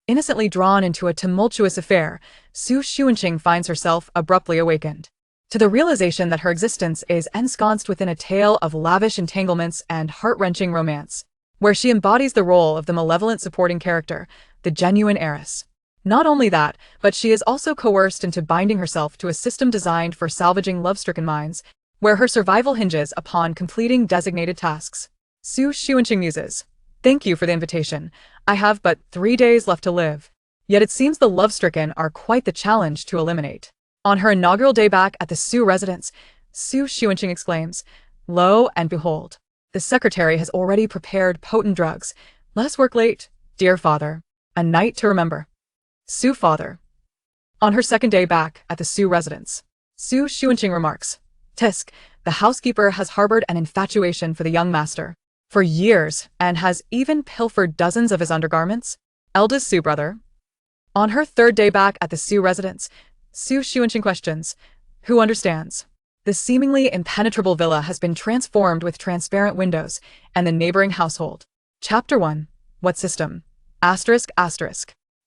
Innocently drawn into a tumultuous affair, Xunqing finds herself abruptly awakened to the realization that her existence is ensconced within a tale of lavish entanglements and heart-wrenching romance, where she embodies the role of the malevolent supporting character, the genuine heiress. Not only that, but she is also coerced into binding herself to a system designed for salvaging love-stricken minds, where her survival hinges upon completing designated tasks. Xunqing muses. Thank you for the invitation. I have but 3 days left to live. Yet it seems the love-stricken are quite the challenge to eliminate. On her inaugural day back at the Xu residence, Xunqing exclaims, "Lo and behold, the secretary has already prepared potent drugs. Let us work late, dear father. A night to remember." Xu father. On her second day back at the Xu residence, Xunqing remarks, "Tisk, the housekeeper has harbored an infatuation for the young master for years and has even pilfered dozens of his undergarments." Eldest brother. On her third day back at the Xu residence, Xunqing questions, "Who understands?" The seemingly impenetrable villa has been transformed with transparent windows and the neighboring household. Chapter 1. What system? ***.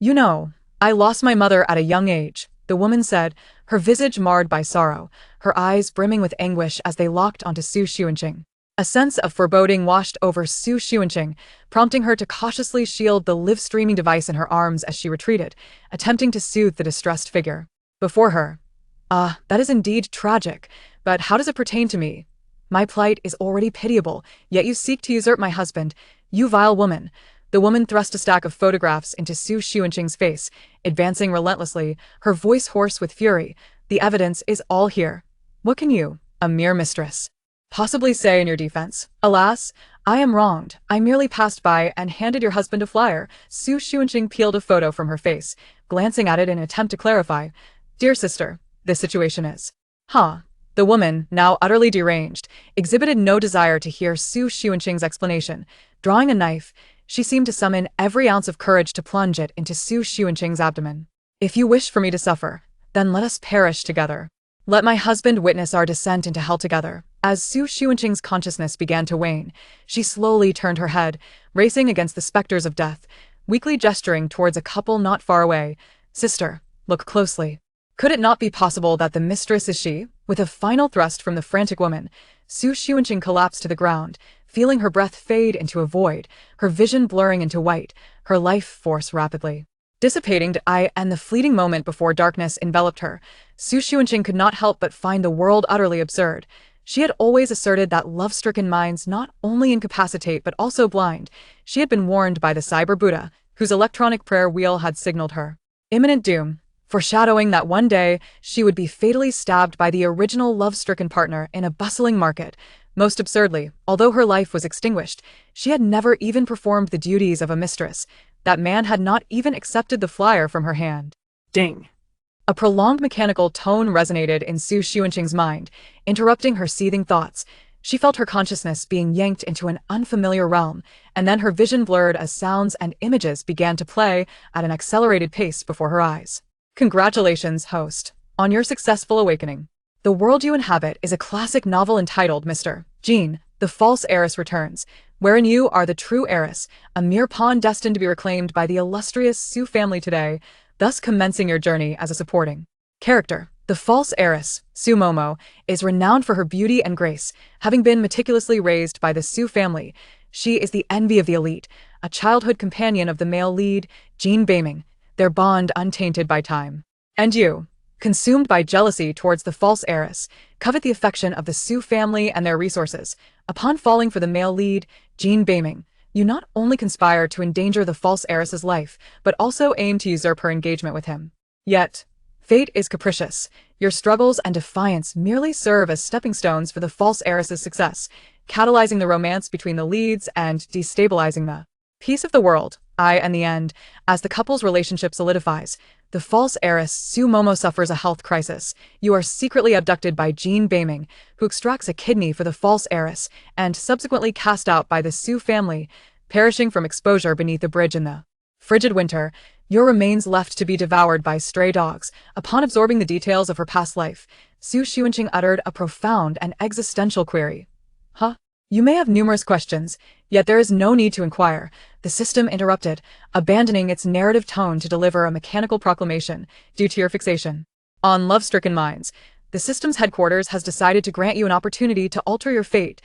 You know, I lost my mother at a young age, the woman said, her visage marred by sorrow, her eyes brimming with anguish as they locked onto Xunqing. A sense of foreboding washed over Xunqing, prompting her to cautiously shield the live-streaming device in her arms as she retreated, attempting to soothe the distressed figure before her. That is indeed tragic, but how does it pertain to me? My plight is already pitiable, yet you seek to usurp my husband, you vile woman." The woman thrust a stack of photographs into Xunqing's face, advancing relentlessly, her voice hoarse with fury. "The evidence is all here. What can you, a mere mistress, possibly say in your defense?" "Alas, I am wronged. I merely passed by and handed your husband a flyer." Xunqing peeled a photo from her face, glancing at it in an attempt to clarify. "Dear sister, this situation is..." The woman, now utterly deranged, exhibited no desire to hear Xunqing's explanation. Drawing a knife, she seemed to summon every ounce of courage to plunge it into Xunqing's abdomen. "If you wish for me to suffer, then let us perish together. Let my husband witness our descent into hell together." As Xunqing's consciousness began to wane, she slowly turned her head, racing against the specters of death, weakly gesturing towards a couple not far away. "Sister, look closely. Could it not be possible that the mistress is she?" With a final thrust from the frantic woman, Xunqing collapsed to the ground, feeling her breath fade into a void, her vision blurring into white, her life force rapidly dissipating and the fleeting moment before darkness enveloped her. Xunqing could not help but find the world utterly absurd. She had always asserted that love-stricken minds not only incapacitate but also blind. She had been warned by the Cyber Buddha, whose electronic prayer wheel had signaled her imminent doom, foreshadowing that one day she would be fatally stabbed by the original love-stricken partner in a bustling market. Most absurdly, although her life was extinguished, she had never even performed the duties of a mistress. That man had not even accepted the flyer from her hand. Ding! A prolonged mechanical tone resonated in Xunqing's mind, interrupting her seething thoughts. She felt her consciousness being yanked into an unfamiliar realm, and then her vision blurred as sounds and images began to play at an accelerated pace before her eyes. "Congratulations, host, on your successful awakening. The world you inhabit is a classic novel entitled Mr. Jean, the False Heiress Returns, wherein you are the true heiress, a mere pawn destined to be reclaimed by the illustrious Xu family today, thus commencing your journey as a supporting character. The false heiress, Xu Momo, is renowned for her beauty and grace, having been meticulously raised by the Xu family. She is the envy of the elite, a childhood companion of the male lead, Jean Beiming, their bond untainted by time. And you, consumed by jealousy towards the false heiress, covet the affection of the Xu family and their resources. Upon falling for the male lead, Jean Beiming, you not only conspire to endanger the false heiress's life, but also aim to usurp her engagement with him. Yet, fate is capricious. Your struggles and defiance merely serve as stepping stones for the false heiress's success, catalyzing the romance between the leads and destabilizing the peace of the world. In the end, as the couple's relationship solidifies, the false heiress Xu Momo suffers a health crisis. You are secretly abducted by Jean Beiming, who extracts a kidney for the false heiress, and subsequently cast out by the Xu family, perishing from exposure beneath a bridge in the frigid winter. Your remains left to be devoured by stray dogs. Upon absorbing the details of her past life, Xunqing uttered a profound and existential query. You may have numerous questions, yet there is no need to inquire. The system interrupted, abandoning its narrative tone to deliver a mechanical proclamation due to your fixation on love-stricken minds. The system's headquarters has decided to grant you an opportunity to alter your fate.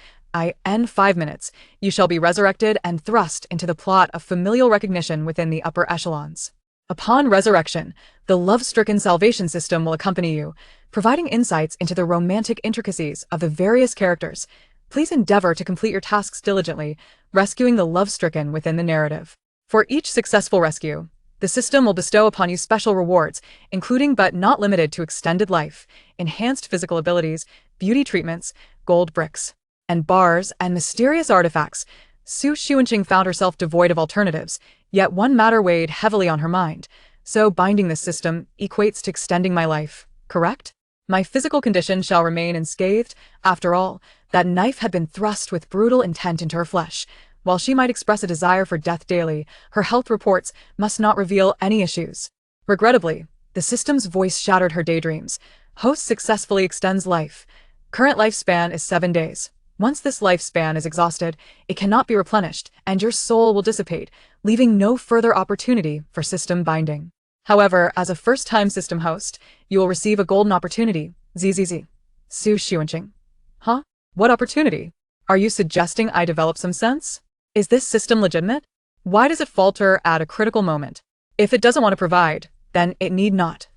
In 5 minutes, you shall be resurrected and thrust into the plot of familial recognition within the upper echelons. Upon resurrection, the love-stricken salvation system will accompany you, providing insights into the romantic intricacies of the various characters. Please endeavor to complete your tasks diligently, rescuing the love-stricken within the narrative. For each successful rescue, the system will bestow upon you special rewards, including but not limited to extended life, enhanced physical abilities, beauty treatments, gold bricks, and bars, and mysterious artifacts. Xunqing found herself devoid of alternatives, yet one matter weighed heavily on her mind. So binding this system equates to extending my life, correct? My physical condition shall remain unscathed. After all, that knife had been thrust with brutal intent into her flesh. While she might express a desire for death daily, her health reports must not reveal any issues. Regrettably, the system's voice shattered her daydreams. Host successfully extends life. Current lifespan is 7 days. Once this lifespan is exhausted, it cannot be replenished, and your soul will dissipate, leaving no further opportunity for system binding. However, as a first-time system host, you will receive a golden opportunity. ZZZ. Xunqing. Huh? What opportunity? Are you suggesting I develop some sense? Is this system legitimate? Why does it falter at a critical moment? If it doesn't want to provide, then it need not.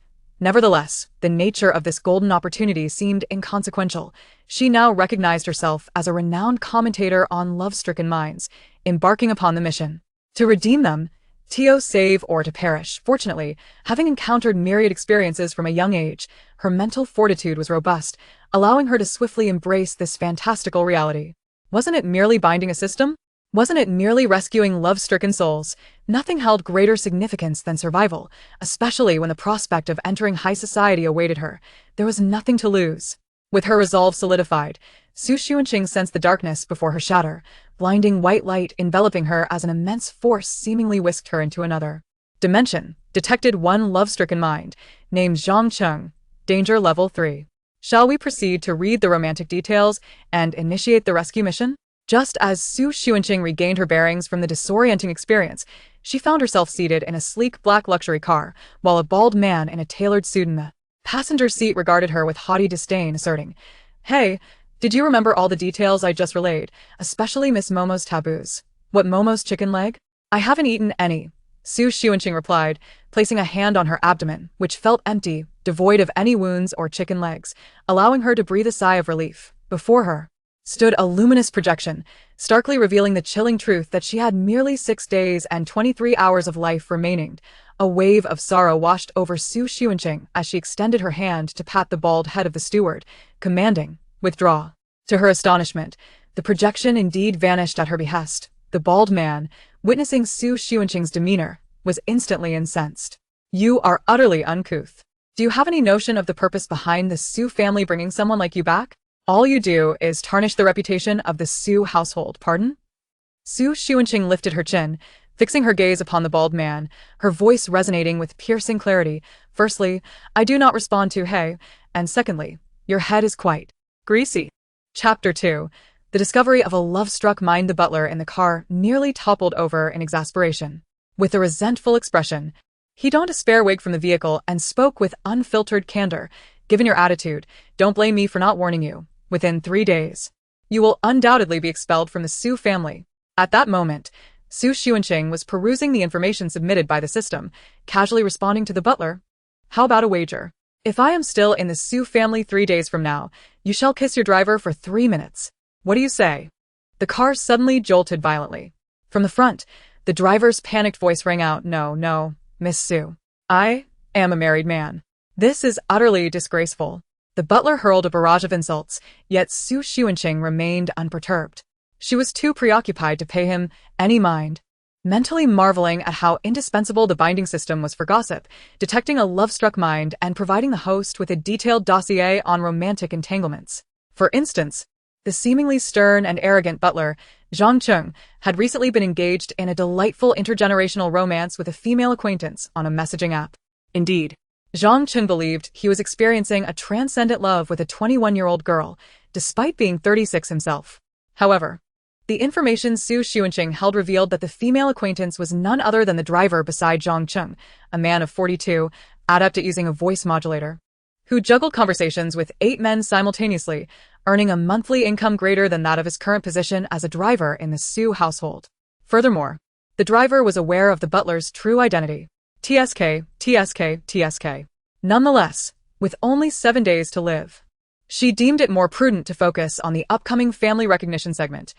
Nevertheless, the nature of this golden opportunity seemed inconsequential. She now recognized herself as a renowned commentator on love-stricken minds, embarking upon the mission to redeem them, to save or to perish. Fortunately, having encountered myriad experiences from a young age, her mental fortitude was robust, allowing her to swiftly embrace this fantastical reality. Wasn't it merely binding a system? Wasn't it merely rescuing love-stricken souls? Nothing held greater significance than survival, especially when the prospect of entering high society awaited her. There was nothing to lose. With her resolve solidified, Xunqing sensed the darkness before her shatter. Blinding white light enveloping her as an immense force seemingly whisked her into another dimension. Detected one love-stricken mind, named Xunqing. Danger level 3. Shall we proceed to read the romantic details and initiate the rescue mission? Just as Xunqing regained her bearings from the disorienting experience, she found herself seated in a sleek black luxury car, while a bald man in a tailored suit in the passenger seat regarded her with haughty disdain, asserting, "Hey, did you remember all the details I just relayed, especially Miss Momo's taboos? What, Momo's chicken leg? I haven't eaten any," Xunqing replied, placing a hand on her abdomen, which felt empty, devoid of any wounds or chicken legs, allowing her to breathe a sigh of relief. Before her stood a luminous projection, starkly revealing the chilling truth that she had merely 6 days and 23 hours of life remaining. A wave of sorrow washed over Xunqing as she extended her hand to pat the bald head of the steward, commanding, "Withdraw." To her astonishment, the projection indeed vanished at her behest. The bald man, witnessing Xunqing's demeanor, was instantly incensed. "You are utterly uncouth. Do you have any notion of the purpose behind the Xu family bringing someone like you back? All you do is tarnish the reputation of the Xu household, pardon?" Xunqing lifted her chin, fixing her gaze upon the bald man, her voice resonating with piercing clarity. "Firstly, I do not respond to hey, and secondly, your head is quite greasy." Chapter 2. The discovery of a love-struck mind. The butler in the car nearly toppled over in exasperation. With a resentful expression, he donned a spare wig from the vehicle and spoke with unfiltered candor. "Given your attitude, don't blame me for not warning you. Within 3 days, you will undoubtedly be expelled from the Xu family." At that moment, Xunqing was perusing the information submitted by the system, casually responding to the butler. "How about a wager? If I am still in the Xu family 3 days from now, you shall kiss your driver for 3 minutes. What do you say?" The car suddenly jolted violently. From the front, the driver's panicked voice rang out, No, Miss Xu. I am a married man. This is utterly disgraceful." The butler hurled a barrage of insults, yet Xunqing remained unperturbed. She was too preoccupied to pay him any mind. Mentally marveling at how indispensable the binding system was for gossip, detecting a love-struck mind, and providing the host with a detailed dossier on romantic entanglements. For instance, the seemingly stern and arrogant butler, Xunqing, had recently been engaged in a delightful intergenerational romance with a female acquaintance on a messaging app. Indeed, Xunqing believed he was experiencing a transcendent love with a 21-year-old girl, despite being 36 himself. However, the information Su Xuanqing held revealed that the female acquaintance was none other than the driver beside Xunqing, a man of 42, adept at using a voice modulator, who juggled conversations with 8 men simultaneously, earning a monthly income greater than that of his current position as a driver in the Su household. Furthermore, the driver was aware of the butler's true identity. TSK, TSK, TSK. Nonetheless, with only 7 days to live, she deemed it more prudent to focus on the upcoming family recognition segment,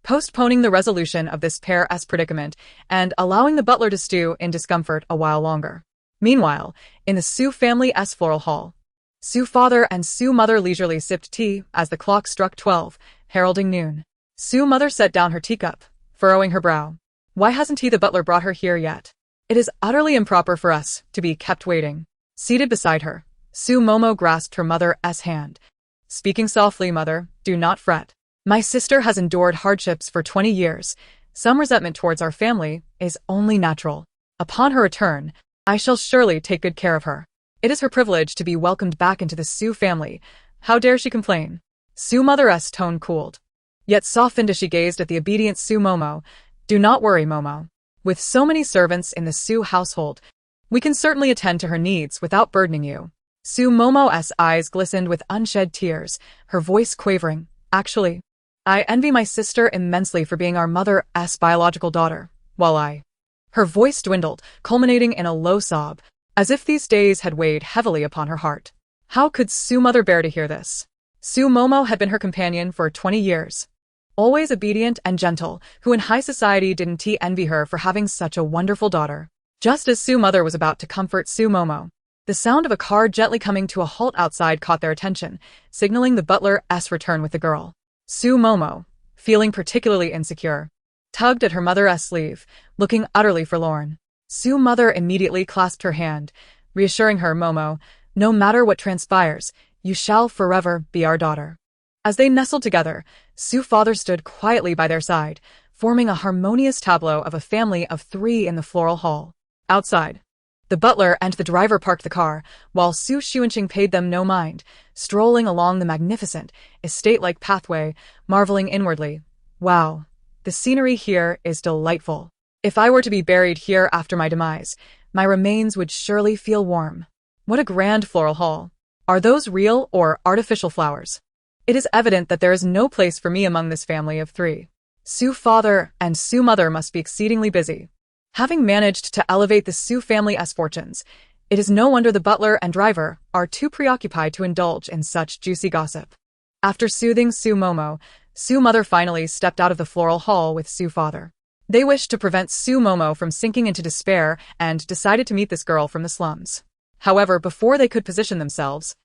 postponing the resolution of this pair's predicament and allowing the butler to stew in discomfort a while longer. Meanwhile, in the Su family's floral hall, Su father and Su mother leisurely sipped tea as the clock struck 12, heralding noon. Su mother set down her teacup, furrowing her brow. Why hasn't the butler brought her here yet? It is utterly improper for us to be kept waiting. Seated beside her, Su Momo grasped her mother's hand. Speaking softly, mother, do not fret. My sister has endured hardships for 20 years. Some resentment towards our family is only natural. Upon her return, I shall surely take good care of her. It is her privilege to be welcomed back into the Su family. How dare she complain? Su mother's tone cooled, yet softened as she gazed at the obedient Su Momo. Do not worry, Momo. With so many servants in the Su household, we can certainly attend to her needs without burdening you. Su Momo's eyes glistened with unshed tears, her voice quavering. Actually, I envy my sister immensely for being our mother's biological daughter, while I... Her voice dwindled, culminating in a low sob, as if these days had weighed heavily upon her heart. How could Su mother bear to hear this? Su Momo had been her companion for 20 years. Always obedient and gentle, who in high society didn't envy her for having such a wonderful daughter. Just as Su mother was about to comfort Su Momo, the sound of a car gently coming to a halt outside caught their attention, signaling the butler's return with the girl. Su Momo, feeling particularly insecure, tugged at her mother's sleeve, looking utterly forlorn. Su mother immediately clasped her hand, reassuring her, Momo, no matter what transpires, you shall forever be our daughter. As they nestled together, Su father stood quietly by their side, forming a harmonious tableau of a family of 3 in the floral hall. Outside, the butler and the driver parked the car, while Su Xuanqing paid them no mind, strolling along the magnificent, estate-like pathway, marveling inwardly. Wow, the scenery here is delightful. If I were to be buried here after my demise, my remains would surely feel warm. What a grand floral hall. Are those real or artificial flowers? It is evident that there is no place for me among this family of 3. Su father and Su mother must be exceedingly busy. Having managed to elevate the Su family's fortunes, it is no wonder the butler and driver are too preoccupied to indulge in such juicy gossip. After soothing Su Momo, Su mother finally stepped out of the floral hall with Su father. They wished to prevent Su Momo from sinking into despair and decided to meet this girl from the slums. However, before they could position themselves,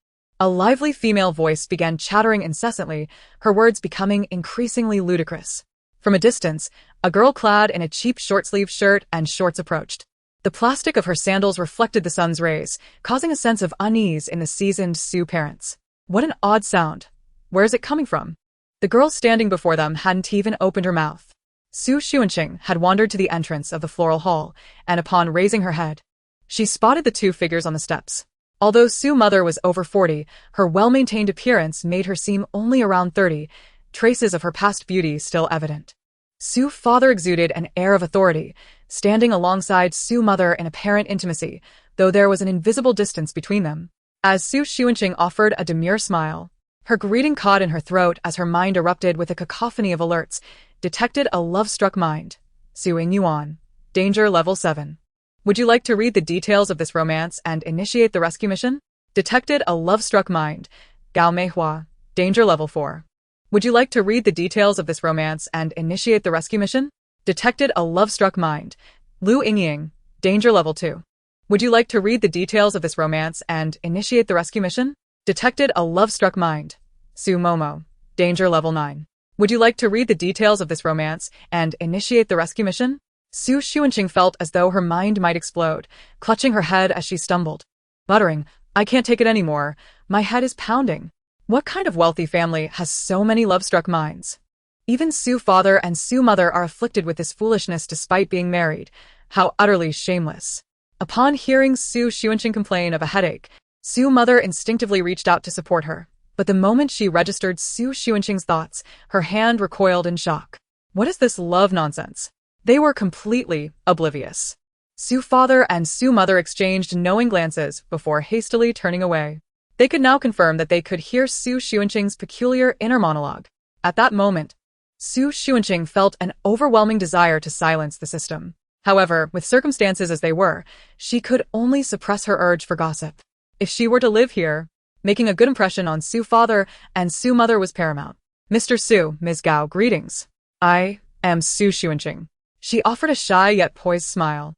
a lively female voice began chattering incessantly, her words becoming increasingly ludicrous. From a distance, a girl clad in a cheap short-sleeved shirt and shorts approached. The plastic of her sandals reflected the sun's rays, causing a sense of unease in the seasoned Su parents. What an odd sound. Where is it coming from? The girl standing before them hadn't even opened her mouth. Su Xuanqing had wandered to the entrance of the floral hall, and upon raising her head, she spotted the 2 figures on the steps. Although Su mother was over 40, her well-maintained appearance made her seem only around 30, traces of her past beauty still evident. Su father exuded an air of authority, standing alongside Su mother in apparent intimacy, though there was an invisible distance between them. As Su Xuanqing offered a demure smile, her greeting caught in her throat as her mind erupted with a cacophony of alerts. Detected a love-struck mind. Suing Yuan. Danger level 7. Would you like to read the details of this romance and initiate the rescue mission? Detected a love-struck mind. Gao Meihua. Danger level 4. Would you like to read the details of this romance and initiate the rescue mission? Detected a love-struck mind. Lu Yingying. Danger level 2. Would you like to read the details of this romance and initiate the rescue mission? Detected a love-struck mind. Su Momo. Danger level 9. Would you like to read the details of this romance and initiate the rescue mission? Su Xuanqing felt as though her mind might explode, clutching her head as she stumbled, muttering, I can't take it anymore. My head is pounding. What kind of wealthy family has so many love-struck minds? Even Su father and Su mother are afflicted with this foolishness despite being married. How utterly shameless. Upon hearing Su Xuanqing complain of a headache, Su mother instinctively reached out to support her. But the moment she registered Xu Xuanqing's thoughts, her hand recoiled in shock. What is this love nonsense? They were completely oblivious. Xu father and Xu mother exchanged knowing glances before hastily turning away. They could now confirm that they could hear Xu Xuanqing's peculiar inner monologue. At that moment, Xu Xuanqing felt an overwhelming desire to silence the system. However, with circumstances as they were, she could only suppress her urge for gossip. If she were to live here, making a good impression on Xu father and Xu mother was paramount. Mr. Xu, Ms. Gao, greetings. I am Xu Xuanqing. She offered a shy yet poised smile.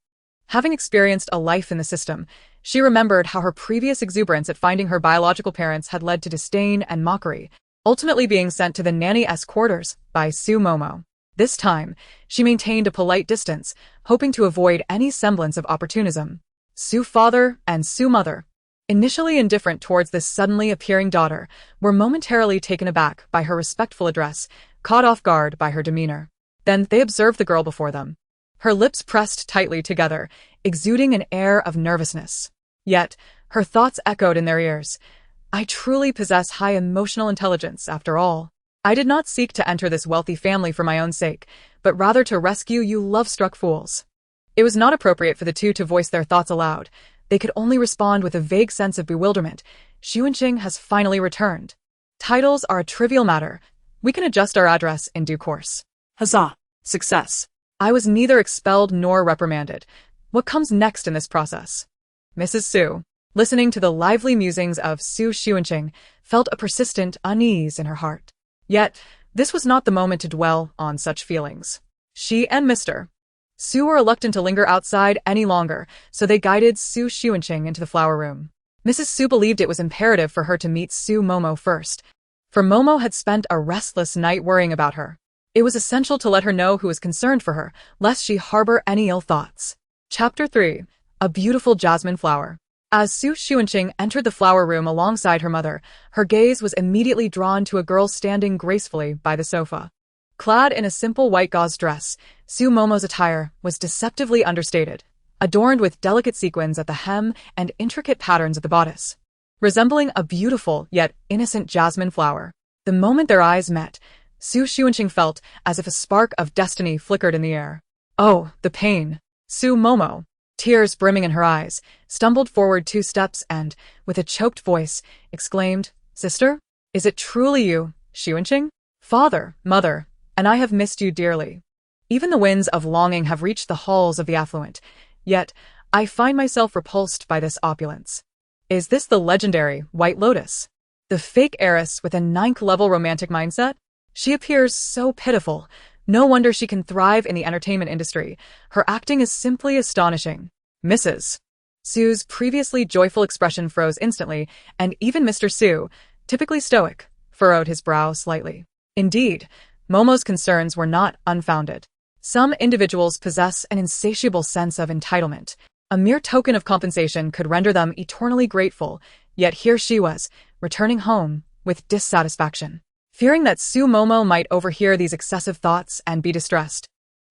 Having experienced a life in the system, she remembered how her previous exuberance at finding her biological parents had led to disdain and mockery, ultimately being sent to the nanny's quarters by Xu Momo. This time, she maintained a polite distance, hoping to avoid any semblance of opportunism. Xu father and Xu mother, initially indifferent towards this suddenly appearing daughter, were momentarily taken aback by her respectful address, caught off guard by her demeanor. Then they observed the girl before them. Her lips pressed tightly together, exuding an air of nervousness. Yet, her thoughts echoed in their ears. I truly possess high emotional intelligence, after all. I did not seek to enter this wealthy family for my own sake, but rather to rescue you love-struck fools. It was not appropriate for the two to voice their thoughts aloud. They could only respond with a vague sense of bewilderment. Xuanqing has finally returned. Titles are a trivial matter. We can adjust our address in due course. Huzzah! Success! I was neither expelled nor reprimanded. What comes next in this process? Mrs. Xu, listening to the lively musings of Xu Xuanqing, felt a persistent unease in her heart. Yet, this was not the moment to dwell on such feelings. She and Mr. Xu were reluctant to linger outside any longer, so they guided Xu Xuanqing into the flower room. Mrs. Xu believed it was imperative for her to meet Xu Momo first, for Momo had spent a restless night worrying about her. It was essential to let her know who was concerned for her, lest she harbor any ill thoughts. Chapter 3. A Beautiful Jasmine Flower. As Xu Xuanqing entered the flower room alongside her mother, her gaze was immediately drawn to a girl standing gracefully by the sofa. Clad in a simple white gauze dress, Xu Momo's attire was deceptively understated, adorned with delicate sequins at the hem and intricate patterns at the bodice, resembling a beautiful yet innocent jasmine flower. The moment their eyes met, Xu Xuanqing felt as if a spark of destiny flickered in the air. Oh, the pain! Xu Momo, tears brimming in her eyes, stumbled forward 2 steps and, with a choked voice, exclaimed, Sister? Is it truly you, Xuanqing? Father, mother, and I have missed you dearly. Even the winds of longing have reached the halls of the affluent, yet I find myself repulsed by this opulence. Is this the legendary White Lotus? The fake heiress with a 9th-level romantic mindset? She appears so pitiful. No wonder she can thrive in the entertainment industry. Her acting is simply astonishing. Mrs. Xu's previously joyful expression froze instantly, and even Mr. Xu, typically stoic, furrowed his brow slightly. Indeed, Momo's concerns were not unfounded. Some individuals possess an insatiable sense of entitlement. A mere token of compensation could render them eternally grateful, yet here she was, returning home with dissatisfaction. Fearing that Xu Momo might overhear these excessive thoughts and be distressed,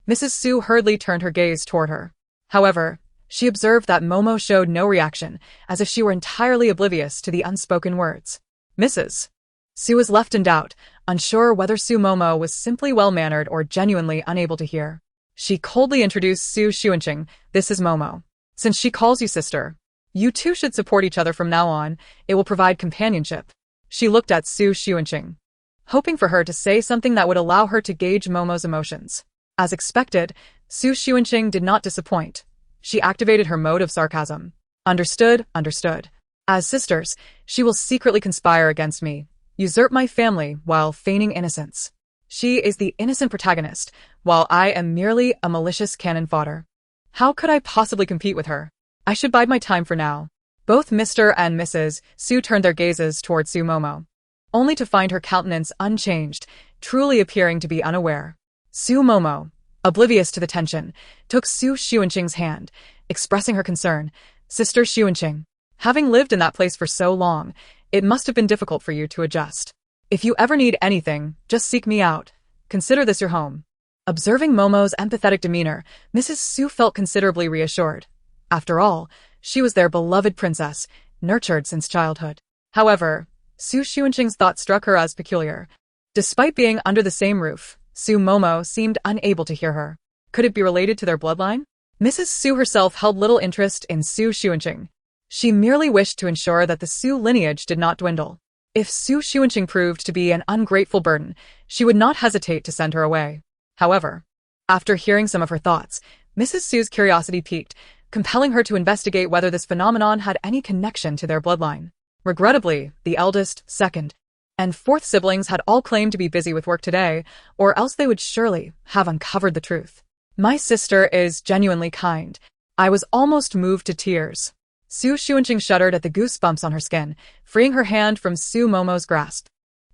Mrs. Xu hurriedly turned her gaze toward her. However, she observed that Momo showed no reaction, as if she were entirely oblivious to the unspoken words. Mrs. Xu was left in doubt, unsure whether Xu Momo was simply well-mannered or genuinely unable to hear. She coldly introduced Xu Xuanqing. This is Momo. Since she calls you sister, you two should support each other from now on. It will provide companionship. She looked at Xu Xuanqing, hoping for her to say something that would allow her to gauge Momo's emotions. As expected, Xu Xuanqing did not disappoint. She activated her mode of sarcasm. Understood, understood. As sisters, she will secretly conspire against me, usurp my family while feigning innocence. She is the innocent protagonist, while I am merely a malicious cannon fodder. How could I possibly compete with her? I should bide my time for now. Both Mr. and Mrs. Xu turned their gazes toward Xu Momo, only to find her countenance unchanged, truly appearing to be unaware. Xu Momo, oblivious to the tension, took Xu Xuanqing's hand, expressing her concern. Sister Xuanqing, having lived in that place for so long, it must have been difficult for you to adjust. If you ever need anything, just seek me out. Consider this your home. Observing Momo's empathetic demeanor, Mrs. Xu felt considerably reassured. After all, she was their beloved princess, nurtured since childhood. However, Su Xuanqing's thought struck her as peculiar. Despite being under the same roof, Su Momo seemed unable to hear her. Could it be related to their bloodline? Mrs. Su herself held little interest in Su Xuanqing. She merely wished to ensure that the Su lineage did not dwindle. If Su Xuanqing proved to be an ungrateful burden, she would not hesitate to send her away. However, after hearing some of her thoughts, Mrs. Su's curiosity piqued, compelling her to investigate whether this phenomenon had any connection to their bloodline. Regrettably, the eldest, second, and fourth siblings had all claimed to be busy with work today, or else they would surely have uncovered the truth. My sister is genuinely kind. I was almost moved to tears. Su Xuanqing shuddered at the goosebumps on her skin, freeing her hand from Su Momo's grasp.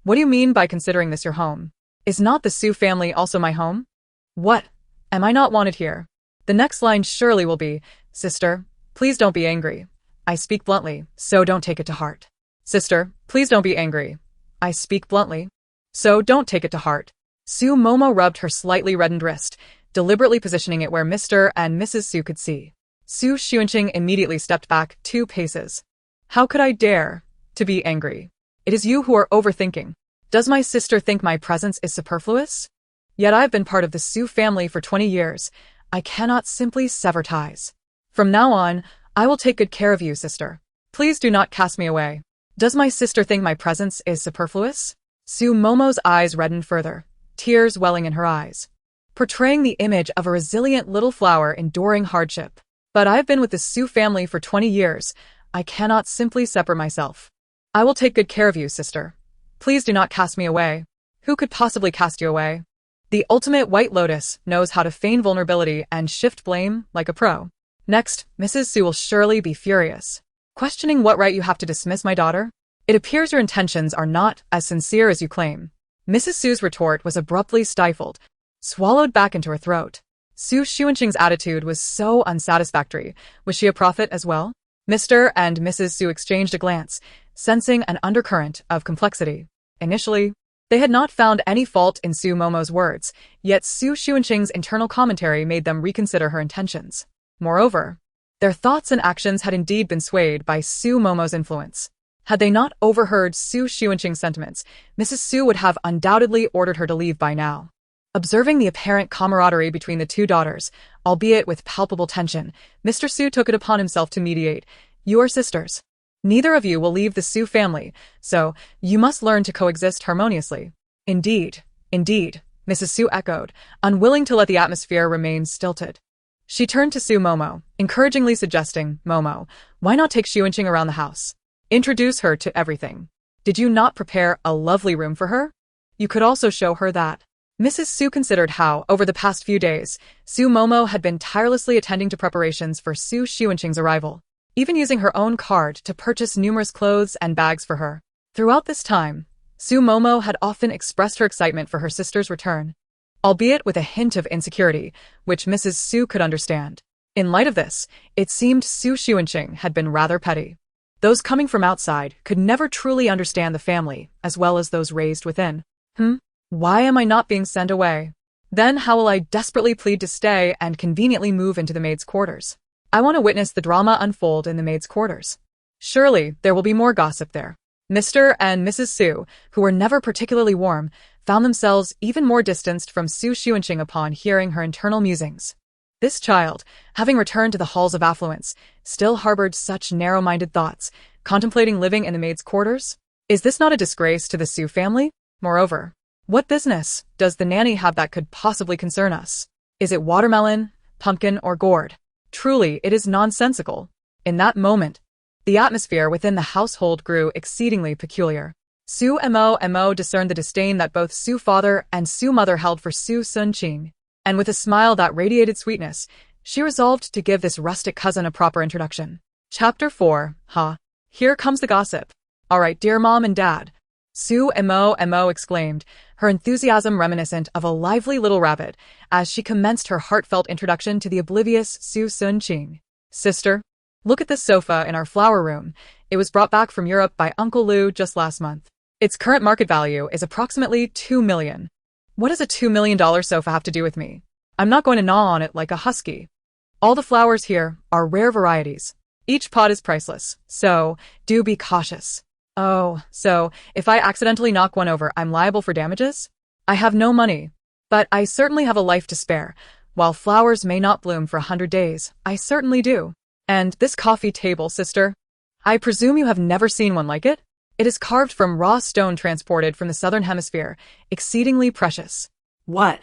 What do you mean by considering this your home? Is not the Su family also my home? What? Am I not wanted here? The next line surely will be, Sister, please don't be angry. I speak bluntly, so don't take it to heart. Sister, please don't be angry. I speak bluntly, so don't take it to heart. Su Momo rubbed her slightly reddened wrist, deliberately positioning it where Mr. and Mrs. Su could see. Su Xuanqing immediately stepped back 2 paces. How could I dare to be angry? It is you who are overthinking. Does my sister think my presence is superfluous? Yet I've been part of the Su family for 20 years. I cannot simply sever ties. From now on, I will take good care of you, sister. Please do not cast me away. Does my sister think my presence is superfluous? Su Momo's eyes reddened further, tears welling in her eyes, portraying the image of a resilient little flower enduring hardship. But I've been with the Su family for 20 years. I cannot simply separate myself. I will take good care of you, sister. Please do not cast me away. Who could possibly cast you away? The ultimate White Lotus knows how to feign vulnerability and shift blame like a pro. Next, Mrs. Su will surely be furious, questioning what right you have to dismiss my daughter. It appears your intentions are not as sincere as you claim. Mrs. Su's retort was abruptly stifled, swallowed back into her throat. Su Xuanqing's attitude was so unsatisfactory. Was she a prophet as well? Mr. and Mrs. Su exchanged a glance, sensing an undercurrent of complexity. Initially, they had not found any fault in Su Momo's words, yet Su Xuanqing's internal commentary made them reconsider her intentions. Moreover, their thoughts and actions had indeed been swayed by Su Momo's influence. Had they not overheard Su Xuanqing's sentiments, Mrs. Su would have undoubtedly ordered her to leave by now. Observing the apparent camaraderie between the 2 daughters, albeit with palpable tension, Mr. Su took it upon himself to mediate. You are sisters. Neither of you will leave the Su family, so you must learn to coexist harmoniously. Indeed, Mrs. Su echoed, unwilling to let the atmosphere remain stilted. She turned to Su Momo, encouragingly suggesting, Momo, why not take Xuanqing around the house? Introduce her to everything. Did you not prepare a lovely room for her? You could also show her that. Mrs. Su considered how, over the past few days, Su Momo had been tirelessly attending to preparations for Su Xuanqing's arrival, even using her own card to purchase numerous clothes and bags for her. Throughout this time, Su Momo had often expressed her excitement for her sister's return, albeit with a hint of insecurity, which Mrs. Su could understand. In light of this, it seemed Su Xuanqing had been rather petty. Those coming from outside could never truly understand the family, as well as those raised within. Why am I not being sent away? Then how will I desperately plead to stay and conveniently move into the maid's quarters? I want to witness the drama unfold in the maid's quarters. Surely there will be more gossip there. Mr. and Mrs. Su, who were never particularly warm, found themselves even more distanced from Su Xuanqing upon hearing her internal musings. This child, having returned to the halls of affluence, still harbored such narrow-minded thoughts, contemplating living in the maid's quarters? Is this not a disgrace to the Su family? Moreover, what business does the nanny have that could possibly concern us? Is it watermelon, pumpkin, or gourd? Truly, it is nonsensical. In that moment, the atmosphere within the household grew exceedingly peculiar. Su Mo discerned the disdain that both Su father and Su mother held for Su Xunqing, and with a smile that radiated sweetness, she resolved to give this rustic cousin a proper introduction. Chapter 4. Here comes the gossip. All right, dear Mom and Dad. Su Mo exclaimed, her enthusiasm reminiscent of a lively little rabbit, as she commenced her heartfelt introduction to the oblivious Su Xunqing. Sister, look at this sofa in our flower room. It was brought back from Europe by Uncle Lu just last month. Its current market value is approximately $2 million. What does a $2 million sofa have to do with me? I'm not going to gnaw on it like a husky. All the flowers here are rare varieties. Each pot is priceless, so do be cautious. Oh, so if I accidentally knock one over, I'm liable for damages? I have no money, but I certainly have a life to spare. While flowers may not bloom for 100 days, I certainly do. And this coffee table, sister? I presume you have never seen one like it? It is carved from raw stone transported from the southern hemisphere, exceedingly precious. What?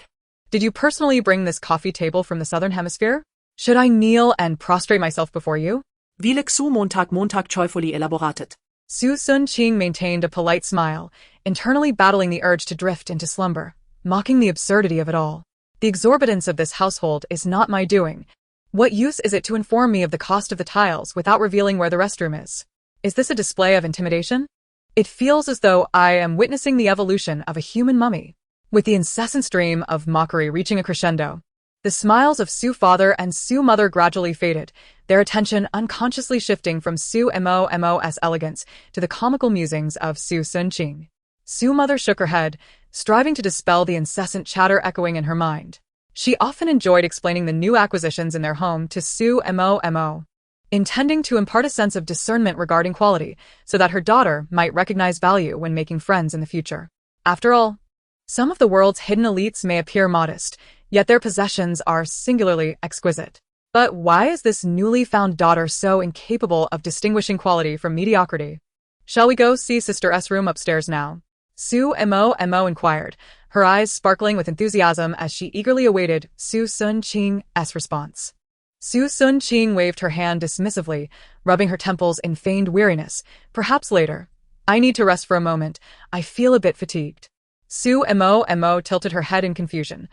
Did you personally bring this coffee table from the southern hemisphere? Should I kneel and prostrate myself before you? Ville Xu Montag joyfully elaborated. Xunqing maintained a polite smile, internally battling the urge to drift into slumber, mocking the absurdity of it all. The exorbitance of this household is not my doing. What use is it to inform me of the cost of the tiles without revealing where the restroom is? Is this a display of intimidation? It feels as though I am witnessing the evolution of a human mummy, with the incessant stream of mockery reaching a crescendo. The smiles of Xu father and Xu mother gradually faded, their attention unconsciously shifting from Xu Mo's elegance to the comical musings of Xunqing. Xu mother shook her head, striving to dispel the incessant chatter echoing in her mind. She often enjoyed explaining the new acquisitions in their home to Xu Mo, intending to impart a sense of discernment regarding quality so that her daughter might recognize value when making friends in the future. After all, some of the world's hidden elites may appear modest, yet their possessions are singularly exquisite. But why is this newly found daughter so incapable of distinguishing quality from mediocrity? Shall we go see Sister S' room upstairs now? Xu Mo inquired, her eyes sparkling with enthusiasm as she eagerly awaited Xunqing's response. Xunqing waved her hand dismissively, rubbing her temples in feigned weariness. Perhaps later. I need to rest for a moment. I feel a bit fatigued. Xu Mo tilted her head in confusion.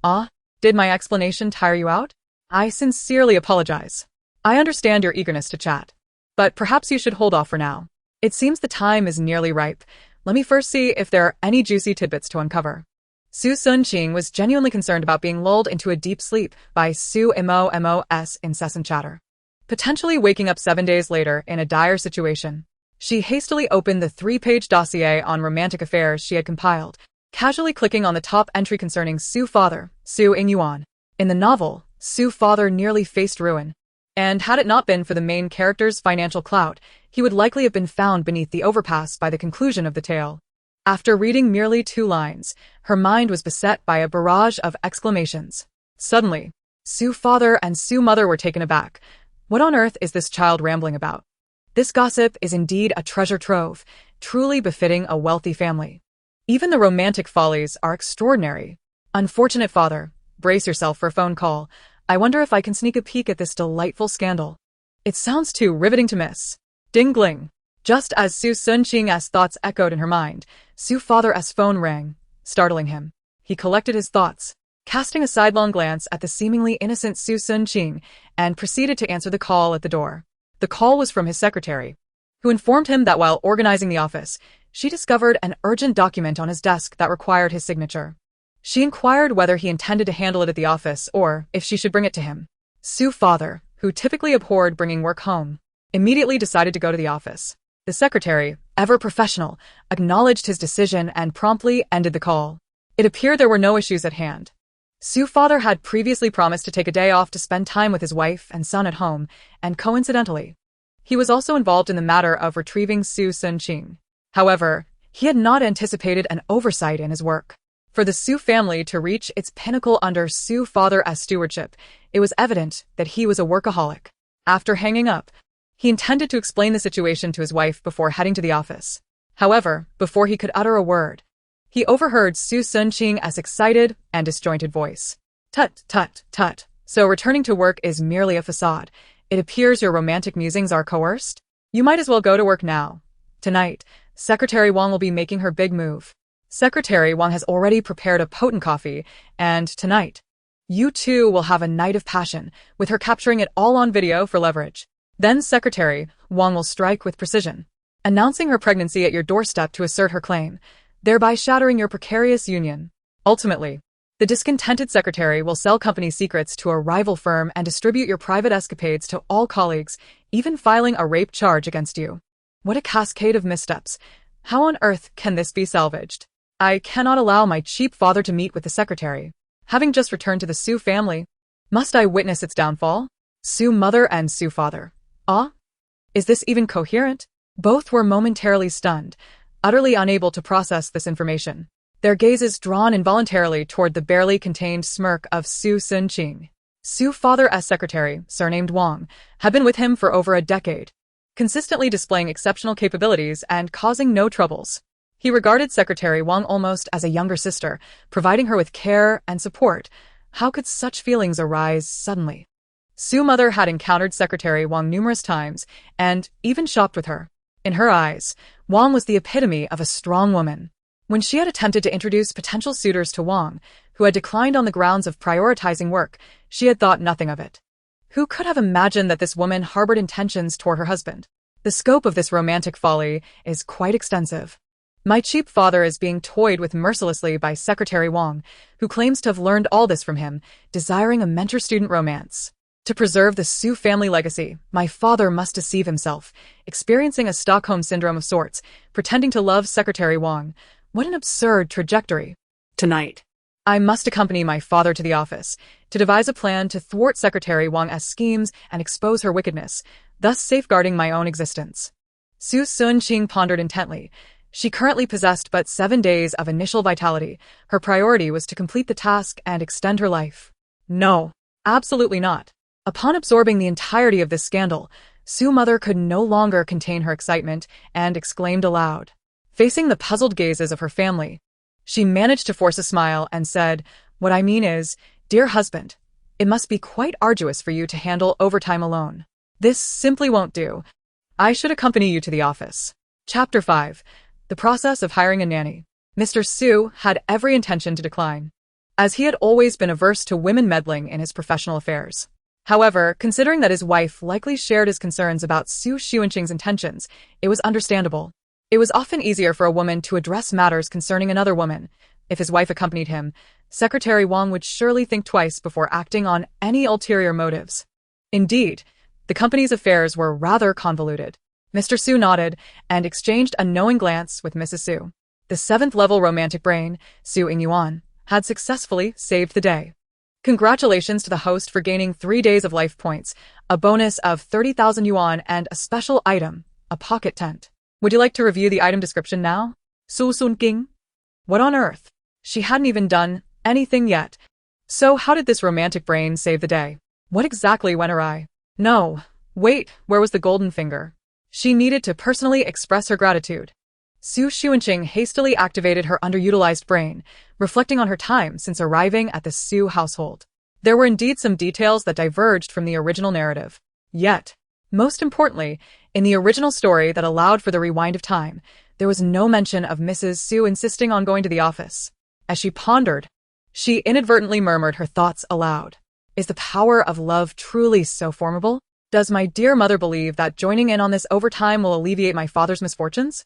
Ah, did my explanation tire you out? I sincerely apologize. I understand your eagerness to chat, but perhaps you should hold off for now. It seems the time is nearly ripe. Let me first see if there are any juicy tidbits to uncover. Xunqing was genuinely concerned about being lulled into a deep sleep by Xu Mo's incessant chatter, potentially waking up 7 days later in a dire situation. She hastily opened the 3-page dossier on romantic affairs she had compiled, casually clicking on the top entry concerning Xu father, Xu Yuan. In the novel, Xu father nearly faced ruin, and had it not been for the main character's financial clout, he would likely have been found beneath the overpass by the conclusion of the tale. After reading merely 2 lines, her mind was beset by a barrage of exclamations. Suddenly, Xu father and Xu mother were taken aback. What on earth is this child rambling about? This gossip is indeed a treasure trove, truly befitting a wealthy family. Even the romantic follies are extraordinary. Unfortunate father, brace yourself for a phone call. I wonder if I can sneak a peek at this delightful scandal. It sounds too riveting to miss. Ding-gling. Just as Xunqing's thoughts echoed in her mind, Xu father's phone rang, startling him. He collected his thoughts, casting a sidelong glance at the seemingly innocent Xunqing, and proceeded to answer the call at the door. The call was from his secretary, who informed him that while organizing the office, she discovered an urgent document on his desk that required his signature. She inquired whether he intended to handle it at the office or if she should bring it to him. Xu father, who typically abhorred bringing work home, immediately decided to go to the office. The secretary, ever professional, acknowledged his decision and promptly ended the call. It appeared there were no issues at hand. Xu father had previously promised to take a day off to spend time with his wife and son at home, and coincidentally, he was also involved in the matter of retrieving Xunqing. However, he had not anticipated an oversight in his work. For the Xu family to reach its pinnacle under Xu father's stewardship, it was evident that he was a workaholic. After hanging up, he intended to explain the situation to his wife before heading to the office. However, before he could utter a word, he overheard Xunqing's excited and disjointed voice. Tut, tut, tut. So returning to work is merely a facade. It appears your romantic musings are coerced? You might as well go to work now. Tonight, Secretary Wang will be making her big move. Secretary Wang has already prepared a potent coffee, and tonight, you two will have a night of passion, with her capturing it all on video for leverage. Then Secretary Wang will strike with precision, announcing her pregnancy at your doorstep to assert her claim, thereby shattering your precarious union. Ultimately, the discontented secretary will sell company secrets to a rival firm and distribute your private escapades to all colleagues, even filing a rape charge against you. What a cascade of missteps. How on earth can this be salvaged? I cannot allow my cheap father to meet with the secretary. Having just returned to the Xu family, must I witness its downfall? Xu mother and Xu father. Ah? Is this even coherent? Both were momentarily stunned, utterly unable to process this information. Their gazes drawn involuntarily toward the barely contained smirk of Xunqing. Xu's father's secretary, surnamed Wang, had been with him for over a decade, consistently displaying exceptional capabilities and causing no troubles. He regarded Secretary Wang almost as a younger sister, providing her with care and support. How could such feelings arise suddenly? Xu's mother had encountered Secretary Wang numerous times and even shopped with her. In her eyes, Wang was the epitome of a strong woman. When she had attempted to introduce potential suitors to Wang, who had declined on the grounds of prioritizing work, she had thought nothing of it. Who could have imagined that this woman harbored intentions toward her husband? The scope of this romantic folly is quite extensive. My cheap father is being toyed with mercilessly by Secretary Wang, who claims to have learned all this from him, desiring a mentor-student romance. To preserve the Xu family legacy, my father must deceive himself, experiencing a Stockholm syndrome of sorts, pretending to love Secretary Wang. What an absurd trajectory. Tonight. I must accompany my father to the office, to devise a plan to thwart Secretary Wang's schemes and expose her wickedness, thus safeguarding my own existence. Xunqing pondered intently. She currently possessed but 7 days of initial vitality. Her priority was to complete the task and extend her life. No, absolutely not. Upon absorbing the entirety of this scandal, Xu's mother could no longer contain her excitement and exclaimed aloud. Facing the puzzled gazes of her family, she managed to force a smile and said, "What I mean is, dear husband, it must be quite arduous for you to handle overtime alone. This simply won't do. I should accompany you to the office." Chapter 5. The process of hiring a nanny. Mr. Xu had every intention to decline, as he had always been averse to women meddling in his professional affairs. However, considering that his wife likely shared his concerns about Xunqing's intentions, it was understandable. It was often easier for a woman to address matters concerning another woman. If his wife accompanied him, Secretary Wang would surely think twice before acting on any ulterior motives. Indeed, the company's affairs were rather convoluted. Mr. Xu nodded and exchanged a knowing glance with Mrs. Xu. The 7th-level romantic brain, Xu Ingyuan, had successfully saved the day. Congratulations to the host for gaining 3 days of life points, a bonus of 30,000 yuan, and a special item, a pocket tent. Would you like to review the item description now? Xunqing? What on earth? She hadn't even done anything yet. So how did this romantic brain save the day? What exactly went awry? No, wait, where was the golden finger? She needed to personally express her gratitude. Xunqing hastily activated her underutilized brain, reflecting on her time since arriving at the Xu household. There were indeed some details that diverged from the original narrative. Yet, most importantly, in the original story that allowed for the rewind of time, there was no mention of Mrs. Xu insisting on going to the office. As she pondered, she inadvertently murmured her thoughts aloud. Is the power of love truly so formidable? Does my dear mother believe that joining in on this overtime will alleviate my father's misfortunes?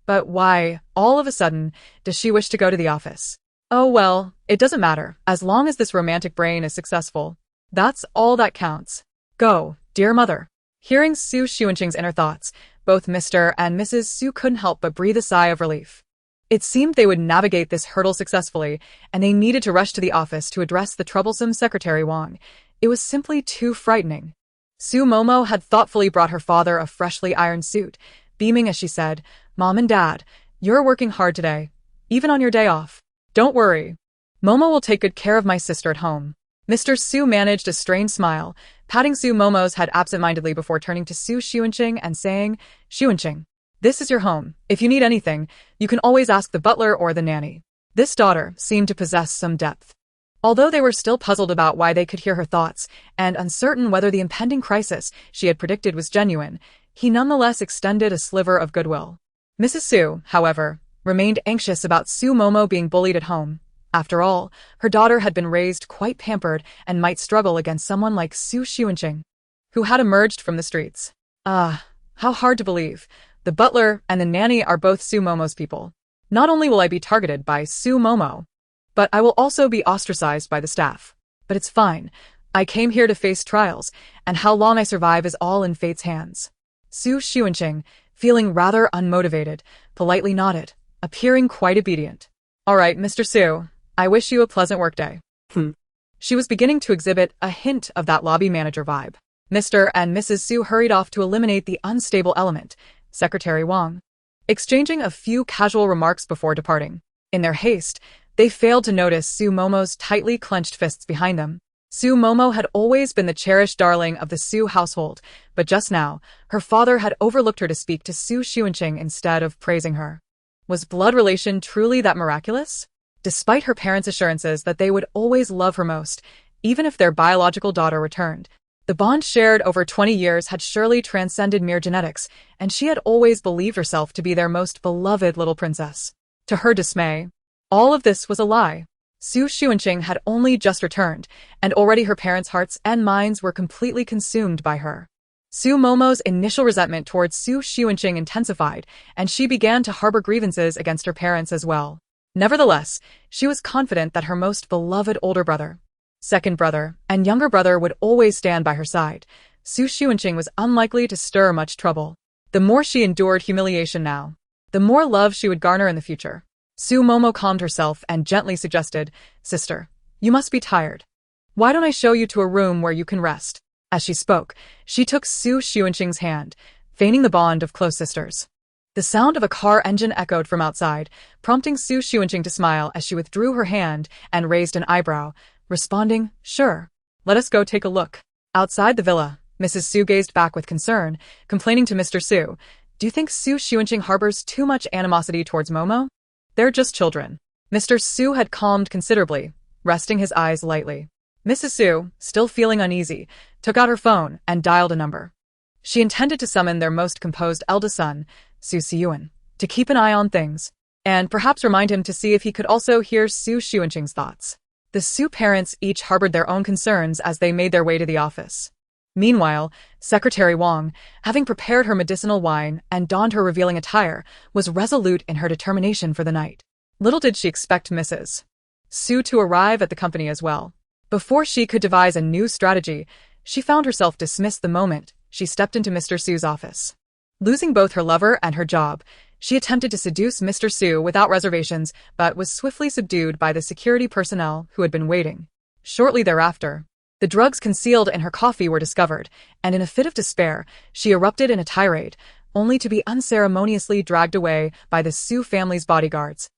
But why, all of a sudden, does she wish to go to the office? Oh well, it doesn't matter, as long as this romantic brain is successful. That's all that counts. Go, dear mother. Hearing Xunqing's inner thoughts, both Mr. and Mrs. Xu couldn't help but breathe a sigh of relief. It seemed they would navigate this hurdle successfully, and they needed to rush to the office to address the troublesome Secretary Wang. It was simply too frightening. Xu Momo had thoughtfully brought her father a freshly ironed suit, beaming as she said, "Mom and Dad, you're working hard today, even on your day off. Don't worry. Momo will take good care of my sister at home." Mr. Xu managed a strained smile, patting Xu Momo's head absent-mindedly before turning to Xunqing and saying, "Xunqing, this is your home. If you need anything, you can always ask the butler or the nanny." This daughter seemed to possess some depth. Although they were still puzzled about why they could hear her thoughts, and uncertain whether the impending crisis she had predicted was genuine, he nonetheless extended a sliver of goodwill. Mrs. Xu, however, remained anxious about Xu Momo being bullied at home. After all, her daughter had been raised quite pampered and might struggle against someone like Xunqing, who had emerged from the streets. How hard to believe. The butler and the nanny are both Xu Momo's people. Not only will I be targeted by Xu Momo, but I will also be ostracized by the staff. But it's fine. I came here to face trials, and how long I survive is all in fate's hands. Xunqing, feeling rather unmotivated, politely nodded, appearing quite obedient. All right, Mr. Xu, I wish you a pleasant workday. She was beginning to exhibit a hint of that lobby manager vibe. Mr. and Mrs. Xu hurried off to eliminate the unstable element, Secretary Wang, exchanging a few casual remarks before departing. In their haste, they failed to notice Su Momo's tightly clenched fists behind them. Su Momo had always been the cherished darling of the Su household, but just now, her father had overlooked her to speak to Su Xunqing instead of praising her. Was blood relation truly that miraculous? Despite her parents' assurances that they would always love her most, even if their biological daughter returned, the bond shared over 20 years had surely transcended mere genetics, and she had always believed herself to be their most beloved little princess. To her dismay, all of this was a lie. Su Xunqing had only just returned, and already her parents' hearts and minds were completely consumed by her. Su Momo's initial resentment towards Su Xunqing intensified, and she began to harbor grievances against her parents as well. Nevertheless, she was confident that her most beloved older brother, second brother, and younger brother would always stand by her side. Su Xunqing was unlikely to stir much trouble. The more she endured humiliation now, the more love she would garner in the future. Su Momo calmed herself and gently suggested, "Sister, you must be tired. Why don't I show you to a room where you can rest?" As she spoke, she took Su Xunqing's hand, feigning the bond of close sisters. The sound of a car engine echoed from outside, prompting Su Xunqing to smile as she withdrew her hand and raised an eyebrow, responding, "Sure. Let us go take a look." Outside the villa, Mrs. Su gazed back with concern, complaining to Mr. Su, "Do you think Su Xunqing harbors too much animosity towards Momo? They're just children." Mr. Su had calmed considerably, resting his eyes lightly. Mrs. Su, still feeling uneasy, took out her phone and dialed a number. She intended to summon their most composed eldest son, Su Siyuan, to keep an eye on things, and perhaps remind him to see if he could also hear Su Xunqing's thoughts. The Su parents each harbored their own concerns as they made their way to the office. Meanwhile, Secretary Wang, having prepared her medicinal wine and donned her revealing attire, was resolute in her determination for the night. Little did she expect Mrs. Su to arrive at the company as well. Before she could devise a new strategy, she found herself dismissed the moment she stepped into Mr. Su's office. Losing both her lover and her job, she attempted to seduce Mr. Su without reservations, but was swiftly subdued by the security personnel who had been waiting. Shortly thereafter, the drugs concealed in her coffee were discovered, and in a fit of despair, she erupted in a tirade, only to be unceremoniously dragged away by the Su family's bodyguards.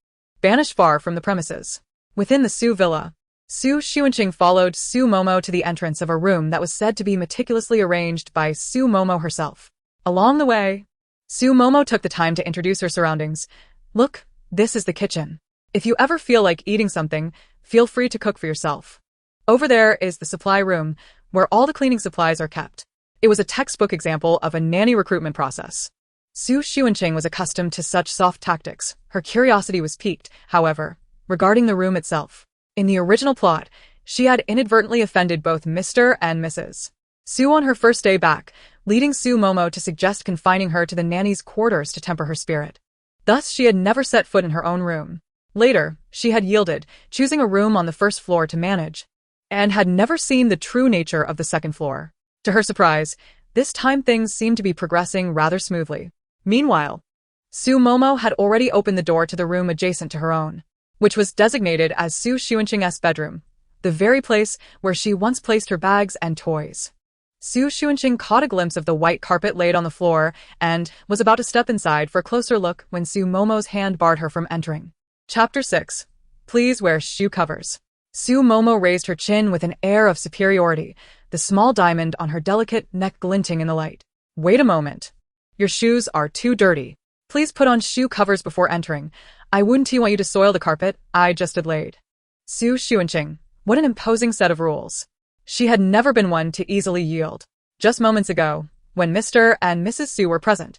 Banished far from the premises. Within the Su villa, Su Xunqing followed Su Momo to the entrance of a room that was said to be meticulously arranged by Su Momo herself. Along the way, Su Momo took the time to introduce her surroundings. "Look, this is the kitchen. If you ever feel like eating something, feel free to cook for yourself. Over there is the supply room, where all the cleaning supplies are kept." It was a textbook example of a nanny recruitment process. Su Xunqing was accustomed to such soft tactics. Her curiosity was piqued, however, regarding the room itself. In the original plot, she had inadvertently offended both Mr. and Mrs. Su on her first day back, leading Su Momo to suggest confining her to the nanny's quarters to temper her spirit. Thus, she had never set foot in her own room. Later, she had yielded, choosing a room on the first floor to manage, and had never seen the true nature of the second floor. To her surprise, this time things seemed to be progressing rather smoothly. Meanwhile, Su Momo had already opened the door to the room adjacent to her own, which was designated as Su Xunqing's bedroom, the very place where she once placed her bags and toys. Su Xunqing caught a glimpse of the white carpet laid on the floor and was about to step inside for a closer look when Su Momo's hand barred her from entering. Chapter 6. Please wear shoe covers. Su Momo raised her chin with an air of superiority, the small diamond on her delicate neck glinting in the light. "Wait a moment. Your shoes are too dirty. Please put on shoe covers before entering. I wouldn't want you to soil the carpet I just had laid." Su Xunqing, what an imposing set of rules. She had never been one to easily yield. Just moments ago, when Mr. and Mrs. Su were present,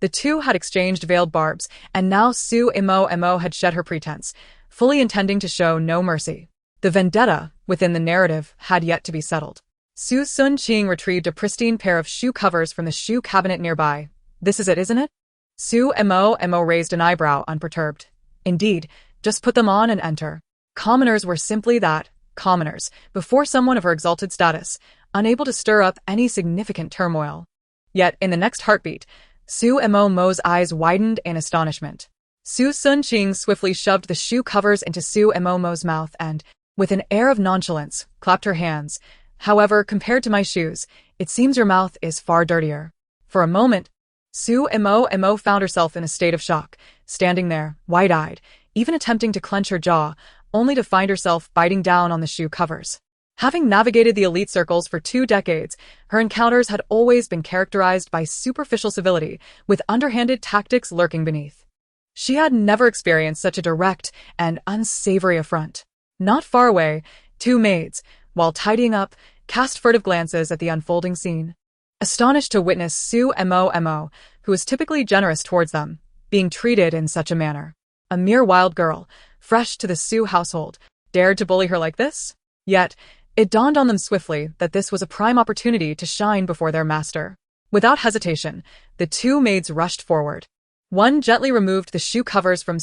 the two had exchanged veiled barbs, and now Su Mo had shed her pretense, fully intending to show no mercy. The vendetta within the narrative had yet to be settled. Su Xunqing retrieved a pristine pair of shoe covers from the shoe cabinet nearby. "This is it, isn't it?" Su Mo raised an eyebrow, unperturbed. "Indeed, just put them on and enter." Commoners were simply that, commoners, before someone of her exalted status, unable to stir up any significant turmoil. Yet, in the next heartbeat, Su Mo's eyes widened in astonishment. Su Xunqing swiftly shoved the shoe covers into Su Mo's mouth and, with an air of nonchalance, clapped her hands. "However, compared to my shoes, it seems your mouth is far dirtier." For a moment, Mo found herself in a state of shock, standing there, wide-eyed, even attempting to clench her jaw, only to find herself biting down on the shoe covers. Having navigated the elite circles for 2 decades, her encounters had always been characterized by superficial civility, with underhanded tactics lurking beneath. She had never experienced such a direct and unsavory affront. Not far away, 2 maids, while tidying up, cast furtive glances at the unfolding scene. Astonished to witness Mo, who was typically generous towards them, being treated in such a manner. A mere wild girl, fresh to the Xu household, dared to bully her like this? Yet, it dawned on them swiftly that this was a prime opportunity to shine before their master. Without hesitation, the 2 maids rushed forward. One gently removed the shoe covers from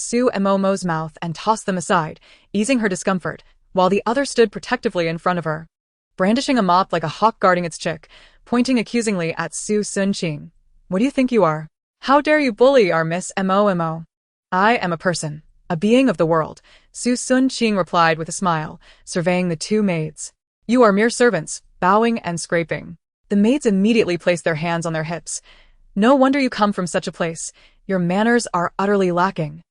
Mo's mouth and tossed them aside, easing her discomfort, while the other stood protectively in front of her. Brandishing a mop like a hawk guarding its chick, pointing accusingly at Xunqing. What do you think you are? How dare you bully our Miss Mo? I am a person, a being of the world, Xunqing replied with a smile, surveying the 2 maids. You are mere servants, bowing and scraping. The maids immediately placed their hands on their hips. No wonder you come from such a place. Your manners are utterly lacking.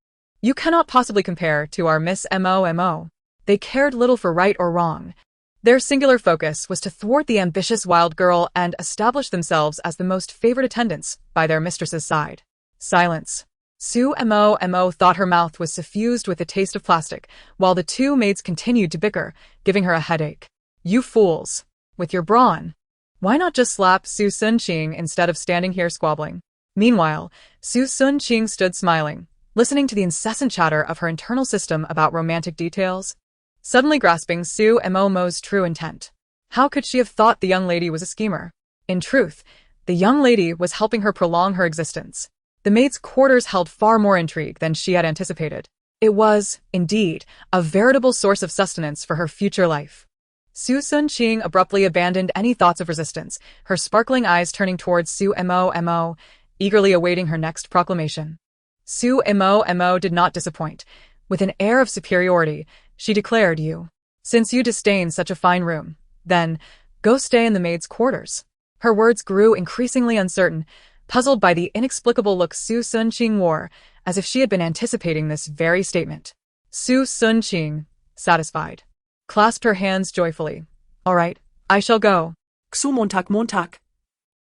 You cannot possibly compare to our Miss Mo. They cared little for right or wrong. Their singular focus was to thwart the ambitious wild girl and establish themselves as the most favored attendants by their mistress's side. Silence. Mo thought her mouth was suffused with the taste of plastic, while the 2 maids continued to bicker, giving her a headache. You fools. With your brawn. Why not just slap Xunqing instead of standing here squabbling? Meanwhile, Xunqing stood smiling, listening to the incessant chatter of her internal system about romantic details, suddenly grasping Mo's true intent. How could she have thought the young lady was a schemer? In truth, the young lady was helping her prolong her existence. The maid's quarters held far more intrigue than she had anticipated. It was, indeed, a veritable source of sustenance for her future life. Xunqing abruptly abandoned any thoughts of resistance, her sparkling eyes turning towards Mo, eagerly awaiting her next proclamation. Mo did not disappoint. With an air of superiority, she declared, since you disdain such a fine room, then, go stay in the maid's quarters. Her words grew increasingly uncertain, puzzled by the inexplicable look Xunqing wore, as if she had been anticipating this very statement. Xunqing, satisfied, clasped her hands joyfully. All right, I shall go. Xu Montag.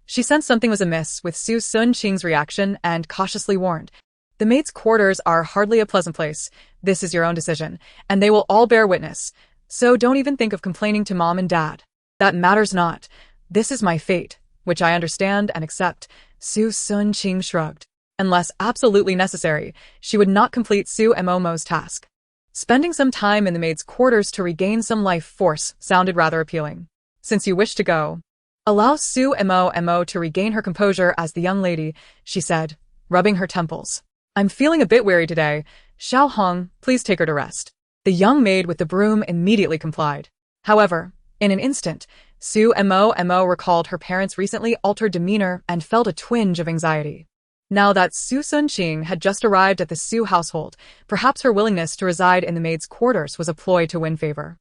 She sensed something was amiss with Xunqing's reaction and cautiously warned, the maid's quarters are hardly a pleasant place. This is your own decision, and they will all bear witness. So don't even think of complaining to Mom and Dad. That matters not. This is my fate, which I understand and accept. Xunqing shrugged. Unless absolutely necessary, she would not complete Mo's task. Spending some time in the maid's quarters to regain some life force sounded rather appealing. Since you wish to go, allow Mo to regain her composure as the young lady, she said, rubbing her temples. I'm feeling a bit weary today. Xiao Hong, please take her to rest. The young maid with the broom immediately complied. However, in an instant, Mo recalled her parents' recently altered demeanor and felt a twinge of anxiety. Now that Xunqing had just arrived at the Xu household, perhaps her willingness to reside in the maid's quarters was a ploy to win favor.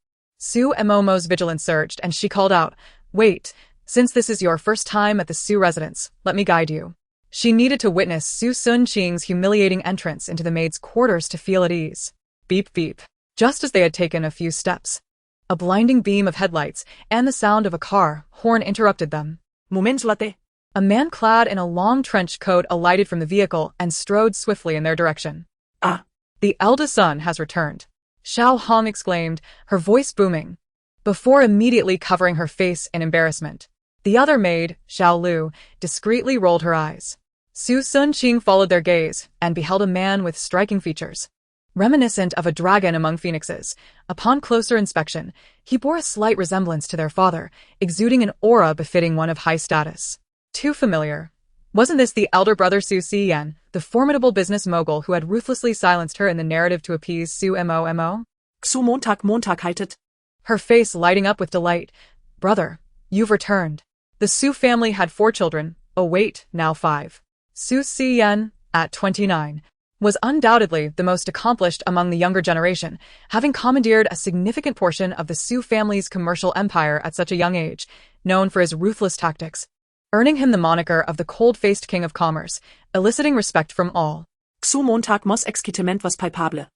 Mo's vigilance surged, and she called out, Wait, since this is your first time at the Xu residence, let me guide you. She needed to witness Xunqing's humiliating entrance into the maid's quarters to feel at ease. Beep beep. Just as they had taken a few steps, a blinding beam of headlights and the sound of a car horn interrupted them. Moment latte. A man clad in a long trench coat alighted from the vehicle and strode swiftly in their direction. Ah! The eldest son has returned, Xiao Hong exclaimed, her voice booming, before immediately covering her face in embarrassment. The other maid, Xiao Lu, discreetly rolled her eyes. Xunqing followed their gaze and beheld a man with striking features. Reminiscent of a dragon among phoenixes, upon closer inspection, he bore a slight resemblance to their father, exuding an aura befitting one of high status. Too familiar. Wasn't this the elder brother Xu, the formidable business mogul who had ruthlessly silenced her in the narrative to appease Mo? Xu Montag heitet. Her face lighting up with delight. Brother, you've returned. The Xu family had 4 children, oh wait, now 5. Xu Xiyan, at 29, was undoubtedly the most accomplished among the younger generation, having commandeered a significant portion of the Xu family's commercial empire at such a young age, known for his ruthless tactics. earning him the moniker of the cold-faced king of commerce, eliciting respect from all. Xu Montag mos excitement was palpable.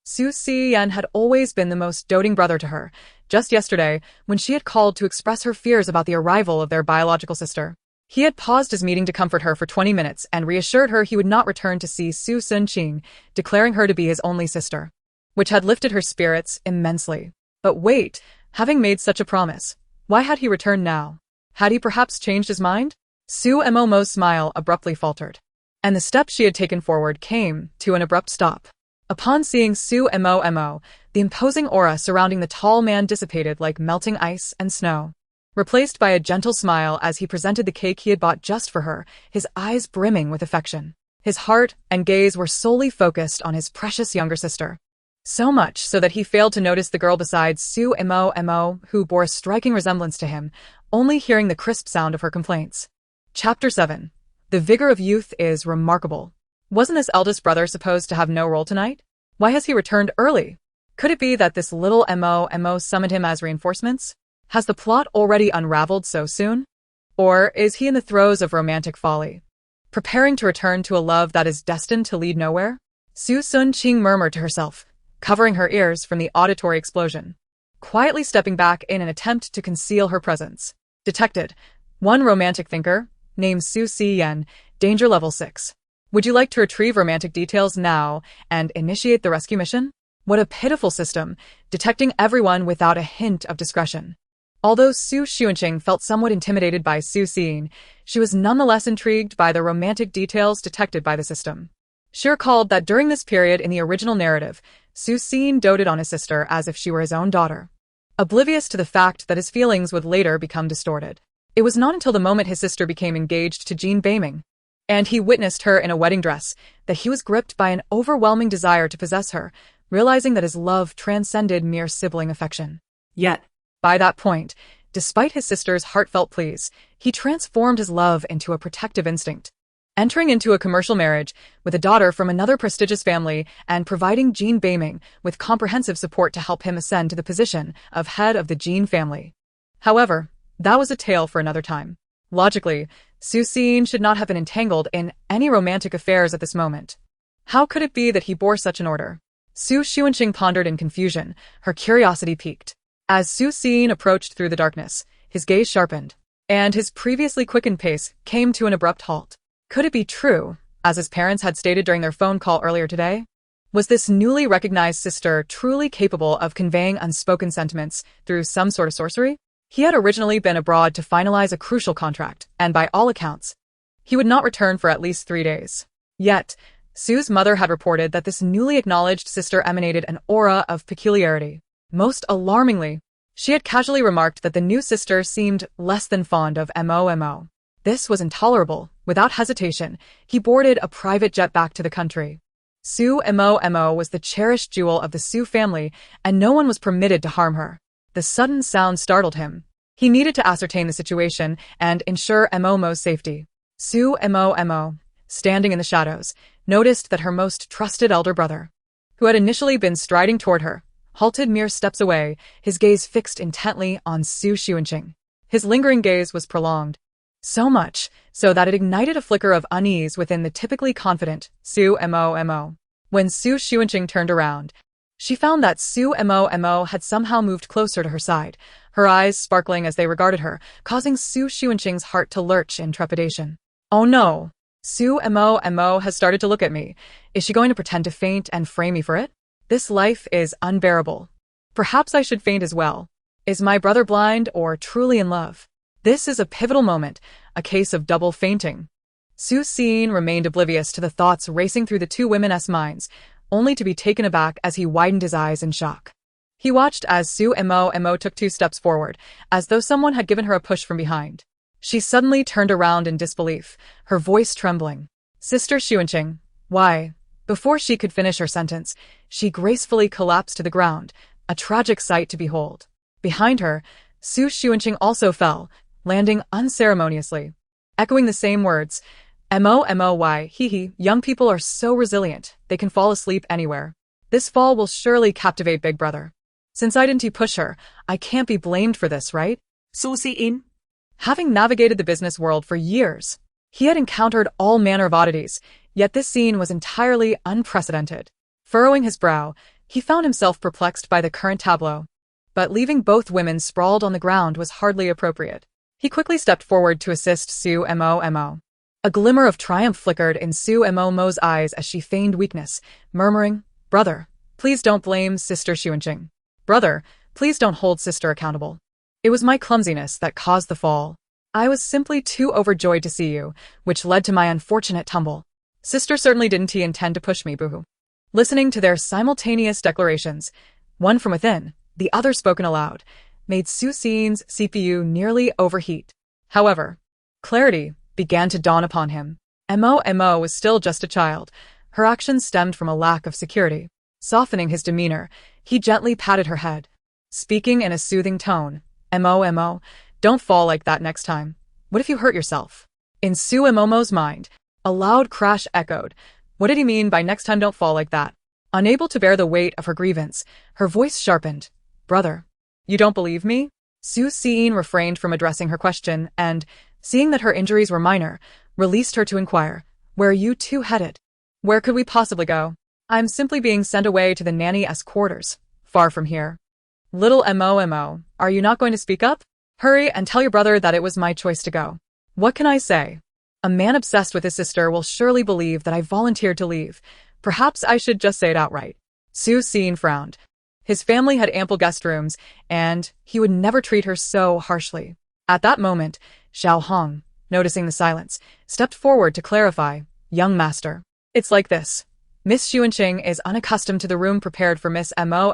Xu Xiyan had always been the most doting brother to her. Just yesterday, when she had called to express her fears about the arrival of their biological sister, he had paused his meeting to comfort her for 20 minutes and reassured her he would not return to see Xunqing, declaring her to be his only sister, which had lifted her spirits immensely. But wait, having made such a promise, why had he returned now? Had he perhaps changed his mind? Su Mo's smile abruptly faltered, and the step she had taken forward came to an abrupt stop. Upon seeing Su Mo, the imposing aura surrounding the tall man dissipated like melting ice and snow, replaced by a gentle smile as he presented the cake he had bought just for her, his eyes brimming with affection. His heart and gaze were solely focused on his precious younger sister. So much so that he failed to notice the girl beside Su Mo, who bore a striking resemblance to him, only hearing the crisp sound of her complaints. Chapter 7. The vigor of youth is remarkable. Wasn't this eldest brother supposed to have no role tonight? Why has he returned early? Could it be that this little Mo summoned him as reinforcements? Has the plot already unraveled so soon? Or is he in the throes of romantic folly, preparing to return to a love that is destined to lead nowhere? Xunqing murmured to herself, covering her ears from the auditory explosion, quietly stepping back in an attempt to conceal her presence. Detected. One romantic thinker, named Xu Xiyan, danger level 6. Would you like to retrieve romantic details now and initiate the rescue mission? What a pitiful system, detecting everyone without a hint of discretion. Although Xu Xunqing felt somewhat intimidated by Xu Xiyan, she was nonetheless intrigued by the romantic details detected by the system. She recalled that during this period in the original narrative, Xu Xiyan doted on his sister as if she were his own daughter, oblivious to the fact that his feelings would later become distorted. It was not until the moment his sister became engaged to Jin Beiming, and he witnessed her in a wedding dress, that he was gripped by an overwhelming desire to possess her, realizing that his love transcended mere sibling affection. Yet, by that point, despite his sister's heartfelt pleas, he transformed his love into a protective instinct, entering into a commercial marriage with a daughter from another prestigious family and providing Jin Beiming with comprehensive support to help him ascend to the position of head of the Jin family. However, that was a tale for another time. Logically, Xu Xiyan should not have been entangled in any romantic affairs at this moment. How could it be that he bore such an order? Xu Xunqing pondered in confusion, her curiosity piqued. As Xu Xiyan approached through the darkness, his gaze sharpened, and his previously quickened pace came to an abrupt halt. Could it be true, as his parents had stated during their phone call earlier today? Was this newly recognized sister truly capable of conveying unspoken sentiments through some sort of sorcery? He had originally been abroad to finalize a crucial contract, and by all accounts, he would not return for at least 3 days. Yet, Sue's mother had reported that this newly acknowledged sister emanated an aura of peculiarity. Most alarmingly, she had casually remarked that the new sister seemed less than fond of Mo. This was intolerable. Without hesitation, he boarded a private jet back to the country. Su Mo was the cherished jewel of the Su family, and no one was permitted to harm her. The sudden sound startled him. He needed to ascertain the situation and ensure Mo's safety. Su Mo, standing in the shadows, noticed that her most trusted elder brother, who had initially been striding toward her, halted mere steps away, his gaze fixed intently on Xu Xunqing. His lingering gaze was prolonged, so much so that it ignited a flicker of unease within the typically confident Su Mo. When Xu Xunqing turned around, she found that Su Mo had somehow moved closer to her side, her eyes sparkling as they regarded her, causing Xu Xunqing's heart to lurch in trepidation. Oh no! Su Mo has started to look at me. Is she going to pretend to faint and frame me for it? This life is unbearable. Perhaps I should faint as well. Is my brother blind or truly in love? This is a pivotal moment, a case of double fainting. Xu Xiyan remained oblivious to the thoughts racing through the two women's minds, only to be taken aback as he widened his eyes in shock. He watched as Su Mo took 2 steps forward, as though someone had given her a push from behind. She suddenly turned around in disbelief, her voice trembling. Sister Xunqing, why? Before she could finish her sentence, she gracefully collapsed to the ground, a tragic sight to behold. Behind her, Xu Xunqing also fell, landing unceremoniously, echoing the same words. Why, young people are so resilient, they can fall asleep anywhere. This fall will surely captivate Big Brother. Since I didn't push her, I can't be blamed for this, right? Xu Xiyan. Having navigated the business world for years, he had encountered all manner of oddities, yet this scene was entirely unprecedented. Furrowing his brow, he found himself perplexed by the current tableau. But leaving both women sprawled on the ground was hardly appropriate. He quickly stepped forward to assist Su Mo. A glimmer of triumph flickered in Su Mo's eyes as she feigned weakness, murmuring, "Brother, please don't blame Sister Xunqing. Brother, please don't hold Sister accountable. It was my clumsiness that caused the fall. I was simply too overjoyed to see you, which led to my unfortunate tumble. Sister certainly didn't intend to push me, boo-hoo." Listening to their simultaneous declarations, one from within, the other spoken aloud, made Su Xian's CPU nearly overheat. However, clarity began to dawn upon him. Mo was still just a child. Her actions stemmed from a lack of security. Softening his demeanor, he gently patted her head. Speaking in a soothing tone, Mo, don't fall like that next time. What if you hurt yourself? In Su Mo's mind, a loud crash echoed. What did he mean by next time don't fall like that? Unable to bear the weight of her grievance, her voice sharpened. Brother, you don't believe me? Su Xian refrained from addressing her question and, seeing that her injuries were minor, released her to inquire, where are you two headed? Where could we possibly go? I'm simply being sent away to the nanny's quarters, far from here. Little Mo, are you not going to speak up? Hurry and tell your brother that it was my choice to go. What can I say? A man obsessed with his sister will surely believe that I volunteered to leave. Perhaps I should just say it outright. Su Xian frowned. His family had ample guest rooms, and he would never treat her so harshly. At that moment, Xiao Hong, noticing the silence, stepped forward to clarify, "Young master, it's like this. Miss Xunqing is unaccustomed to the room prepared for Miss Mo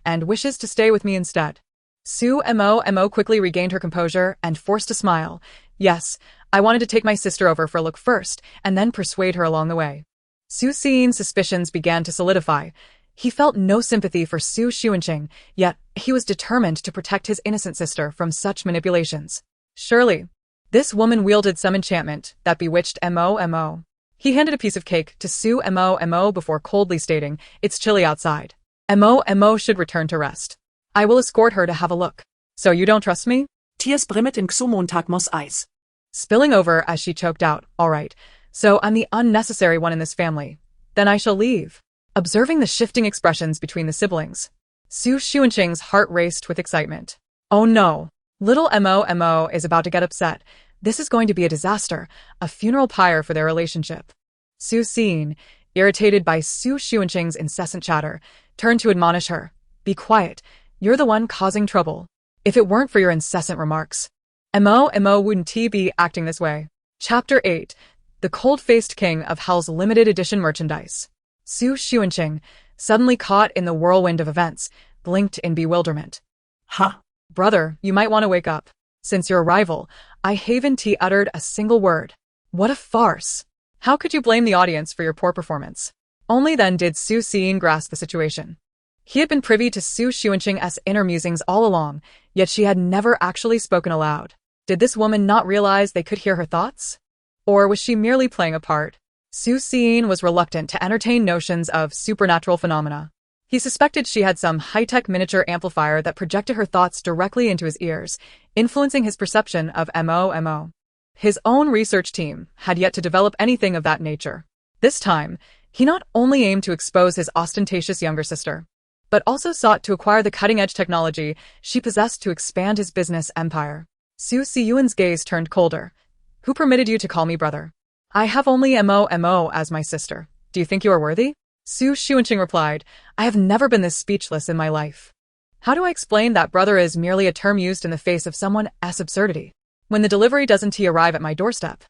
and wishes to stay with me instead." Su Mo quickly regained her composure and forced a smile. "Yes, I wanted to take my sister over for a look first and then persuade her along the way." Su Xian's suspicions began to solidify. He felt no sympathy for Su Xunqing, yet he was determined to protect his innocent sister from such manipulations. Surely, this woman wielded some enchantment that bewitched Mo. He handed a piece of cake to Su Mo before coldly stating, "It's chilly outside. Mo should return to rest. I will escort her to have a look. So you don't trust me?" Tears brimmet in Xu eyes. Spilling over as she choked out, "All right, so I'm the unnecessary one in this family. Then I shall leave." Observing the shifting expressions between the siblings, Su Xunqing's heart raced with excitement. Oh no, little Mo is about to get upset. This is going to be a disaster, a funeral pyre for their relationship. Su Xian, irritated by Su Xunqing's incessant chatter, turned to admonish her. "Be quiet, you're the one causing trouble. If it weren't for your incessant remarks, Mo wouldn't be acting this way." Chapter 8. The Cold-Faced King of Hell's Limited Edition Merchandise. Su Xunqing, suddenly caught in the whirlwind of events, blinked in bewilderment. Ha! Brother, you might want to wake up. Since your arrival, I haven't uttered a single word. What a farce! How could you blame the audience for your poor performance? Only then did Su Xian grasp the situation. He had been privy to Su Xunqing's inner musings all along, yet she had never actually spoken aloud. Did this woman not realize they could hear her thoughts? Or was she merely playing a part? Su Xian was reluctant to entertain notions of supernatural phenomena. He suspected she had some high-tech miniature amplifier that projected her thoughts directly into his ears, influencing his perception of Mo. His own research team had yet to develop anything of that nature. This time, he not only aimed to expose his ostentatious younger sister, but also sought to acquire the cutting-edge technology she possessed to expand his business empire. Su Xian's gaze turned colder. "Who permitted you to call me brother? I have only Mo as my sister. Do you think you are worthy?" Su Xunqing replied, "I have never been this speechless in my life. How do I explain that brother is merely a term used in the face of someone's absurdity? When the delivery doesn't arrive at my doorstep,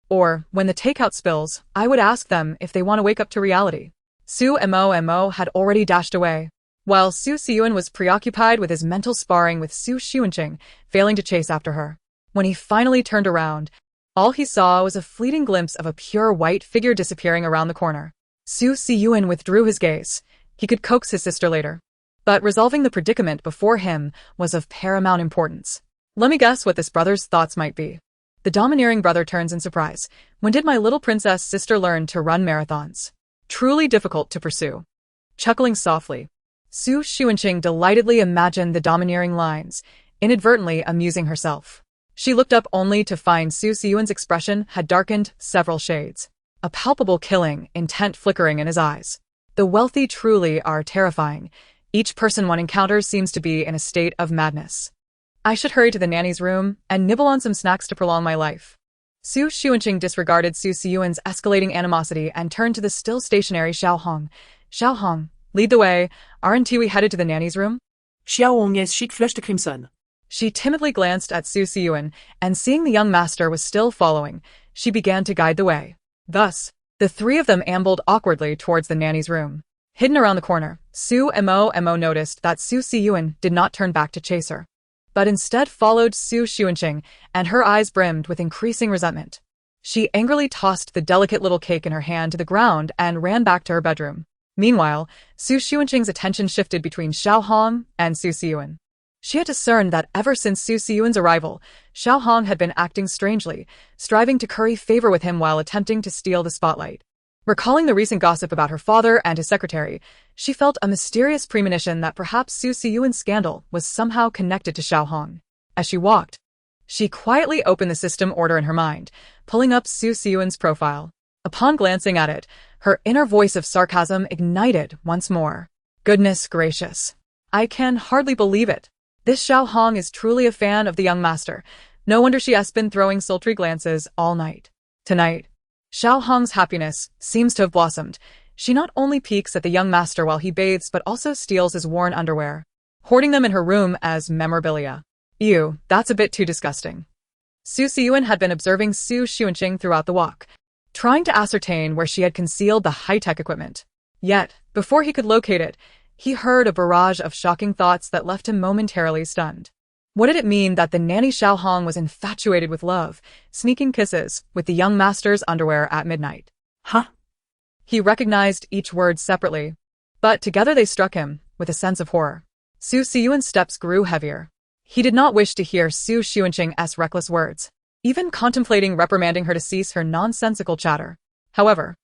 or when the takeout spills, I would ask them if they want to wake up to reality." Su Mo had already dashed away, while Su Xian was preoccupied with his mental sparring with Su Xunqing, failing to chase after her. When he finally turned around, all he saw was a fleeting glimpse of a pure white figure disappearing around the corner. Su Xian withdrew his gaze. He could coax his sister later. But resolving the predicament before him was of paramount importance. Let me guess what this brother's thoughts might be. The domineering brother turns in surprise. When did my little princess sister learn to run marathons? Truly difficult to pursue. Chuckling softly, Su Xunqing delightedly imagined the domineering lines, inadvertently amusing herself. She looked up only to find Su Siyuan's expression had darkened several shades. A palpable killing intent flickering in his eyes. The wealthy truly are terrifying. Each person one encounters seems to be in a state of madness. I should hurry to the nanny's room and nibble on some snacks to prolong my life. Su Xunqing disregarded Su Siyuan's escalating animosity and turned to the still stationary Xiaohong. Xiaohong, lead the way. Aren't we headed to the nanny's room? Xiaohong's sheet flushed crimson. She timidly glanced at Su Siyuan, and seeing the young master was still following, she began to guide the way. Thus, the three of them ambled awkwardly towards the nanny's room. Hidden around the corner, Su Mo noticed that Su Siyuan did not turn back to chase her, but instead followed Su Xunqing, and her eyes brimmed with increasing resentment. She angrily tossed the delicate little cake in her hand to the ground and ran back to her bedroom. Meanwhile, Su Xunqing's attention shifted between Xiaohong and Su Siyuan. She had discerned that ever since Su Siyuan's arrival, Xiaohong had been acting strangely, striving to curry favor with him while attempting to steal the spotlight. Recalling the recent gossip about her father and his secretary, she felt a mysterious premonition that perhaps Su Siyuan's scandal was somehow connected to Xiaohong. As she walked, she quietly opened the system order in her mind, pulling up Su Siyuan's profile. Upon glancing at it, her inner voice of sarcasm ignited once more. Goodness gracious. I can hardly believe it. This Xiaohong is truly a fan of the young master. No wonder she has been throwing sultry glances all night. Tonight, Xiaohong's happiness seems to have blossomed. She not only peeks at the young master while he bathes but also steals his worn underwear, hoarding them in her room as memorabilia. Ew, that's a bit too disgusting. Su Siyuan had been observing Su Xunqing throughout the walk, trying to ascertain where she had concealed the high-tech equipment. Yet, before he could locate it, he heard a barrage of shocking thoughts that left him momentarily stunned. What did it mean that the nanny Xiaohong was infatuated with love, sneaking kisses with the young master's underwear at midnight? Huh? He recognized each word separately, but together they struck him with a sense of horror. Su Siyuan's steps grew heavier. He did not wish to hear Su Xunqing's reckless words, even contemplating reprimanding her to cease her nonsensical chatter. However,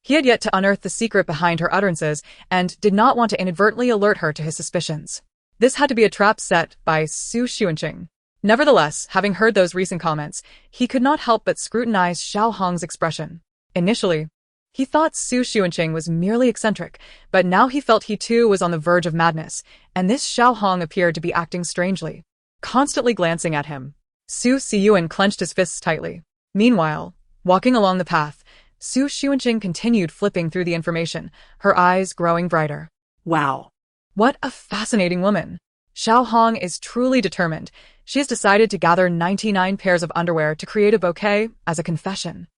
he had yet to unearth the secret behind her utterances and did not want to inadvertently alert her to his suspicions. This had to be a trap set by Su Xunqing. Nevertheless, having heard those recent comments, he could not help but scrutinize Xiaohong's expression. Initially, he thought Su Xunqing was merely eccentric, but now he felt he too was on the verge of madness, and this Xiaohong appeared to be acting strangely, constantly glancing at him. Su Siyuan clenched his fists tightly. Meanwhile, walking along the path, Su Xunqing continued flipping through the information, her eyes growing brighter. Wow. What a fascinating woman. Xiaohong is truly determined. She has decided to gather 99 pairs of underwear to create a bouquet as a confession.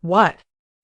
What?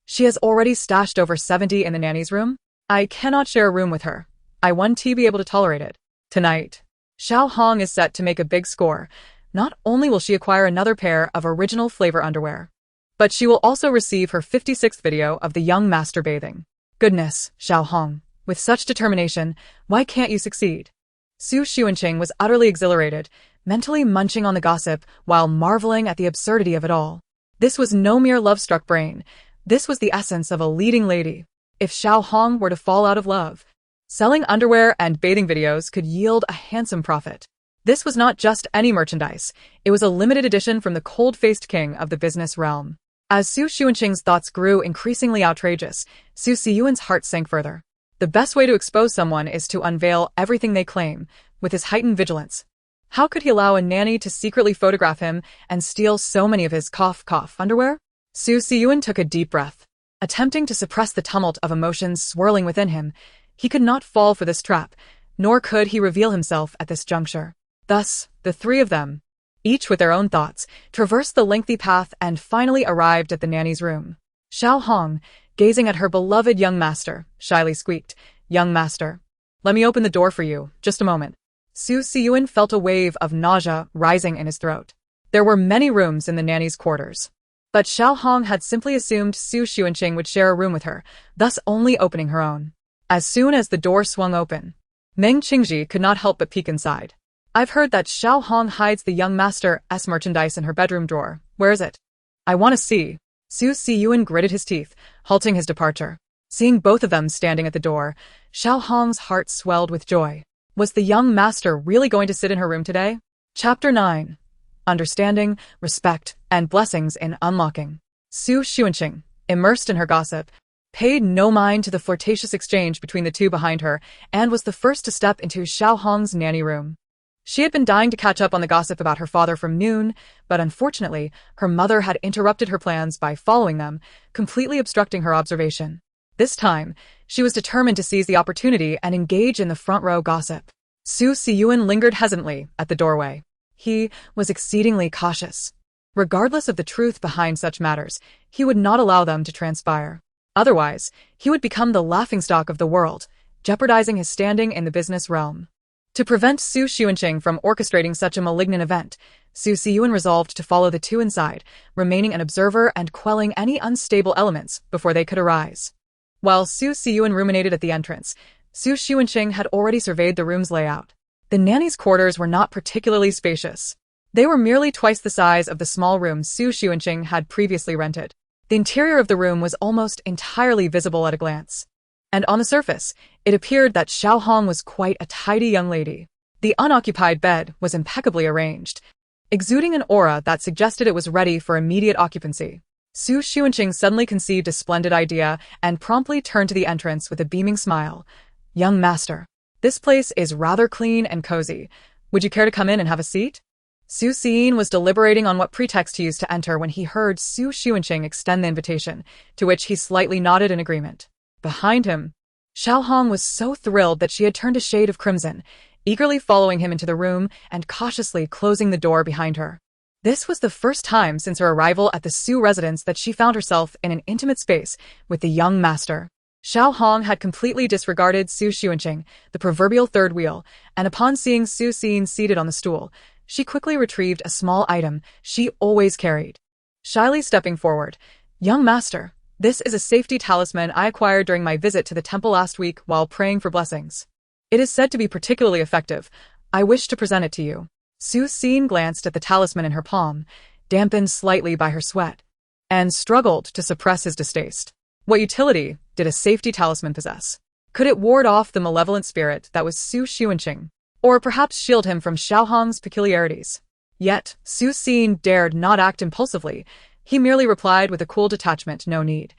She has already stashed over 70 in the nanny's room? I cannot share a room with her. I won't be able to tolerate it. Tonight, Xiaohong is set to make a big score. Not only will she acquire another pair of original flavor underwear, but she will also receive her 56th video of the young master bathing. Goodness, Xiaohong, with such determination, why can't you succeed? Su Xunqing was utterly exhilarated, mentally munching on the gossip while marveling at the absurdity of it all. This was no mere love-struck brain. This was the essence of a leading lady. If Xiaohong were to fall out of love, selling underwear and bathing videos could yield a handsome profit. This was not just any merchandise. It was a limited edition from the cold-faced king of the business realm. As Su Xunqing's thoughts grew increasingly outrageous, Su Siyuan's heart sank further. The best way to expose someone is to unveil everything they claim, with his heightened vigilance. How could he allow a nanny to secretly photograph him and steal so many of his cough underwear? Su Siyuan took a deep breath. Attempting to suppress the tumult of emotions swirling within him, he could not fall for this trap, nor could he reveal himself at this juncture. Thus, the three of them, each with their own thoughts, traversed the lengthy path and finally arrived at the nanny's room. Xiaohong, gazing at her beloved young master, shyly squeaked, "Young master, let me open the door for you, just a moment." Su Siyuan felt a wave of nausea rising in his throat. There were many rooms in the nanny's quarters, but Xiaohong had simply assumed Su Xunqing would share a room with her, thus only opening her own. As soon as the door swung open, Meng Qingji could not help but peek inside. "I've heard that Xiaohong hides the young master's merchandise in her bedroom drawer. Where is it? I want to see." Su Siyuan gritted his teeth, halting his departure. Seeing both of them standing at the door, Xiaohong's heart swelled with joy. Was the young master really going to sit in her room today? Chapter 9. understanding, respect, and blessings in unlocking. Xunqing, immersed in her gossip, paid no mind to the flirtatious exchange between the two behind her and was the first to step into Xiaohong's nanny room. She had been dying to catch up on the gossip about her father from noon, but unfortunately, her mother had interrupted her plans by following them, completely obstructing her observation. This time, she was determined to seize the opportunity and engage in the front-row gossip. Su Siyuan lingered hesitantly at the doorway. He was exceedingly cautious. Regardless of the truth behind such matters, he would not allow them to transpire. Otherwise, he would become the laughingstock of the world, jeopardizing his standing in the business realm. To prevent Xunqing from orchestrating such a malignant event, Su Siyuan resolved to follow the two inside, remaining an observer and quelling any unstable elements before they could arise. While Su Siyuan ruminated at the entrance, Xunqing had already surveyed the room's layout. The nanny's quarters were not particularly spacious. They were merely twice the size of the small room Xunqing had previously rented. The interior of the room was almost entirely visible at a glance. And on the surface, it appeared that Xiaohong was quite a tidy young lady. The unoccupied bed was impeccably arranged, exuding an aura that suggested it was ready for immediate occupancy. Xunqing suddenly conceived a splendid idea and promptly turned to the entrance with a beaming smile. "Young master, this place is rather clean and cozy. Would you care to come in and have a seat?" Su Siyuan was deliberating on what pretext to use to enter when he heard Xunqing extend the invitation, to which he slightly nodded in agreement. Behind him, Xiaohong was so thrilled that she had turned a shade of crimson, eagerly following him into the room and cautiously closing the door behind her. This was the first time since her arrival at the Su residence that she found herself in an intimate space with the young master. Xiaohong had completely disregarded Xunqing, the proverbial third wheel, and upon seeing Su Siyuan seated on the stool, she quickly retrieved a small item she always carried. Shyly stepping forward, "Young master, this is a safety talisman I acquired during my visit to the temple last week while praying for blessings. It is said to be particularly effective. I wish to present it to you." Su Siyuan glanced at the talisman in her palm, dampened slightly by her sweat, and struggled to suppress his distaste. What utility did a safety talisman possess? Could it ward off the malevolent spirit that was Xunqing, or perhaps shield him from Xiaohong's peculiarities? Yet, Su Siyuan dared not act impulsively. He merely replied with a cool detachment, "No need.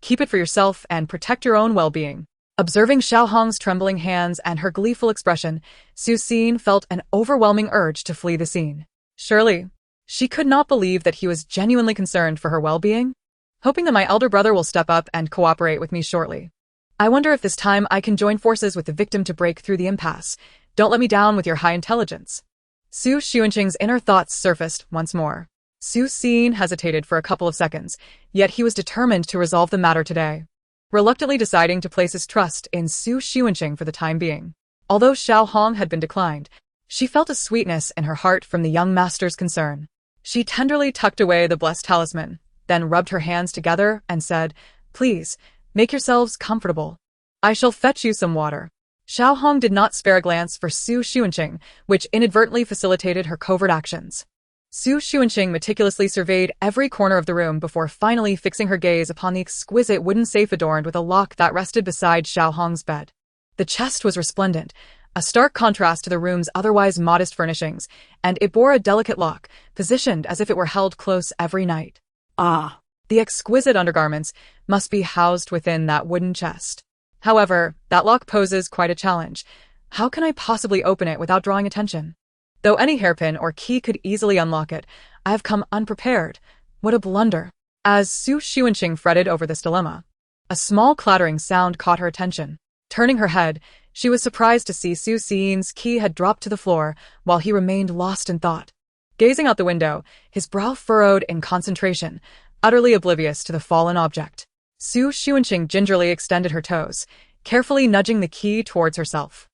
Keep it for yourself and protect your own well-being." Observing Xiaohong's trembling hands and her gleeful expression, Su Siyuan felt an overwhelming urge to flee the scene. Surely, she could not believe that he was genuinely concerned for her well-being. "Hoping that my elder brother will step up and cooperate with me shortly. I wonder if this time I can join forces with the victim to break through the impasse. Don't let me down with your high intelligence." Xunqing's inner thoughts surfaced once more. Su Siyuan hesitated for a couple of seconds, yet he was determined to resolve the matter today, reluctantly deciding to place his trust in Xunqing for the time being. Although Xiaohong had been declined, she felt a sweetness in her heart from the young master's concern. She tenderly tucked away the blessed talisman, then rubbed her hands together and said, "Please, make yourselves comfortable. I shall fetch you some water." Xiaohong did not spare a glance for Xunqing, which inadvertently facilitated her covert actions. Xunqing meticulously surveyed every corner of the room before finally fixing her gaze upon the exquisite wooden safe adorned with a lock that rested beside Xiaohong's bed. The chest was resplendent, a stark contrast to the room's otherwise modest furnishings, and it bore a delicate lock, positioned as if it were held close every night. Ah, the exquisite undergarments must be housed within that wooden chest. However, that lock poses quite a challenge. How can I possibly open it without drawing attention? Though any hairpin or key could easily unlock it, I have come unprepared. What a blunder. As Xunqing fretted over this dilemma, a small clattering sound caught her attention. Turning her head, she was surprised to see Su Siyuan's key had dropped to the floor while he remained lost in thought. Gazing out the window, his brow furrowed in concentration, utterly oblivious to the fallen object. Xunqing gingerly extended her toes, carefully nudging the key towards herself.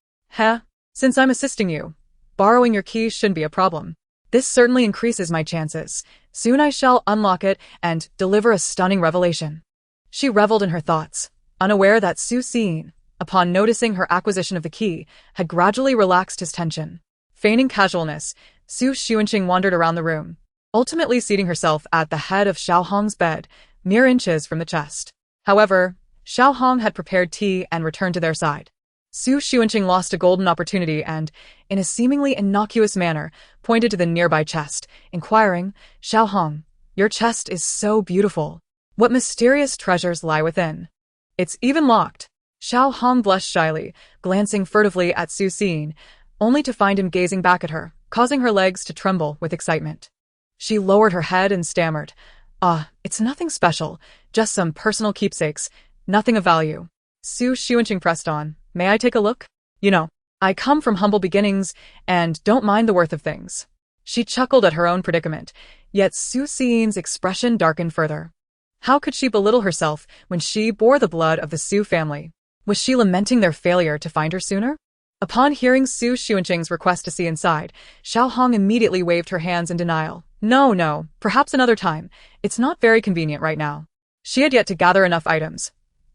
Since I'm assisting you, borrowing your key shouldn't be a problem. This certainly increases my chances. Soon I shall unlock it and deliver a stunning revelation." She reveled in her thoughts, unaware that Su Siyuan, upon noticing her acquisition of the key, had gradually relaxed his tension. Feigning casualness, Xunqing wandered around the room, ultimately seating herself at the head of Xiaohong's bed, mere inches from the chest. However, Xiaohong had prepared tea and returned to their side. Xu Xuanqing lost a golden opportunity and, in a seemingly innocuous manner, pointed to the nearby chest, inquiring, "Xiao Hong, your chest is so beautiful. What mysterious treasures lie within?" "It's even locked." Xiao Hong blushed shyly, glancing furtively at Su Xin, only to find him gazing back at her, causing her legs to tremble with excitement. She lowered her head and stammered, "It's nothing special, just some personal keepsakes, nothing of value." Su Xuanqing pressed on, "May I take a look? You know, I come from humble beginnings and don't mind the worth of things." She chuckled at her own predicament, yet Su Xin's expression darkened further. How could she belittle herself when she bore the blood of the Su family? Was she lamenting their failure to find her sooner? Upon hearing Su Xuanqing's request to see inside, Xiao Hong immediately waved her hands in denial. No, perhaps another time. It's not very convenient right now." She had yet to gather enough items.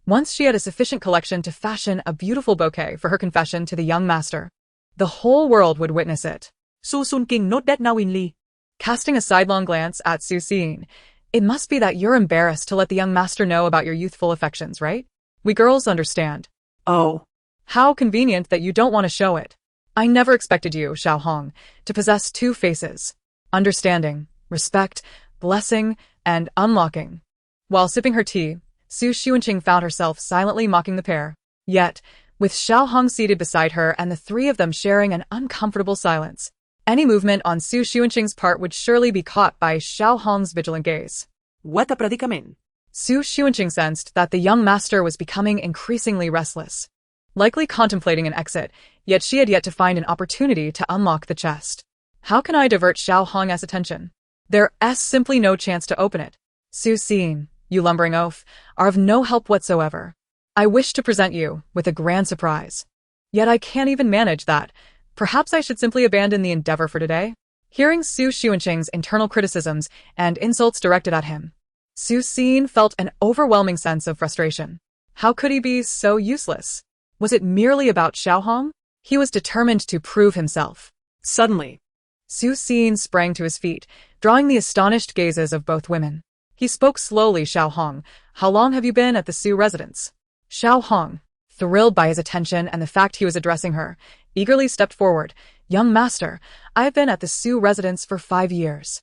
Once she had a sufficient collection to fashion a beautiful bouquet for her confession to the young master, the whole world would witness it. So Xunqing note that knowingly. Casting a sidelong glance at Su Xin, "It must be that you're embarrassed to let the young master know about your youthful affections, right? We girls understand." Oh. "How convenient that you don't want to show it. I never expected you, Xiao Hong, to possess two faces: understanding, respect, blessing, and unlocking." While sipping her tea, Su Xuanqing found herself silently mocking the pair. Yet, with Xiao Hong seated beside her and the three of them sharing an uncomfortable silence, any movement on Su Xuanqing's part would surely be caught by Xiao Hong's vigilant gaze. What a predicament. Su Xuanqing sensed that the young master was becoming increasingly restless, likely contemplating an exit, yet she had yet to find an opportunity to unlock the chest. How can I divert Xiao Hong's attention? There's simply no chance to open it. Su Xin, you lumbering oaf, are of no help whatsoever. I wish to present you with a grand surprise. Yet I can't even manage that. Perhaps I should simply abandon the endeavor for today? Hearing Su Xuanqing's internal criticisms and insults directed at him, Su Xin felt an overwhelming sense of frustration. How could he be so useless? Was it merely about Xiao Hong? He was determined to prove himself. Suddenly, Su Xin sprang to his feet, drawing the astonished gazes of both women. He spoke slowly. "Xiao Hong, how long have you been at the Su residence?" Xiao Hong, thrilled by his attention and the fact he was addressing her, eagerly stepped forward. "Young master, I have been at the Su residence for 5 years.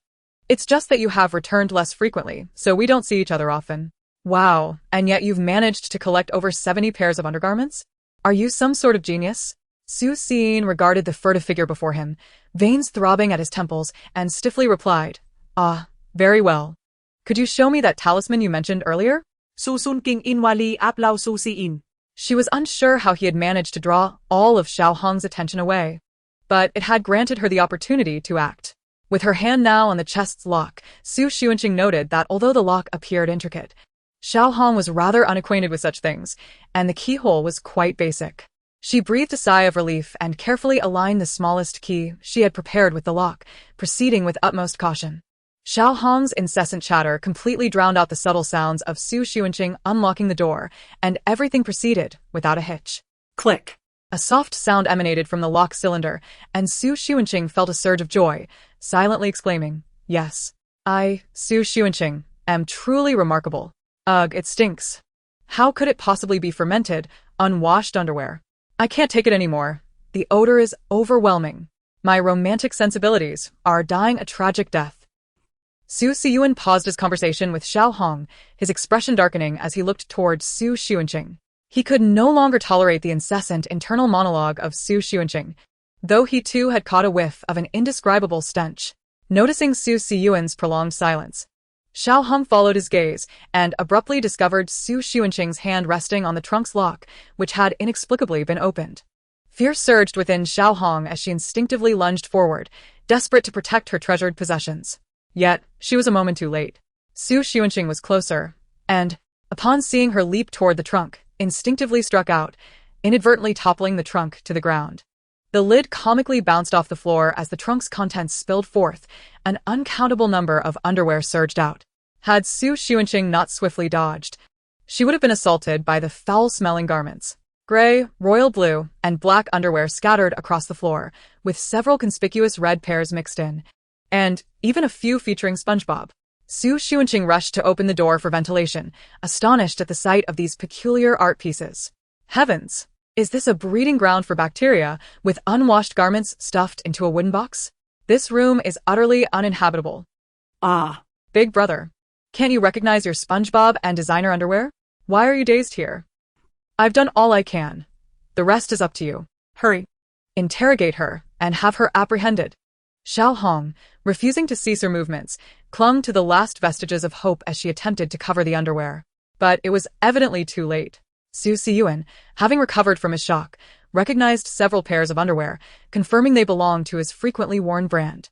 It's just that you have returned less frequently, so we don't see each other often." "Wow, and yet you've managed to collect over 70 pairs of undergarments? Are you some sort of genius?" Su Xin regarded the furtive figure before him, veins throbbing at his temples, and stiffly replied, "Very well. Could you show me that talisman you mentioned earlier?" So Xunqing inwali aplau Su Xin. She was unsure how he had managed to draw all of Xiao Hong's attention away, but it had granted her the opportunity to act. With her hand now on the chest's lock, Su Xuanqing noted that although the lock appeared intricate, Xiao Hong was rather unacquainted with such things, and the keyhole was quite basic. She breathed a sigh of relief and carefully aligned the smallest key she had prepared with the lock, proceeding with utmost caution. Xiao Hong's incessant chatter completely drowned out the subtle sounds of Su Xuanqing unlocking the door, and everything proceeded without a hitch. Click. A soft sound emanated from the lock cylinder, and Su Xuanqing felt a surge of joy, silently exclaiming, "Yes, I, Su Xuanqing, am truly remarkable. Ugh, it stinks. How could it possibly be fermented, unwashed underwear? I can't take it anymore. The odor is overwhelming. My romantic sensibilities are dying a tragic death." Su Xiyuan paused his conversation with Xiao Hong, his expression darkening as he looked towards Su Xuanqing. He could no longer tolerate the incessant internal monologue of Su Xuanqing, though he too had caught a whiff of an indescribable stench. Noticing Su Xiyuan's prolonged silence, Xiao Hong followed his gaze and abruptly discovered Su Xuanqing's hand resting on the trunk's lock, which had inexplicably been opened. Fear surged within Xiao Hong as she instinctively lunged forward, desperate to protect her treasured possessions. Yet, she was a moment too late. Su Xuanqing was closer, and, upon seeing her leap toward the trunk, instinctively struck out, inadvertently toppling the trunk to the ground. The lid comically bounced off the floor as the trunk's contents spilled forth. An uncountable number of underwear surged out. Had Su Xuanqing not swiftly dodged, she would have been assaulted by the foul-smelling garments. Gray, royal blue, and black underwear scattered across the floor, with several conspicuous red pairs mixed in, and even a few featuring SpongeBob. Su Xuanqing rushed to open the door for ventilation, astonished at the sight of these peculiar art pieces. Heavens! Is this a breeding ground for bacteria, with unwashed garments stuffed into a wooden box? This room is utterly uninhabitable. Ah, Big brother, can't you recognize your SpongeBob and designer underwear? Why are you dazed here? I've done all I can. The rest is up to you. hurry. Interrogate her, and have her apprehended. Xiao Hong, refusing to cease her movements, clung to the last vestiges of hope as she attempted to cover the underwear. But it was evidently too late. Xu Xiyuan, having recovered from his shock, recognized several pairs of underwear, confirming they belonged to his frequently worn brand.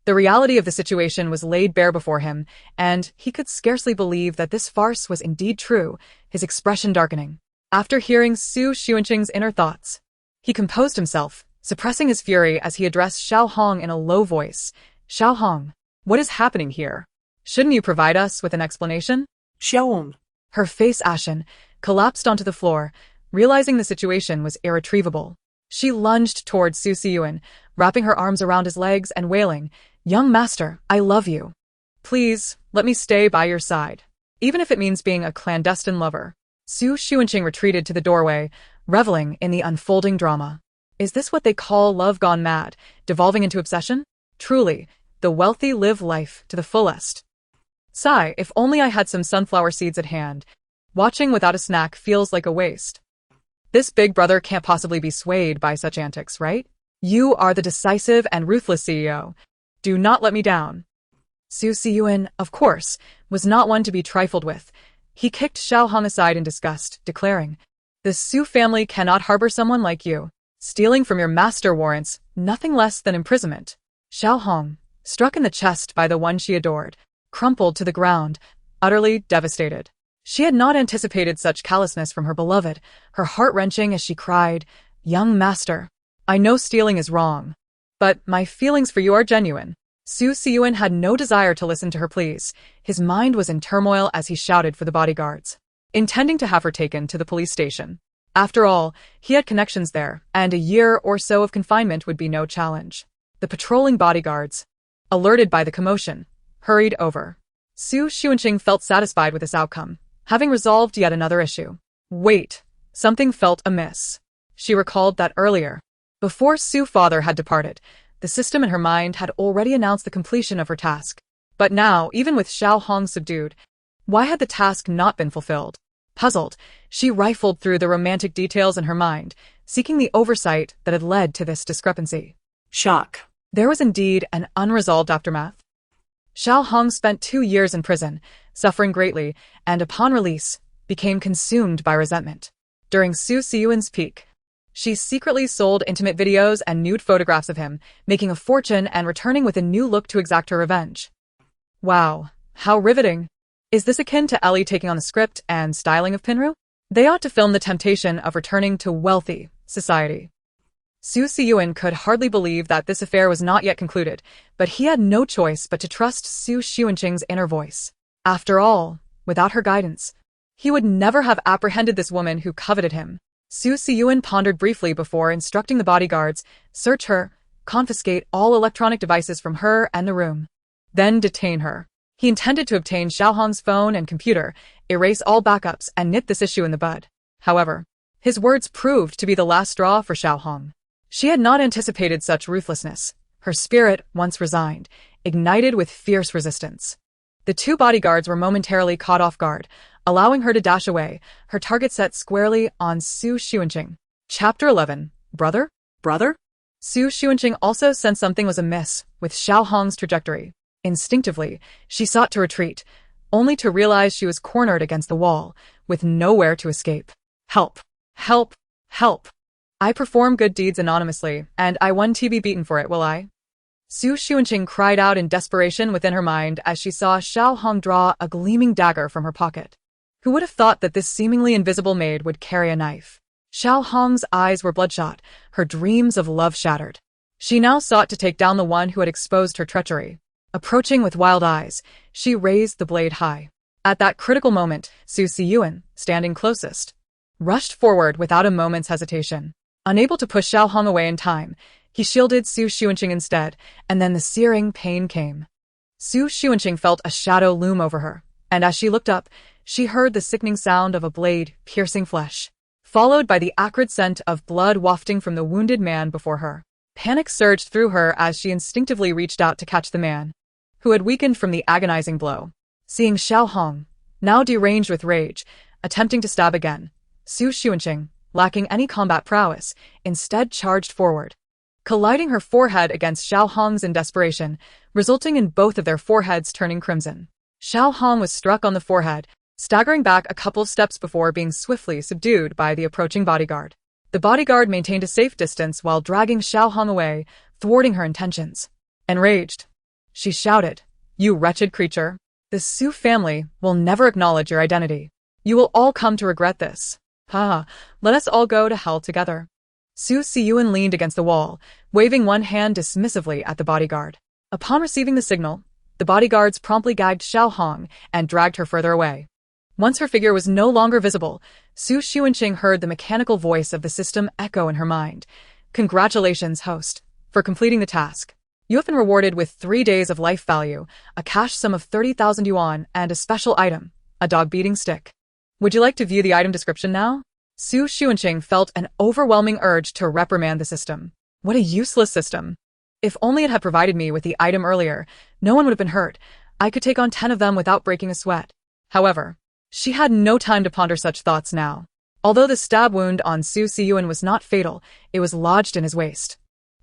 The reality of the situation was laid bare before him, and he could scarcely believe that this farce was indeed true, his expression darkening. After hearing Xu Xuanqing's inner thoughts, he composed himself, suppressing his fury as he addressed Xiao Hong in a low voice. Xiao Hong, what is happening here? Shouldn't you provide us with an explanation? Xiaoong. Her face ashen, collapsed onto the floor, realizing the situation was irretrievable. She lunged towards Xu Xiyuan, wrapping her arms around his legs and wailing, "Young master, I love you. Please, let me stay by your side, even if it means being a clandestine lover." Xu Xuanqing retreated to the doorway, reveling in the unfolding drama. Is this what they call love gone mad, devolving into obsession? Truly, the wealthy live life to the fullest. Sigh, if only I had some sunflower seeds at hand. Watching without a snack feels like a waste. This big brother can't possibly be swayed by such antics, right? You are the decisive and ruthless CEO. Do not let me down. Xu Xiyuan, of course, was not one to be trifled with. He kicked Xiao Hong aside in disgust, declaring, "The Xu family cannot harbor someone like you. Stealing from your master warrants nothing less than imprisonment." Xiao Hong, struck in the chest by the one she adored, crumpled to the ground, utterly devastated. She had not anticipated such callousness from her beloved, her heart wrenching as she cried, "Young master, I know stealing is wrong, but my feelings for you are genuine." Xu Xiyuan had no desire to listen to her pleas. His mind was in turmoil as he shouted for the bodyguards, intending to have her taken to the police station. After all, he had connections there, and a year or so of confinement would be no challenge. The patrolling bodyguards, alerted by the commotion, hurried over. Xu Xuanqing felt satisfied with this outcome, having resolved yet another issue. Wait, something felt amiss. She recalled that earlier, before Xu father had departed, the system in her mind had already announced the completion of her task. But now, even with Xiao Hong subdued, why had the task not been fulfilled? Puzzled, she rifled through the romantic details in her mind, seeking the oversight that had led to this discrepancy. Shock. There was indeed an unresolved aftermath. Xiao Hong spent 2 years in prison, suffering greatly, and upon release, became consumed by resentment. During Xu Xiyuan's peak, she secretly sold intimate videos and nude photographs of him, making a fortune and returning with a new look to exact her revenge. Wow, how riveting. Is this akin to Ellie taking on the script and styling of Pinru? They ought to film the temptation of returning to wealthy society. Xu Xiyuan could hardly believe that this affair was not yet concluded, but he had no choice but to trust Xu Xuanqing's inner voice. After all, without her guidance, he would never have apprehended this woman who coveted him. Xu Xiyuan pondered briefly before instructing the bodyguards, search her, confiscate all electronic devices from her and the room. Then detain her. He intended to obtain Xiao Hong's phone and computer, erase all backups, and nip this issue in the bud. However, his words proved to be the last straw for Xiao Hong. She had not anticipated such ruthlessness. Her spirit, once resigned, ignited with fierce resistance. The 2 bodyguards were momentarily caught off guard, allowing her to dash away, her target set squarely on Xu Xuanqing. Chapter 11. Brother? Brother? Xu Xuanqing also sensed something was amiss with Xiao Hong's trajectory. Instinctively, she sought to retreat, only to realize she was cornered against the wall, with nowhere to escape. Help! Help! Help! I perform good deeds anonymously, and I won to be beaten for it, will I? Xu Xuanqing cried out in desperation within her mind as she saw Xiao Hong draw a gleaming dagger from her pocket. Who would have thought that this seemingly invisible maid would carry a knife? Xiao Hong's eyes were bloodshot, her dreams of love shattered. She now sought to take down the one who had exposed her treachery. Approaching with wild eyes, she raised the blade high. At that critical moment, Xu Xiyuan, standing closest, rushed forward without a moment's hesitation. Unable to push Xiao Hong away in time, he shielded Xu Xuanqing instead, and then the searing pain came. Xu Xuanqing felt a shadow loom over her, and as she looked up, she heard the sickening sound of a blade piercing flesh. followed by the acrid scent of blood wafting from the wounded man before her. Panic surged through her as she instinctively reached out to catch the man, who had weakened from the agonizing blow. Seeing Xiao Hong, now deranged with rage, attempting to stab again, Xu Xuanqing, lacking any combat prowess, instead charged forward, colliding her forehead against Xiao Hong's in desperation, resulting in both of their foreheads turning crimson. Xiao Hong was struck on the forehead, staggering back a couple of steps before being swiftly subdued by the approaching bodyguard. The bodyguard maintained a safe distance while dragging Xiao Hong away, thwarting her intentions. Enraged, she shouted, "You wretched creature! The Xu family will never acknowledge your identity. You will all come to regret this. Ha! Let us all go to hell together." Xu Xiyuan leaned against the wall, waving one hand dismissively at the bodyguard. Upon receiving the signal, the bodyguards promptly gagged Xiao Hong and dragged her further away. Once her figure was no longer visible, Xu Xuanqing heard the mechanical voice of the system echo in her mind. "Congratulations, host, for completing the task. You have been rewarded with 3 days of life value, a cash sum of 30,000 yuan, and a special item, a dog-beating stick. Would you like to view the item description now?" Xu Xuanqing felt an overwhelming urge to reprimand the system. What a useless system. If only it had provided me with the item earlier, no one would have been hurt. I could take on 10 of them without breaking a sweat. However, she had no time to ponder such thoughts now. Although the stab wound on Xu Xiyuan was not fatal, it was lodged in his waist,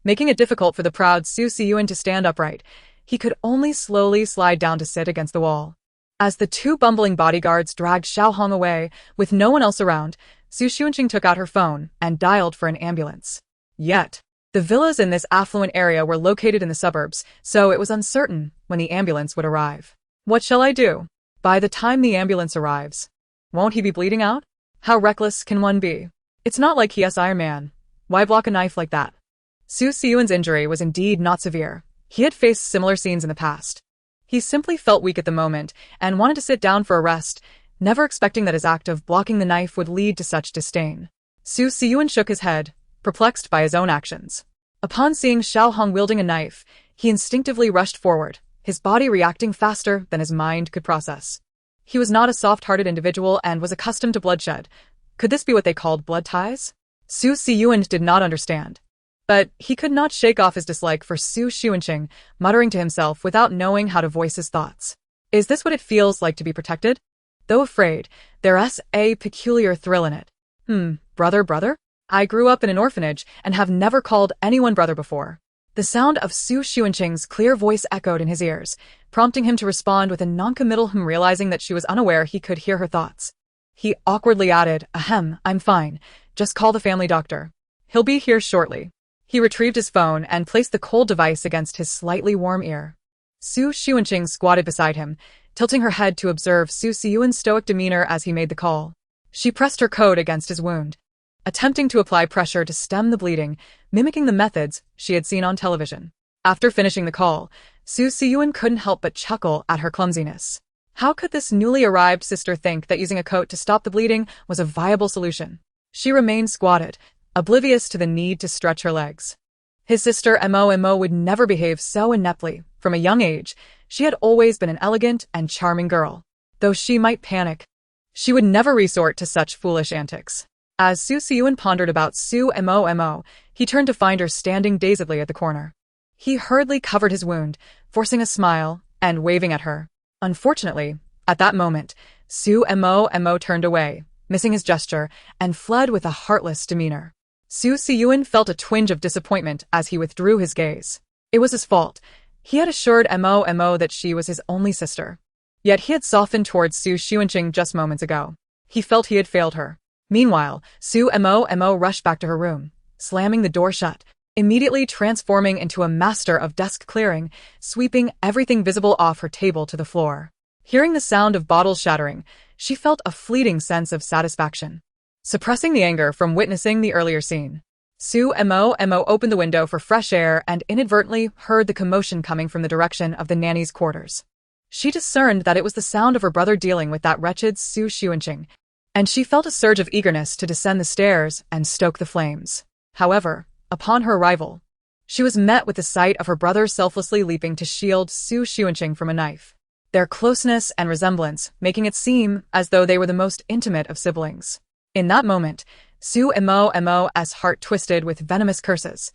making it difficult for the proud Xu Xiyuan to stand upright. He could only slowly slide down to sit against the wall. As the two bumbling bodyguards dragged Xiao Hong away, with no one else around, Xu Xuanqing took out her phone and dialed for an ambulance. Yet, the villas in this affluent area were located in the suburbs, so it was uncertain when the ambulance would arrive. What shall I do? By the time the ambulance arrives, won't he be bleeding out? How reckless can one be? It's not like he is Iron Man. Why block a knife like that? Xu Xiyuan's injury was indeed not severe. He had faced similar scenes in the past. He simply felt weak at the moment and wanted to sit down for a rest, never expecting that his act of blocking the knife would lead to such disdain. Xu Xiyuan shook his head, perplexed by his own actions. Upon seeing Xiao Hong wielding a knife, he instinctively rushed forward, his body reacting faster than his mind could process. He was not a soft-hearted individual and was accustomed to bloodshed. Could this be what they called blood ties? Xu Xiyuan did not understand. But he could not shake off his dislike for Xu Xuanqing, muttering to himself without knowing how to voice his thoughts. Is this what it feels like to be protected? Though afraid, there's a peculiar thrill in it. Brother? I grew up in an orphanage and have never called anyone brother before. The sound of Xu Xuanqing's clear voice echoed in his ears, prompting him to respond with a noncommittal realizing that she was unaware he could hear her thoughts. He awkwardly added, "Ahem, I'm fine. Just call the family doctor. He'll be here shortly." He retrieved his phone and placed the cold device against his slightly warm ear. Xu Xuanqing squatted beside him, tilting her head to observe Xu Xiyuan's stoic demeanor as he made the call. She pressed her coat against his wound, attempting to apply pressure to stem the bleeding, mimicking the methods she had seen on television. After finishing the call, Xu Xiyuan couldn't help but chuckle at her clumsiness. How could this newly arrived sister think that using a coat to stop the bleeding was a viable solution? She remained squatted, oblivious to the need to stretch her legs. His sister Mo would never behave so ineptly. From a young age, she had always been an elegant and charming girl. Though she might panic, she would never resort to such foolish antics. As Xu Xiyuan pondered about Xu Mo, he turned to find her standing dazedly at the corner. He hurriedly covered his wound, forcing a smile and waving at her. Unfortunately, at that moment, Xu Mo turned away, missing his gesture, and fled with a heartless demeanor. Xu Xiyuan felt a twinge of disappointment as he withdrew his gaze. It was his fault. He had assured Mo that she was his only sister. Yet he had softened towards Xu Xuanqing just moments ago. He felt he had failed her. Meanwhile, Xu Mo rushed back to her room, slamming the door shut, immediately transforming into a master of desk clearing, sweeping everything visible off her table to the floor. Hearing the sound of bottles shattering, she felt a fleeting sense of satisfaction. Suppressing the anger from witnessing the earlier scene, Xu Mo opened the window for fresh air and inadvertently heard the commotion coming from the direction of the nanny's quarters. She discerned that it was the sound of her brother dealing with that wretched Xu Xuanqing, and she felt a surge of eagerness to descend the stairs and stoke the flames. However, upon her arrival, she was met with the sight of her brother selflessly leaping to shield Xu Xuanqing from a knife, their closeness and resemblance making it seem as though they were the most intimate of siblings. In that moment, Su's heart twisted with venomous curses.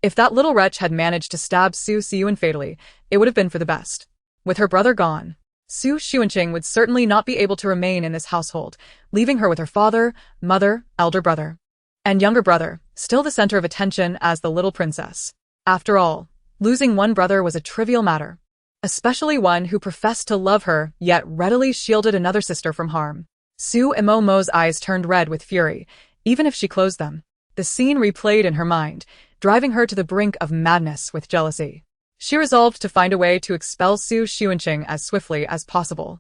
If that little wretch had managed to stab Su Xiyun fatally, it would have been for the best. With her brother gone, Su Xunqing would certainly not be able to remain in this household, leaving her with her father, mother, elder brother, and younger brother, still the center of attention as the little princess. After all, losing one brother was a trivial matter, especially one who professed to love her yet readily shielded another sister from harm. Su's eyes turned red with fury, even if she closed them. The scene replayed in her mind, driving her to the brink of madness with jealousy. She resolved to find a way to expel Su Xunqing as swiftly as possible.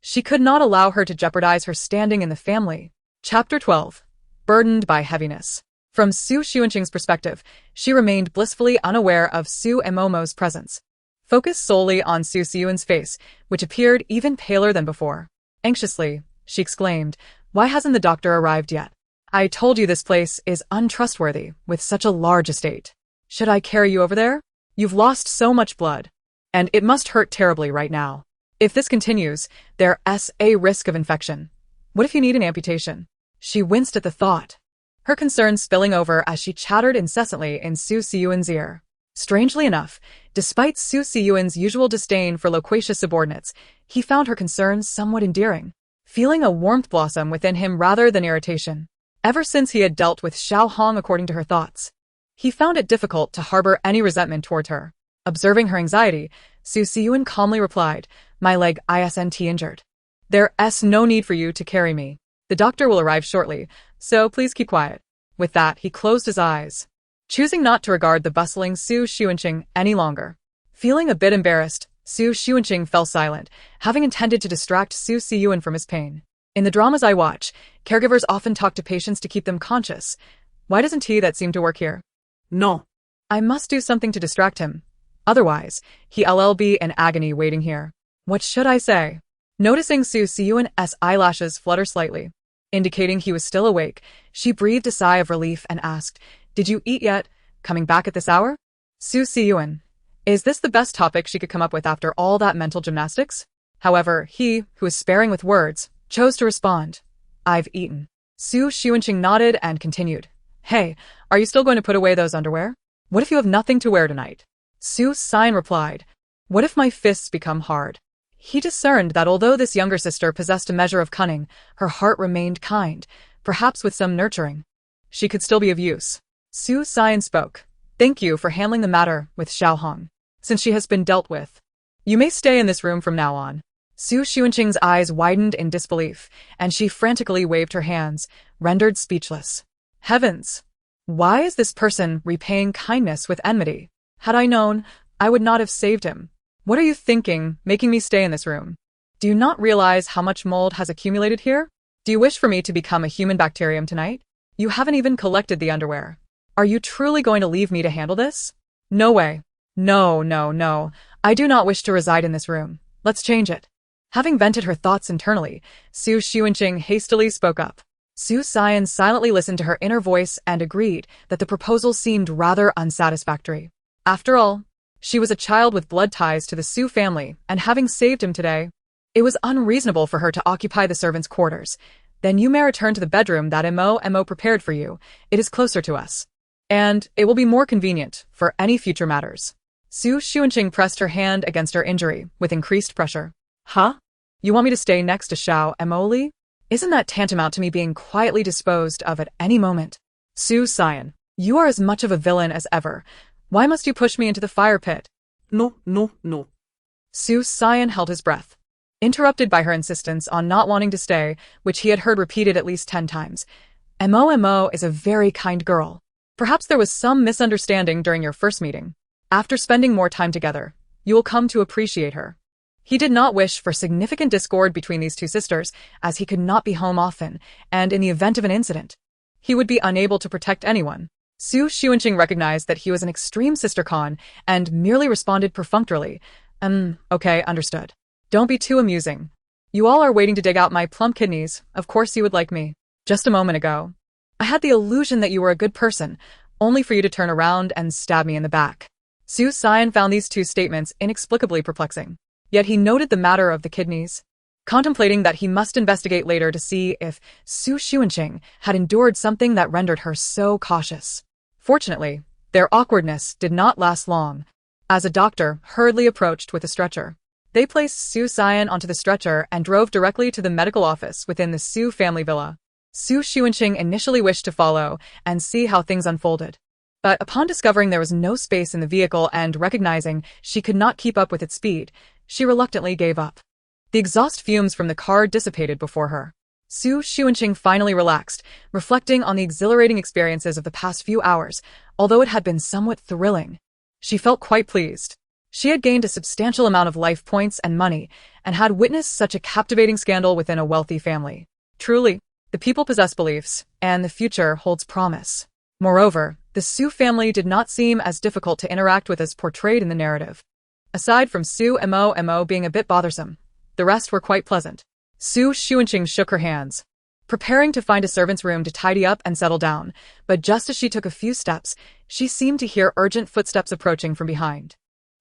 She could not allow her to jeopardize her standing in the family. Chapter 12. Burdened by heaviness. From Su Xunqing's perspective, she remained blissfully unaware of Su's presence. Focused solely on Su Xiyun's face, which appeared even paler than before. Anxiously, she exclaimed, "Why hasn't the doctor arrived yet? I told you this place is untrustworthy with such a large estate. Should I carry you over there? You've lost so much blood, and it must hurt terribly right now. If this continues, there's a risk of infection. What if you need an amputation?" She winced at the thought, her concerns spilling over as she chattered incessantly in Su Xiyun's ear. Strangely enough, despite Su Xiyun's usual disdain for loquacious subordinates, he found her concerns somewhat endearing, feeling a warmth blossom within him rather than irritation. Ever since he had dealt with Xiao Hong according to her thoughts, he found it difficult to harbor any resentment toward her. Observing her anxiety, Su Xiyun calmly replied, "My leg isn't injured. There's no need for you to carry me. The doctor will arrive shortly, so please keep quiet." With that, he closed his eyes, choosing not to regard the bustling Su Xunqing any longer. Feeling a bit embarrassed, Su Xunqing fell silent, having intended to distract Su Xiyun from his pain. In the dramas I watch, caregivers often talk to patients to keep them conscious. Why doesn't that seem to work here? No. I must do something to distract him. Otherwise, he'll be in agony waiting here. What should I say? Noticing Su Xiyun's eyelashes flutter slightly, indicating he was still awake, she breathed a sigh of relief and asked, "Did you eat yet? Coming back at this hour?" Su Xiyun. Is this the best topic she could come up with after all that mental gymnastics? However, he, who was sparing with words, chose to respond, "I've eaten." Su Xunqing nodded and continued, "Hey, are you still going to put away those underwear? What if you have nothing to wear tonight?" Su Xian replied, "What if my fists become hard?" He discerned that although this younger sister possessed a measure of cunning, her heart remained kind, perhaps with some nurturing. She could still be of use. Su Xian spoke, "Thank you for handling the matter with Xiao Hong. Since she has been dealt with, you may stay in this room from now on." Su Xunqing's eyes widened in disbelief, and she frantically waved her hands, rendered speechless. Heavens! Why is this person repaying kindness with enmity? Had I known, I would not have saved him. What are you thinking, making me stay in this room? Do you not realize how much mold has accumulated here? Do you wish for me to become a human bacterium tonight? You haven't even collected the underwear. Are you truly going to leave me to handle this? No way. No, no, no. I do not wish to reside in this room. Let's change it. Having vented her thoughts internally, Su Xunqing hastily spoke up. Su Xian silently listened to her inner voice and agreed that the proposal seemed rather unsatisfactory. After all, she was a child with blood ties to the Su family, and having saved him today, it was unreasonable for her to occupy the servants' quarters. "Then you may return to the bedroom that Mo prepared for you. It is closer to us, and it will be more convenient for any future matters." Su Xunqing pressed her hand against her injury with increased pressure. "Huh? You want me to stay next to Xiao Mo? Isn't that tantamount to me being quietly disposed of at any moment?" Su Xian, you are as much of a villain as ever. Why must you push me into the fire pit? No, no, no. Su Xian held his breath, interrupted by her insistence on not wanting to stay, which he had heard repeated at least 10 times. Mo is a very kind girl. Perhaps there was some misunderstanding during your first meeting. After spending more time together, you will come to appreciate her. He did not wish for significant discord between these two sisters, as he could not be home often, and in the event of an incident, he would be unable to protect anyone. Su Xunqing recognized that he was an extreme sister con, and merely responded perfunctorily, Okay, understood. Don't be too amusing. You all are waiting to dig out my plump kidneys. Of course you would like me. Just a moment ago, I had the illusion that you were a good person, only for you to turn around and stab me in the back." Su Xian found these two statements inexplicably perplexing. Yet he noted the matter of the kidneys. contemplating that he must investigate later to see if Xu Xuanqing had endured something that rendered her so cautious. Fortunately, their awkwardness did not last long, as a doctor hurriedly approached with a stretcher. They placed Xu Xian onto the stretcher and drove directly to the medical office within the Xu family villa. Xu Xuanqing initially wished to follow and see how things unfolded. But upon discovering there was no space in the vehicle and recognizing she could not keep up with its speed, she reluctantly gave up. The exhaust fumes from the car dissipated before her. Xu Xuanqing finally relaxed, reflecting on the exhilarating experiences of the past few hours, although it had been somewhat thrilling. She felt quite pleased. She had gained a substantial amount of life points and money, and had witnessed such a captivating scandal within a wealthy family. Truly, the people possess beliefs, and the future holds promise. Moreover, the Xu family did not seem as difficult to interact with as portrayed in the narrative. Aside from Xu Mo being a bit bothersome, the rest were quite pleasant. Xu Xuanqing shook her hands, preparing to find a servant's room to tidy up and settle down, but just as she took a few steps, she seemed to hear urgent footsteps approaching from behind.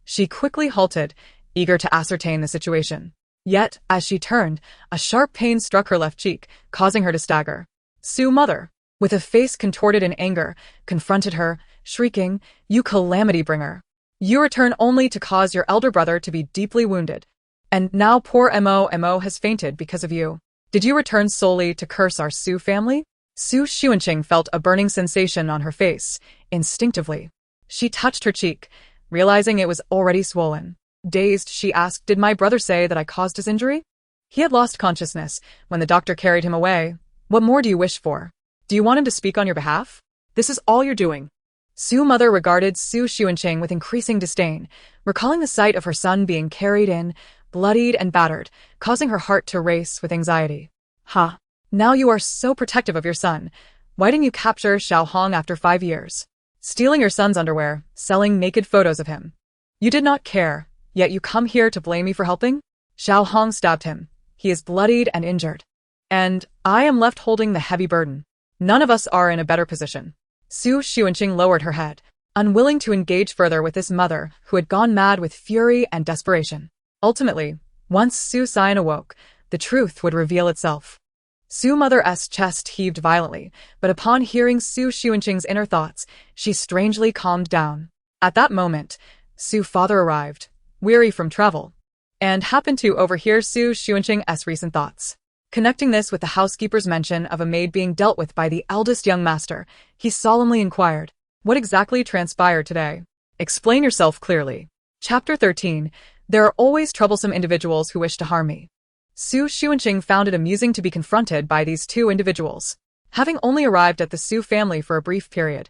She quickly halted, eager to ascertain the situation. Yet, as she turned, a sharp pain struck her left cheek, causing her to stagger. Xu mother, with a face contorted in anger, confronted her, shrieking, "You calamity bringer! You return only to cause your elder brother to be deeply wounded. And now poor Mo has fainted because of you. Did you return solely to curse our Xu family?" Xu Xuanqing felt a burning sensation on her face. Instinctively, she touched her cheek, realizing it was already swollen. Dazed, she asked, "Did my brother say that I caused his injury?" He had lost consciousness when the doctor carried him away. What more do you wish for? Do you want him to speak on your behalf? This is all you're doing. Xu mother regarded Xu Xuanqing with increasing disdain, recalling the sight of her son being carried in, bloodied and battered, causing her heart to race with anxiety. "Ha! Now you are so protective of your son. Why didn't you capture Xiao Hong after 5 years? Stealing your son's underwear, selling naked photos of him. You did not care, yet you come here to blame me for helping?" Xiao Hong stabbed him. He is bloodied and injured. And I am left holding the heavy burden. None of us are in a better position. Xu Xuanqing lowered her head, unwilling to engage further with this mother who had gone mad with fury and desperation. Ultimately, once Xu Xian awoke, the truth would reveal itself. Xu mother's chest heaved violently, but upon hearing Xu Xuanqing's inner thoughts, she strangely calmed down. At that moment, Xu father arrived, weary from travel, and happened to overhear Xu Xuanqing's recent thoughts. Connecting this with the housekeeper's mention of a maid being dealt with by the eldest young master, he solemnly inquired, "What exactly transpired today? Explain yourself clearly." Chapter 13. There are always troublesome individuals who wish to harm me. Xu Xuanqing found it amusing to be confronted by these two individuals, having only arrived at the Xu family for a brief period.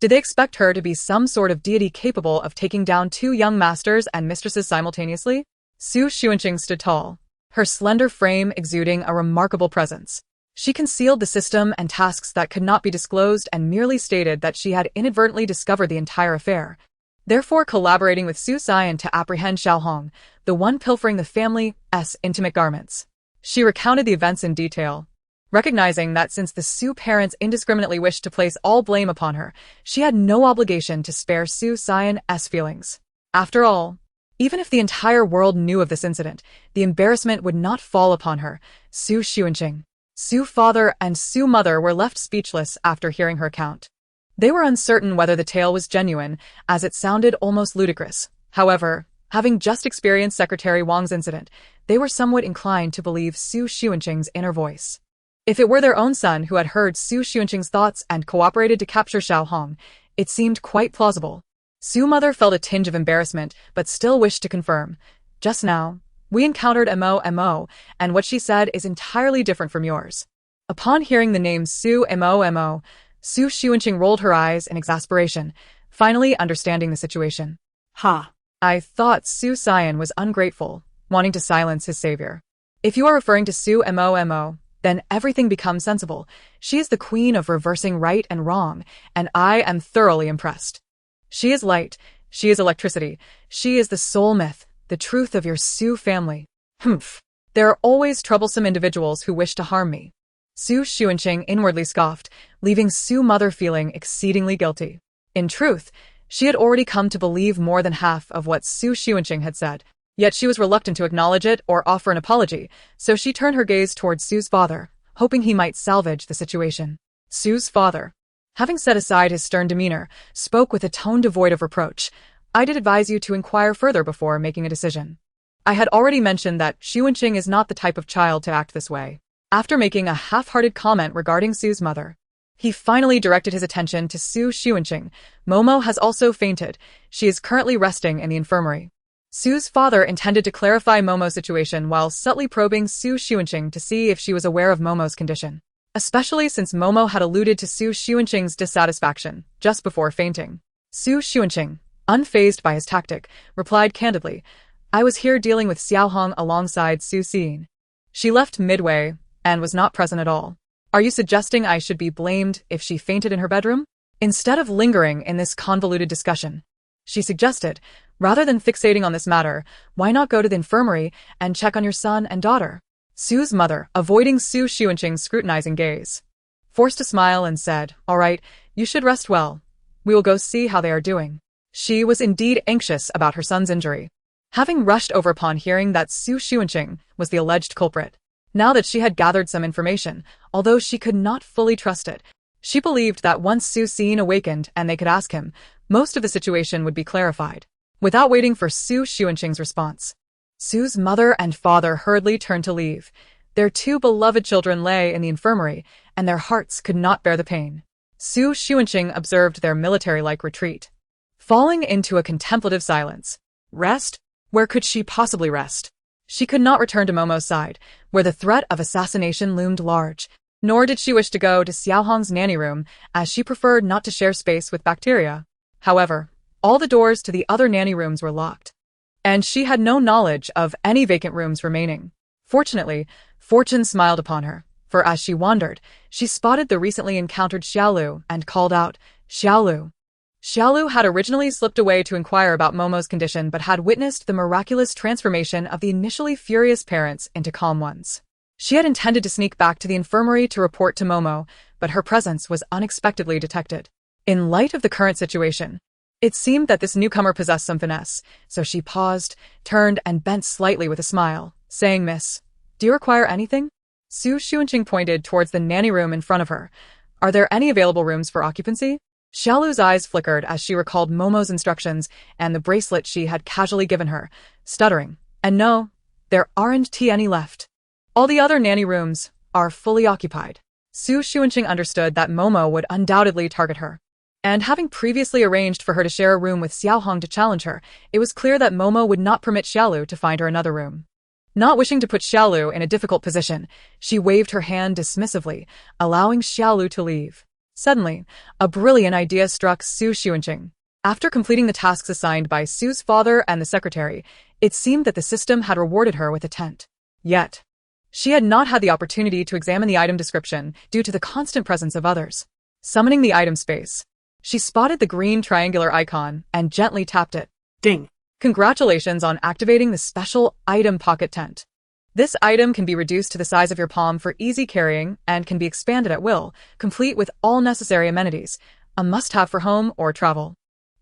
Did they expect her to be some sort of deity capable of taking down 2 young masters and mistresses simultaneously? Xu Xuanqing stood tall, her slender frame exuding a remarkable presence. She concealed the system and tasks that could not be disclosed and merely stated that she had inadvertently discovered the entire affair, therefore collaborating with Xu Xian to apprehend Xiao Hong, the one pilfering the family's intimate garments. She recounted the events in detail, recognizing that since the Xu parents indiscriminately wished to place all blame upon her, she had no obligation to spare Xu Xian's feelings. After all, even if the entire world knew of this incident, the embarrassment would not fall upon her. Xu Xuanqing, Xu father and Xu mother were left speechless after hearing her account. They were uncertain whether the tale was genuine, as it sounded almost ludicrous. However, having just experienced Secretary Wang's incident, they were somewhat inclined to believe Xu Xuanqing's inner voice. If it were their own son who had heard Xu Xuanqing's thoughts and cooperated to capture Xiao Hong, it seemed quite plausible. Xu mother felt a tinge of embarrassment, but still wished to confirm. "Just now, we encountered Mo, and what she said is entirely different from yours." Upon hearing the name Xu Mo, Xu Xuanqing rolled her eyes in exasperation, finally understanding the situation. Ha! I thought Xu Xian was ungrateful, wanting to silence his savior. If you are referring to Xu Mo, then everything becomes sensible. She is the queen of reversing right and wrong, and I am thoroughly impressed. She is light, she is electricity, she is the soul myth, the truth of your Xu family. Humph. There are always troublesome individuals who wish to harm me. Xu Xuanqing inwardly scoffed, leaving Xu mother feeling exceedingly guilty. In truth, she had already come to believe more than half of what Xu Xuanqing had said. Yet she was reluctant to acknowledge it or offer an apology, so she turned her gaze towards Sue's father, hoping he might salvage the situation. Sue's father, having set aside his stern demeanor, spoke with a tone devoid of reproach. I did advise you to inquire further before making a decision. I had already mentioned that Xunqing is not the type of child to act this way. After making a half-hearted comment regarding Sue's mother, he finally directed his attention to Su Xunqing. Momo has also fainted. She is currently resting in the infirmary. Sue's father intended to clarify Momo's situation while subtly probing Su Xunqing to see if she was aware of Momo's condition, especially since Momo had alluded to Su Xunqing's dissatisfaction just before fainting. Su Xunqing, unfazed by his tactic, replied candidly, I was here dealing with Xiaohong alongside Su Xin. She left midway and was not present at all. Are you suggesting I should be blamed if she fainted in her bedroom? Instead of lingering in this convoluted discussion, she suggested, rather than fixating on this matter, why not go to the infirmary and check on your son and daughter? Sue's mother, avoiding Su Xunqing's scrutinizing gaze, forced a smile and said, all right, you should rest well. We will go see how they are doing. She was indeed anxious about her son's injury, having rushed over upon hearing that Su Xunqing was the alleged culprit. Now that she had gathered some information, although she could not fully trust it, she believed that once Su Xin awakened and they could ask him, most of the situation would be clarified. Without waiting for Su Xunqing's response, Sue's mother and father hurriedly turned to leave. Their two beloved children lay in the infirmary, and their hearts could not bear the pain. Su Xunqing observed their military-like retreat, falling into a contemplative silence. Rest? Where could she possibly rest? She could not return to Momo's side, where the threat of assassination loomed large, nor did she wish to go to Xiaohong's nanny room, as she preferred not to share space with bacteria. However, all the doors to the other nanny rooms were locked, and she had no knowledge of any vacant rooms remaining. Fortunately, fortune smiled upon her, for as she wandered, she spotted the recently encountered Xiaolu and called out, Xiaolu. Xiaolu had originally slipped away to inquire about Momo's condition but had witnessed the miraculous transformation of the initially furious parents into calm ones. She had intended to sneak back to the infirmary to report to Momo, but her presence was unexpectedly detected. In light of the current situation, it seemed that this newcomer possessed some finesse, so she paused, turned, and bent slightly with a smile, saying, Miss, do you require anything? Su Xunqing pointed towards the nanny room in front of her. Are there any available rooms for occupancy? Xiaolu's eyes flickered as she recalled Momo's instructions and the bracelet she had casually given her, stuttering, and no, there aren't any left. All the other nanny rooms are fully occupied. Su Xunqing understood that Momo would undoubtedly target her, and having previously arranged for her to share a room with Xiaohong to challenge her, it was clear that Momo would not permit Xiaolu to find her another room. Not wishing to put Xiaolu in a difficult position, she waved her hand dismissively, allowing Xiaolu to leave. Suddenly, a brilliant idea struck Su Xunqing. After completing the tasks assigned by Sue's father and the secretary, it seemed that the system had rewarded her with a tent. Yet, she had not had the opportunity to examine the item description due to the constant presence of others. Summoning the item space, she spotted the green triangular icon and gently tapped it. Ding. Congratulations on activating the special item pocket tent. This item can be reduced to the size of your palm for easy carrying and can be expanded at will, complete with all necessary amenities, a must-have for home or travel.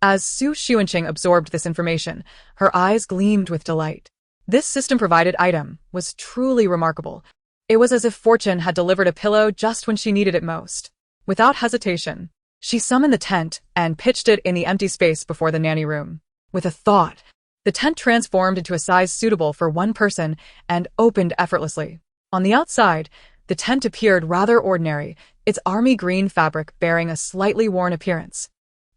As Su Xunqing absorbed this information, her eyes gleamed with delight. This system-provided item was truly remarkable. It was as if fortune had delivered a pillow just when she needed it most. Without hesitation, she summoned the tent and pitched it in the empty space before the nanny room. With a thought, the tent transformed into a size suitable for one person and opened effortlessly. On the outside, the tent appeared rather ordinary, its army green fabric bearing a slightly worn appearance.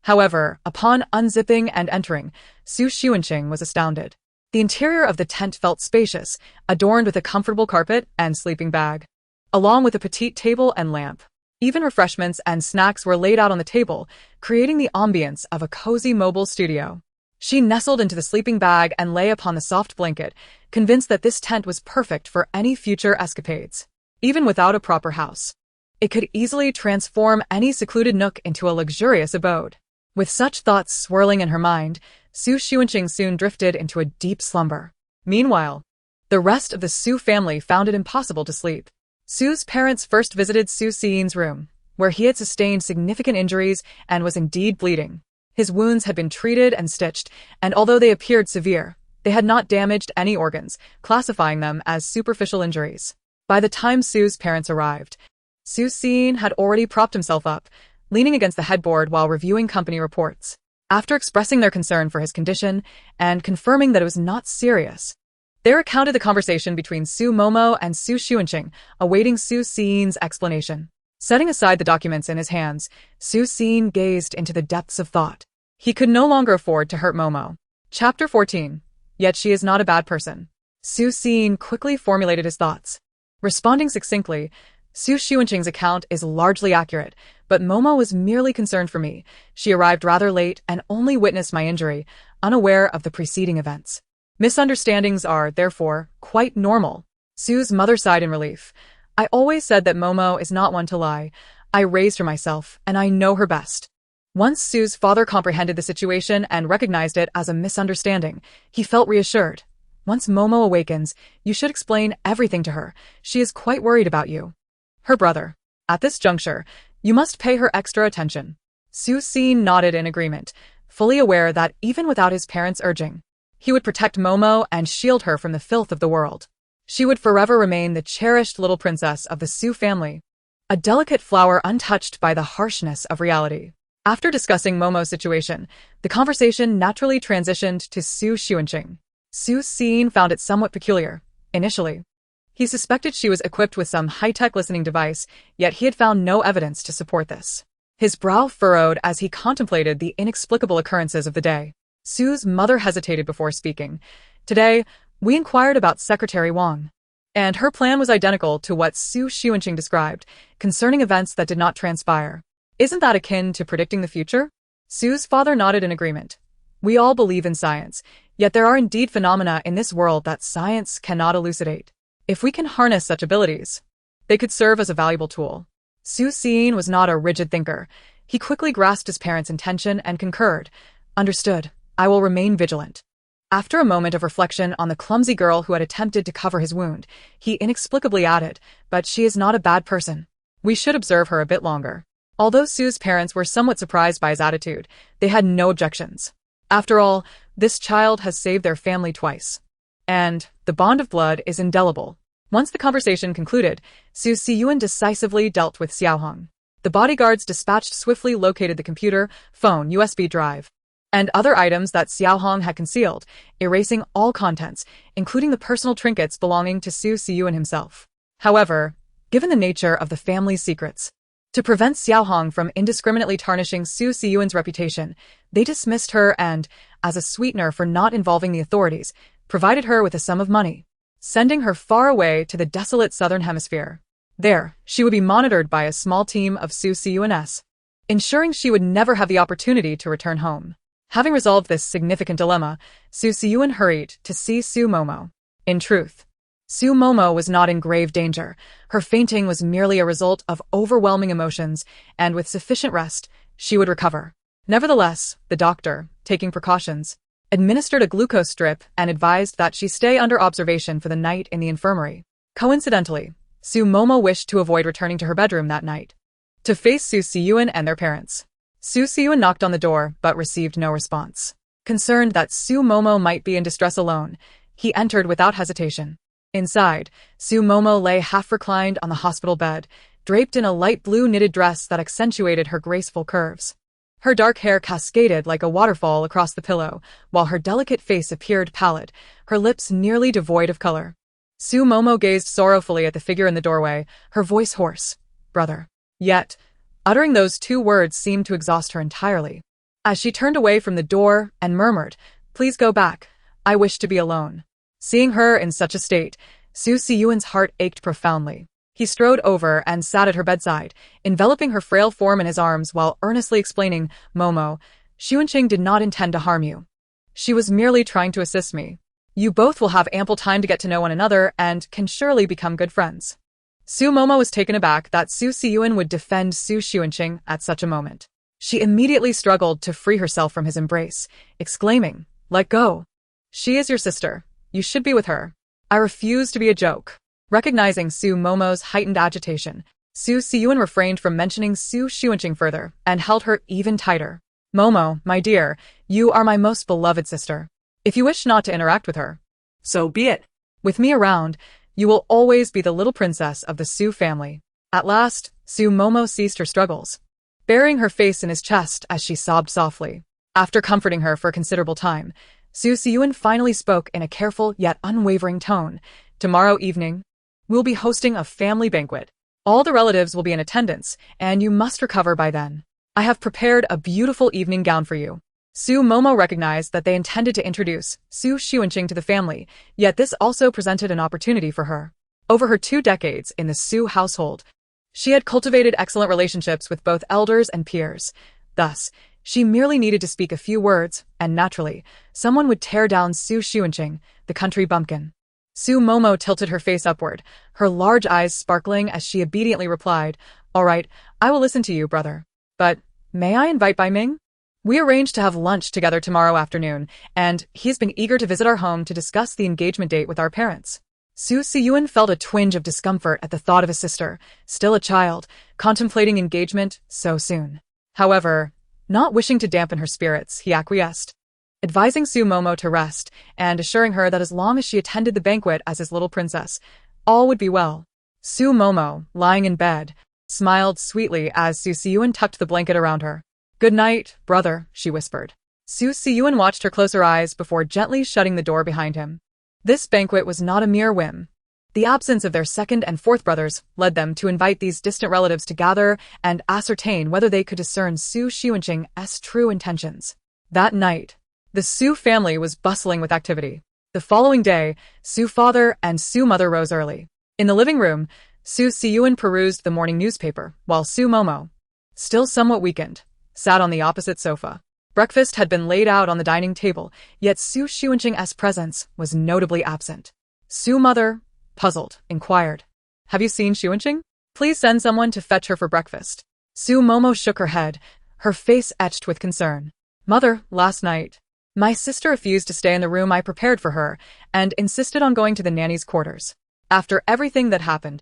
However, upon unzipping and entering, Su Xunqing was astounded. The interior of the tent felt spacious, adorned with a comfortable carpet and sleeping bag, along with a petite table and lamp. Even refreshments and snacks were laid out on the table, creating the ambience of a cozy mobile studio. She nestled into the sleeping bag and lay upon the soft blanket, convinced that this tent was perfect for any future escapades. Even without a proper house, it could easily transform any secluded nook into a luxurious abode. With such thoughts swirling in her mind, Su Xunqing soon drifted into a deep slumber. Meanwhile, the rest of the Su family found it impossible to sleep. Su's parents first visited Su Xin's room, where he had sustained significant injuries and was indeed bleeding. His wounds had been treated and stitched, and although they appeared severe, They had not damaged any organs, classifying them as superficial injuries. By the time Su's parents arrived, Xu had already propped himself up, leaning against the headboard while reviewing company reports. After expressing their concern for his condition and confirming that it was not serious, they recounted the conversation between Su Momo and Su Xunqing, awaiting Su Xi's explanation. Setting aside the documents in his hands, Su Xin gazed into the depths of thought. He could no longer afford to hurt Momo. Chapter 14. Yet she is not a bad person. Su Xin quickly formulated his thoughts. Responding succinctly, Su Xunqing's account is largely accurate, but Momo was merely concerned for me. She arrived rather late and only witnessed my injury, unaware of the preceding events. Misunderstandings are, therefore, quite normal. Su's mother sighed in relief. I always said that Momo is not one to lie. I raised her myself, and I know her best. Once Su's father comprehended the situation and recognized it as a misunderstanding, he felt reassured. Once Momo awakens, you should explain everything to her. She is quite worried about you. Her brother. At this juncture, you must pay her extra attention. Su Xin nodded in agreement, fully aware that even without his parents' urging, he would protect Momo and shield her from the filth of the world. She would forever remain the cherished little princess of the Su family, a delicate flower untouched by the harshness of reality. After discussing Momo's situation, the conversation naturally transitioned to Su Xunqing. Su Xin found it somewhat peculiar, initially. He suspected she was equipped with some high-tech listening device, yet he had found no evidence to support this. His brow furrowed as he contemplated the inexplicable occurrences of the day. Su's mother hesitated before speaking. Today, we inquired about Secretary Wang, and her plan was identical to what Su Xunqing described, concerning events that did not transpire. Isn't that akin to predicting the future? Su's father nodded in agreement. We all believe in science, yet there are indeed phenomena in this world that science cannot elucidate. If we can harness such abilities, they could serve as a valuable tool. Su Xin was not a rigid thinker. He quickly grasped his parents' intention and concurred. Understood. I will remain vigilant. After a moment of reflection on the clumsy girl who had attempted to cover his wound, he inexplicably added, but she is not a bad person. We should observe her a bit longer. Although Su's parents were somewhat surprised by his attitude, they had no objections. After all, this child has saved their family twice. And the bond of blood is indelible. Once the conversation concluded, Su Xiyuan decisively dealt with Xiaohong. The bodyguards dispatched swiftly located the computer, phone, USB drive, and other items that Xiaohong had concealed, erasing all contents, including the personal trinkets belonging to Su Xiyuan himself. However, given the nature of the family's secrets, to prevent Xiaohong from indiscriminately tarnishing Su Xiyuan's reputation, they dismissed her and, as a sweetener for not involving the authorities, provided her with a sum of money, sending her far away to the desolate southern hemisphere. There, she would be monitored by a small team of Su Xiyuan's, ensuring she would never have the opportunity to return home. Having resolved this significant dilemma, Su Xiyuan hurried to see Su Momo. In truth, Su Momo was not in grave danger. Her fainting was merely a result of overwhelming emotions, and with sufficient rest, she would recover. Nevertheless, the doctor, taking precautions, administered a glucose strip and advised that she stay under observation for the night in the infirmary. Coincidentally, Su Momo wished to avoid returning to her bedroom that night, to face Su Xiyuan and their parents. Su Xiyuan knocked on the door but received no response. Concerned that Su Momo might be in distress alone, he entered without hesitation. Inside, Su Momo lay half-reclined on the hospital bed, draped in a light blue knitted dress that accentuated her graceful curves. Her dark hair cascaded like a waterfall across the pillow, while her delicate face appeared pallid, her lips nearly devoid of color. Su Momo gazed sorrowfully at the figure in the doorway, her voice hoarse. Brother. Yet, uttering those two words seemed to exhaust her entirely. As she turned away from the door and murmured, Please go back. I wish to be alone. Seeing her in such a state, Su Xiyuan's heart ached profoundly. He strode over and sat at her bedside, enveloping her frail form in his arms while earnestly explaining, Momo, Xunqing did not intend to harm you. She was merely trying to assist me. You both will have ample time to get to know one another and can surely become good friends. Su Momo was taken aback that Su Xiyuan would defend Su Xunqing at such a moment. She immediately struggled to free herself from his embrace, exclaiming, Let go. She is your sister. You should be with her. I refuse to be a joke. Recognizing Su Momo's heightened agitation, Su Xiyuan refrained from mentioning Su Xunqing further and held her even tighter. Momo, my dear, you are my most beloved sister. If you wish not to interact with her, So be it. with me around, you will always be the little princess of the Xu family. At last, Xu Momo ceased her struggles, burying her face in his chest as she sobbed softly. After comforting her for a considerable time, Xu Xiyuan finally spoke in a careful yet unwavering tone. Tomorrow evening, we'll be hosting a family banquet. All the relatives will be in attendance, and you must recover by then. I have prepared a beautiful evening gown for you. Xu Momo recognized that they intended to introduce Xu Xuanqing to the family, yet this also presented an opportunity for her. Over her 2 decades in the Xu household, she had cultivated excellent relationships with both elders and peers. Thus, she merely needed to speak a few words, and naturally, someone would tear down Xu Xuanqing, the country bumpkin. Xu Momo tilted her face upward, her large eyes sparkling as she obediently replied, "All right, I will listen to you, brother. But, may I invite Bai Ming? We arranged to have lunch together tomorrow afternoon, and he's been eager to visit our home to discuss the engagement date with our parents." Xu Xiyuan felt a twinge of discomfort at the thought of his sister, still a child, contemplating engagement so soon. However, not wishing to dampen her spirits, he acquiesced, advising Xu Momo to rest and assuring her that as long as she attended the banquet as his little princess, all would be well. Xu Momo, lying in bed, smiled sweetly as Xu Xiyuan tucked the blanket around her. "Good night, brother," she whispered. Xu Xiyuan watched her close her eyes before gently shutting the door behind him. This banquet was not a mere whim. The absence of their second and fourth brothers led them to invite these distant relatives to gather and ascertain whether they could discern Xu Xuanqing's true intentions. That night, the Xu family was bustling with activity. The following day, Xu father and Xu mother rose early. In the living room, Xu Xiyuan perused the morning newspaper, while Xu Momo, still somewhat weakened, sat on the opposite sofa. Breakfast had been laid out on the dining table, yet Xu Xuanqing's presence was notably absent. Xu mother, puzzled, inquired, "Have you seen Xuanqing? Please send someone to fetch her for breakfast." Xu Momo shook her head, her face etched with concern. "Mother, last night, my sister refused to stay in the room I prepared for her and insisted on going to the nanny's quarters. After everything that happened,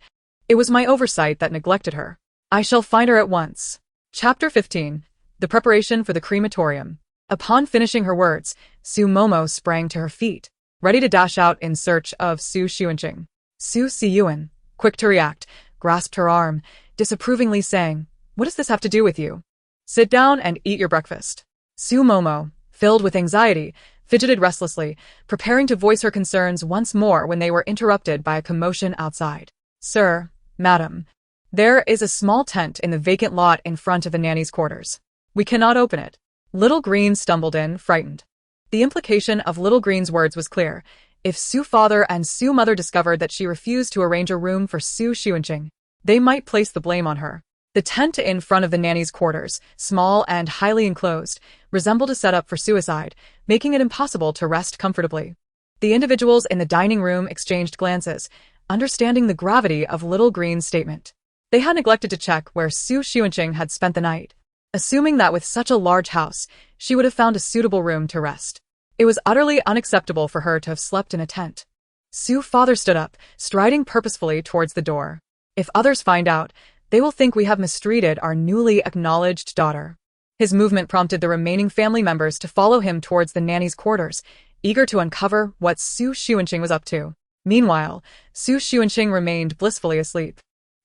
it was my oversight that neglected her. I shall find her at once." Chapter 15. The Preparation for the Crematorium. Upon finishing her words, Xu Momo sprang to her feet, ready to dash out in search of Xu Xuanqing. Xu Xiyuan, quick to react, grasped her arm, disapprovingly saying, "What does this have to do with you? Sit down and eat your breakfast." Xu Momo, filled with anxiety, fidgeted restlessly, preparing to voice her concerns once more when they were interrupted by a commotion outside. "Sir, madam, there is a small tent in the vacant lot in front of the nanny's quarters. We cannot open it." Little Green stumbled in, frightened. The implication of Little Green's words was clear. If Xu father and Xu mother discovered that she refused to arrange a room for Xu Xuanqing, they might place the blame on her. The tent in front of the nanny's quarters, small and highly enclosed, resembled a setup for suicide, making it impossible to rest comfortably. The individuals in the dining room exchanged glances, understanding the gravity of Little Green's statement. They had neglected to check where Xu Xuanqing had spent the night, assuming that with such a large house, she would have found a suitable room to rest. It was utterly unacceptable for her to have slept in a tent. Xu father stood up, striding purposefully towards the door. "If others find out, they will think we have mistreated our newly acknowledged daughter." His movement prompted the remaining family members to follow him towards the nanny's quarters, eager to uncover what Xu Xuanqing was up to. Meanwhile, Xu Xuanqing remained blissfully asleep.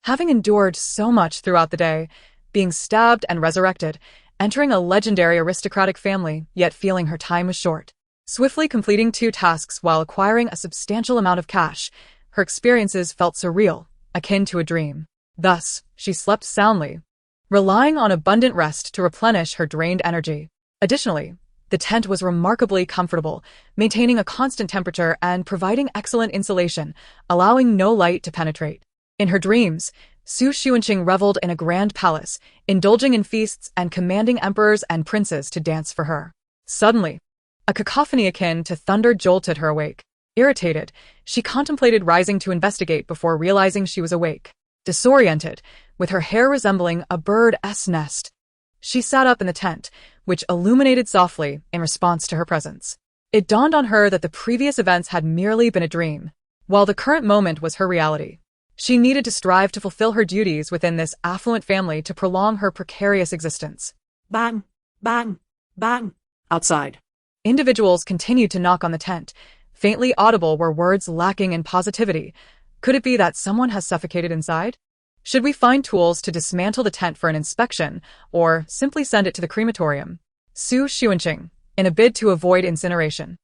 Having endured so much throughout the day, being stabbed and resurrected, entering a legendary aristocratic family, yet feeling her time was short, swiftly completing 2 tasks while acquiring a substantial amount of cash, her experiences felt surreal, akin to a dream. Thus, she slept soundly, relying on abundant rest to replenish her drained energy. Additionally, the tent was remarkably comfortable, maintaining a constant temperature and providing excellent insulation, allowing no light to penetrate. In her dreams, Xu Xuanqing reveled in a grand palace, indulging in feasts and commanding emperors and princes to dance for her. Suddenly, a cacophony akin to thunder jolted her awake. Irritated, she contemplated rising to investigate before realizing she was awake. Disoriented, with her hair resembling a bird's nest, she sat up in the tent, which illuminated softly in response to her presence. It dawned on her that the previous events had merely been a dream, while the current moment was her reality. She needed to strive to fulfill her duties within this affluent family to prolong her precarious existence. Bang, bang, bang. Outside. Individuals continued to knock on the tent. Faintly audible were words lacking in positivity. Could it be that someone has suffocated inside? Should we find tools to dismantle the tent for an inspection, or simply send it to the crematorium? Xu Xuanqing, in a bid to avoid incineration,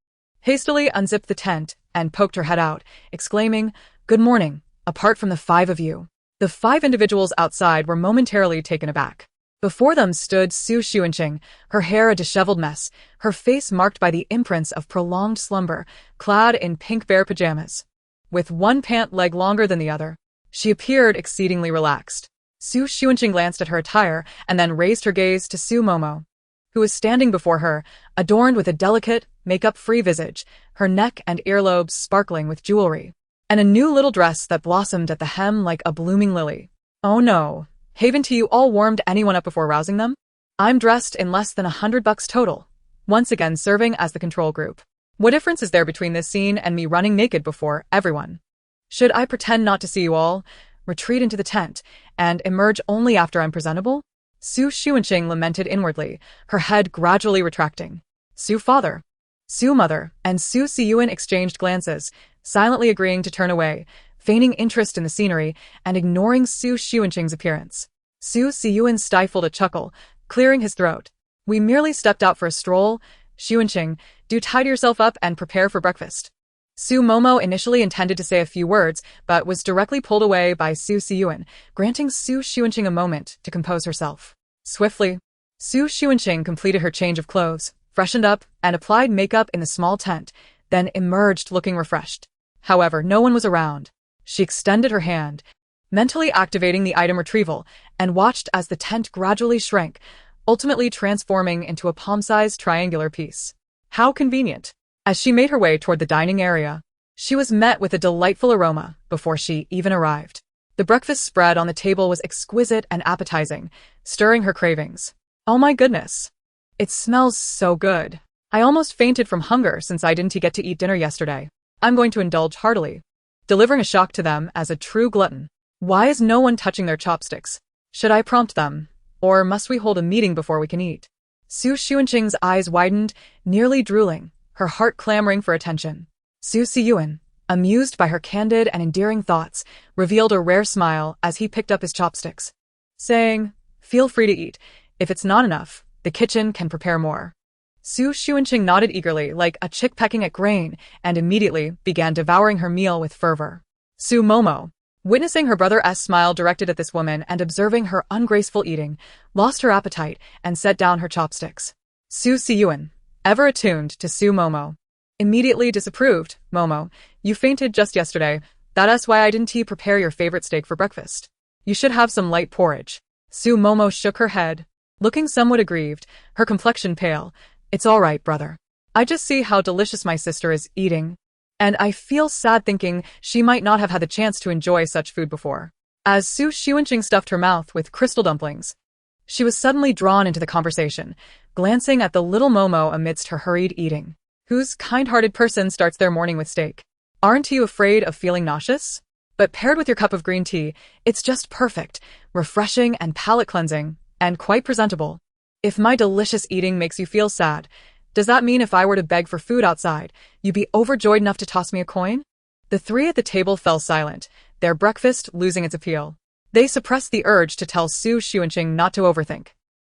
hastily unzipped the tent and poked her head out, exclaiming, "Good morning, apart from the 5 of you." The 5 individuals outside were momentarily taken aback. Before them stood Xu Xuanqing, her hair a disheveled mess, her face marked by the imprints of prolonged slumber, clad in pink bear pajamas. With one pant leg longer than the other, she appeared exceedingly relaxed. Xu Xuanqing glanced at her attire and then raised her gaze to Xu Momo, who was standing before her, adorned with a delicate, makeup-free visage, her neck and earlobes sparkling with jewelry, and a new little dress that blossomed at the hem like a blooming lily. "Oh no. Haven't you all warmed anyone up before rousing them? I'm dressed in less than $100 total," once again serving as the control group. "What difference is there between this scene and me running naked before everyone? Should I pretend not to see you all, retreat into the tent, and emerge only after I'm presentable?" Xu Xuanqing lamented inwardly, her head gradually retracting. Xu father, Xu mother, and Xu Siyuan exchanged glances, silently agreeing to turn away, feigning interest in the scenery and ignoring Xu Xuanqing's appearance. Xu Siyuan stifled a chuckle, clearing his throat. "We merely stepped out for a stroll. Xuanqing, do tidy yourself up and prepare for breakfast." Xu Momo initially intended to say a few words, but was directly pulled away by Xu Siyuan, granting Xu Xuanqing a moment to compose herself. Swiftly, Xu Xuanqing completed her change of clothes, freshened up, and applied makeup in the small tent, then emerged looking refreshed. However, no one was around. She extended her hand, mentally activating the item retrieval, and watched as the tent gradually shrank, ultimately transforming into a palm-sized triangular piece. How convenient. As she made her way toward the dining area, she was met with a delightful aroma before she even arrived. The breakfast spread on the table was exquisite and appetizing, stirring her cravings. "Oh my goodness. It smells so good. I almost fainted from hunger since I didn't get to eat dinner yesterday. I'm going to indulge heartily," delivering a shock to them as a true glutton. "Why is no one touching their chopsticks? Should I prompt them? Or must we hold a meeting before we can eat?" Xu Xuanqing's eyes widened, nearly drooling, her heart clamoring for attention. Xu Siyuan, amused by her candid and endearing thoughts, revealed a rare smile as he picked up his chopsticks, saying, "Feel free to eat. If it's not enough, the kitchen can prepare more." Xu Xuanqing nodded eagerly like a chick pecking at grain and immediately began devouring her meal with fervor. Xu Momo, witnessing her brother's smile directed at this woman and observing her ungraceful eating, lost her appetite and set down her chopsticks. Xu Siyuan, ever attuned to Xu Momo, immediately disapproved. "Momo, you fainted just yesterday. That's why I didn't prepare your favorite steak for breakfast. You should have some light porridge." Xu Momo shook her head, looking somewhat aggrieved, her complexion pale. "It's all right, brother. I just see how delicious my sister is eating, and I feel sad thinking she might not have had the chance to enjoy such food before." As Xu Xuanqing stuffed her mouth with crystal dumplings, she was suddenly drawn into the conversation, glancing at the little Momo amidst her hurried eating. "Whose kind-hearted person starts their morning with steak? Aren't you afraid of feeling nauseous? But paired with your cup of green tea, it's just perfect, refreshing and palate-cleansing, and quite presentable. If my delicious eating makes you feel sad, does that mean if I were to beg for food outside, you'd be overjoyed enough to toss me a coin?" The 3 at the table fell silent, their breakfast losing its appeal. They suppressed the urge to tell Xu Xuanqing not to overthink,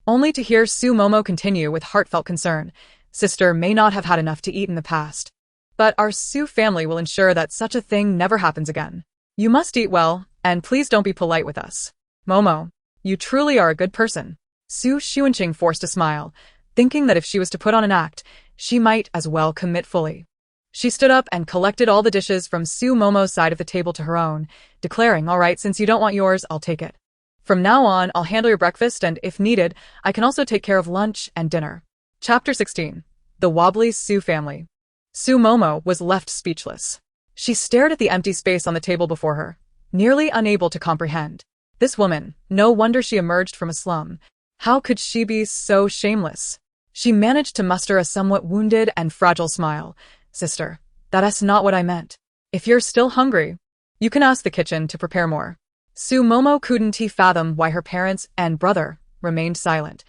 only to hear Xu Momo continue with heartfelt concern. "Sister may not have had enough to eat in the past, but our Xu family will ensure that such a thing never happens again. You must eat well, and please don't be polite with us. Momo, you truly are a good person." Xu Xuanqing forced a smile, thinking that if she was to put on an act, she might as well commit fully. She stood up and collected all the dishes from Xu Momo's side of the table to her own, declaring, "All right, since you don't want yours, I'll take it. From now on, I'll handle your breakfast, and if needed, I can also take care of lunch and dinner." Chapter 16. The Wobbly Xu Family. Xu Momo was left speechless. She stared at the empty space on the table before her, nearly unable to comprehend. This woman, no wonder she emerged from a slum. How could she be so shameless? She managed to muster a somewhat wounded and fragile smile. "Sister, that's not what I meant. If you're still hungry, you can ask the kitchen to prepare more." Xu Momo couldn't fathom why her parents and brother remained silent,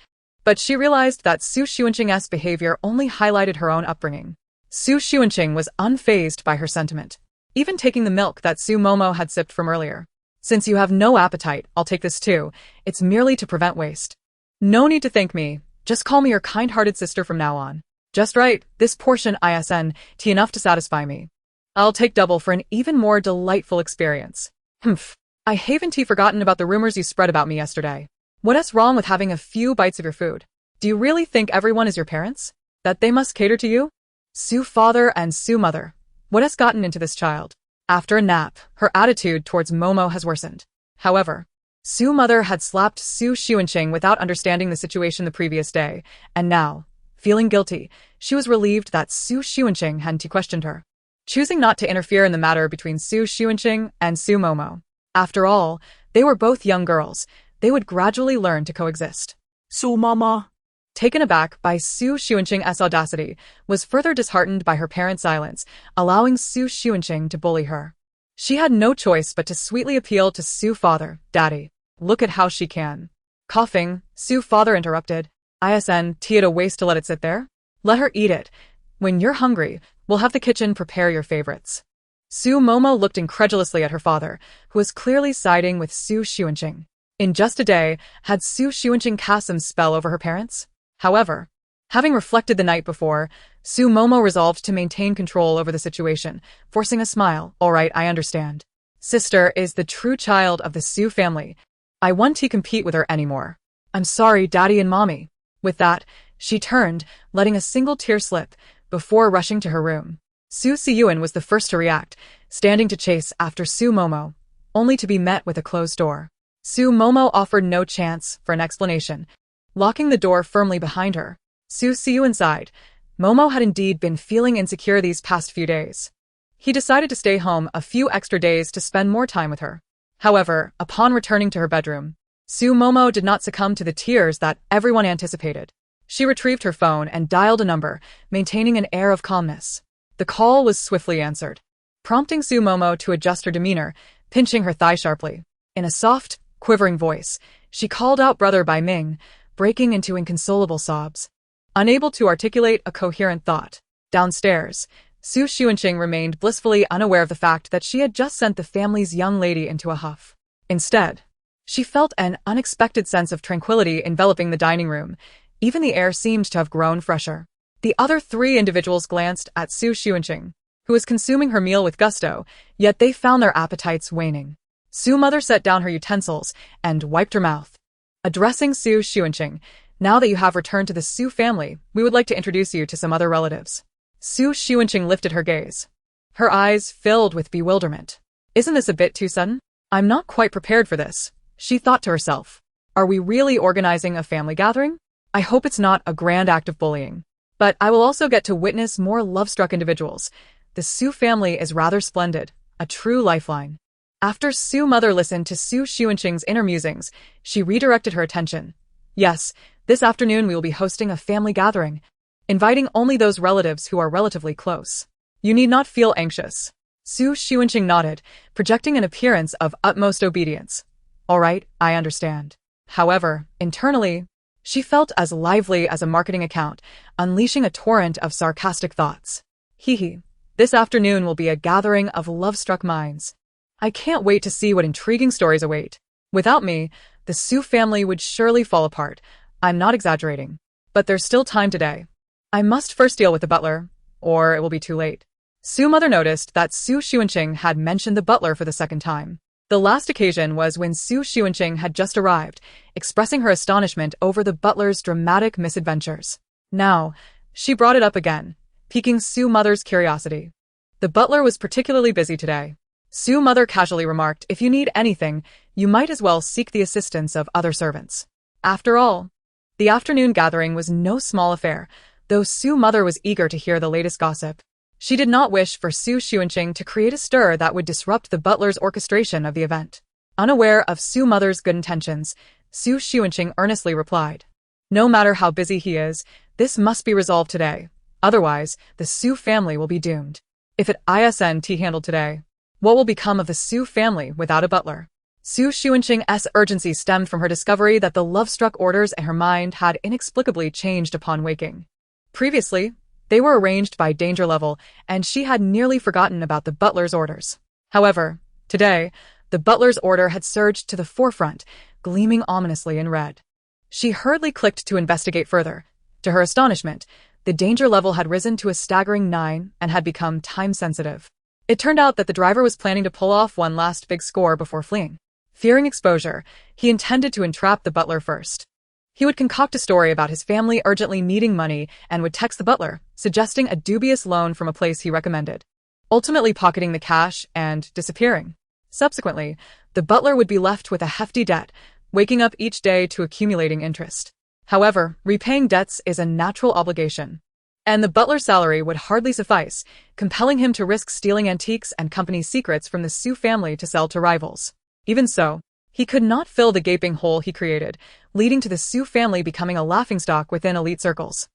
But she realized that Su Xuanqing's behavior only highlighted her own upbringing. Su Xuanqing was unfazed by her sentiment, even taking the milk that Su Momo had sipped from earlier. Since you have no appetite, I'll take this too. It's merely to prevent waste. No need to thank me. Just call me your kind-hearted sister from now on. Just right, this portion isn't enough to satisfy me. I'll take double for an even more delightful experience. Humph. I haven't forgotten about the rumors you spread about me yesterday. What's wrong with having a few bites of your food? Do you really think everyone is your parents? That they must cater to you? Su father and Su mother. What has gotten into this child? After a nap, her attitude towards Momo has worsened. However, Su mother had slapped Su Xuanqing without understanding the situation the previous day, and now, feeling guilty, she was relieved that Su Xuanqing hadn't questioned her, choosing not to interfere in the matter between Su Xuanqing and Su Momo. After all, they were both young girls. They would gradually learn to coexist. Su Mama. Taken aback by Su Xuanqing's audacity, was further disheartened by her parents' silence, allowing Su Xuanqing to bully her. She had no choice but to sweetly appeal to Su father. Daddy, look at how she can. Coughing, Su father interrupted. Isn't it a waste to let it sit there? Let her eat it. When you're hungry, we'll have the kitchen prepare your favorites. Su Momo looked incredulously at her father, who was clearly siding with Su Xuanqing. In just a day, had Su Xuanqing cast some spell over her parents? However, having reflected the night before, Su Momo resolved to maintain control over the situation, forcing a smile. All right, I understand. Sister is the true child of the Su family. I won't compete with her anymore. I'm sorry, Daddy and Mommy. With that, she turned, letting a single tear slip, before rushing to her room. Su Siyuan was the first to react, standing to chase after Su Momo, only to be met with a closed door. Su Momo offered no chance for an explanation, locking the door firmly behind her. Su Siyuan sighed. Momo had indeed been feeling insecure these past few days. He decided to stay home a few extra days to spend more time with her. However, upon returning to her bedroom, Su Momo did not succumb to the tears that everyone anticipated. She retrieved her phone and dialed a number, maintaining an air of calmness. The call was swiftly answered, prompting Su Momo to adjust her demeanor, pinching her thigh sharply. In a soft, quivering voice, she called out brother by Ming, breaking into inconsolable sobs. Unable to articulate a coherent thought. Downstairs, Su Xuanqing remained blissfully unaware of the fact that she had just sent the family's young lady into a huff. Instead, she felt an unexpected sense of tranquility enveloping the dining room. Even the air seemed to have grown fresher. The other three individuals glanced at Su Xuanqing, who was consuming her meal with gusto, yet they found their appetites waning. Su mother set down her utensils and wiped her mouth. Addressing Su Xuanqing, now that you have returned to the Su family, we would like to introduce you to some other relatives. Su Xuanqing lifted her gaze. Her eyes filled with bewilderment. Isn't this a bit too sudden? I'm not quite prepared for this, she thought to herself. Are we really organizing a family gathering? I hope it's not a grand act of bullying. But I will also get to witness more love-struck individuals. The Su family is rather splendid, a true lifeline. After Su mother listened to Su Xuanqing's inner musings, she redirected her attention. Yes, this afternoon we will be hosting a family gathering, inviting only those relatives who are relatively close. You need not feel anxious. Su Xuanqing nodded, projecting an appearance of utmost obedience. All right, I understand. However, internally, she felt as lively as a marketing account, unleashing a torrent of sarcastic thoughts. Hee. This afternoon will be a gathering of love-struck minds. I can't wait to see what intriguing stories await. Without me, the Su family would surely fall apart. I'm not exaggerating. But there's still time today. I must first deal with the butler, or it will be too late. Su mother noticed that Su Xuanqing had mentioned the butler for the second time. The last occasion was when Su Xuanqing had just arrived, expressing her astonishment over the butler's dramatic misadventures. Now, she brought it up again, piquing Su mother's curiosity. The butler was particularly busy today. Su mother casually remarked, if you need anything, you might as well seek the assistance of other servants. After all, the afternoon gathering was no small affair, though Su mother was eager to hear the latest gossip. She did not wish for Su Xuanqing to create a stir that would disrupt the butler's orchestration of the event. Unaware of Su mother's good intentions, Su Xuanqing earnestly replied, no matter how busy he is, this must be resolved today. Otherwise, the Su family will be doomed. If it isn't handled today, what will become of the Su family without a butler? Su Xuanqing's urgency stemmed from her discovery that the love-struck orders in her mind had inexplicably changed upon waking. Previously, they were arranged by danger level, and she had nearly forgotten about the butler's orders. However, today, the butler's order had surged to the forefront, gleaming ominously in red. She hurriedly clicked to investigate further. To her astonishment, the danger level had risen to a staggering 9 and had become time-sensitive. It turned out that the driver was planning to pull off one last big score before fleeing. Fearing exposure, he intended to entrap the butler first. He would concoct a story about his family urgently needing money and would text the butler, suggesting a dubious loan from a place he recommended, ultimately pocketing the cash and disappearing. Subsequently, the butler would be left with a hefty debt, waking up each day to accumulating interest. However, repaying debts is a natural obligation, and the butler's salary would hardly suffice, compelling him to risk stealing antiques and company secrets from the Xu family to sell to rivals. Even so, he could not fill the gaping hole he created, leading to the Xu family becoming a laughingstock within elite circles.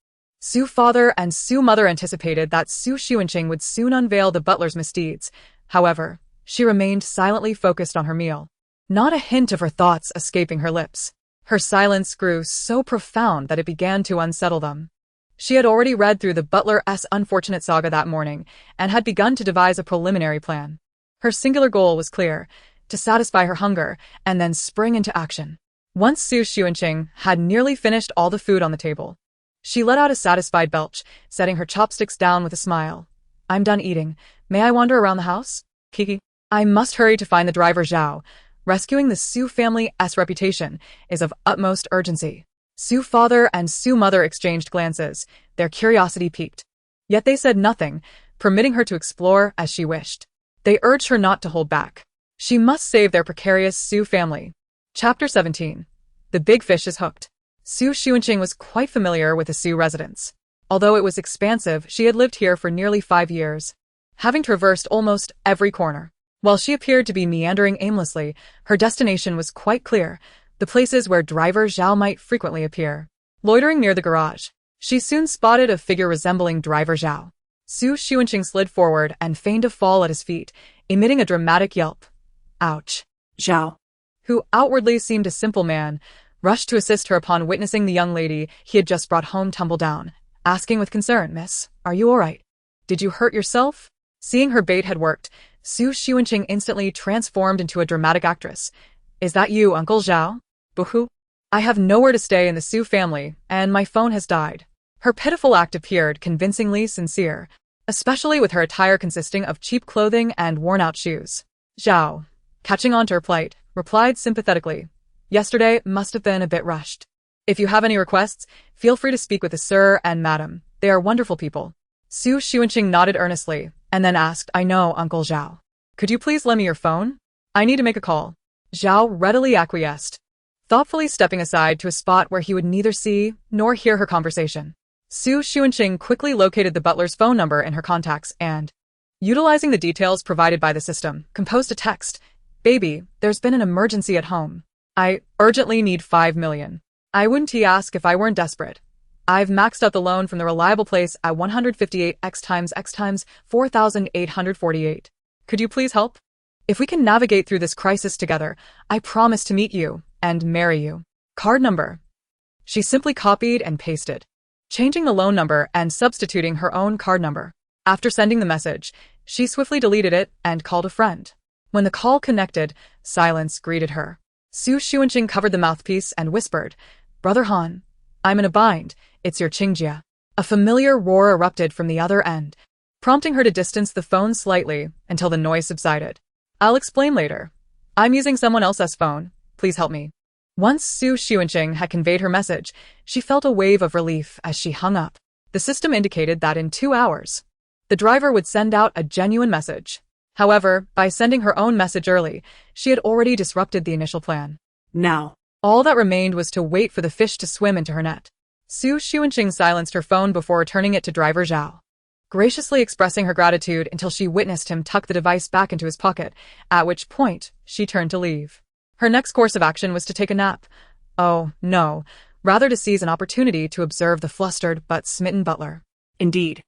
Xu father and Xu mother anticipated that Su Xuanqing would soon unveil the butler's misdeeds. However, she remained silently focused on her meal, not a hint of her thoughts escaping her lips. Her silence grew so profound that it began to unsettle them. She had already read through the butler's unfortunate saga that morning and had begun to devise a preliminary plan. Her singular goal was clear: to satisfy her hunger and then spring into action. Once Su Xuanqing had nearly finished all the food on the table, she let out a satisfied belch, setting her chopsticks down with a smile. "I'm done eating. May I wander around the house? Kiki. I must hurry to find the driver Zhao. Rescuing the Xu family's reputation is of utmost urgency." Xu father and Xu mother exchanged glances, their curiosity piqued. Yet they said nothing, permitting her to explore as she wished. They urged her not to hold back. She must save their precarious Xu family. Chapter 17. The Big Fish is Hooked. Su Xuanqing was quite familiar with the Xu residence. Although it was expansive, she had lived here for nearly 5 years, having traversed almost every corner. While she appeared to be meandering aimlessly, her destination was quite clear: the places where driver Zhao might frequently appear. Loitering near the garage, she soon spotted a figure resembling driver Zhao. Su Xuanqing slid forward and feigned a fall at his feet, emitting a dramatic yelp. Ouch. Zhao, who outwardly seemed a simple man, rushed to assist her upon witnessing the young lady he had just brought home tumble down, asking with concern, "Miss, are you all right? Did you hurt yourself?" Seeing her bait had worked, Su Xuanqing instantly transformed into a dramatic actress. "Is that you, Uncle Zhao? Boo-hoo. I have nowhere to stay in the Xu family, and my phone has died." Her pitiful act appeared convincingly sincere, especially with her attire consisting of cheap clothing and worn-out shoes. Zhao, catching on to her plight, replied sympathetically, "Yesterday must have been a bit rushed. If you have any requests, feel free to speak with the sir and madam. They are wonderful people." Su Xuanqing nodded earnestly, and then asked, "I know, Uncle Zhao. Could you please lend me your phone? I need to make a call." Zhao readily acquiesced, thoughtfully stepping aside to a spot where he would neither see nor hear her conversation. Su Xuanqing quickly located the butler's phone number in her contacts and, utilizing the details provided by the system, composed a text. "Baby, there's been an emergency at home. I urgently need 5 million. I wouldn't ask if I weren't desperate. I've maxed out the loan from the reliable place at 158x 4,848. Could you please help? If we can navigate through this crisis together, I promise to meet you and marry you. Card number." She simply copied and pasted, changing the loan number and substituting her own card number. After sending the message, she swiftly deleted it and called a friend. When the call connected, silence greeted her. Su Xuanqing covered the mouthpiece and whispered, "Brother Han, I'm in a bind. It's your Qingjia." A familiar roar erupted from the other end, prompting her to distance the phone slightly until the noise subsided. "I'll explain later. I'm using someone else's phone. Please help me." Once Su Xuanqing had conveyed her message, she felt a wave of relief as she hung up. The system indicated that in 2 hours, the driver would send out a genuine message. However, by sending her own message early, she had already disrupted the initial plan. now. All that remained was to wait for the fish to swim into her net. Su Xuanqing silenced her phone before returning it to driver Zhao, graciously expressing her gratitude until she witnessed him tuck the device back into his pocket, at which point she turned to leave. Her next course of action was to take a nap. Oh, no, rather to seize an opportunity to observe the flustered but smitten butler. Indeed.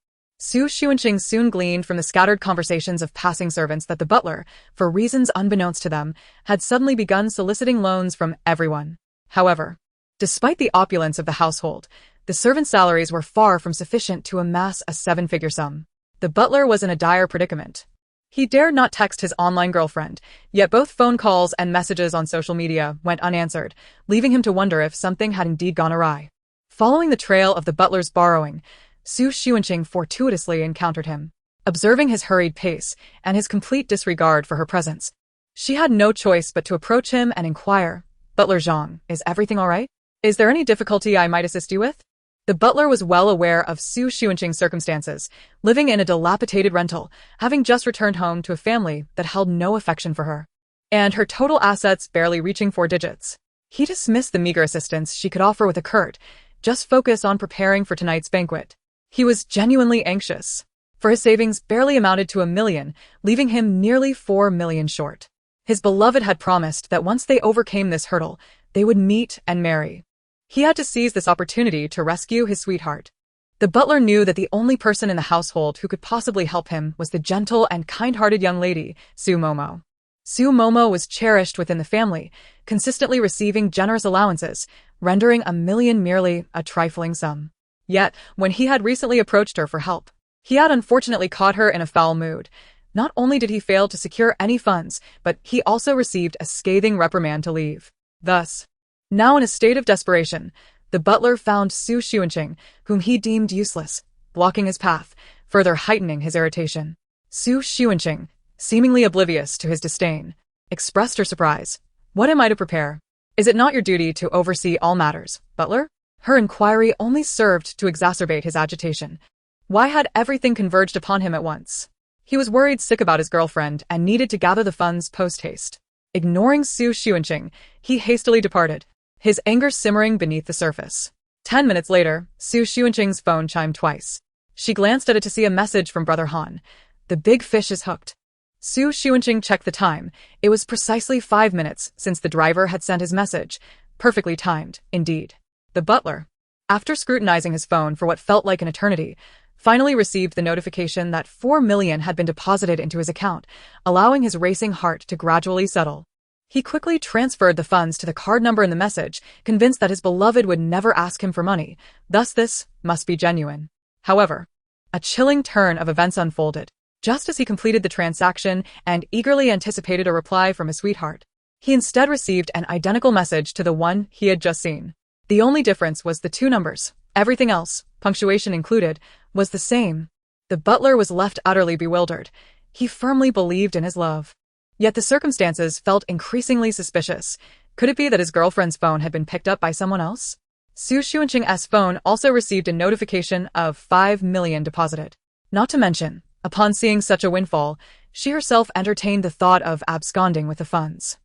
Su Xuanqing soon gleaned from the scattered conversations of passing servants that the butler, for reasons unbeknownst to them, had suddenly begun soliciting loans from everyone. However, despite the opulence of the household, the servants' salaries were far from sufficient to amass a seven-figure sum. The butler was in a dire predicament. He dared not text his online girlfriend, yet both phone calls and messages on social media went unanswered, leaving him to wonder if something had indeed gone awry. Following the trail of the butler's borrowing, Su Xuanqing fortuitously encountered him. Observing his hurried pace and his complete disregard for her presence, she had no choice but to approach him and inquire, "Butler Zhang, is everything all right? Is there any difficulty I might assist you with?" The butler was well aware of Su Xuanqing's circumstances, living in a dilapidated rental, having just returned home to a family that held no affection for her, and her total assets barely reaching 4 digits. He dismissed the meager assistance she could offer with a curt, "Just focus on preparing for tonight's banquet." He was genuinely anxious, for his savings barely amounted to 1 million, leaving him nearly 4 million short. His beloved had promised that once they overcame this hurdle, they would meet and marry. He had to seize this opportunity to rescue his sweetheart. The butler knew that the only person in the household who could possibly help him was the gentle and kind-hearted young lady, Su Momo. Su Momo was cherished within the family, consistently receiving generous allowances, rendering 1 million merely a trifling sum. Yet, when he had recently approached her for help, he had unfortunately caught her in a foul mood. Not only did he fail to secure any funds, but he also received a scathing reprimand to leave. Thus, now in a state of desperation, the butler found Su Xuanqing, whom he deemed useless, blocking his path, further heightening his irritation. Su Xuanqing, seemingly oblivious to his disdain, expressed her surprise. "What am I to prepare? Is it not your duty to oversee all matters, butler?" Her inquiry only served to exacerbate his agitation. Why had everything converged upon him at once? He was worried sick about his girlfriend and needed to gather the funds post-haste. Ignoring Su Xuanqing, he hastily departed, his anger simmering beneath the surface. 10 minutes later, Su Xuanqing's phone chimed twice. She glanced at it to see a message from Brother Han. "The big fish is hooked." Su Xuanqing checked the time. It was precisely 5 minutes since the driver had sent his message. Perfectly timed, indeed. The butler, after scrutinizing his phone for what felt like an eternity, finally received the notification that 4 million had been deposited into his account, allowing his racing heart to gradually settle. He quickly transferred the funds to the card number in the message, convinced that his beloved would never ask him for money, thus this must be genuine. However, a chilling turn of events unfolded. Just as he completed the transaction and eagerly anticipated a reply from his sweetheart, he instead received an identical message to the one he had just seen. The only difference was the 2 numbers. Everything else, punctuation included, was the same. The butler was left utterly bewildered. He firmly believed in his love. Yet the circumstances felt increasingly suspicious. Could it be that his girlfriend's phone had been picked up by someone else? Su Xuanqing's phone also received a notification of 5 million deposited. Not to mention, upon seeing such a windfall, she herself entertained the thought of absconding with the funds.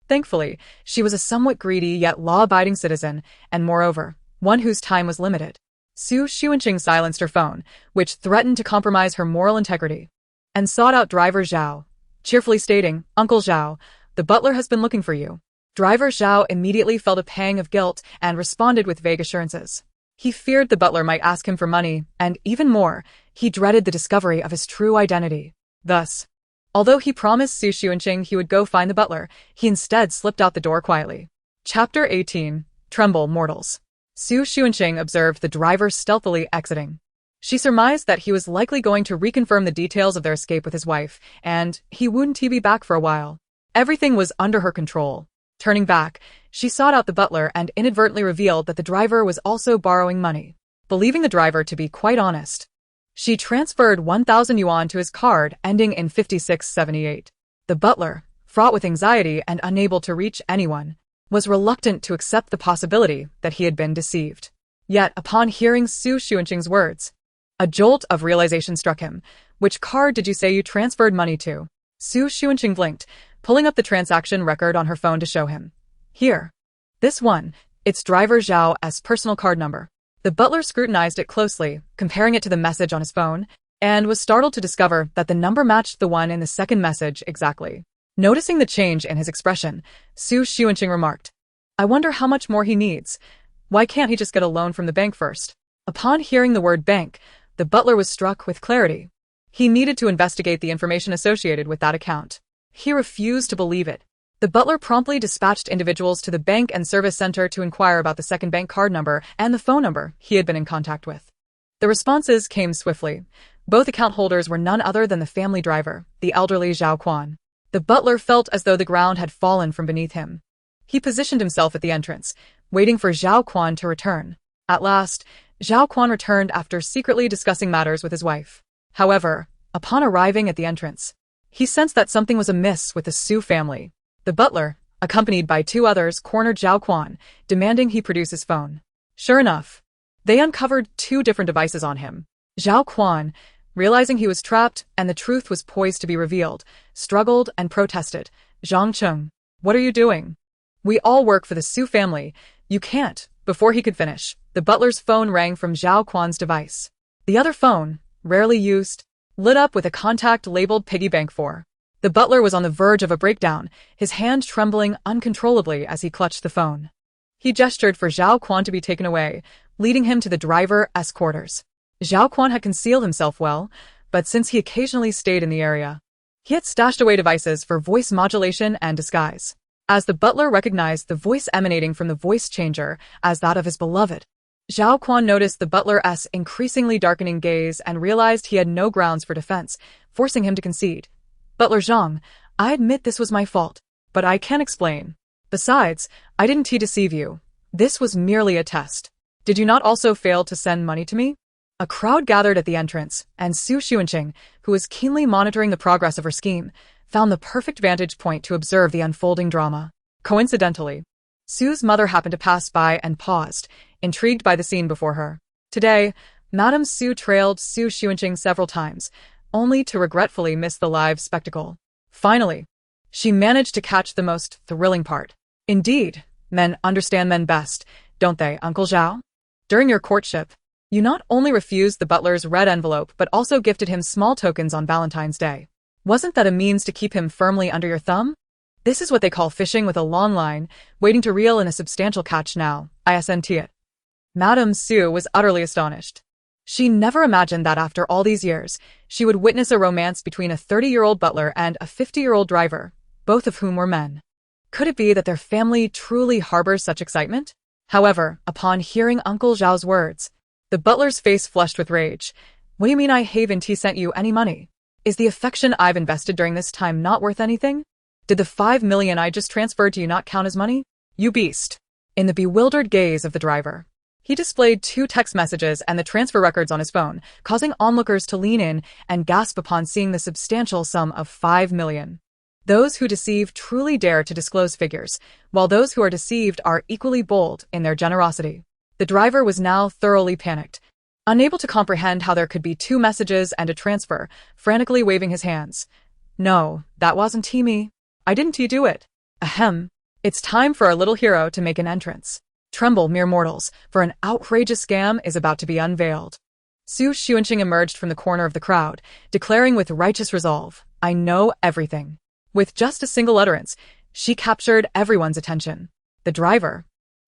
Thankfully, she was a somewhat greedy yet law-abiding citizen, and moreover, one whose time was limited. Su Xuanqing silenced her phone, which threatened to compromise her moral integrity, and sought out Driver Zhao, cheerfully stating, "Uncle Zhao, the butler has been looking for you." Driver Zhao immediately felt a pang of guilt and responded with vague assurances. He feared the butler might ask him for money, and even more, he dreaded the discovery of his true identity. Thus, although he promised Su Xuanqing he would go find the butler, he instead slipped out the door quietly. Chapter 18. Tremble, Mortals. Su Xuanqing observed the driver stealthily exiting. She surmised that he was likely going to reconfirm the details of their escape with his wife, and he wouldn't be back for a while. Everything was under her control. Turning back, she sought out the butler and inadvertently revealed that the driver was also borrowing money. Believing the driver to be quite honest, she transferred 1,000 yuan to his card ending in 5678. The butler, fraught with anxiety and unable to reach anyone, was reluctant to accept the possibility that he had been deceived. Yet, upon hearing Su Xuanqing's words, a jolt of realization struck him. "Which card did you say you transferred money to?" Su Xuanqing blinked, pulling up the transaction record on her phone to show him. "Here. This one. It's Driver Zhao's personal card number." The butler scrutinized it closely, comparing it to the message on his phone, and was startled to discover that the number matched the one in the second message exactly. Noticing the change in his expression, Su Xuanqing remarked, "I wonder how much more he needs. Why can't he just get a loan from the bank first?" Upon hearing the word bank, The butler was struck with clarity. He needed to investigate the information associated with that account. He refused to believe it. The butler promptly dispatched individuals to the bank and service center to inquire about the second bank card number and the phone number he had been in contact with. The responses came swiftly. Both account holders were none other than the family driver, the elderly Zhao Quan. The butler felt as though the ground had fallen from beneath him. He positioned himself at the entrance, waiting for Zhao Quan to return. At last, Zhao Quan returned after secretly discussing matters with his wife. However, upon arriving at the entrance, he sensed that something was amiss with the Xu family. The butler, accompanied by two others, cornered Zhao Quan, demanding he produce his phone. Sure enough, they uncovered two different devices on him. Zhao Quan, realizing he was trapped and the truth was poised to be revealed, struggled and protested. Xunqing, what are you doing? We all work for the Xu family. You can't. Before he could finish, the butler's phone rang from Zhao Quan's device. The other phone, rarely used, lit up with a contact labeled Piggy Bank 4. The butler was on the verge of a breakdown, his hand trembling uncontrollably as he clutched the phone. He gestured for Zhao Quan to be taken away, leading him to the driver's quarters. Zhao Quan had concealed himself well, but since he occasionally stayed in the area, he had stashed away devices for voice modulation and disguise. As the butler recognized the voice emanating from the voice changer as that of his beloved, Zhao Quan noticed the butler's increasingly darkening gaze and realized he had no grounds for defense, forcing him to concede. Butler Zhang, I admit this was my fault, but I can't explain. Besides, I didn't deceive you. This was merely a test. Did you not also fail to send money to me? A crowd gathered at the entrance, and Xunqing, who was keenly monitoring the progress of her scheme, found the perfect vantage point to observe the unfolding drama. Coincidentally, Su's mother happened to pass by and paused, intrigued by the scene before her. Today, Madame Xu trailed Xunqing several times, only to regretfully miss the live spectacle. Finally, she managed to catch the most thrilling part. Indeed, men understand men best, don't they, Uncle Zhao? During your courtship, you not only refused the butler's red envelope but also gifted him small tokens on Valentine's Day. Wasn't that a means to keep him firmly under your thumb? This is what they call fishing with a long line, waiting to reel in a substantial catch now, isn't it? Madame Xu was utterly astonished. She never imagined that after all these years, she would witness a romance between a 30-year-old butler and a 50-year-old driver, both of whom were men. Could it be that their family truly harbors such excitement? However, upon hearing Uncle Zhao's words, the butler's face flushed with rage. What do you mean I haven't sent you any money? Is the affection I've invested during this time not worth anything? Did the 5 million I just transferred to you not count as money? You beast. In the bewildered gaze of the driver, he displayed 2 text messages and the transfer records on his phone, causing onlookers to lean in and gasp upon seeing the substantial sum of 5 million. Those who deceive truly dare to disclose figures, while those who are deceived are equally bold in their generosity. The driver was now thoroughly panicked, unable to comprehend how there could be 2 messages and a transfer, frantically waving his hands. No, that wasn't me. I didn't do it. Ahem. It's time for our little hero to make an entrance. Tremble, mere mortals, for an outrageous scam is about to be unveiled. Xunqing emerged from the corner of the crowd, declaring with righteous resolve, I know everything. With just a single utterance, she captured everyone's attention. The driver,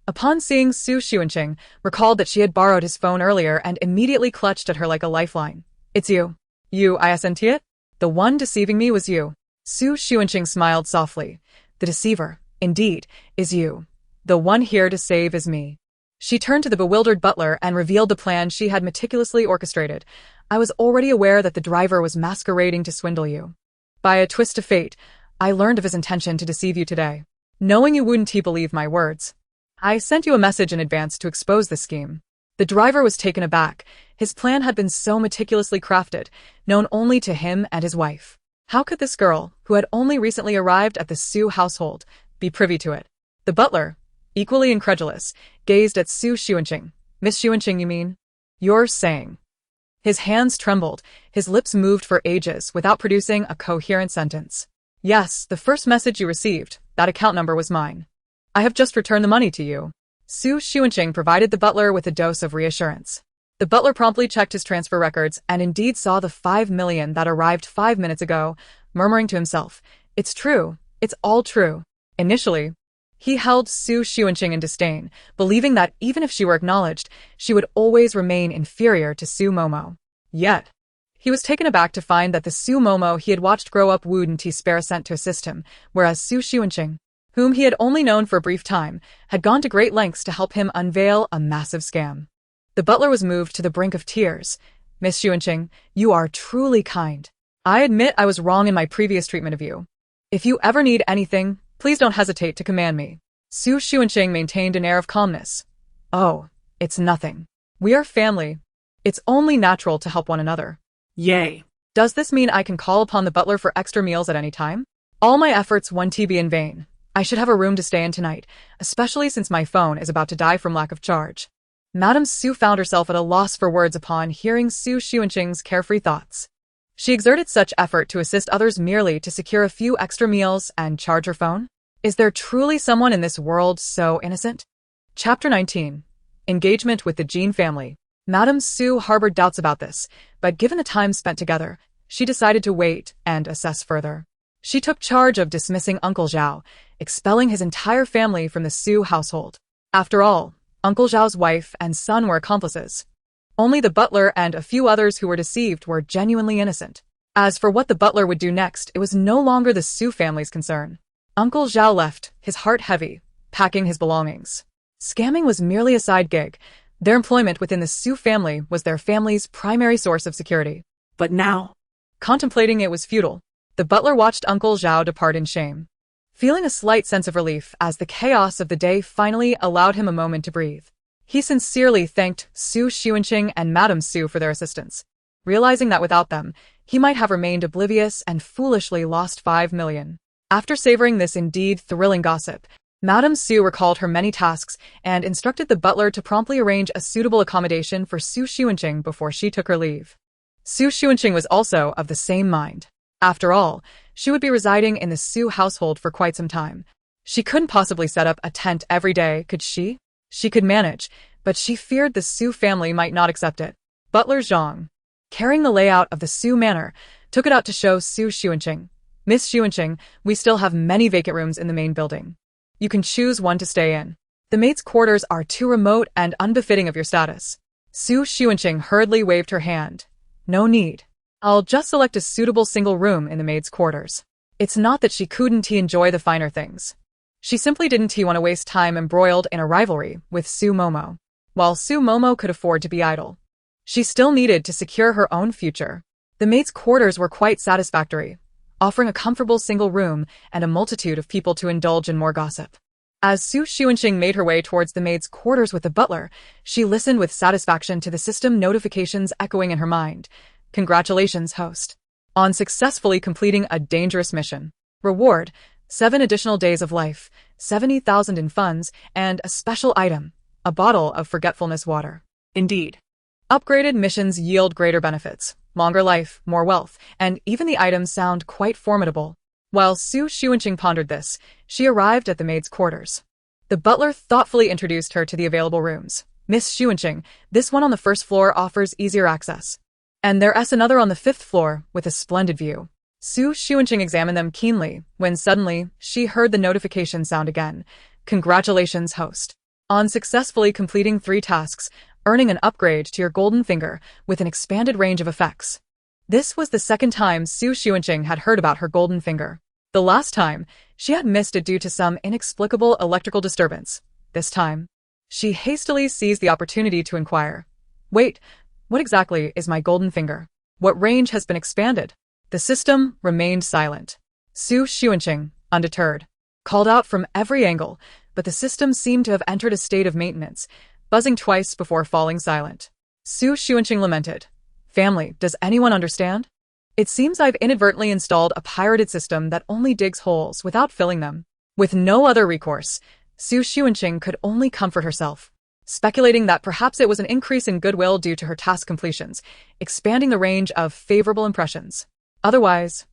upon seeing Xunqing, recalled that she had borrowed his phone earlier and immediately clutched at her like a lifeline. It's you. You, isn't it? The one deceiving me was you. Xunqing smiled softly. The deceiver, indeed, is you. The one here to save is me. She turned to the bewildered butler and revealed the plan she had meticulously orchestrated. I was already aware that the driver was masquerading to swindle you. By a twist of fate, I learned of his intention to deceive you today. Knowing you wouldn't believe my words, I sent you a message in advance to expose this scheme. The driver was taken aback. His plan had been so meticulously crafted, known only to him and his wife. How could this girl, who had only recently arrived at the Xu household, be privy to it? The butler, equally incredulous, gazed at Xunqing. Miss Xunqing, you mean? You're saying. His hands trembled, his lips moved for ages without producing a coherent sentence. Yes, the first message you received, that account number was mine. I have just returned the money to you. Xunqing provided the butler with a dose of reassurance. The butler promptly checked his transfer records and indeed saw the 5 million that arrived 5 minutes ago, murmuring to himself, it's true, it's all true. Initially, he held Xunqing in disdain, believing that even if she were acknowledged, she would always remain inferior to Su Momo. Yet, he was taken aback to find that the Su Momo he had watched grow up wouldn't spare a cent to assist him, whereas Su Xuanqing, whom he had only known for a brief time, had gone to great lengths to help him unveil a massive scam. The butler was moved to the brink of tears. Miss Xuanqing, you are truly kind. I admit I was wrong in my previous treatment of you. If you ever need anything, please don't hesitate to command me. Su Xuanqing maintained an air of calmness. Oh, it's nothing. We are family. It's only natural to help one another. Yay. Does this mean I can call upon the butler for extra meals at any time? All my efforts won't be in vain. I should have a room to stay in tonight, especially since my phone is about to die from lack of charge. Madame Su found herself at a loss for words upon hearing Su Xuanqing's carefree thoughts. She exerted such effort to assist others merely to secure a few extra meals and charge her phone? Is there truly someone in this world so innocent? Chapter 19. Engagement with the Jean family. Madame Su harbored doubts about this, but given the time spent together, she decided to wait and assess further. She took charge of dismissing Uncle Zhao, expelling his entire family from the Su household. After all, Uncle Zhao's wife and son were accomplices. Only the butler and a few others who were deceived were genuinely innocent. As for what the butler would do next, it was no longer the Su family's concern. Uncle Zhao left, his heart heavy, packing his belongings. Scamming was merely a side gig. Their employment within the Su family was their family's primary source of security. But now, contemplating it was futile. The butler watched Uncle Zhao depart in shame, feeling a slight sense of relief as the chaos of the day finally allowed him a moment to breathe. He sincerely thanked Su Xuanqing and Madame Su for their assistance, realizing that without them, he might have remained oblivious and foolishly lost 5 million. After savoring this indeed thrilling gossip, Madame Su recalled her many tasks and instructed the butler to promptly arrange a suitable accommodation for Su Xuanqing before she took her leave. Su Xuanqing was also of the same mind. After all, she would be residing in the Su household for quite some time. She couldn't possibly set up a tent every day, could she? She could manage, but she feared the Su family might not accept it. Butler Zhang, carrying the layout of the Su manor, took it out to show Su Xuanqing. Miss Xuanqing, we still have many vacant rooms in the main building. You can choose one to stay in. The maid's quarters are too remote and unbefitting of your status. Su Xuanqing hurriedly waved her hand. No need. I'll just select a suitable single room in the maid's quarters. It's not that she couldn't enjoy the finer things. She simply didn't want to waste time embroiled in a rivalry with Su Momo. While Su Momo could afford to be idle, she still needed to secure her own future. The maid's quarters were quite satisfactory, offering a comfortable single room and a multitude of people to indulge in more gossip. As Su Xuanqing made her way towards the maid's quarters with the butler, she listened with satisfaction to the system notifications echoing in her mind. Congratulations, host, on successfully completing a dangerous mission. Reward, 7 additional days of life, 70,000 in funds, and a special item, a bottle of forgetfulness water. indeed. Upgraded missions yield greater benefits, longer life, more wealth, and even the items sound quite formidable. While Su Xuanqing pondered this, she arrived at the maid's quarters. The butler thoughtfully introduced her to the available rooms. Miss Xuanqing, this one on the first floor offers easier access. And there's another on the 5th floor with a splendid view. Su Xuanqing examined them keenly, when suddenly, she heard the notification sound again. Congratulations, host, on successfully completing 3 tasks, earning an upgrade to your golden finger with an expanded range of effects. This was the second time Su Xuanqing had heard about her golden finger. The last time, she had missed it due to some inexplicable electrical disturbance. This time, she hastily seized the opportunity to inquire. Wait, what exactly is my golden finger? What range has been expanded? The system remained silent. Su Xuanqing, undeterred, called out from every angle, but the system seemed to have entered a state of maintenance, buzzing twice before falling silent. Su Xuanqing lamented. Family, does anyone understand? It seems I've inadvertently installed a pirated system that only digs holes without filling them. With no other recourse, Su Xuanqing could only comfort herself, speculating that perhaps it was an increase in goodwill due to her task completions, expanding the range of favorable impressions. Otherwise,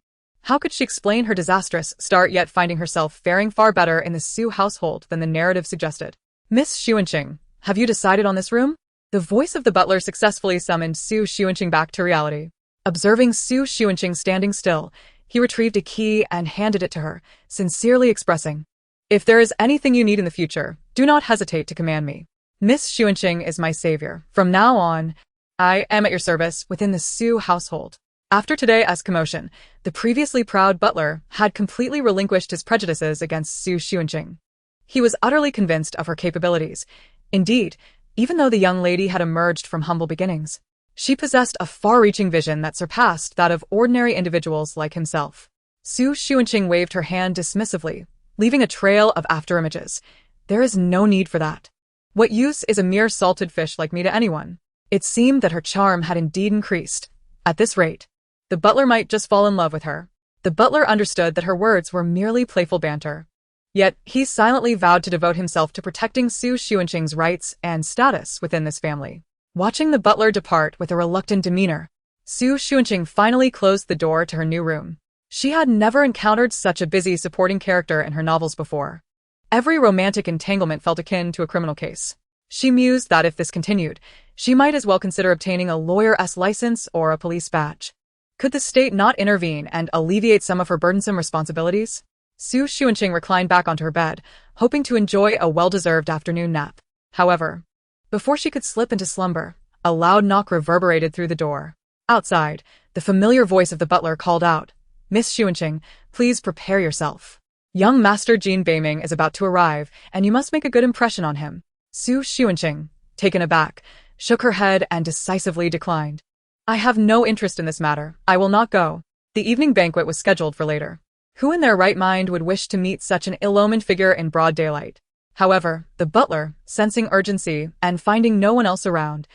how could she explain her disastrous start yet finding herself faring far better in the Su household than the narrative suggested? Miss Xuanqing, have you decided on this room? The voice of the butler successfully summoned Su Xuanqing back to reality. Observing Su Xuanqing standing still, he retrieved a key and handed it to her, sincerely expressing, "If there is anything you need in the future, do not hesitate to command me. Miss Xuanqing is my savior. From now on, I am at your service within the Xu household. After today's commotion, the previously proud butler had completely relinquished his prejudices against Xu Xunqing. He was utterly convinced of her capabilities. Indeed, even though the young lady had emerged from humble beginnings, she possessed a far-reaching vision that surpassed that of ordinary individuals like himself. Xu Xunqing waved her hand dismissively, leaving a trail of afterimages. There is no need for that. What use is a mere salted fish like me to anyone? It seemed that her charm had indeed increased. At this rate, the butler might just fall in love with her. The butler understood that her words were merely playful banter. Yet, he silently vowed to devote himself to protecting Xu Xunqing's rights and status within this family. Watching the butler depart with a reluctant demeanor, Xu Xunqing finally closed the door to her new room. She had never encountered such a busy supporting character in her novels before. Every romantic entanglement felt akin to a criminal case. She mused that if this continued, she might as well consider obtaining a lawyer's license or a police badge. Could the state not intervene and alleviate some of her burdensome responsibilities? Xu Xunqing reclined back onto her bed, hoping to enjoy a well-deserved afternoon nap. However, before she could slip into slumber, a loud knock reverberated through the door. Outside, the familiar voice of the butler called out, "Miss Xunqing, please prepare yourself. Young Master Jin Beiming is about to arrive, and you must make a good impression on him." Xu Xunqing, taken aback, shook her head and decisively declined. "I have no interest in this matter. I will not go." The evening banquet was scheduled for later. Who in their right mind would wish to meet such an ill-omened figure in broad daylight? However, the butler, sensing urgency and finding no one else around,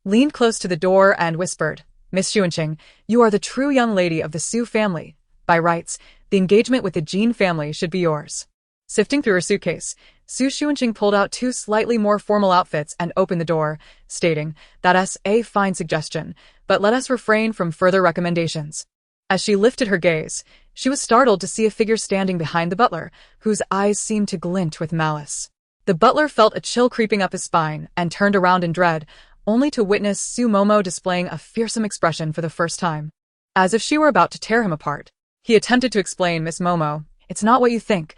leaned close to the door and whispered, "Miss Xunqing, you are the true young lady of the Xu family. By rights, the engagement with the Jin family should be yours." Sifting through her suitcase, Xu Xunqing pulled out two slightly more formal outfits and opened the door, stating, "That's a fine suggestion, but let us refrain from further recommendations." As she lifted her gaze, she was startled to see a figure standing behind the butler, whose eyes seemed to glint with malice. The butler felt a chill creeping up his spine and turned around in dread, only to witness Su Momo displaying a fearsome expression for the first time. As if she were about to tear him apart, he attempted to explain, "Miss Momo, it's not what you think.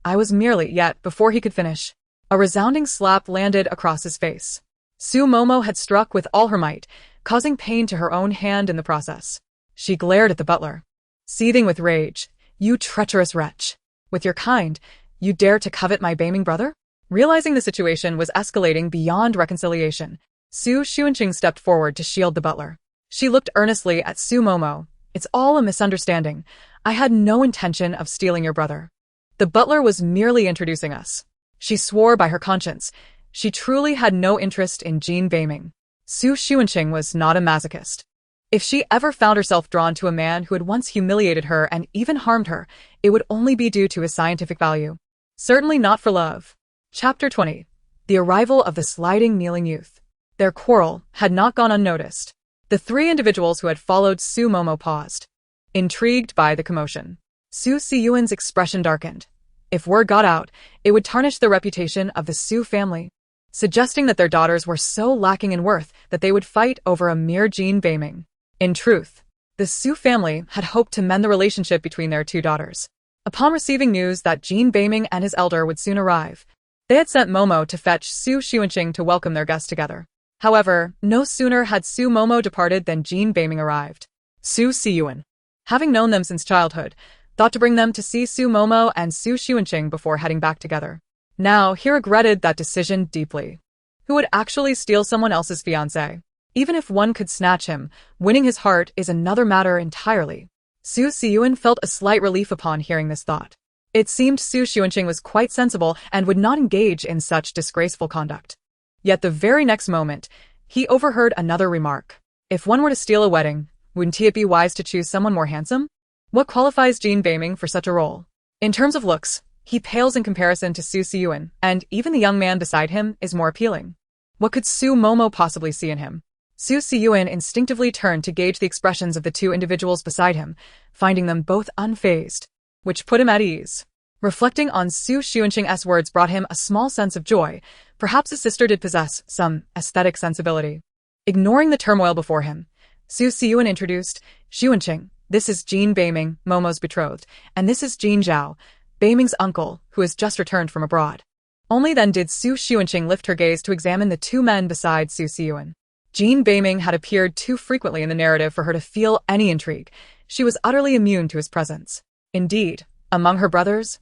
I was merely," yet before he could finish, a resounding slap landed across his face. Su Momo had struck with all her might, causing pain to her own hand in the process. She glared at the butler, seething with rage. "You treacherous wretch! With your kind, you dare to covet my Beiming brother?" Realizing the situation was escalating beyond reconciliation, Xu Xunqing stepped forward to shield the butler. She looked earnestly at Su Momo. "It's all a misunderstanding. I had no intention of stealing your brother. The butler was merely introducing us." She swore by her conscience. She truly had no interest in Jin Beiming. Xu Xunqing was not a masochist. If she ever found herself drawn to a man who had once humiliated her and even harmed her, it would only be due to his scientific value. Certainly not for love. Chapter 20. The arrival of the sliding kneeling youth. Their quarrel had not gone unnoticed. The three individuals who had followed Su Momo paused, intrigued by the commotion. Su Siyuan's expression darkened. If word got out, it would tarnish the reputation of the Xu family, suggesting that their daughters were so lacking in worth that they would fight over a mere Jin Beiming. In truth, the Xu family had hoped to mend the relationship between their two daughters. Upon receiving news that Jin Beiming and his elder would soon arrive, they had sent Momo to fetch Xu Xunqing to welcome their guests together. However, no sooner had Su Momo departed than Jin Beiming arrived. Su Siyuan, having known them since childhood, thought to bring them to see Su Momo and Xu Xunqing before heading back together. Now, he regretted that decision deeply. Who would actually steal someone else's fiancé? Even if one could snatch him, winning his heart is another matter entirely. Su Siyuan felt a slight relief upon hearing this thought. It seemed Xu Xunqing was quite sensible and would not engage in such disgraceful conduct. Yet the very next moment, he overheard another remark. If one were to steal a wedding, wouldn't it be wise to choose someone more handsome? What qualifies Jin Beiming for such a role? In terms of looks, he pales in comparison to Su Siyuan, and even the young man beside him is more appealing. What could Su Momo possibly see in him? Su Siyuan instinctively turned to gauge the expressions of the two individuals beside him, finding them both unfazed, which put him at ease. Reflecting on Su Xunqing's words brought him a small sense of joy. Perhaps his sister did possess some aesthetic sensibility. Ignoring the turmoil before him, Su Siyuan introduced, "Xunqing, this is Jin Beiming, Momo's betrothed, and this is Jin Zhao, Beiming's uncle, who has just returned from abroad." Only then did Su Xunqing lift her gaze to examine the two men beside Su Siyuan. Jean Beiming had appeared too frequently in the narrative for her to feel any intrigue. She was utterly immune to his presence. Indeed, among her brothers,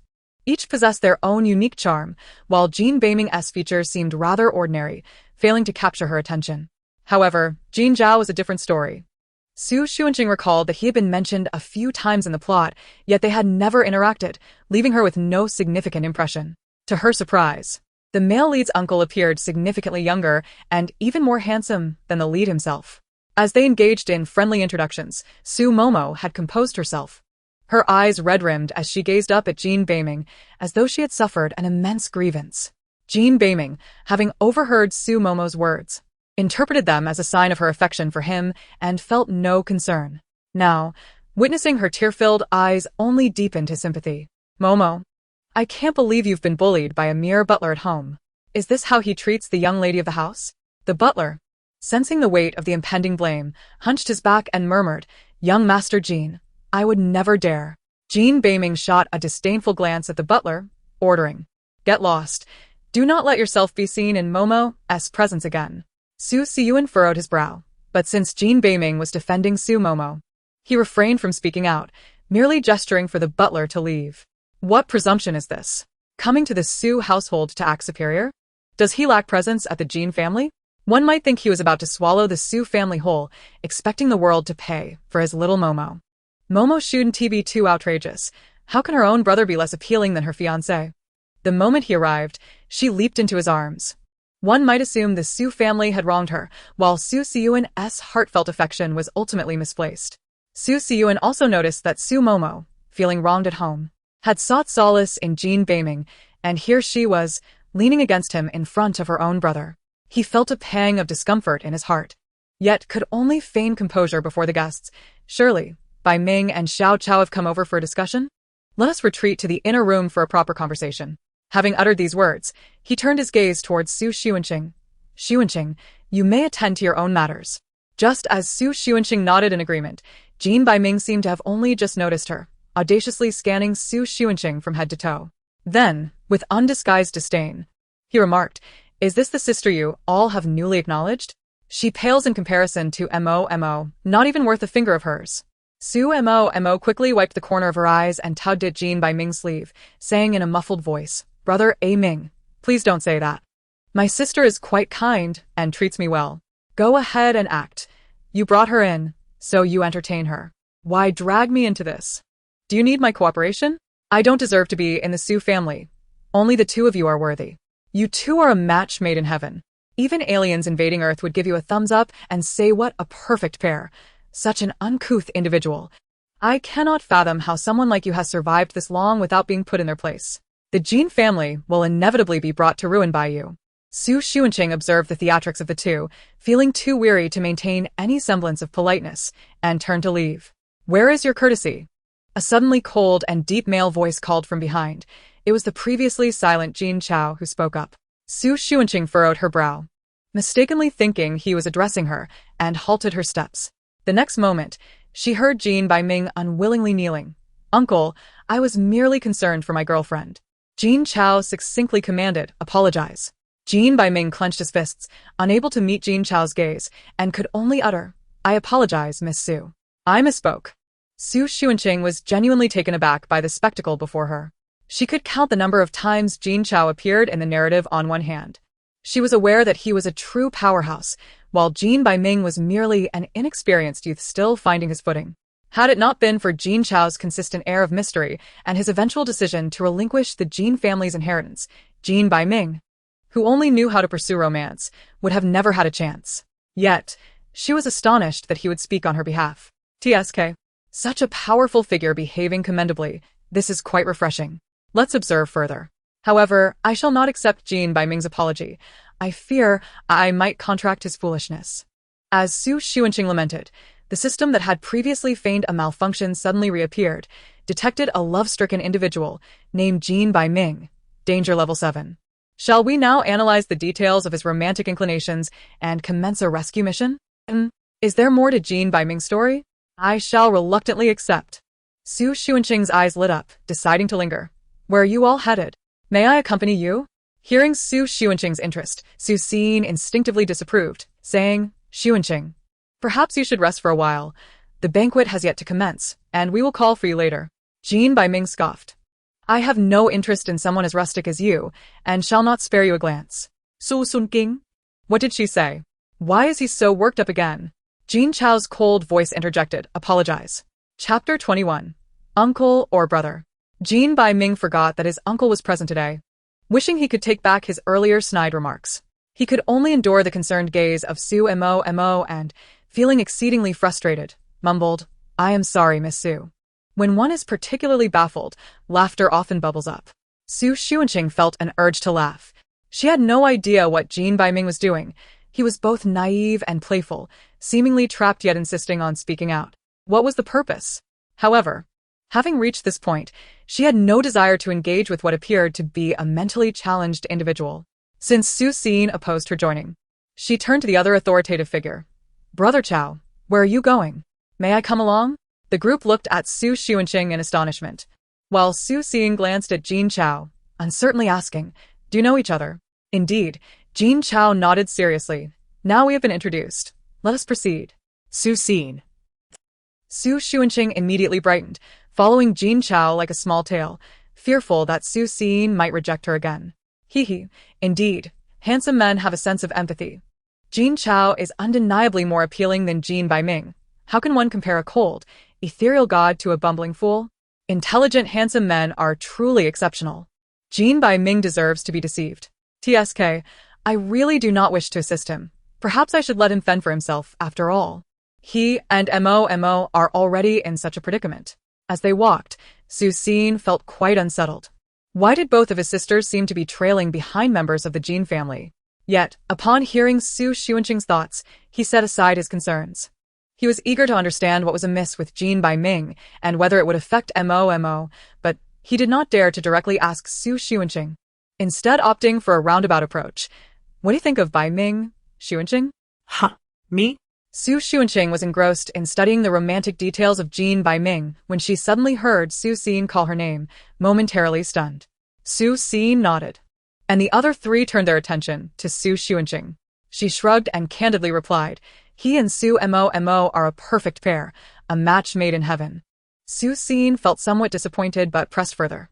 each possessed their own unique charm, while Jean Beiming's features seemed rather ordinary, failing to capture her attention. However, Jean Zhao was a different story. Xunqing recalled that he had been mentioned a few times in the plot, yet they had never interacted, leaving her with no significant impression. To her surprise, the male lead's uncle appeared significantly younger and even more handsome than the lead himself. As they engaged in friendly introductions, Su Momo had composed herself. Her eyes red-rimmed as she gazed up at Jean Beiming, as though she had suffered an immense grievance. Jean Beiming, having overheard Su Momo's words, interpreted them as a sign of her affection for him and felt no concern. Now, witnessing her tear-filled eyes only deepened his sympathy. "Momo, I can't believe you've been bullied by a mere butler at home. Is this how he treats the young lady of the house?" The butler, sensing the weight of the impending blame, hunched his back and murmured, "Young Master Jean, I would never dare." Jean Beiming shot a disdainful glance at the butler, ordering, "Get lost. Do not let yourself be seen in Momo's presence again." Su Siyuan furrowed his brow, but since Jean Beiming was defending Su Momo, he refrained from speaking out, merely gesturing for the butler to leave. What presumption is this? Coming to the Su household to act superior? Does he lack presence at the Jean family? One might think he was about to swallow the Su family whole, expecting the world to pay for his little Momo. Momo shouldn't be too outrageous. How can her own brother be less appealing than her fiancé? The moment he arrived, she leaped into his arms. One might assume the Su family had wronged her, while Su Siyuan's heartfelt affection was ultimately misplaced. Su Siyuan also noticed that Su Momo, feeling wronged at home, had sought solace in Jean Beiming, and here she was, leaning against him in front of her own brother. He felt a pang of discomfort in his heart, yet could only feign composure before the guests. Surely, Bai Ming and Xiao Chao have come over for a discussion? Let us retreat to the inner room for a proper conversation. Having uttered these words, he turned his gaze towards Su Xuanqing. "Xuanqing, you may attend to your own matters." Just as Su Xuanqing nodded in agreement, Jean Beiming seemed to have only just noticed her, audaciously scanning Su Xuanqing from head to toe. Then, with undisguised disdain, he remarked, "Is this the sister you all have newly acknowledged? She pales in comparison to Mo, not even worth a finger of hers." Su Mo quickly wiped the corner of her eyes and tugged at Jean Beiming's sleeve, saying in a muffled voice, "Brother A Ming, please don't say that. My sister is quite kind and treats me well. Go ahead and act. You brought her in, so you entertain her. Why drag me into this? Do you need my cooperation? I don't deserve to be in the Su family. Only the two of you are worthy. You two are a match made in heaven. Even aliens invading Earth would give you a thumbs up and say what a perfect pair. Such an uncouth individual. I cannot fathom how someone like you has survived this long without being put in their place. The Jean family will inevitably be brought to ruin by you." Su Xuanqing observed the theatrics of the two, feeling too weary to maintain any semblance of politeness, and turned to leave. "Where is your courtesy?" A suddenly cold and deep male voice called from behind. It was the previously silent Jean Chao who spoke up. Su Xuanqing furrowed her brow, mistakenly thinking he was addressing her, and halted her steps. The next moment, she heard Jean Beiming unwillingly kneeling. "Uncle, I was merely concerned for my girlfriend." Jean Chao succinctly commanded, "Apologize." Jean Beiming clenched his fists, unable to meet Jean Chao's gaze, and could only utter, "I apologize, Miss Su. I misspoke." Su Xuanqing was genuinely taken aback by the spectacle before her. She could count the number of times Jean Chao appeared in the narrative on one hand. She was aware that he was a true powerhouse, while Jean Beiming was merely an inexperienced youth still finding his footing. Had it not been for Jean Chao's consistent air of mystery and his eventual decision to relinquish the Jean family's inheritance, Jean Beiming, who only knew how to pursue romance, would have never had a chance. Yet, she was astonished that he would speak on her behalf. TSK. Such a powerful figure behaving commendably, this is quite refreshing. Let's observe further. However, I shall not accept Jean Beiming's apology. I fear I might contract his foolishness. As Su Xuanqing lamented, the system that had previously feigned a malfunction suddenly reappeared, detected a love-stricken individual named Jean Beiming, danger level 7. Shall we now analyze the details of his romantic inclinations and commence a rescue mission? Is there more to Jean Beiming's story? I shall reluctantly accept. Su Xuanqing's eyes lit up, deciding to linger. Where are you all headed? May I accompany you? Hearing Su Xuanqing's interest, Su Xin instinctively disapproved, saying, Xunqing. Perhaps you should rest for a while. The banquet has yet to commence, and we will call for you later. Jin Baiming scoffed. I have no interest in someone as rustic as you, and shall not spare you a glance. Xunqing? What did she say? Why is he so worked up again? Jin Chao's cold voice interjected, apologize. Chapter 21. Uncle or brother? Jin Baiming forgot that his uncle was present today. Wishing he could take back his earlier snide remarks, he could only endure the concerned gaze of Su Mo and, feeling exceedingly frustrated, mumbled, I am sorry, Miss Su. When one is particularly baffled, laughter often bubbles up. Su Xuanqing felt an urge to laugh. She had no idea what Jin Baiming was doing. He was both naive and playful, seemingly trapped yet insisting on speaking out. What was the purpose? However, having reached this point, she had no desire to engage with what appeared to be a mentally challenged individual. Since Su Xin opposed her joining, she turned to the other authoritative figure. Brother Chao, where are you going? May I come along? The group looked at Su Xuanqing in astonishment, while Su Xin glanced at Jin Chao, uncertainly asking, do you know each other? Indeed, Jin Chao nodded seriously. Now we have been introduced. Let us proceed. Su Xin. Su Xuanqing immediately brightened, following Jin Chao like a small tail, fearful that Su Xin might reject her again. Indeed, handsome men have a sense of empathy. Jin Chao is undeniably more appealing than Jin Baiming. How can one compare a cold, ethereal god to a bumbling fool? Intelligent, handsome men are truly exceptional. Jin Baiming deserves to be deceived. TSK, I really do not wish to assist him. Perhaps I should let him fend for himself, after all. He and Mo are already in such a predicament. As they walked, Su Xin felt quite unsettled. Why did both of his sisters seem to be trailing behind members of the Jin family? Yet, upon hearing Su Xuanqing's thoughts, he set aside his concerns. He was eager to understand what was amiss with Jin Baiming and whether it would affect Mo, but he did not dare to directly ask Su Xuanqing, instead opting for a roundabout approach. What do you think of Baiming, Xuanqing? Huh? Me? Su Xuanqing was engrossed in studying the romantic details of Jin Baiming when she suddenly heard Su Xin call her name, momentarily stunned. Su Xin nodded, and the other three turned their attention to Su Xuanqing. She shrugged and candidly replied, he and Su Mo are a perfect pair, a match made in heaven. Su Xin felt somewhat disappointed but pressed further.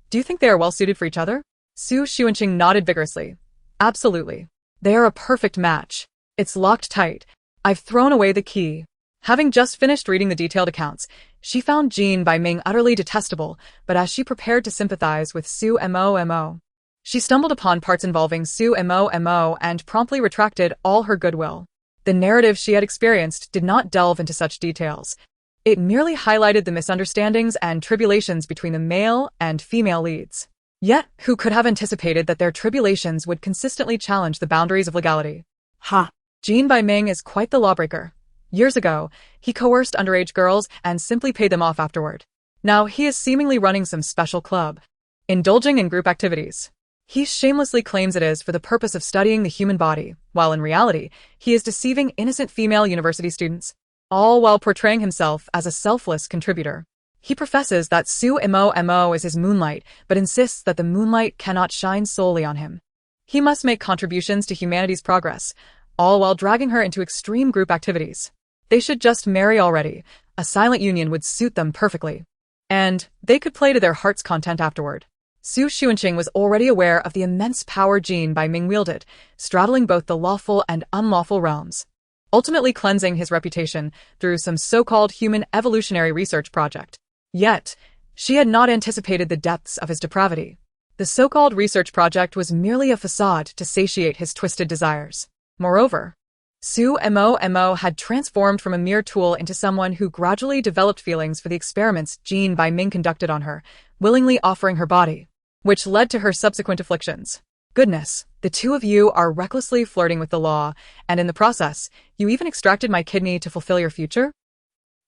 Do you think they are well suited for each other? Su Xuanqing nodded vigorously. Absolutely. They are a perfect match. It's locked tight. I've thrown away the key. Having just finished reading the detailed accounts, she found Jin Baiming utterly detestable, but as she prepared to sympathize with Su Mo, she stumbled upon parts involving Su Mo and promptly retracted all her goodwill. The narrative she had experienced did not delve into such details. It merely highlighted the misunderstandings and tribulations between the male and female leads. Yet, who could have anticipated that their tribulations would consistently challenge the boundaries of legality? Ha! Jin Baiming is quite the lawbreaker. Years ago, he coerced underage girls and simply paid them off afterward. Now he is seemingly running some special club, indulging in group activities. He shamelessly claims it is for the purpose of studying the human body, while in reality, he is deceiving innocent female university students, all while portraying himself as a selfless contributor. He professes that Su Mo is his moonlight, but insists that the moonlight cannot shine solely on him. He must make contributions to humanity's progress, all while dragging her into extreme group activities. They should just marry already. A silent union would suit them perfectly. And they could play to their heart's content afterward. Su Xuanqing was already aware of the immense power Jin Baiming wielded, straddling both the lawful and unlawful realms, ultimately cleansing his reputation through some so-called human evolutionary research project. Yet, she had not anticipated the depths of his depravity. The so-called research project was merely a facade to satiate his twisted desires. Moreover, Su Mo had transformed from a mere tool into someone who gradually developed feelings for the experiments Jin Baiming conducted on her, willingly offering her body, which led to her subsequent afflictions. Goodness, the two of you are recklessly flirting with the law, and in the process, you even extracted my kidney to fulfill your future?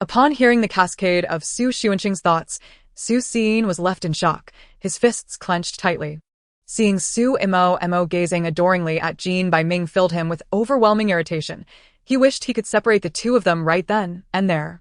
Upon hearing the cascade of Su Xuanqing's thoughts, Su Xin was left in shock, his fists clenched tightly. Seeing Su Mo gazing adoringly at Jin Baiming filled him with overwhelming irritation. He wished he could separate the two of them right then and there.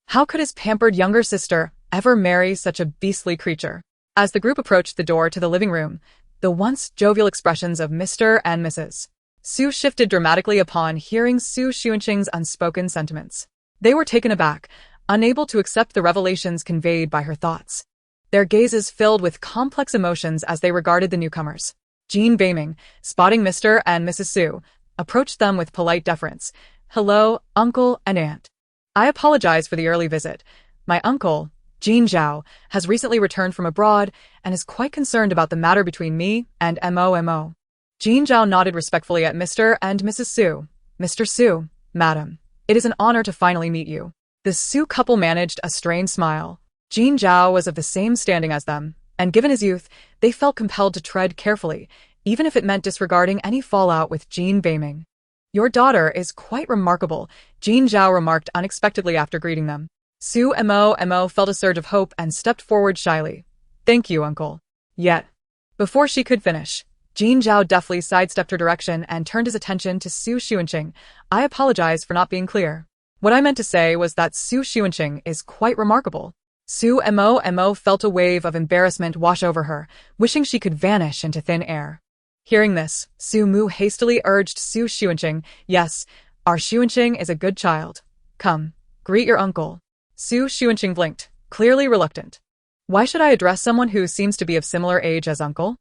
How could his pampered younger sister ever marry such a beastly creature? As the group approached the door to the living room, the once jovial expressions of Mr. and Mrs. Su shifted dramatically upon hearing Su Xunqing's unspoken sentiments. They were taken aback, unable to accept the revelations conveyed by her thoughts. Their gazes filled with complex emotions as they regarded the newcomers. Jean Beiming, spotting Mr. and Mrs. Su, approached them with polite deference. "Hello, uncle and aunt. I apologize for the early visit. My uncle, Jean Zhao, has recently returned from abroad and is quite concerned about the matter between me and Mo. Jean Zhao nodded respectfully at Mr. and Mrs. Su. "Mr. Su, madam, it is an honor to finally meet you." The Su couple managed a strained smile. Jean Zhao was of the same standing as them, and given his youth, they felt compelled to tread carefully, even if it meant disregarding any fallout with Jean Beiming. "Your daughter is quite remarkable," Jean Zhao remarked unexpectedly after greeting them. Su Mo felt a surge of hope and stepped forward shyly. "Thank you, uncle." Yet, before she could finish, Jean Zhao deftly sidestepped her direction and turned his attention to Su Xunqing. "I apologize for not being clear. What I meant to say was that Su Xunqing is quite remarkable." Su Mo felt a wave of embarrassment wash over her, wishing she could vanish into thin air. Hearing this, Su Mu hastily urged Su Xunqing, "Yes, our Xunqing is a good child. Come, greet your uncle." Su Xunqing blinked, clearly reluctant. "Why should I address someone who seems to be of similar age as uncle?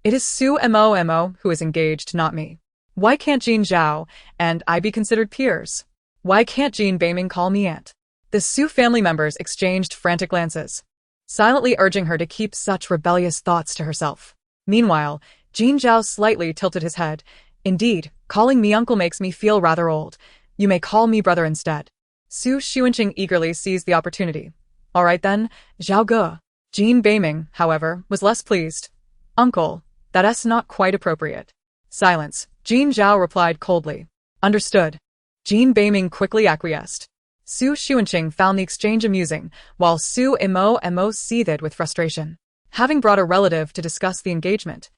It is Su Mo who is engaged, not me. Why can't Jean Zhao and I be considered peers? Why can't Jean Beiming call me aunt?" The Su family members exchanged frantic glances, silently urging her to keep such rebellious thoughts to herself. Meanwhile, Jean Zhao slightly tilted his head. "Indeed, calling me uncle makes me feel rather old. You may call me brother instead." Su Xunqing eagerly seized the opportunity. "All right then, Zhao Ge." Jean Beiming, however, was less pleased. "Uncle, that's not quite appropriate." Silence. Jean Zhao replied coldly. "Understood." Jean Beiming quickly acquiesced. Su Xunqing found the exchange amusing, while Su Mo seethed with frustration. Having brought a relative to discuss the engagement,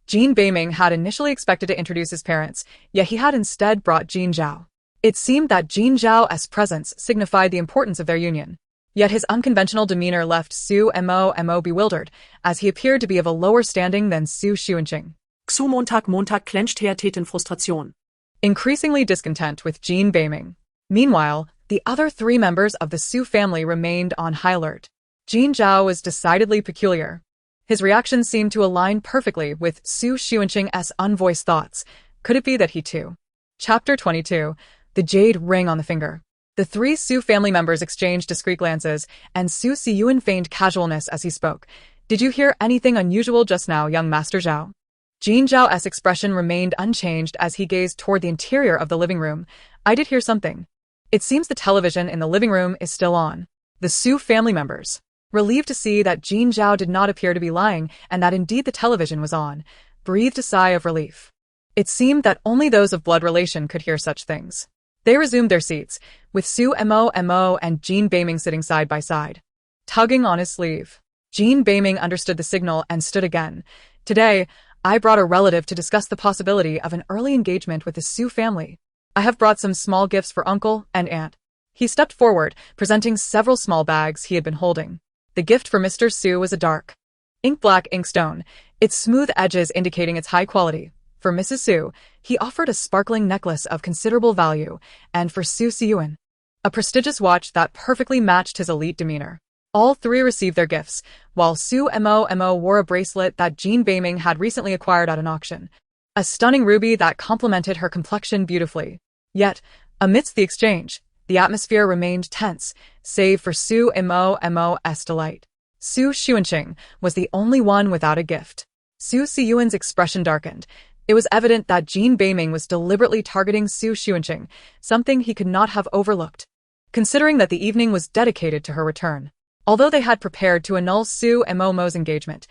Jean Beiming had initially expected to introduce his parents, yet he had instead brought Jean Zhao. It seemed that Jean Zhao's presence signified the importance of their union. Yet his unconventional demeanor left Su Mo bewildered, as he appeared to be of a lower standing than Su Xunqing. Xu Montag clenched her teeth in frustration. Increasingly discontent with Jean Beiming. Meanwhile, the other three members of the Su family remained on high alert. Jean Zhao was decidedly peculiar. His reactions seemed to align perfectly with Su Xunqing's unvoiced thoughts. Could it be that he too? Chapter 22. The Jade Ring on the Finger. The three Su family members exchanged discreet glances, and Su Siyuan feigned casualness as he spoke. "Did you hear anything unusual just now, young Master Zhao?" Jean Zhao's expression remained unchanged as he gazed toward the interior of the living room. "I did hear something. It seems the television in the living room is still on." The Su family members, relieved to see that Jean Zhao did not appear to be lying and that indeed the television was on, breathed a sigh of relief. It seemed that only those of blood relation could hear such things. They resumed their seats, with Su Mo and Jean Beiming sitting side by side. Tugging on his sleeve, Jean Beiming understood the signal and stood again. "Today, I brought a relative to discuss the possibility of an early engagement with the Su family. I have brought some small gifts for uncle and aunt." He stepped forward, presenting several small bags he had been holding. The gift for Mr. Su was a dark, ink-black inkstone, its smooth edges indicating its high quality. For Mrs. Su, he offered a sparkling necklace of considerable value, and for Su Siyuan, a prestigious watch that perfectly matched his elite demeanor. All three received their gifts, while Su Mo wore a bracelet that Jean Beiming had recently acquired at an auction, a stunning ruby that complemented her complexion beautifully. Yet, amidst the exchange, the atmosphere remained tense, save for Su Mo's delight. Su Xunqing was the only one without a gift. Su Siyuan's expression darkened. It was evident that Jean Beiming was deliberately targeting Su Xunqing, something he could not have overlooked, considering that the evening was dedicated to her return. Although they had prepared to annul Su Mo's engagement,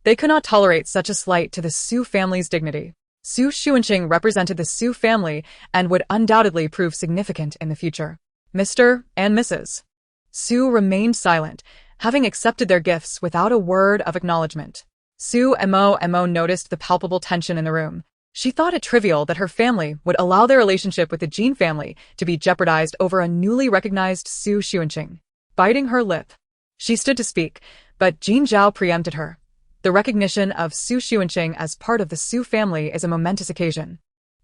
they could not tolerate such a slight to the Su family's dignity. Su Xunqing represented the Su family and would undoubtedly prove significant in the future. Mr. and Mrs. Su remained silent, having accepted their gifts without a word of acknowledgement. Su Mo noticed the palpable tension in the room. She thought it trivial that her family would allow their relationship with the Jean family to be jeopardized over a newly recognized Su Xunqing. Biting her lip, she stood to speak, but Jean Zhao preempted her. The recognition of Su Xunqing as part of the Su family is a momentous occasion.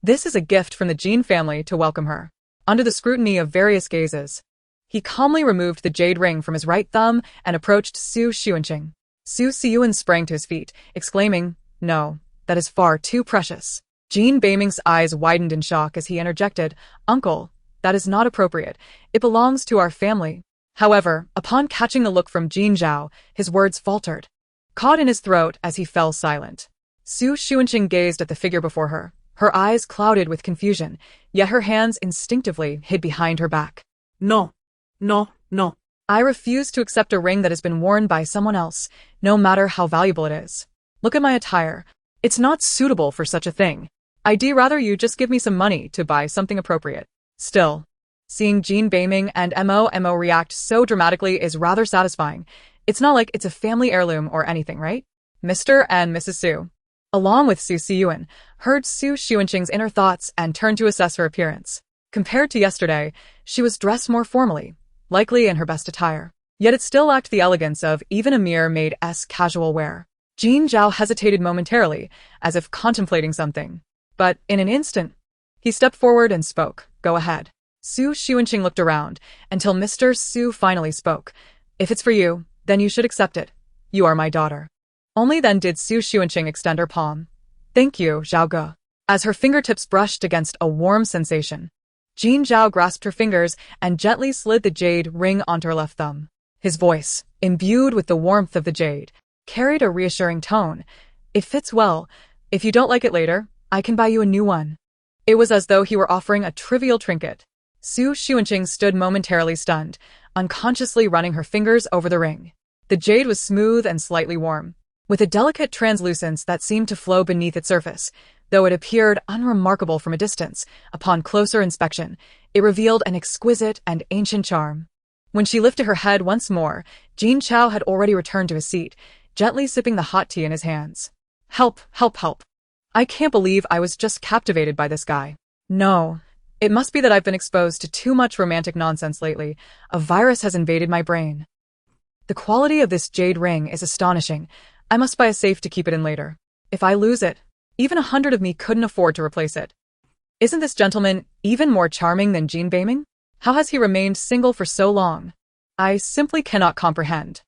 This is a gift from the Jean family to welcome her. Under the scrutiny of various gazes, he calmly removed the jade ring from his right thumb and approached Xu Xuanqing. Xu Xiyuan sprang to his feet, exclaiming, "No, that is far too precious." Jean Beiming's eyes widened in shock as he interjected, "Uncle, that is not appropriate. It belongs to our family." However, upon catching the look from Jean Zhao, his words faltered, caught in his throat as he fell silent. Xu Xuanqing gazed at the figure before her, her eyes clouded with confusion, yet her hands instinctively hid behind her back. No. No, no. I refuse to accept a ring that has been worn by someone else, no matter how valuable it is. Look at my attire. It's not suitable for such a thing. I'd rather you just give me some money to buy something appropriate. Still, seeing Jean Beiming and Mo react so dramatically is rather satisfying. It's not like it's a family heirloom or anything, right? Mr. and Mrs. Xu, along with Xu Xiyuan, heard Xu Xuanqing's inner thoughts and turned to assess her appearance. Compared to yesterday, she was dressed more formally, likely in her best attire. Yet it still lacked the elegance of even a mere-maid-esque casual wear. Jean Zhao hesitated momentarily, as if contemplating something. But in an instant, he stepped forward and spoke. "Go ahead." Xu Xuanqing looked around, until Mr. Xu finally spoke. "If it's for you, then you should accept it. You are my daughter." Only then did Xu Xuanqing extend her palm. "Thank you, Zhao Ge." As her fingertips brushed against a warm sensation, Jean Zhao grasped her fingers and gently slid the jade ring onto her left thumb. His voice, imbued with the warmth of the jade, carried a reassuring tone. "It fits well. If you don't like it later, I can buy you a new one." It was as though he were offering a trivial trinket. Xu Xuanqing stood momentarily stunned, unconsciously running her fingers over the ring. The jade was smooth and slightly warm, with a delicate translucence that seemed to flow beneath its surface. Though it appeared unremarkable from a distance, upon closer inspection, it revealed an exquisite and ancient charm. When she lifted her head once more, Jean Zhao had already returned to his seat, gently sipping the hot tea in his hands. "Help, help, help. I can't believe I was just captivated by this guy. No, it must be that I've been exposed to too much romantic nonsense lately. A virus has invaded my brain. The quality of this jade ring is astonishing. I must buy a safe to keep it in later. If I lose it, even 100 of me couldn't afford to replace it. Isn't this gentleman even more charming than Jean Beiming? How has he remained single for so long? I simply cannot comprehend."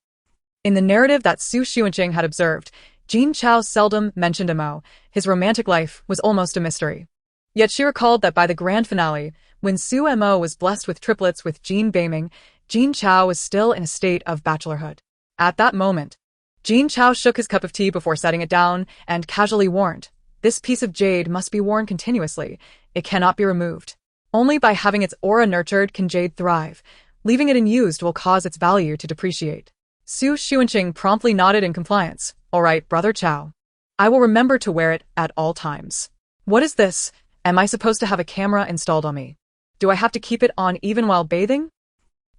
In the narrative that Xu Xuanqing had observed, Jean Zhao seldom mentioned Mo. His romantic life was almost a mystery. Yet she recalled that by the grand finale, when Xu Mo was blessed with triplets with Jean Beiming, Jean Zhao was still in a state of bachelorhood. At that moment, Jean Zhao shook his cup of tea before setting it down and casually warned, "This piece of jade must be worn continuously. It cannot be removed. Only by having its aura nurtured can jade thrive. Leaving it unused will cause its value to depreciate." Xu Xuanqing promptly nodded in compliance. "All right, Brother Zhao. I will remember to wear it at all times." "What is this? Am I supposed to have a camera installed on me? Do I have to keep it on even while bathing?"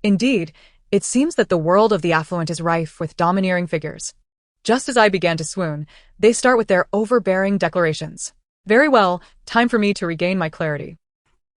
Indeed, it seems that the world of the affluent is rife with domineering figures. Just as I began to swoon, they start with their overbearing declarations. Very well, time for me to regain my clarity.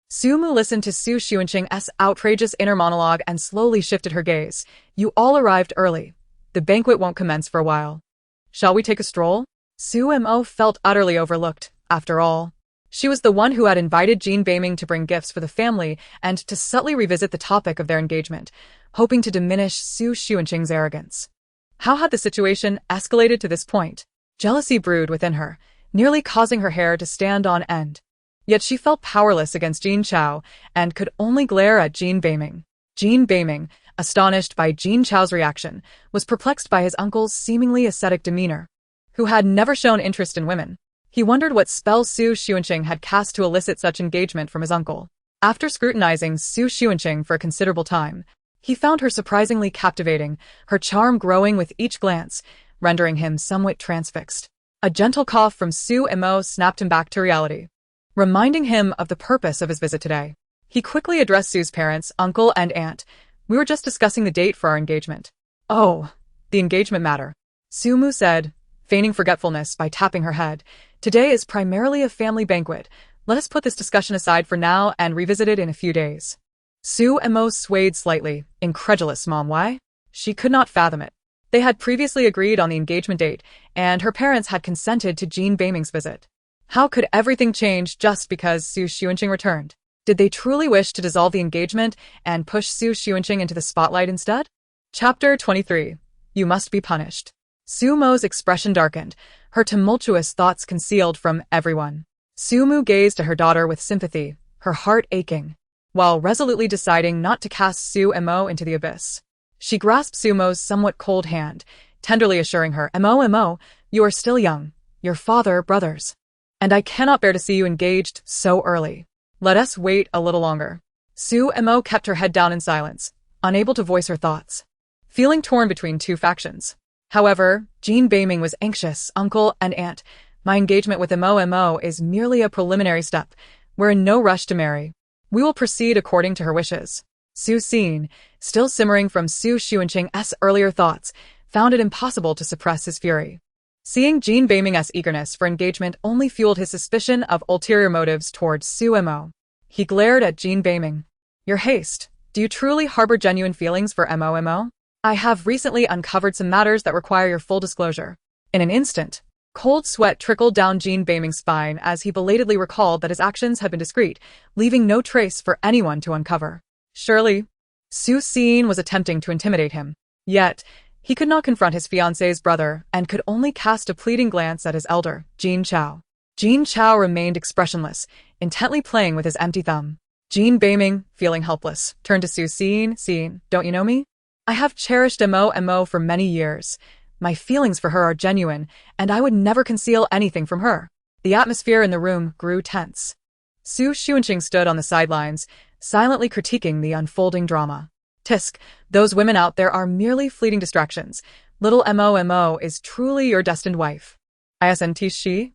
Su Mu listened to Xu Xuanqing's outrageous inner monologue and slowly shifted her gaze. "You all arrived early. The banquet won't commence for a while. Shall we take a stroll?" Xu Mo felt utterly overlooked, after all. She was the one who had invited Jean Beiming to bring gifts for the family and to subtly revisit the topic of their engagement, hoping to diminish Xu Xuanqing's arrogance. How had the situation escalated to this point? Jealousy brewed within her, nearly causing her hair to stand on end. Yet she felt powerless against Jean Zhao and could only glare at Jean Beiming. Jean Beiming, astonished by Jean Zhao's reaction, was perplexed by his uncle's seemingly ascetic demeanor, who had never shown interest in women. He wondered what spell Xu Xuanqing had cast to elicit such engagement from his uncle. After scrutinizing Xu Xuanqing for a considerable time, he found her surprisingly captivating, her charm growing with each glance, rendering him somewhat transfixed. A gentle cough from Xu Mo snapped him back to reality, reminding him of the purpose of his visit today. He quickly addressed Xu's parents, uncle and aunt. "We were just discussing the date for our engagement." "Oh, the engagement matter," Xu Mu said, feigning forgetfulness by tapping her head. "Today is primarily a family banquet. Let us put this discussion aside for now and revisit it in a few days." Xu Mo swayed slightly, incredulous. Mom, why? She could not fathom it. They had previously agreed on the engagement date, and her parents had consented to Jean Beiming's visit. How could everything change just because Su Xuanqing returned? Did they truly wish to dissolve the engagement and push Su Xuanqing into the spotlight instead? Chapter 23. You Must Be Punished. Su Mo's expression darkened, her tumultuous thoughts concealed from everyone. Su Mu gazed at her daughter with sympathy, her heart aching, while resolutely deciding not to cast Su Mo into the abyss. She grasped Su Mo's somewhat cold hand, tenderly assuring her, Mo, you are still young, your father, brothers. And I cannot bear to see you engaged so early. Let us wait a little longer. Su Mo kept her head down in silence, unable to voice her thoughts, feeling torn between two factions. However, Jin Beiming was anxious. Uncle and aunt, my engagement with Mo is merely a preliminary step. We're in no rush to marry. We will proceed according to her wishes. Su Xin, still simmering from Su Xuanqing's earlier thoughts, found it impossible to suppress his fury. Seeing Jin Beiming's eagerness for engagement only fueled his suspicion of ulterior motives towards Su Mo. He glared at Jin Beiming. Your haste. Do you truly harbor genuine feelings for Mo? I have recently uncovered some matters that require your full disclosure. In an instant, cold sweat trickled down Jin Beiming's spine as he belatedly recalled that his actions had been discreet, leaving no trace for anyone to uncover. Surely, Su Xin was attempting to intimidate him. Yet, he could not confront his fiancé's brother and could only cast a pleading glance at his elder, Jin Chao. Jin Chao remained expressionless, intently playing with his empty thumb. Jin Beiming, feeling helpless, turned to Su Xin. Xin, don't you know me? I have cherished Mo for many years. My feelings for her are genuine, and I would never conceal anything from her. The atmosphere in the room grew tense. Su Xuanqing stood on the sidelines, silently critiquing the unfolding drama. Tisk, those women out there are merely fleeting distractions. Little Mo is truly your destined wife. Isn't she?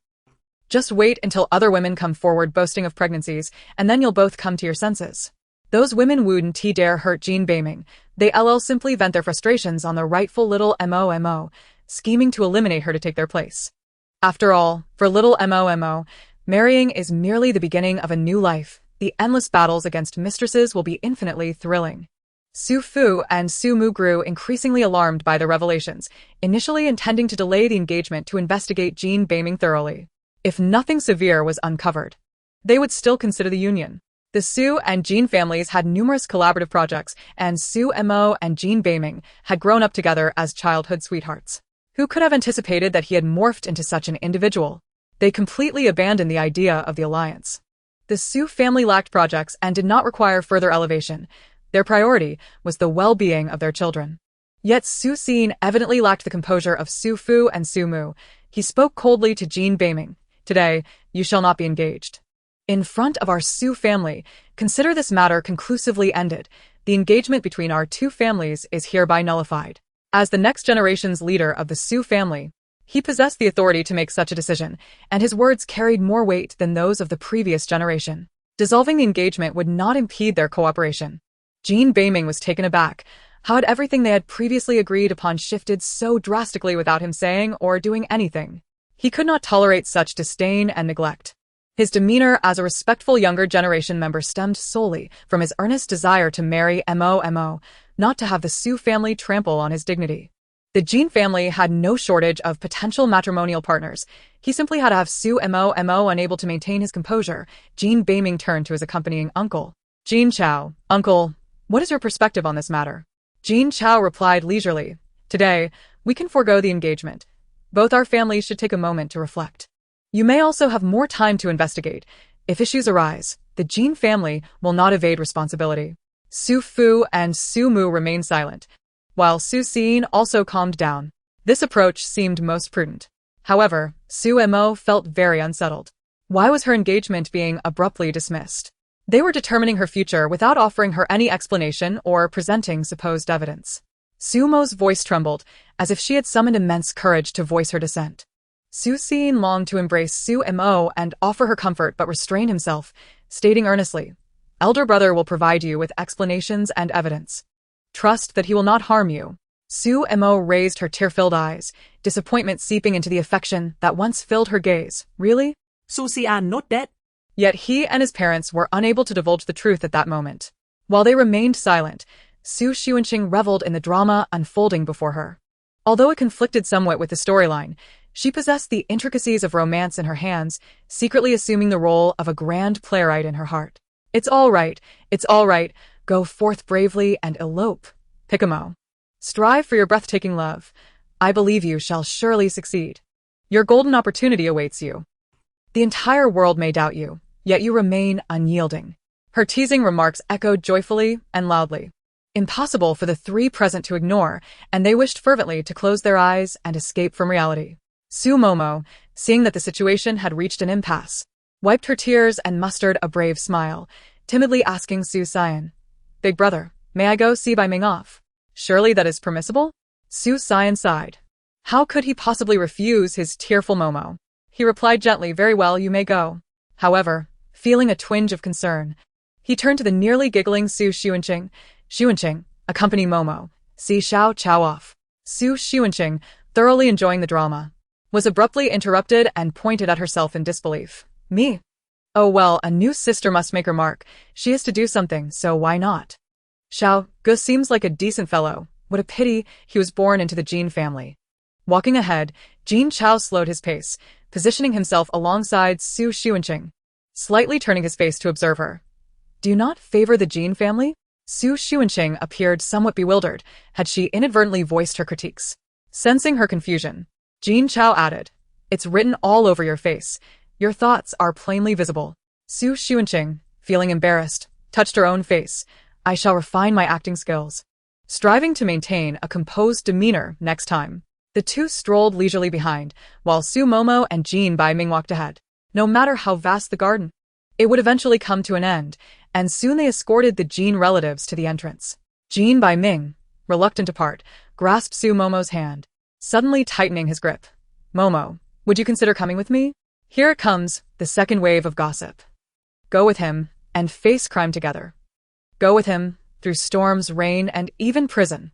Just wait until other women come forward boasting of pregnancies, and then you'll both come to your senses. Those women wouldn't dare hurt Jin Beiming. They simply vent their frustrations on the rightful little Mo, scheming to eliminate her to take their place. After all, for little Mo, marrying is merely the beginning of a new life. The endless battles against mistresses will be infinitely thrilling. Su Fu and Su Mu grew increasingly alarmed by the revelations, initially intending to delay the engagement to investigate Jin Beiming thoroughly. If nothing severe was uncovered, they would still consider the union. The Su and Jin families had numerous collaborative projects, and Su Mo and Jin Beiming had grown up together as childhood sweethearts. Who could have anticipated that he had morphed into such an individual? They completely abandoned the idea of the alliance. The Su family lacked projects and did not require further elevation. Their priority was the well-being of their children. Yet Su Xin evidently lacked the composure of Su Fu and Su Mu. He spoke coldly to Jin Beiming. Today, you shall not be engaged. In front of our Su family, consider this matter conclusively ended. The engagement between our two families is hereby nullified. As the next generation's leader of the Su family, he possessed the authority to make such a decision, and his words carried more weight than those of the previous generation. Dissolving the engagement would not impede their cooperation. Jin Beiming was taken aback. How had everything they had previously agreed upon shifted so drastically without him saying or doing anything? He could not tolerate such disdain and neglect. His demeanor as a respectful younger generation member stemmed solely from his earnest desire to marry Mo, not to have the Su family trample on his dignity. The Jin family had no shortage of potential matrimonial partners. He simply had to have Su Mo unable to maintain his composure. Jin Beiming turned to his accompanying uncle. Jin Chao, uncle, what is your perspective on this matter? Jin Chao replied leisurely. Today, we can forego the engagement. Both our families should take a moment to reflect. You may also have more time to investigate. If issues arise, the Jin family will not evade responsibility. Su Fu and Su Mu remained silent, while Su Xin also calmed down. This approach seemed most prudent. However, Su Mo felt very unsettled. Why was her engagement being abruptly dismissed? They were determining her future without offering her any explanation or presenting supposed evidence. Su Mo's voice trembled, as if she had summoned immense courage to voice her dissent. Su Xin longed to embrace Su Mo and offer her comfort but restrained himself, stating earnestly, Elder brother will provide you with explanations and evidence. Trust that he will not harm you. Su Mo raised her tear-filled eyes, disappointment seeping into the affection that once filled her gaze. Really? Su Xian not dead? Yet he and his parents were unable to divulge the truth at that moment. While they remained silent, Su Xuanqing reveled in the drama unfolding before her. Although it conflicted somewhat with the storyline, She possessed the intricacies of romance in her hands, secretly assuming the role of a grand playwright in her heart. It's all right, it's all right, go forth bravely and elope. Pikachu. Strive for your breathtaking love. I believe you shall surely succeed. Your golden opportunity awaits you. The entire world may doubt you, yet you remain unyielding. Her teasing remarks echoed joyfully and loudly. Impossible for the three present to ignore, and they wished fervently to close their eyes and escape from reality. Su Momo, seeing that the situation had reached an impasse, wiped her tears and mustered a brave smile, timidly asking Su Xian, "Big brother, may I go see Bai Ming off? Surely that is permissible?" Su Xian sighed. How could he possibly refuse his tearful Momo? He replied gently, "Very well, you may go." However, feeling a twinge of concern, he turned to the nearly giggling Su Xunqing. "Xunqing, accompany Momo. See Xiao Chao off." Su Xunqing, thoroughly enjoying the drama, was abruptly interrupted and pointed at herself in disbelief. "Me? Oh well, a new sister must make her mark. She is to do something, so why not? Xiao Gu seems like a decent fellow. What a pity he was born into the Jin family." Walking ahead, Jin Chao slowed his pace, positioning himself alongside Su Xunqing, slightly turning his face to observe her. "Do you not favor the Jin family?" Su Xunqing appeared somewhat bewildered. Had she inadvertently voiced her critiques? Sensing her confusion, Jin Chao added, "It's written all over your face. Your thoughts are plainly visible." Su Xunqing, feeling embarrassed, touched her own face. "I shall refine my acting skills." Striving to maintain a composed demeanor next time, the two strolled leisurely behind, while Su Momo and Jin Bai Ming walked ahead. No matter how vast the garden, it would eventually come to an end, and soon they escorted the Jin relatives to the entrance. Jin Bai Ming, reluctant to part, grasped Su Momo's hand, suddenly tightening his grip. "Momo, would you consider coming with me? Here it comes, the second wave of gossip. Go with him, and face crime together. Go with him, through storms, rain, and even prison.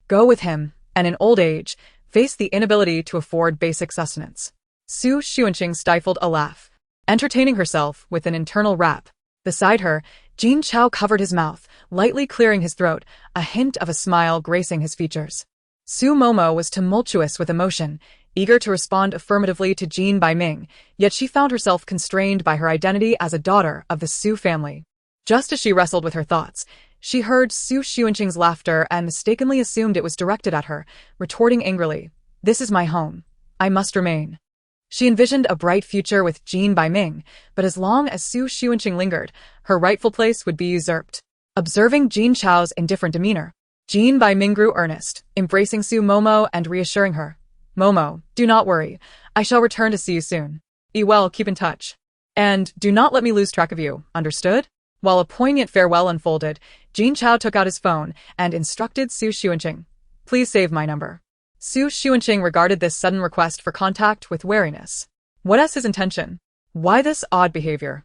Go with him, and in old age, face the inability to afford basic sustenance." Su Xunqing stifled a laugh, entertaining herself with an internal rap. Beside her, Jin Chao covered his mouth, lightly clearing his throat, a hint of a smile gracing his features. Su Momo was tumultuous with emotion, eager to respond affirmatively to Jin Bai Ming, yet she found herself constrained by her identity as a daughter of the Su family. Just as she wrestled with her thoughts, she heard Su Xunqing's laughter and mistakenly assumed it was directed at her, retorting angrily, "This is my home. I must remain." She envisioned a bright future with Jin Bai Ming, but as long as Su Xunqing lingered, her rightful place would be usurped. Observing Jin Chao's indifferent demeanor, Jin Bai Ming grew earnest, embracing Su Momo and reassuring her. "Momo, do not worry. I shall return to see you soon. Well, keep in touch. And do not let me lose track of you, understood?" While a poignant farewell unfolded, Jin Chao took out his phone and instructed Su Xunqing, "Please save my number." Su Xunqing regarded this sudden request for contact with wariness. What is his intention? Why this odd behavior?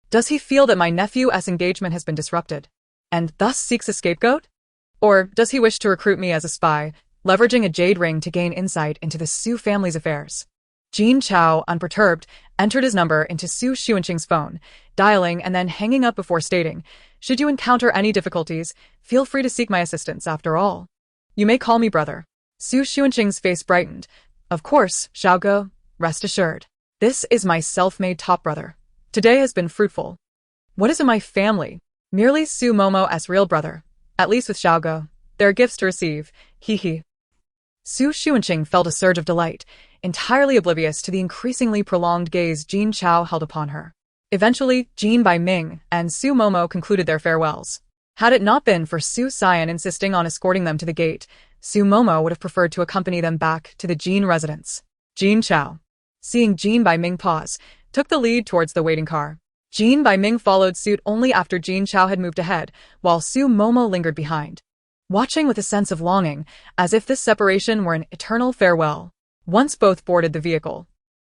Does he feel that my nephew's engagement has been disrupted, and thus seeks a scapegoat? Or does he wish to recruit me as a spy, leveraging a jade ring to gain insight into the Su family's affairs? Jin Chao, unperturbed, entered his number into Su Xunqing's phone, dialing and then hanging up before stating, "Should you encounter any difficulties, feel free to seek my assistance after all. You may call me brother." Su Xunqing's face brightened. "Of course, Xiaoge, rest assured. This is my self-made top brother. Today has been fruitful. What is in my family? Merely Su Momo's real brother. At least with Xiaoge, there are gifts to receive. Hee hee." Su Xunqing felt a surge of delight, entirely oblivious to the increasingly prolonged gaze Jin Chao held upon her. Eventually, Jin Bai Ming and Su Momo concluded their farewells. Had it not been for Su Xian insisting on escorting them to the gate, Su Momo would have preferred to accompany them back to the Jin residence. Jin Chao, seeing Jin Bai Ming pause, took the lead towards the waiting car. Jin Bai Ming followed suit only after Jin Chao had moved ahead, while Su Momo lingered behind, watching with a sense of longing, as if this separation were an eternal farewell. Once both boarded the vehicle,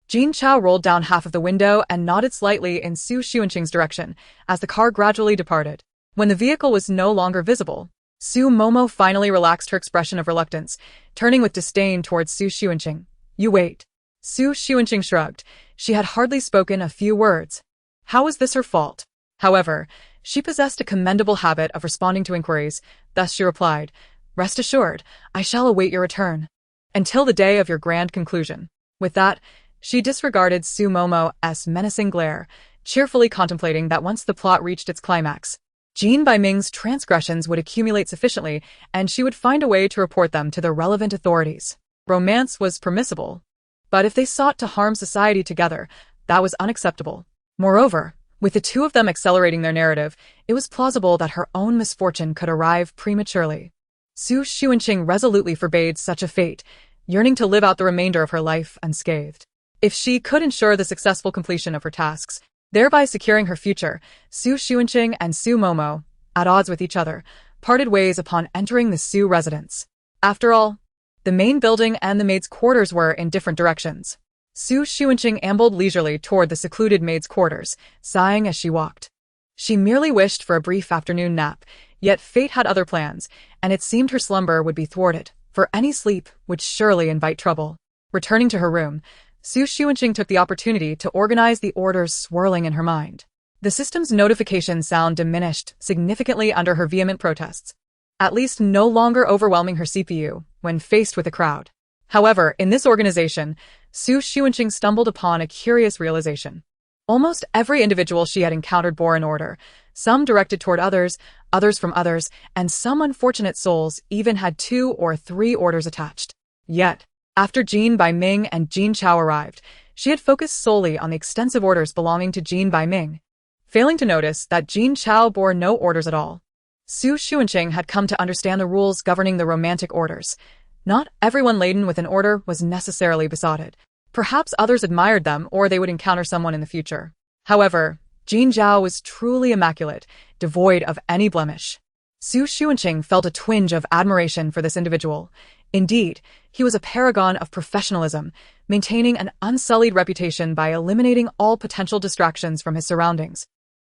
Jin Chao rolled down half of the window and nodded slightly in Su Xunqing's direction as the car gradually departed. When the vehicle was no longer visible, Su Momo finally relaxed her expression of reluctance, turning with disdain towards Su Xunqing. "You wait." Su Xunqing shrugged. She had hardly spoken a few words. How was this her fault? However, she possessed a commendable habit of responding to inquiries, thus she replied, "Rest assured, I shall await your return. Until the day of your grand conclusion." With that, she disregarded Su Momo's menacing glare, cheerfully contemplating that once the plot reached its climax, Jin Baiming's transgressions would accumulate sufficiently and she would find a way to report them to the relevant authorities. Romance was permissible, but if they sought to harm society together, that was unacceptable. Moreover, with the two of them accelerating their narrative, it was plausible that her own misfortune could arrive prematurely. Xu Xuanqing resolutely forbade such a fate, yearning to live out the remainder of her life unscathed. If she could ensure the successful completion of her tasks, thereby securing her future, Xu Xuanqing and Su Momo, at odds with each other, parted ways upon entering the Xu residence. After all, the main building and the maid's quarters were in different directions. Xu Xuanqing ambled leisurely toward the secluded maid's quarters, sighing as she walked. She merely wished for a brief afternoon nap, yet fate had other plans, and it seemed her slumber would be thwarted, for any sleep would surely invite trouble. Returning to her room, Xu Xuanqing took the opportunity to organize the orders swirling in her mind. The system's notification sound diminished significantly under her vehement protests, at least no longer overwhelming her CPU when faced with a crowd. However, in this organization, Xu Xuanqing stumbled upon a curious realization. Almost every individual she had encountered bore an order, some directed toward others, others from others, and some unfortunate souls even had 2 or 3 orders attached. Yet, after Jin Baiming and Jin Chao arrived, she had focused solely on the extensive orders belonging to Jin Baiming, failing to notice that Jin Chao bore no orders at all. Xu Xuanqing had come to understand the rules governing the romantic orders. Not everyone laden with an order was necessarily besotted. Perhaps others admired them or they would encounter someone in the future. However, Jin Zhao was truly immaculate, devoid of any blemish. Xu Xuanqing felt a twinge of admiration for this individual. Indeed, he was a paragon of professionalism, maintaining an unsullied reputation by eliminating all potential distractions from his surroundings,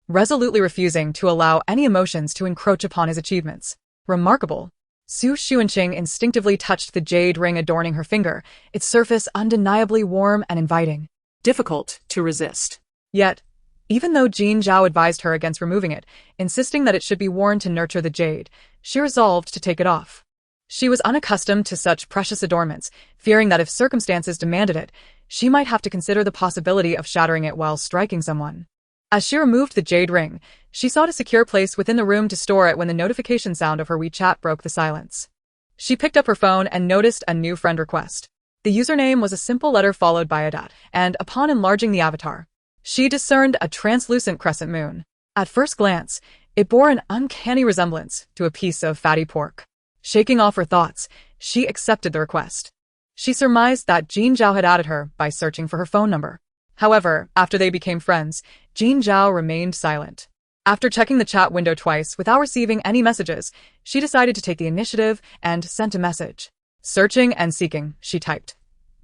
resolutely refusing to allow any emotions to encroach upon his achievements. Remarkable. Xu Xuanqing instinctively touched the jade ring adorning her finger, its surface undeniably warm and inviting. Difficult to resist. Yet, even though Jin Zhao advised her against removing it, insisting that it should be worn to nurture the jade, she resolved to take it off. She was unaccustomed to such precious adornments, fearing that if circumstances demanded it, she might have to consider the possibility of shattering it while striking someone. As she removed the jade ring, she sought a secure place within the room to store it when the notification sound of her WeChat broke the silence. She picked up her phone and noticed a new friend request. The username was a simple letter followed by a dot, and upon enlarging the avatar, she discerned a translucent crescent moon. At first glance, it bore an uncanny resemblance to a piece of fatty pork. Shaking off her thoughts, she accepted the request. She surmised that Jin Zhao had added her by searching for her phone number. However, after they became friends, Jin Zhao remained silent. After checking the chat window twice without receiving any messages, she decided to take the initiative and sent a message. Searching and seeking, she typed,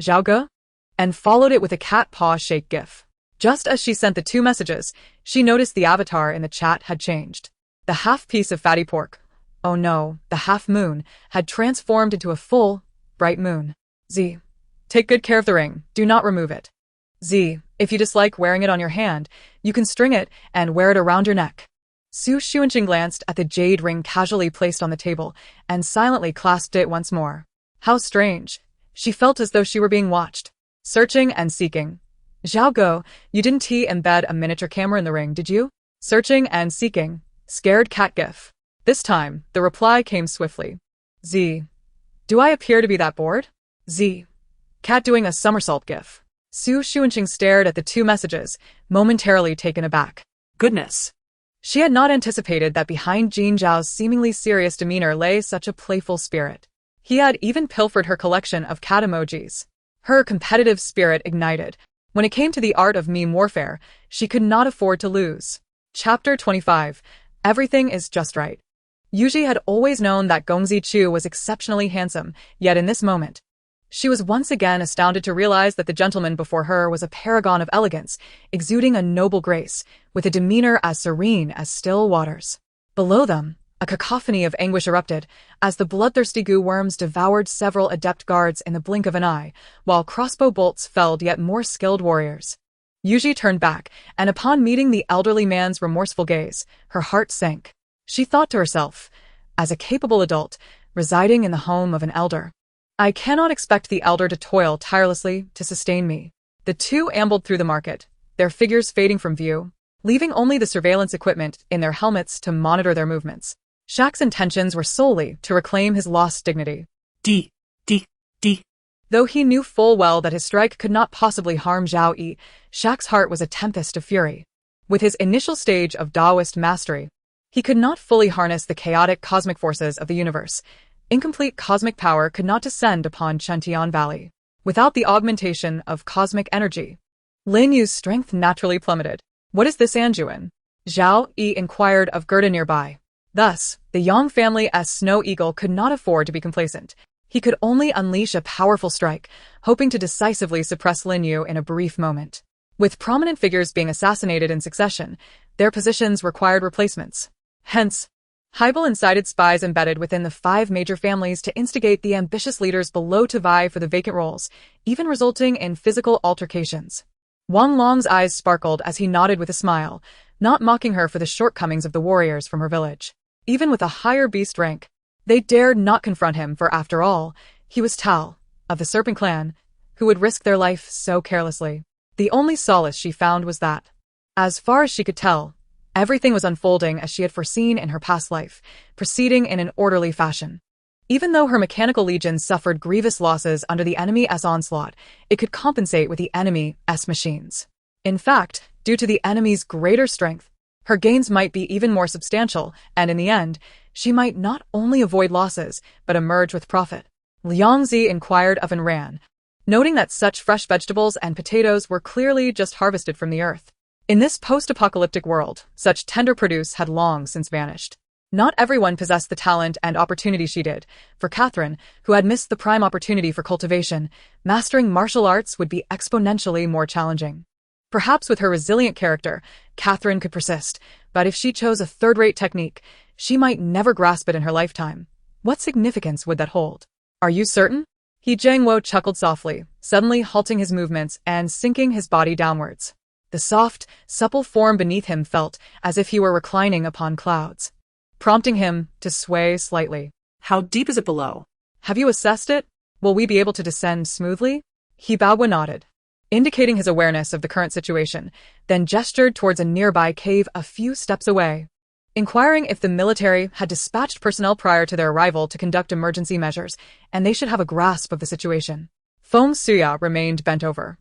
"Zhao Ge?" and followed it with a cat paw shake gif. Just as she sent the 2 messages, she noticed the avatar in the chat had changed. The half piece of fatty pork, oh no, the half moon, had transformed into a full, bright moon. Z. Take good care of the ring, do not remove it. Z. If you dislike wearing it on your hand, you can string it and wear it around your neck. Xu Xuanqing glanced at the jade ring casually placed on the table and silently clasped it once more. How strange. She felt as though she were being watched. Searching and seeking. Zhao Ge, you didn't embed a miniature camera in the ring, did you? Searching and seeking. Scared cat gif. This time, the reply came swiftly. Z. Do I appear to be that bored? Z. Cat doing a somersault gif. Xu Xuanqing stared at the 2 messages, momentarily taken aback. Goodness. She had not anticipated that behind Jin Zhao's seemingly serious demeanor lay such a playful spirit. He had even pilfered her collection of cat emojis. Her competitive spirit ignited. When it came to the art of meme warfare, she could not afford to lose. Chapter 25. Everything is just right. Yuji had always known that Gongzi Chu was exceptionally handsome, yet in this moment, she was once again astounded to realize that the gentleman before her was a paragon of elegance, exuding a noble grace, with a demeanor as serene as still waters. Below them, a cacophony of anguish erupted, as the bloodthirsty goo worms devoured several adept guards in the blink of an eye, while crossbow bolts felled yet more skilled warriors. Yuji turned back, and upon meeting the elderly man's remorseful gaze, her heart sank. She thought to herself, as a capable adult, residing in the home of an elder, I cannot expect the elder to toil tirelessly to sustain me. The two ambled through the market, their figures fading from view, leaving only the surveillance equipment in their helmets to monitor their movements. Shaq's intentions were solely to reclaim his lost dignity. D. Though he knew full well that his strike could not possibly harm Zhao Yi, Shaq's heart was a tempest of fury. With his initial stage of Taoist mastery, he could not fully harness the chaotic cosmic forces of the universe. Incomplete cosmic power could not descend upon Chuntian Valley without the augmentation of cosmic energy. Lin Yu's strength naturally plummeted. What is this, Anjuan? Zhao Yi inquired of Gerda nearby. Thus, the Yang family's Snow Eagle could not afford to be complacent. He could only unleash a powerful strike, hoping to decisively suppress Lin Yu in a brief moment. With prominent figures being assassinated in succession, their positions required replacements. Hence, Hybel incited spies embedded within the 5 major families to instigate the ambitious leaders below to vie for the vacant roles, even resulting in physical altercations. Wang Long's eyes sparkled as he nodded with a smile, not mocking her for the shortcomings of the warriors from her village. Even with a higher beast rank, they dared not confront him, for after all, he was Tal, of the Serpent Clan, who would risk their life so carelessly. The only solace she found was that, as far as she could tell, everything was unfolding as she had foreseen in her past life, proceeding in an orderly fashion. Even though her mechanical legions suffered grievous losses under the enemy's onslaught, it could compensate with the enemy's machines. In fact, due to the enemy's greater strength, her gains might be even more substantial, and in the end, she might not only avoid losses, but emerge with profit. Liang Zi inquired of and ran, noting that such fresh vegetables and potatoes were clearly just harvested from the earth. In this post-apocalyptic world, such tender produce had long since vanished. Not everyone possessed the talent and opportunity she did. For Catherine, who had missed the prime opportunity for cultivation, mastering martial arts would be exponentially more challenging. Perhaps with her resilient character, Catherine could persist, but if she chose a third-rate technique, she might never grasp it in her lifetime. What significance would that hold? Are you certain? He Jiangwo chuckled softly, suddenly halting his movements and sinking his body downwards. The soft, supple form beneath him felt as if he were reclining upon clouds, prompting him to sway slightly. How deep is it below? Have you assessed it? Will we be able to descend smoothly? He Baowa nodded, indicating his awareness of the current situation, then gestured towards a nearby cave a few steps away, inquiring if the military had dispatched personnel prior to their arrival to conduct emergency measures, and they should have a grasp of the situation. Feng Suya remained bent over,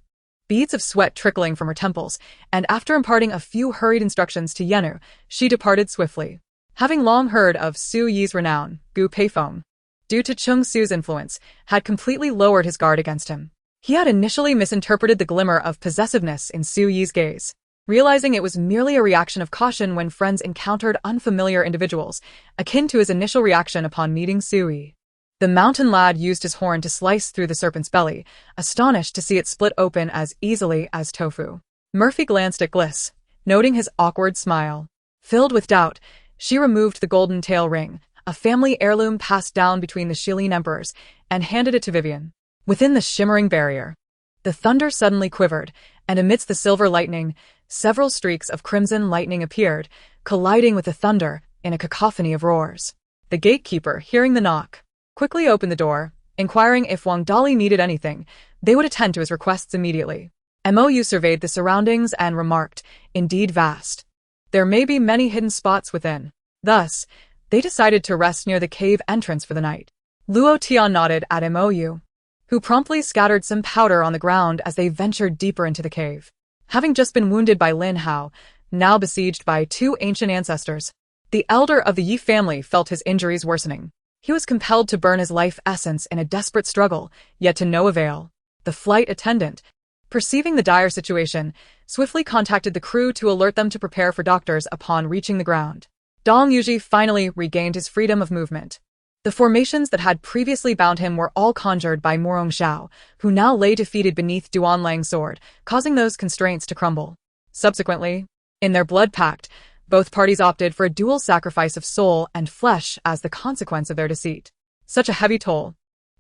beads of sweat trickling from her temples, and after imparting a few hurried instructions to Yenu, she departed swiftly. Having long heard of Su Yi's renown, Gu Peifeng, due to Chung Su's influence, had completely lowered his guard against him. He had initially misinterpreted the glimmer of possessiveness in Su Yi's gaze, realizing it was merely a reaction of caution when friends encountered unfamiliar individuals, akin to his initial reaction upon meeting Su Yi. The mountain lad used his horn to slice through the serpent's belly, astonished to see it split open as easily as tofu. Murphy glanced at Gliss, noting his awkward smile. Filled with doubt, she removed the golden tail ring, a family heirloom passed down between the Shilin emperors, and handed it to Vivian. Within the shimmering barrier, the thunder suddenly quivered, and amidst the silver lightning, several streaks of crimson lightning appeared, colliding with the thunder in a cacophony of roars. The gatekeeper, hearing the knock, quickly opened the door, inquiring if Wang Dali needed anything. They would attend to his requests immediately. Mou surveyed the surroundings and remarked, indeed vast. There may be many hidden spots within. Thus, they decided to rest near the cave entrance for the night. Luo Tian nodded at Mou, who promptly scattered some powder on the ground as they ventured deeper into the cave. Having just been wounded by Lin Hao, now besieged by 2 ancient ancestors, the elder of the Yi family felt his injuries worsening. He was compelled to burn his life essence in a desperate struggle, yet to no avail. The flight attendant, perceiving the dire situation, swiftly contacted the crew to alert them to prepare for doctors upon reaching the ground. Dong Yuji finally regained his freedom of movement. The formations that had previously bound him were all conjured by Morong Xiao, who now lay defeated beneath Duan Lang's sword, causing those constraints to crumble. Subsequently, in their blood pact, both parties opted for a dual sacrifice of soul and flesh as the consequence of their deceit. Such a heavy toll,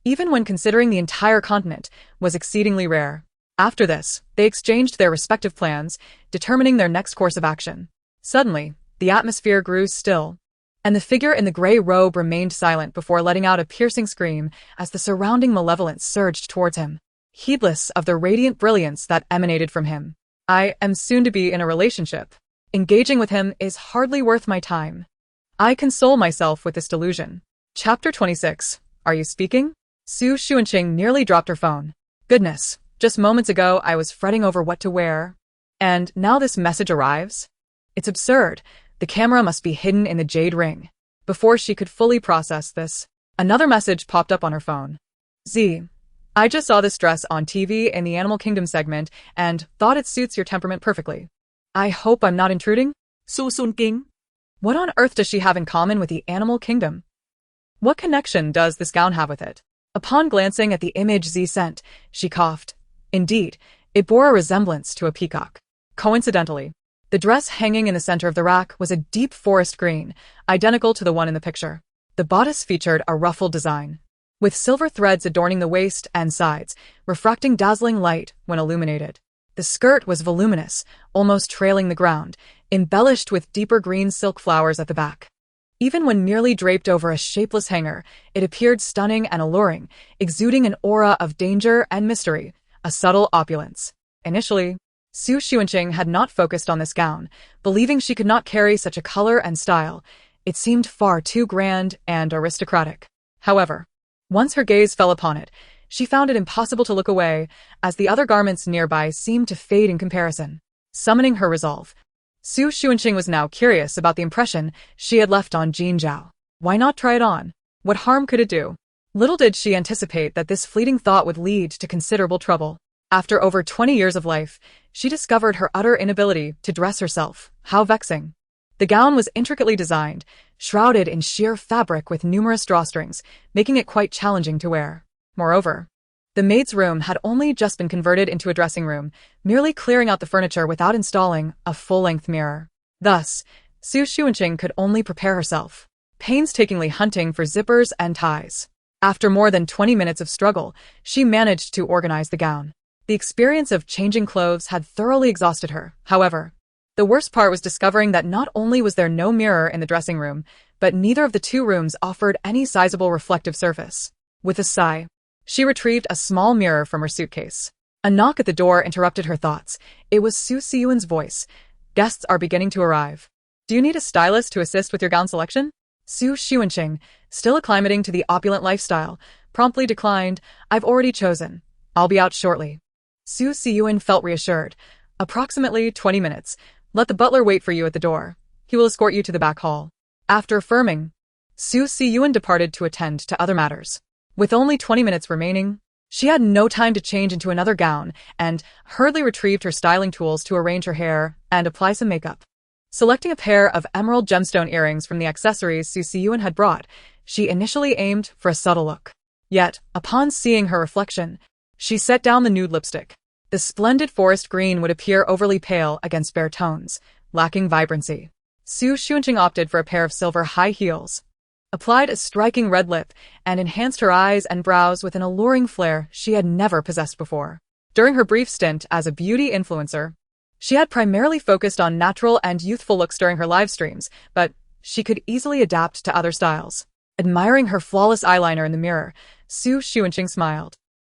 even when considering the entire continent, was exceedingly rare. After this, they exchanged their respective plans, determining their next course of action. Suddenly, the atmosphere grew still. and the figure in the gray robe remained silent before letting out a piercing scream as the surrounding malevolence surged towards him, heedless of the radiant brilliance that emanated from him. I am soon to be in a relationship. Engaging with him is hardly worth my time. I console myself with this delusion. Chapter 26. Are you speaking? Xunqing nearly dropped her phone. Goodness, just moments ago I was fretting over what to wear. And now this message arrives? It's absurd. The camera must be hidden in the jade ring. Before she could fully process this, another message popped up on her phone. Z. I just saw this dress on TV in the Animal Kingdom segment and thought it suits your temperament perfectly. I hope I'm not intruding? Xunqing. What on earth does she have in common with the Animal Kingdom? What connection does this gown have with it? Upon glancing at the image Z sent, she coughed. Indeed, it bore a resemblance to a peacock. Coincidentally, the dress hanging in the center of the rack was a deep forest green, identical to the one in the picture. The bodice featured a ruffled design, with silver threads adorning the waist and sides, refracting dazzling light when illuminated. The skirt was voluminous, almost trailing the ground, embellished with deeper green silk flowers at the back. Even when merely draped over a shapeless hanger, it appeared stunning and alluring, exuding an aura of danger and mystery, a subtle opulence. Initially, Xunqing had not focused on this gown, believing she could not carry such a color and style. It seemed far too grand and aristocratic. However, once her gaze fell upon it, she found it impossible to look away, as the other garments nearby seemed to fade in comparison. Summoning her resolve, Xunqing was now curious about the impression she had left on Jin Zhao. Why not try it on? What harm could it do? Little did she anticipate that this fleeting thought would lead to considerable trouble. After over 20 years of life, she discovered her utter inability to dress herself. How vexing. The gown was intricately designed, shrouded in sheer fabric with numerous drawstrings, making it quite challenging to wear. Moreover, the maid's room had only just been converted into a dressing room, merely clearing out the furniture without installing a full-length mirror. Thus, Xunqing could only prepare herself, painstakingly hunting for zippers and ties. After more than 20 minutes of struggle, she managed to organize the gown. The experience of changing clothes had thoroughly exhausted her. However, the worst part was discovering that not only was there no mirror in the dressing room, but neither of the two rooms offered any sizable reflective surface. With a sigh, she retrieved a small mirror from her suitcase. A knock at the door interrupted her thoughts. It was Su Siyuan's voice. Guests are beginning to arrive. Do you need a stylist to assist with your gown selection? Xunqing, still acclimating to the opulent lifestyle, promptly declined. I've already chosen. I'll be out shortly. Su Siyuan felt reassured. Approximately 20 minutes. Let the butler wait for you at the door. He will escort you to the back hall. After affirming, Su Siyuan departed to attend to other matters. With only 20 minutes remaining, she had no time to change into another gown and hurriedly retrieved her styling tools to arrange her hair and apply some makeup. Selecting a pair of emerald gemstone earrings from the accessories Su Siyuan had brought, she initially aimed for a subtle look. Yet, upon seeing her reflection, she set down the nude lipstick. The splendid forest green would appear overly pale against bare tones, lacking vibrancy. Xunqing opted for a pair of silver high heels, applied a striking red lip, and enhanced her eyes and brows with an alluring flair she had never possessed before. During her brief stint as a beauty influencer, she had primarily focused on natural and youthful looks during her live streams, but she could easily adapt to other styles. Admiring her flawless eyeliner in the mirror, Xunqing smiled,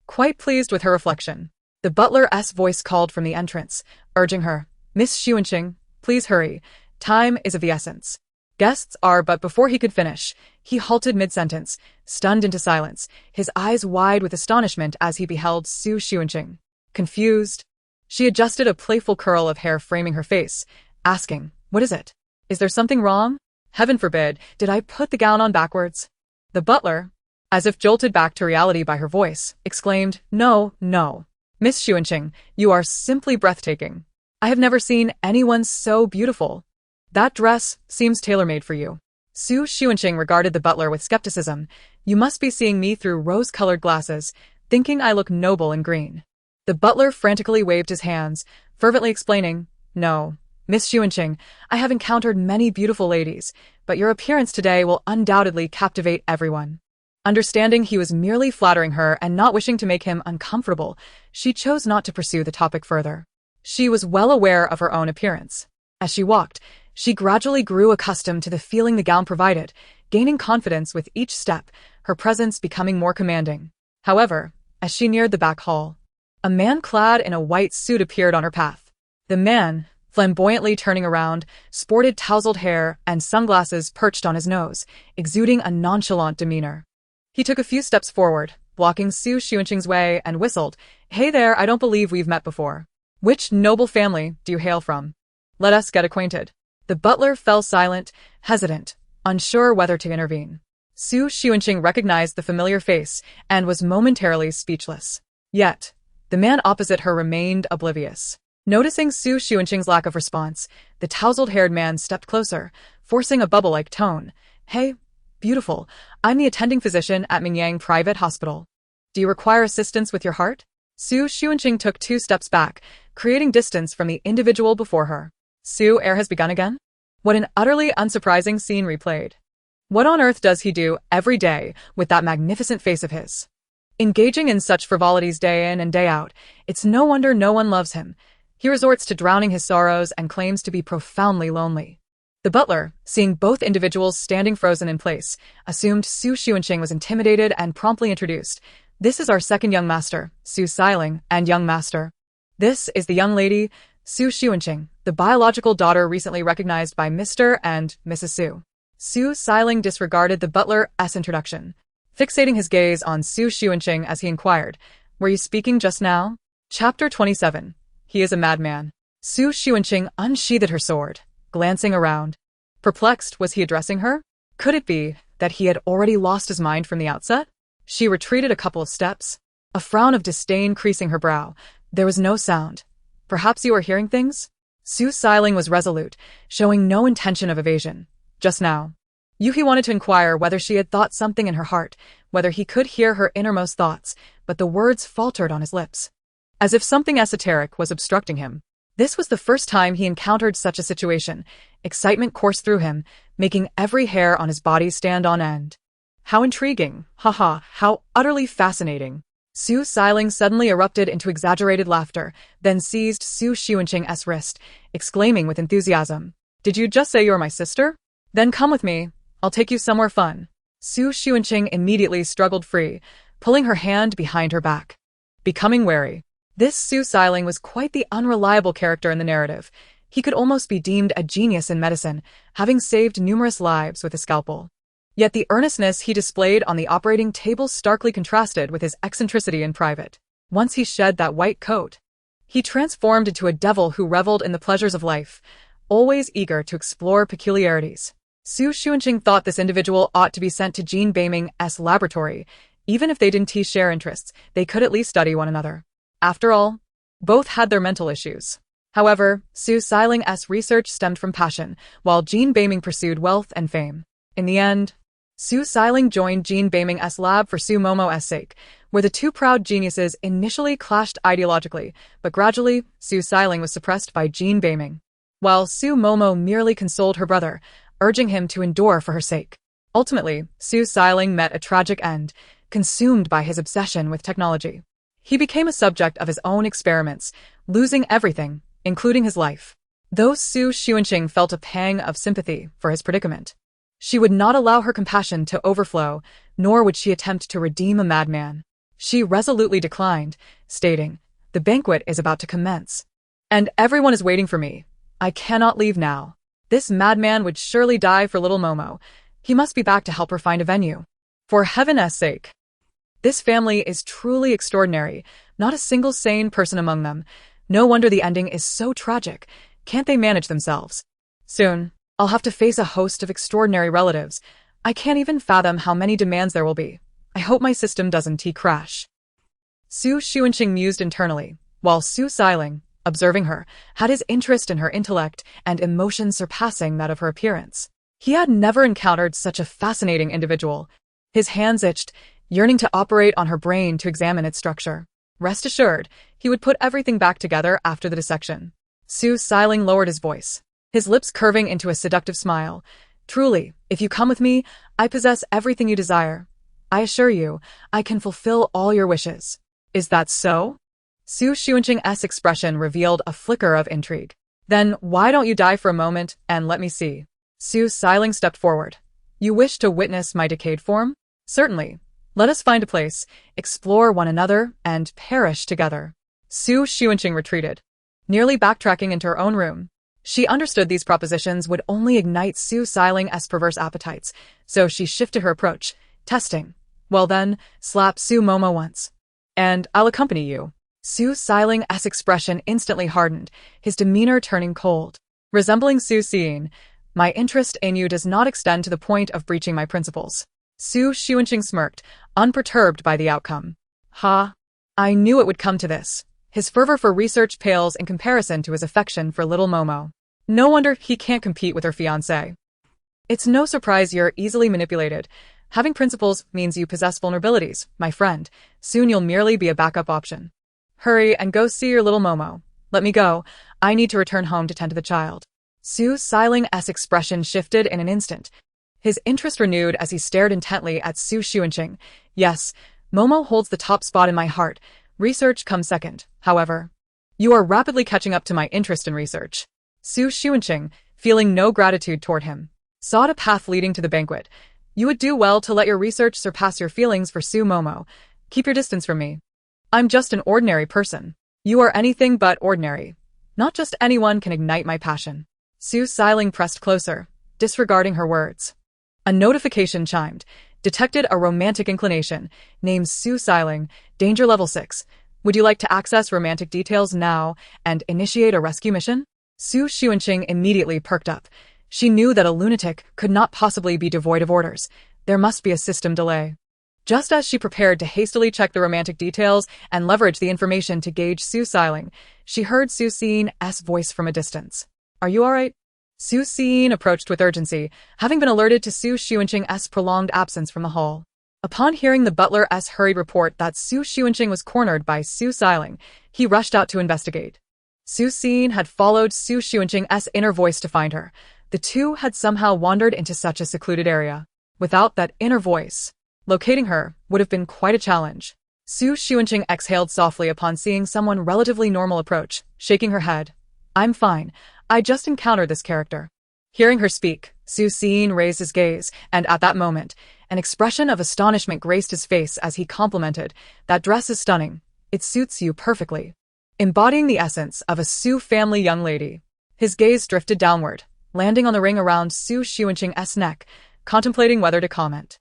quite pleased with her reflection. The butler's voice called from the entrance, urging her, Miss Xunqing, please hurry. Time is of the essence. Guests are, but before he could finish, he halted mid-sentence, stunned into silence, his eyes wide with astonishment as he beheld Xunqing. Confused, she adjusted a playful curl of hair framing her face, asking, What is it? Is there something wrong? Heaven forbid, did I put the gown on backwards? The butler, as if jolted back to reality by her voice, exclaimed, No, no. Miss Xunqing, you are simply breathtaking. I have never seen anyone so beautiful. That dress seems tailor-made for you. Xunqing regarded the butler with skepticism. You must be seeing me through rose-colored glasses, thinking I look noble in green. The butler frantically waved his hands, fervently explaining, No, Miss Xunqing, I have encountered many beautiful ladies, but your appearance today will undoubtedly captivate everyone. Understanding he was merely flattering her and not wishing to make him uncomfortable, she chose not to pursue the topic further. She was well aware of her own appearance. As she walked, She gradually grew accustomed to the feeling the gown provided, gaining confidence with each step, her presence becoming more commanding. However, as she neared the back hall, a man clad in a white suit appeared on her path. The man, flamboyantly turning around, sported tousled hair and sunglasses perched on his nose, exuding a nonchalant demeanor. He took a few steps forward, blocking Su Xuanqing's way, and whistled, "Hey there, I don't believe we've met before. Which noble family do you hail from? Let us get acquainted." The butler fell silent, hesitant, unsure whether to intervene. Su Xuanqing recognized the familiar face and was momentarily speechless. Yet, the man opposite her remained oblivious. Noticing Su Xuanqing's lack of response, the tousled-haired man stepped closer, forcing a bubble-like tone. "Hey, beautiful, I'm the attending physician at Mingyang Private Hospital. Do you require assistance with your heart?" Su Xuanqing took 2 steps back, creating distance from the individual before her. "Su, air has begun again?" What an utterly unsurprising scene replayed. What on earth does he do every day with that magnificent face of his? Engaging in such frivolities day in and day out, it's no wonder no one loves him. He resorts to drowning his sorrows and claims to be profoundly lonely. The butler, seeing both individuals standing frozen in place, assumed Su Xuanqing was intimidated and promptly introduced. "This is our second young master, Su Xiling, and young master. This is the young lady, Su Xuanqing, the biological daughter recently recognized by Mr. and Mrs. Su." Su Xiling disregarded the butler's introduction, fixating his gaze on Su Xuanqing as he inquired, "Were you speaking just now?" Chapter 27. He is a madman. Su Xuanqing unsheathed her sword, glancing around. Perplexed, was he addressing her? Could it be that he had already lost his mind from the outset? She retreated a couple of steps, a frown of disdain creasing her brow. There was no sound. "Perhaps you are hearing things?" Su Xiling was resolute, showing no intention of evasion. "Just now." Yuhi wanted to inquire whether she had thought something in her heart, whether he could hear her innermost thoughts, but the words faltered on his lips, as if something esoteric was obstructing him. This was the first time he encountered such a situation. Excitement coursed through him, making every hair on his body stand on end. How intriguing, haha, how utterly fascinating. Su Xiling suddenly erupted into exaggerated laughter, then seized Su Xuanqing's wrist, exclaiming with enthusiasm, "Did you just say you're my sister? Then come with me, I'll take you somewhere fun." Su Xuanqing immediately struggled free, pulling her hand behind her back. Becoming wary. This Su Xiling was quite the unreliable character in the narrative. He could almost be deemed a genius in medicine, having saved numerous lives with a scalpel. Yet the earnestness he displayed on the operating table starkly contrasted with his eccentricity in private. Once he shed that white coat, he transformed into a devil who reveled in the pleasures of life, always eager to explore peculiarities. Su Xuanqing thought this individual ought to be sent to Jean Beiming's laboratory. Even if they didn't share interests, they could at least study one another. After all, both had their mental issues. However, Su Xiling's research stemmed from passion, while Jean Beiming pursued wealth and fame. In the end, Su Xiling joined Jean Beiming's lab for Su Momo's sake, where the two proud geniuses initially clashed ideologically, but gradually, Su Xiling was suppressed by Jean Beiming, while Su Momo merely consoled her brother, urging him to endure for her sake. Ultimately, Su Xiling met a tragic end, consumed by his obsession with technology. He became a subject of his own experiments, losing everything, including his life. Though Su Xuanqing felt a pang of sympathy for his predicament, she would not allow her compassion to overflow, nor would she attempt to redeem a madman. She resolutely declined, stating, "The banquet is about to commence, and everyone is waiting for me. I cannot leave now. This madman would surely die for little Momo. He must be back to help her find a venue. For heaven's sake. This family is truly extraordinary, not a single sane person among them. No wonder the ending is so tragic. Can't they manage themselves? Soon, I'll have to face a host of extraordinary relatives. I can't even fathom how many demands there will be. I hope my system doesn't crash." Su Xuanqing mused internally, while Su Xiling, observing her, had his interest in her intellect and emotion surpassing that of her appearance. He had never encountered such a fascinating individual. His hands itched, yearning to operate on her brain to examine its structure. Rest assured, he would put everything back together after the dissection. Su Xiling lowered his voice, his lips curving into a seductive smile. "Truly, if you come with me, I possess everything you desire. I assure you, I can fulfill all your wishes." "Is that so?" Su Xuanqing's expression revealed a flicker of intrigue. Then why don't you die for a moment and let me see? Su Xiling stepped forward. You wish to witness my decayed form? Certainly. Let us find a place, explore one another, and perish together. Su Xuanqing retreated, nearly backtracking into her own room. She understood these propositions would only ignite Su Xiling's perverse appetites, so she shifted her approach, testing. Well then, slap Su Momo once. And I'll accompany you. Su Xiling's expression instantly hardened, his demeanor turning cold. Resembling Su Xiyin, my interest in you does not extend to the point of breaching my principles. Su Xuanqing smirked, unperturbed by the outcome. Ha! I knew it would come to this. His fervor for research pales in comparison to his affection for little Momo. No wonder he can't compete with her fiancé. It's no surprise you're easily manipulated. Having principles means you possess vulnerabilities, my friend. Soon you'll merely be a backup option. Hurry and go see your little Momo. Let me go. I need to return home to tend to the child. Su Xiling's expression shifted in an instant. His interest renewed as he stared intently at Su Xuanqing. Yes, Momo holds the top spot in my heart. Research comes second, however. You are rapidly catching up to my interest in research. Su Xuanqing, feeling no gratitude toward him, sought a path leading to the banquet. You would do well to let your research surpass your feelings for Su Momo. Keep your distance from me. I'm just an ordinary person. You are anything but ordinary. Not just anyone can ignite my passion. Su Xiling pressed closer, disregarding her words. A notification chimed, detected a romantic inclination, named Su Xiling, danger level 6. Would you like to access romantic details now and initiate a rescue mission? Su Xuanqing immediately perked up. She knew that a lunatic could not possibly be devoid of orders. There must be a system delay. Just as she prepared to hastily check the romantic details and leverage the information to gauge Su Xiling, she heard Su Xiyin's voice from a distance. Are you alright? Su Xiyin approached with urgency, having been alerted to Su Xuanqing's prolonged absence from the hall. Upon hearing the butler's hurried report that Su Xuanqing was cornered by Su Xiling, he rushed out to investigate. Su Xiyin had followed Su Xuanqing's inner voice to find her. The two had somehow wandered into such a secluded area. Without that inner voice, locating her would have been quite a challenge. Su Xuanqing exhaled softly upon seeing someone relatively normal approach, shaking her head. I'm fine. I just encountered this character. Hearing her speak, Su Xiyin raised his gaze, and at that moment, an expression of astonishment graced his face as he complimented. That dress is stunning. It suits you perfectly. Embodying the essence of a Su family young lady. His gaze drifted downward, landing on the ring around Su Xuanqing's neck, contemplating whether to comment.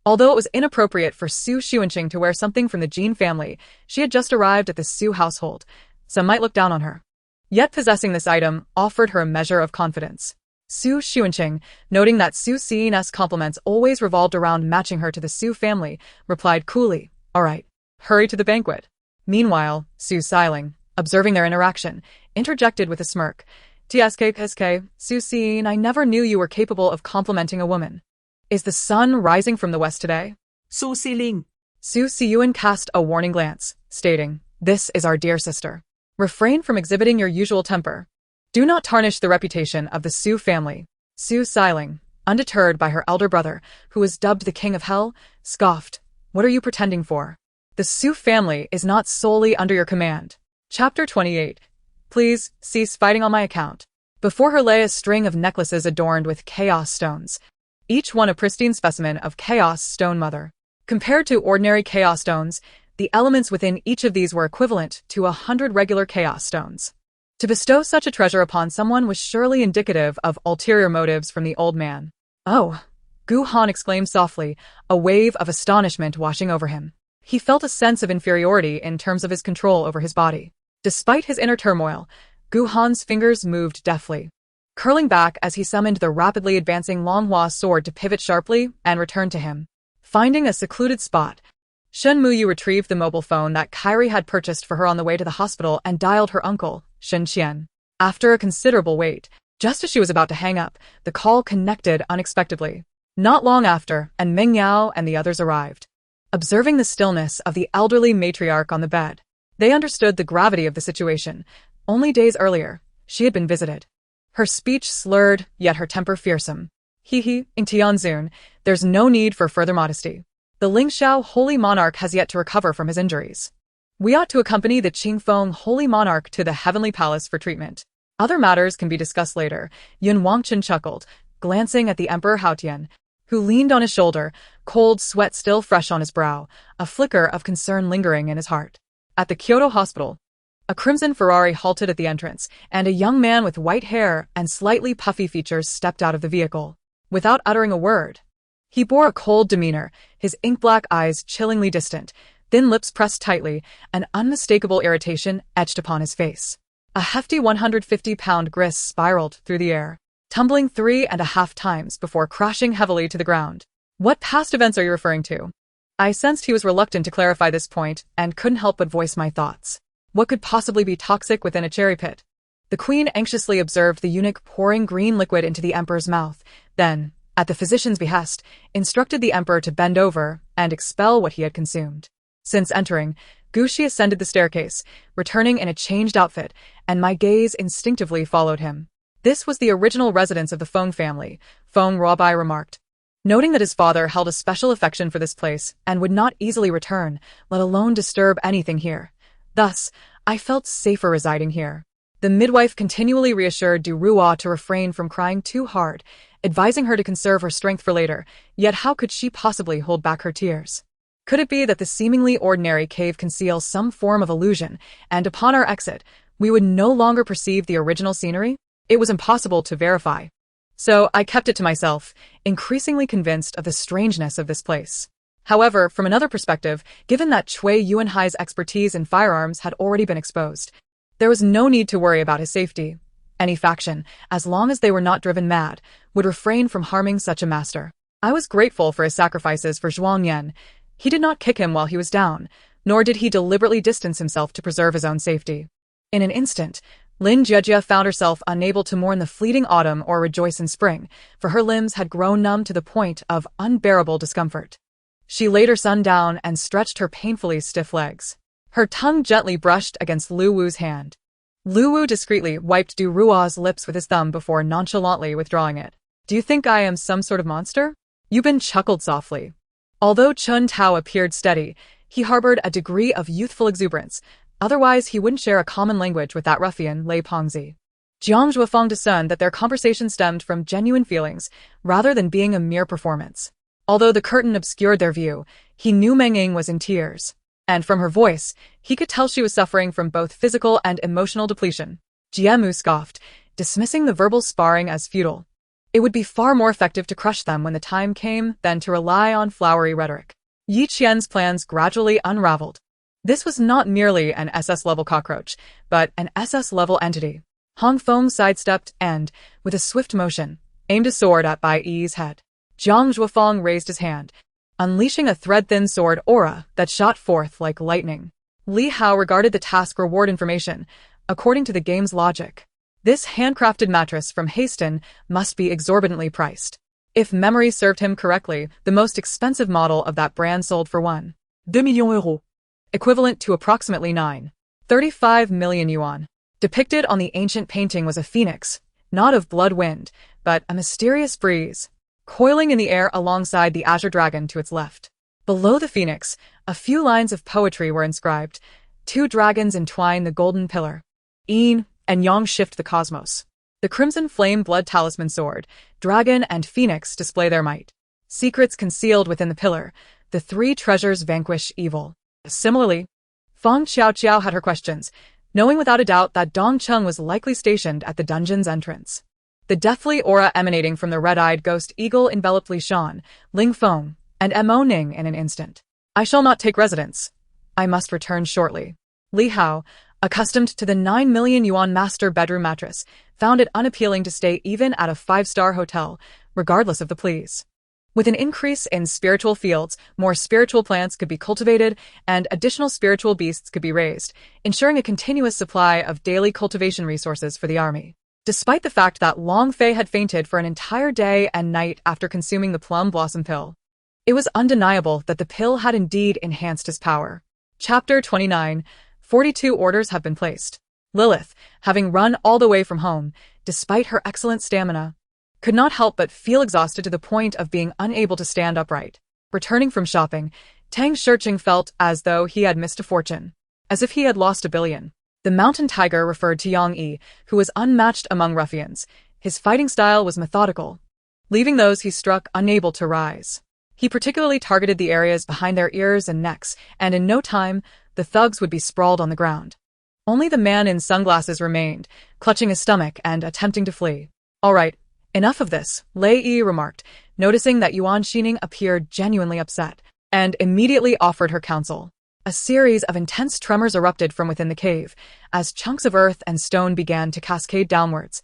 Although it was inappropriate for Su Xuanqing to wear something from the Jin family, she had just arrived at the Su household. Some might look down on her. Yet possessing this item offered her a measure of confidence. Su Xuanqing, noting that Su Xiyin's compliments always revolved around matching her to the Su family, replied coolly, all right, hurry to the banquet. Meanwhile, Su Xiling, observing their interaction, interjected with a smirk. TSK, Su Xiyin, I never knew you were capable of complimenting a woman. Is the sun rising from the west today? Su Xiling. Su Xiyuan cast a warning glance, stating, this is our dear sister. Refrain from exhibiting your usual temper. Do not tarnish the reputation of the Su family. Su Xiling, undeterred by her elder brother, who was dubbed the King of Hell, scoffed. What are you pretending for? The Su family is not solely under your command. Chapter 28. Please, cease fighting on my account. Before her lay a string of necklaces adorned with chaos stones, each one a pristine specimen of chaos stone mother. Compared to ordinary chaos stones, the elements within each of these were equivalent to 100 regular chaos stones. To bestow such a treasure upon someone was surely indicative of ulterior motives from the old man. Oh! Gu Han exclaimed softly, a wave of astonishment washing over him. He felt a sense of inferiority in terms of his control over his body. Despite his inner turmoil, Gu Han's fingers moved deftly, curling back as he summoned the rapidly advancing Longhua sword to pivot sharply and return to him. Finding a secluded spot, Shen Muyu retrieved the mobile phone that Kairi had purchased for her on the way to the hospital and dialed her uncle, Shen Qian. After a considerable wait, just as she was about to hang up, the call connected unexpectedly. Not long after, and Meng Yao and the others arrived. Observing the stillness of the elderly matriarch on the bed, they understood the gravity of the situation. Only days earlier, she had been visited. Her speech slurred, yet her temper fearsome. In Tianzun, there's no need for further modesty. The Lingxiao Holy Monarch has yet to recover from his injuries. We ought to accompany the Qingfeng Holy Monarch to the Heavenly Palace for treatment. Other matters can be discussed later, Yun Wangchen chuckled, glancing at the Emperor Haotian, who leaned on his shoulder, cold sweat still fresh on his brow, a flicker of concern lingering in his heart. At the Kyoto hospital, a crimson Ferrari halted at the entrance, and a young man with white hair and slightly puffy features stepped out of the vehicle. Without uttering a word, he bore a cold demeanor, his ink-black eyes chillingly distant, thin lips pressed tightly, an unmistakable irritation etched upon his face. A hefty 150-pound grist spiraled through the air, tumbling 3.5 times before crashing heavily to the ground. What past events are you referring to? I sensed he was reluctant to clarify this point and couldn't help but voice my thoughts. What could possibly be toxic within a cherry pit? The queen anxiously observed the eunuch pouring green liquid into the emperor's mouth, then, at the physician's behest, instructed the emperor to bend over and expel what he had consumed. Since entering, Gushi ascended the staircase, returning in a changed outfit, and my gaze instinctively followed him. This was the original residence of the Feng family, Feng Ruobai remarked, noting that his father held a special affection for this place and would not easily return, let alone disturb anything here. Thus, I felt safer residing here. The midwife continually reassured Du Ruo to refrain from crying too hard, advising her to conserve her strength for later, yet how could she possibly hold back her tears? Could it be that the seemingly ordinary cave conceals some form of illusion, and upon our exit, we would no longer perceive the original scenery? It was impossible to verify. So I kept it to myself, increasingly convinced of the strangeness of this place. However, from another perspective, given that Cui Yuanhai's expertise in firearms had already been exposed, there was no need to worry about his safety. Any faction, as long as they were not driven mad, would refrain from harming such a master. I was grateful for his sacrifices for Zhuangyan. He did not kick him while he was down, nor did he deliberately distance himself to preserve his own safety. In an instant, Lin Jiejie found herself unable to mourn the fleeting autumn or rejoice in spring, for her limbs had grown numb to the point of unbearable discomfort. She laid her son down and stretched her painfully stiff legs. Her tongue gently brushed against Lu Wu's hand. Lu Wu discreetly wiped Du Ruo's lips with his thumb before nonchalantly withdrawing it. Do you think I am some sort of monster? Yubin chuckled softly. Although Chun Tao appeared steady, he harbored a degree of youthful exuberance. Otherwise, he wouldn't share a common language with that ruffian, Lei Pengzi. Jiang Zhuofeng discerned that their conversation stemmed from genuine feelings, rather than being a mere performance. Although the curtain obscured their view, he knew Meng Ying was in tears. And from her voice, he could tell she was suffering from both physical and emotional depletion. Jiemu scoffed, dismissing the verbal sparring as futile. It would be far more effective to crush them when the time came than to rely on flowery rhetoric. Yi Qian's plans gradually unraveled. This was not merely an SS-level cockroach, but an SS-level entity. Hong Feng sidestepped and, with a swift motion, aimed a sword at Bai Yi's head. Jiang Zhuofeng raised his hand, unleashing a thread-thin sword aura that shot forth like lightning. Li Hao regarded the task reward information, according to the game's logic. This handcrafted mattress from Haston must be exorbitantly priced. If memory served him correctly, the most expensive model of that brand sold for 1.2 million euros, equivalent to approximately 9.35 million yuan. Depicted on the ancient painting was a phoenix, not of blood wind, but a mysterious breeze, coiling in the air alongside the azure dragon to its left. Below the phoenix, a few lines of poetry were inscribed. 2 dragons entwine the golden pillar. Yin and Yang shift the cosmos. The crimson flame blood talisman sword, dragon and phoenix display their might. Secrets concealed within the pillar. The 3 treasures vanquish evil. Similarly, Feng Xiaoqiao had her questions, knowing without a doubt that Dong Cheng was likely stationed at the dungeon's entrance. The deathly aura emanating from the red-eyed ghost eagle enveloped Li Shan, Ling Feng, and Mo Ning in an instant. I shall not take residence. I must return shortly. Li Hao, accustomed to the 9 million yuan master bedroom mattress, found it unappealing to stay even at a 5-star hotel, regardless of the pleas. With an increase in spiritual fields, more spiritual plants could be cultivated and additional spiritual beasts could be raised, ensuring a continuous supply of daily cultivation resources for the army. Despite the fact that Long Fei had fainted for an entire day and night after consuming the plum blossom pill, it was undeniable that the pill had indeed enhanced his power. Chapter 29. 42 orders have been placed. Lilith, having run all the way from home, despite her excellent stamina, could not help but feel exhausted to the point of being unable to stand upright. Returning from shopping, Tang Shurqing felt as though he had missed a fortune, as if he had lost $1 billion. The mountain tiger referred to Yang Yi, who was unmatched among ruffians. His fighting style was methodical, leaving those he struck unable to rise. He particularly targeted the areas behind their ears and necks, and in no time, the thugs would be sprawled on the ground. Only the man in sunglasses remained, clutching his stomach and attempting to flee. "All right, enough of this," Lei Yi remarked, noticing that Yuan Xining appeared genuinely upset, and immediately offered her counsel. A series of intense tremors erupted from within the cave, as chunks of earth and stone began to cascade downwards.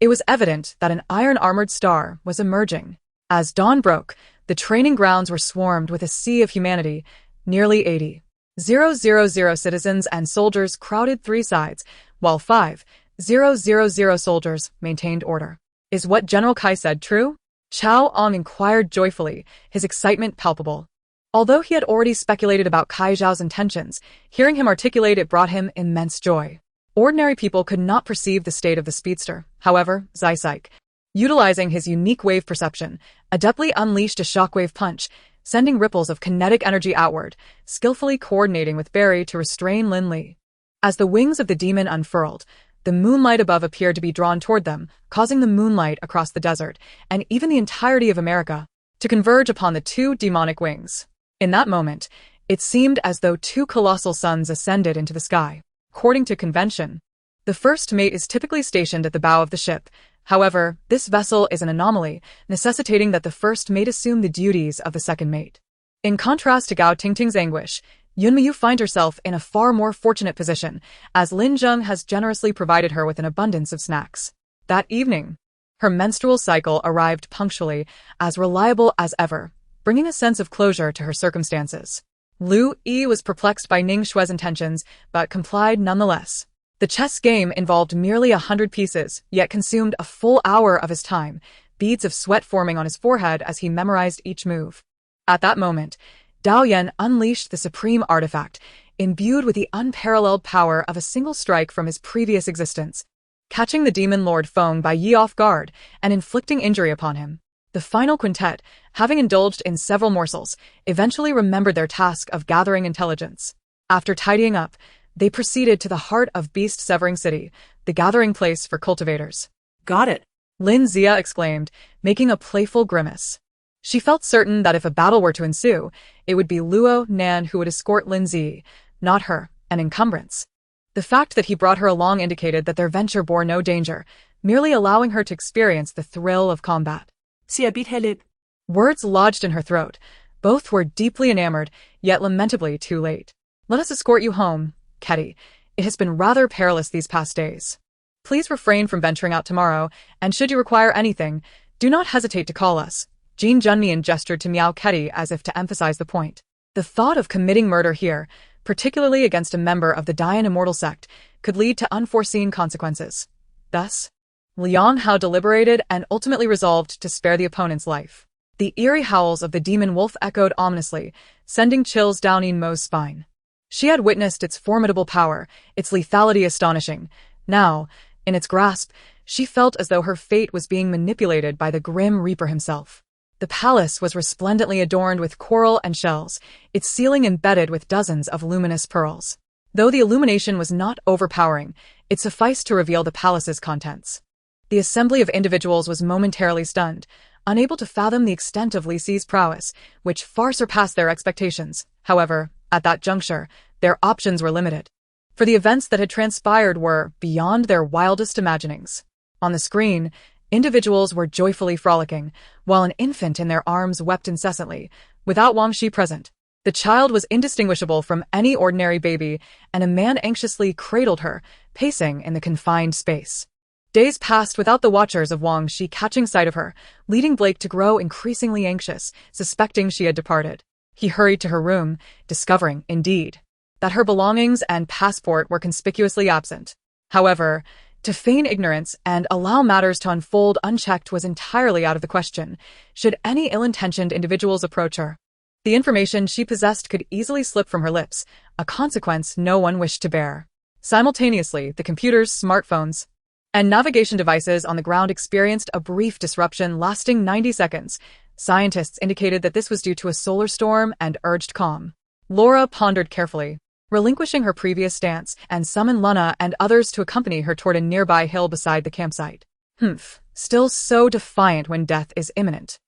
It was evident that an iron-armored star was emerging. As dawn broke, the training grounds were swarmed with a sea of humanity, nearly 80,000 citizens and soldiers crowded three sides, while 5,000 soldiers maintained order. "Is what General Kai said true?" Chao Ong inquired joyfully, his excitement palpable. Although he had already speculated about Kai Zhao's intentions, hearing him articulate it brought him immense joy. Ordinary people could not perceive the state of the speedster. However, Zysike, utilizing his unique wave perception, adeptly unleashed a shockwave punch, sending ripples of kinetic energy outward, skillfully coordinating with Barry to restrain Lin Li. As the wings of the demon unfurled, the moonlight above appeared to be drawn toward them, causing the moonlight across the desert, and even the entirety of America, to converge upon the two demonic wings. In that moment, it seemed as though two colossal suns ascended into the sky. According to convention, the first mate is typically stationed at the bow of the ship. However, this vessel is an anomaly, necessitating that the first mate assume the duties of the second mate. In contrast to Gao Tingting's anguish, Yunmiyu finds herself in a far more fortunate position, as Lin Zheng has generously provided her with an abundance of snacks. That evening, her menstrual cycle arrived punctually, as reliable as ever, bringing a sense of closure to her circumstances. Lu Yi was perplexed by Ning Shue's intentions, but complied nonetheless. The chess game involved merely 100 pieces, yet consumed a full hour of his time, beads of sweat forming on his forehead as he memorized each move. At that moment, Dao Yan unleashed the supreme artifact, imbued with the unparalleled power of a single strike from his previous existence, catching the demon lord Feng Bai Yi off guard and inflicting injury upon him. The final quintet, having indulged in several morsels, eventually remembered their task of gathering intelligence. After tidying up, they proceeded to the heart of beast-severing city, the gathering place for cultivators. "Got it," Lin Zia exclaimed, making a playful grimace. She felt certain that if a battle were to ensue, it would be Luo Nan who would escort Lin Zi, not her, an encumbrance. The fact that he brought her along indicated that their venture bore no danger, merely allowing her to experience the thrill of combat. "Si habit helit." Words lodged in her throat. Both were deeply enamored, yet lamentably too late. "Let us escort you home, Ketty. It has been rather perilous these past days. Please refrain from venturing out tomorrow, and should you require anything, do not hesitate to call us." Jean Junmian gestured to Miao Ketty as if to emphasize the point. The thought of committing murder here, particularly against a member of the Dian Immortal sect, could lead to unforeseen consequences. Thus, Liang Hao deliberated and ultimately resolved to spare the opponent's life. The eerie howls of the demon wolf echoed ominously, sending chills down Yin Mo's spine. She had witnessed its formidable power, its lethality astonishing. Now, in its grasp, she felt as though her fate was being manipulated by the grim Reaper himself. The palace was resplendently adorned with coral and shells, its ceiling embedded with dozens of luminous pearls. Though the illumination was not overpowering, it sufficed to reveal the palace's contents. The assembly of individuals was momentarily stunned, unable to fathom the extent of Li Si's prowess, which far surpassed their expectations. However, at that juncture, their options were limited, for the events that had transpired were beyond their wildest imaginings. On the screen, individuals were joyfully frolicking, while an infant in their arms wept incessantly, without Wang Shi present. The child was indistinguishable from any ordinary baby, and a man anxiously cradled her, pacing in the confined space. Days passed without the watchers of Wang Shi catching sight of her, leading Blake to grow increasingly anxious, suspecting she had departed. He hurried to her room, discovering, indeed, that her belongings and passport were conspicuously absent. However, to feign ignorance and allow matters to unfold unchecked was entirely out of the question, should any ill-intentioned individuals approach her. The information she possessed could easily slip from her lips, a consequence no one wished to bear. Simultaneously, the computers, smartphones, and navigation devices on the ground experienced a brief disruption lasting 90 seconds. Scientists indicated that this was due to a solar storm and urged calm. Laura pondered carefully. relinquishing her previous stance and summoned Luna and others to accompany her toward a nearby hill beside the campsite. Still so defiant when death is imminent.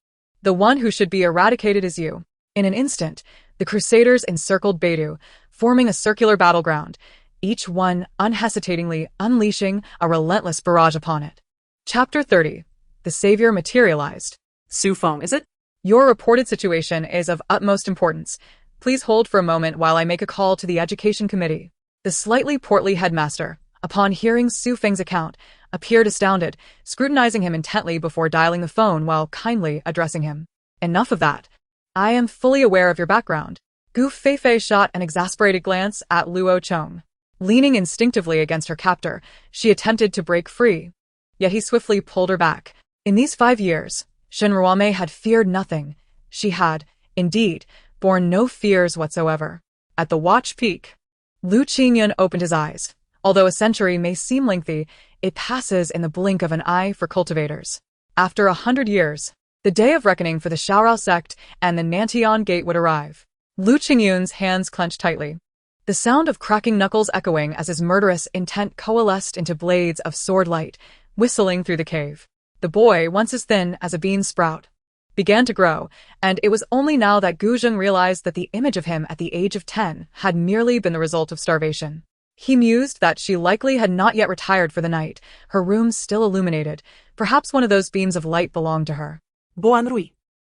The one who should be eradicated is you. In an instant, the Crusaders encircled Beidou, forming a circular battleground, each one unhesitatingly unleashing a relentless barrage upon it. Chapter 30. The Savior Materialized. Su Feng, is it? Your reported situation is of utmost importance. Please hold for a moment while I make a call to the Education Committee. The slightly portly headmaster, upon hearing Su Feng's account, appeared astounded, scrutinizing him intently before dialing the phone while kindly addressing him. Enough of that. I am fully aware of your background. Gu Feifei shot an exasperated glance at Luo Chong. Leaning instinctively against her captor, she attempted to break free. Yet he swiftly pulled her back. In these 5 years, Shenruame had feared nothing. She had, indeed, borne no fears whatsoever. At the watch peak, Lu Qingyun opened his eyes. Although a century may seem lengthy, it passes in the blink of an eye for cultivators. After 100 years, the day of reckoning for the Xiaorao sect and the Nantian Gate would arrive. Lu Qingyun's hands clenched tightly. The sound of cracking knuckles echoing as his murderous intent coalesced into blades of sword light, whistling through the cave. The boy, once as thin as a bean sprout, began to grow, and it was only now that Gu Zheng realized that the image of him at the age of 10 had merely been the result of starvation. He mused that she likely had not yet retired for the night, her room still illuminated. Perhaps one of those beams of light belonged to her. Bonne nuit.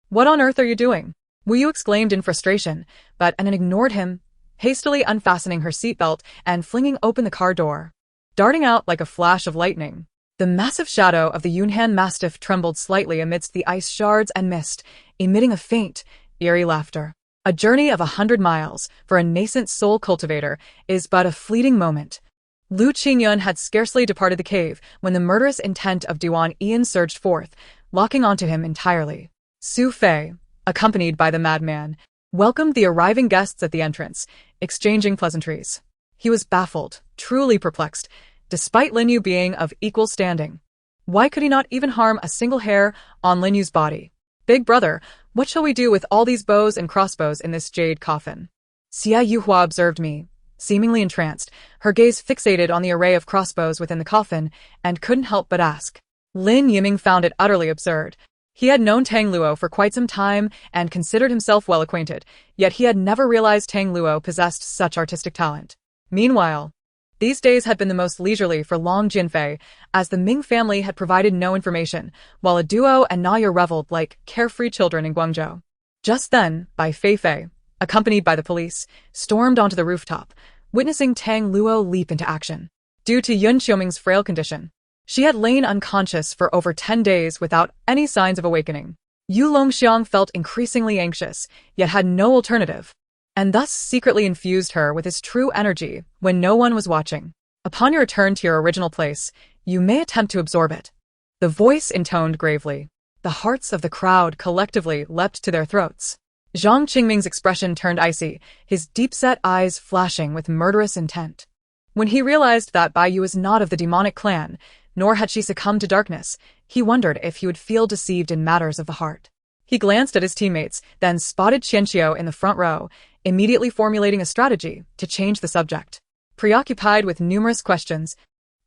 What on earth are you doing? Wu Yu exclaimed in frustration, but Anan ignored him, hastily unfastening her seatbelt and flinging open the car door. Darting out like a flash of lightning, the massive shadow of the Yunhan Mastiff trembled slightly amidst the ice shards and mist, emitting a faint, eerie laughter. A journey of 100 miles, for a nascent soul cultivator, is but a fleeting moment. Lu Qingyun had scarcely departed the cave when the murderous intent of Duan Ian surged forth, locking onto him entirely. Su Fei, accompanied by the madman, welcomed the arriving guests at the entrance, exchanging pleasantries. He was baffled, truly perplexed, despite Lin Yu being of equal standing. Why could he not even harm a single hair on Lin Yu's body? Big brother, what shall we do with all these bows and crossbows in this jade coffin? Xia Yuhua observed me, seemingly entranced, her gaze fixated on the array of crossbows within the coffin, and couldn't help but ask. Lin Yiming found it utterly absurd. He had known Tang Luo for quite some time and considered himself well acquainted, yet he had never realized Tang Luo possessed such artistic talent. Meanwhile, these days had been the most leisurely for Long Jinfei, as the Ming family had provided no information, while a duo and Naya reveled like carefree children in Guangzhou. Just then, Bai Feifei, accompanied by the police, stormed onto the rooftop, witnessing Tang Luo leap into action. Due to Yun Xiuming's frail condition, she had lain unconscious for over 10 days without any signs of awakening. Yu Longxiang felt increasingly anxious, yet had no alternative, and thus secretly infused her with his true energy when no one was watching. Upon your return to your original place, you may attempt to absorb it. The voice intoned gravely. The hearts of the crowd collectively leapt to their throats. Zhang Qingming's expression turned icy, his deep-set eyes flashing with murderous intent. When he realized that Bai Yu was not of the demonic clan, nor had she succumbed to darkness, he wondered if he would feel deceived in matters of the heart. He glanced at his teammates, then spotted Qianqiu in the front row, immediately formulating a strategy to change the subject. Preoccupied with numerous questions,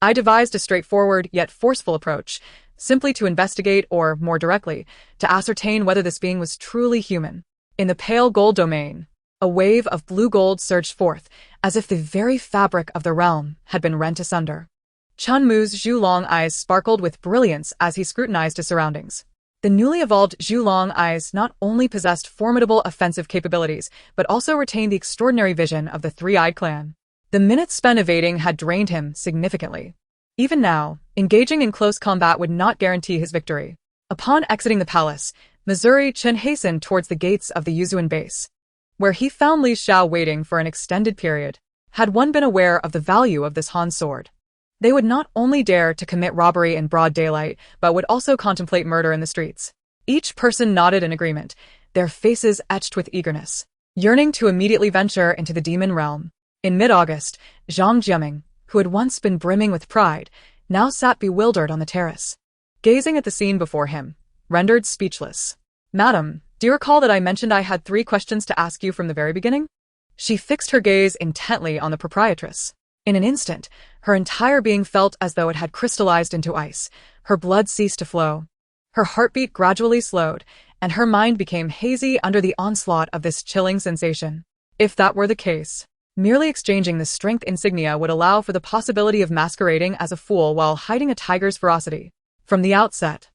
I devised a straightforward yet forceful approach, simply to investigate or, more directly, to ascertain whether this being was truly human. In the pale gold domain, a wave of blue gold surged forth, as if the very fabric of the realm had been rent asunder. Chun Mu's Zhulong eyes sparkled with brilliance as he scrutinized his surroundings. The newly evolved Zhulong eyes not only possessed formidable offensive capabilities, but also retained the extraordinary vision of the Three-Eyed Clan. The minutes spent evading had drained him significantly. Even now, engaging in close combat would not guarantee his victory. Upon exiting the palace, Missouri Chen hastened towards the gates of the Yuzuan base, where he found Li Xiao waiting for an extended period. Had one been aware of the value of this Han sword, they would not only dare to commit robbery in broad daylight, but would also contemplate murder in the streets. Each person nodded in agreement, their faces etched with eagerness, yearning to immediately venture into the demon realm. In mid-August, Zhang Jiaming, who had once been brimming with pride, now sat bewildered on the terrace, gazing at the scene before him, rendered speechless. Madam, do you recall that I mentioned I had 3 questions to ask you from the very beginning? She fixed her gaze intently on the proprietress. In an instant, her entire being felt as though it had crystallized into ice. Her blood ceased to flow. Her heartbeat gradually slowed, and her mind became hazy under the onslaught of this chilling sensation. If that were the case, merely exchanging the strength insignia would allow for the possibility of masquerading as a fool while hiding a tiger's ferocity. From the outset,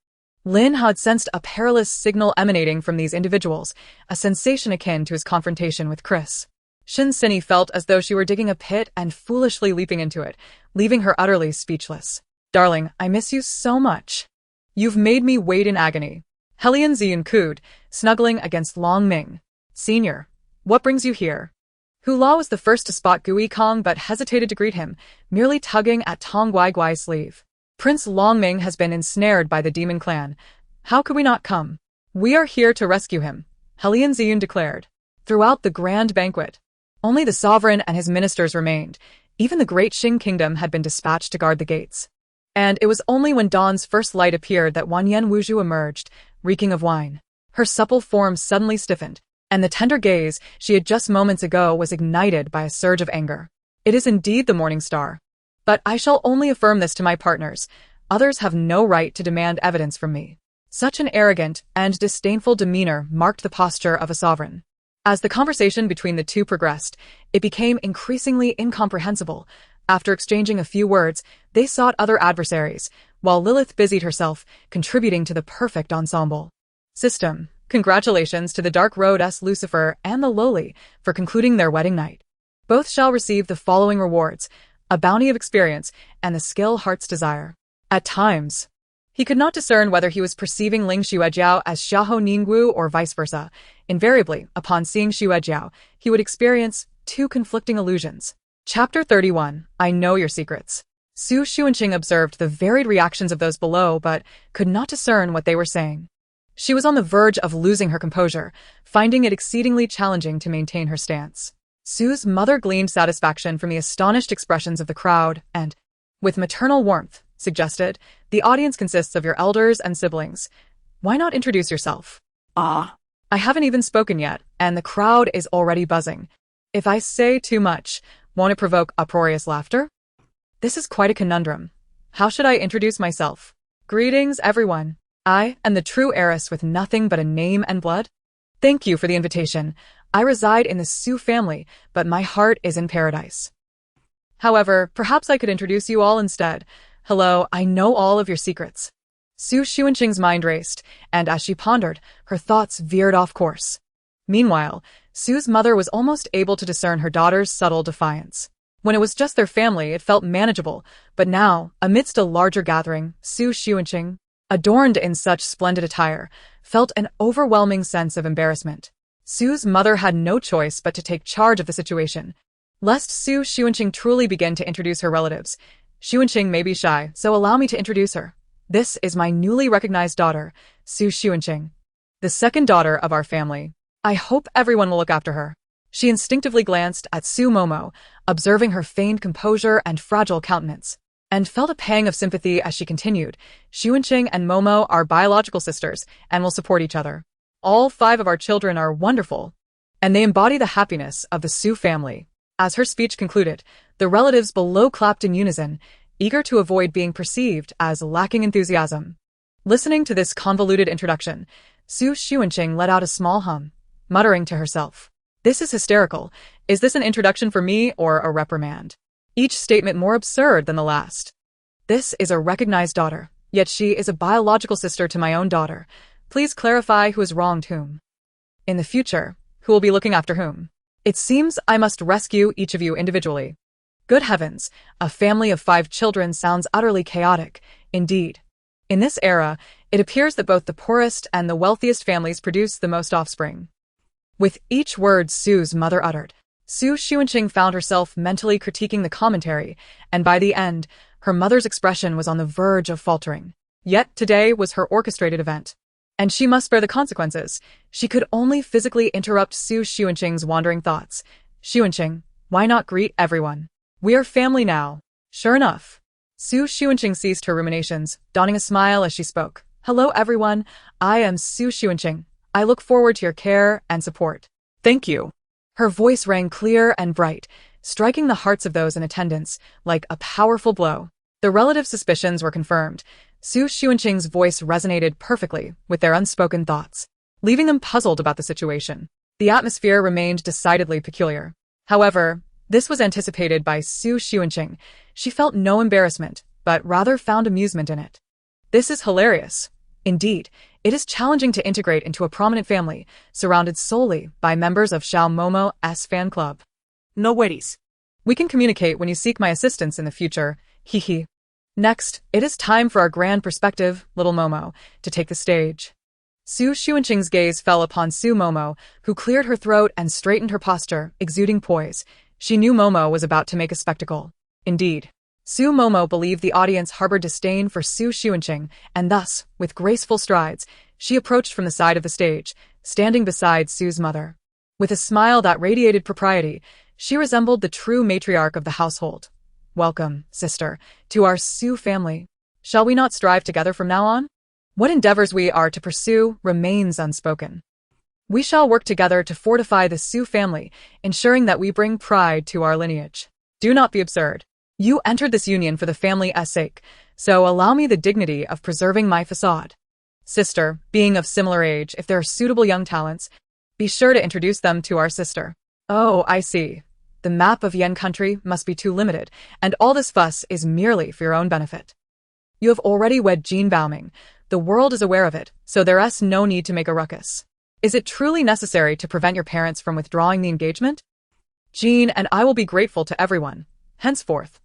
Lin had sensed a perilous signal emanating from these individuals, a sensation akin to his confrontation with Chris. Xunqing felt as though she were digging a pit and foolishly leaping into it, leaving her utterly speechless. "Darling, I miss you so much. You've made me wait in agony." Helian Zian cooed, snuggling against Long Ming. "Senior, what brings you here?" Hula was the first to spot Gui Kong but hesitated to greet him, merely tugging at Tong Guai's sleeve. "Prince Longming has been ensnared by the demon clan. How could we not come?" "We are here to rescue him," Helian Zian declared. Throughout the grand banquet, only the sovereign and his ministers remained. Even the great Qing kingdom had been dispatched to guard the gates. And it was only when dawn's first light appeared that Wanyan Wuzhu emerged, reeking of wine. Her supple form suddenly stiffened, and the tender gaze she had just moments ago was ignited by a surge of anger. "It is indeed the morning star. But I shall only affirm this to my partners. Others have no right to demand evidence from me." Such an arrogant and disdainful demeanor marked the posture of a sovereign. As the conversation between the two progressed, it became increasingly incomprehensible. After exchanging a few words, they sought other adversaries, while Lilith busied herself, contributing to the perfect ensemble. System. Congratulations to the Dark Road-S Lucifer and the Lowly for concluding their wedding night. Both shall receive the following rewards: a bounty of experience and the skill heart's desire. At times, he could not discern whether he was perceiving Ling Xuejiao as Xiaoho Ningwu or vice versa. Invariably, upon seeing Xuejiao, he would experience two conflicting illusions. Chapter 31. I Know Your Secrets. Su Xuanqing observed the varied reactions of those below but could not discern what they were saying. She was on the verge of losing her composure, finding it exceedingly challenging to maintain her stance. Su's mother gleaned satisfaction from the astonished expressions of the crowd and, with maternal warmth, suggested, "The audience consists of your elders and siblings. Why not introduce yourself?" "Ah, "I haven't even spoken yet, and the crowd is already buzzing. If I say too much, won't it provoke uproarious laughter? This is quite a conundrum. How should I introduce myself? Greetings, everyone. I am the true heiress with nothing but a name and blood. Thank you for the invitation. I reside in the Su family, but my heart is in paradise. However, perhaps I could introduce you all instead. Hello, I know all of your secrets." Su Xuanqing's mind raced, and as she pondered, her thoughts veered off course. Meanwhile, Su's mother was almost able to discern her daughter's subtle defiance. When it was just their family, it felt manageable, but now, amidst a larger gathering, Su Xuanqing, adorned in such splendid attire, felt an overwhelming sense of embarrassment. Su's mother had no choice but to take charge of the situation. Lest Su Xuanqing truly begin to introduce her relatives, "Xuanqing may be shy, so allow me to introduce her. This is my newly recognized daughter, Su Xuanqing, the second daughter of our family. I hope everyone will look after her." She instinctively glanced at Su Momo, observing her feigned composure and fragile countenance, and felt a pang of sympathy as she continued, "Xuanqing and Momo are biological sisters and will support each other. All 5 of our children are wonderful, and they embody the happiness of the Su family." As her speech concluded, the relatives below clapped in unison, eager to avoid being perceived as lacking enthusiasm. Listening to this convoluted introduction, Su Xuanqing let out a small hum, muttering to herself, "This is hysterical. Is this an introduction for me or a reprimand? Each statement more absurd than the last. This is a recognized daughter, yet she is a biological sister to my own daughter. Please clarify who has wronged whom. In the future, who will be looking after whom? It seems I must rescue each of you individually." Good heavens, a family of 5 children sounds utterly chaotic, indeed. In this era, it appears that both the poorest and the wealthiest families produce the most offspring. With each word Su's mother uttered, Su Xuanqing found herself mentally critiquing the commentary, and by the end, her mother's expression was on the verge of faltering. Yet today was her orchestrated event, and she must bear the consequences. She could only physically interrupt Su Xuanqing's wandering thoughts. "Xuanqing, why not greet everyone? We are family now." Sure enough, Su Xuanqing ceased her ruminations, donning a smile as she spoke. "Hello everyone, I am Su Xuanqing. I look forward to your care and support." "Thank you." Her voice rang clear and bright, striking the hearts of those in attendance like a powerful blow. The relatives' suspicions were confirmed. Xu Xuanqing's voice resonated perfectly with their unspoken thoughts, leaving them puzzled about the situation. The atmosphere remained decidedly peculiar. However, this was anticipated by Xu Xuanqing. She felt no embarrassment, but rather found amusement in it. This is hilarious. Indeed, it is challenging to integrate into a prominent family, surrounded solely by members of Xiao Momo's fan club. No worries. We can communicate when you seek my assistance in the future, hee hee. Next, it is time for our grand perspective, little Momo, to take the stage. Xu Xuanqing's gaze fell upon Su Momo, who cleared her throat and straightened her posture, exuding poise. She knew Momo was about to make a spectacle. Indeed, Su Momo believed the audience harbored disdain for Xu Xuanqing, and thus, with graceful strides, she approached from the side of the stage, standing beside Su's mother. With a smile that radiated propriety, she resembled the true matriarch of the household. Welcome, sister, to our Xu family. Shall we not strive together from now on? What endeavors we are to pursue remains unspoken. We shall work together to fortify the Xu family, ensuring that we bring pride to our lineage. Do not be absurd. You entered this union for the family's sake, so allow me the dignity of preserving my facade. Sister, being of similar age, if there are suitable young talents, be sure to introduce them to our sister. Oh, I see. The map of Yen country must be too limited, and all this fuss is merely for your own benefit. You have already wed Jean Baoming. The world is aware of it, so there's no need to make a ruckus. Is it truly necessary to prevent your parents from withdrawing the engagement? Jean and I will be grateful to everyone. Henceforth,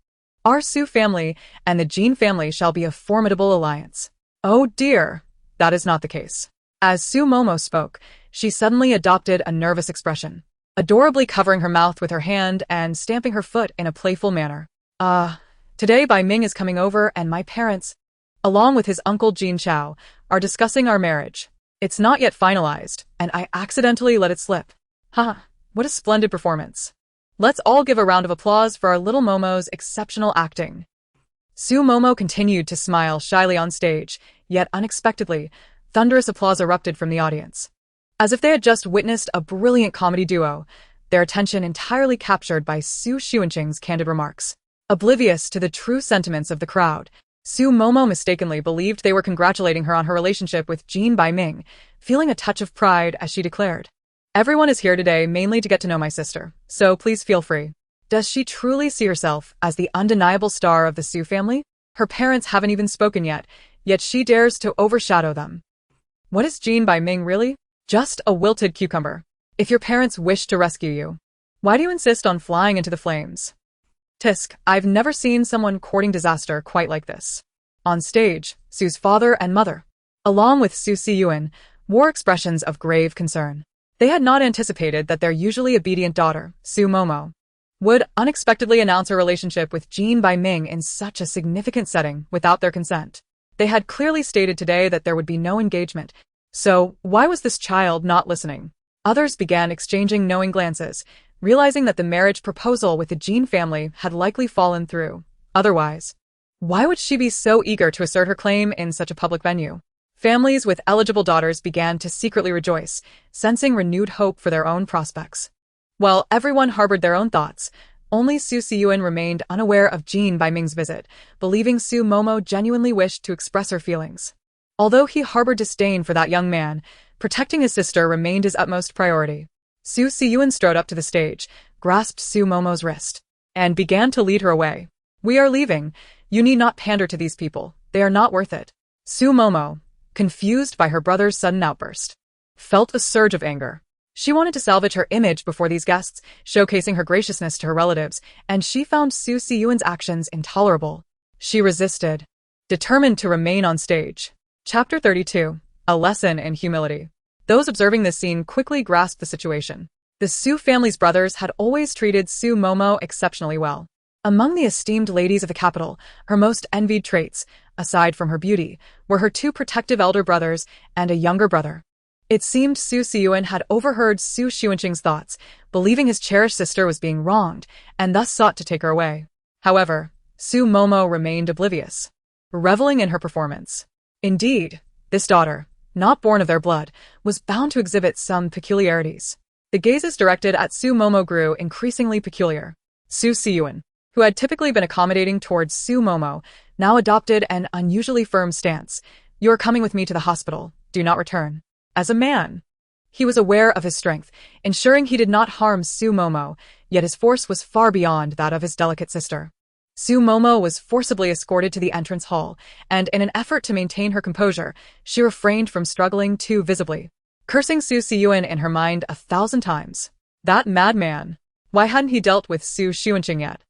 our Xu family and the Jean family shall be a formidable alliance. Oh dear, that is not the case. As Su Momo spoke, she suddenly adopted a nervous expression, adorably covering her mouth with her hand and stamping her foot in a playful manner. Today Bai Ming is coming over and my parents, along with his uncle Jean Chao, are discussing our marriage. It's not yet finalized, and I accidentally let it slip. Haha, what a splendid performance. Let's all give a round of applause for our little Momo's exceptional acting. Su Momo continued to smile shyly on stage, yet unexpectedly, thunderous applause erupted from the audience. As if they had just witnessed a brilliant comedy duo, their attention entirely captured by Xu Xuanqing's candid remarks. Oblivious to the true sentiments of the crowd, Su Momo mistakenly believed they were congratulating her on her relationship with Jean Bai Ming, feeling a touch of pride as she declared, "Everyone is here today mainly to get to know my sister, so please feel free." Does she truly see herself as the undeniable star of the Xu family? Her parents haven't even spoken yet she dares to overshadow them. What is Jean Bai Ming really? Just a wilted cucumber. If your parents wish to rescue you, why do you insist on flying into the flames? Tisk, I've never seen someone courting disaster quite like this. On stage, Su's father and mother, along with Su Siyuan, wore expressions of grave concern. They had not anticipated that their usually obedient daughter, Su Momo, would unexpectedly announce her relationship with Jean Bai Ming in such a significant setting without their consent. They had clearly stated today that there would be no engagement, so why was this child not listening? Others began exchanging knowing glances, realizing that the marriage proposal with the Jean family had likely fallen through. Otherwise, why would she be so eager to assert her claim in such a public venue? Families with eligible daughters began to secretly rejoice, sensing renewed hope for their own prospects. While everyone harbored their own thoughts, only Su Siyuan remained unaware of Jean Bai Ming's visit, believing Su Momo genuinely wished to express her feelings. Although he harbored disdain for that young man, protecting his sister remained his utmost priority. Su Siyuan strode up to the stage, grasped Su Momo's wrist, and began to lead her away. "We are leaving. You need not pander to these people. They are not worth it." Su Momo, confused by her brother's sudden outburst, felt a surge of anger. She wanted to salvage her image before these guests, showcasing her graciousness to her relatives, and she found Su Siyuan's actions intolerable. She resisted, determined to remain on stage. Chapter 32. A Lesson in Humility. Those observing this scene quickly grasped the situation. The Xu family's brothers had always treated Su Momo exceptionally well. Among the esteemed ladies of the capital, her most envied traits, aside from her beauty, were her two protective elder brothers and a younger brother. It seemed Su Siyuan had overheard Xu Xuanqing's thoughts, believing his cherished sister was being wronged, and thus sought to take her away. However, Su Momo remained oblivious, reveling in her performance. Indeed, this daughter, not born of their blood, was bound to exhibit some peculiarities. The gazes directed at Su Momo grew increasingly peculiar. Su Siyuan, who had typically been accommodating towards Su Momo, now adopted an unusually firm stance. You are coming with me to the hospital. Do not return. As a man, he was aware of his strength, ensuring he did not harm Su Momo, yet his force was far beyond that of his delicate sister. Su Momo was forcibly escorted to the entrance hall, and in an effort to maintain her composure, she refrained from struggling too visibly, cursing Su Siyuan in her mind 1,000 times. That madman! Why hadn't he dealt with Su Xuanqing yet?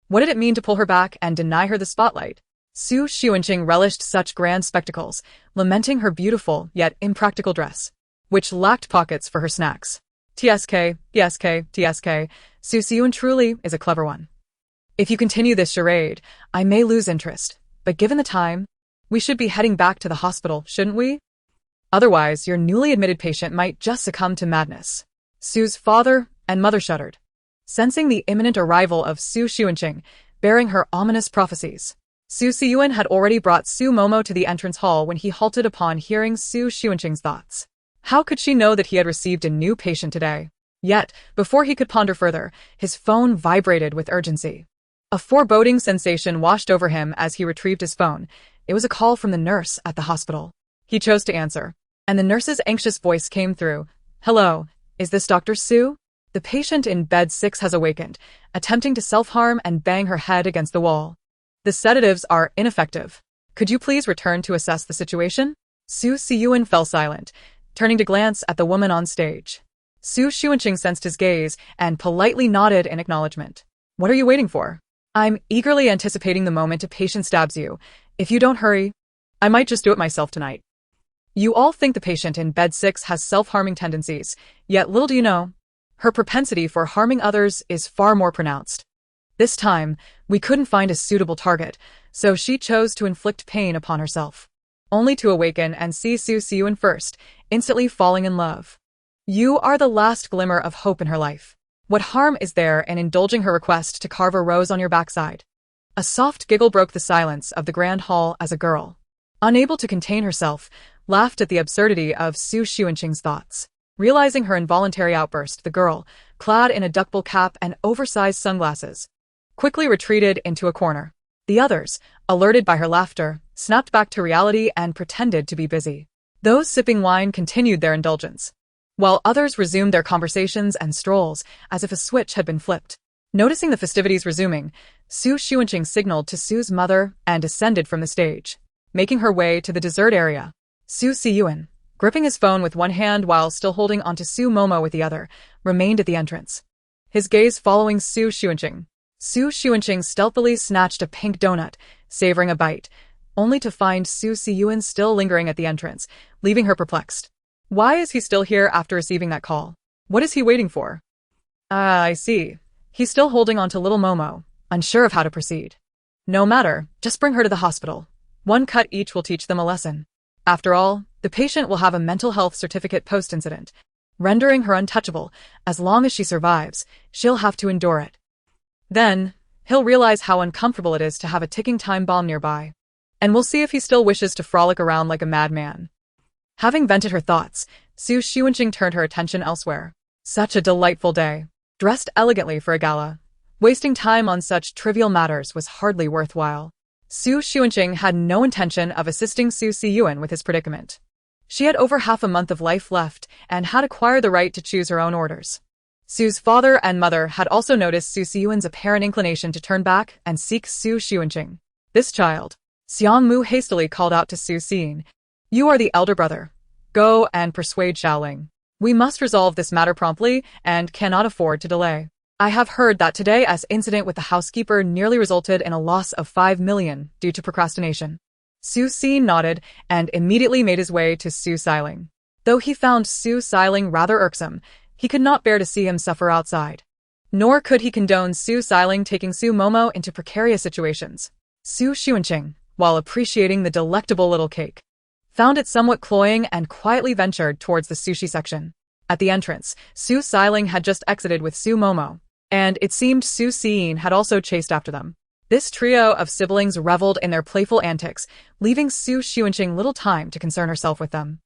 What did it mean to pull her back and deny her the spotlight? Su Xuanqing relished such grand spectacles, lamenting her beautiful yet impractical dress, which lacked pockets for her snacks. TSK, Su Siyuan truly is a clever one. If you continue this charade, I may lose interest, but given the time, we should be heading back to the hospital, shouldn't we? Otherwise, your newly admitted patient might just succumb to madness. Su's father and mother shuddered, sensing the imminent arrival of Su Xuanqing, bearing her ominous prophecies. Su Siyuan had already brought Su Momo to the entrance hall when he halted upon hearing Su Xuanqing's thoughts. How could she know that he had received a new patient today? Yet, before he could ponder further, his phone vibrated with urgency. A foreboding sensation washed over him as he retrieved his phone. It was a call from the nurse at the hospital. He chose to answer, and the nurse's anxious voice came through. Hello, is this Dr. Su? The patient in bed 6 has awakened, attempting to self-harm and bang her head against the wall. The sedatives are ineffective. Could you please return to assess the situation? Su Siyuan fell silent, turning to glance at the woman on stage. Su Xuanqing sensed his gaze and politely nodded in acknowledgement. What are you waiting for? I'm eagerly anticipating the moment a patient stabs you. If you don't hurry, I might just do it myself tonight. You all think the patient in bed 6 has self-harming tendencies, yet little do you know, her propensity for harming others is far more pronounced. This time, we couldn't find a suitable target, so she chose to inflict pain upon herself, only to awaken and see Su Siyuan first, instantly falling in love. You are the last glimmer of hope in her life. What harm is there in indulging her request to carve a rose on your backside? A soft giggle broke the silence of the grand hall as a girl, unable to contain herself, laughed at the absurdity of Su Xuanqing's thoughts. Realizing her involuntary outburst, the girl, clad in a duckbill cap and oversized sunglasses, quickly retreated into a corner. The others, alerted by her laughter, snapped back to reality and pretended to be busy. Those sipping wine continued their indulgence, while others resumed their conversations and strolls as if a switch had been flipped. Noticing the festivities resuming, Su Xuanqing signaled to Su's mother and descended from the stage, making her way to the dessert area. Su Siyuan, gripping his phone with one hand while still holding onto Su Momo with the other, remained at the entrance, his gaze following Su Xuanqing. Su Xuanqing stealthily snatched a pink donut, savoring a bite, only to find Su Siyuan still lingering at the entrance, leaving her perplexed. Why is he still here after receiving that call? What is he waiting for? I see. He's still holding on to little Momo, unsure of how to proceed. No matter, just bring her to the hospital. One cut each will teach them a lesson. After all, the patient will have a mental health certificate post-incident, rendering her untouchable. As long as she survives, she'll have to endure it. Then, he'll realize how uncomfortable it is to have a ticking time bomb nearby. And we'll see if he still wishes to frolic around like a madman. Having vented her thoughts, Su Xuanqing turned her attention elsewhere. Such a delightful day. Dressed elegantly for a gala. Wasting time on such trivial matters was hardly worthwhile. Su Xuanqing had no intention of assisting Su Siyuan with his predicament. She had over half a month of life left and had acquired the right to choose her own orders. Su's father and mother had also noticed Su Siyuan's apparent inclination to turn back and seek Su Xuanqing. This child, Xiang Mu hastily called out to Su Xin. You are the elder brother. Go and persuade Xiaoling. We must resolve this matter promptly and cannot afford to delay. I have heard that today's incident with the housekeeper nearly resulted in a loss of 5 million due to procrastination. Su Xin nodded and immediately made his way to Su Xiling. Though he found Su Xiling rather irksome, he could not bear to see him suffer outside. Nor could he condone Su Xiling taking Su Momo into precarious situations. Su Xuanqing, while appreciating the delectable little cake, found it somewhat cloying and quietly ventured towards the sushi section. At the entrance, Su Xiling had just exited with Su Momo, and it seemed Su Xin had also chased after them. This trio of siblings reveled in their playful antics, leaving Su Xuanqing little time to concern herself with them.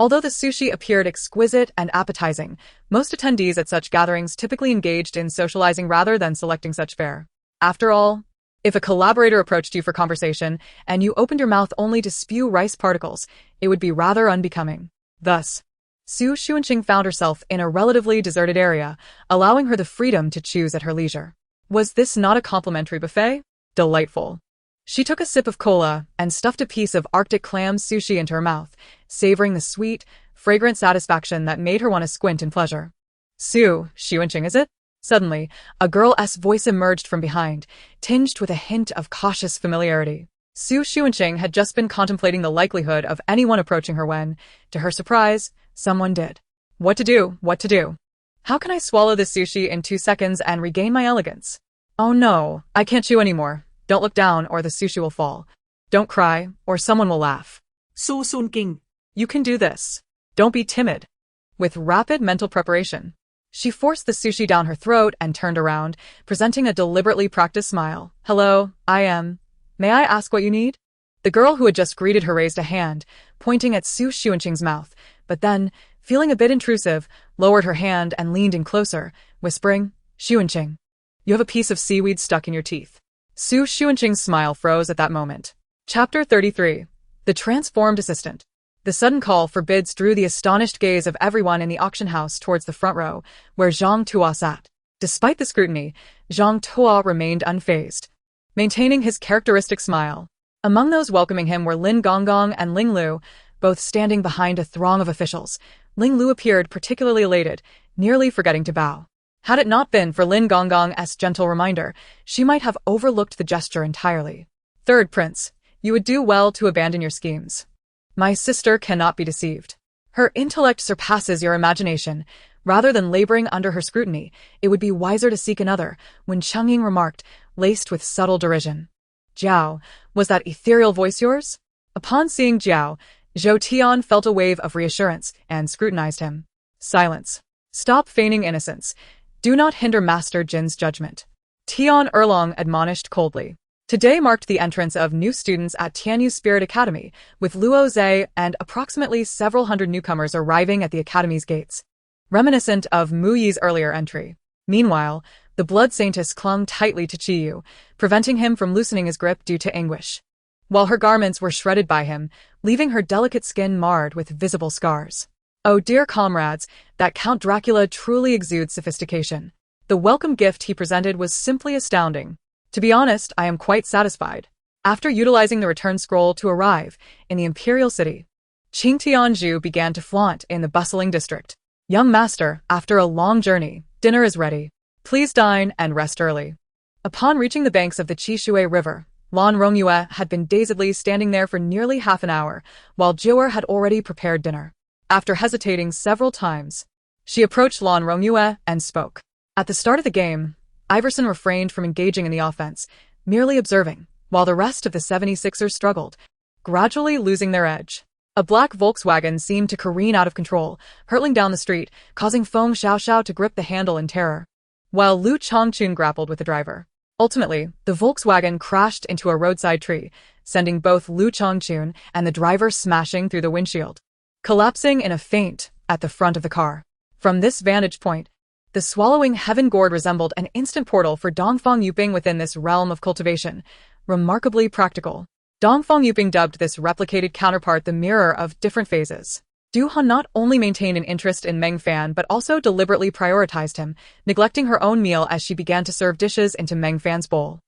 Although the sushi appeared exquisite and appetizing, most attendees at such gatherings typically engaged in socializing rather than selecting such fare. After all, if a collaborator approached you for conversation and you opened your mouth only to spew rice particles, it would be rather unbecoming. Thus, Xunqing found herself in a relatively deserted area, allowing her the freedom to choose at her leisure. Was this not a complimentary buffet? Delightful. She took a sip of cola and stuffed a piece of Arctic clam sushi into her mouth, savoring the sweet, fragrant satisfaction that made her want to squint in pleasure. Xunqing, is it? Suddenly, a girl's voice emerged from behind, tinged with a hint of cautious familiarity. Xunqing had just been contemplating the likelihood of anyone approaching her when, to her surprise, someone did. What to do? How can I swallow this sushi in 2 seconds and regain my elegance? Oh no, I can't chew anymore. Don't look down or the sushi will fall. Don't cry or someone will laugh. Xunqing. You can do this. Don't be timid. With rapid mental preparation, she forced the sushi down her throat and turned around, presenting a deliberately practiced smile. Hello, I am. May I ask what you need? The girl who had just greeted her raised a hand, pointing at Xunqing's mouth, but then, feeling a bit intrusive, lowered her hand and leaned in closer, whispering, Xunqing, you have a piece of seaweed stuck in your teeth. Xunqing's smile froze at that moment. Chapter 33. The Transformed Assistant. The sudden call for bids drew the astonished gaze of everyone in the auction house towards the front row, where Zhang Tuo sat. Despite the scrutiny, Zhang Tuo remained unfazed, maintaining his characteristic smile. Among those welcoming him were Lin Gonggong and Ling Lu, both standing behind a throng of officials. Ling Lu appeared particularly elated, nearly forgetting to bow. Had it not been for Lin Gonggong's gentle reminder, she might have overlooked the gesture entirely. Third Prince, you would do well to abandon your schemes. My sister cannot be deceived. Her intellect surpasses your imagination. Rather than laboring under her scrutiny, it would be wiser to seek another, when Xunqing remarked, laced with subtle derision. Jiao, was that ethereal voice yours? Upon seeing Jiao, Zhou Tian felt a wave of reassurance and scrutinized him. Silence. Stop feigning innocence. Do not hinder Master Jin's judgment. Tian Erlong admonished coldly. Today marked the entrance of new students at Tianyu Spirit Academy, with Luo Zhe and approximately several hundred newcomers arriving at the academy's gates, reminiscent of Mu Yi's earlier entry. Meanwhile, the Blood Saintess clung tightly to Qiyu, preventing him from loosening his grip due to anguish, while her garments were shredded by him, leaving her delicate skin marred with visible scars. Oh dear comrades, that Count Dracula truly exudes sophistication. The welcome gift he presented was simply astounding. To be honest, I am quite satisfied. After utilizing the return scroll to arrive in the Imperial City, Qing Tianzhu began to flaunt in the bustling district. Young master, after a long journey, dinner is ready. Please dine and rest early. Upon reaching the banks of the Qishui River, Lan Rongyue had been dazedly standing there for nearly half an hour, while Jiu'er had already prepared dinner. After hesitating several times, she approached Lan Rongyue and spoke. At the start of the game, Iverson refrained from engaging in the offense, merely observing, while the rest of the 76ers struggled, gradually losing their edge. A black Volkswagen seemed to careen out of control, hurtling down the street, causing Feng Xiaoxiao to grip the handle in terror, while Lu Chongqun grappled with the driver. Ultimately, the Volkswagen crashed into a roadside tree, sending both Lu Chongqun and the driver smashing through the windshield, collapsing in a faint at the front of the car. From this vantage point, the swallowing heaven gourd resembled an instant portal for Dongfang Yuping within this realm of cultivation, remarkably practical. Dongfang Yuping dubbed this replicated counterpart the mirror of different phases. Du Han not only maintained an interest in Meng Fan but also deliberately prioritized him, neglecting her own meal as she began to serve dishes into Meng Fan's bowl,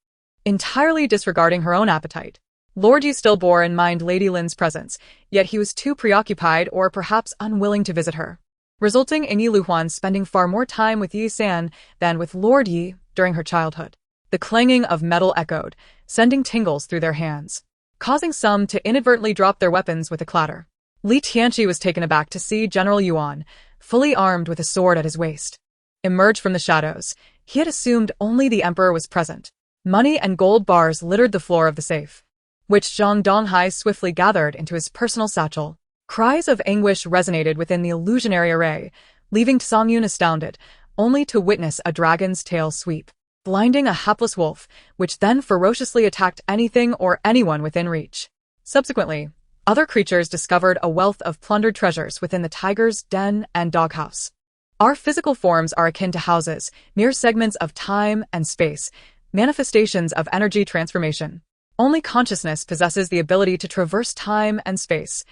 entirely disregarding her own appetite. Lord Yi still bore in mind Lady Lin's presence, yet he was too preoccupied or perhaps unwilling to visit her, resulting in Yi Luhuan spending far more time with Yi San than with Lord Yi during her childhood. The clanging of metal echoed, sending tingles through their hands, causing some to inadvertently drop their weapons with a clatter. Li Tianqi was taken aback to see General Yuan, fully armed with a sword at his waist, emerge from the shadows. He had assumed only the emperor was present. Money and gold bars littered the floor of the safe, which Zhang Donghai swiftly gathered into his personal satchel. Cries of anguish resonated within the illusionary array, leaving Songyun astounded, only to witness a dragon's tail sweep, blinding a hapless wolf, which then ferociously attacked anything or anyone within reach. Subsequently, Other creatures discovered a wealth of plundered treasures within the tiger's den and doghouse. Our physical forms are akin to houses, mere segments of time and space, manifestations of energy transformation. Only consciousness possesses the ability to traverse time and space.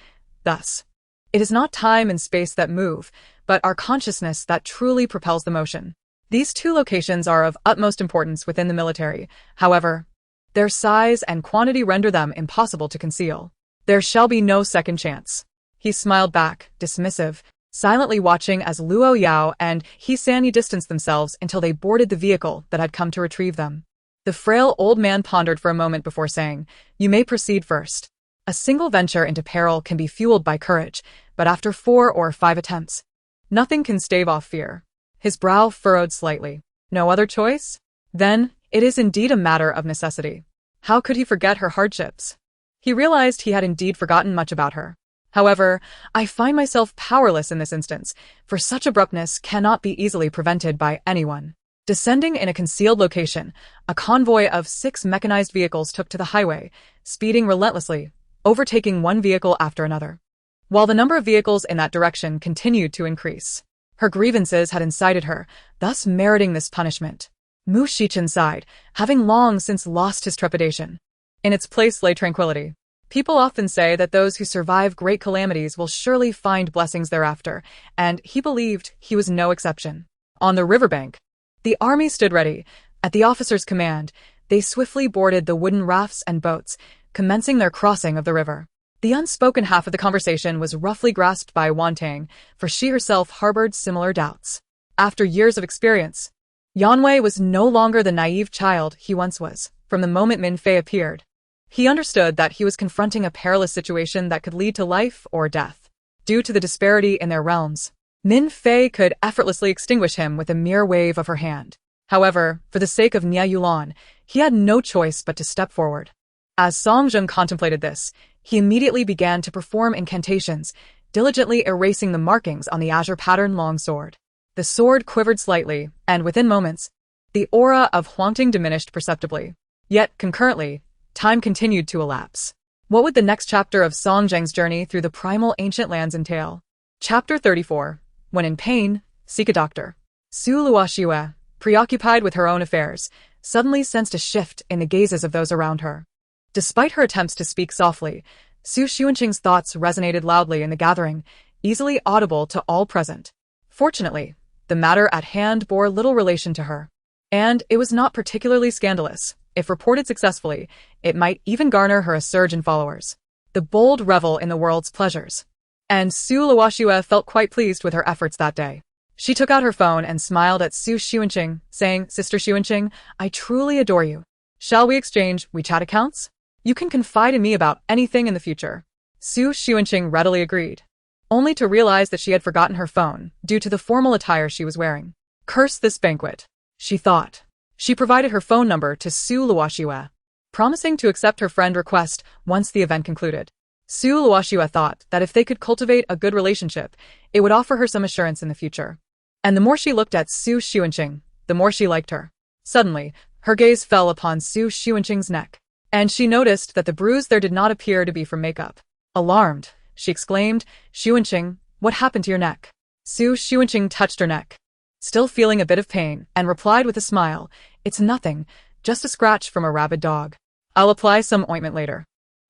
Thus, it is not time and space that move, but our consciousness that truly propels the motion. These two locations are of utmost importance within the military. However, their size and quantity render them impossible to conceal. There shall be no second chance. He smiled back, dismissive, silently watching as Luo Yao and He Sanyi distanced themselves until they boarded the vehicle that had come to retrieve them. The frail old man pondered for a moment before saying, "You may proceed first. A single venture into peril can be fueled by courage, but after 4 or 5 attempts, nothing can stave off fear." His brow furrowed slightly. No other choice? Then, it is indeed a matter of necessity. How could he forget her hardships? He realized he had indeed forgotten much about her. However, I find myself powerless in this instance, for such abruptness cannot be easily prevented by anyone. Descending in a concealed location, a convoy of 6 mechanized vehicles took to the highway, speeding relentlessly, overtaking one vehicle after another. While the number of vehicles in that direction continued to increase, her grievances had incited her, thus meriting this punishment. Mu Shichen sighed, having long since lost his trepidation. In its place lay tranquility. People often say that those who survive great calamities will surely find blessings thereafter, and he believed he was no exception. On the riverbank, the army stood ready. At the officer's command, they swiftly boarded the wooden rafts and boats, commencing their crossing of the river. The unspoken half of the conversation was roughly grasped by Wantang, for she herself harbored similar doubts. After years of experience, Yanwei was no longer the naive child he once was. From the moment Min Fei appeared, he understood that he was confronting a perilous situation that could lead to life or death. Due to the disparity in their realms, Min Fei could effortlessly extinguish him with a mere wave of her hand. However, for the sake of Nia Yulan, he had no choice but to step forward. As Song Zheng contemplated this, he immediately began to perform incantations, diligently erasing the markings on the azure pattern longsword. The sword quivered slightly, and within moments, the aura of Xunqing diminished perceptibly. Yet, concurrently, time continued to elapse. What would the next chapter of Song Zheng's journey through the primal ancient lands entail? Chapter 34. When in pain, seek a doctor. Su Luoxue, preoccupied with her own affairs, suddenly sensed a shift in the gazes of those around her. Despite her attempts to speak softly, Su Xuanqing's thoughts resonated loudly in the gathering, easily audible to all present. Fortunately, the matter at hand bore little relation to her. And it was not particularly scandalous. If reported successfully, it might even garner her a surge in followers. The bold revel in the world's pleasures. And Su Luoxue felt quite pleased with her efforts that day. She took out her phone and smiled at Su Xuanqing, saying, "Sister Xuanqing, I truly adore you. Shall we exchange WeChat accounts? You can confide in me about anything in the future." Su Xuanqing readily agreed, only to realize that she had forgotten her phone due to the formal attire she was wearing. Curse this banquet, she thought. She provided her phone number to Su Luoxue, promising to accept her friend's request once the event concluded. Su Luoxue thought that if they could cultivate a good relationship, it would offer her some assurance in the future. And the more she looked at Su Xuanqing, the more she liked her. Suddenly, her gaze fell upon Su Xuanqing's neck, and she noticed that the bruise there did not appear to be from makeup. Alarmed, she exclaimed, "Xuanqing, what happened to your neck?" Su Xuanqing touched her neck, still feeling a bit of pain, and replied with a smile, "It's nothing, just a scratch from a rabid dog. I'll apply some ointment later."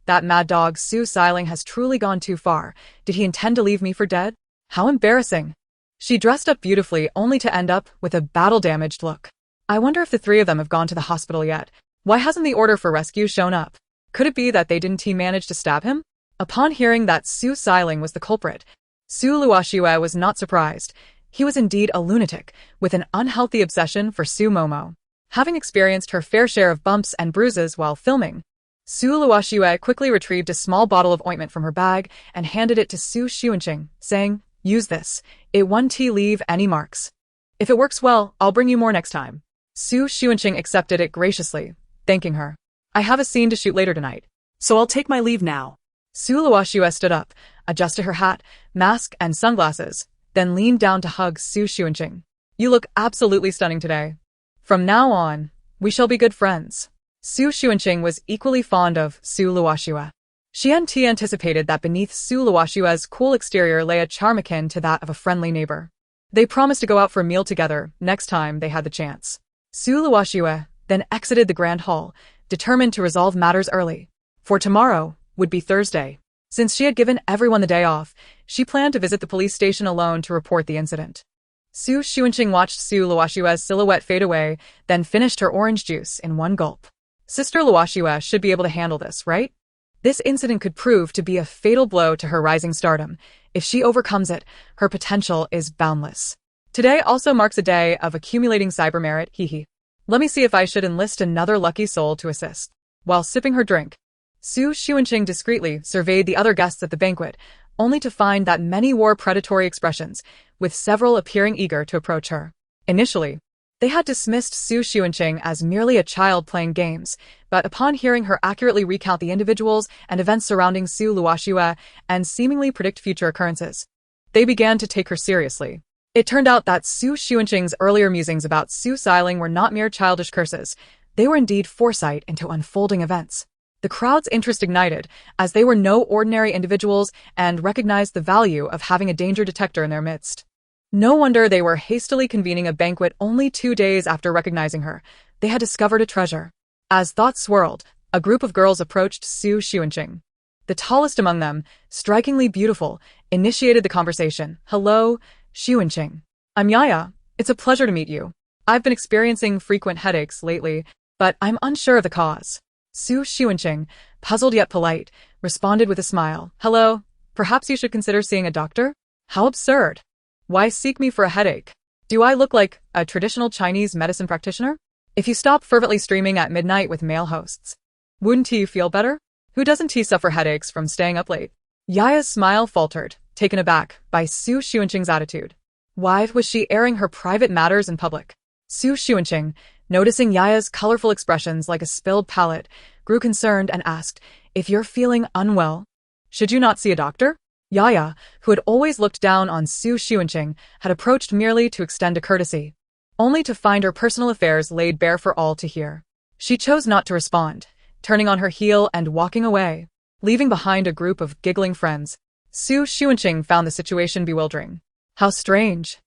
That mad dog Su Xiling has truly gone too far. Did he intend to leave me for dead? How embarrassing. She dressed up beautifully only to end up with a battle-damaged look. I wonder if the 3 of them have gone to the hospital yet. Why hasn't the order for rescue shown up? Could it be that they didn't manage to stab him? Upon hearing that Su Xiling was the culprit, Su Luoxue was not surprised. He was indeed a lunatic, with an unhealthy obsession for Su Momo. Having experienced her fair share of bumps and bruises while filming, Su Luoxue quickly retrieved a small bottle of ointment from her bag and handed it to Su Xuanqing, saying, "Use this. It won't leave any marks. If it works well, I'll bring you more next time." Su Xuanqing accepted it graciously, thanking her. "I have a scene to shoot later tonight, so I'll take my leave now." Su Luoxue stood up, adjusted her hat, mask, and sunglasses, then leaned down to hug Su Xuanqing. "You look absolutely stunning today. From now on, we shall be good friends." Su Xuanqing was equally fond of Su Luoxue. She anticipated that beneath Su Luoshua's cool exterior lay a charm akin to that of a friendly neighbor. They promised to go out for a meal together next time they had the chance. Su Luoshua then exited the grand hall, determined to resolve matters early. For tomorrow would be Thursday. Since she had given everyone the day off, she planned to visit the police station alone to report the incident. Su Xunqing watched Su Luoshua's silhouette fade away, then finished her orange juice in one gulp. Sister Luoshua should be able to handle this, right? This incident could prove to be a fatal blow to her rising stardom. If she overcomes it, her potential is boundless. Today also marks a day of accumulating cyber merit, hee. Let me see if I should enlist another lucky soul to assist. While sipping her drink, Su Xunqing discreetly surveyed the other guests at the banquet, only to find that many wore predatory expressions, with several appearing eager to approach her. Initially, they had dismissed Su Xunqing as merely a child playing games, but upon hearing her accurately recount the individuals and events surrounding Su Luoshua and seemingly predict future occurrences, they began to take her seriously. It turned out that Su Xunqing's earlier musings about Su Xiling were not mere childish curses. They were indeed foresight into unfolding events. The crowd's interest ignited, as they were no ordinary individuals and recognized the value of having a danger detector in their midst. No wonder they were hastily convening a banquet only 2 days after recognizing her. They had discovered a treasure. As thoughts swirled, a group of girls approached Su Xunqing. The tallest among them, strikingly beautiful, initiated the conversation. Hello, Xunqing. I'm Yaya. It's a pleasure to meet you. I've been experiencing frequent headaches lately, but I'm unsure of the cause. Su Xunqing, puzzled yet polite, responded with a smile. Hello, perhaps you should consider seeing a doctor? How absurd. Why seek me for a headache? Do I look like a traditional Chinese medicine practitioner? If you stop fervently streaming at midnight with male hosts, wouldn't you feel better? Who doesn't suffer headaches from staying up late? Yaya's smile faltered, taken aback by Su Xunqing's attitude. Why was she airing her private matters in public? Su Xunqing, noticing Yaya's colorful expressions like a spilled palette, grew concerned and asked, if you're feeling unwell, should you not see a doctor? Yaya, who had always looked down on Su Xunqing, had approached merely to extend a courtesy, only to find her personal affairs laid bare for all to hear. She chose not to respond, turning on her heel and walking away, leaving behind a group of giggling friends. Su Xunqing found the situation bewildering. How strange.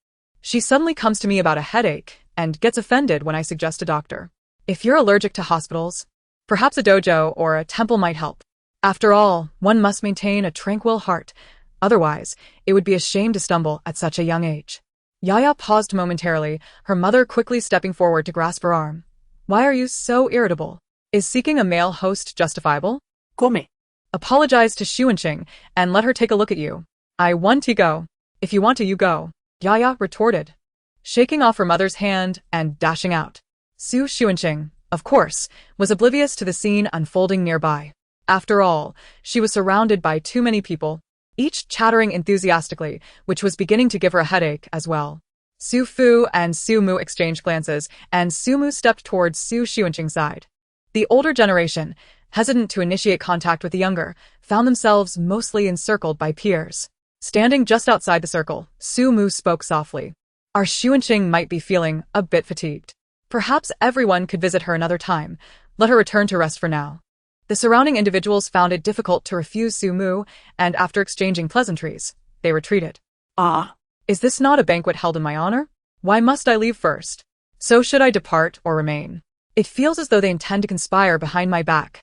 She suddenly comes to me about a headache and gets offended when I suggest a doctor. If you're allergic to hospitals, perhaps a dojo or a temple might help. After all, one must maintain a tranquil heart. Otherwise, it would be a shame to stumble at such a young age. Yaya paused momentarily, her mother quickly stepping forward to grasp her arm. Why are you so irritable? Is seeking a male host justifiable? Come. Apologize to Xunqing and let her take a look at you. I want to go. If you want to, you go, Yaya retorted, shaking off her mother's hand and dashing out. Su Xunqing, of course, was oblivious to the scene unfolding nearby. After all, she was surrounded by too many people, each chattering enthusiastically, which was beginning to give her a headache as well. Su Fu and Su Mu exchanged glances, and Su Mu stepped towards Su Xunqing's side. The older generation, hesitant to initiate contact with the younger, found themselves mostly encircled by peers. Standing just outside the circle, Su Mu spoke softly. Our Xunqing might be feeling a bit fatigued. Perhaps everyone could visit her another time. Let her return to rest for now. The surrounding individuals found it difficult to refuse Su Mu, and after exchanging pleasantries, they retreated. Ah. Is this not a banquet held in my honor? Why must I leave first? So should I depart or remain? It feels as though they intend to conspire behind my back.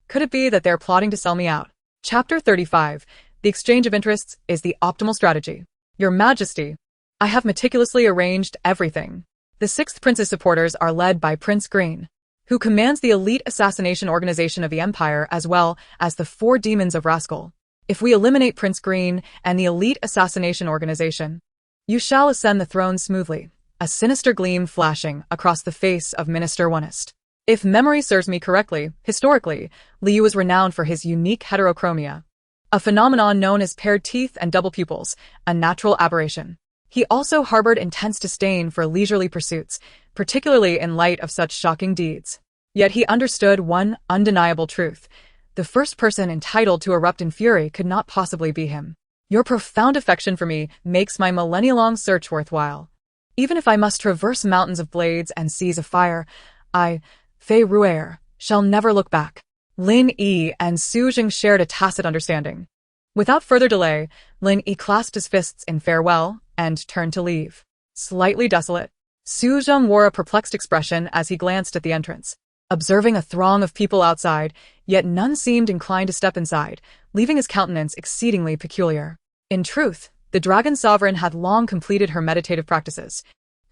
Could it be that they're plotting to sell me out? Chapter 35. The exchange of interests is the optimal strategy. Your Majesty, I have meticulously arranged everything. The Sixth Prince's supporters are led by Prince Green, who commands the elite assassination organization of the Empire as well as the 4 demons of Rascal. If we eliminate Prince Green and the elite assassination organization, you shall ascend the throne smoothly, a sinister gleam flashing across the face of Minister Onest. If memory serves me correctly, historically, Liu was renowned for his unique heterochromia, a phenomenon known as paired teeth and double pupils, a natural aberration. He also harbored intense disdain for leisurely pursuits, particularly in light of such shocking deeds. Yet he understood one undeniable truth. The first person entitled to erupt in fury could not possibly be him. Your profound affection for me makes my millennia-long search worthwhile. Even if I must traverse mountains of blades and seas of fire, I, Fei Ruer, shall never look back. Lin Yi and Xu Jing shared a tacit understanding. Without further delay, Lin Yi clasped his fists in farewell and turned to leave. Slightly desolate, Xu Jing wore a perplexed expression as he glanced at the entrance, observing a throng of people outside, yet none seemed inclined to step inside, leaving his countenance exceedingly peculiar. In truth, the dragon sovereign had long completed her meditative practices.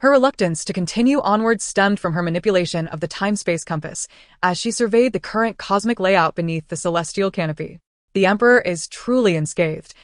Her reluctance to continue onwards stemmed from her manipulation of the time-space compass as she surveyed the current cosmic layout beneath the celestial canopy. The Emperor is truly unscathed.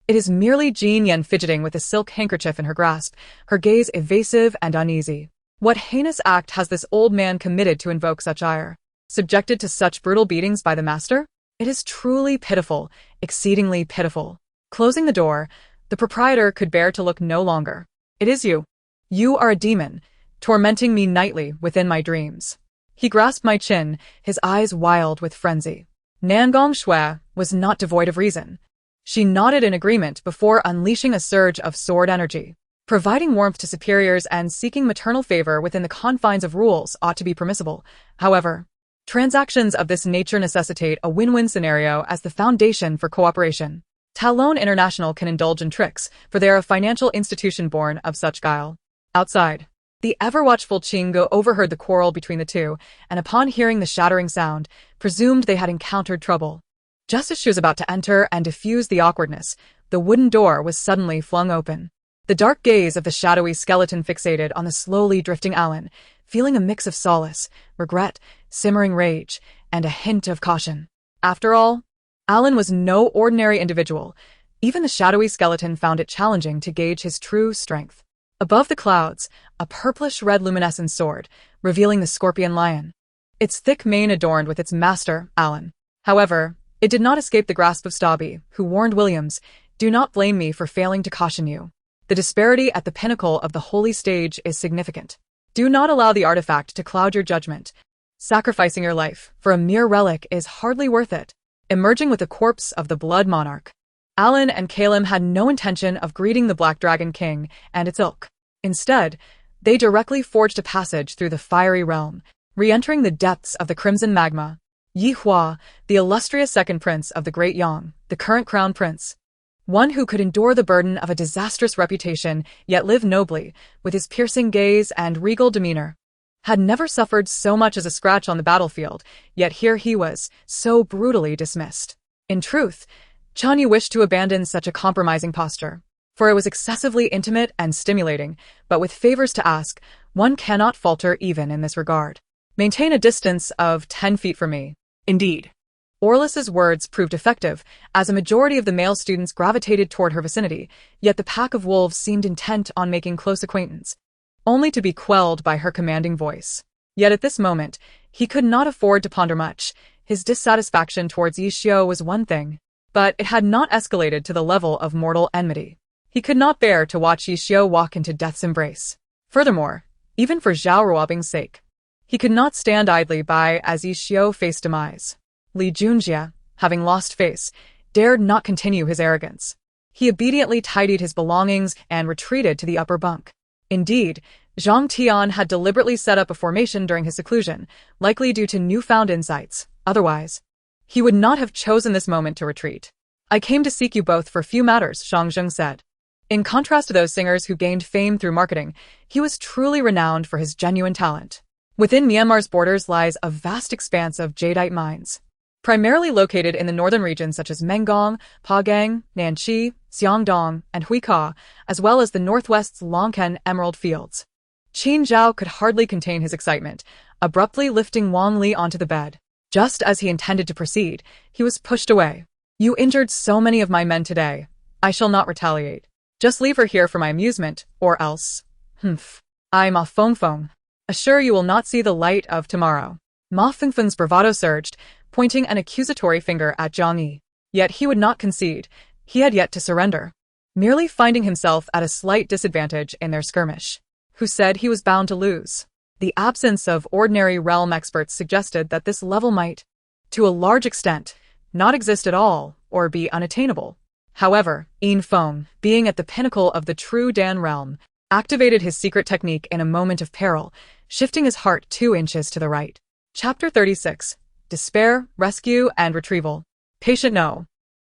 It is merely Jean Yen fidgeting with a silk handkerchief in her grasp, her gaze evasive and uneasy. What heinous act has this old man committed to invoke such ire? Subjected to such brutal beatings by the master? It is truly pitiful, exceedingly pitiful. Closing the door, the proprietor could bear to look no longer. It is you. You are a demon, tormenting me nightly within my dreams. He grasped my chin, his eyes wild with frenzy. Nangong Shui was not devoid of reason. She nodded in agreement before unleashing a surge of sword energy. Providing warmth to superiors and seeking maternal favor within the confines of rules ought to be permissible. However, transactions of this nature necessitate a win-win scenario as the foundation for cooperation. Talon International can indulge in tricks, for they are a financial institution born of such guile. Outside, the ever-watchful Qinggu overheard the quarrel between the two, and upon hearing the shattering sound, presumed they had encountered trouble. Just as she was about to enter and diffuse the awkwardness, the wooden door was suddenly flung open. The dark gaze of the shadowy skeleton fixated on the slowly drifting Alan, feeling a mix of solace, regret, simmering rage, and a hint of caution. After all, Alan was no ordinary individual. Even the shadowy skeleton found it challenging to gauge his true strength. Above the clouds, a purplish-red luminescent soared, revealing the scorpion lion, its thick mane adorned with its master, Alan. However, it did not escape the grasp of Stabby, who warned Williams, "Do not blame me for failing to caution you. The disparity at the pinnacle of the holy stage is significant. Do not allow the artifact to cloud your judgment. Sacrificing your life for a mere relic is hardly worth it." Emerging with the corpse of the Blood Monarch, Alan and Kalim had no intention of greeting the Black Dragon King and its ilk. Instead, they directly forged a passage through the fiery realm, re-entering the depths of the crimson magma. Yi Hua, the illustrious second prince of the Great Yang, the current crown prince, one who could endure the burden of a disastrous reputation yet live nobly, with his piercing gaze and regal demeanor, had never suffered so much as a scratch on the battlefield, yet here he was, so brutally dismissed. In truth, Chanyu wished to abandon such a compromising posture, for it was excessively intimate and stimulating, but with favors to ask, one cannot falter even in this regard. Maintain a distance of 10 feet from me. Indeed. Orlis's words proved effective, as a majority of the male students gravitated toward her vicinity, yet the pack of wolves seemed intent on making close acquaintance, only to be quelled by her commanding voice. Yet at this moment, he could not afford to ponder much. His dissatisfaction towards Yi Xiu was one thing, but it had not escalated to the level of mortal enmity. He could not bear to watch Yi Xiu walk into death's embrace. Furthermore, even for Zhao Ruobing's sake, he could not stand idly by as Yi Xiu faced demise. Li Junjie, having lost face, dared not continue his arrogance. He obediently tidied his belongings and retreated to the upper bunk. Indeed, Zhang Tian had deliberately set up a formation during his seclusion, likely due to newfound insights. Otherwise, he would not have chosen this moment to retreat. "I came to seek you both for a few matters," Zhang Zheng said. In contrast to those singers who gained fame through marketing, he was truly renowned for his genuine talent. Within Myanmar's borders lies a vast expanse of jadeite mines, primarily located in the northern regions such as Mengong, Pagang, Nanchi, Xiangdong, and Huika, as well as the northwest's Longken emerald fields. Qin Zhao could hardly contain his excitement, abruptly lifting Wang Li onto the bed. Just as he intended to proceed, he was pushed away. "You injured so many of my men today. I shall not retaliate. Just leave her here for my amusement, or else. Humph. I Ma Fengfeng. Assure you will not see the light of tomorrow." Ma Fengfeng's bravado surged, pointing an accusatory finger at Zhang Yi. Yet he would not concede. He had yet to surrender, merely finding himself at a slight disadvantage in their skirmish. Who said he was bound to lose? The absence of ordinary realm experts suggested that this level might, to a large extent, not exist at all or be unattainable. However, Yin Feng, being at the pinnacle of the true Dan realm, activated his secret technique in a moment of peril, shifting his heart 2 inches to the right. Chapter 36. despair, rescue, and retrieval. Patient No.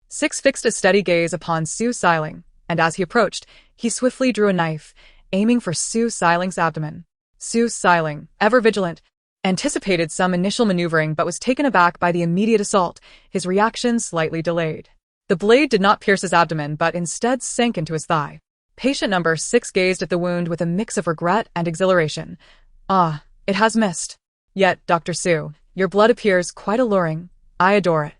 6 fixed a steady gaze upon Xu Xiling, and as he approached, he swiftly drew a knife, aiming for Xu Xiling's abdomen. Xu Xiling, ever vigilant, anticipated some initial maneuvering but was taken aback by the immediate assault, his reaction slightly delayed. The blade did not pierce his abdomen but instead sank into his thigh. Patient number 6 gazed at the wound with a mix of regret and exhilaration. Ah, it has missed. Yet, Dr. Xu, your blood appears quite alluring. I adore it.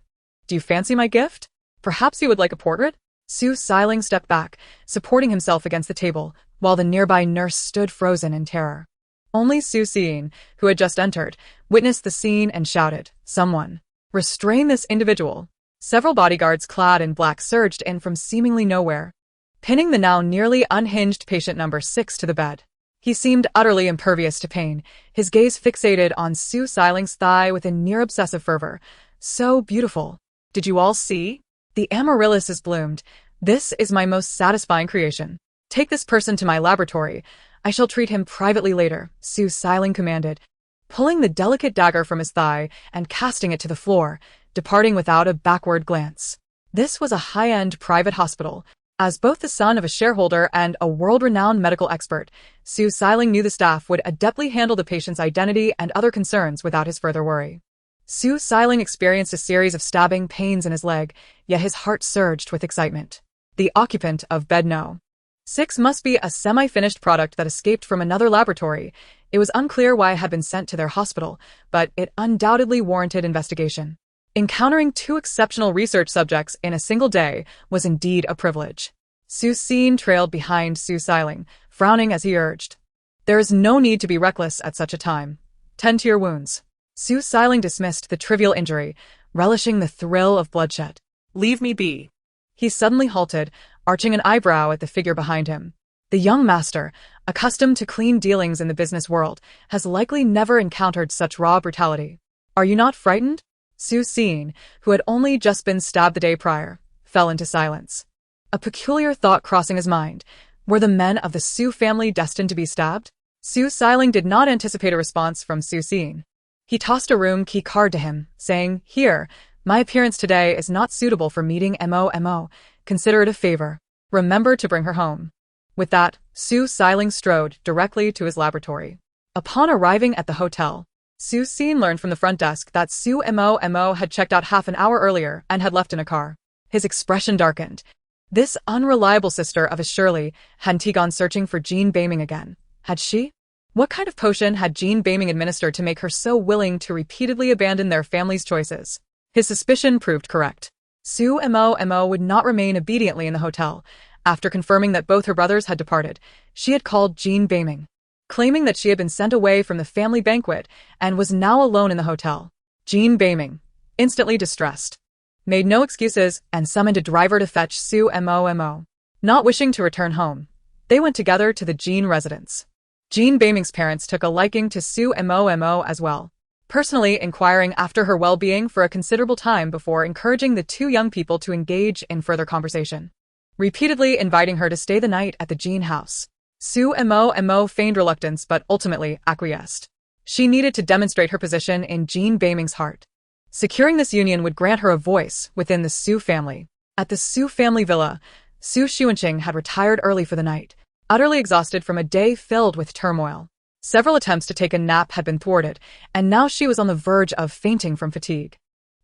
Do you fancy my gift? Perhaps you would like a portrait? Xu Xiling stepped back, supporting himself against the table, while the nearby nurse stood frozen in terror. Only Xu Xiyin, who had just entered, witnessed the scene and shouted, "Someone! Restrain this individual!" Several bodyguards clad in black surged in from seemingly nowhere, pinning the now nearly unhinged patient number 6 to the bed. He seemed utterly impervious to pain, his gaze fixated on Xu Xiling's thigh with a near-obsessive fervor. So beautiful. Did you all see? The amaryllis is bloomed. This is my most satisfying creation. Take this person to my laboratory. I shall treat him privately later, Xu Xiling commanded, pulling the delicate dagger from his thigh and casting it to the floor, departing without a backward glance. This was a high-end private hospital. As both the son of a shareholder and a world-renowned medical expert, Xu Xiling knew the staff would adeptly handle the patient's identity and other concerns without his further worry. Xu Xiling experienced a series of stabbing pains in his leg, yet his heart surged with excitement. The occupant of bed No. 6 must be a semi-finished product that escaped from another laboratory. It was unclear why it had been sent to their hospital, but it undoubtedly warranted investigation. Encountering 2 exceptional research subjects in a single day was indeed a privilege. Xu Xin trailed behind Xu Xiling, frowning as he urged, "There is no need to be reckless at such a time. Tend to your wounds." Xu Xiling dismissed the trivial injury, relishing the thrill of bloodshed. Leave me be. He suddenly halted, arching an eyebrow at the figure behind him. The young master, accustomed to clean dealings in the business world, has likely never encountered such raw brutality. Are you not frightened? Xu Xin, who had only just been stabbed the day prior, fell into silence. A peculiar thought crossing his mind. Were the men of the Xu family destined to be stabbed? Xu Xiling did not anticipate a response from Xu Xin. He tossed a room key card to him, saying, "Here, my appearance today is not suitable for meeting Mo. Consider it a favor. Remember to bring her home." With that, Xu Xiling strode directly to his laboratory. Upon arriving at the hotel, Xu Xin learned from the front desk that Xu Mo had checked out half an hour earlier and had left in a car. His expression darkened. This unreliable sister of his Shirley hadn't he gone searching for Jean Beiming again? Had she? What kind of potion had Jean Beiming administered to make her so willing to repeatedly abandon their family's choices? His suspicion proved correct. Xu Mo would not remain obediently in the hotel. After confirming that both her brothers had departed, she had called Jean Beiming, claiming that she had been sent away from the family banquet and was now alone in the hotel. Jean Beiming, instantly distressed, made no excuses and summoned a driver to fetch Xu Mo. Not wishing to return home, they went together to the Jean residence. Jean Beiming's parents took a liking to Xu Mo as well, personally inquiring after her well-being for a considerable time before encouraging the 2 young people to engage in further conversation, repeatedly inviting her to stay the night at the Jean house. Xu Mo feigned reluctance but ultimately acquiesced. She needed to demonstrate her position in Jean Beiming's heart. Securing this union would grant her a voice within the Xu family. At the Xu family villa, Xu Xunqing had retired early for the night, utterly exhausted from a day filled with turmoil. Several attempts to take a nap had been thwarted, and now she was on the verge of fainting from fatigue.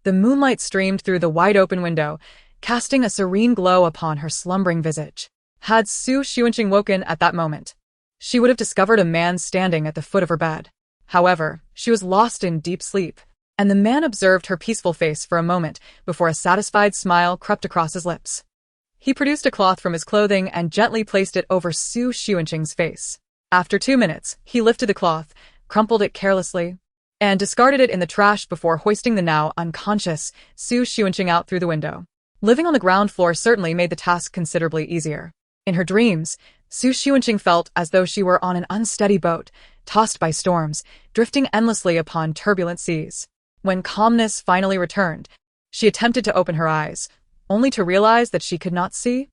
The moonlight streamed through the wide-open window, casting a serene glow upon her slumbering visage. Had Xu Xunqing woken at that moment, she would have discovered a man standing at the foot of her bed. However, she was lost in deep sleep, and the man observed her peaceful face for a moment before a satisfied smile crept across his lips. He produced a cloth from his clothing and gently placed it over Xu Xunqing's face. After 2 minutes, he lifted the cloth, crumpled it carelessly, and discarded it in the trash before hoisting the now unconscious Xu Xunqing out through the window. Living on the ground floor certainly made the task considerably easier. In her dreams, Xu Xunqing felt as though she were on an unsteady boat, tossed by storms, drifting endlessly upon turbulent seas. When calmness finally returned, she attempted to open her eyes, only to realize that she could not see.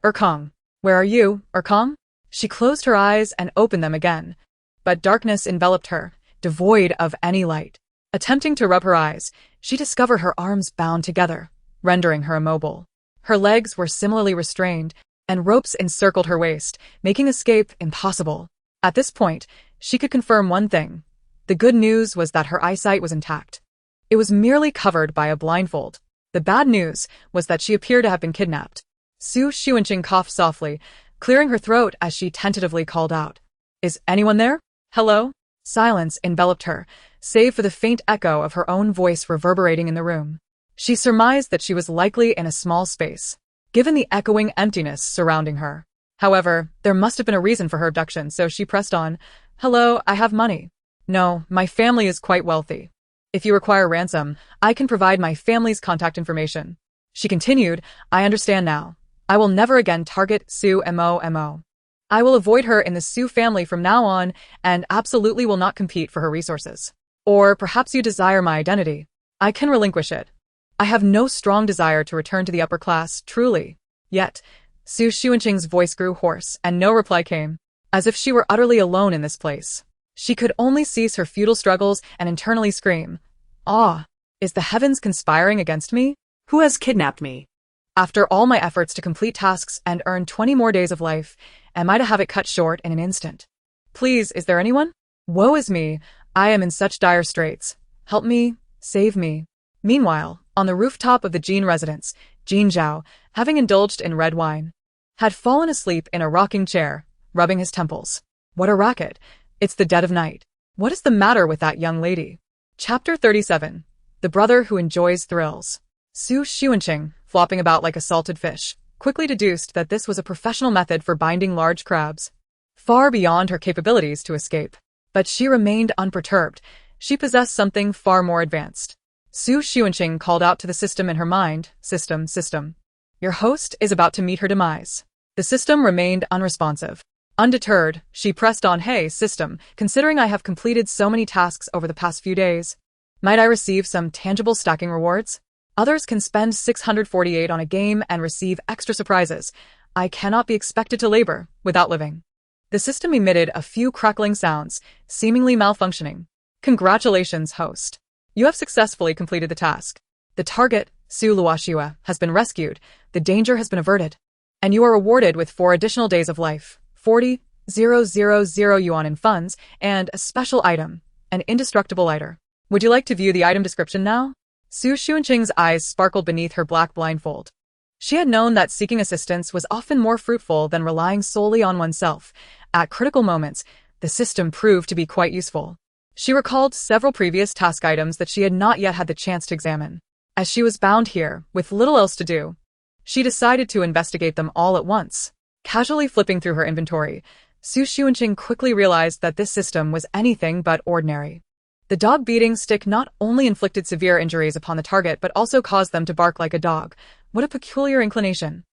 "Erkong, where are you, Erkong?" She closed her eyes and opened them again, but darkness enveloped her, devoid of any light. Attempting to rub her eyes, she discovered her arms bound together, rendering her immobile. Her legs were similarly restrained, and ropes encircled her waist, making escape impossible. At this point, she could confirm one thing. The good news was that her eyesight was intact. It was merely covered by a blindfold. The bad news was that she appeared to have been kidnapped. Xunqing coughed softly, clearing her throat as she tentatively called out. "Is anyone there? Hello?" Silence enveloped her, save for the faint echo of her own voice reverberating in the room. She surmised that she was likely in a small space, given the echoing emptiness surrounding her. However, there must have been a reason for her abduction, so she pressed on. "Hello, I have money. No, my family is quite wealthy. If you require ransom, I can provide my family's contact information." She continued, "I understand now. I will never again target Xu Mo. I will avoid her in the Xu family from now on and absolutely will not compete for her resources. Or perhaps you desire my identity. I can relinquish it. I have no strong desire to return to the upper class, truly." Yet, Xunqing's voice grew hoarse and no reply came, as if she were utterly alone in this place. She could only cease her futile struggles and internally scream, "Ah, is the heavens conspiring against me? Who has kidnapped me? After all my efforts to complete tasks and earn 20 more days of life, am I to have it cut short in an instant? Please, is there anyone? Woe is me, I am in such dire straits. Help me, save me." Meanwhile, on the rooftop of the Jin residence, Jin Zhao, having indulged in red wine, had fallen asleep in a rocking chair, rubbing his temples. What a racket. It's the dead of night. What is the matter with that young lady? Chapter 37. The Brother Who Enjoys Thrills. Xunqing, flopping about like a salted fish, quickly deduced that this was a professional method for binding large crabs, far beyond her capabilities to escape. But she remained unperturbed. She possessed something far more advanced. Xunqing called out to the system in her mind, "System. Your host is about to meet her demise." The system remained unresponsive. Undeterred, she pressed on, "Hey, system, considering I have completed so many tasks over the past few days, might I receive some tangible stacking rewards? Others can spend 648 on a game and receive extra surprises. I cannot be expected to labor without living." The system emitted a few crackling sounds, seemingly malfunctioning. "Congratulations, host. You have successfully completed the task. The target, Xu Luoxue, has been rescued, the danger has been averted, and you are rewarded with 4 additional days of life, 40,000 yuan in funds, and a special item, an indestructible lighter. Would you like to view the item description now?" Xunqing's eyes sparkled beneath her black blindfold. She had known that seeking assistance was often more fruitful than relying solely on oneself. At critical moments, the system proved to be quite useful. She recalled several previous task items that she had not yet had the chance to examine. As she was bound here, with little else to do, she decided to investigate them all at once. Casually flipping through her inventory, Xunqing quickly realized that this system was anything but ordinary. The dog beating stick not only inflicted severe injuries upon the target but also caused them to bark like a dog. What a peculiar inclination.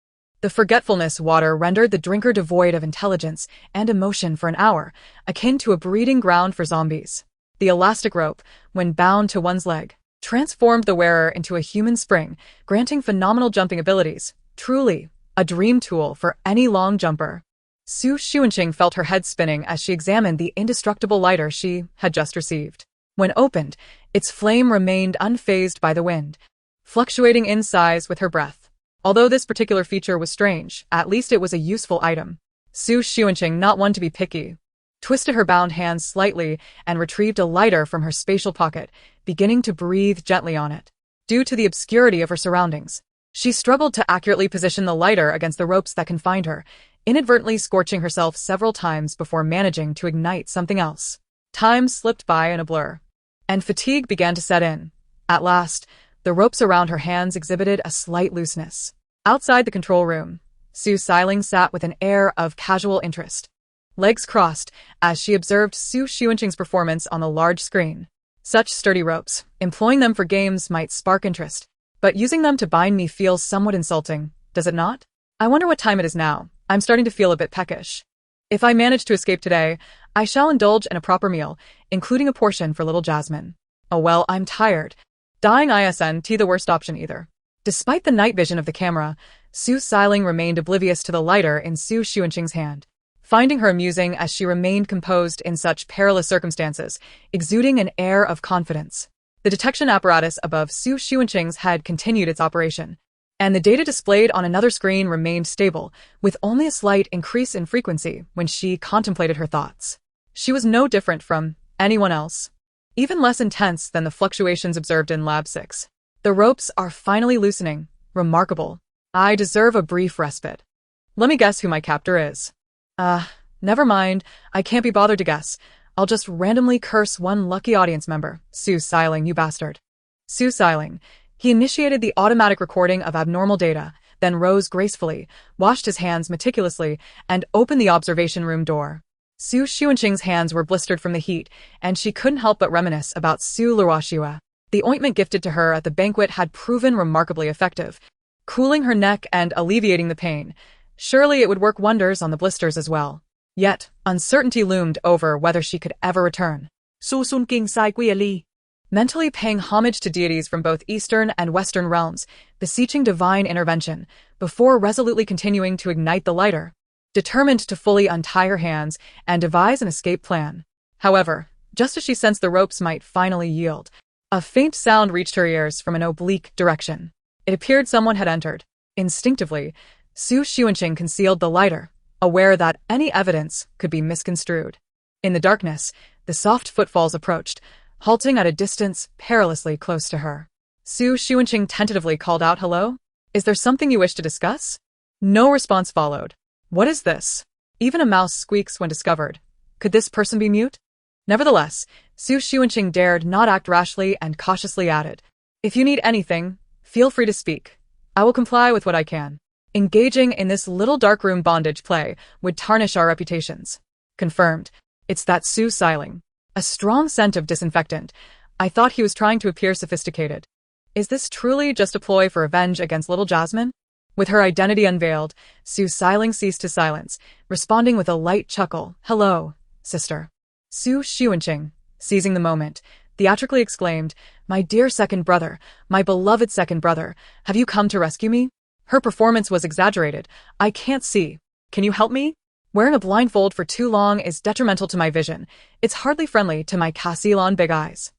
The forgetfulness water rendered the drinker devoid of intelligence and emotion for an hour, akin to a breeding ground for zombies. The elastic rope, when bound to one's leg, transformed the wearer into a human spring, granting phenomenal jumping abilities. Truly, a dream tool for any long jumper. Xunqing felt her head spinning as she examined the indestructible lighter she had just received. When opened, its flame remained unfazed by the wind, fluctuating in size with her breath. Although this particular feature was strange, at least it was a useful item. Xunqing, not one to be picky, twisted her bound hands slightly and retrieved a lighter from her spatial pocket, beginning to breathe gently on it. Due to the obscurity of her surroundings, she struggled to accurately position the lighter against the ropes that confined her, inadvertently scorching herself several times before managing to ignite something else. Time slipped by in a blur, and fatigue began to set in. At last, the ropes around her hands exhibited a slight looseness. Outside the control room, Xunqing sat with an air of casual interest, legs crossed, as she observed Xunqing's performance on the large screen. Such sturdy ropes, employing them for games might spark interest, but using them to bind me feels somewhat insulting, does it not? I wonder what time it is now. I'm starting to feel a bit peckish. If I manage to escape today, I shall indulge in a proper meal, including a portion for little Jasmine. Oh well, I'm tired. Dying isn't the worst option either. Despite the night vision of the camera, Xunqing remained oblivious to the lighter in Xunqing's hand, finding her amusing as she remained composed in such perilous circumstances, exuding an air of confidence. The detection apparatus above Su Xuanqing's head continued its operation, and the data displayed on another screen remained stable, with only a slight increase in frequency when she contemplated her thoughts. She was no different from anyone else, even less intense than the fluctuations observed in Lab 6. The ropes are finally loosening. Remarkable. I deserve a brief respite. Let me guess who my captor is. Never mind. I can't be bothered to guess. I'll just randomly curse one lucky audience member. Su Xiling, you bastard. Su Xiling. He initiated the automatic recording of abnormal data, then rose gracefully, washed his hands meticulously, and opened the observation room door. Su Xuanqing's hands were blistered from the heat, and she couldn't help but reminisce about Su Luoxua. The ointment gifted to her at the banquet had proven remarkably effective, cooling her neck and alleviating the pain. Surely it would work wonders on the blisters as well. Yet, uncertainty loomed over whether she could ever return. Su Xunqing sai quy li. Mentally paying homage to deities from both Eastern and Western realms, beseeching divine intervention, before resolutely continuing to ignite the lighter, determined to fully untie her hands and devise an escape plan. However, just as she sensed the ropes might finally yield, a faint sound reached her ears from an oblique direction. It appeared someone had entered. Instinctively, Su Xuanqing concealed the lighter, aware that any evidence could be misconstrued. In the darkness, the soft footfalls approached, halting at a distance perilously close to her. Su Xuanqing tentatively called out, "Hello? Is there something you wish to discuss?" No response followed. What is this? Even a mouse squeaks when discovered. Could this person be mute? Nevertheless, Su Xuanqing dared not act rashly and cautiously added, "If you need anything, feel free to speak. I will comply with what I can. Engaging in this little darkroom bondage play would tarnish our reputations." Confirmed. It's that Su Xiling. A strong scent of disinfectant. I thought he was trying to appear sophisticated. Is this truly just a ploy for revenge against little Jasmine? With her identity unveiled, Su Xiling ceased to silence, responding with a light chuckle. "Hello, sister." Su Xuanqing, seizing the moment, theatrically exclaimed, "My dear second brother, my beloved second brother, have you come to rescue me?" Her performance was exaggerated. "I can't see. Can you help me? Wearing a blindfold for too long is detrimental to my vision. It's hardly friendly to my Casilon big eyes.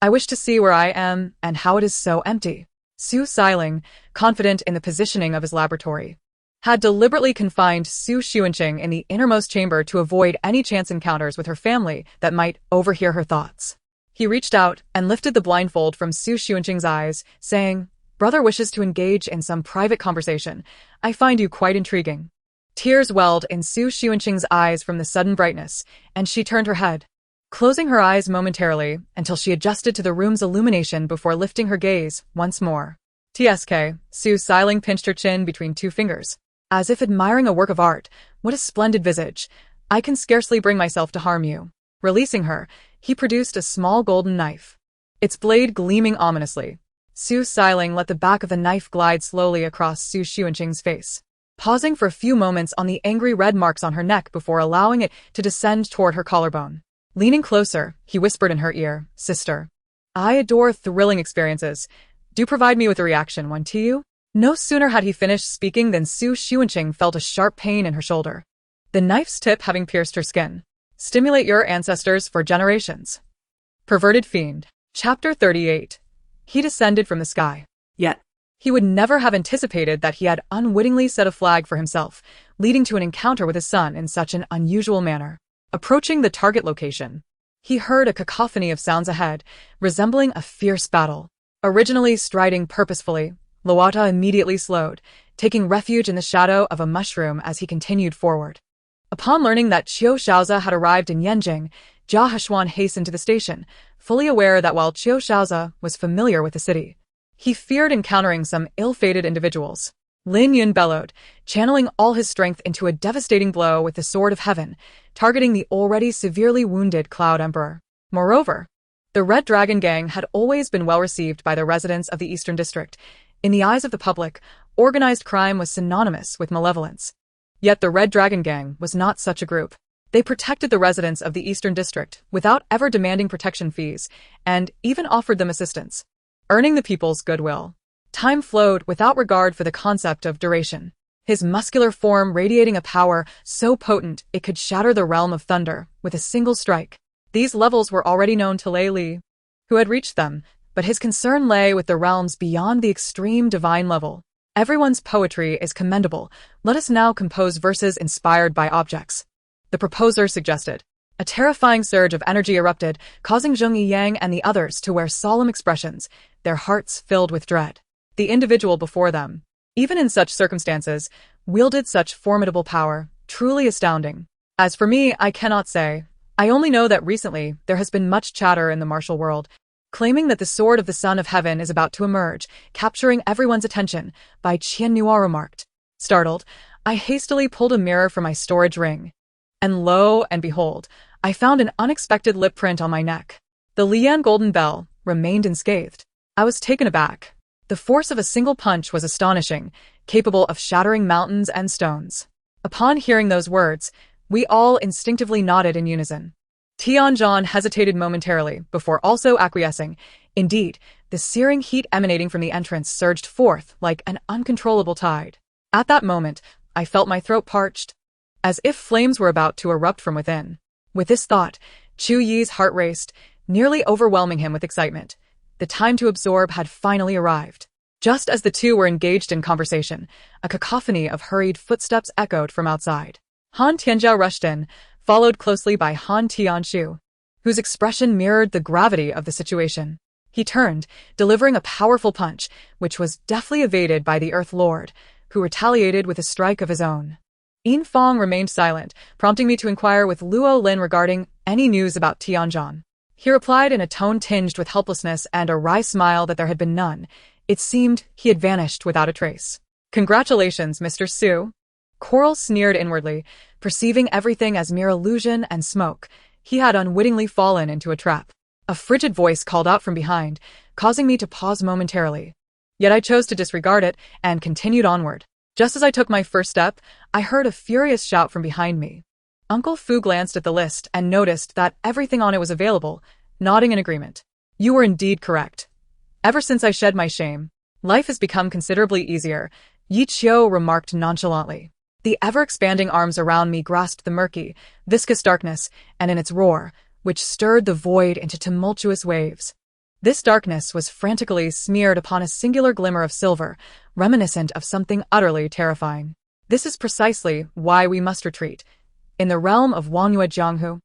I wish to see where I am and how it is so empty." Su Xiling, confident in the positioning of his laboratory, had deliberately confined Su Xuanqing in the innermost chamber to avoid any chance encounters with her family that might overhear her thoughts. He reached out and lifted the blindfold from Su Xuanqing's eyes, saying, "Brother wishes to engage in some private conversation. I find you quite intriguing." Tears welled in Su Xuanqing's eyes from the sudden brightness, and she turned her head, closing her eyes momentarily until she adjusted to the room's illumination before lifting her gaze once more. "TSK," Su Xiling pinched her chin between two fingers, as if admiring a work of art. "What a splendid visage. I can scarcely bring myself to harm you." Releasing her, he produced a small golden knife, its blade gleaming ominously. Su Xiling let the back of the knife glide slowly across Su Xuanqing's face, pausing for a few moments on the angry red marks on her neck before allowing it to descend toward her collarbone. Leaning closer, he whispered in her ear, "Sister, I adore thrilling experiences. Do provide me with a reaction, one to you?" No sooner had he finished speaking than Su Xuanqing felt a sharp pain in her shoulder, the knife's tip having pierced her skin. "Stimulate your ancestors for generations." Perverted Fiend. Chapter 38. He descended from the sky. Yet, he would never have anticipated that he had unwittingly set a flag for himself, leading to an encounter with his son in such an unusual manner. Approaching the target location, he heard a cacophony of sounds ahead, resembling a fierce battle. Originally striding purposefully, Luota immediately slowed, taking refuge in the shadow of a mushroom as he continued forward. Upon learning that Qiu Shaoza had arrived in Yanjing, Jia Heshuan hastened to the station, fully aware that while Qiu Shaoza was familiar with the city, he feared encountering some ill-fated individuals. Lin Yun bellowed, channeling all his strength into a devastating blow with the Sword of Heaven, targeting the already severely wounded Cloud Emperor. Moreover, the Red Dragon Gang had always been well received by the residents of the Eastern District. In the eyes of the public, organized crime was synonymous with malevolence. Yet the Red Dragon Gang was not such a group. They protected the residents of the Eastern District without ever demanding protection fees, and even offered them assistance, earning the people's goodwill. Time flowed without regard for the concept of duration, his muscular form radiating a power so potent it could shatter the realm of thunder with a single strike. These levels were already known to Lei Li, who had reached them, but his concern lay with the realms beyond the extreme divine level. Everyone's poetry is commendable. Let us now compose verses inspired by objects. The proposer suggested. A terrifying surge of energy erupted, causing Zheng Yang and the others to wear solemn expressions, their hearts filled with dread. The individual before them, even in such circumstances, wielded such formidable power, truly astounding. As for me, I cannot say. I only know that recently there has been much chatter in the martial world, claiming that the sword of the Son of Heaven is about to emerge, capturing everyone's attention, by Qian Nua remarked. Startled, I hastily pulled a mirror from my storage ring. And lo and behold, I found an unexpected lip print on my neck. The Lian golden bell remained unscathed. I was taken aback. The force of a single punch was astonishing, capable of shattering mountains and stones. Upon hearing those words, we all instinctively nodded in unison. Tianzhan hesitated momentarily before also acquiescing. Indeed, the searing heat emanating from the entrance surged forth like an uncontrollable tide. At that moment, I felt my throat parched, as if flames were about to erupt from within. With this thought, Chu Yi's heart raced, nearly overwhelming him with excitement. The time to absorb had finally arrived. Just as the two were engaged in conversation, a cacophony of hurried footsteps echoed from outside. Han Tianzhao rushed in, followed closely by Han Tianshu, whose expression mirrored the gravity of the situation. He turned, delivering a powerful punch, which was deftly evaded by the Earth Lord, who retaliated with a strike of his own. Yin Fong remained silent, prompting me to inquire with Luo Lin regarding any news about Tianzhan. He replied in a tone tinged with helplessness and a wry smile that there had been none. It seemed he had vanished without a trace. Congratulations, Mr. Xu. Coral sneered inwardly, perceiving everything as mere illusion and smoke. He had unwittingly fallen into a trap. A frigid voice called out from behind, causing me to pause momentarily. Yet I chose to disregard it and continued onward. Just as I took my first step, I heard a furious shout from behind me. Uncle Fu glanced at the list and noticed that everything on it was available, nodding in agreement. You were indeed correct. Ever since I shed my shame, life has become considerably easier, Yi Qiu remarked nonchalantly. The ever-expanding arms around me grasped the murky, viscous darkness, and in its roar, which stirred the void into tumultuous waves. This darkness was frantically smeared upon a singular glimmer of silver, reminiscent of something utterly terrifying. This is precisely why we must retreat. In the realm of Wangyue Jianghu,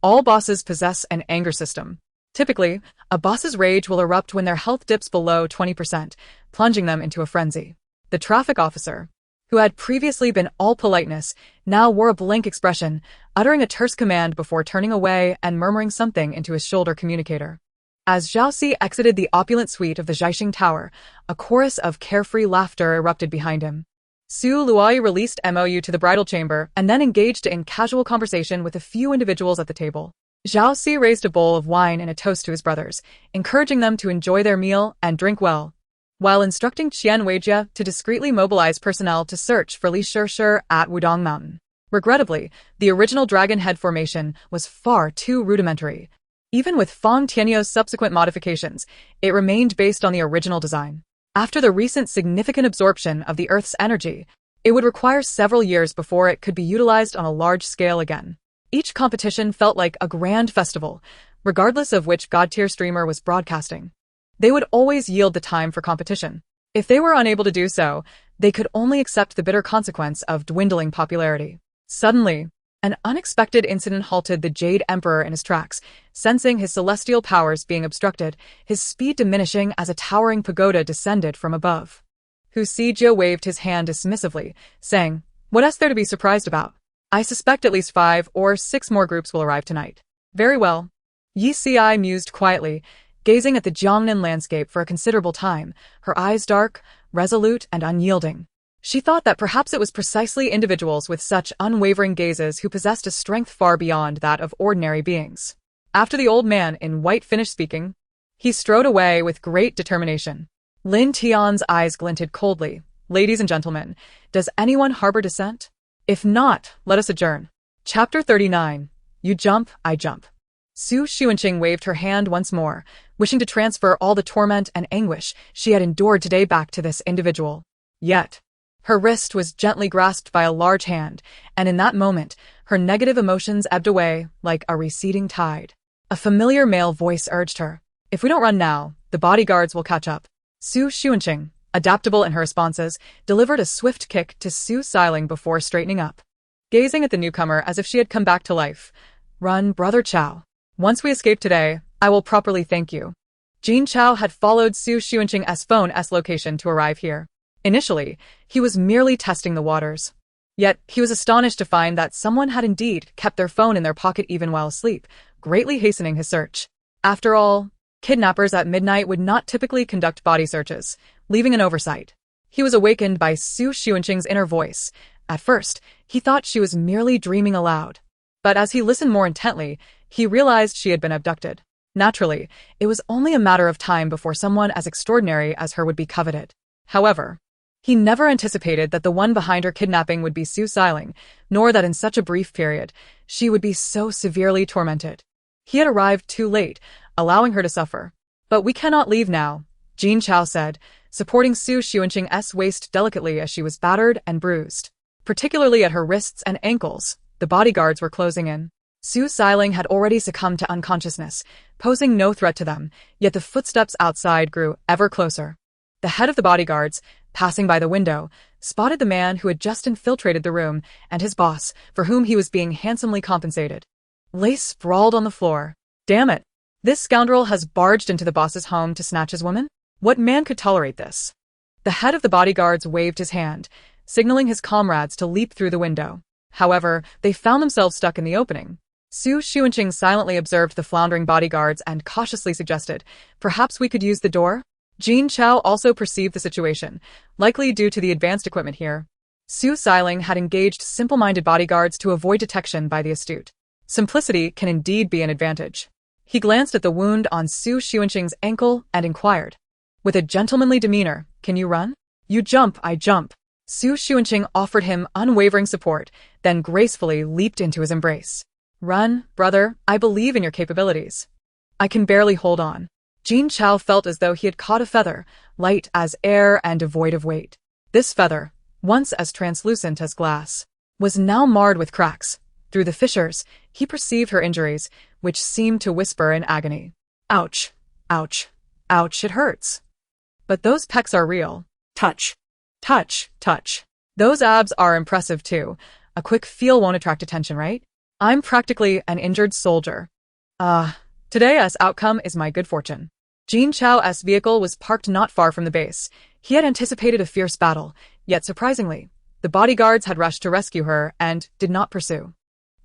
all bosses possess an anger system. Typically, a boss's rage will erupt when their health dips below 20%, plunging them into a frenzy. The traffic officer, who had previously been all politeness, now wore a blank expression, uttering a terse command before turning away and murmuring something into his shoulder communicator. As Zhao Si exited the opulent suite of the Zhaixing Tower, a chorus of carefree laughter erupted behind him. Su Luai released MOU to the bridal chamber and then engaged in casual conversation with a few individuals at the table. Zhao Si raised a bowl of wine and a toast to his brothers, encouraging them to enjoy their meal and drink well, while instructing Qian Weijia to discreetly mobilize personnel to search for Li Shishir at Wudong Mountain. Regrettably, the original dragon head formation was far too rudimentary. Even with Fang Tianyou's subsequent modifications, it remained based on the original design. After the recent significant absorption of the Earth's energy, it would require several years before it could be utilized on a large scale again. Each competition felt like a grand festival, regardless of which god-tier streamer was broadcasting. They would always yield the time for competition. If they were unable to do so, they could only accept the bitter consequence of dwindling popularity. Suddenly, an unexpected incident halted the Jade Emperor in his tracks, sensing his celestial powers being obstructed, his speed diminishing as a towering pagoda descended from above. Hu Sijia waved his hand dismissively, saying, "What is there to be surprised about? I suspect at least 5 or 6 more groups will arrive tonight." Very well. Yi Si mused quietly, gazing at the Jiangnan landscape for a considerable time, her eyes dark, resolute, and unyielding. She thought that perhaps it was precisely individuals with such unwavering gazes who possessed a strength far beyond that of ordinary beings. After the old man in white finished speaking, he strode away with great determination. Lin Tian's eyes glinted coldly. "Ladies and gentlemen, does anyone harbor dissent? If not, let us adjourn." Chapter 39. You jump, I jump. Su Xunqing waved her hand once more, wishing to transfer all the torment and anguish she had endured today back to this individual. Yet, her wrist was gently grasped by a large hand, and in that moment, her negative emotions ebbed away like a receding tide. A familiar male voice urged her, "If we don't run now, The bodyguards will catch up. Xu Xuanqing, adaptable in her responses, delivered a swift kick to Xu Xiling before straightening up, gazing at the newcomer as if she had come back to life. Run, Brother Chao. Once we escape today, I will properly thank you. Jin Chao had followed Xu Xuanqing's phone's location to arrive here. Initially, he was merely testing the waters. Yet, he was astonished to find that someone had indeed kept their phone in their pocket even while asleep, greatly hastening his search. After all, kidnappers at midnight would not typically conduct body searches, leaving an oversight. He was awakened by Xu Xuanqing's inner voice. At first, he thought she was merely dreaming aloud. But as he listened more intently, he realized she had been abducted. Naturally, it was only a matter of time before someone as extraordinary as her would be coveted. However, he never anticipated that the one behind her kidnapping would be Xu Xiling, nor that in such a brief period, she would be so severely tormented. He had arrived too late, allowing her to suffer. But we cannot leave now, Jin Chao said, supporting Xu Xuanqing's waist delicately as she was battered and bruised. Particularly at her wrists and ankles, the bodyguards were closing in. Xu Xiling had already succumbed to unconsciousness, posing no threat to them, yet the footsteps outside grew ever closer. The head of the bodyguards, passing by the window, spotted the man who had just infiltrated the room and his boss, for whom he was being handsomely compensated. Lace sprawled on the floor. Damn it! This scoundrel has barged into the boss's home to snatch his woman? What man could tolerate this? The head of the bodyguards waved his hand, signaling his comrades to leap through the window. However, they found themselves stuck in the opening. Xu Xuanqing silently observed the floundering bodyguards and cautiously suggested, "Perhaps we could use the door?" Jin Chao also perceived the situation, likely due to the advanced equipment here. Xu Xiling had engaged simple-minded bodyguards to avoid detection by the astute. Simplicity can indeed be an advantage. He glanced at the wound on Xu Xuanqing's ankle and inquired, with a gentlemanly demeanor, "Can you run?" "You jump, I jump." Xu Xuanqing offered him unwavering support, then gracefully leaped into his embrace. "Run, brother, I believe in your capabilities." "I can barely hold on." Jin Chao felt as though he had caught a feather, light as air and devoid of weight. This feather, once as translucent as glass, was now marred with cracks. Through the fissures, he perceived her injuries, which seemed to whisper in agony. "Ouch, ouch, ouch, it hurts." "But those pecs are real." "Touch, touch, touch." "Those abs are impressive too. A quick feel won't attract attention, right? I'm practically an injured soldier." Today's outcome is my good fortune." Jin Chao's vehicle was parked not far from the base. He had anticipated a fierce battle, yet surprisingly, the bodyguards had rushed to rescue her and did not pursue.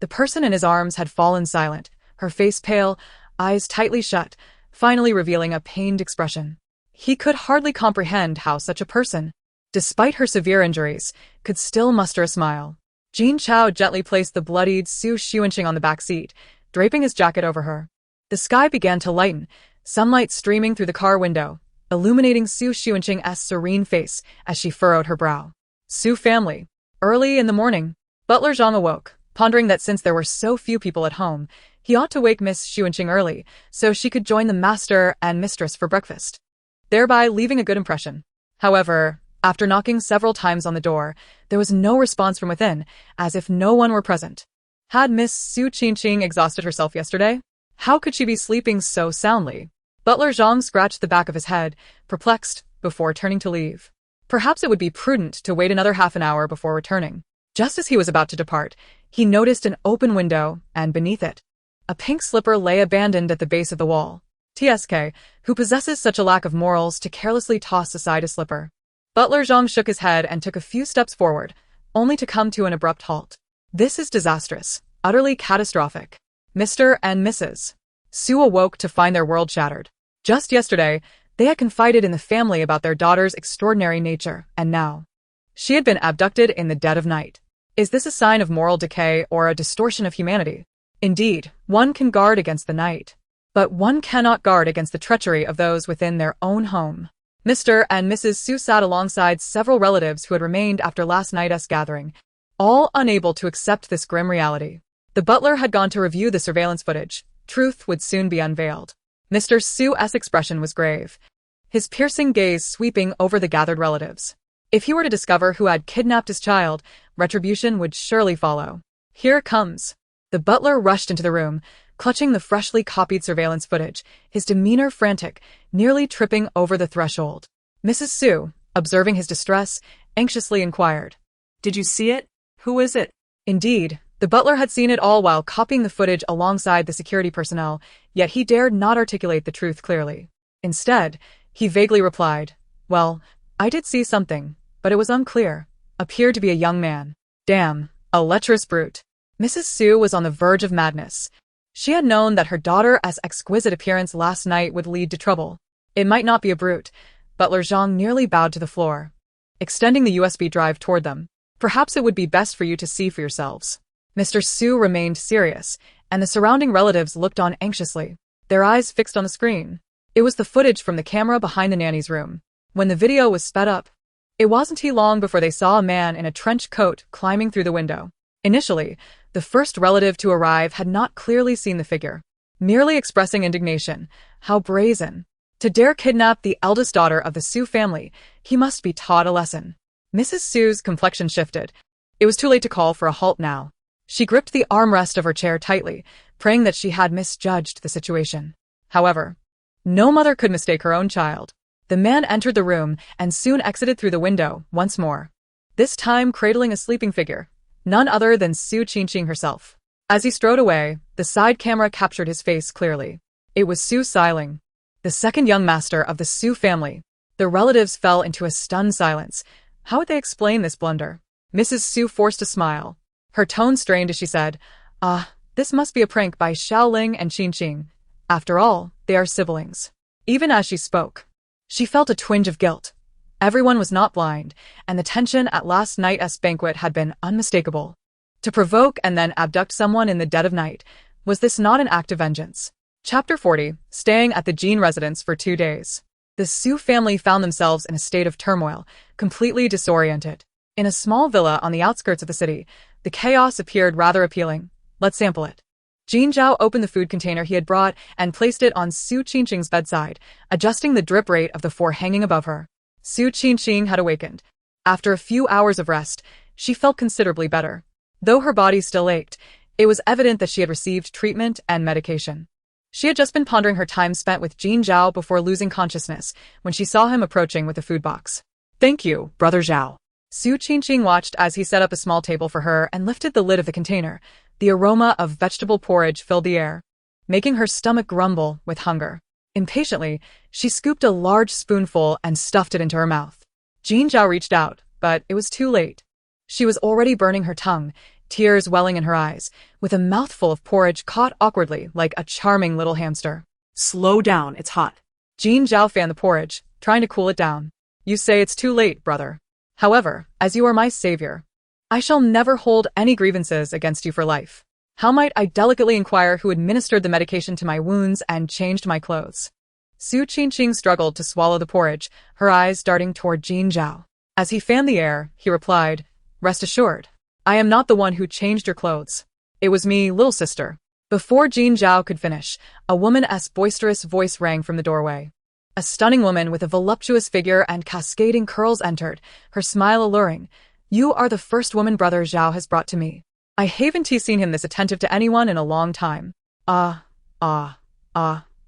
The person in his arms had fallen silent, her face pale, eyes tightly shut, finally revealing a pained expression. He could hardly comprehend how such a person, despite her severe injuries, could still muster a smile. Jin Chao gently placed the bloodied Xu Xuanqing on the back seat, draping his jacket over her. The sky began to lighten, sunlight streaming through the car window, illuminating Xu Xuanqing's serene face as she furrowed her brow. Xu family. Early in the morning, Butler Zhang awoke, pondering that since there were so few people at home, he ought to wake Miss Xuanqing early so she could join the master and mistress for breakfast, thereby leaving a good impression. However, after knocking several times on the door, there was no response from within, as if no one were present. Had Miss Xu Xuanqing exhausted herself yesterday? How could she be sleeping so soundly? Butler Zhang scratched the back of his head, perplexed, before turning to leave. Perhaps it would be prudent to wait another half an hour before returning. Just as he was about to depart, he noticed an open window, and beneath it, a pink slipper lay abandoned at the base of the wall. TSK, who possesses such a lack of morals to carelessly toss aside a slipper. Butler Zhang shook his head and took a few steps forward, only to come to an abrupt halt. This is disastrous, utterly catastrophic. Mr. and Mrs. Xu awoke to find their world shattered. Just yesterday, they had confided in the family about their daughter's extraordinary nature, and now she had been abducted in the dead of night. Is this a sign of moral decay or a distortion of humanity? Indeed, one can guard against the night, but one cannot guard against the treachery of those within their own home. Mr. and Mrs. Xu sat alongside several relatives who had remained after last night's gathering, all unable to accept this grim reality. The butler had gone to review the surveillance footage. Truth would soon be unveiled. Mr. Xu's expression was grave, his piercing gaze sweeping over the gathered relatives. If he were to discover who had kidnapped his child, retribution would surely follow. "Here comes." The butler rushed into the room, clutching the freshly copied surveillance footage, his demeanor frantic, nearly tripping over the threshold. Mrs. Xu, observing his distress, anxiously inquired. Did you see it? Who is it? Indeed, the butler had seen it all while copying the footage alongside the security personnel, yet he dared not articulate the truth clearly. Instead, he vaguely replied, "Well, I did see something, but it was unclear. Appeared to be a young man. Damn, a lecherous brute." Mrs. Xu was on the verge of madness. She had known that her daughter's exquisite appearance last night would lead to trouble. It might not be a brute. Butler Zhang nearly bowed to the floor, extending the USB drive toward them. "Perhaps it would be best for you to see for yourselves." Mr. Xu remained serious, and the surrounding relatives looked on anxiously, their eyes fixed on the screen. It was the footage from the camera behind the nanny's room. When the video was sped up, it wasn't long before they saw a man in a trench coat climbing through the window. Initially, the first relative to arrive had not clearly seen the figure, merely expressing indignation. How brazen! To dare kidnap the eldest daughter of the Xu family, he must be taught a lesson. Mrs. Xu's complexion shifted. It was too late to call for a halt now. She gripped the armrest of her chair tightly, praying that she had misjudged the situation. However, no mother could mistake her own child. The man entered the room and soon exited through the window once more, this time cradling a sleeping figure, none other than Xunqing herself. As he strode away, the side camera captured his face clearly. It was Xu Xiling, the second young master of the Xu family. The relatives fell into a stunned silence. How would they explain this blunder? Mrs. Xu forced a smile. Her tone strained as she said, this must be a prank by Xiaoling and Xunqing. After all, they are siblings." Even as she spoke, she felt a twinge of guilt. Everyone was not blind, and the tension at last night's banquet had been unmistakable. To provoke and then abduct someone in the dead of night, was this not an act of vengeance? Chapter 40, staying at the Jean residence for 2 days. The Xu family found themselves in a state of turmoil, completely disoriented. In a small villa on the outskirts of the city, the chaos appeared rather appealing. "Let's sample it." Jin Zhao opened the food container he had brought and placed it on Xunqing's bedside, adjusting the drip rate of the 4 hanging above her. Xunqing had awakened. After a few hours of rest, she felt considerably better. Though her body still ached, it was evident that she had received treatment and medication. She had just been pondering her time spent with Jin Zhao before losing consciousness when she saw him approaching with a food box. "Thank you, Brother Zhao." Xunqing watched as he set up a small table for her and lifted the lid of the container. The aroma of vegetable porridge filled the air, making her stomach grumble with hunger. Impatiently, she scooped a large spoonful and stuffed it into her mouth. Jin Zhao reached out, but it was too late. She was already burning her tongue, tears welling in her eyes, with a mouthful of porridge caught awkwardly like a charming little hamster. Slow down, it's hot. Jin Zhao fanned the porridge, trying to cool it down. "You say it's too late, brother. However, as you are my savior, I shall never hold any grievances against you for life. How might I delicately inquire who administered the medication to my wounds and changed my clothes?" Xunqing struggled to swallow the porridge, her eyes darting toward Jin Zhao. As he fanned the air, he replied, "Rest assured, I am not the one who changed your clothes. It was me, little sister." Before Jin Zhao could finish, a woman's boisterous voice rang from the doorway. A stunning woman with a voluptuous figure and cascading curls entered, her smile alluring. "You are the first woman Brother Zhao has brought to me. I haven't seen him this attentive to anyone in a long time.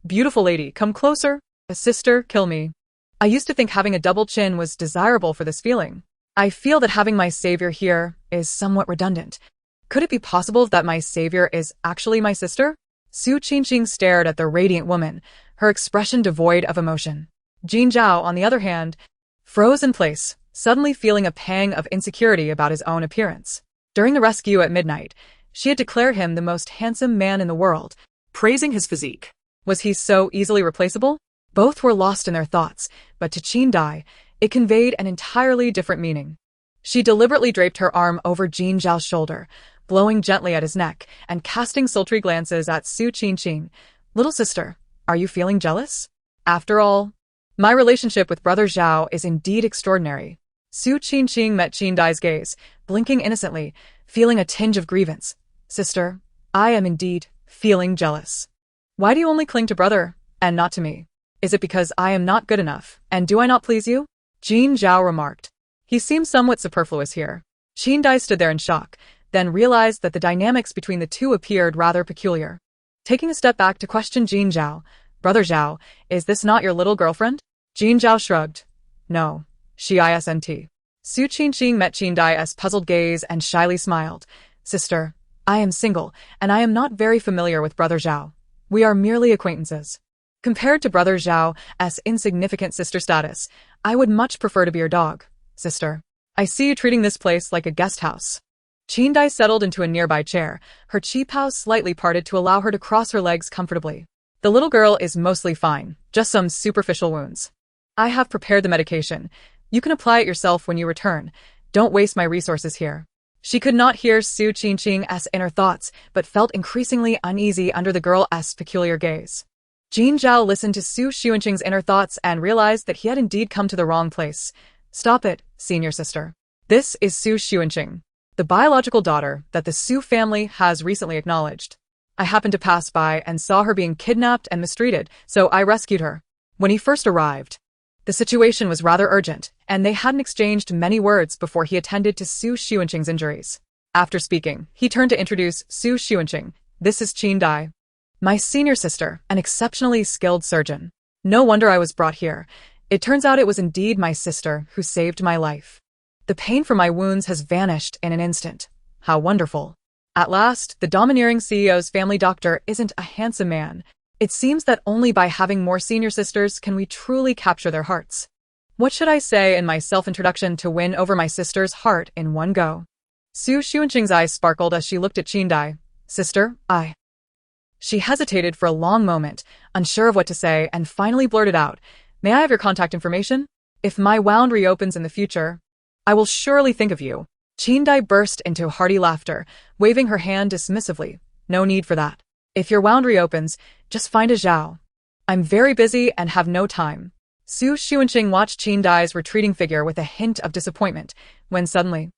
Beautiful lady, come closer. Sister, kill me. I used to think having a double chin was desirable for this feeling. I feel that having my savior here is somewhat redundant. Could it be possible that my savior is actually my sister?" Xunqing stared at the radiant woman, her expression devoid of emotion. Jin Zhao, on the other hand, froze in place, suddenly feeling a pang of insecurity about his own appearance. During the rescue at midnight, she had declared him the most handsome man in the world, Praising his physique. Was he so easily replaceable? Both were lost in their thoughts, but to Qin Dai, it conveyed an entirely different meaning. She deliberately draped her arm over Jin Zhao's shoulder, blowing gently at his neck and casting sultry glances at Xunqing. "Little sister, are you feeling jealous? After all, my relationship with Brother Zhao is indeed extraordinary." Xunqing met Qin Dai's gaze, blinking innocently, feeling a tinge of grievance. "Sister, I am indeed feeling jealous. Why do you only cling to brother, and not to me? Is it because I am not good enough, and do I not please you?" Jin Zhao remarked. He seemed somewhat superfluous here. Qin Dai stood there in shock, then realized that the dynamics between the two appeared rather peculiar. Taking a step back to question Jin Zhao, Brother Zhao, is this not your little girlfriend? Jin Zhao shrugged. No. She isn't. Su Qingqing met Qin Dai's puzzled gaze and shyly smiled. Sister, I am single, and I am not very familiar with Brother Zhao. We are merely acquaintances. Compared to Brother Zhao's insignificant sister status, I would much prefer to be your dog, sister. I see you treating this place like a guest house. Qin Dai settled into a nearby chair, her qipao slightly parted to allow her to cross her legs comfortably. The little girl is mostly fine, just some superficial wounds. I have prepared the medication. You can apply it yourself when you return. Don't waste my resources here. She could not hear Su Qingqing's inner thoughts, but felt increasingly uneasy under the girl's peculiar gaze. Jin Zhao listened to Su Xuanqing's inner thoughts and realized that he had indeed come to the wrong place. Stop it, senior sister. This is Su Xuanqing, the biological daughter that the Su family has recently acknowledged. I happened to pass by and saw her being kidnapped and mistreated, so I rescued her. When he first arrived, the situation was rather urgent, and they hadn't exchanged many words before he attended to Su Xuanqing's injuries. After speaking, he turned to introduce Su Xuanqing. This is Qin Dai, my senior sister, an exceptionally skilled surgeon. No wonder I was brought here. It turns out it was indeed my sister who saved my life. The pain from my wounds has vanished in an instant. How wonderful. At last, the domineering CEO's family doctor isn't a handsome man. It seems that only by having more senior sisters can we truly capture their hearts. What should I say in my self-introduction to win over my sister's heart in one go? Su Xuanqing's eyes sparkled as she looked at Qin Dai. Sister, I. She hesitated for a long moment, unsure of what to say, and finally blurted out, May I have your contact information? If my wound reopens in the future, I will surely think of you. Qin Dai burst into hearty laughter, waving her hand dismissively. No need for that. If your wound reopens, just find a Zhao. I'm very busy and have no time. Su Xuanqing watched Qin Dai's retreating figure with a hint of disappointment, when suddenly,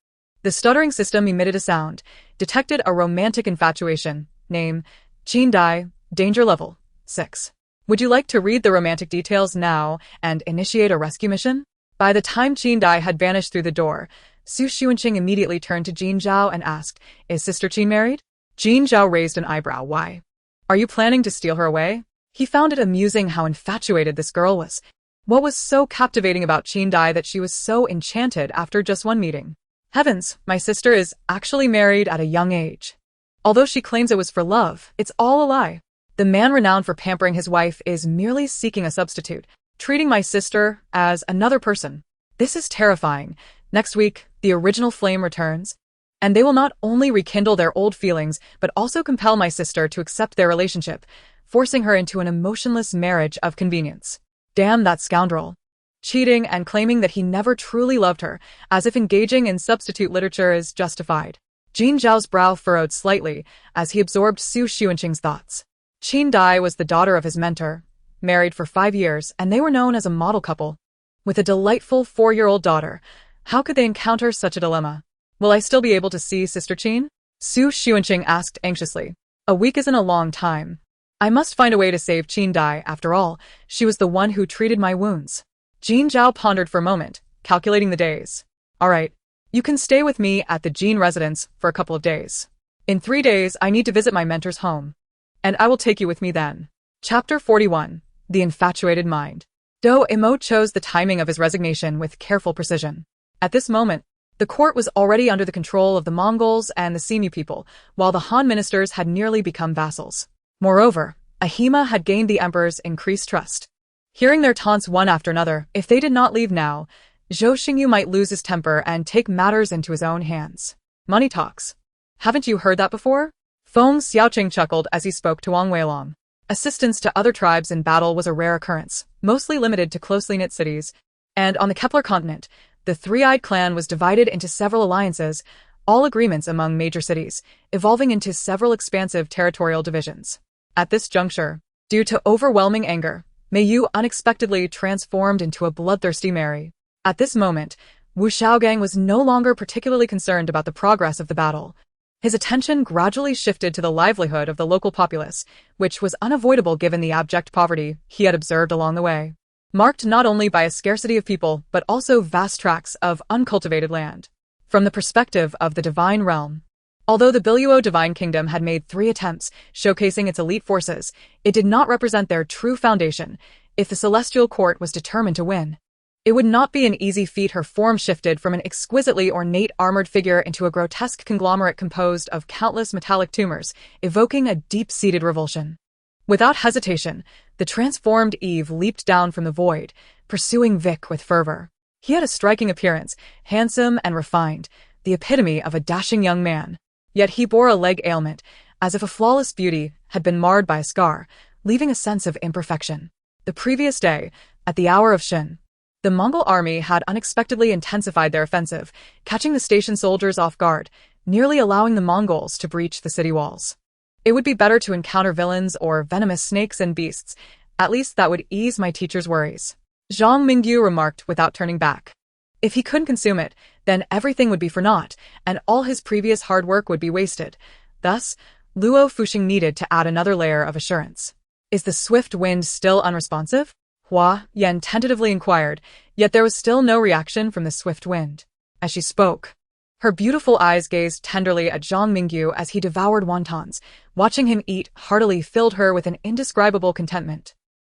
the stuttering system emitted a sound, detected a romantic infatuation, name, Qin Dai, danger level, 6. Would you like to read the romantic details now and initiate a rescue mission? By the time Qin Dai had vanished through the door, Su Xuanqing immediately turned to Jin Zhao and asked, Is Sister Qin married? Jin Zhao raised an eyebrow. Why? Are you planning to steal her away? He found it amusing how infatuated this girl was. What was so captivating about Qin Dai that she was so enchanted after just one meeting? Heavens, my sister is actually married at a young age. Although she claims it was for love, it's all a lie. The man renowned for pampering his wife is merely seeking a substitute, treating my sister as another person. This is terrifying. Next week, the original flame returns, and they will not only rekindle their old feelings, but also compel my sister to accept their relationship, forcing her into an emotionless marriage of convenience. Damn that scoundrel. Cheating and claiming that he never truly loved her, as if engaging in substitute literature is justified. Jin Zhao's brow furrowed slightly as he absorbed Su Xuanqing's thoughts. Qin Dai was the daughter of his mentor, married for 5 years, and they were known as a model couple. With a delightful 4-year-old daughter, how could they encounter such a dilemma? Will I still be able to see Sister Qin? Su Xuanqing asked anxiously. A week isn't a long time. I must find a way to save Qin Dai. After all, she was the one who treated my wounds. Jin Zhao pondered for a moment, calculating the days. All right, you can stay with me at the Jin residence for a couple of days. In 3 days, I need to visit my mentor's home. And I will take you with me then. Chapter 41. The Infatuated Mind. Do Imo chose the timing of his resignation with careful precision. At this moment, the court was already under the control of the Mongols and the Simu people, while the Han ministers had nearly become vassals. Moreover, Ahima had gained the emperor's increased trust. Hearing their taunts one after another, if they did not leave now, Zhou Xingyu might lose his temper and take matters into his own hands. Money talks. Haven't you heard that before? Feng Xiaoqing chuckled as he spoke to Wang Weilong. Assistance to other tribes in battle was a rare occurrence, mostly limited to closely knit cities, and on the Kepler continent, the Three-Eyed Clan was divided into several alliances, all agreements among major cities, evolving into several expansive territorial divisions. At this juncture, due to overwhelming anger, Meiyu unexpectedly transformed into a bloodthirsty Mary. At this moment, Wu Xiaogang was no longer particularly concerned about the progress of the battle. His attention gradually shifted to the livelihood of the local populace, which was unavoidable given the abject poverty he had observed along the way, marked not only by a scarcity of people but also vast tracts of uncultivated land. From the perspective of the divine realm, Although the Biluo Divine Kingdom had made 3 attempts, showcasing its elite forces, it did not represent their true foundation. If the Celestial Court was determined to win, it would not be an easy feat. Her form shifted from an exquisitely ornate armored figure into a grotesque conglomerate composed of countless metallic tumors, evoking a deep-seated revulsion. Without hesitation, the transformed Eve leaped down from the void, pursuing Vic with fervor. He had a striking appearance, handsome and refined, the epitome of a dashing young man. Yet he bore a leg ailment, as if a flawless beauty had been marred by a scar, leaving a sense of imperfection. The previous day, at the hour of Shin, the Mongol army had unexpectedly intensified their offensive, catching the station soldiers off guard, nearly allowing the Mongols to breach the city walls. It would be better to encounter villains or venomous snakes and beasts. At least that would ease my teacher's worries, Zhang Mingyu remarked without turning back. If he couldn't consume it, then everything would be for naught, and all his previous hard work would be wasted. Thus, Luo Fuxing needed to add another layer of assurance. Is the swift wind still unresponsive? Hua Yan tentatively inquired, yet there was still no reaction from the swift wind. As she spoke, her beautiful eyes gazed tenderly at Zhang Mingyu as he devoured wontons. Watching him eat heartily filled her with an indescribable contentment.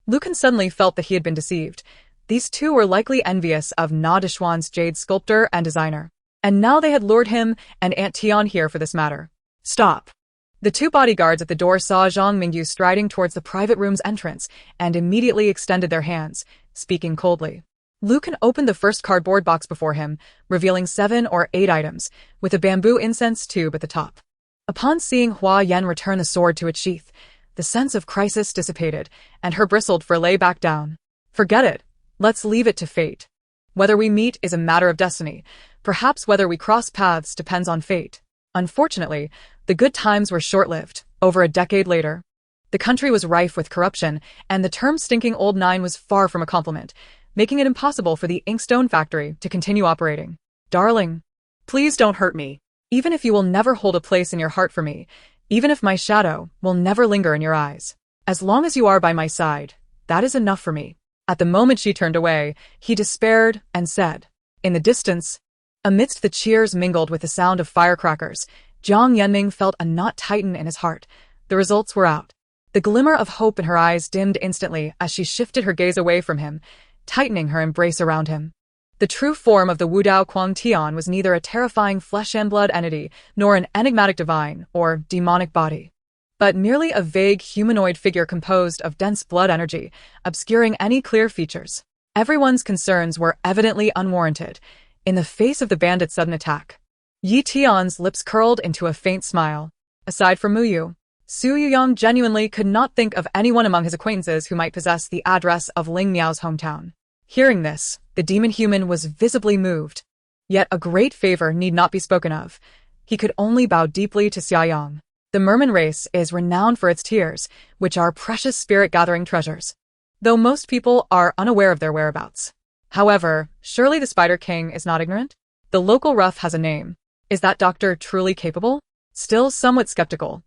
Lucan suddenly felt that he had been deceived. These two were likely envious of Na Deshuan's jade sculptor and designer. And now they had lured him and Aunt Tian here for this matter. Stop. The 2 bodyguards at the door saw Zhang Mingyu striding towards the private room's entrance and immediately extended their hands, speaking coldly. Lucan opened the first cardboard box before him, revealing 7 or 8 items, with a bamboo incense tube at the top. Upon seeing Hua Yan return the sword to its sheath, the sense of crisis dissipated, and her bristled fur lay back down. Forget it. Let's leave it to fate. Whether we meet is a matter of destiny. Perhaps whether we cross paths depends on fate. Unfortunately, the good times were short-lived. Over a decade later, the country was rife with corruption, and the term stinking old nine was far from a compliment, making it impossible for the Inkstone factory to continue operating. Darling, please don't hurt me. Even if you will never hold a place in your heart for me, even if my shadow will never linger in your eyes, as long as you are by my side, that is enough for me. At the moment she turned away, he despaired and said, in the distance, amidst the cheers mingled with the sound of firecrackers, Jiang Yanming felt a knot tighten in his heart. The results were out. The glimmer of hope in her eyes dimmed instantly as she shifted her gaze away from him, tightening her embrace around him. The true form of the Wudao Kuang Tian was neither a terrifying flesh-and-blood entity nor an enigmatic divine or demonic body, but merely a vague humanoid figure composed of dense blood energy, obscuring any clear features. Everyone's concerns were evidently unwarranted. In the face of the bandit's sudden attack, Yi Tian's lips curled into a faint smile. Aside from Muyu, Su Yuyang genuinely could not think of anyone among his acquaintances who might possess the address of Ling Miao's hometown. Hearing this, the demon human was visibly moved. Yet a great favor need not be spoken of. He could only bow deeply to Xiaoyang. The merman race is renowned for its tears, which are precious spirit-gathering treasures, though most people are unaware of their whereabouts. However, surely the Spider King is not ignorant? The local rough has a name. Is that doctor truly capable? Still somewhat skeptical,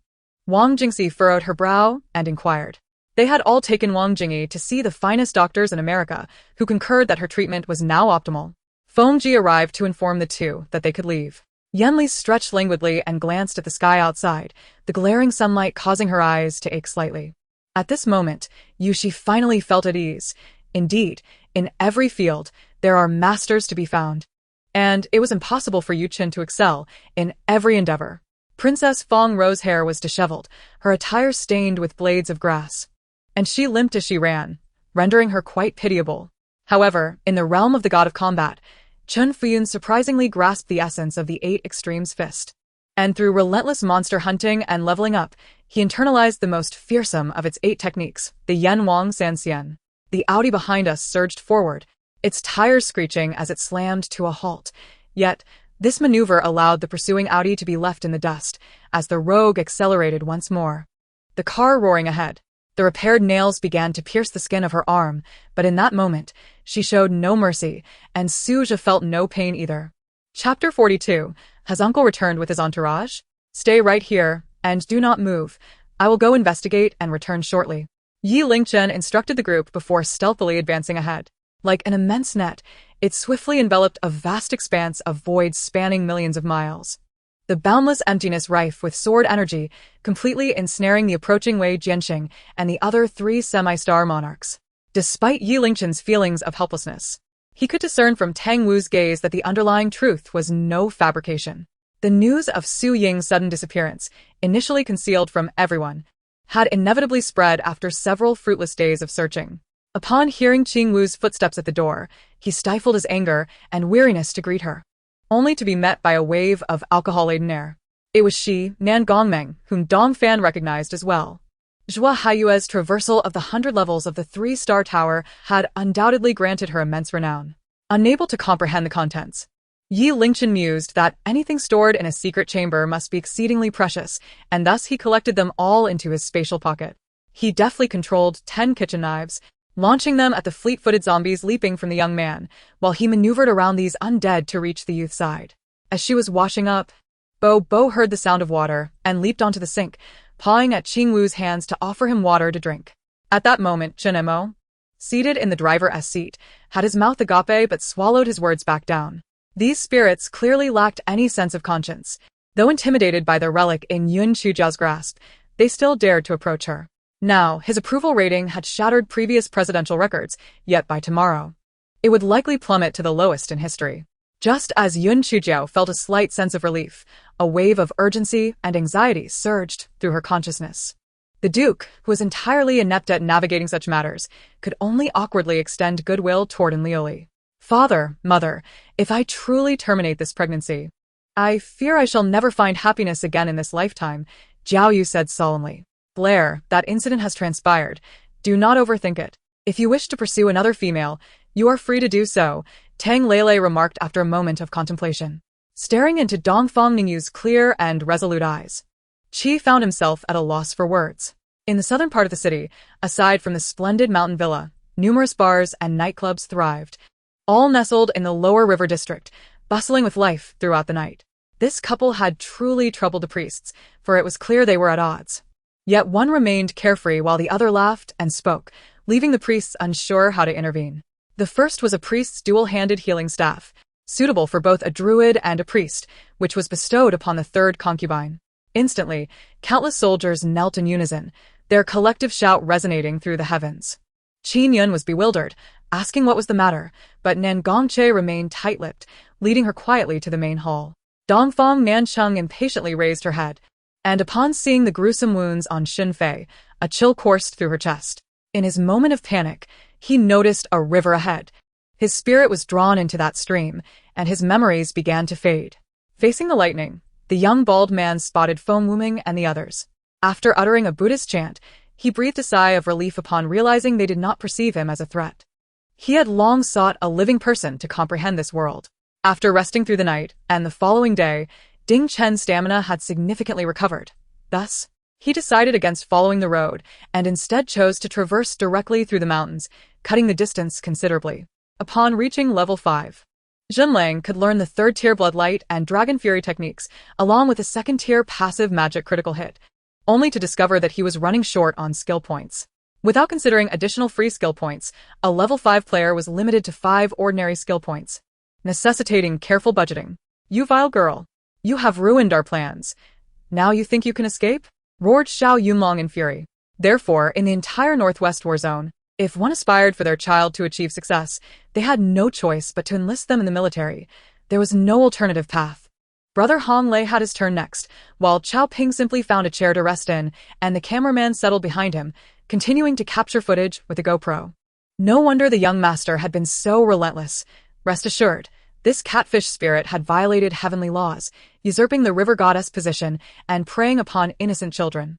Wang Jingxi furrowed her brow and inquired. They had all taken Wang Jingyi to see the finest doctors in America, who concurred that her treatment was now optimal. Feng Ji arrived to inform the two that they could leave. Yanli stretched languidly and glanced at the sky outside, the glaring sunlight causing her eyes to ache slightly. At this moment, Yushi finally felt at ease. Indeed, in every field, there are masters to be found. And it was impossible for Yu Qin to excel in every endeavor. Princess Feng Ro's hair was disheveled, her attire stained with blades of grass, and she limped as she ran, rendering her quite pitiable. However, in the realm of the god of combat, Chun Fuyun surprisingly grasped the essence of the 8 Extremes fist. And through relentless monster hunting and leveling up, he internalized the most fearsome of its 8 techniques, the Yan Wang San Xian. The Audi behind us surged forward, its tires screeching as it slammed to a halt. Yet, this maneuver allowed the pursuing Audi to be left in the dust, as the rogue accelerated once more. The car roaring ahead, the repaired nails began to pierce the skin of her arm, but in that moment, she showed no mercy, and Suja felt no pain either. Chapter 42. Has Uncle returned with his entourage? Stay right here, and do not move. I will go investigate and return shortly. Yi Lingchen instructed the group before stealthily advancing ahead. Like an immense net, it swiftly enveloped a vast expanse of void spanning millions of miles. the boundless emptiness rife with sword energy, completely ensnaring the approaching Wei Jianxing and the other three semi-star monarchs. Despite Yi Lingchen's feelings of helplessness, he could discern from Tang Wu's gaze that the underlying truth was no fabrication. The news of Su Ying's sudden disappearance, initially concealed from everyone, had inevitably spread after several fruitless days of searching. Upon hearing Qing Wu's footsteps at the door, he stifled his anger and weariness to greet her, only to be met by a wave of alcohol-laden air. It was she, Nan Gongmeng, whom Dong Fan recognized as well. Zhua Haiyue's traversal of the 100 levels of the 3-star tower had undoubtedly granted her immense renown. Unable to comprehend the contents, Yi Lingchen mused that anything stored in a secret chamber must be exceedingly precious, and thus he collected them all into his spatial pocket. He deftly controlled 10 kitchen knives, launching them at the fleet-footed zombies leaping from the young man, while he maneuvered around these undead to reach the youth's side. As she was washing up, Bo heard the sound of water and leaped onto the sink, pawing at Qing Wu's hands to offer him water to drink. At that moment, Chen Mo, seated in the driver's seat, had his mouth agape but swallowed his words back down. These spirits clearly lacked any sense of conscience. Though intimidated by their relic in Yun Chujiao's grasp, they still dared to approach her. Now, his approval rating had shattered previous presidential records, yet by tomorrow, it would likely plummet to the lowest in history. Just as Yun Chujiao felt a slight sense of relief, a wave of urgency and anxiety surged through her consciousness. The Duke, who was entirely inept at navigating such matters, could only awkwardly extend goodwill toward Enlioli. Father, mother, if I truly terminate this pregnancy, I fear I shall never find happiness again in this lifetime, Jiao Yu said solemnly. Blair, that incident has transpired. Do not overthink it. If you wish to pursue another female, you are free to do so, Tang Lele remarked after a moment of contemplation. Staring into Dongfang Ningyu's clear and resolute eyes, Qi found himself at a loss for words. In the southern part of the city, aside from the splendid mountain villa, numerous bars and nightclubs thrived, all nestled in the lower river district, bustling with life throughout the night. This couple had truly troubled the priests, for it was clear they were at odds. Yet one remained carefree while the other laughed and spoke, leaving the priests unsure how to intervene. The first was a priest's dual-handed healing staff, suitable for both a druid and a priest, which was bestowed upon the third concubine. Instantly, countless soldiers knelt in unison, their collective shout resonating through the heavens. Qin Yun was bewildered, asking what was the matter, but Nan Gongche remained tight-lipped, leading her quietly to the main hall. Dongfang Nancheng impatiently raised her head, and upon seeing the gruesome wounds on Xin Fei, a chill coursed through her chest. In his moment of panic, he noticed a river ahead. His spirit was drawn into that stream, and his memories began to fade. Facing the lightning, the young bald man spotted Feng Wuming and the others. After uttering a Buddhist chant, he breathed a sigh of relief upon realizing they did not perceive him as a threat. He had long sought a living person to comprehend this world. After resting through the night and the following day, Ding Chen's stamina had significantly recovered. Thus, he decided against following the road and instead chose to traverse directly through the mountains, cutting the distance considerably. Upon reaching level 5, Zhenlang could learn the 3rd-tier Bloodlight and Dragon Fury techniques, along with a 2nd-tier passive magic critical hit, only to discover that he was running short on skill points. Without considering additional free skill points, a level 5 player was limited to 5 ordinary skill points, necessitating careful budgeting. You vile girl! You have ruined our plans. Now you think you can escape? Roared Xiao Yunlong in fury. Therefore, in the entire Northwest War Zone, if one aspired for their child to achieve success, they had no choice but to enlist them in the military. There was no alternative path. Brother Hong Lei had his turn next, while Chao Ping simply found a chair to rest in, and the cameraman settled behind him, continuing to capture footage with a GoPro. No wonder the young master had been so relentless. Rest assured, this catfish spirit had violated heavenly laws, usurping the river goddess position and preying upon innocent children.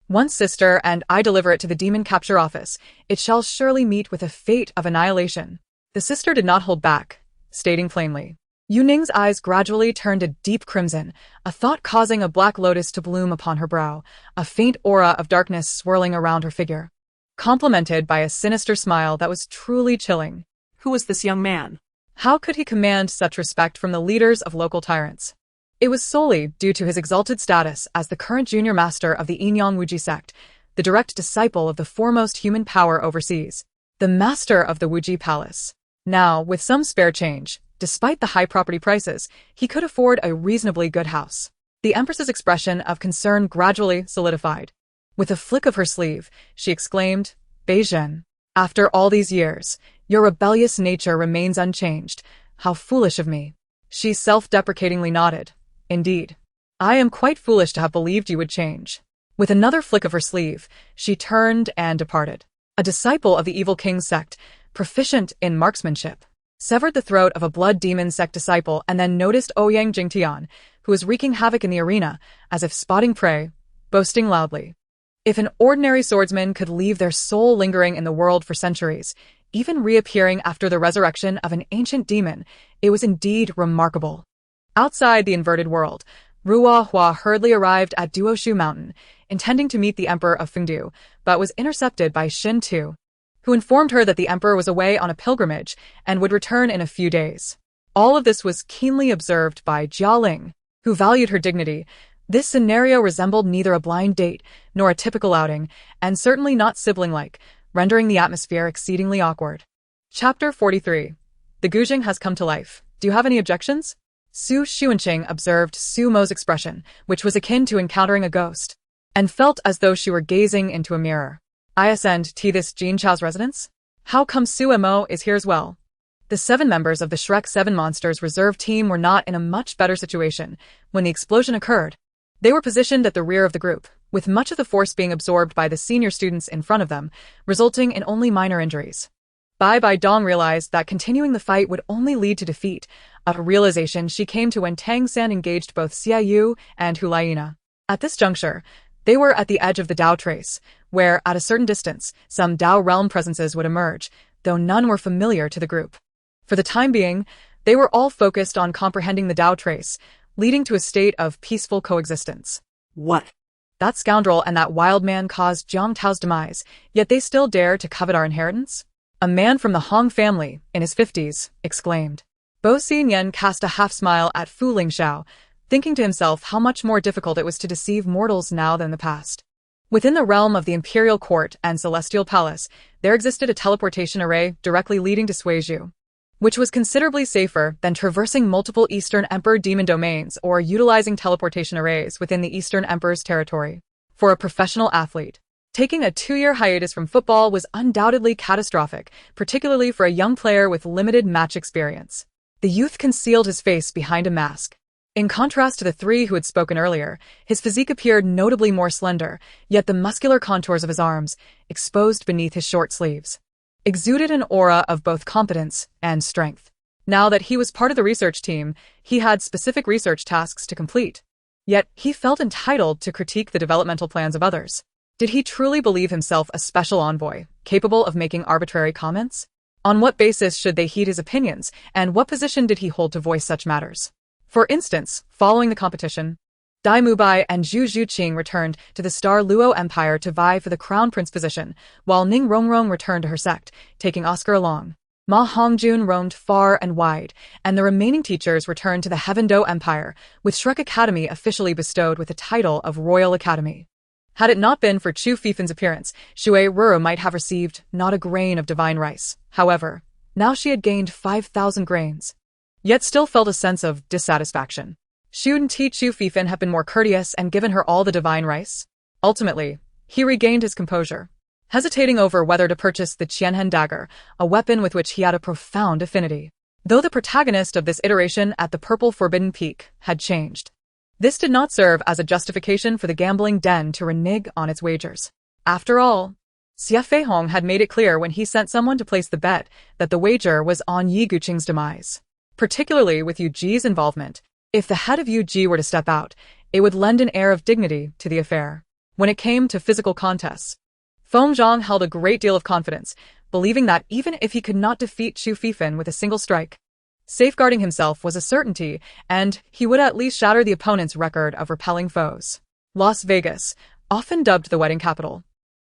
Once sister and I deliver it to the demon capture office, it shall surely meet with a fate of annihilation. The sister did not hold back, stating plainly. Yu Ning's eyes gradually turned a deep crimson, a thought causing a black lotus to bloom upon her brow, a faint aura of darkness swirling around her figure, complemented by a sinister smile that was truly chilling. Who was this young man? How could he command such respect from the leaders of local tyrants? It was solely due to his exalted status as the current junior master of the Yinyang Wuji sect, the direct disciple of the foremost human power overseas, the master of the Wuji Palace. Now, with some spare change, despite the high property prices, he could afford a reasonably good house. The Empress's expression of concern gradually solidified. With a flick of her sleeve, she exclaimed, "Beijing, after all these years, your rebellious nature remains unchanged. How foolish of me." She self-deprecatingly nodded. "Indeed. I am quite foolish to have believed you would change." With another flick of her sleeve, she turned and departed. A disciple of the evil king's sect, proficient in marksmanship, severed the throat of a blood demon sect disciple and then noticed Ouyang Jingtian, who was wreaking havoc in the arena, as if spotting prey, boasting loudly. If an ordinary swordsman could leave their soul lingering in the world for centuries, even reappearing after the resurrection of an ancient demon, it was indeed remarkable. Outside the inverted world, Ruo Hua hurriedly arrived at Duoshu Mountain, intending to meet the Emperor of Fengdu, but was intercepted by Xin Tu, who informed her that the Emperor was away on a pilgrimage and would return in a few days. All of this was keenly observed by Jia Ling, who valued her dignity. This scenario resembled neither a blind date nor a typical outing, and certainly not sibling-like, rendering the atmosphere exceedingly awkward. Chapter 43. The Guzheng has come to life. Do you have any objections? Su Xuanqing observed Su Mo's expression, which was akin to encountering a ghost, and felt as though she were gazing into a mirror. Isn't this Jin Chao's residence? How come Su Mo is here as well? The 7 members of the Shrek 7 Monsters reserve team were not in a much better situation when the explosion occurred. They were positioned at the rear of the group, with much of the force being absorbed by the senior students in front of them, resulting in only minor injuries. Bai Dong realized that continuing the fight would only lead to defeat, a realization she came to when Tang San engaged both Xia Yu and Hu Laina. At this juncture, they were at the edge of the Dao Trace, where, at a certain distance, some Dao realm presences would emerge, though none were familiar to the group. For the time being, they were all focused on comprehending the Dao Trace, leading to a state of peaceful coexistence. What? That scoundrel and that wild man caused Jiang Tao's demise, yet they still dare to covet our inheritance? A man from the Hong family, in his 50s, exclaimed. Bo Xinyan cast a half-smile at Fu Lingxiao, thinking to himself how much more difficult it was to deceive mortals now than in the past. Within the realm of the Imperial Court and Celestial Palace, there existed a teleportation array directly leading to Suizhu, which was considerably safer than traversing multiple Eastern Emperor demon domains or utilizing teleportation arrays within the Eastern Emperor's territory. For a professional athlete, taking a 2-year hiatus from football was undoubtedly catastrophic, particularly for a young player with limited match experience. The youth concealed his face behind a mask. In contrast to the 3 who had spoken earlier, his physique appeared notably more slender, yet the muscular contours of his arms, exposed beneath his short sleeves, exuded an aura of both competence and strength. Now that he was part of the research team, he had specific research tasks to complete. Yet he felt entitled to critique the developmental plans of others. Did he truly believe himself a special envoy, capable of making arbitrary comments? On what basis should they heed his opinions, and what position did he hold to voice such matters? For instance, following the competition, Dai Mubai and Zhu Zhuqing returned to the Star Luo Empire to vie for the crown prince position, while Ning Rongrong returned to her sect, taking Oscar along. Ma Hongjun roamed far and wide, and the remaining teachers returned to the Heaven Do Empire, with Shrek Academy officially bestowed with the title of Royal Academy. Had it not been for Chu Fifan's appearance, Shui Ruru might have received not a grain of divine rice. However, now she had gained 5,000 grains, yet still felt a sense of dissatisfaction. Shouldn't Chu Fifan have been more courteous and given her all the divine rice? Ultimately, he regained his composure, hesitating over whether to purchase the Qianhen dagger, a weapon with which he had a profound affinity. Though the protagonist of this iteration at the Purple Forbidden Peak had changed, this did not serve as a justification for the gambling den to renege on its wagers. After all, Xia Feihong had made it clear when he sent someone to place the bet that the wager was on Yi Guqing's demise. Particularly with Yu Ji's involvement, if the head of Yu Ji were to step out, it would lend an air of dignity to the affair. When it came to physical contests, Feng Zhang held a great deal of confidence, believing that even if he could not defeat Chu Fifan with a single strike, safeguarding himself was a certainty, and he would at least shatter the opponent's record of repelling foes. Las Vegas, often dubbed the wedding capital,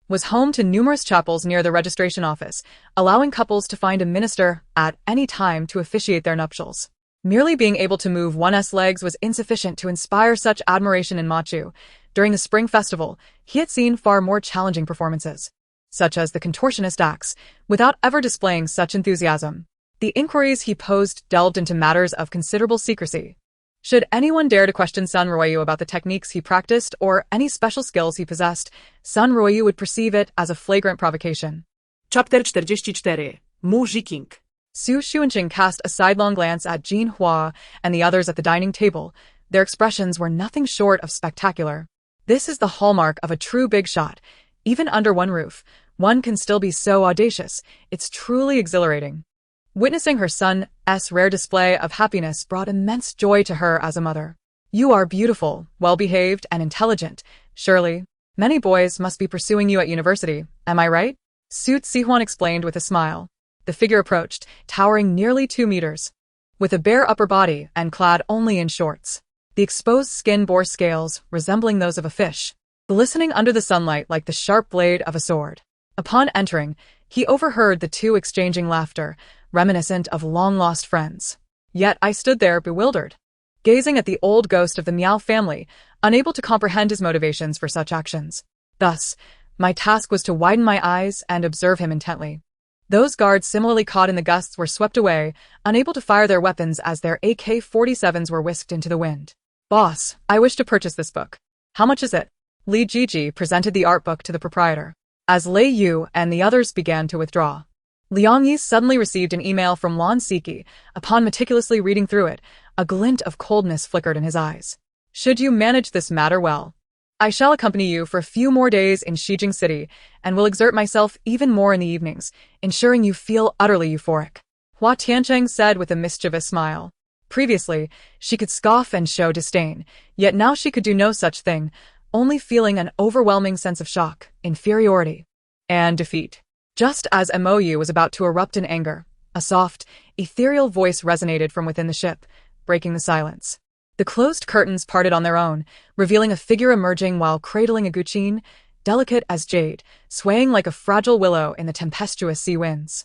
was home to numerous chapels near the registration office, allowing couples to find a minister at any time to officiate their nuptials. Merely being able to move one's legs was insufficient to inspire such admiration in Machu. During the Spring Festival, he had seen far more challenging performances, such as the contortionist acts, without ever displaying such enthusiasm. The inquiries he posed delved into matters of considerable secrecy, Should anyone dare to question Sun Royu about the techniques he practiced or any special skills he possessed, Sun Royu would perceive it as a flagrant provocation. Chapter 44. Mu Jiking. Su Xuanqing cast a sidelong glance at Jin Hua and the others at the dining table. Their expressions were nothing short of spectacular. This is the hallmark of a true big shot. Even under one roof, one can still be so audacious. It's truly exhilarating. Witnessing her son's rare display of happiness brought immense joy to her as a mother. You are beautiful, well-behaved, and intelligent. Surely, many boys must be pursuing you at university, am I right? Su Zihuan explained with a smile. The figure approached, towering nearly 2 meters. With a bare upper body and clad only in shorts. The exposed skin bore scales resembling those of a fish, glistening under the sunlight like the sharp blade of a sword. Upon entering, he overheard the two exchanging laughter, reminiscent of long-lost friends. Yet I stood there bewildered, gazing at the old ghost of the Miao family, unable to comprehend his motivations for such actions. Thus, my task was to widen my eyes and observe him intently. Those guards similarly caught in the gusts were swept away, unable to fire their weapons as their AK-47s were whisked into the wind. Boss, I wish to purchase this book. How much is it? Li Jiji presented the art book to the proprietor. As Lei Yu and the others began to withdraw, Liang Yi suddenly received an email from Lan Siki. Upon meticulously reading through it, a glint of coldness flickered in his eyes. Should you manage this matter well, I shall accompany you for a few more days in Shijing City and will exert myself even more in the evenings, ensuring you feel utterly euphoric. Hua Tiancheng said with a mischievous smile. Previously, she could scoff and show disdain, yet now she could do no such thing, only feeling an overwhelming sense of shock, inferiority, and defeat. Just as Moyu was about to erupt in anger, a soft, ethereal voice resonated from within the ship, breaking the silence. The closed curtains parted on their own, revealing a figure emerging while cradling a guqin, delicate as jade, swaying like a fragile willow in the tempestuous sea winds.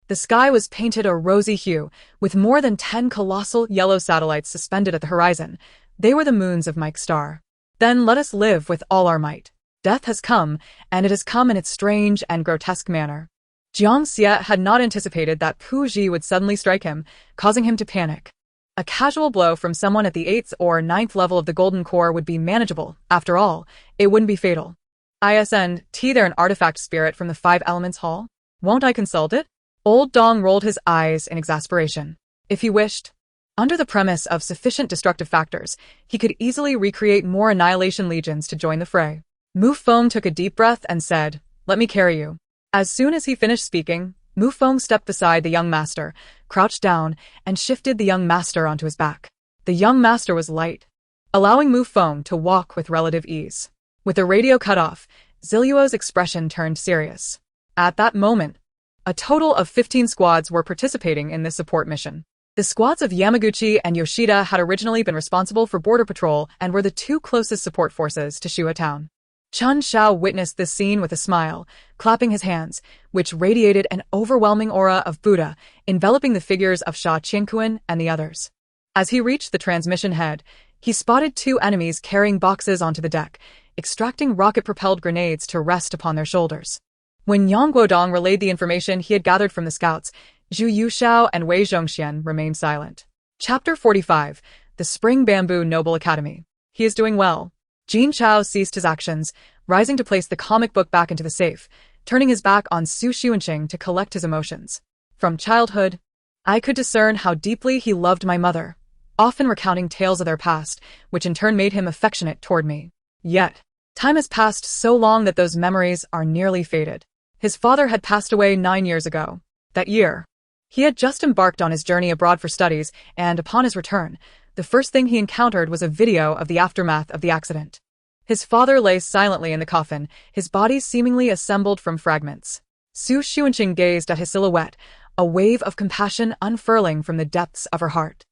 The sky was painted a rosy hue, with more than 10 colossal yellow satellites suspended at the horizon. They were the moons of Mike's star. Then let us live with all our might. Death has come, and it has come in its strange and grotesque manner. Jiang Xie had not anticipated that Pu Ji would suddenly strike him, causing him to panic. A casual blow from someone at the 8th or 9th level of the Golden Core would be manageable. After all, it wouldn't be fatal. Isn't there an artifact spirit from the 5 Elements Hall? Won't I consult it? Old Dong rolled his eyes in exasperation. If he wished, under the premise of sufficient destructive factors, he could easily recreate more Annihilation Legions to join the fray. Mu Feng took a deep breath and said, "Let me carry you." As soon as he finished speaking, Mu Feng stepped beside the young master, crouched down, and shifted the young master onto his back. The young master was light, allowing Mu Feng to walk with relative ease. With the radio cut off, Ziluo's expression turned serious. At that moment, a total of 15 squads were participating in this support mission. The squads of Yamaguchi and Yoshida had originally been responsible for border patrol and were the 2 closest support forces to Shua Town. Chun Shao witnessed this scene with a smile, clapping his hands, which radiated an overwhelming aura of Buddha, enveloping the figures of Sha Qianquan and the others. As he reached the transmission head, he spotted 2 enemies carrying boxes onto the deck, extracting rocket-propelled grenades to rest upon their shoulders. When Yang Guodong relayed the information he had gathered from the scouts, Zhu Yuxiao and Wei Zhongxian remained silent. Chapter 45. The Spring Bamboo Noble Academy. He is doing well. Jin Chao ceased his actions, rising to place the comic book back into the safe, turning his back on Su Xuanqing to collect his emotions. From childhood, I could discern how deeply he loved my mother, often recounting tales of their past, which in turn made him affectionate toward me. Yet, time has passed so long that those memories are nearly faded. His father had passed away 9 years ago. That year, he had just embarked on his journey abroad for studies, and upon his return, the first thing he encountered was a video of the aftermath of the accident. His father lay silently in the coffin, his body seemingly assembled from fragments. Su Xuanqing gazed at his silhouette, a wave of compassion unfurling from the depths of her heart.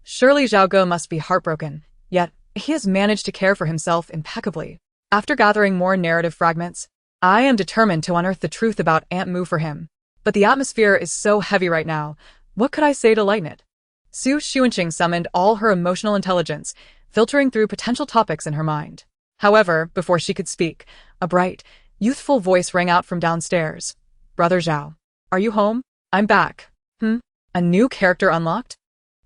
Surely Zhao Ge must be heartbroken, yet he has managed to care for himself impeccably. After gathering more narrative fragments, I am determined to unearth the truth about Aunt Mu for him. But the atmosphere is so heavy right now. What could I say to lighten it? Su Xuanqing summoned all her emotional intelligence, filtering through potential topics in her mind. However, before she could speak, a bright, youthful voice rang out from downstairs. "Brother Zhao, are you home? I'm back." A new character unlocked?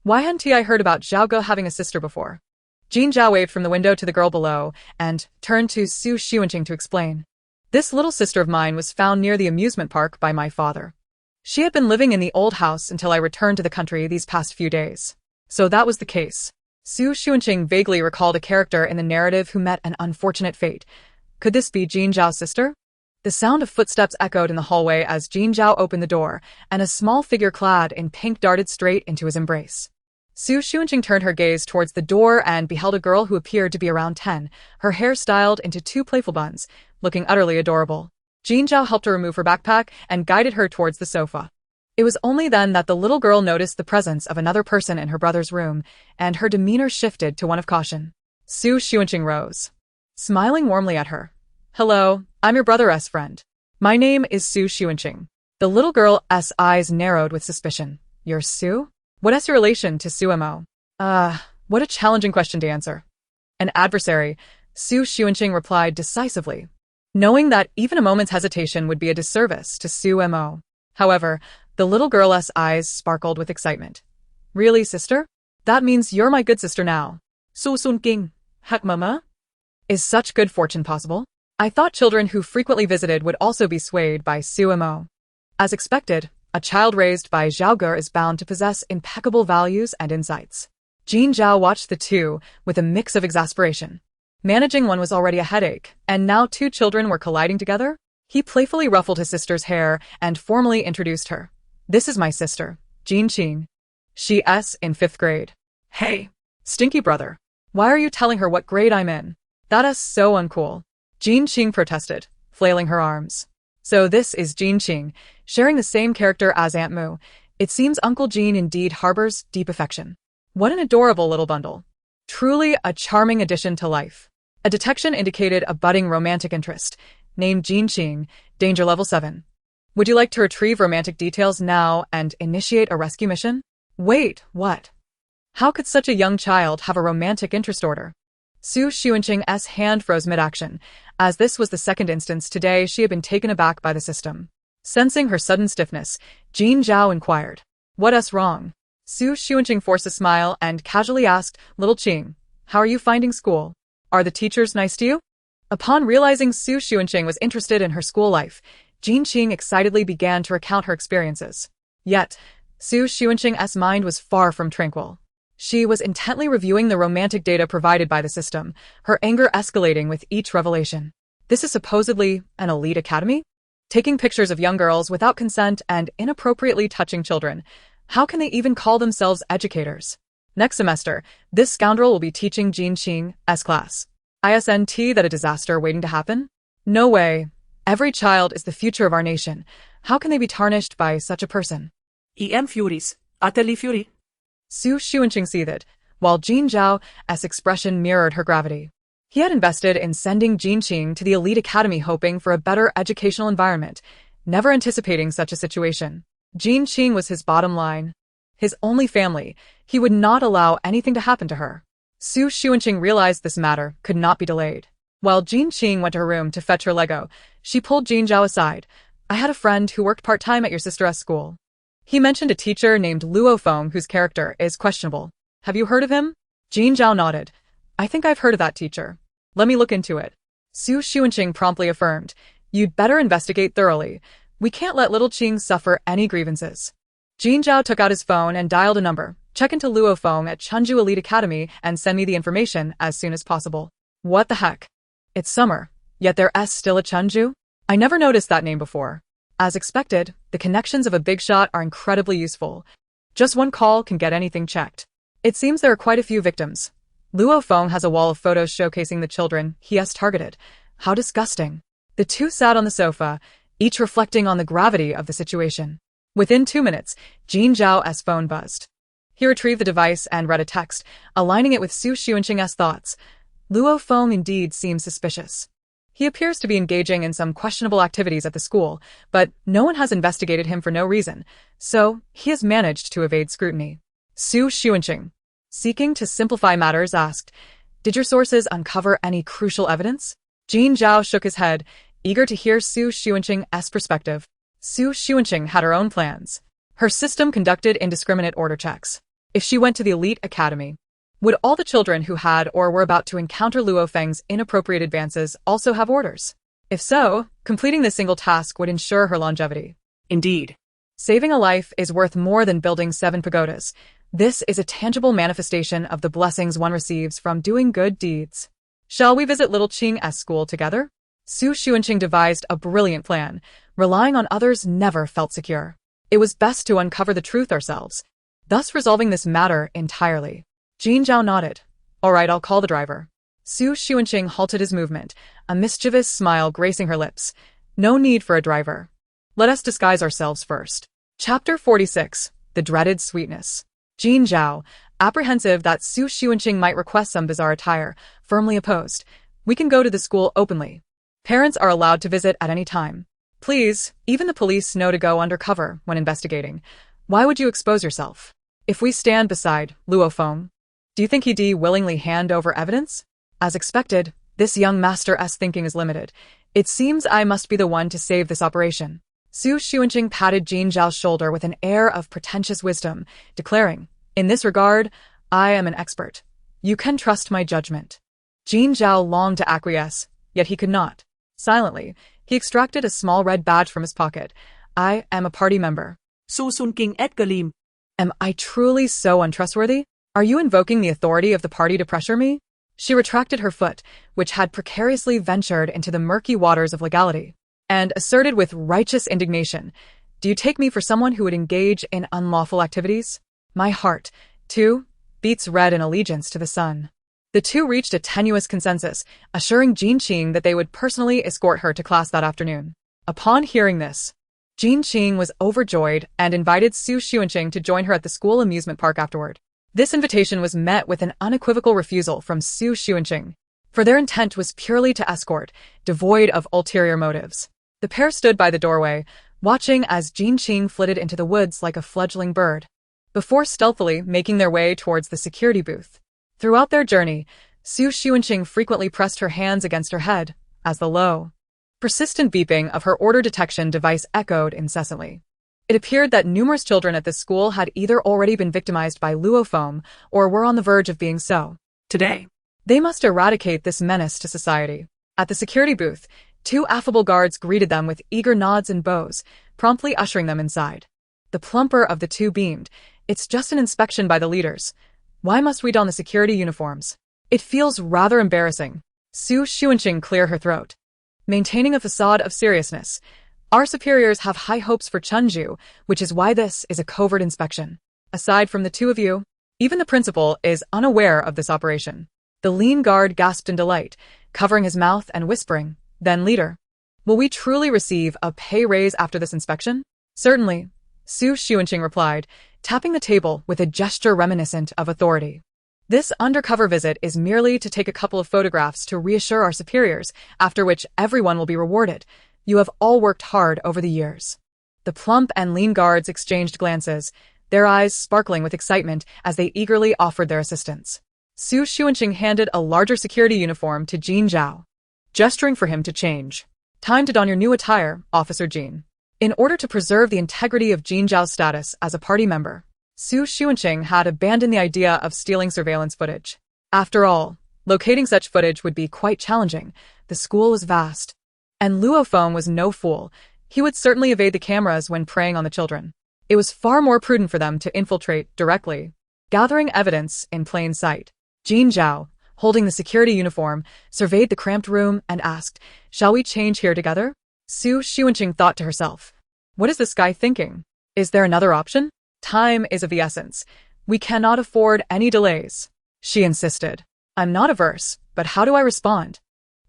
Why hadn't I heard about Zhao having a sister before? Jin Zhao waved from the window to the girl below and turned to Su Xuanqing to explain. This little sister of mine was found near the amusement park by my father. She had been living in the old house until I returned to the country these past few days. So that was the case. Su Xuanqing vaguely recalled a character in the narrative who met an unfortunate fate. Could this be Jin Zhao's sister? The sound of footsteps echoed in the hallway as Jin Zhao opened the door, and a small figure clad in pink darted straight into his embrace. Su Xuanqing turned her gaze towards the door and beheld a girl who appeared to be around 10, her hair styled into 2 playful buns, looking utterly adorable. Jin Zhao helped her remove her backpack and guided her towards the sofa. It was only then that the little girl noticed the presence of another person in her brother's room, and her demeanor shifted to one of caution. Su Xuanqing rose, smiling warmly at her. Hello, I'm your brother's friend. My name is Su Xuanqing. The little girl's eyes narrowed with suspicion. You're Su? What is your relation to Su Mo? What a challenging question to answer. An adversary, Su Xuanqing replied decisively, knowing that even a moment's hesitation would be a disservice to Su Mo. However, the little girl's eyes sparkled with excitement. Really, sister? That means you're my good sister now. Su Xunqing, heck mama? Is such good fortune possible? I thought children who frequently visited would also be swayed by Su Mo. As expected, a child raised by Zhao is bound to possess impeccable values and insights. Jin Zhao watched the two with a mix of exasperation. Managing one was already a headache, and now 2 children were colliding together? He playfully ruffled his sister's hair and formally introduced her. This is my sister, Jin Qing. She's in 5th grade. Hey, stinky brother. Why are you telling her what grade I'm in? That is so uncool. Jin Qing protested, flailing her arms. So this is Jin Qing, sharing the same character as Aunt Mu. It seems Uncle Jin indeed harbors deep affection. What an adorable little bundle. Truly a charming addition to life. A detection indicated a budding romantic interest, named Jin Qing, danger level 7. Would you like to retrieve romantic details now and initiate a rescue mission? Wait, what? How could such a young child have a romantic interest order? Su Xuanqing's hand froze mid-action, as this was the second instance today she had been taken aback by the system. Sensing her sudden stiffness, Jin Zhao inquired, What's wrong? Su Xuanqing forced a smile and casually asked, Little Qing, how are you finding school? Are the teachers nice to you? Upon realizing Su Xuanqing was interested in her school life, Jin Qing excitedly began to recount her experiences. Yet, Su Xuanqing's mind was far from tranquil. She was intently reviewing the romantic data provided by the system, her anger escalating with each revelation. This is supposedly an elite academy? Taking pictures of young girls without consent and inappropriately touching children. How can they even call themselves educators? Next semester, this scoundrel will be teaching Jin Qing's class. Isn't that a disaster waiting to happen? No way. Every child is the future of our nation. How can they be tarnished by such a person? Em Furies, Ateli Fury. Su Xuanqing seethed, while Jin Zhao's expression mirrored her gravity. He had invested in sending Jin Qing to the elite academy hoping for a better educational environment, never anticipating such a situation. Jin Qing was his bottom line. His only family. He would not allow anything to happen to her. Su Xuanqing realized this matter could not be delayed. While Jin Qing went to her room to fetch her Lego, she pulled Jin Zhao aside. I had a friend who worked part-time at your sister's school. He mentioned a teacher named Luo Feng whose character is questionable. Have you heard of him? Jin Zhao nodded. I think I've heard of that teacher. Let me look into it. Su Xuanqing promptly affirmed. You'd better investigate thoroughly. We can't let little Qing suffer any grievances. Jin Zhao took out his phone and dialed a number. Check into Luo Feng at Chengdu Elite Academy and send me the information as soon as possible. What the heck? It's summer, yet there's still a Chengdu? I never noticed that name before. As expected, the connections of a big shot are incredibly useful. Just one call can get anything checked. It seems there are quite a few victims. Luo Feng has a wall of photos showcasing the children he has targeted. How disgusting. The two sat on the sofa, each reflecting on the gravity of the situation. Within 2 minutes, Jin Zhao's phone buzzed. He retrieved the device and read a text, aligning it with Su Xuanqing's thoughts. Luo Feng indeed seems suspicious. He appears to be engaging in some questionable activities at the school, but no one has investigated him for no reason, so he has managed to evade scrutiny. Su Xuanqing, seeking to simplify matters, asked, Did your sources uncover any crucial evidence? Jin Zhao shook his head, eager to hear Su Xuanqing's perspective. Su Xuanqing had her own plans. Her system conducted indiscriminate order checks. If she went to the elite academy, would all the children who had or were about to encounter Luo Feng's inappropriate advances also have orders? If so, completing this single task would ensure her longevity. Indeed. Saving a life is worth more than building 7 pagodas. This is a tangible manifestation of the blessings one receives from doing good deeds. Shall we visit little Qing's school together? Xu Xuanqing devised a brilliant plan. Relying on others never felt secure. It was best to uncover the truth ourselves, thus resolving this matter entirely. Jin Zhao nodded. All right, I'll call the driver. Xu Xuanqing halted his movement, a mischievous smile gracing her lips. No need for a driver. Let us disguise ourselves first. Chapter 46. The Dreaded Sweetness. Jin Zhao, apprehensive that Xu Xuanqing might request some bizarre attire, firmly opposed. We can go to the school openly. Parents are allowed to visit at any time. Please, even the police know to go undercover when investigating. Why would you expose yourself? If we stand beside Luo Feng, do you think he'd willingly hand over evidence? As expected, this young master's thinking is limited. It seems I must be the one to save this operation. Xu Xuanqing patted Jin Zhao's shoulder with an air of pretentious wisdom, declaring, in this regard, I am an expert. You can trust my judgment. Jin Zhao longed to acquiesce, yet he could not. Silently, he extracted a small red badge from his pocket. I am a party member. Xunqing Edgalim. Am I truly so untrustworthy? Are you invoking the authority of the party to pressure me? She retracted her foot, which had precariously ventured into the murky waters of legality, and asserted with righteous indignation, do you take me for someone who would engage in unlawful activities? My heart, too, beats red in allegiance to the sun. The two reached a tenuous consensus, assuring Xunqing that they would personally escort her to class that afternoon. Upon hearing this, Xunqing was overjoyed and invited Xu Xuanqing to join her at the school amusement park afterward. This invitation was met with an unequivocal refusal from Xu Xuanqing, for their intent was purely to escort, devoid of ulterior motives. The pair stood by the doorway, watching as Xunqing flitted into the woods like a fledgling bird, before stealthily making their way towards the security booth. Throughout their journey, Xu Xuanqing frequently pressed her hands against her head, as the low, persistent beeping of her order detection device echoed incessantly. It appeared that numerous children at this school had either already been victimized by Luo Feng or were on the verge of being so. Today, they must eradicate this menace to society. At the security booth, 2 affable guards greeted them with eager nods and bows, promptly ushering them inside. The plumper of the two beamed. It's just an inspection by the leaders. Why must we don the security uniforms? It feels rather embarrassing. Xu Xuanqing cleared her throat, maintaining a facade of seriousness. Our superiors have high hopes for Chunju, which is why this is a covert inspection. Aside from the two of you, even the principal is unaware of this operation. The lean guard gasped in delight, covering his mouth and whispering, then leader, will we truly receive a pay raise after this inspection? Certainly, Xu Xuanqing replied, tapping the table with a gesture reminiscent of authority. This undercover visit is merely to take a couple of photographs to reassure our superiors, after which everyone will be rewarded. You have all worked hard over the years. The plump and lean guards exchanged glances, their eyes sparkling with excitement as they eagerly offered their assistance. Xu Xuanqing handed a larger security uniform to Jin Zhao, gesturing for him to change. Time to don your new attire, Officer Jin. In order to preserve the integrity of Jin Zhao's status as a party member, Xu Xuanqing had abandoned the idea of stealing surveillance footage. After all, locating such footage would be quite challenging. The school was vast, and Luo Feng was no fool. He would certainly evade the cameras when preying on the children. It was far more prudent for them to infiltrate directly, gathering evidence in plain sight. Jin Zhao, holding the security uniform, surveyed the cramped room and asked, shall we change here together? Xu Xuanqing thought to herself, what is this guy thinking? Is there another option? Time is of the essence. We cannot afford any delays. She insisted. I'm not averse, but how do I respond?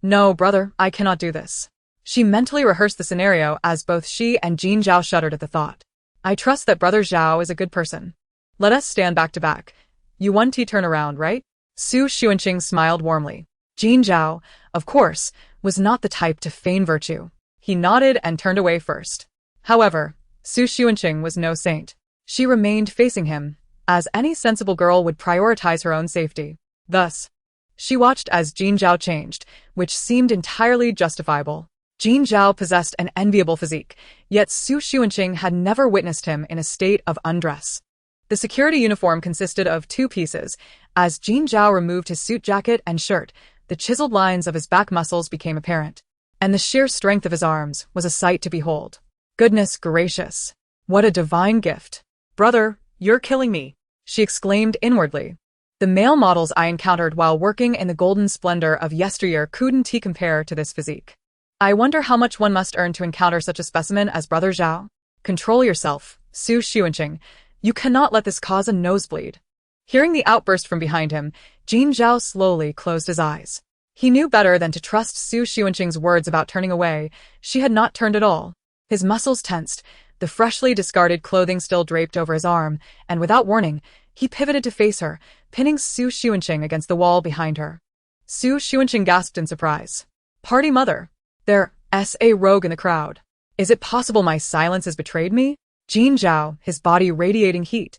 No, brother, I cannot do this. She mentally rehearsed the scenario as both she and Jin Zhao shuddered at the thought. I trust that Brother Zhao is a good person. Let us stand back to back. You want to turn around, right? Xu Xuanqing smiled warmly. Jin Zhao, of course, was not the type to feign virtue. He nodded and turned away first. However, Xu Xuanqing was no saint. She remained facing him, as any sensible girl would prioritize her own safety. Thus, she watched as Jin Zhao changed, which seemed entirely justifiable. Jin Zhao possessed an enviable physique, yet Xu Xuanqing had never witnessed him in a state of undress. The security uniform consisted of 2 pieces. As Jin Zhao removed his suit jacket and shirt, the chiseled lines of his back muscles became apparent, and the sheer strength of his arms was a sight to behold. Goodness gracious! What a divine gift! Brother, you're killing me. She exclaimed inwardly. The male models I encountered while working in the golden splendor of yesteryear couldn't compare to this physique. I wonder how much one must earn to encounter such a specimen as Brother Zhao. Control yourself, Xu Xuanqing. You cannot let this cause a nosebleed. Hearing the outburst from behind him, Jin Zhao slowly closed his eyes. He knew better than to trust Xu Xuanqing's words about turning away. She had not turned at all. His muscles tensed, the freshly discarded clothing still draped over his arm, and without warning, he pivoted to face her, pinning Xu Xuanqing against the wall behind her. Xu Xuanqing gasped in surprise. Party mother! There's a rogue in the crowd. Is it possible my silence has betrayed me? Jin Zhao, his body radiating heat,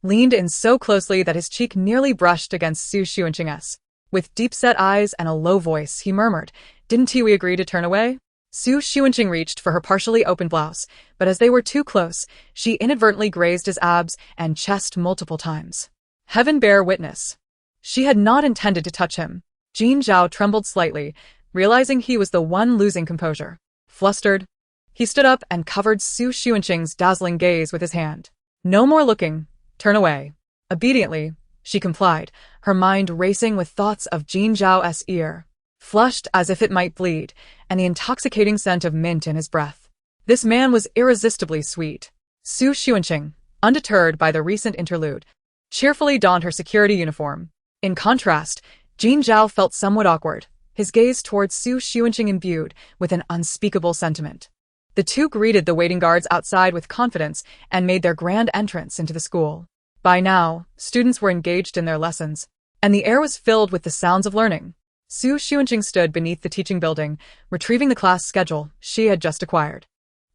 leaned in so closely that his cheek nearly brushed against Xu Xuanqing's. With deep-set eyes and a low voice, he murmured, "Didn't we agree to turn away?" Xu Xuanqing reached for her partially open blouse, but as they were too close, she inadvertently grazed his abs and chest multiple times. Heaven bear witness. She had not intended to touch him. Jin Zhao trembled slightly, realizing he was the one losing composure. Flustered, he stood up and covered Xu Xuanqing's dazzling gaze with his hand. "No more looking. Turn away." Obediently, she complied, her mind racing with thoughts of Jin Zhao's ear, flushed as if it might bleed, and the intoxicating scent of mint in his breath. This man was irresistibly sweet. Xu Xuanqing, undeterred by the recent interlude, cheerfully donned her security uniform. In contrast, Jin Zhao felt somewhat awkward, his gaze towards Xu Xuanqing imbued with an unspeakable sentiment. The two greeted the waiting guards outside with confidence and made their grand entrance into the school. By now, students were engaged in their lessons, and the air was filled with the sounds of learning. Xu Xuanqing stood beneath the teaching building, retrieving the class schedule she had just acquired.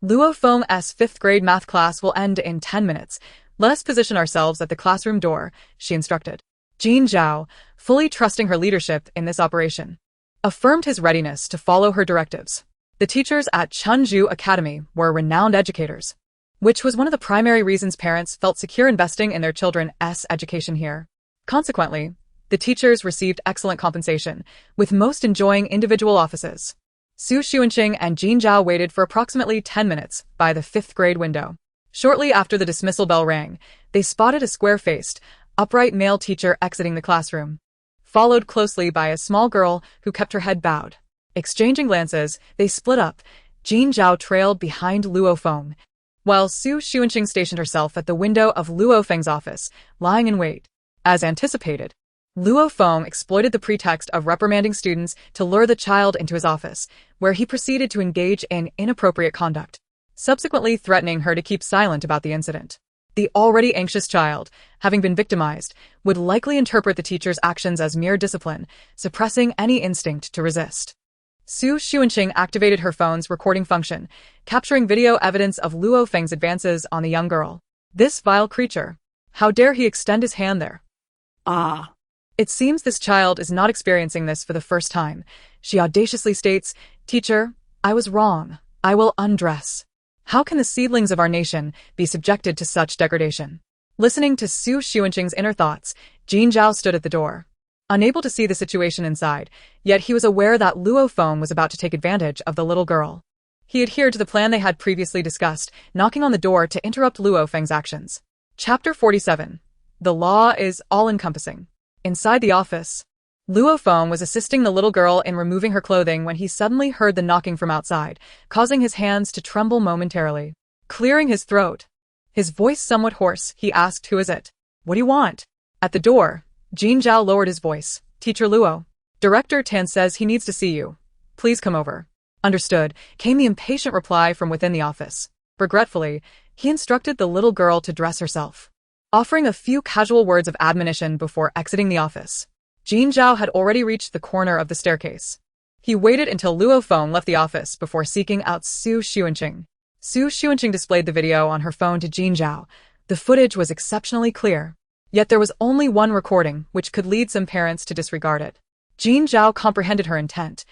Luo Feng's 5th grade math class will end in 10 minutes. Let us position ourselves at the classroom door, she instructed. Jin Zhao, fully trusting her leadership in this operation, affirmed his readiness to follow her directives. The teachers at Chunju Academy were renowned educators, which was one of the primary reasons parents felt secure investing in their children's education here. Consequently, the teachers received excellent compensation, with most enjoying individual offices. Xu Xuanqing and Jin Zhao waited for approximately 10 minutes by the 5th grade window. Shortly after the dismissal bell rang, they spotted a square-faced, upright male teacher exiting the classroom, followed closely by a small girl who kept her head bowed. Exchanging glances, they split up. Jin Zhao trailed behind Luo Feng, while Xu Xuanqing stationed herself at the window of Luo Feng's office, lying in wait. As anticipated, Luo Feng exploited the pretext of reprimanding students to lure the child into his office, where he proceeded to engage in inappropriate conduct, subsequently threatening her to keep silent about the incident. The already anxious child, having been victimized, would likely interpret the teacher's actions as mere discipline, suppressing any instinct to resist. Xu Xuanqing activated her phone's recording function, capturing video evidence of Luo Feng's advances on the young girl. This vile creature! How dare he extend his hand there? Ah! It seems this child is not experiencing this for the first time. She audaciously states, "Teacher, I was wrong. I will undress." How can the seedlings of our nation be subjected to such degradation? Listening to Xu Xuanqing's inner thoughts, Jin Zhao stood at the door, unable to see the situation inside, yet he was aware that Luo Feng was about to take advantage of the little girl. He adhered to the plan they had previously discussed, knocking on the door to interrupt Luo Feng's actions. Chapter 47. The law is all-encompassing. Inside the office, Luo Feng was assisting the little girl in removing her clothing when he suddenly heard the knocking from outside, causing his hands to tremble momentarily. Clearing his throat, his voice somewhat hoarse, he asked, "Who is it? What do you want?" At the door, Jin Zhao lowered his voice. "Teacher Luo. Director Tan says he needs to see you. Please come over." "Understood," came the impatient reply from within the office. Regretfully, he instructed the little girl to dress herself, offering a few casual words of admonition before exiting the office. Jin Zhao had already reached the corner of the staircase. He waited until Luo Feng left the office before seeking out Xu Xuanqing. Xu Xuanqing displayed the video on her phone to Jin Zhao. The footage was exceptionally clear, yet there was only one recording, which could lead some parents to disregard it. Jin Zhao comprehended her intent,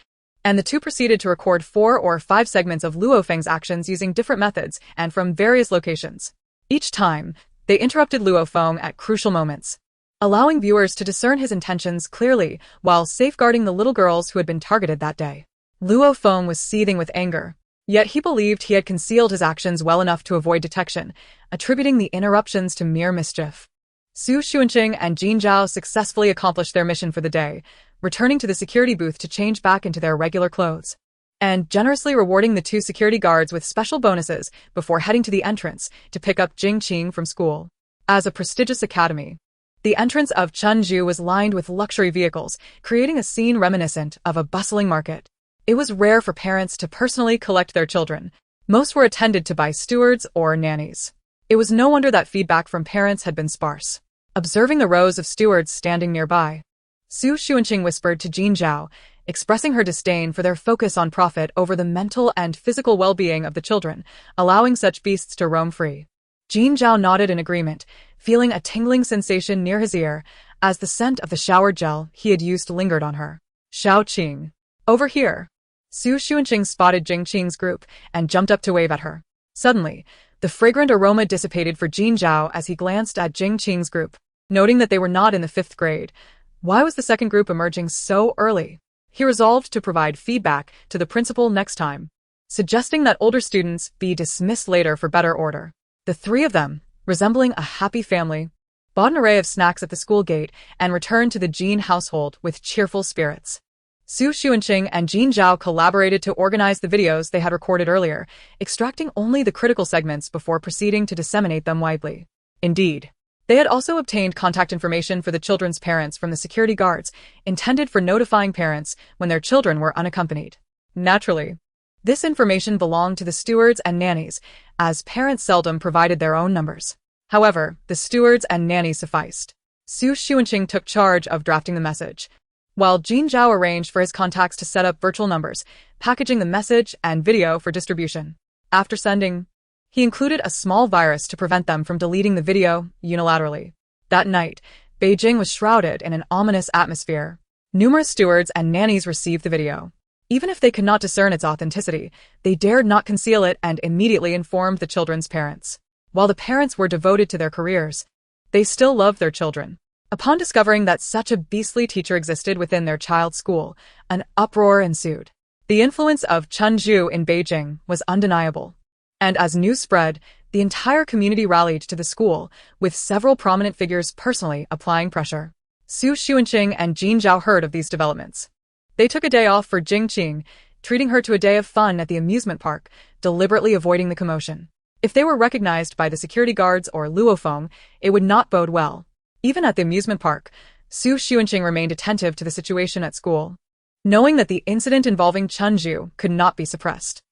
and the two proceeded to record 4 or 5 segments of Luo Feng's actions using different methods and from various locations. Each time, They interrupted Luo Feng at crucial moments, allowing viewers to discern his intentions clearly while safeguarding the little girls who had been targeted that day. Luo Feng was seething with anger, yet he believed he had concealed his actions well enough to avoid detection, attributing the interruptions to mere mischief. Xu Xuanqing and Jin Zhao successfully accomplished their mission for the day, returning to the security booth to change back into their regular clothes, and generously rewarding the two security guards with special bonuses before heading to the entrance to pick up Xunqing from school. As a prestigious academy, the entrance of Chunju was lined with luxury vehicles, creating a scene reminiscent of a bustling market. It was rare for parents to personally collect their children. Most were attended to by stewards or nannies. It was no wonder that feedback from parents had been sparse. Observing the rows of stewards standing nearby, Xu Xuanqing whispered to Jin Zhao, expressing her disdain for their focus on profit over the mental and physical well-being of the children, allowing such beasts to roam free. Jin Zhao nodded in agreement, feeling a tingling sensation near his ear as the scent of the shower gel he had used lingered on her. Xiaoqing, over here. Xu Xuanqing spotted Xunqing's group and jumped up to wave at her. Suddenly, the fragrant aroma dissipated for Jin Zhao as he glanced at Xunqing's group, noting that they were not in the 5th grade. Why was the second group emerging so early? He resolved to provide feedback to the principal next time, suggesting that older students be dismissed later for better order. The three of them, resembling a happy family, bought an array of snacks at the school gate and returned to the Jin household with cheerful spirits. Xu Xuanqing and Jin Zhao collaborated to organize the videos they had recorded earlier, extracting only the critical segments before proceeding to disseminate them widely. Indeed, they had also obtained contact information for the children's parents from the security guards, intended for notifying parents when their children were unaccompanied. Naturally, this information belonged to the stewards and nannies, as parents seldom provided their own numbers. However, the stewards and nannies sufficed. Xu Xuanqing took charge of drafting the message, while Jin Zhao arranged for his contacts to set up virtual numbers, packaging the message and video for distribution. After sending, he included a small virus to prevent them from deleting the video unilaterally. That night, Beijing was shrouded in an ominous atmosphere. Numerous stewards and nannies received the video. Even if they could not discern its authenticity, they dared not conceal it and immediately informed the children's parents. While the parents were devoted to their careers, they still loved their children. Upon discovering that such a beastly teacher existed within their child's school, an uproar ensued. The influence of Chunju in Beijing was undeniable, and as news spread, the entire community rallied to the school, with several prominent figures personally applying pressure. Xu Xuanqing and Jin Zhao heard of these developments. They took a day off for Xunqing, treating her to a day of fun at the amusement park, deliberately avoiding the commotion. If they were recognized by the security guards or Luo Feng, it would not bode well. Even at the amusement park, Xu Xuanqing remained attentive to the situation at school, knowing that the incident involving Chunju could not be suppressed.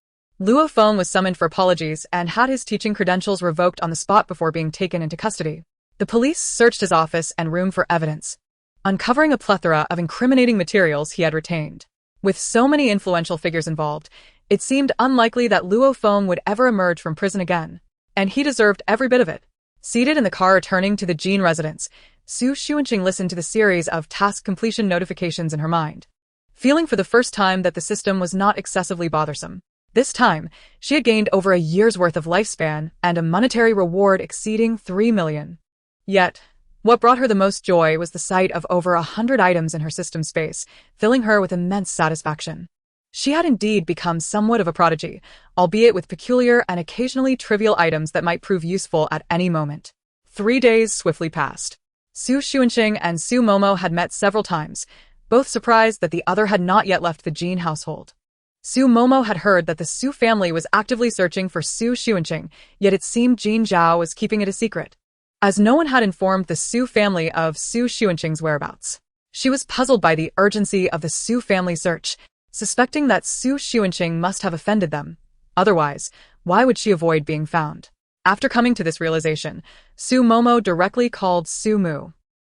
Luo Feng was summoned for apologies and had his teaching credentials revoked on the spot before being taken into custody. The police searched his office and room for evidence, uncovering a plethora of incriminating materials he had retained. With so many influential figures involved, it seemed unlikely that Luo Feng would ever emerge from prison again, and he deserved every bit of it. Seated in the car returning to the Jin residence, Xu Xuanqing listened to the series of task completion notifications in her mind, feeling for the first time that the system was not excessively bothersome. This time, she had gained over a year's worth of lifespan and a monetary reward exceeding 3 million. Yet, what brought her the most joy was the sight of over 100 items in her system space, filling her with immense satisfaction. She had indeed become somewhat of a prodigy, albeit with peculiar and occasionally trivial items that might prove useful at any moment. 3 days swiftly passed. Xu Xuanqing and Su Momo had met several times, both surprised that the other had not yet left the Jin household. Su Momo had heard that the Su family was actively searching for Xu Xuanqing, yet it seemed Jin Zhao was keeping it a secret, as no one had informed the Su family of Xu Xuanqing's whereabouts. She was puzzled by the urgency of the Su family search, suspecting that Xu Xuanqing must have offended them. Otherwise, why would she avoid being found? After coming to this realization, Su Momo directly called Su Mu.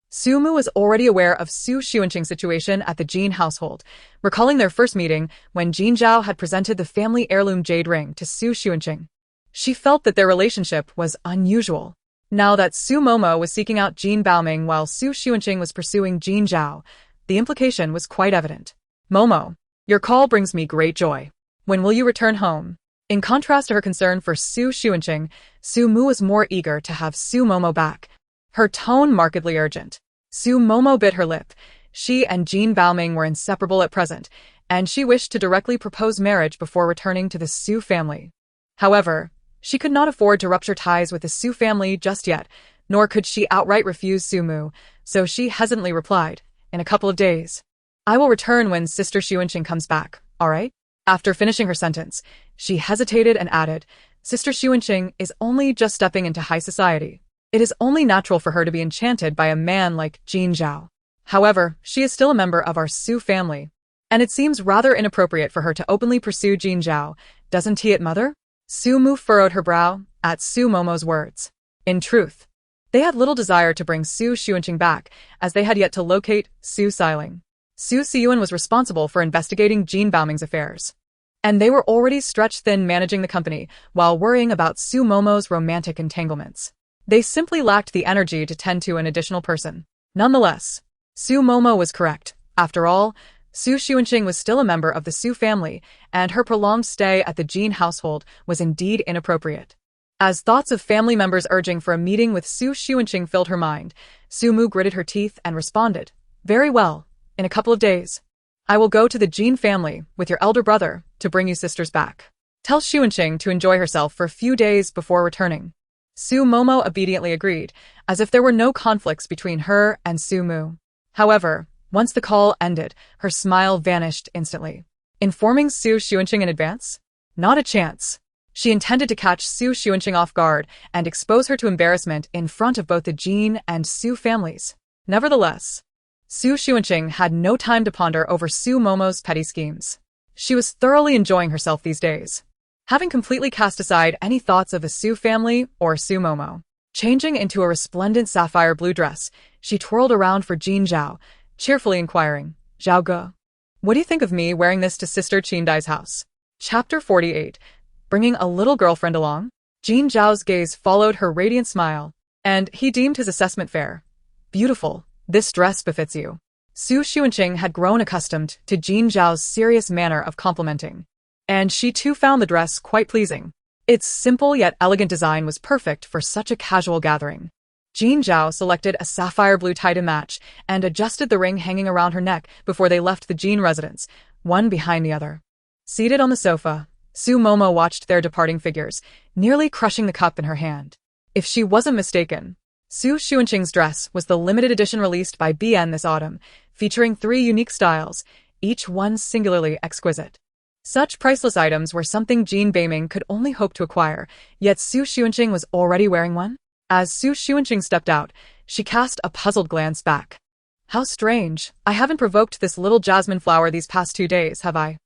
Su Mu was already aware of Xu Xuanqing's situation at the Jin household, recalling their first meeting when Jin Zhao had presented the family heirloom jade ring to Xu Xuanqing. She felt that their relationship was unusual. Now that Su Momo was seeking out Jin Baoming while Xu Xuanqing was pursuing Jin Zhao, the implication was quite evident. "Momo, your call brings me great joy. When will you return home?" In contrast to her concern for Su Xuanqing, Su Mu was more eager to have Su Momo back, her tone markedly urgent. Su Momo bit her lip. She and Jin Baoming were inseparable at present, and she wished to directly propose marriage before returning to the Su family. However, she could not afford to rupture ties with the Su family just yet, nor could she outright refuse Su Mu, so she hesitantly replied, "In a couple of days. I will return when Sister Xuanqing comes back, all right?" After finishing her sentence, she hesitated and added, "Sister Xuanqing is only just stepping into high society. It is only natural for her to be enchanted by a man like Jin Zhao. However, she is still a member of our Su family, and it seems rather inappropriate for her to openly pursue Jin Zhao, doesn't it, mother?" Su Mu furrowed her brow at Su Momo's words. In truth, they had little desire to bring Su Xuanqing back, as they had yet to locate Su Xiling. Su Xiyuan was responsible for investigating Jin Baoming's affairs, and they were already stretched thin managing the company while worrying about Su Momo's romantic entanglements. They simply lacked the energy to tend to an additional person. Nonetheless, Su Momo was correct. After all, Su Xuanqing was still a member of the Su family, and her prolonged stay at the Jin household was indeed inappropriate. As thoughts of family members urging for a meeting with Su Xuanqing filled her mind, Su Mu gritted her teeth and responded, "Very well, in a couple of days. I will go to the Jin family with your elder brother to bring you sisters back. Tell Xuanqing to enjoy herself for a few days before returning." Su Momo obediently agreed, as if there were no conflicts between her and Su Mu. However, once the call ended, her smile vanished instantly. Informing Su Xuanqing in advance? Not a chance. She intended to catch Su Xuanqing off guard and expose her to embarrassment in front of both the Jin and Su families. Nevertheless, Su Xuanqing had no time to ponder over Su Momo's petty schemes. She was thoroughly enjoying herself these days, having completely cast aside any thoughts of the Su family or Su Momo. Changing into a resplendent sapphire blue dress, she twirled around for Jin Zhao, cheerfully inquiring, "Zhao Ge, what do you think of me wearing this to Sister Qindai's house?" Chapter 48. Bringing a little girlfriend along? Jin Zhao's gaze followed her radiant smile, and he deemed his assessment fair. "Beautiful, this dress befits you." Su Xuanqing had grown accustomed to Jin Zhao's serious manner of complimenting, and she too found the dress quite pleasing. Its simple yet elegant design was perfect for such a casual gathering. Jin Zhao selected a sapphire blue tie to match and adjusted the ring hanging around her neck before they left the Jin residence, one behind the other. Seated on the sofa, Su Momo watched their departing figures, nearly crushing the cup in her hand. If she wasn't mistaken, Su Xuanqing's dress was the limited edition released by BN this autumn, featuring 3 unique styles, each one singularly exquisite. Such priceless items were something Jin Baoming could only hope to acquire, yet Su Xuanqing was already wearing one? As Su Xuanqing stepped out, she cast a puzzled glance back. "How strange. I haven't provoked this little jasmine flower these past 2 days, have I?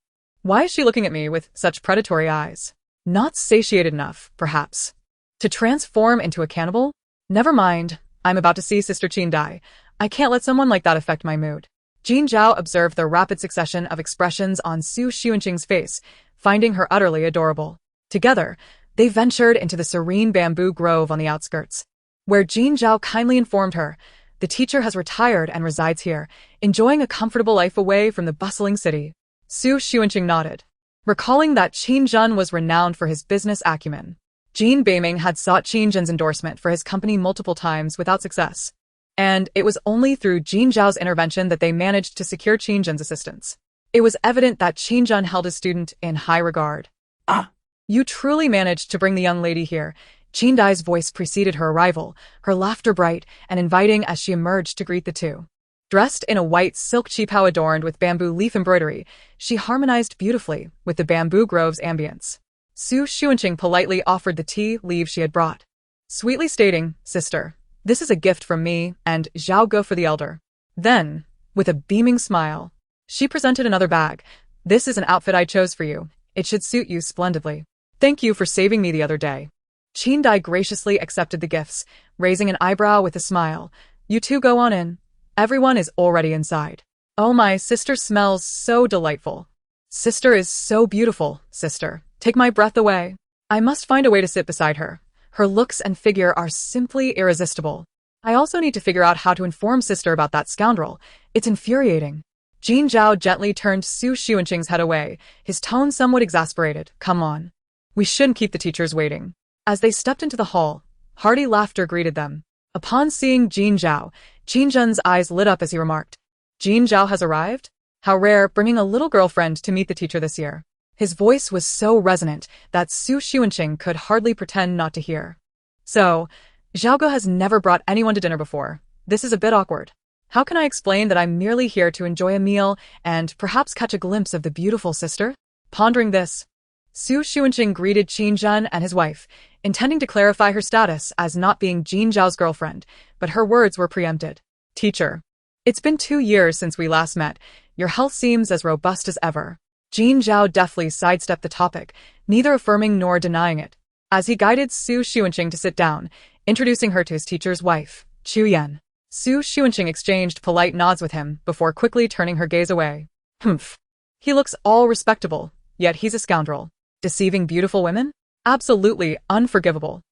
Why is she looking at me with such predatory eyes? Not satiated enough, perhaps. To transform into a cannibal? Never mind, I'm about to see Sister Qindai. I can't let someone like that affect my mood." Jin Zhao observed the rapid succession of expressions on Su Xuanqing's face, finding her utterly adorable. Together, they ventured into the serene bamboo grove on the outskirts, where Jin Zhao kindly informed her, "The teacher has retired and resides here, enjoying a comfortable life away from the bustling city." Su Xuanqing nodded, recalling that Qin Zhen was renowned for his business acumen. Jin Baoming had sought Qin Zhen's endorsement for his company multiple times without success, and it was only through Jin Zhao's intervention that they managed to secure Qin Zhen's assistance. It was evident that Qin Zhen held his student in high regard. "Ah, you truly managed to bring the young lady here." Qindai's voice preceded her arrival, her laughter bright and inviting as she emerged to greet the two. Dressed in a white silk qipao adorned with bamboo leaf embroidery, she harmonized beautifully with the bamboo grove's ambience. Su Xuanqing politely offered the tea leaves she had brought, sweetly stating, "Sister, this is a gift from me and Zhao Ge for the elder." Then, with a beaming smile, she presented another bag. "This is an outfit I chose for you. It should suit you splendidly. Thank you for saving me the other day." Qindai graciously accepted the gifts, raising an eyebrow with a smile. "You two go on in. Everyone is already inside." "Oh, my sister smells so delightful." "Sister is so beautiful, sister. Take my breath away. I must find a way to sit beside her. Her looks and figure are simply irresistible. I also need to figure out how to inform sister about that scoundrel. It's infuriating." Jin Zhao gently turned Su Xuanqing's head away, his tone somewhat exasperated. "Come on. We shouldn't keep the teachers waiting. As they stepped into the hall, hearty laughter greeted them. Upon seeing Jin Zhao, Qin Zhen's eyes lit up as he remarked, Jin Zhao has arrived? How rare, bringing a little girlfriend to meet the teacher this year. His voice was so resonant that Su Xuanqing could hardly pretend not to hear. So, Zhaoge has never brought anyone to dinner before. This is a bit awkward. How can I explain that I'm merely here to enjoy a meal and perhaps catch a glimpse of the beautiful sister? Pondering this, Su Xuanqing greeted Qin Zhen and his wife, intending to clarify her status as not being Jin Zhao's girlfriend, but her words were preempted. Teacher, it's been 2 years since we last met. Your health seems as robust as ever. Jin Zhao deftly sidestepped the topic, neither affirming nor denying it, as he guided Su Xuanqing to sit down, introducing her to his teacher's wife, Chu Yan. Su Xuanqing exchanged polite nods with him before quickly turning her gaze away. Humph. He looks all respectable, yet he's a scoundrel. Deceiving beautiful women? Absolutely unforgivable.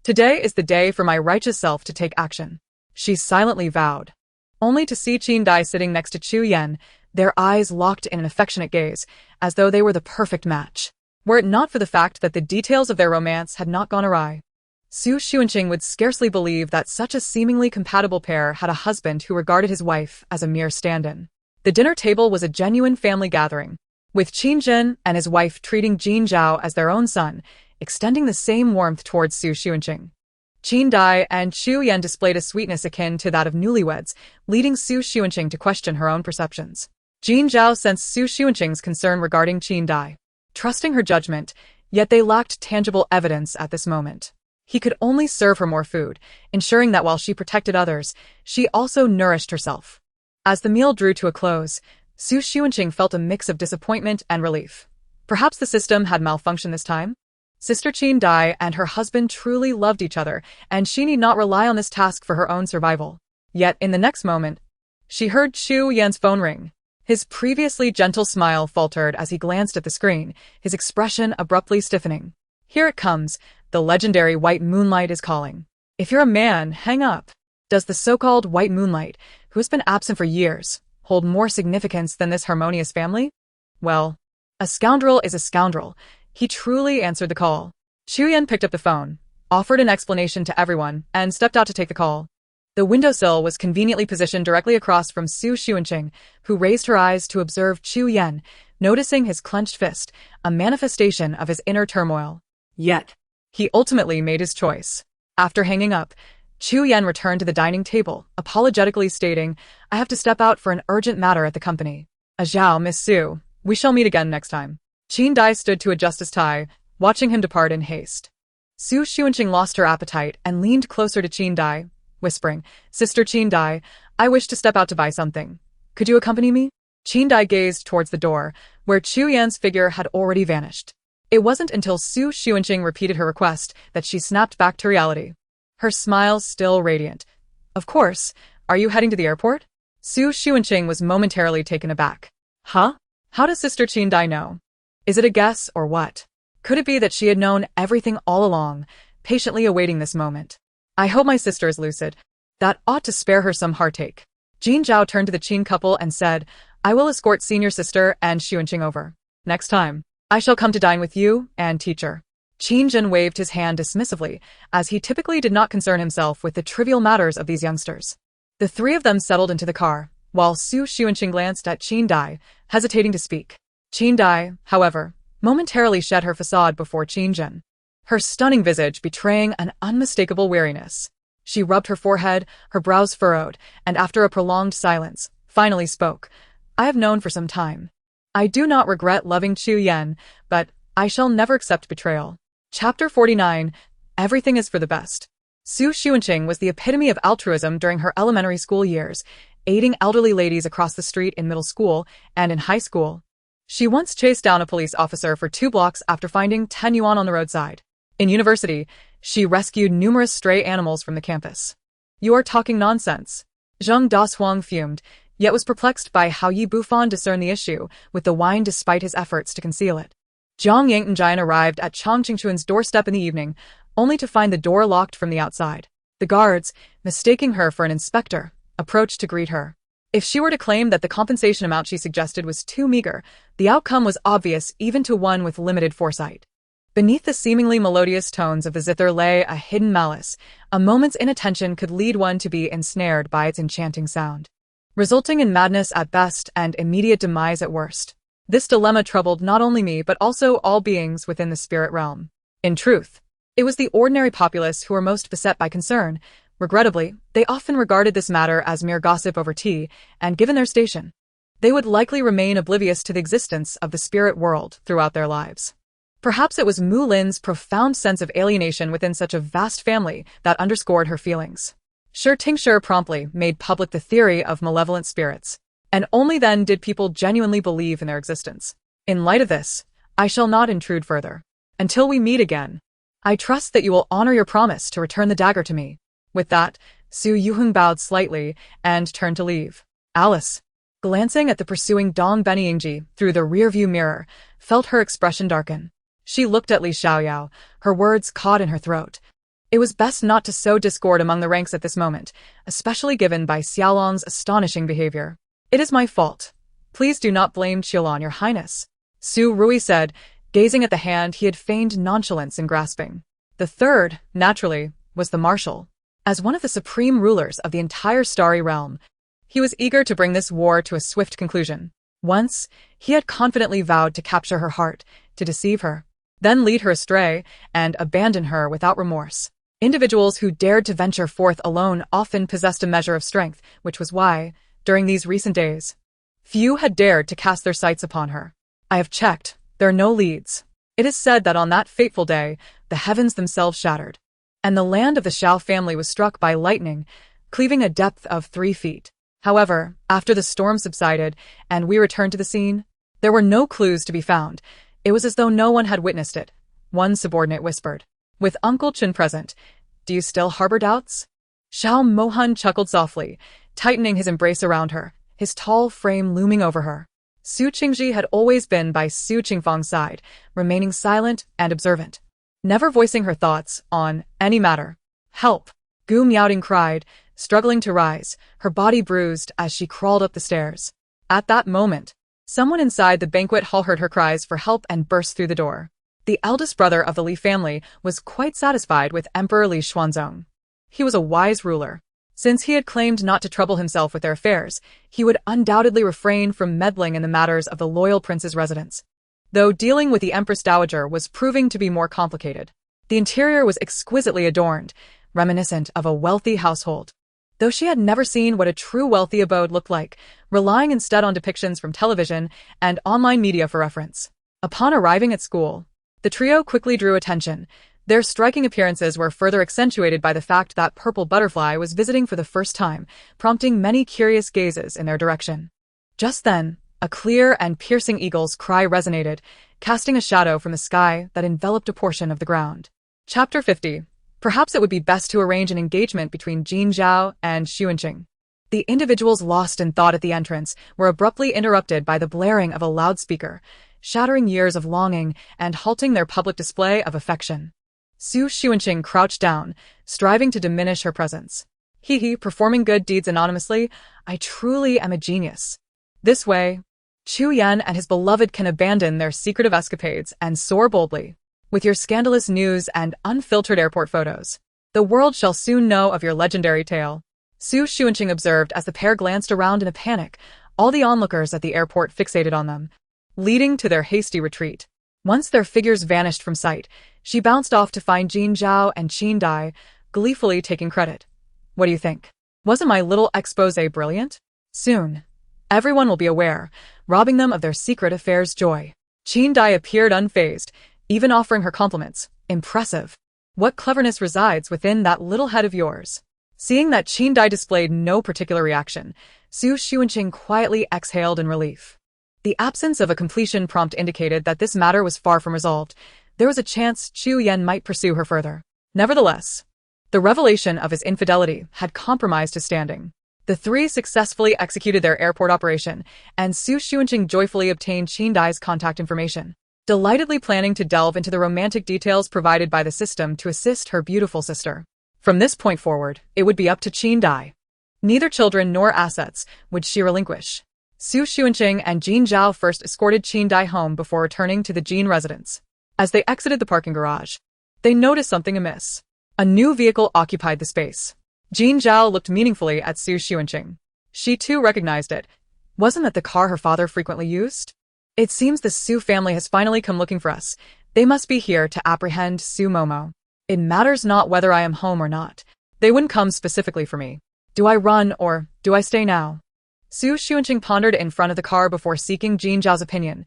Today is the day for my righteous self to take action, she silently vowed. Only to see Qin Dai sitting next to Chu Yan, their eyes locked in an affectionate gaze, as though they were the perfect match. Were it not for the fact that the details of their romance had not gone awry, Su Xuanqing would scarcely believe that such a seemingly compatible pair had a husband who regarded his wife as a mere stand-in. The dinner table was a genuine family gathering, with Qin Zhen and his wife treating Jin Zhao as their own son, extending the same warmth towards Su Xuanqing. Qin Dai and Chu Yan displayed a sweetness akin to that of newlyweds, leading Su Xuanqing to question her own perceptions. Jin Zhao sensed Su Xuanqing's concern regarding Qin Dai, trusting her judgment, yet they lacked tangible evidence at this moment. He could only serve her more food, ensuring that while she protected others, she also nourished herself. As the meal drew to a close, Su Xuanqing felt a mix of disappointment and relief. Perhaps the system had malfunctioned this time? Sister Qin Dai and her husband truly loved each other, and she need not rely on this task for her own survival. Yet, in the next moment, she heard Chu Yan's phone ring. His previously gentle smile faltered as he glanced at the screen, his expression abruptly stiffening. Here it comes, the legendary white moonlight is calling. If you're a man, hang up. Does the so-called white moonlight, who has been absent for years, hold more significance than this harmonious family? Well, a scoundrel is a scoundrel. He truly answered the call. Chu Yan picked up the phone, offered an explanation to everyone, and stepped out to take the call. The windowsill was conveniently positioned directly across from Su Xuanqing, who raised her eyes to observe Chu Yan, noticing his clenched fist, a manifestation of his inner turmoil. Yet, he ultimately made his choice. After hanging up, Chu Yan returned to the dining table, apologetically stating, I have to step out for an urgent matter at the company. Zhao, Miss Su, we shall meet again next time. Qin Dai stood to adjust his tie, watching him depart in haste. Su Xuanqing lost her appetite and leaned closer to Qin Dai, whispering, Sister Qin Dai, I wish to step out to buy something. Could you accompany me? Qin Dai gazed towards the door, where Chu Yan's figure had already vanished. It wasn't until Su Xuanqing repeated her request that she snapped back to reality. Her smile still radiant. Of course, are you heading to the airport? Su Xuanqing was momentarily taken aback. Huh? How does Sister Qin Dai know? Is it a guess or what? Could it be that she had known everything all along, patiently awaiting this moment? I hope my sister is lucid. That ought to spare her some heartache. Jin Zhao turned to the Qin couple and said, I will escort senior sister and Xuanqing over. Next time, I shall come to dine with you and teacher. Qin Zhen waved his hand dismissively, as he typically did not concern himself with the trivial matters of these youngsters. The three of them settled into the car, while Su Xuanqing glanced at Qin Dai, hesitating to speak. Qin Dai, however, momentarily shed her facade before Qin Zhen, her stunning visage betraying an unmistakable weariness. She rubbed her forehead, her brows furrowed, and after a prolonged silence, finally spoke. I have known for some time. I do not regret loving Chu Yan, but I shall never accept betrayal. Chapter 49. Everything is for the best. Su Xuanqing was the epitome of altruism during her elementary school years, aiding elderly ladies across the street in middle school and in high school. She once chased down a police officer for 2 blocks after finding 10 yuan on the roadside. In university, she rescued numerous stray animals from the campus. You are talking nonsense. Zheng Dahuang fumed, yet was perplexed by how Yi Bufan discerned the issue with the wine despite his efforts to conceal it. Zhang Yangtianjian arrived at Chang Qingchuan's doorstep in the evening, only to find the door locked from the outside. The guards, mistaking her for an inspector, approached to greet her. If she were to claim that the compensation amount she suggested was too meager, the outcome was obvious even to one with limited foresight. Beneath the seemingly melodious tones of the zither lay a hidden malice. A moment's inattention could lead one to be ensnared by its enchanting sound, resulting in madness at best and immediate demise at worst. This dilemma troubled not only me but also all beings within the spirit realm. In truth, it was the ordinary populace who were most beset by concern. Regrettably, they often regarded this matter as mere gossip over tea, and given their station, they would likely remain oblivious to the existence of the spirit world throughout their lives. Perhaps it was Mu Lin's profound sense of alienation within such a vast family that underscored her feelings. Shortstory promptly made public the theory of malevolent spirits, and only then did people genuinely believe in their existence. In light of this, I shall not intrude further. Until we meet again, I trust that you will honor your promise to return the dagger to me. With that, Xu Yuheng bowed slightly and turned to leave. Alice, glancing at the pursuing Dong Benyingji through the rearview mirror, felt her expression darken. She looked at Li Xiaoyao, her words caught in her throat. It was best not to sow discord among the ranks at this moment, especially given by Xiaolong's astonishing behavior. It is my fault. Please do not blame Qiulan, Your Highness, Su Rui said, gazing at the hand he had feigned nonchalance in grasping. The third, naturally, was the marshal. As one of the supreme rulers of the entire starry realm, he was eager to bring this war to a swift conclusion. Once, he had confidently vowed to capture her heart, to deceive her, then lead her astray, and abandon her without remorse. Individuals who dared to venture forth alone often possessed a measure of strength, which was why, during these recent days, few had dared to cast their sights upon her. I have checked. There are no leads. It is said that on that fateful day, the heavens themselves shattered, and the land of the Xiao family was struck by lightning, cleaving a depth of 3 feet. However, after the storm subsided and we returned to the scene, there were no clues to be found. It was as though no one had witnessed it. One subordinate whispered. With Uncle Chen present, do you still harbor doubts? Xiao Mohan chuckled softly, tightening his embrace around her, his tall frame looming over her. Su Qingji had always been by Su Qingfang's side, remaining silent and observant, never voicing her thoughts on any matter. Help! Gu Miaoding cried, struggling to rise, her body bruised as she crawled up the stairs. At that moment, someone inside the banquet hall heard her cries for help and burst through the door. The eldest brother of the Li family was quite satisfied with Emperor Li Xuanzong. He was a wise ruler. Since he had claimed not to trouble himself with their affairs, he would undoubtedly refrain from meddling in the matters of the loyal prince's residence. Though dealing with the Empress Dowager was proving to be more complicated, the interior was exquisitely adorned, reminiscent of a wealthy household. Though she had never seen what a true wealthy abode looked like, relying instead on depictions from television and online media for reference. Upon arriving at school, the trio quickly drew attention. Their striking appearances were further accentuated by the fact that Purple Butterfly was visiting for the first time, prompting many curious gazes in their direction. Just then, a clear and piercing eagle's cry resonated, casting a shadow from the sky that enveloped a portion of the ground. Chapter 50. Perhaps it would be best to arrange an engagement between Jin Zhao and Xunqing. The individuals lost in thought at the entrance were abruptly interrupted by the blaring of a loudspeaker, shattering years of longing and halting their public display of affection. Su Xunqing crouched down, striving to diminish her presence. Performing good deeds anonymously, I truly am a genius. This way, Chu Yan and his beloved can abandon their secretive escapades and soar boldly. With your scandalous news and unfiltered airport photos, the world shall soon know of your legendary tale. Su Xunqing observed as the pair glanced around in a panic, all the onlookers at the airport fixated on them, leading to their hasty retreat. Once their figures vanished from sight, she bounced off to find Jin Zhao and Qin Dai, gleefully taking credit. What do you think? Wasn't my little exposé brilliant? Soon, everyone will be aware, robbing them of their secret affair's joy. Qin Dai appeared unfazed, even offering her compliments. Impressive. What cleverness resides within that little head of yours? Seeing that Qin Dai displayed no particular reaction, Su Xunqing quietly exhaled in relief. The absence of a completion prompt indicated that this matter was far from resolved. There was a chance Chu Yan might pursue her further. Nevertheless, the revelation of his infidelity had compromised his standing. The three successfully executed their airport operation, and Su Xunqing joyfully obtained Qin Dai's contact information, delightedly planning to delve into the romantic details provided by the system to assist her beautiful sister. From this point forward, it would be up to Qin Dai. Neither children nor assets would she relinquish. Su Xunqing and Jin Zhao first escorted Qin Dai home before returning to the Jin residence. As they exited the parking garage, they noticed something amiss. A new vehicle occupied the space. Jin Zhao looked meaningfully at Su Xuanqing. She too recognized it. Wasn't that the car her father frequently used? It seems the Su family has finally come looking for us. They must be here to apprehend Su Momo. It matters not whether I am home or not. They wouldn't come specifically for me. Do I run or do I stay now? Su Xuanqing pondered in front of the car before seeking Jin Zhao's opinion.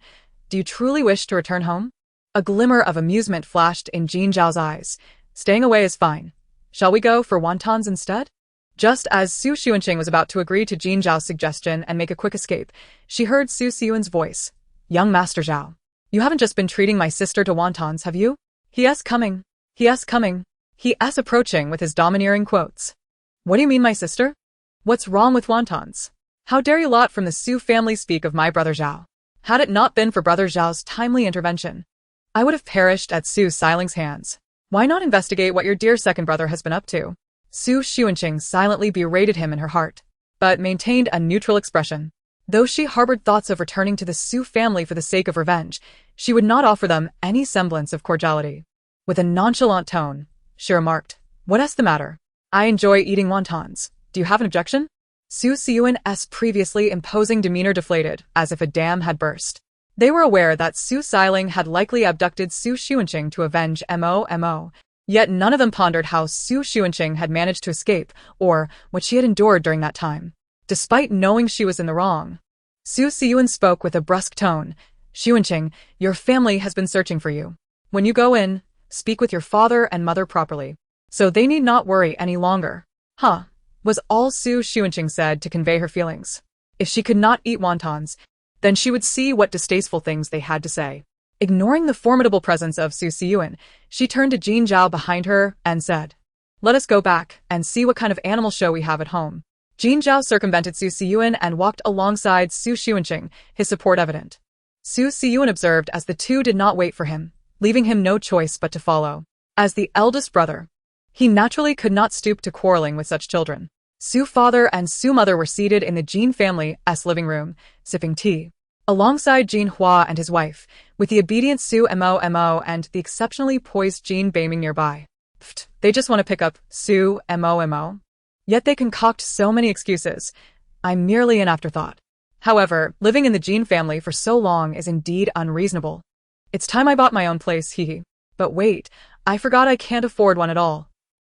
Do you truly wish to return home? A glimmer of amusement flashed in Jin Zhao's eyes. Staying away is fine. Shall we go for wontons instead? Just as Su Xuanqing was about to agree to Jin Zhao's suggestion and make a quick escape, she heard Su Siyuan's voice. Young Master Zhao, you haven't just been treating my sister to wontons, have you? He-s coming. He-s coming. He-s approaching with his domineering quotes. What do you mean, my sister? What's wrong with wontons? How dare you lot from the Su family speak of my brother Zhao? Had it not been for brother Zhao's timely intervention, I would have perished at Su Siling's hands. Why not investigate what your dear second brother has been up to? Su Xuanqing silently berated him in her heart, but maintained a neutral expression. Though she harbored thoughts of returning to the Su family for the sake of revenge, she would not offer them any semblance of cordiality. With a nonchalant tone, she remarked, What's the matter? I enjoy eating wontons. Do you have an objection? Su Siyuan's previously imposing demeanor deflated, as if a dam had burst. They were aware that Su Siling had likely abducted Su Xuanqing to avenge Mo, yet none of them pondered how Su Xuanqing had managed to escape, or what she had endured during that time. Despite knowing she was in the wrong, Su Siyuan spoke with a brusque tone. Xuanqing, your family has been searching for you. When you go in, speak with your father and mother properly, so they need not worry any longer. Huh, was all Su Xuanqing said to convey her feelings. If she could not eat wontons, then she would see what distasteful things they had to say. Ignoring the formidable presence of Su Siyuan, she turned to Jin Zhao behind her and said, Let us go back and see what kind of animal show we have at home. Jin Zhao circumvented Su Siyuan and walked alongside Su Xuanqing, his support evident. Su Siyuan observed as the two did not wait for him, leaving him no choice but to follow. As the eldest brother, he naturally could not stoop to quarreling with such children. Su father and Su mother were seated in the Jin family's living room, sipping tea. Alongside Jin Hua and his wife, with the obedient Su Mo and the exceptionally poised Jin Beiming nearby. Pfft, they just want to pick up Su Mo. Yet they concoct so many excuses. I'm merely an afterthought. However, living in the Jin family for so long is indeed unreasonable. It's time I bought my own place, hee. But wait, I forgot I can't afford one at all.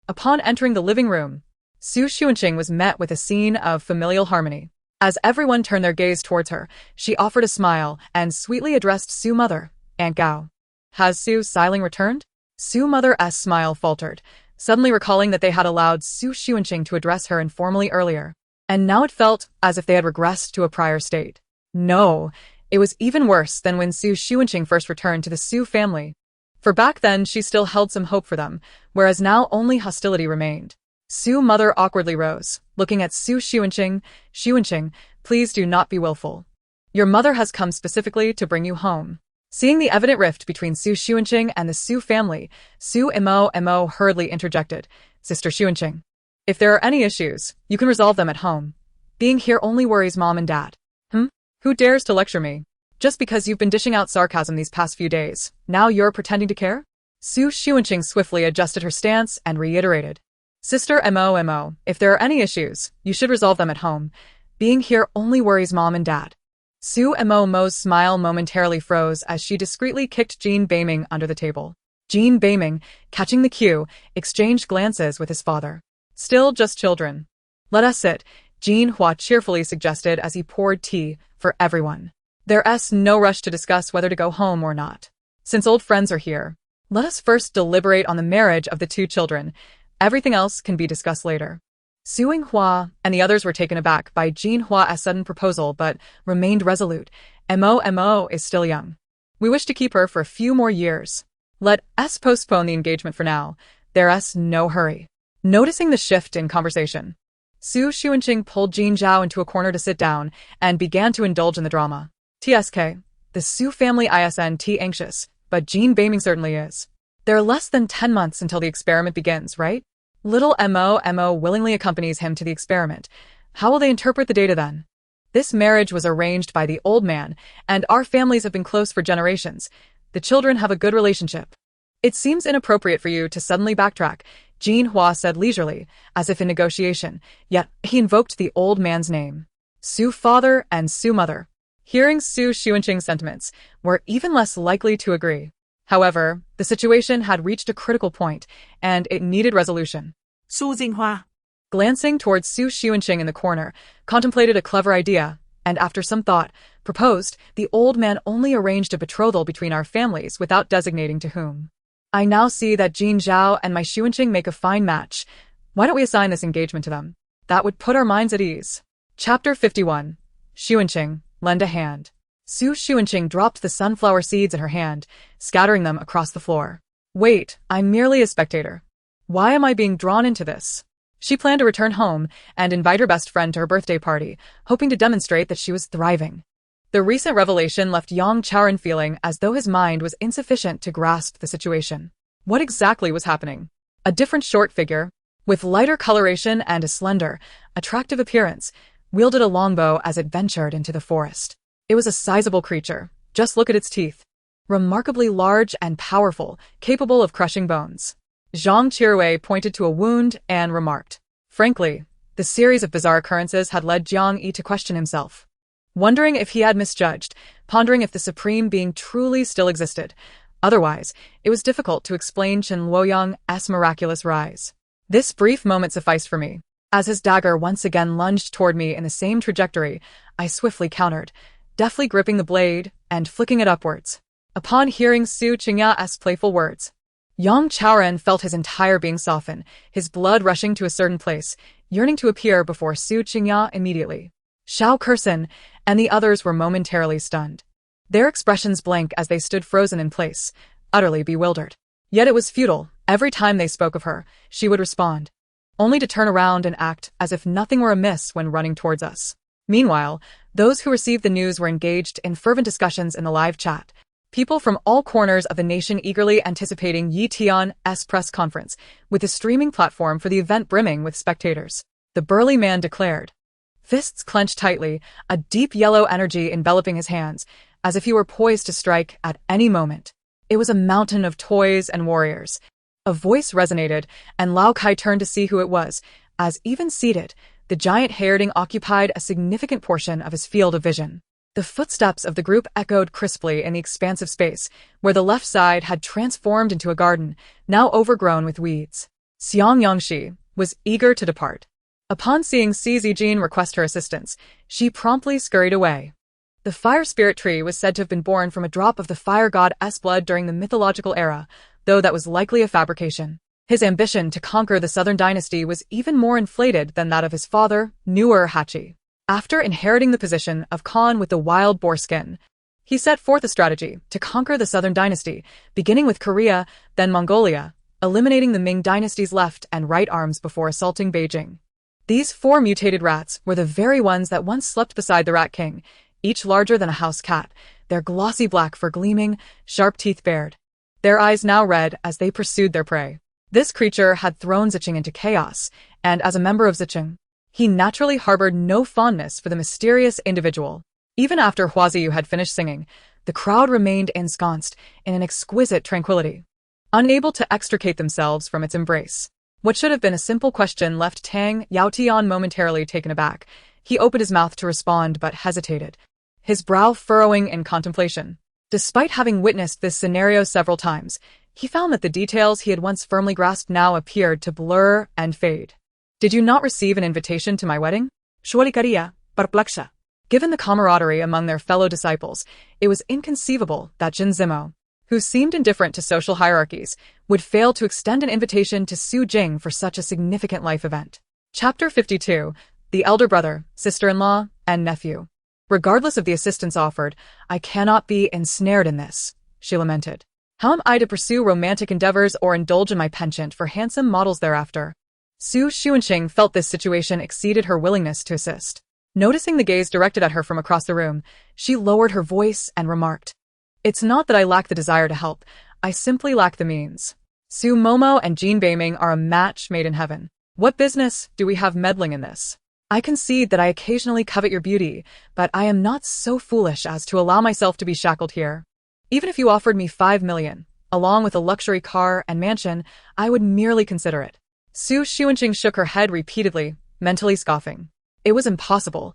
Upon entering the living room, Su Xuanqing was met with a scene of familial harmony. As everyone turned their gaze towards her, she offered a smile and sweetly addressed Su mother, Aunt Gao. Has Su Siling returned? Su mother's smile faltered, suddenly recalling that they had allowed Su Xuanqing to address her informally earlier, and now it felt as if they had regressed to a prior state. No, it was even worse than when Su Xuanqing first returned to the Su family. For back then she still held some hope for them, whereas now only hostility remained. Su mother awkwardly rose, looking at Su Xuanqing. Xuanqing, please do not be willful. Your mother has come specifically to bring you home. Seeing the evident rift between Su Xuanqing and the Su family, Su Mo hurriedly interjected, Sister Xuanqing, if there are any issues, you can resolve them at home. Being here only worries Mom and Dad. Who dares to lecture me? Just because you've been dishing out sarcasm these past few days, now you're pretending to care? Su Xuanqing swiftly adjusted her stance and reiterated, Sister Mo, if there are any issues, you should resolve them at home. Being here only worries Mom and Dad. Su Mo's smile momentarily froze as she discreetly kicked Jin Beiming under the table. Jin Beiming, catching the cue, exchanged glances with his father. Still just children. Let us sit, Jin Hua cheerfully suggested as he poured tea for everyone. There's no rush to discuss whether to go home or not. Since old friends are here, let us first deliberate on the marriage of the two children. Everything else can be discussed later. Su Hua and the others were taken aback by Jin Hua's sudden proposal but remained resolute. Mo is still young. We wish to keep her for a few more years. Let us postpone the engagement for now. There's no hurry. Noticing the shift in conversation, Su Xuanqing pulled Jin Zhao into a corner to sit down and began to indulge in the drama. TSK, the Su family isn't anxious, but Jin Beiming certainly is. There are less than 10 months until the experiment begins, right? Little Mo willingly accompanies him to the experiment. How will they interpret the data then? This marriage was arranged by the old man, and our families have been close for generations. The children have a good relationship. It seems inappropriate for you to suddenly backtrack, Jean Hua said leisurely, as if in negotiation, yet he invoked the old man's name. Xu father and Xu mother. Hearing Xu Xuanqing's sentiments, were even less likely to agree. However, the situation had reached a critical point, and it needed resolution. Su Jinghua. Glancing towards Xu Xuanqing in the corner, contemplated a clever idea, and after some thought, proposed, the old man only arranged a betrothal between our families without designating to whom. I now see that Jin Zhao and my Xuanqing make a fine match. Why don't we assign this engagement to them? That would put our minds at ease. Chapter 51. Xuanqing, lend a hand. Xu Xuanqing dropped the sunflower seeds in her hand, scattering them across the floor. Wait, I'm merely a spectator. Why am I being drawn into this? She planned to return home and invite her best friend to her birthday party, hoping to demonstrate that she was thriving. The recent revelation left Yang Chaoren feeling as though his mind was insufficient to grasp the situation. What exactly was happening? A different short figure, with lighter coloration and a slender, attractive appearance, wielded a longbow as it ventured into the forest. It was a sizable creature. Just look at its teeth. Remarkably large and powerful, capable of crushing bones. Zhang Qirui pointed to a wound and remarked. Frankly, the series of bizarre occurrences had led Jiang Yi to question himself. Wondering if he had misjudged, pondering if the supreme being truly still existed. Otherwise, it was difficult to explain Chen Luoyang's miraculous rise. This brief moment sufficed for me. As his dagger once again lunged toward me in the same trajectory, I swiftly countered, deftly gripping the blade and flicking it upwards. Upon hearing Su Qingya's playful words, Yang Chaoren felt his entire being soften, his blood rushing to a certain place, yearning to appear before Su Qingya immediately. Shao Kursen and the others were momentarily stunned. Their expressions blank as they stood frozen in place, utterly bewildered. Yet it was futile. Every time they spoke of her, she would respond, only to turn around and act as if nothing were amiss when running towards us. Meanwhile, those who received the news were engaged in fervent discussions in the live chat. People from all corners of the nation eagerly anticipating Yi Tian's press conference, with the streaming platform for the event brimming with spectators. The burly man declared, fists clenched tightly, a deep yellow energy enveloping his hands, as if he were poised to strike at any moment. It was a mountain of toys and warriors. A voice resonated, and Lao Kai turned to see who it was, as even seated, the giant Heirding occupied a significant portion of his field of vision. The footsteps of the group echoed crisply in the expansive space, where the left side had transformed into a garden, now overgrown with weeds. Xiang Yangxi was eager to depart. Upon seeing Si Zijin request her assistance, she promptly scurried away. The fire spirit tree was said to have been born from a drop of the fire god's blood during the mythological era, though that was likely a fabrication. His ambition to conquer the southern dynasty was even more inflated than that of his father, Nuer Hachi. After inheriting the position of Khan with the wild boar skin, he set forth a strategy to conquer the southern dynasty, beginning with Korea, then Mongolia, eliminating the Ming dynasty's left and right arms before assaulting Beijing. These 4 mutated rats were the very ones that once slept beside the Rat King, each larger than a house cat, their glossy black fur gleaming, sharp teeth bared. Their eyes now red as they pursued their prey. This creature had thrown Zicheng into chaos, and as a member of Zicheng, he naturally harbored no fondness for the mysterious individual. Even after Huaziyu had finished singing, the crowd remained ensconced in an exquisite tranquility, unable to extricate themselves from its embrace. What should have been a simple question left Tang Yaotian momentarily taken aback. He opened his mouth to respond but hesitated, his brow furrowing in contemplation. Despite having witnessed this scenario several times, he found that the details he had once firmly grasped now appeared to blur and fade. Did you not receive an invitation to my wedding? Shuarikaria, perplexa. Given the camaraderie among their fellow disciples, it was inconceivable that Jin Zimo, who seemed indifferent to social hierarchies, would fail to extend an invitation to Su Jing for such a significant life event. Chapter 52. The elder brother, sister-in-law, and nephew. Regardless of the assistance offered, I cannot be ensnared in this, she lamented. How am I to pursue romantic endeavors or indulge in my penchant for handsome models thereafter? Xu Xuanqing felt this situation exceeded her willingness to assist. Noticing the gaze directed at her from across the room, she lowered her voice and remarked, It's not that I lack the desire to help, I simply lack the means. Su Momo and Jean Beiming are a match made in heaven. What business do we have meddling in this? I concede that I occasionally covet your beauty, but I am not so foolish as to allow myself to be shackled here. Even if you offered me 5 million, along with a luxury car and mansion, I would merely consider it. Su Xuanqing shook her head repeatedly, mentally scoffing. It was impossible.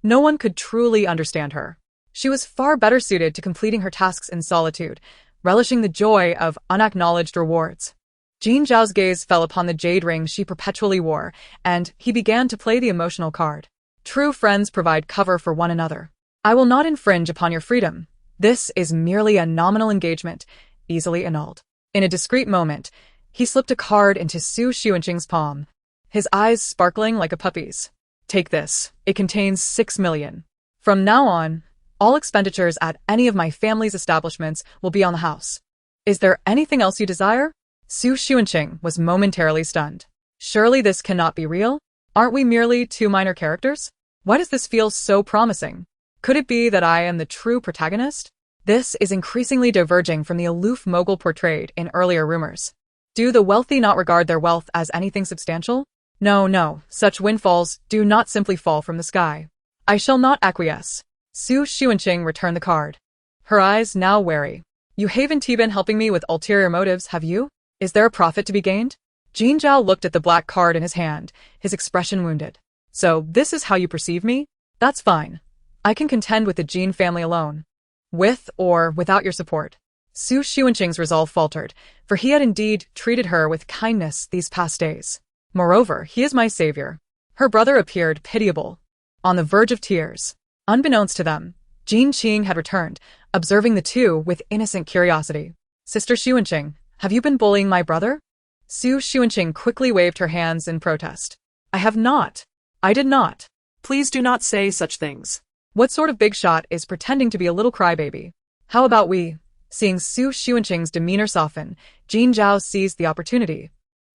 No one could truly understand her. She was far better suited to completing her tasks in solitude, relishing the joy of unacknowledged rewards. Jin Zhao's gaze fell upon the jade ring she perpetually wore, and he began to play the emotional card. True friends provide cover for one another. I will not infringe upon your freedom. This is merely a nominal engagement, easily annulled. In a discreet moment, he slipped a card into Su Xuanqing's palm, his eyes sparkling like a puppy's. Take this. It contains 6 million. From now on, all expenditures at any of my family's establishments will be on the house. Is there anything else you desire? Su Xuanqing was momentarily stunned. Surely this cannot be real? Aren't we merely two minor characters? Why does this feel so promising? Could it be that I am the true protagonist? This is increasingly diverging from the aloof mogul portrayed in earlier rumors. Do the wealthy not regard their wealth as anything substantial? No, such windfalls do not simply fall from the sky. I shall not acquiesce. Su Xuanqing returned the card, her eyes now wary. You haven't been helping me with ulterior motives, have you? Is there a profit to be gained? Jin Zhao looked at the black card in his hand, his expression wounded. So this is how you perceive me? That's fine. I can contend with the Jin family alone. With or without your support. Su Xuanqing's resolve faltered, for he had indeed treated her with kindness these past days. Moreover, he is my savior. Her brother appeared pitiable, on the verge of tears. Unbeknownst to them, Jin Qing had returned, observing the two with innocent curiosity. Sister Xuanqing, have you been bullying my brother? Su Xuanqing quickly waved her hands in protest. I have not. I did not. Please do not say such things. What sort of big shot is pretending to be a little crybaby? How about we? Seeing Su Xuanqing's demeanor soften, Jin Zhao seized the opportunity,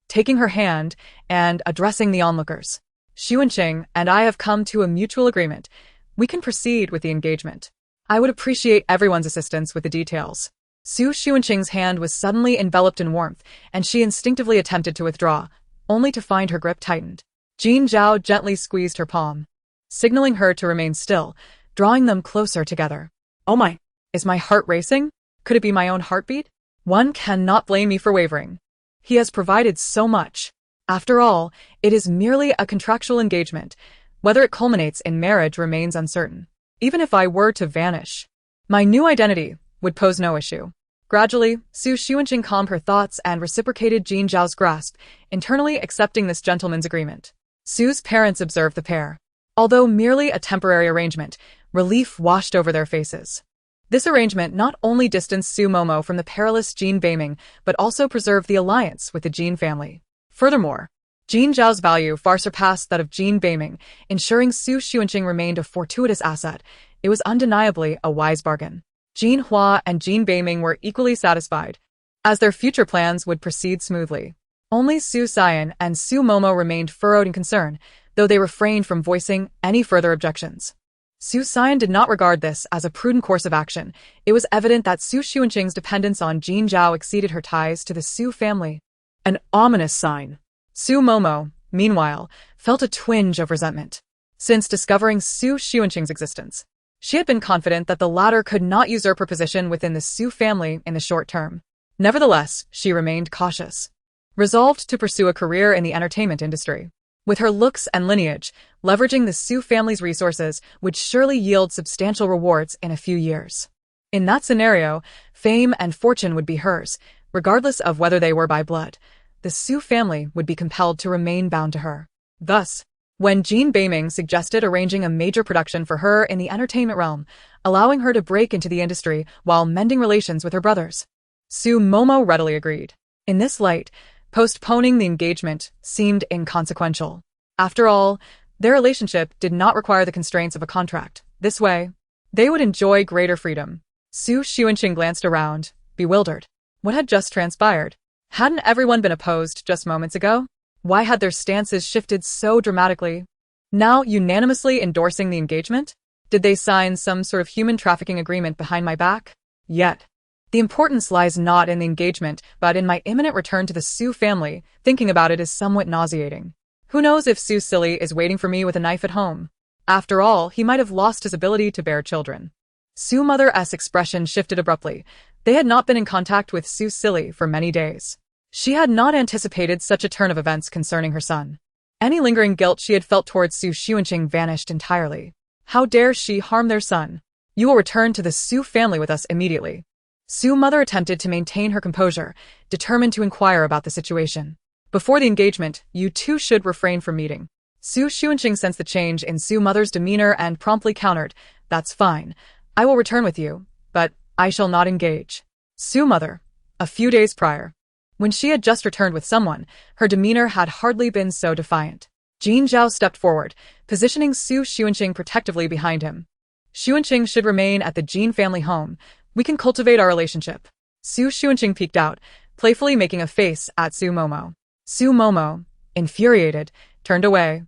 taking her hand and addressing the onlookers. Xuanqing and I have come to a mutual agreement. We can proceed with the engagement. I would appreciate everyone's assistance with the details. Su Xuanqing's hand was suddenly enveloped in warmth, and she instinctively attempted to withdraw, only to find her grip tightened. Jin Zhao gently squeezed her palm, signaling her to remain still, drawing them closer together. Oh my! Is my heart racing? Could it be my own heartbeat? One cannot blame me for wavering. He has provided so much. After all, it is merely a contractual engagement. Whether it culminates in marriage remains uncertain. Even if I were to vanish, my new identity would pose no issue. Gradually, Su Xuanqing calmed her thoughts and reciprocated Jin Zhao's grasp, internally accepting this gentleman's agreement. Su's parents observed the pair. Although merely a temporary arrangement, relief washed over their faces. This arrangement not only distanced Su Momo from the perilous Jin Beiming, but also preserved the alliance with the Jin family. Furthermore, Jin Zhao's value far surpassed that of Jin Beiming, ensuring Su Xuanqing remained a fortuitous asset. It was undeniably a wise bargain. Jin Hua and Jin Beiming were equally satisfied, as their future plans would proceed smoothly. Only Su Xian and Su Momo remained furrowed in concern, though they refrained from voicing any further objections. Su Xian did not regard this as a prudent course of action. It was evident that Su Xuanqing's dependence on Jin Zhao exceeded her ties to the Su family. An ominous sign. Su Momo, meanwhile, felt a twinge of resentment. Since discovering Su Xuanqing's existence, she had been confident that the latter could not usurp her position within the Su family in the short term. Nevertheless, she remained cautious, resolved to pursue a career in the entertainment industry. With her looks and lineage, leveraging the Su family's resources would surely yield substantial rewards in a few years. In that scenario, fame and fortune would be hers, regardless of whether they were by blood. The Su family would be compelled to remain bound to her. Thus, when Jin Beiming suggested arranging a major production for her in the entertainment realm, allowing her to break into the industry while mending relations with her brothers, Su Momo readily agreed. In this light, postponing the engagement seemed inconsequential. After all, their relationship did not require the constraints of a contract. This way, they would enjoy greater freedom. Su Xuanqing glanced around, bewildered. What had just transpired? Hadn't everyone been opposed just moments ago? Why had their stances shifted so dramatically? Now unanimously endorsing the engagement? Did they sign some sort of human trafficking agreement behind my back? Yet, the importance lies not in the engagement, but in my imminent return to the Su family. Thinking about it is somewhat nauseating. Who knows if Su Silly is waiting for me with a knife at home? After all, he might have lost his ability to bear children. Xunqing's expression shifted abruptly. They had not been in contact with Xu Silly for many days. She had not anticipated such a turn of events concerning her son. Any lingering guilt she had felt towards Xunqing vanished entirely. How dare she harm their son? You will return to the Xu family with us immediately. Xunqing attempted to maintain her composure, determined to inquire about the situation. Before the engagement, you two should refrain from meeting. Xunqing sensed the change in Xunqing's demeanor and promptly countered, "That's fine. I will return with you, but I shall not engage." Xunqing, a few days prior, when she had just returned with someone, her demeanor had hardly been so defiant. Jin Zhao stepped forward, positioning Xunqing protectively behind him. Xunqing should remain at the Jin family home. We can cultivate our relationship. Xunqing peeked out, playfully making a face at Su Momo. Su Momo, infuriated, turned away,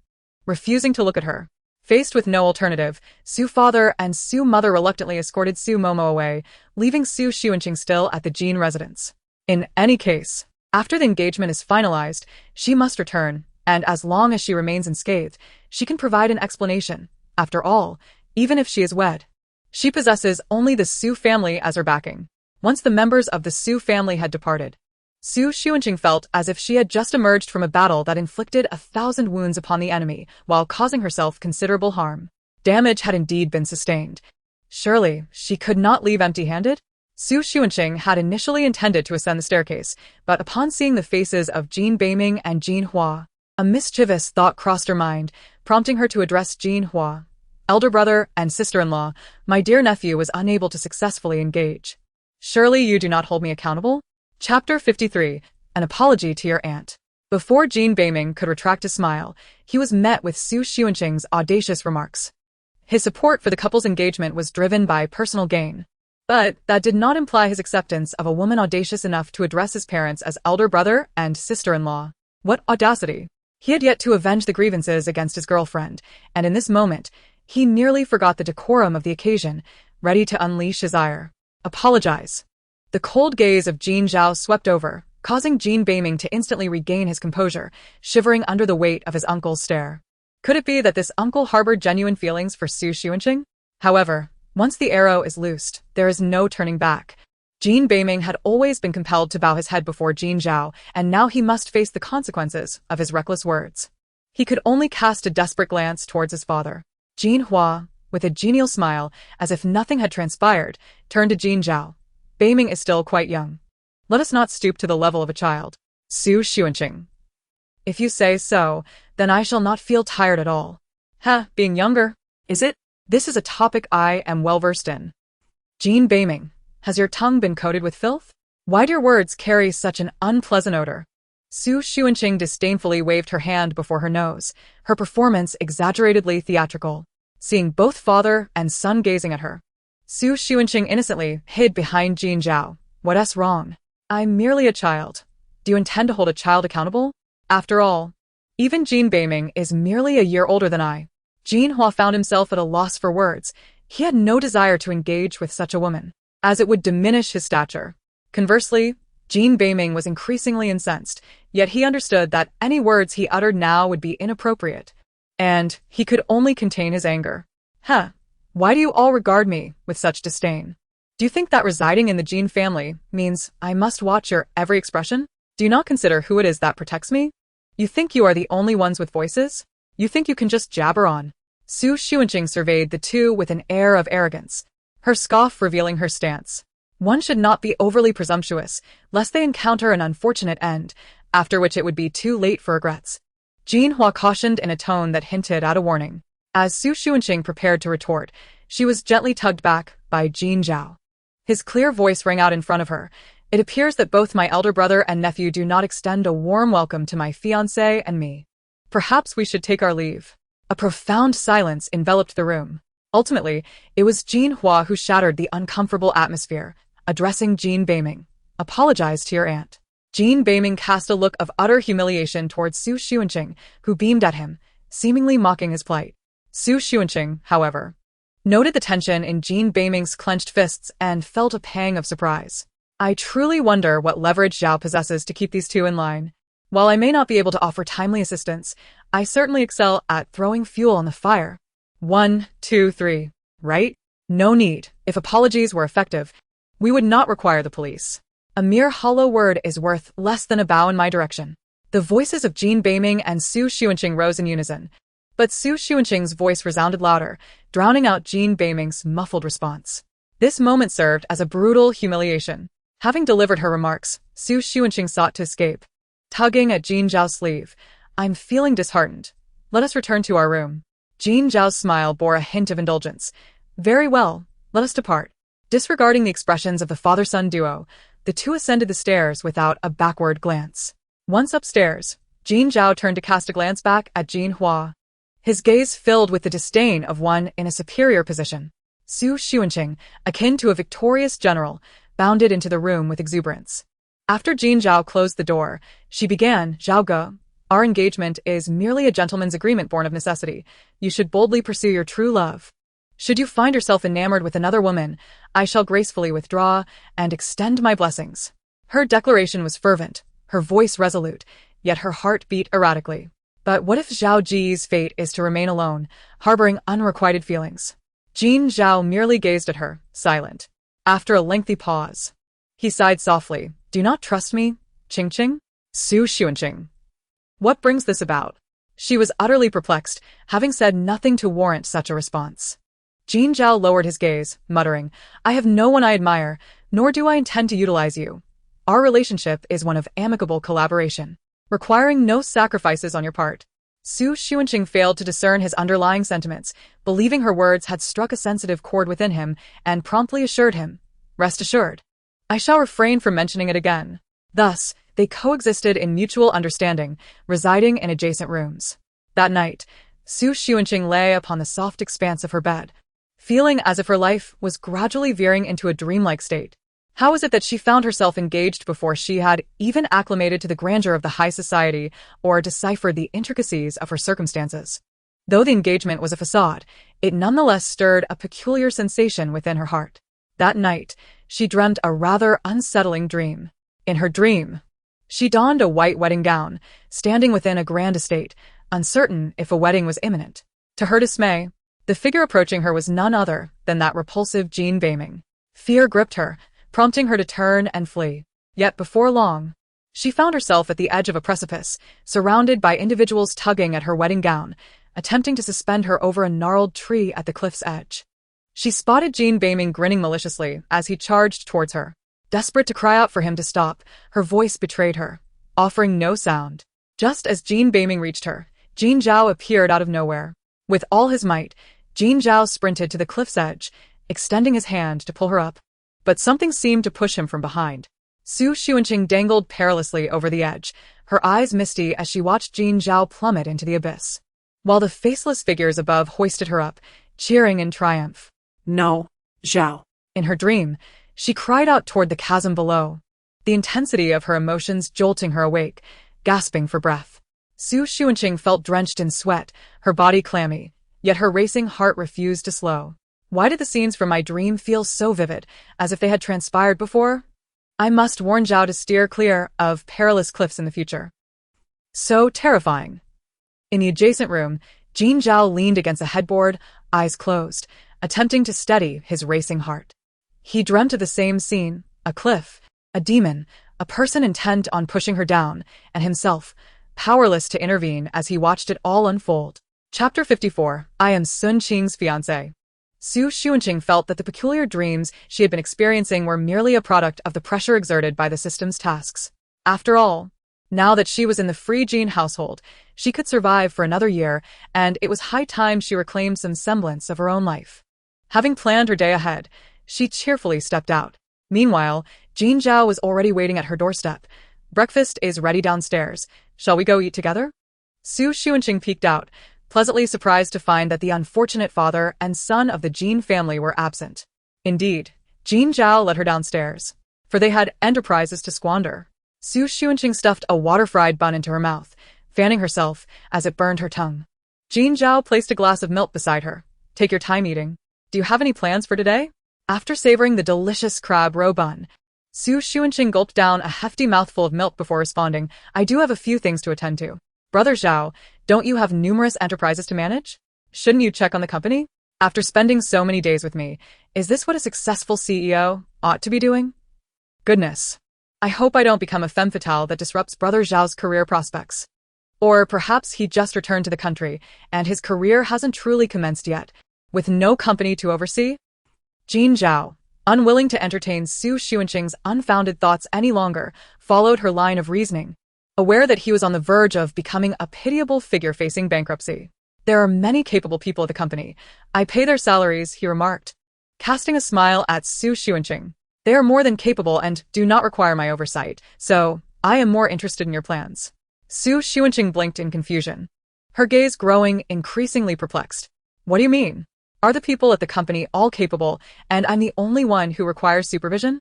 refusing to look at her. Faced with no alternative, Su father and Su mother reluctantly escorted Su Momo away, leaving Xunqing still at the Jin residence. In any case, after the engagement is finalized, she must return, and as long as she remains unscathed, she can provide an explanation. After all, even if she is wed, she possesses only the Xu family as her backing. Once the members of the Xu family had departed, Xunqing felt as if she had just emerged from a battle that inflicted 1,000 wounds upon the enemy while causing herself considerable harm. Damage had indeed been sustained. Surely, she could not leave empty-handed? Xunqing had initially intended to ascend the staircase, but upon seeing the faces of Jin Beiming and Jin Hua, a mischievous thought crossed her mind, prompting her to address Jin Hua. "Elder brother and sister-in-law, my dear nephew was unable to successfully engage. Surely you do not hold me accountable?" Chapter 53, An Apology to Your Aunt. Before Jin Beiming could retract a smile, he was met with Xunqing's audacious remarks. His support for the couple's engagement was driven by personal gain. But that did not imply his acceptance of a woman audacious enough to address his parents as elder brother and sister-in-law. What audacity! He had yet to avenge the grievances against his girlfriend, and in this moment, he nearly forgot the decorum of the occasion, ready to unleash his ire. Apologize. The cold gaze of Jin Zhao swept over, causing Jin Beiming to instantly regain his composure, shivering under the weight of his uncle's stare. Could it be that this uncle harbored genuine feelings for Xunqing? However, once the arrow is loosed, there is no turning back. Jin Beiming had always been compelled to bow his head before Jin Zhao, and now he must face the consequences of his reckless words. He could only cast a desperate glance towards his father. Jin Hua, with a genial smile, as if nothing had transpired, turned to Jin Zhao. "Beiming is still quite young. Let us not stoop to the level of a child." Xunqing. "If you say so, then I shall not feel tired at all." Being younger, is it? This is a topic I am well versed in. Jin Beiming, has your tongue been coated with filth? Why do your words carry such an unpleasant odor? Xunqing disdainfully waved her hand before her nose, her performance exaggeratedly theatrical. Seeing both father and son gazing at her, Xunqing innocently hid behind Jin Zhao. "What's wrong? I'm merely a child. Do you intend to hold a child accountable? After all, even Jin Beiming is merely a year older than I." Jin Hua found himself at a loss for words. He had no desire to engage with such a woman, as it would diminish his stature. Conversely, Jin Beiming was increasingly incensed, yet he understood that any words he uttered now would be inappropriate, and he could only contain his anger. Why do you all regard me with such disdain? Do you think that residing in the Jin family means I must watch your every expression? Do you not consider who it is that protects me? You think you are the only ones with voices? You think you can just jabber on? Xunqing surveyed the two with an air of arrogance, her scoff revealing her stance. One should not be overly presumptuous, lest they encounter an unfortunate end, after which it would be too late for regrets. Jin Hua cautioned in a tone that hinted at a warning. As Xunqing prepared to retort, she was gently tugged back by Jin Zhao. His clear voice rang out in front of her. "It appears that both my elder brother and nephew do not extend a warm welcome to my fiancé and me. Perhaps we should take our leave." A profound silence enveloped the room. Ultimately, it was Jin Hua who shattered the uncomfortable atmosphere, addressing Jin Beiming. "Apologize to your aunt." Jin Beiming cast a look of utter humiliation towards Xunqing, who beamed at him, seemingly mocking his plight. Xunqing, however, noted the tension in Jin Beiming's clenched fists and felt a pang of surprise. I truly wonder what leverage Zhao possesses to keep these two in line. While I may not be able to offer timely assistance, I certainly excel at throwing fuel on the fire. 1, 2, 3, right? No need. If apologies were effective, we would not require the police. A mere hollow word is worth less than a bow in my direction. The voices of Jin Beiming and Su Xuanqing rose in unison, but Su Xuanqing's voice resounded louder, drowning out Jin Beiming's muffled response. This moment served as a brutal humiliation. Having delivered her remarks, Su Xuanqing sought to escape. Tugging at Jin Zhao's sleeve, "I'm feeling disheartened. Let us return to our room." Jin Zhao's smile bore a hint of indulgence. "Very well, let us depart." Disregarding the expressions of the father-son duo, the two ascended the stairs without a backward glance. Once upstairs, Jin Zhao turned to cast a glance back at Jin Hua. His gaze filled with the disdain of one in a superior position. Su Xuanqing, akin to a victorious general, bounded into the room with exuberance. After Jin Zhao closed the door, she began, "Zhao Ge, our engagement is merely a gentleman's agreement born of necessity. You should boldly pursue your true love. Should you find yourself enamored with another woman, I shall gracefully withdraw and extend my blessings." Her declaration was fervent, her voice resolute, yet her heart beat erratically. But what if Zhao Ji's fate is to remain alone, harboring unrequited feelings? Jin Zhao merely gazed at her, silent. After a lengthy pause, he sighed softly. "Do not trust me, Xunqing?" Su Xuanqing. "What brings this about?" She was utterly perplexed, having said nothing to warrant such a response. Jin Zhao lowered his gaze, muttering, "I have no one I admire, nor do I intend to utilize you. Our relationship is one of amicable collaboration, requiring no sacrifices on your part." Su Xuanqing failed to discern his underlying sentiments, believing her words had struck a sensitive chord within him, and promptly assured him, "Rest assured, I shall refrain from mentioning it again." Thus, they coexisted in mutual understanding, residing in adjacent rooms. That night, Su Xuanqing lay upon the soft expanse of her bed, feeling as if her life was gradually veering into a dreamlike state. How was it that she found herself engaged before she had even acclimated to the grandeur of the high society or deciphered the intricacies of her circumstances? Though the engagement was a facade, it nonetheless stirred a peculiar sensation within her heart. That night, she dreamt a rather unsettling dream. In her dream, she donned a white wedding gown, standing within a grand estate, uncertain if a wedding was imminent. To her dismay, the figure approaching her was none other than that repulsive Jin Beiming. Fear gripped her, prompting her to turn and flee. Yet before long, she found herself at the edge of a precipice, surrounded by individuals tugging at her wedding gown, attempting to suspend her over a gnarled tree at the cliff's edge. She spotted Jin Beiming grinning maliciously as he charged towards her. Desperate to cry out for him to stop, her voice betrayed her, offering no sound. Just as Jin Beiming reached her, Jin Zhao appeared out of nowhere. With all his might, Jin Zhao sprinted to the cliff's edge, extending his hand to pull her up. But something seemed to push him from behind. Su Xuanqing dangled perilously over the edge, her eyes misty as she watched Jin Zhao plummet into the abyss, while the faceless figures above hoisted her up, cheering in triumph. "No, Zhao." In her dream, she cried out toward the chasm below, the intensity of her emotions jolting her awake, gasping for breath. Su Xuanqing felt drenched in sweat, her body clammy, yet her racing heart refused to slow. Why did the scenes from my dream feel so vivid, as if they had transpired before? I must warn Zhao to steer clear of perilous cliffs in the future. So terrifying. In the adjacent room, Jin Zhao leaned against a headboard, eyes closed, attempting to steady his racing heart. He dreamt of the same scene, a cliff, a demon, a person intent on pushing her down, and himself, powerless to intervene as he watched it all unfold. Chapter 54. I am Xunqing's fiancé. Su Xuanqing felt that the peculiar dreams she had been experiencing were merely a product of the pressure exerted by the system's tasks. After all, now that she was in the free Jin household, she could survive for another year, and it was high time she reclaimed some semblance of her own life. Having planned her day ahead, she cheerfully stepped out. Meanwhile, Jin Zhao was already waiting at her doorstep. "Breakfast is ready downstairs. Shall we go eat together?" Su Xuanqing peeked out, pleasantly surprised to find that the unfortunate father and son of the Jin family were absent. Indeed, Jin Zhao led her downstairs, for they had enterprises to squander. Su Xuanqing stuffed a water-fried bun into her mouth, fanning herself as it burned her tongue. Jin Zhao placed a glass of milk beside her. "Take your time eating. Do you have any plans for today?" After savoring the delicious crab roe bun, Su Xuanqing gulped down a hefty mouthful of milk before responding, "I do have a few things to attend to." "Brother Zhao, don't you have numerous enterprises to manage? Shouldn't you check on the company?" After spending so many days with me, is this what a successful CEO ought to be doing? Goodness. I hope I don't become a femme fatale that disrupts Brother Zhao's career prospects. Or perhaps he just returned to the country, and his career hasn't truly commenced yet, with no company to oversee? Jin Zhao, unwilling to entertain Su Xuanqing's unfounded thoughts any longer, followed her line of reasoning, aware that he was on the verge of becoming a pitiable figure facing bankruptcy. There are many capable people at the company. I pay their salaries, he remarked, casting a smile at Su Xuanqing. They are more than capable and do not require my oversight, so I am more interested in your plans. Su Xuanqing blinked in confusion, her gaze growing increasingly perplexed. What do you mean? Are the people at the company all capable, and I'm the only one who requires supervision?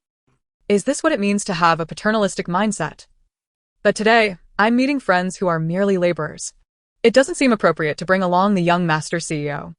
Is this what it means to have a paternalistic mindset? But today, I'm meeting friends who are merely laborers. It doesn't seem appropriate to bring along the young master CEO.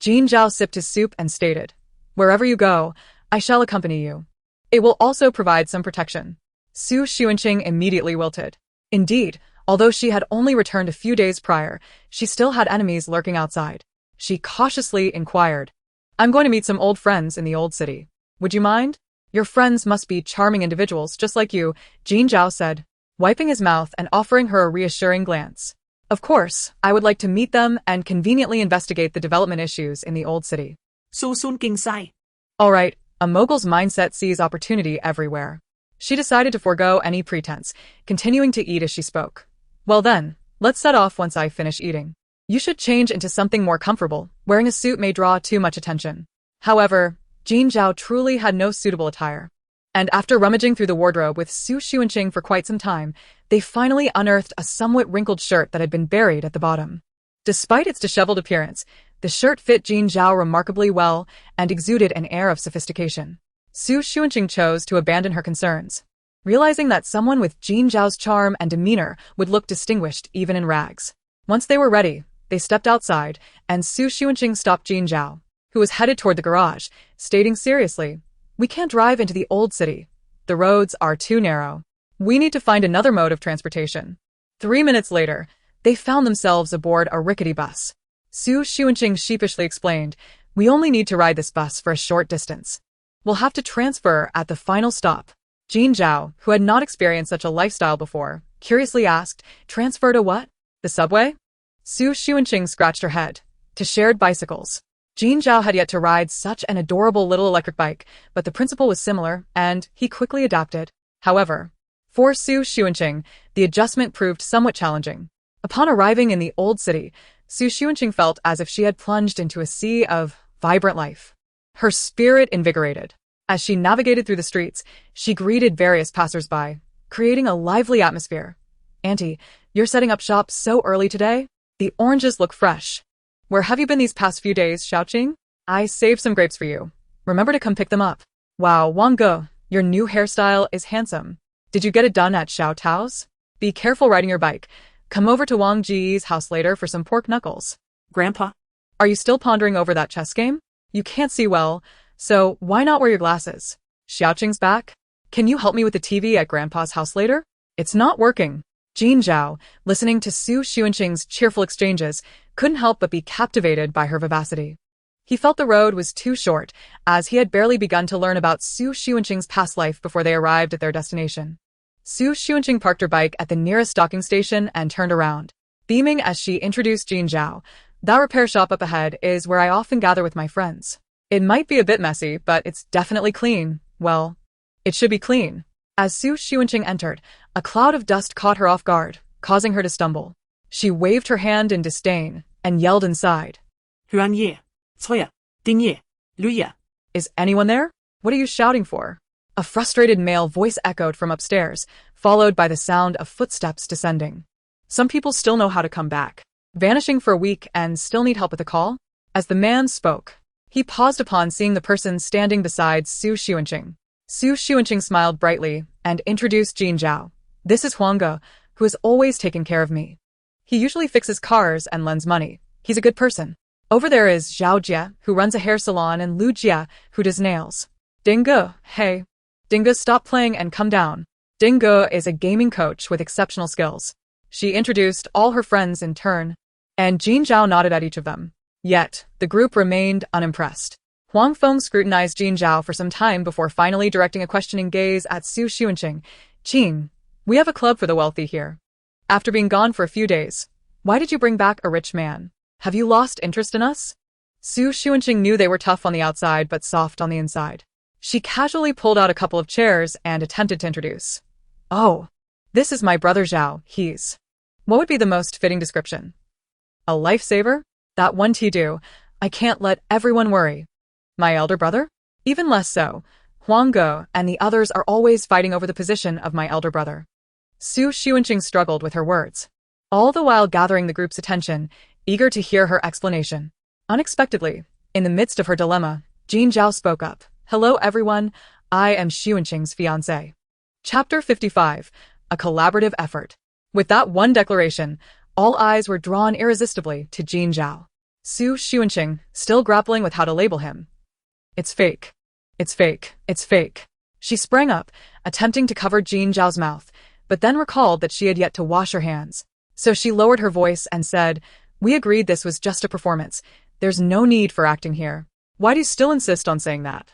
Jin Zhao sipped his soup and stated, wherever you go, I shall accompany you. It will also provide some protection. Su Xuanqing immediately wilted. Indeed, although she had only returned a few days prior, she still had enemies lurking outside. She cautiously inquired, I'm going to meet some old friends in the old city. Would you mind? Your friends must be charming individuals just like you, Jin Zhao said, wiping his mouth and offering her a reassuring glance. Of course, I would like to meet them and conveniently investigate the development issues in the old city. Xunqing sighed. All right, a mogul's mindset sees opportunity everywhere. She decided to forego any pretense, continuing to eat as she spoke. Well then, let's set off once I finish eating. You should change into something more comfortable. Wearing a suit may draw too much attention. However, Jin Zhao truly had no suitable attire. And after rummaging through the wardrobe with Su Xuanqing for quite some time, they finally unearthed a somewhat wrinkled shirt that had been buried at the bottom. Despite its disheveled appearance, the shirt fit Jin Zhao remarkably well and exuded an air of sophistication. Su Xuanqing chose to abandon her concerns, realizing that someone with Jin Zhao's charm and demeanor would look distinguished even in rags. Once they were ready, they stepped outside, and Su Xuanqing stopped Jin Zhao, who was headed toward the garage, stating seriously, we can't drive into the old city. The roads are too narrow. We need to find another mode of transportation. 3 minutes later, they found themselves aboard a rickety bus. Su Xuanqing sheepishly explained, we only need to ride this bus for a short distance. We'll have to transfer at the final stop. Jin Zhao, who had not experienced such a lifestyle before, curiously asked, transfer to what? The subway? Su Xuanqing scratched her head. To shared bicycles. Jin Zhao had yet to ride such an adorable little electric bike, but the principle was similar, and he quickly adapted. However, for Su Xuanqing, the adjustment proved somewhat challenging. Upon arriving in the old city, Su Xuanqing felt as if she had plunged into a sea of vibrant life. Her spirit invigorated. As she navigated through the streets, she greeted various passers-by, creating a lively atmosphere. Auntie, you're setting up shop so early today? The oranges look fresh. Where have you been these past few days, Xiaoqing? I saved some grapes for you. Remember to come pick them up. Wow, Wang Ge, your new hairstyle is handsome. Did you get it done at Xiao Tao's? Be careful riding your bike. Come over to Wang Ji's house later for some pork knuckles. Grandpa. Are you still pondering over that chess game? You can't see well, so why not wear your glasses? Xiaoqing's back. Can you help me with the TV at Grandpa's house later? It's not working. Jin Zhao, listening to Su Xuanqing's cheerful exchanges, couldn't help but be captivated by her vivacity. He felt the road was too short, as he had barely begun to learn about Su Xuanqing's past life before they arrived at their destination. Su Xuanqing parked her bike at the nearest docking station and turned around, beaming as she introduced Jin Zhao. That repair shop up ahead is where I often gather with my friends. It might be a bit messy, but it's definitely clean. Well, it should be clean. As Su Xuanqing entered, a cloud of dust caught her off guard, causing her to stumble. She waved her hand in disdain and yelled inside. Huanye. Coya. Dingye. Luya. Is anyone there? What are you shouting for? A frustrated male voice echoed from upstairs, followed by the sound of footsteps descending. Some people still know how to come back, vanishing for a week and still need help with a call? As the man spoke, he paused upon seeing the person standing beside Su Xuanqing. Su Xuanqing smiled brightly and introduced Jin Zhao. This is Huang Ge, who has always taken care of me. He usually fixes cars and lends money. He's a good person. Over there is Zhao Jie, who runs a hair salon, and Lu Jie, who does nails. Ding Ge, hey. Ding Ge, stop playing and come down. Ding Ge is a gaming coach with exceptional skills. She introduced all her friends in turn, and Jin Zhao nodded at each of them. Yet, the group remained unimpressed. Huang Feng scrutinized Jin Zhao for some time before finally directing a questioning gaze at Su Xuanqing. Jin, we have a club for the wealthy here. After being gone for a few days, why did you bring back a rich man? Have you lost interest in us? Su Xuanqing knew they were tough on the outside but soft on the inside. She casually pulled out a couple of chairs and attempted to introduce. Oh, this is my brother Zhao, he's. What would be the most fitting description? A lifesaver? That one do. I can't let everyone worry. My elder brother? Even less so. Huang Ge and the others are always fighting over the position of my elder brother. Su Xuanqing struggled with her words, all the while gathering the group's attention, eager to hear her explanation. Unexpectedly, in the midst of her dilemma, Jin Zhao spoke up. Hello everyone, I am Xuanqing's fiancé. Chapter 55, A Collaborative Effort. With that one declaration, all eyes were drawn irresistibly to Jin Zhao. Su Xuanqing, still grappling with how to label him. It's fake. It's fake. It's fake. She sprang up, attempting to cover Jin Zhao's mouth, but then recalled that she had yet to wash her hands. So she lowered her voice and said, We agreed this was just a performance. There's no need for acting here. Why do you still insist on saying that?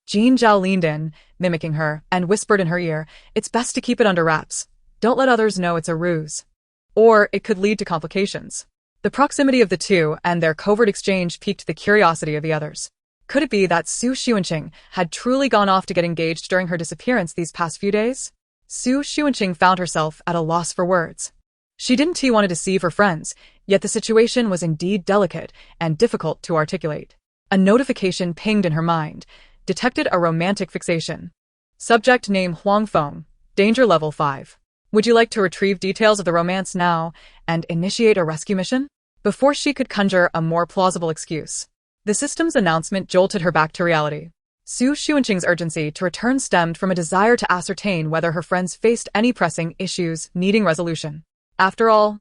Jin Zhao leaned in, mimicking her, and whispered in her ear, It's best to keep it under wraps. Don't let others know it's a ruse. Or it could lead to complications. The proximity of the two and their covert exchange piqued the curiosity of the others. Could it be that Su Xuanqing had truly gone off to get engaged during her disappearance these past few days? Su Xuanqing found herself at a loss for words. She didn't want to deceive her friends, yet the situation was indeed delicate and difficult to articulate. A notification pinged in her mind, detected a romantic fixation. Subject name Huang Feng, danger level 5. Would you like to retrieve details of the romance now and initiate a rescue mission? Before she could conjure a more plausible excuse, the system's announcement jolted her back to reality. Su Xuanqing's urgency to return stemmed from a desire to ascertain whether her friends faced any pressing issues needing resolution. After all,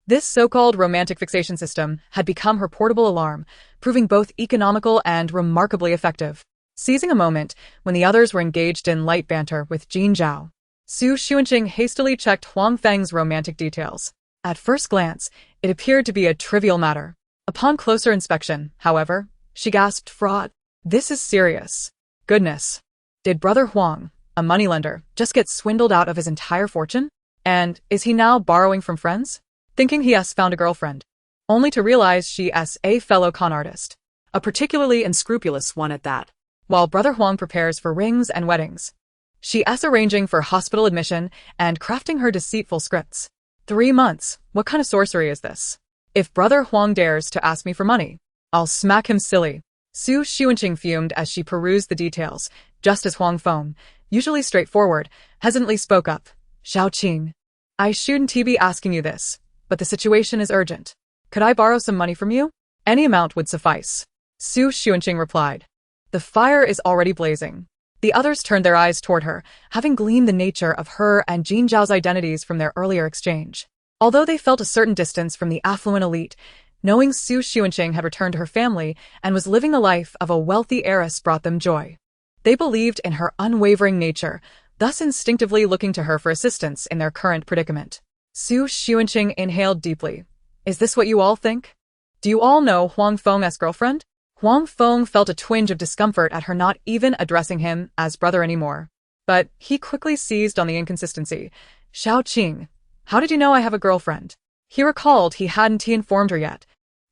this so-called romantic fixation system had become her portable alarm, proving both economical and remarkably effective. Seizing a moment when the others were engaged in light banter with Jin Zhao, Su Xuanqing hastily checked Huang Feng's romantic details. At first glance, it appeared to be a trivial matter. Upon closer inspection, however, she gasped, Fraud. This is serious. Goodness. Did Brother Huang, a moneylender, just get swindled out of his entire fortune? And is he now borrowing from friends? Thinking he has found a girlfriend, only to realize she is a fellow con artist. A particularly unscrupulous one at that. While Brother Huang prepares for rings and weddings, she is arranging for hospital admission and crafting her deceitful scripts. 3 months, what kind of sorcery is this? If Brother Huang dares to ask me for money, I'll smack him silly. Su Xuanqing fumed as she perused the details, just as Huang Feng, usually straightforward, hesitantly spoke up. Xiaoqing, I shouldn't be asking you this, but the situation is urgent. Could I borrow some money from you? Any amount would suffice. Su Xuanqing replied. The fire is already blazing. The others turned their eyes toward her, having gleaned the nature of her and Jin Zhao's identities from their earlier exchange. Although they felt a certain distance from the affluent elite, knowing Su Xuanqing had returned to her family and was living the life of a wealthy heiress brought them joy. They believed in her unwavering nature, thus instinctively looking to her for assistance in their current predicament. Su Xuanqing inhaled deeply. Is this what you all think? Do you all know Huang Feng's girlfriend? Huang Feng felt a twinge of discomfort at her not even addressing him as brother anymore. But he quickly seized on the inconsistency. Xiaoqing, how did you know I have a girlfriend? He recalled he hadn't informed her yet.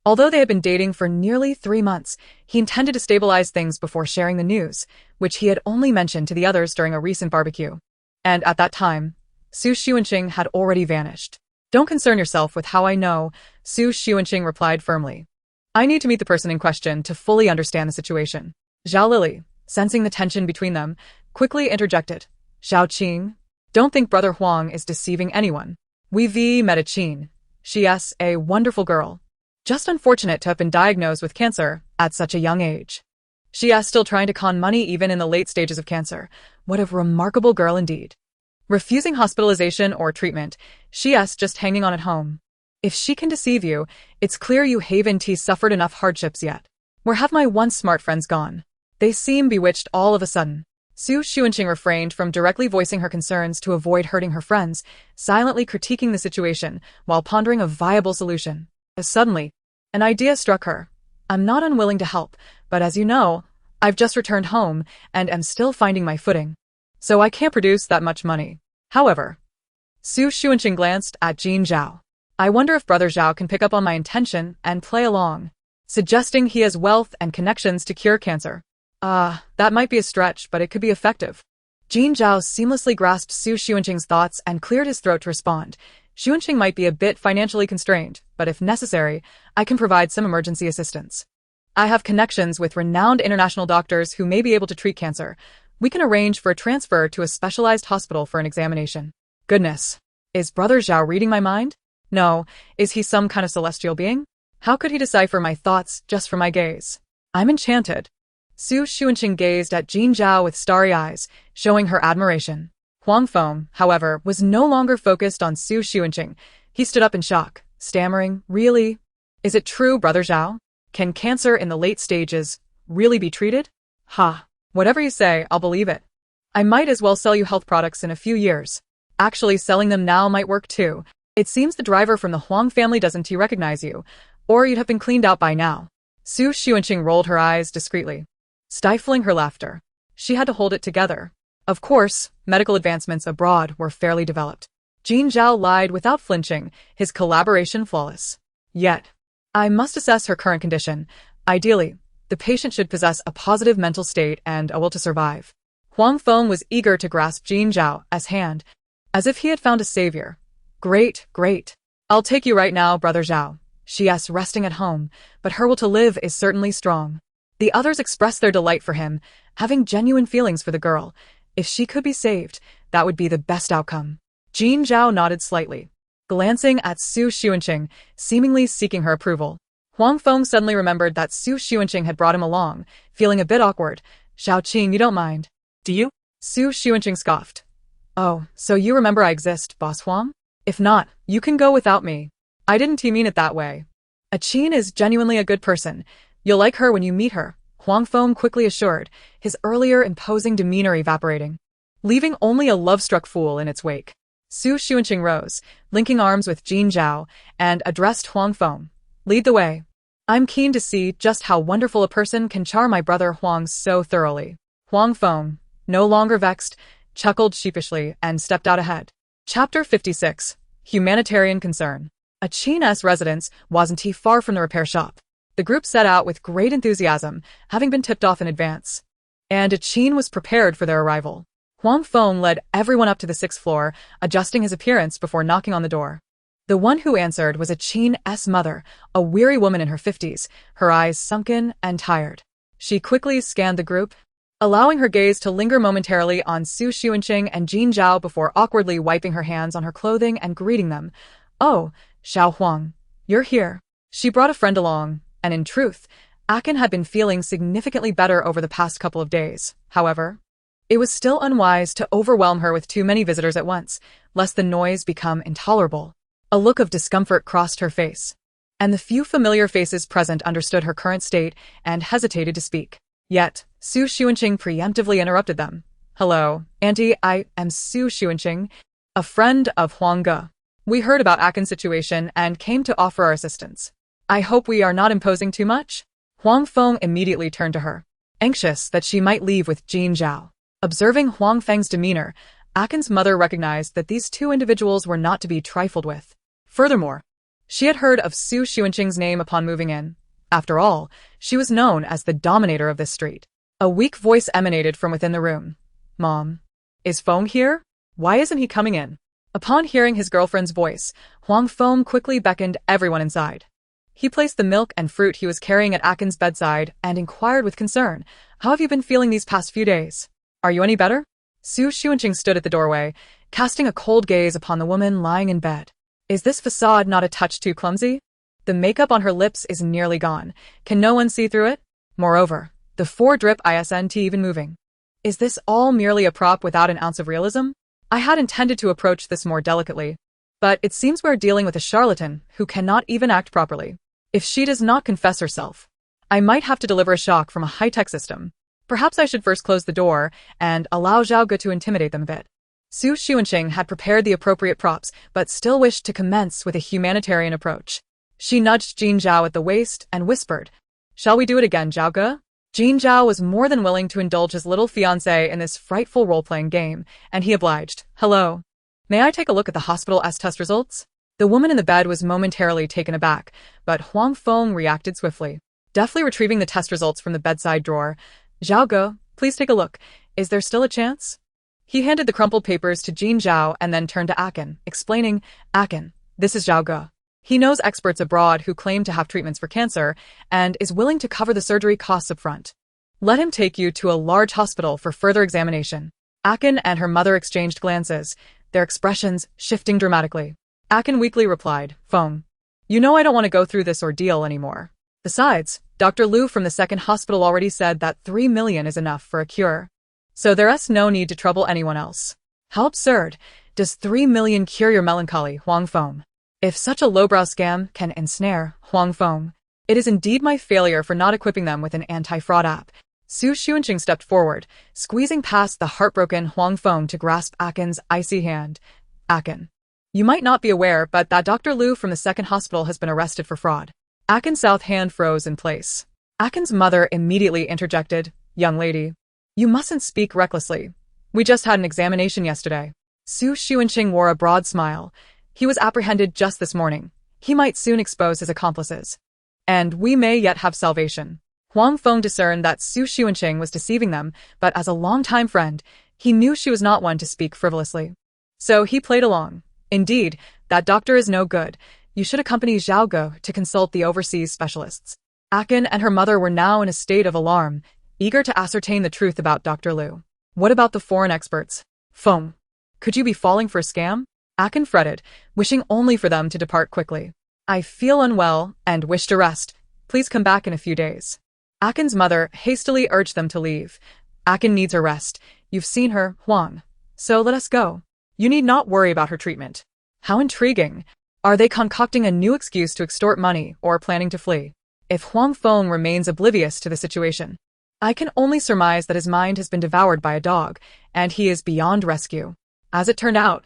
Although they had been dating for nearly 3 months, he intended to stabilize things before sharing the news, which he had only mentioned to the others during a recent barbecue. And at that time, Su Xuanqing had already vanished. Don't concern yourself with how I know, Su Xuanqing replied firmly. I need to meet the person in question to fully understand the situation. Zhao Lili, sensing the tension between them, quickly interjected. Xiaoqing, don't think Brother Huang is deceiving anyone. We've met a Qin. She is a wonderful girl. Just unfortunate to have been diagnosed with cancer at such a young age. She is still trying to con money even in the late stages of cancer. What a remarkable girl indeed. Refusing hospitalization or treatment, she is just hanging on at home. If she can deceive you, it's clear you haven't suffered enough hardships yet. Where have my once smart friends gone? They seem bewitched all of a sudden. Su Xuanqing refrained from directly voicing her concerns to avoid hurting her friends, silently critiquing the situation while pondering a viable solution. As suddenly, an idea struck her. I'm not unwilling to help, but as you know, I've just returned home and am still finding my footing. So I can't produce that much money. However, Xu Xuanqing glanced at Jin Zhao. I wonder if Brother Zhao can pick up on my intention and play along, suggesting he has wealth and connections to cure cancer. That might be a stretch, but it could be effective. Jin Zhao seamlessly grasped Xu Xuanqing's thoughts and cleared his throat to respond. Xunqing might be a bit financially constrained, but if necessary, I can provide some emergency assistance. I have connections with renowned international doctors who may be able to treat cancer. We can arrange for a transfer to a specialized hospital for an examination. Goodness. Is Brother Zhao reading my mind? No. Is he some kind of celestial being? How could he decipher my thoughts just from my gaze? I'm enchanted. Xu Xuanqing gazed at Jin Zhao with starry eyes, showing her admiration. Huang Feng, however, was no longer focused on Xu Xuanqing. He stood up in shock, stammering, "Really? Is it true, Brother Zhao? Can cancer in the late stages really be treated?" "Ha. Whatever you say, I'll believe it. I might as well sell you health products in a few years. Actually, selling them now might work too. It seems the driver from the Huang family doesn't recognize you, or you'd have been cleaned out by now." Xu Xuanqing rolled her eyes discreetly, stifling her laughter. She had to hold it together. Of course, medical advancements abroad were fairly developed. Jin Zhao lied without flinching, his collaboration flawless. Yet, I must assess her current condition. Ideally, the patient should possess a positive mental state and a will to survive. Huang Feng was eager to grasp Jin Zhao's hand, as if he had found a savior. Great. I'll take you right now, Brother Zhao. She's resting at home, but her will to live is certainly strong. The others expressed their delight for him, having genuine feelings for the girl. If she could be saved, that would be the best outcome. Jin Zhao nodded slightly, glancing at Xu Xuanqing, seemingly seeking her approval. Huang Feng suddenly remembered that Xu Xuanqing had brought him along, feeling a bit awkward. "Xiaoqing, you don't mind?" Do you? Xu Xuanqing scoffed. "Oh, so you remember I exist, Boss Huang? If not, you can go without me." "I didn't mean it that way. Qin is genuinely a good person. You'll like her when you meet her," Huang Feng quickly assured, his earlier imposing demeanor evaporating, leaving only a love-struck fool in its wake. Xu Xuanqing rose, linking arms with Jin Zhao, and addressed Huang Feng. "Lead the way. I'm keen to see just how wonderful a person can charm my brother Huang so thoroughly." Huang Feng, no longer vexed, chuckled sheepishly and stepped out ahead. Chapter 56. Humanitarian Concern. Qin's residence wasn't far from the repair shop. The group set out with great enthusiasm, having been tipped off in advance. And Qin was prepared for their arrival. Huang Feng led everyone up to the 6th floor, adjusting his appearance before knocking on the door. The one who answered was Qin's mother, a weary woman in her 50s, her eyes sunken and tired. She quickly scanned the group, allowing her gaze to linger momentarily on Xu Xuanqing and Jin Zhao before awkwardly wiping her hands on her clothing and greeting them. "Oh, Xiao Huang, you're here." She brought a friend along, and in truth, Akin had been feeling significantly better over the past couple of days. However, it was still unwise to overwhelm her with too many visitors at once, lest the noise become intolerable. A look of discomfort crossed her face, and the few familiar faces present understood her current state and hesitated to speak. Yet, Xu Xuanqing preemptively interrupted them. "Hello, Auntie, I am Xu Xuanqing, a friend of Huang Ge. We heard about Akin's situation and came to offer our assistance. I hope we are not imposing too much?" Huang Feng immediately turned to her, anxious that she might leave with Jin Zhao. Observing Huang Feng's demeanor, Akin's mother recognized that these two individuals were not to be trifled with. Furthermore, she had heard of Xu Xuanqing's name upon moving in. After all, she was known as the dominator of this street. A weak voice emanated from within the room. "Mom, is Feng here? Why isn't he coming in?" Upon hearing his girlfriend's voice, Huang Feng quickly beckoned everyone inside. He placed the milk and fruit he was carrying at Akin's bedside and inquired with concern, "How have you been feeling these past few days? Are you any better?" Xu Xuanqing stood at the doorway, casting a cold gaze upon the woman lying in bed. Is this facade not a touch too clumsy? The makeup on her lips is nearly gone. Can no one see through it? Moreover, the 4-drip isn't even moving. Is this all merely a prop without an ounce of realism? I had intended to approach this more delicately, but it seems we're dealing with a charlatan who cannot even act properly. If she does not confess herself, I might have to deliver a shock from a high-tech system. Perhaps I should first close the door and allow Zhao Ge to intimidate them a bit. Xu Xuanqing had prepared the appropriate props, but still wished to commence with a humanitarian approach. She nudged Jin Zhao at the waist and whispered, Shall we do it again, Zhao? Jin Zhao was more than willing to indulge his little fiancé in this frightful role-playing game, and he obliged. Hello. May I take a look at the hospital's test results? The woman in the bed was momentarily taken aback, but Huang Feng reacted swiftly. Deftly retrieving the test results from the bedside drawer, Zhao, please take a look. Is there still a chance? He handed the crumpled papers to Jin Zhao and then turned to Akin, explaining, Akin, this is Zhao. He knows experts abroad who claim to have treatments for cancer and is willing to cover the surgery costs up front. Let him take you to a large hospital for further examination. Akin and her mother exchanged glances, their expressions shifting dramatically. Akin weakly replied, Feng, you know I don't want to go through this ordeal anymore. Besides, Dr. Liu from the second hospital already said that 3 million is enough for a cure. So there's no need to trouble anyone else. How absurd. Does 3 million cure your melancholy, Huang Feng? If such a lowbrow scam can ensnare Huang Feng, it is indeed my failure for not equipping them with an anti-fraud app. Xunqing stepped forward, squeezing past the heartbroken Huang Feng to grasp Akin's icy hand. Akin, you might not be aware, but that Dr. Liu from the second hospital has been arrested for fraud. Akin's south hand froze in place. Akin's mother immediately interjected, Young lady, you mustn't speak recklessly. We just had an examination yesterday. Xunqing wore a broad smile. He was apprehended just this morning. He might soon expose his accomplices. And we may yet have salvation. Huang Feng discerned that Xunqing was deceiving them, but as a longtime friend, he knew she was not one to speak frivolously. So he played along. Indeed, that doctor is no good. You should accompany Zhao to consult the overseas specialists. Akin and her mother were now in a state of alarm, eager to ascertain the truth about Dr. Liu. What about the foreign experts? Feng, could you be falling for a scam? Akin fretted, wishing only for them to depart quickly. I feel unwell and wish to rest. Please come back in a few days. Akin's mother hastily urged them to leave. Akin needs her rest. You've seen her, Huang. So let us go. You need not worry about her treatment. How intriguing. Are they concocting a new excuse to extort money or planning to flee? If Huang Feng remains oblivious to the situation, I can only surmise that his mind has been devoured by a dog, and he is beyond rescue. As it turned out,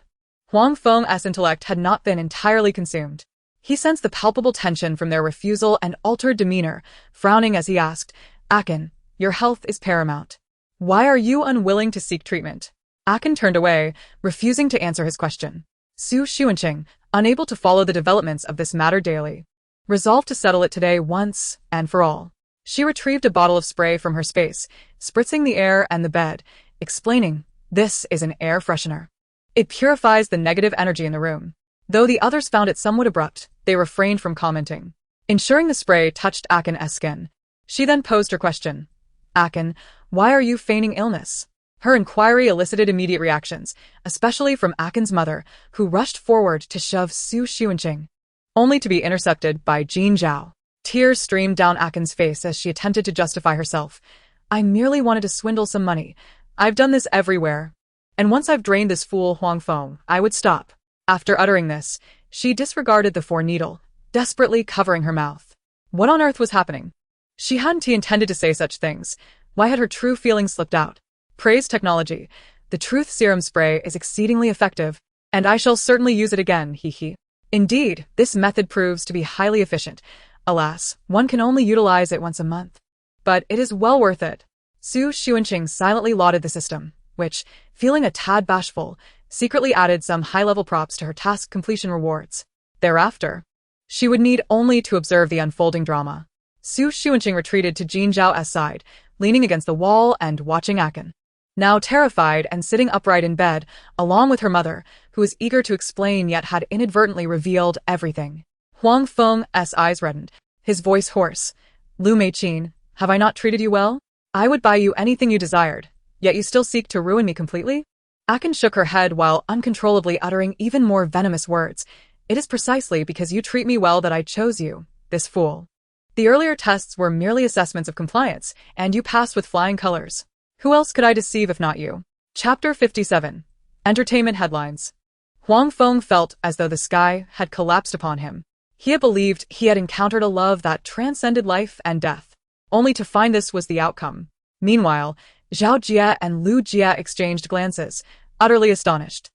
Huang Feng's intellect had not been entirely consumed. He sensed the palpable tension from their refusal and altered demeanor, frowning as he asked, Akin, your health is paramount. Why are you unwilling to seek treatment? Akin turned away, refusing to answer his question. Xunqing, unable to follow the developments of this matter daily, resolved to settle it today once and for all. She retrieved a bottle of spray from her space, spritzing the air and the bed, explaining, this is an air freshener. It purifies the negative energy in the room. Though the others found it somewhat abrupt, they refrained from commenting. Ensuring the spray touched Akin's skin, she then posed her question. Akin, why are you feigning illness? Her inquiry elicited immediate reactions, especially from Akin's mother, who rushed forward to shove Xunqing, only to be intercepted by Jin Zhao. Tears streamed down Akin's face as she attempted to justify herself. I merely wanted to swindle some money. I've done this everywhere. And once I've drained this fool Huang Feng, I would stop. After uttering this, she disregarded the foreneedle, desperately covering her mouth. What on earth was happening? She hadn't intended to say such things. Why had her true feelings slipped out? Praise technology. The truth serum spray is exceedingly effective, and I shall certainly use it again, hee. Indeed, this method proves to be highly efficient. Alas, one can only utilize it once a month. But it is well worth it. Xunqing silently lauded the system, which, feeling a tad bashful, secretly added some high-level props to her task completion rewards. Thereafter, she would need only to observe the unfolding drama. Xunqing retreated to Jin Zhao's side, leaning against the wall and watching Akin, now terrified and sitting upright in bed, along with her mother, who was eager to explain yet had inadvertently revealed everything. Huang Feng's eyes reddened, his voice hoarse. Lu Meiqin, have I not treated you well? I would buy you anything you desired, yet you still seek to ruin me completely? Akin shook her head while uncontrollably uttering even more venomous words. It is precisely because you treat me well that I chose you, this fool. The earlier tests were merely assessments of compliance, and you passed with flying colors. Who else could I deceive if not you? Chapter 57. Entertainment Headlines. Huang Feng felt as though the sky had collapsed upon him. He had believed he had encountered a love that transcended life and death, only to find this was the outcome. Meanwhile, Zhao Jia and Lu Jia exchanged glances, utterly astonished.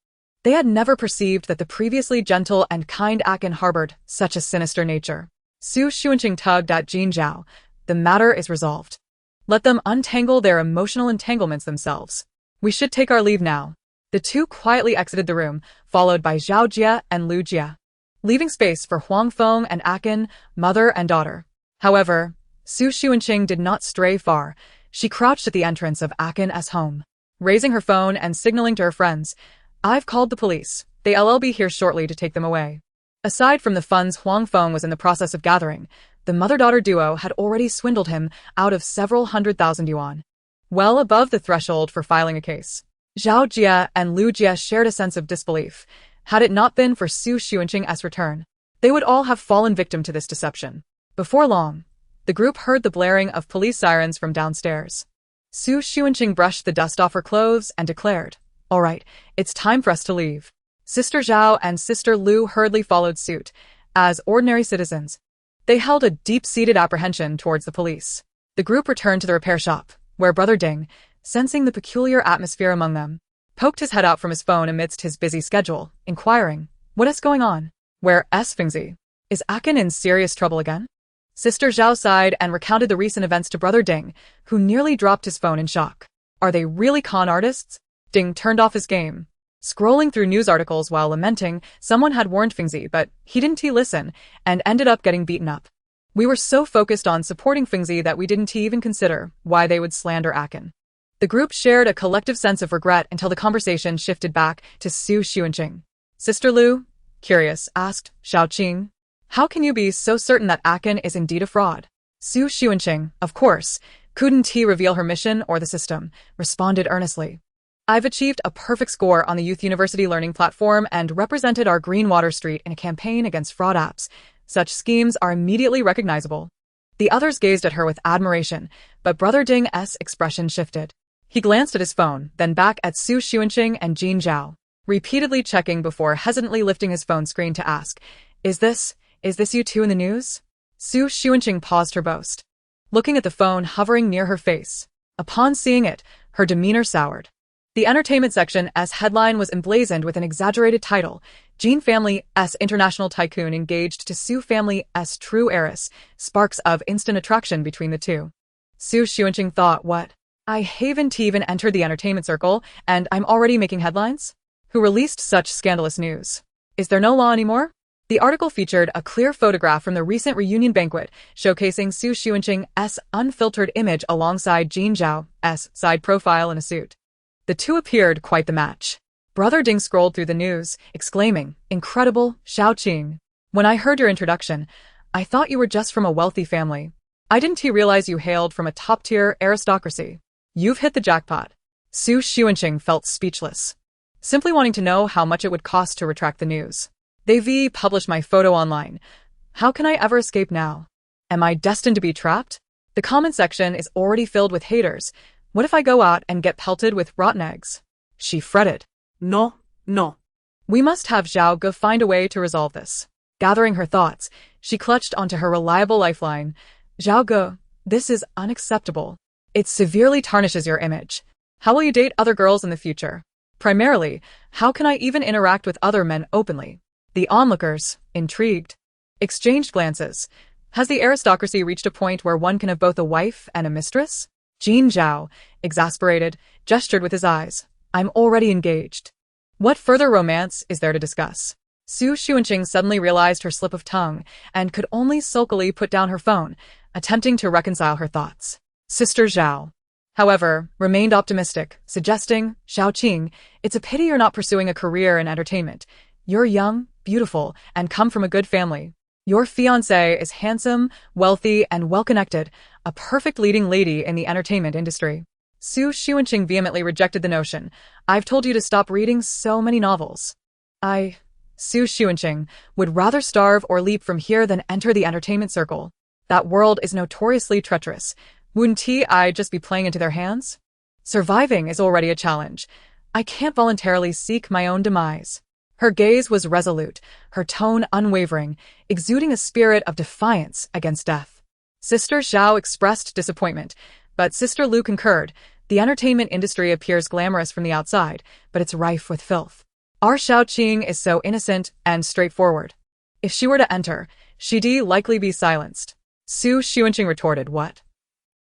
They had never perceived that the previously gentle and kind Akin harbored such a sinister nature. Xunqing tugged at Jin Zhao. The matter is resolved. Let them untangle their emotional entanglements themselves. We should take our leave now. The two quietly exited the room, followed by Zhao Jia and Lu Jia, leaving space for Huang Feng and Akin, mother and daughter. However, Su Xuanqing did not stray far. She crouched at the entrance of Akin's home, raising her phone and signaling to her friends, "I've called the police. They'll be here shortly to take them away." Aside from the funds Huang Feng was in the process of gathering, the mother-daughter duo had already swindled him out of several 100,000 yuan, well above the threshold for filing a case. Zhao Jia and Lu Jia shared a sense of disbelief. Had it not been for Su Xuanqing's return, they would all have fallen victim to this deception. Before long, the group heard the blaring of police sirens from downstairs. Su Xuanqing brushed the dust off her clothes and declared, "All right, it's time for us to leave." Sister Zhao and Sister Lu hurriedly followed suit. As ordinary citizens, they held a deep-seated apprehension towards the police. The group returned to the repair shop, where Brother Ding, sensing the peculiar atmosphere among them, poked his head out from his phone amidst his busy schedule, inquiring, "What is going on? Where's Fingzi? Is Akin in serious trouble again?" Sister Zhao sighed and recounted the recent events to Brother Ding, who nearly dropped his phone in shock. Are they really con artists? Ding turned off his game, scrolling through news articles while lamenting someone had warned Fingzi, but he didn't listen and ended up getting beaten up. We were so focused on supporting Fingzi that we didn't even consider why they would slander Akin. The group shared a collective sense of regret until the conversation shifted back to Su Xuanqing. Sister Lu, curious, asked Xiaoqing, "How can you be so certain that Akin is indeed a fraud?" Su Xuanqing, of course, couldn't reveal her mission or the system, responded earnestly. "I've achieved a perfect score on the Youth University Learning platform and represented our Greenwater Street in a campaign against fraud apps. Such schemes are immediately recognizable." The others gazed at her with admiration, but Brother Ding's expression shifted. He glanced at his phone, then back at Su Xuanqing and Jin Zhao, repeatedly checking before hesitantly lifting his phone screen to ask, Is this you two in the news?" Su Xuanqing paused her boast, looking at the phone hovering near her face. Upon seeing it, her demeanor soured. The entertainment section's headline was emblazoned with an exaggerated title, Jin Family's International Tycoon Engaged to Su Family's True Heiress, sparks of instant attraction between the two. Su Xuanqing thought, what? I haven't even entered the entertainment circle, and I'm already making headlines? Who released such scandalous news? Is there no law anymore? The article featured a clear photograph from the recent reunion banquet, showcasing Su Xuanqing's unfiltered image alongside Jin Zhao's side profile in a suit. The two appeared quite the match. Brother Ding scrolled through the news, exclaiming, "Incredible, Xiaoqing. When I heard your introduction, I thought you were just from a wealthy family. I didn't realize you hailed from a top-tier aristocracy. You've hit the jackpot." Su Xuanqing felt speechless, simply wanting to know how much it would cost to retract the news. They've published my photo online. How can I ever escape now? Am I destined to be trapped? The comment section is already filled with haters. What if I go out and get pelted with rotten eggs? She fretted. No. We must have Zhao Ge find a way to resolve this. Gathering her thoughts, she clutched onto her reliable lifeline. Zhao Ge, this is unacceptable. It severely tarnishes your image. How will you date other girls in the future? Primarily, how can I even interact with other men openly? The onlookers, intrigued, exchanged glances. Has the aristocracy reached a point where one can have both a wife and a mistress? Jin Zhao, exasperated, gestured with his eyes. I'm already engaged. What further romance is there to discuss? Su Xuanqing suddenly realized her slip of tongue and could only sulkily put down her phone, attempting to reconcile her thoughts. Sister Zhao, however, remained optimistic, suggesting, Xiaoqing, it's a pity you're not pursuing a career in entertainment. You're young, beautiful, and come from a good family. Your fiancé is handsome, wealthy, and well-connected, a perfect leading lady in the entertainment industry. Su Xuanqing vehemently rejected the notion. I've told you to stop reading so many novels. Su Xuanqing, would rather starve or leap from here than enter the entertainment circle. That world is notoriously treacherous. Wouldn't I just be playing into their hands? Surviving is already a challenge. I can't voluntarily seek my own demise. Her gaze was resolute, her tone unwavering, exuding a spirit of defiance against death. Sister Zhao expressed disappointment, but Sister Lu concurred. The entertainment industry appears glamorous from the outside, but it's rife with filth. Our Xiaoqing is so innocent and straightforward. If she were to enter, she'd likely be silenced. Su Xuanqing retorted, "What?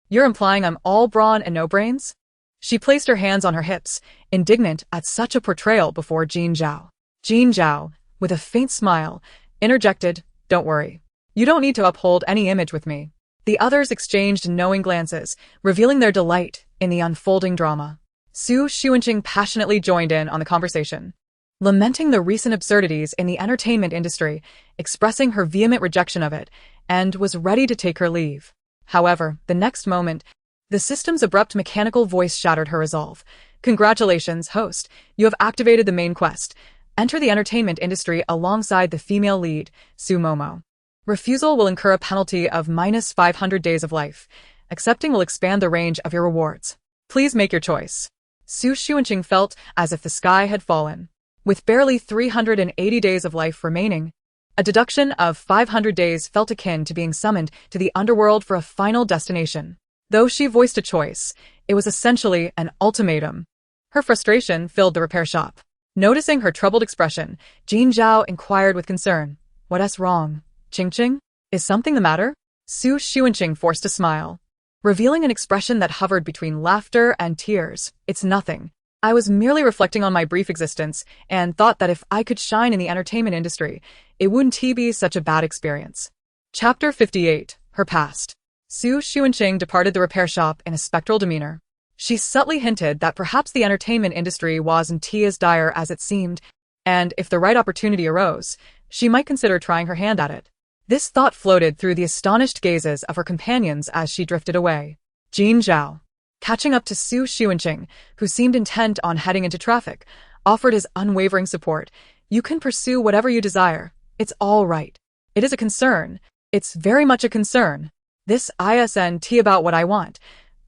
You're implying I'm all brawn and no brains?" She placed her hands on her hips, indignant at such a portrayal before Jin Zhao. Jin Zhao, with a faint smile, interjected, "Don't worry. You don't need to uphold any image with me." The others exchanged knowing glances, revealing their delight in the unfolding drama. Su Xuanqing passionately joined in on the conversation, lamenting the recent absurdities in the entertainment industry, expressing her vehement rejection of it, and was ready to take her leave. However, the next moment, the system's abrupt mechanical voice shattered her resolve. "Congratulations, host. You have activated the main quest. Enter the entertainment industry alongside the female lead, Su Momo. Refusal will incur a penalty of -500 days of life. Accepting will expand the range of your rewards. Please make your choice." Su Xuanqing felt as if the sky had fallen. With barely 380 days of life remaining, a deduction of 500 days felt akin to being summoned to the underworld for a final destination. Though she voiced a choice, it was essentially an ultimatum. Her frustration filled the repair shop. Noticing her troubled expression, Jin Zhao inquired with concern, "What's wrong? Xunqing? Is something the matter?" Su Xuanqing forced a smile, revealing an expression that hovered between laughter and tears. "It's nothing. I was merely reflecting on my brief existence and thought that if I could shine in the entertainment industry, it wouldn't be such a bad experience." Chapter 58. Her Past. Su Xuanqing departed the repair shop in a spectral demeanor. She subtly hinted that perhaps the entertainment industry wasn't as dire as it seemed, and if the right opportunity arose, she might consider trying her hand at it. This thought floated through the astonished gazes of her companions as she drifted away. Jin Zhao, catching up to Su Xuanqing, who seemed intent on heading into traffic, offered his unwavering support. "You can pursue whatever you desire. It's all right. It is a concern. It's very much a concern. This isn't about what I want.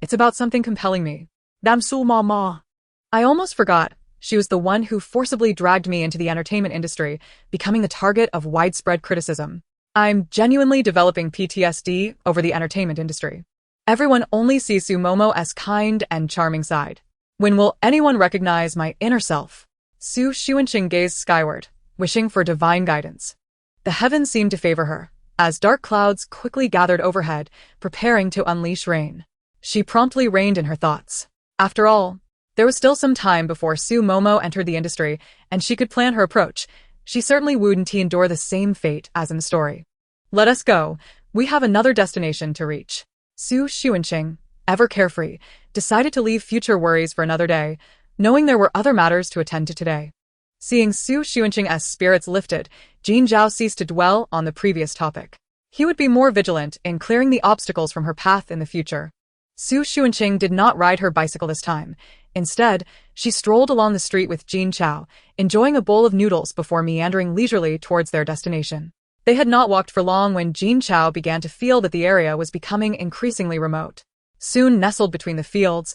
It's about something compelling me." Damsu mama. I almost forgot. She was the one who forcibly dragged me into the entertainment industry, becoming the target of widespread criticism. I'm genuinely developing PTSD over the entertainment industry. Everyone only sees Su Momo's kind and charming side. When will anyone recognize my inner self? Su Xuanqing gazed skyward, wishing for divine guidance. The heavens seemed to favor her, as dark clouds quickly gathered overhead, preparing to unleash rain. She promptly reined in her thoughts. After all, there was still some time before Su Momo entered the industry, and she could plan her approach. She certainly wouldn't endure the same fate as in the story. "Let us go. We have another destination to reach." Su Xuanqing, ever carefree, decided to leave future worries for another day, knowing there were other matters to attend to today. Seeing Su Xuanqing's spirits lifted, Jin Zhao ceased to dwell on the previous topic. He would be more vigilant in clearing the obstacles from her path in the future. Su Xuanqing did not ride her bicycle this time. Instead, she strolled along the street with Jin Chao, enjoying a bowl of noodles before meandering leisurely towards their destination. They had not walked for long when Jin Chao began to feel that the area was becoming increasingly remote. Soon nestled between the fields,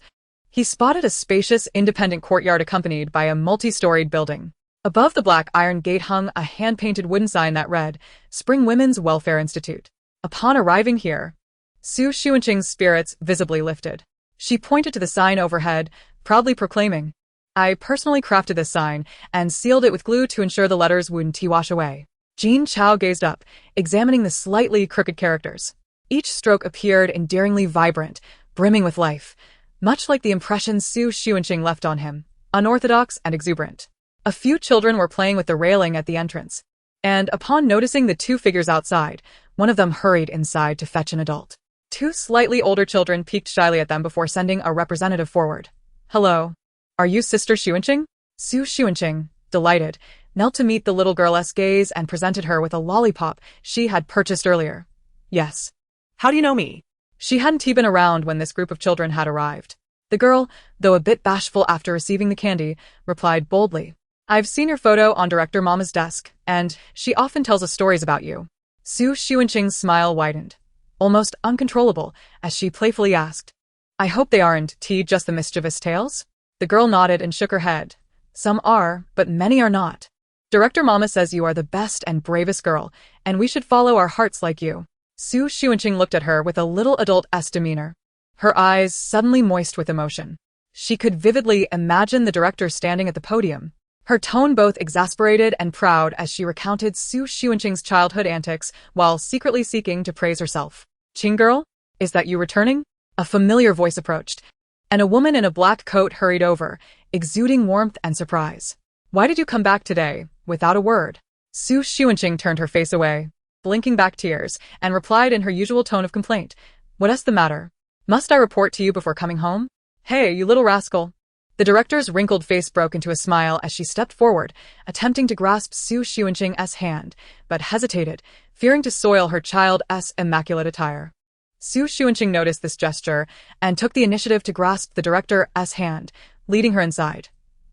he spotted a spacious, independent courtyard accompanied by a multi-storied building. Above the black iron gate hung a hand-painted wooden sign that read, "Spring Women's Welfare Institute." Upon arriving here, Su Xuanqing's spirits visibly lifted. She pointed to the sign overhead, proudly proclaiming, "I personally crafted this sign and sealed it with glue to ensure the letters wouldn't wash away." Jin Chao gazed up, examining the slightly crooked characters. Each stroke appeared endearingly vibrant, brimming with life, much like the impression Su Xuanqing left on him, unorthodox and exuberant. A few children were playing with the railing at the entrance, and upon noticing the two figures outside, one of them hurried inside to fetch an adult. Two slightly older children peeked shyly at them before sending a representative forward. "Hello. Are you Sister Xuanqing?" Su Xuanqing, delighted, knelt to meet the little girl's gaze and presented her with a lollipop she had purchased earlier. "Yes." How do you know me? She hadn't been around when this group of children had arrived. The girl, though a bit bashful after receiving the candy, replied boldly, "I've seen your photo on Director Mama's desk, and she often tells us stories about you." Su Xuanqing's smile widened, almost uncontrollable, as she playfully asked, "I hope they aren't just the mischievous tales?" The girl nodded and shook her head. "Some are, but many are not. Director Mama says you are the best and bravest girl, and we should follow our hearts like you." Su Xuanqing looked at her with a little adult-esque demeanor, her eyes suddenly moist with emotion. She could vividly imagine the director standing at the podium, her tone both exasperated and proud as she recounted Su Xuanqing's childhood antics while secretly seeking to praise herself. Qing girl? Is that you returning? A familiar voice approached, and a woman in a black coat hurried over, exuding warmth and surprise. Why did you come back today, without a word? Su Xuanqing turned her face away, blinking back tears, and replied in her usual tone of complaint. What's the matter? Must I report to you before coming home? Hey, you little rascal. The director's wrinkled face broke into a smile as she stepped forward, attempting to grasp Su Xuanqing's hand, but hesitated, fearing to soil her child's immaculate attire. Su Xuanqing noticed this gesture and took the initiative to grasp the director's hand, leading her inside.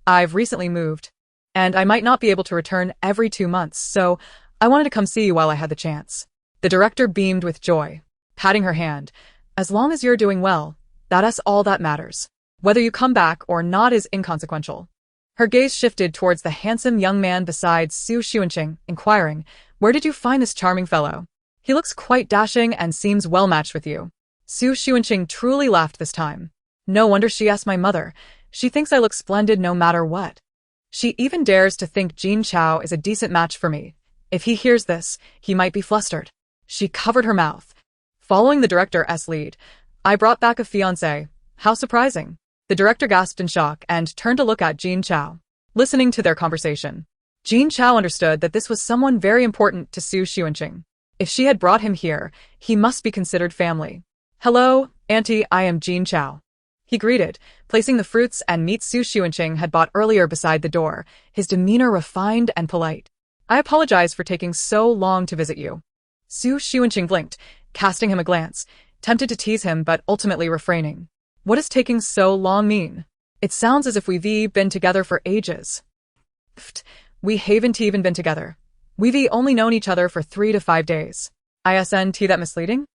I've recently moved, and I might not be able to return every 2 months, so I wanted to come see you while I had the chance. The director beamed with joy, patting her hand. As long as you're doing well, that's all that matters. Whether you come back or not is inconsequential. Her gaze shifted towards the handsome young man beside Su Xuanqing, inquiring, where did you find this charming fellow? He looks quite dashing and seems well matched with you. Su Xuanqing truly laughed this time. No wonder she asked my mother. She thinks I look splendid no matter what. She even dares to think Jin Chao is a decent match for me. If he hears this, he might be flustered. She covered her mouth. Following the director's lead, I brought back a fiancé. How surprising. The director gasped in shock and turned to look at Jin Chao. Listening to their conversation, Jin Chao understood that this was someone very important to Su Xuanqing. If she had brought him here, he must be considered family. Hello, Auntie, I am Jin Chao. He greeted, placing the fruits and meat Su Xuanqing had bought earlier beside the door, his demeanor refined and polite. I apologize for taking so long to visit you. Su Xuanqing blinked, casting him a glance, tempted to tease him but ultimately refraining. What does taking so long mean? It sounds as if we've been together for ages. Pfft, we haven't even been together. We've only known each other for 3 to 5 days. Isn't that misleading?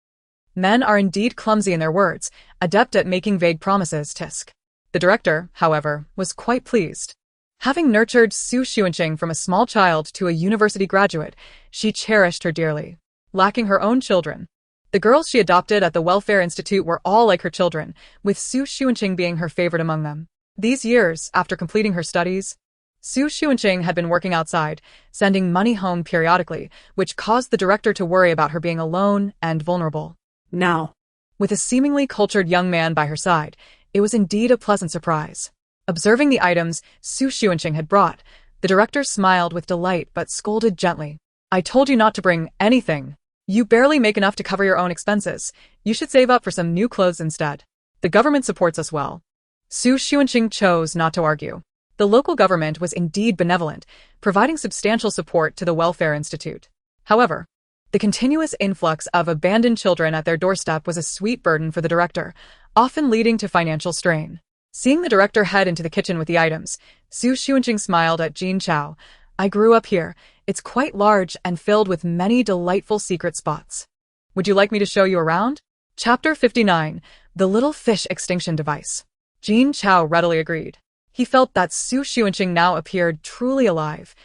Men are indeed clumsy in their words, adept at making vague promises, tisk. The director, however, was quite pleased. Having nurtured Su Xuanqing from a small child to a university graduate, she cherished her dearly. Lacking her own children, the girls she adopted at the Welfare Institute were all like her children, with Su Xuanqing being her favorite among them. These years, after completing her studies, Su Xuanqing had been working outside, sending money home periodically, which caused the director to worry about her being alone and vulnerable. Now, with a seemingly cultured young man by her side, it was indeed a pleasant surprise. Observing the items Su Xuanqing had brought, the director smiled with delight but scolded gently. I told you not to bring anything. You barely make enough to cover your own expenses. You should save up for some new clothes instead. The government supports us well. Su Xuanqing chose not to argue. The local government was indeed benevolent, providing substantial support to the Welfare Institute. However, the continuous influx of abandoned children at their doorstep was a sweet burden for the director, often leading to financial strain. Seeing the director head into the kitchen with the items, Su Xuanqing smiled at Jin Chao. I grew up here. It's quite large and filled with many delightful secret spots. Would you like me to show you around? Chapter 59, The Little Fish Extinction Device. Jin Chao readily agreed. He felt that Su Xuanqing now appeared truly alive,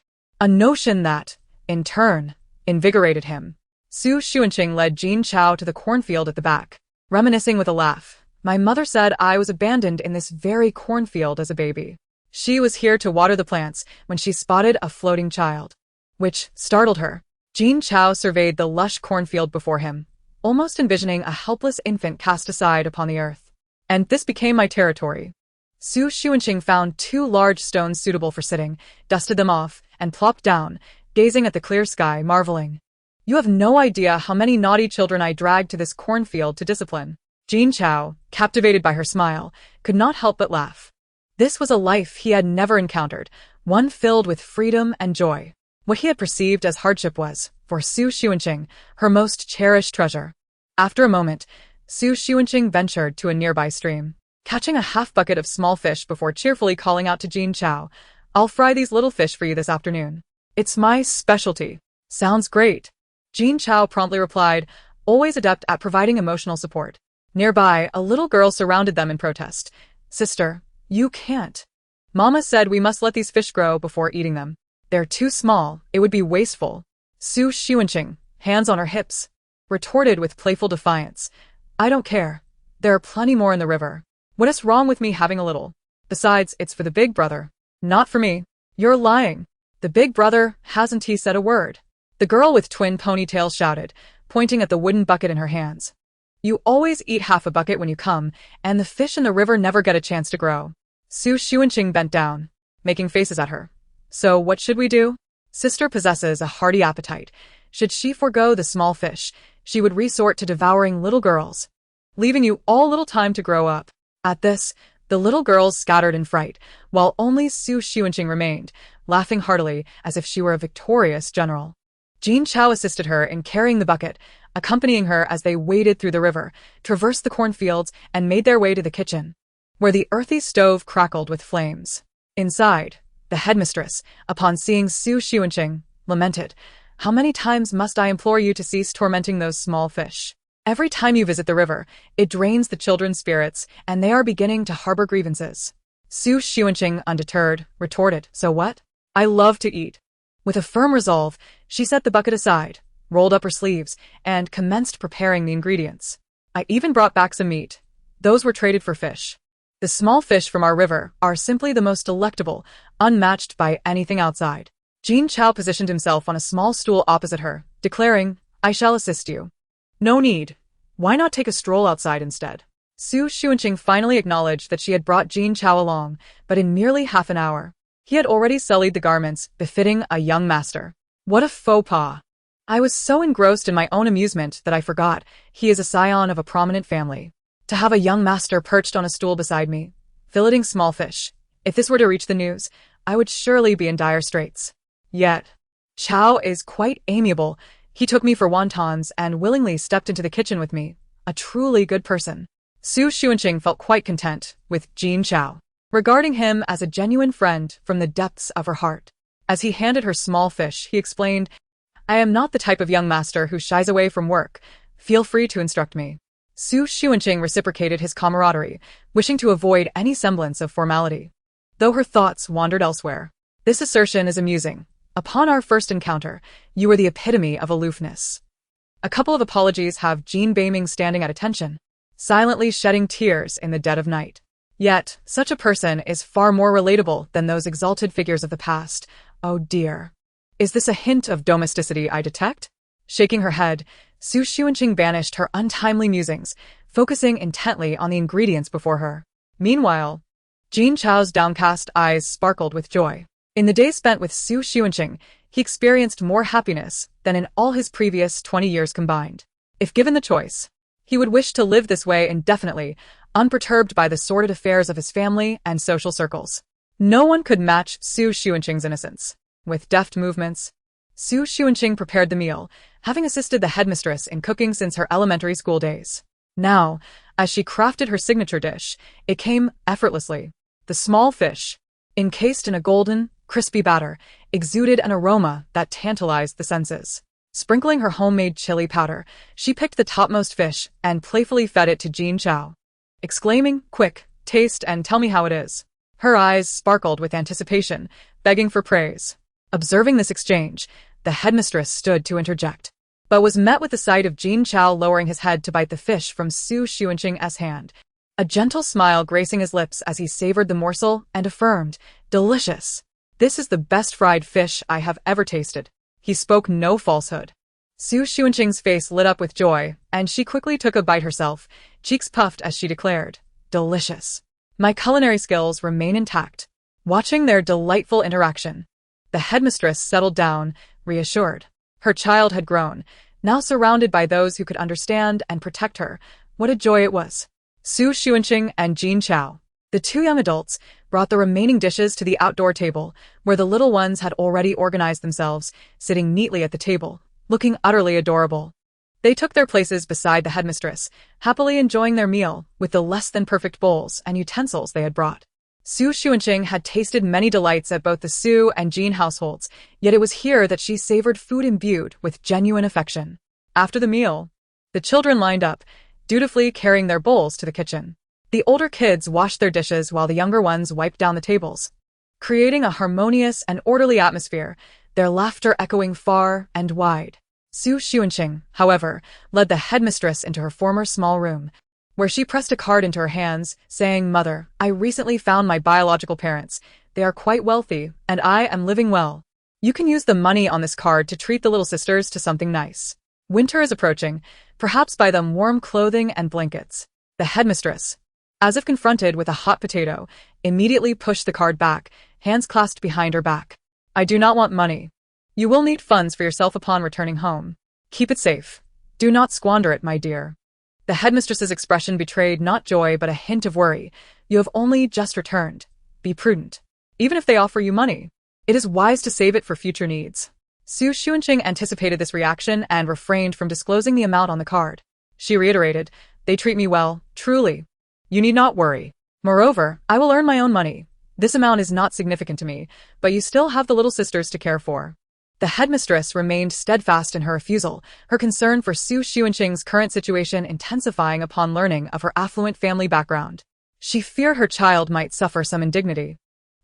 a notion that, in turn, invigorated him. Su Xuanqing led Jin Chao to the cornfield at the back, reminiscing with a laugh. My mother said I was abandoned in this very cornfield as a baby. She was here to water the plants when she spotted a floating child, which startled her. Jin Chao surveyed the lush cornfield before him, almost envisioning a helpless infant cast aside upon the earth. And this became my territory. Su Xuanqing found 2 large stones suitable for sitting, dusted them off, and plopped down, gazing at the clear sky, marveling. You have no idea how many naughty children I dragged to this cornfield to discipline. Jin Chao, captivated by her smile, could not help but laugh. This was a life he had never encountered, one filled with freedom and joy. What he had perceived as hardship was, for Su Xuanqing, her most cherished treasure. After a moment, Su Xuanqing ventured to a nearby stream, catching a half bucket of small fish before cheerfully calling out to Jin Chao, I'll fry these little fish for you this afternoon. It's my specialty. Sounds great. Jin Chao promptly replied, always adept at providing emotional support. Nearby, a little girl surrounded them in protest. Sister, you can't. Mama said we must let these fish grow before eating them. They're too small, it would be wasteful. Su Xuanqing, hands on her hips, retorted with playful defiance. I don't care. There are plenty more in the river. What is wrong with me having a little? Besides, it's for the big brother. Not for me. You're lying. The big brother, hasn't he said a word? The girl with twin ponytails shouted, pointing at the wooden bucket in her hands. You always eat half a bucket when you come, and the fish in the river never get a chance to grow. Su Xuanqing bent down, making faces at her. So what should we do? Sister possesses a hearty appetite. Should she forego the small fish, she would resort to devouring little girls, leaving you all little time to grow up. At this, the little girls scattered in fright, while only Su Xuanqing remained, laughing heartily as if she were a victorious general. Jin Chao assisted her in carrying the bucket, accompanying her as they waded through the river, traversed the cornfields, and made their way to the kitchen, where the earthy stove crackled with flames. Inside, the headmistress, upon seeing Su Xuanqing, lamented, "How many times must I implore you to cease tormenting those small fish? Every time you visit the river, it drains the children's spirits, and they are beginning to harbor grievances." Su Xuanqing, undeterred, retorted, "So what? I love to eat." With a firm resolve, she set the bucket aside, rolled up her sleeves, and commenced preparing the ingredients. "I even brought back some meat. Those were traded for fish. The small fish from our river are simply the most delectable, unmatched by anything outside." Jin Chao positioned himself on a small stool opposite her, declaring, "I shall assist you." "No need. Why not take a stroll outside instead?" Su Xuanqing finally acknowledged that she had brought Jin Chao along, but in merely half an hour. He had already sullied the garments befitting a young master. What a faux pas! I was so engrossed in my own amusement that I forgot he is a scion of a prominent family. To have a young master perched on a stool beside me, filleting small fish. If this were to reach the news, I would surely be in dire straits. Yet, Chao is quite amiable. He took me for wontons and willingly stepped into the kitchen with me. A truly good person. Su Xuanqing felt quite content with Jin Chao, regarding him as a genuine friend from the depths of her heart. As he handed her small fish, he explained, "I am not the type of young master who shies away from work. Feel free to instruct me." Su Xuanqing reciprocated his camaraderie, wishing to avoid any semblance of formality, though her thoughts wandered elsewhere. "This assertion is amusing. Upon our first encounter, you were the epitome of aloofness." A couple of apologies have Jean Beiming standing at attention, silently shedding tears in the dead of night. Yet, such a person is far more relatable than those exalted figures of the past. Oh dear. Is this a hint of domesticity I detect? Shaking her head, Su Xuanqing banished her untimely musings, focusing intently on the ingredients before her. Meanwhile, Jin Chao's downcast eyes sparkled with joy. In the days spent with Su Xuanqing, he experienced more happiness than in all his previous 20 years combined. If given the choice, he would wish to live this way indefinitely, unperturbed by the sordid affairs of his family and social circles. No one could match Su Xuanqing's innocence. With deft movements, Su Xuanqing prepared the meal, having assisted the headmistress in cooking since her elementary school days. Now, as she crafted her signature dish, it came effortlessly. The small fish, encased in a golden, crispy batter, exuded an aroma that tantalized the senses. Sprinkling her homemade chili powder, she picked the topmost fish and playfully fed it to Jin Chao, exclaiming, "Quick, taste and tell me how it is." Her eyes sparkled with anticipation, begging for praise. Observing this exchange, the headmistress stood to interject, but was met with the sight of Jin Chao lowering his head to bite the fish from Su Xuanqing's hand, a gentle smile gracing his lips as he savored the morsel and affirmed, "Delicious. This is the best fried fish I have ever tasted." He spoke no falsehood. Su Xuanqing's face lit up with joy, and she quickly took a bite herself, cheeks puffed as she declared, "Delicious. My culinary skills remain intact." Watching their delightful interaction, the headmistress settled down, reassured. Her child had grown, now surrounded by those who could understand and protect her. What a joy it was. Su Xuanqing and Jin Chao, the two young adults, brought the remaining dishes to the outdoor table, where the little ones had already organized themselves, sitting neatly at the table, looking utterly adorable. They took their places beside the headmistress, happily enjoying their meal with the less-than-perfect bowls and utensils they had brought. Su Xuanqing had tasted many delights at both the Su and Jin households, yet it was here that she savored food imbued with genuine affection. After the meal, the children lined up, dutifully carrying their bowls to the kitchen. The older kids washed their dishes while the younger ones wiped down the tables, creating a harmonious and orderly atmosphere, their laughter echoing far and wide. Su Xuanqing, however, led the headmistress into her former small room, where she pressed a card into her hands, saying, "Mother, I recently found my biological parents. They are quite wealthy, and I am living well. You can use the money on this card to treat the little sisters to something nice." Winter is approaching, perhaps buy them warm clothing and blankets. The headmistress, as if confronted with a hot potato, immediately pushed the card back, hands clasped behind her back. I do not want money. You will need funds for yourself upon returning home. Keep it safe. Do not squander it, my dear. The headmistress's expression betrayed not joy but a hint of worry. You have only just returned. Be prudent. Even if they offer you money, it is wise to save it for future needs. Xunqing anticipated this reaction and refrained from disclosing the amount on the card. She reiterated, they treat me well, truly. You need not worry. Moreover, I will earn my own money. This amount is not significant to me, but you still have the little sisters to care for. The headmistress remained steadfast in her refusal, her concern for Xunqing's current situation intensifying upon learning of her affluent family background. She feared her child might suffer some indignity.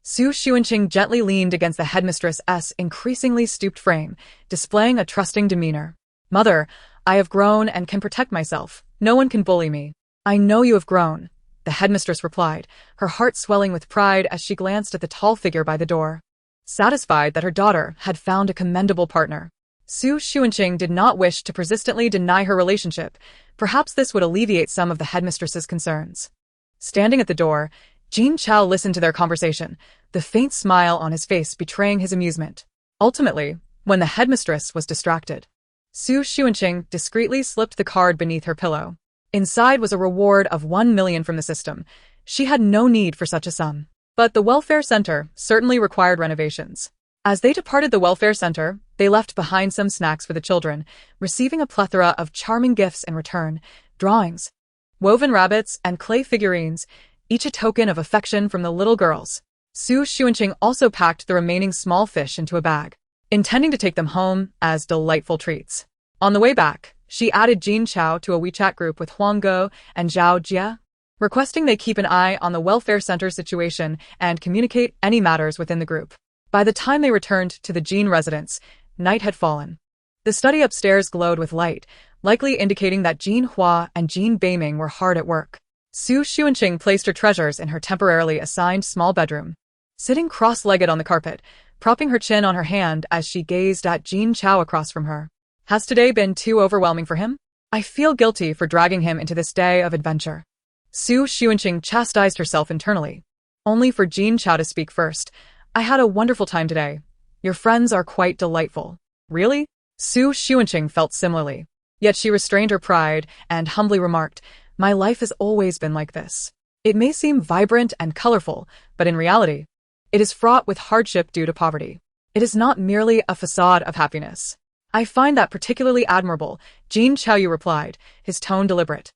Xunqing gently leaned against the headmistress's increasingly stooped frame, displaying a trusting demeanor. Mother, I have grown and can protect myself. No one can bully me. I know you have grown, the headmistress replied, her heart swelling with pride as she glanced at the tall figure by the door. Satisfied that her daughter had found a commendable partner, Xunqing did not wish to persistently deny her relationship. Perhaps this would alleviate some of the headmistress's concerns. Standing at the door, Jin Chao listened to their conversation, the faint smile on his face betraying his amusement. Ultimately, when the headmistress was distracted, Xunqing discreetly slipped the card beneath her pillow. Inside was a reward of 1 million from the system. She had no need for such a sum. But the welfare center certainly required renovations. As they departed the welfare center, they left behind some snacks for the children, receiving a plethora of charming gifts in return, drawings, woven rabbits, and clay figurines, each a token of affection from the little girls. Xunqing also packed the remaining small fish into a bag, intending to take them home as delightful treats. On the way back, she added Jin Chao to a WeChat group with Huang Go and Zhao Jie, requesting they keep an eye on the welfare center situation and communicate any matters within the group. By the time they returned to the Jin residence, night had fallen. The study upstairs glowed with light, likely indicating that Jin Hua and Jin Beiming were hard at work. Xunqing placed her treasures in her temporarily assigned small bedroom. Sitting cross-legged on the carpet, propping her chin on her hand as she gazed at Jin Chao across from her. Has today been too overwhelming for him? I feel guilty for dragging him into this day of adventure. Xunqing chastised herself internally, only for Jin Chao to speak first. I had a wonderful time today. Your friends are quite delightful. Really? Xunqing felt similarly. Yet she restrained her pride and humbly remarked, my life has always been like this. It may seem vibrant and colorful, but in reality, it is fraught with hardship due to poverty. It is not merely a facade of happiness. I find that particularly admirable, Jin Chao replied, his tone deliberate,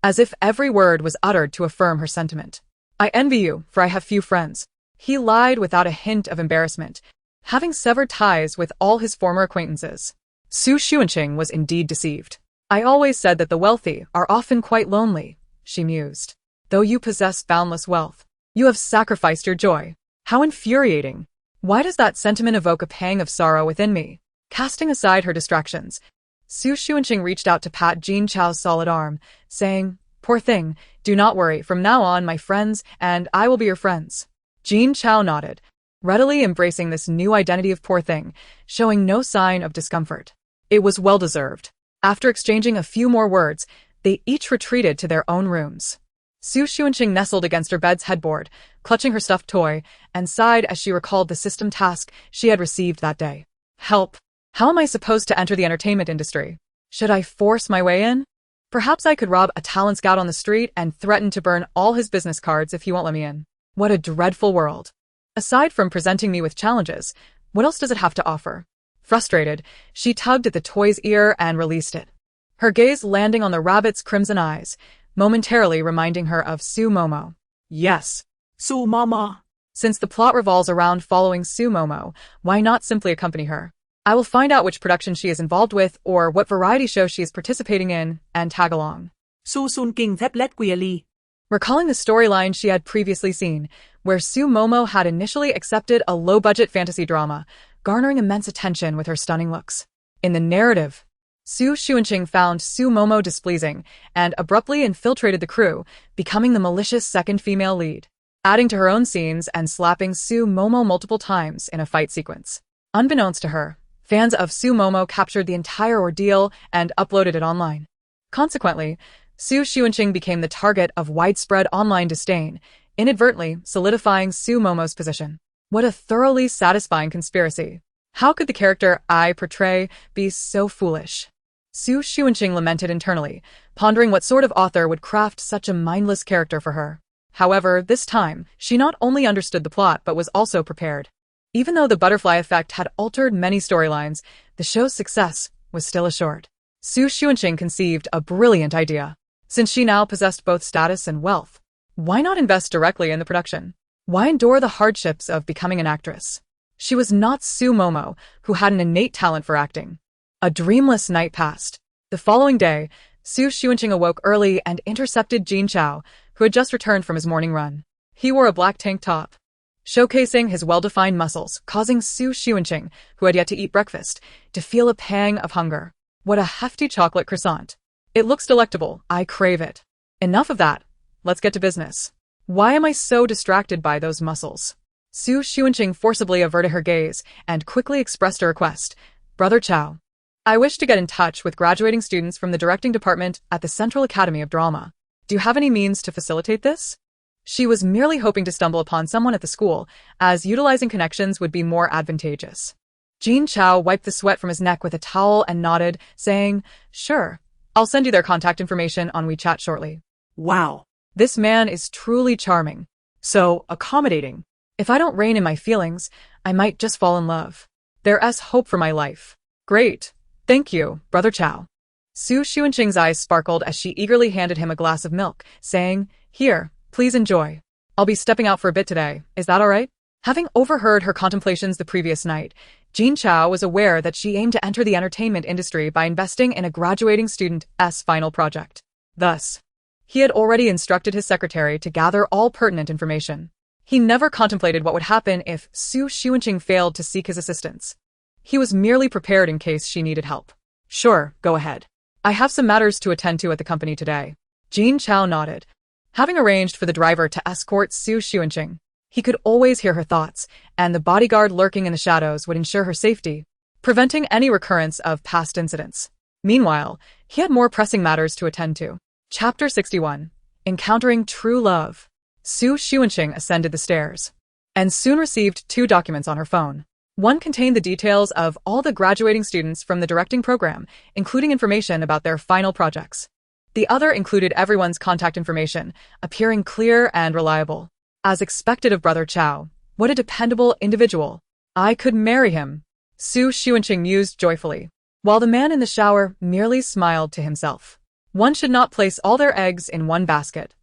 as if every word was uttered to affirm her sentiment. I envy you, for I have few friends. He lied without a hint of embarrassment, having severed ties with all his former acquaintances. Xunqing was indeed deceived. I always said that the wealthy are often quite lonely, she mused. Though you possess boundless wealth, you have sacrificed your joy. How infuriating! Why does that sentiment evoke a pang of sorrow within me? Casting aside her distractions, Xunqing reached out to pat Jin Chao's solid arm, saying, poor thing, do not worry, from now on my friends and I will be your friends. Jin Chao nodded, readily embracing this new identity of poor thing, showing no sign of discomfort. It was well-deserved. After exchanging a few more words, they each retreated to their own rooms. Xunqing nestled against her bed's headboard, clutching her stuffed toy, and sighed as she recalled the system task she had received that day. Help! How am I supposed to enter the entertainment industry? Should I force my way in? Perhaps I could rob a talent scout on the street and threaten to burn all his business cards if he won't let me in. What a dreadful world. Aside from presenting me with challenges, what else does it have to offer? Frustrated, she tugged at the toy's ear and released it, her gaze landing on the rabbit's crimson eyes, momentarily reminding her of Su Momo. Yes. Su Mama. Since the plot revolves around following Su Momo, why not simply accompany her? I will find out which production she is involved with or what variety show she is participating in and tag along. Su Xunqing tablet queerly. Recalling the storyline she had previously seen, where Su Momo had initially accepted a low-budget fantasy drama, garnering immense attention with her stunning looks. In the narrative, Xunqing found Su Momo displeasing and abruptly infiltrated the crew, becoming the malicious second female lead, adding to her own scenes and slapping Su Momo multiple times in a fight sequence. Unbeknownst to her, Fans of Su Momo captured the entire ordeal and uploaded it online. Consequently, Su Xuanqing became the target of widespread online disdain, inadvertently solidifying Su Momo's position. What a thoroughly satisfying conspiracy. How could the character I portray be so foolish? Su Xuanqing lamented internally, pondering what sort of author would craft such a mindless character for her. However, this time, she not only understood the plot but was also prepared. Even though the butterfly effect had altered many storylines, the show's success was still assured. Su Xuanqing conceived a brilliant idea. Since she now possessed both status and wealth, why not invest directly in the production? Why endure the hardships of becoming an actress? She was not Su Momo, who had an innate talent for acting. A dreamless night passed. The following day, Su Xuanqing awoke early and intercepted Jin Chao, who had just returned from his morning run. He wore a black tank top, showcasing his well-defined muscles, causing Su Xuanqing, who had yet to eat breakfast, to feel a pang of hunger. What a hefty chocolate croissant. It looks delectable. I crave it. Enough of that. Let's get to business. Why am I so distracted by those muscles? Su Xuanqing forcibly averted her gaze and quickly expressed a request. Brother Chao, I wish to get in touch with graduating students from the directing department at the Central Academy of Drama. Do you have any means to facilitate this? She was merely hoping to stumble upon someone at the school, as utilizing connections would be more advantageous. Jin Chao wiped the sweat from his neck with a towel and nodded, saying, Sure, I'll send you their contact information on WeChat shortly. Wow. This man is truly charming. So accommodating. If I don't rein in my feelings, I might just fall in love. There's hope for my life. Great. Thank you, Brother Chao. Su Xuanqing's eyes sparkled as she eagerly handed him a glass of milk, saying, Here, please enjoy. I'll be stepping out for a bit today. Is that all right? Having overheard her contemplations the previous night, Jin Chao was aware that she aimed to enter the entertainment industry by investing in a graduating student's final project. Thus, he had already instructed his secretary to gather all pertinent information. He never contemplated what would happen if Su Xuanqing failed to seek his assistance. He was merely prepared in case she needed help. Sure, go ahead. I have some matters to attend to at the company today. Jin Chao nodded. Having arranged for the driver to escort Su Xuanqing, he could always hear her thoughts, and the bodyguard lurking in the shadows would ensure her safety, preventing any recurrence of past incidents. Meanwhile, he had more pressing matters to attend to. Chapter 61. Encountering True Love. Su Xuanqing ascended the stairs, and soon received 2 documents on her phone. One contained the details of all the graduating students from the directing program, including information about their final projects. The other included everyone's contact information, appearing clear and reliable. As expected of Brother Chao, what a dependable individual. I could marry him. Su Xuanqing mused joyfully, while the man in the shower merely smiled to himself. One should not place all their eggs in one basket.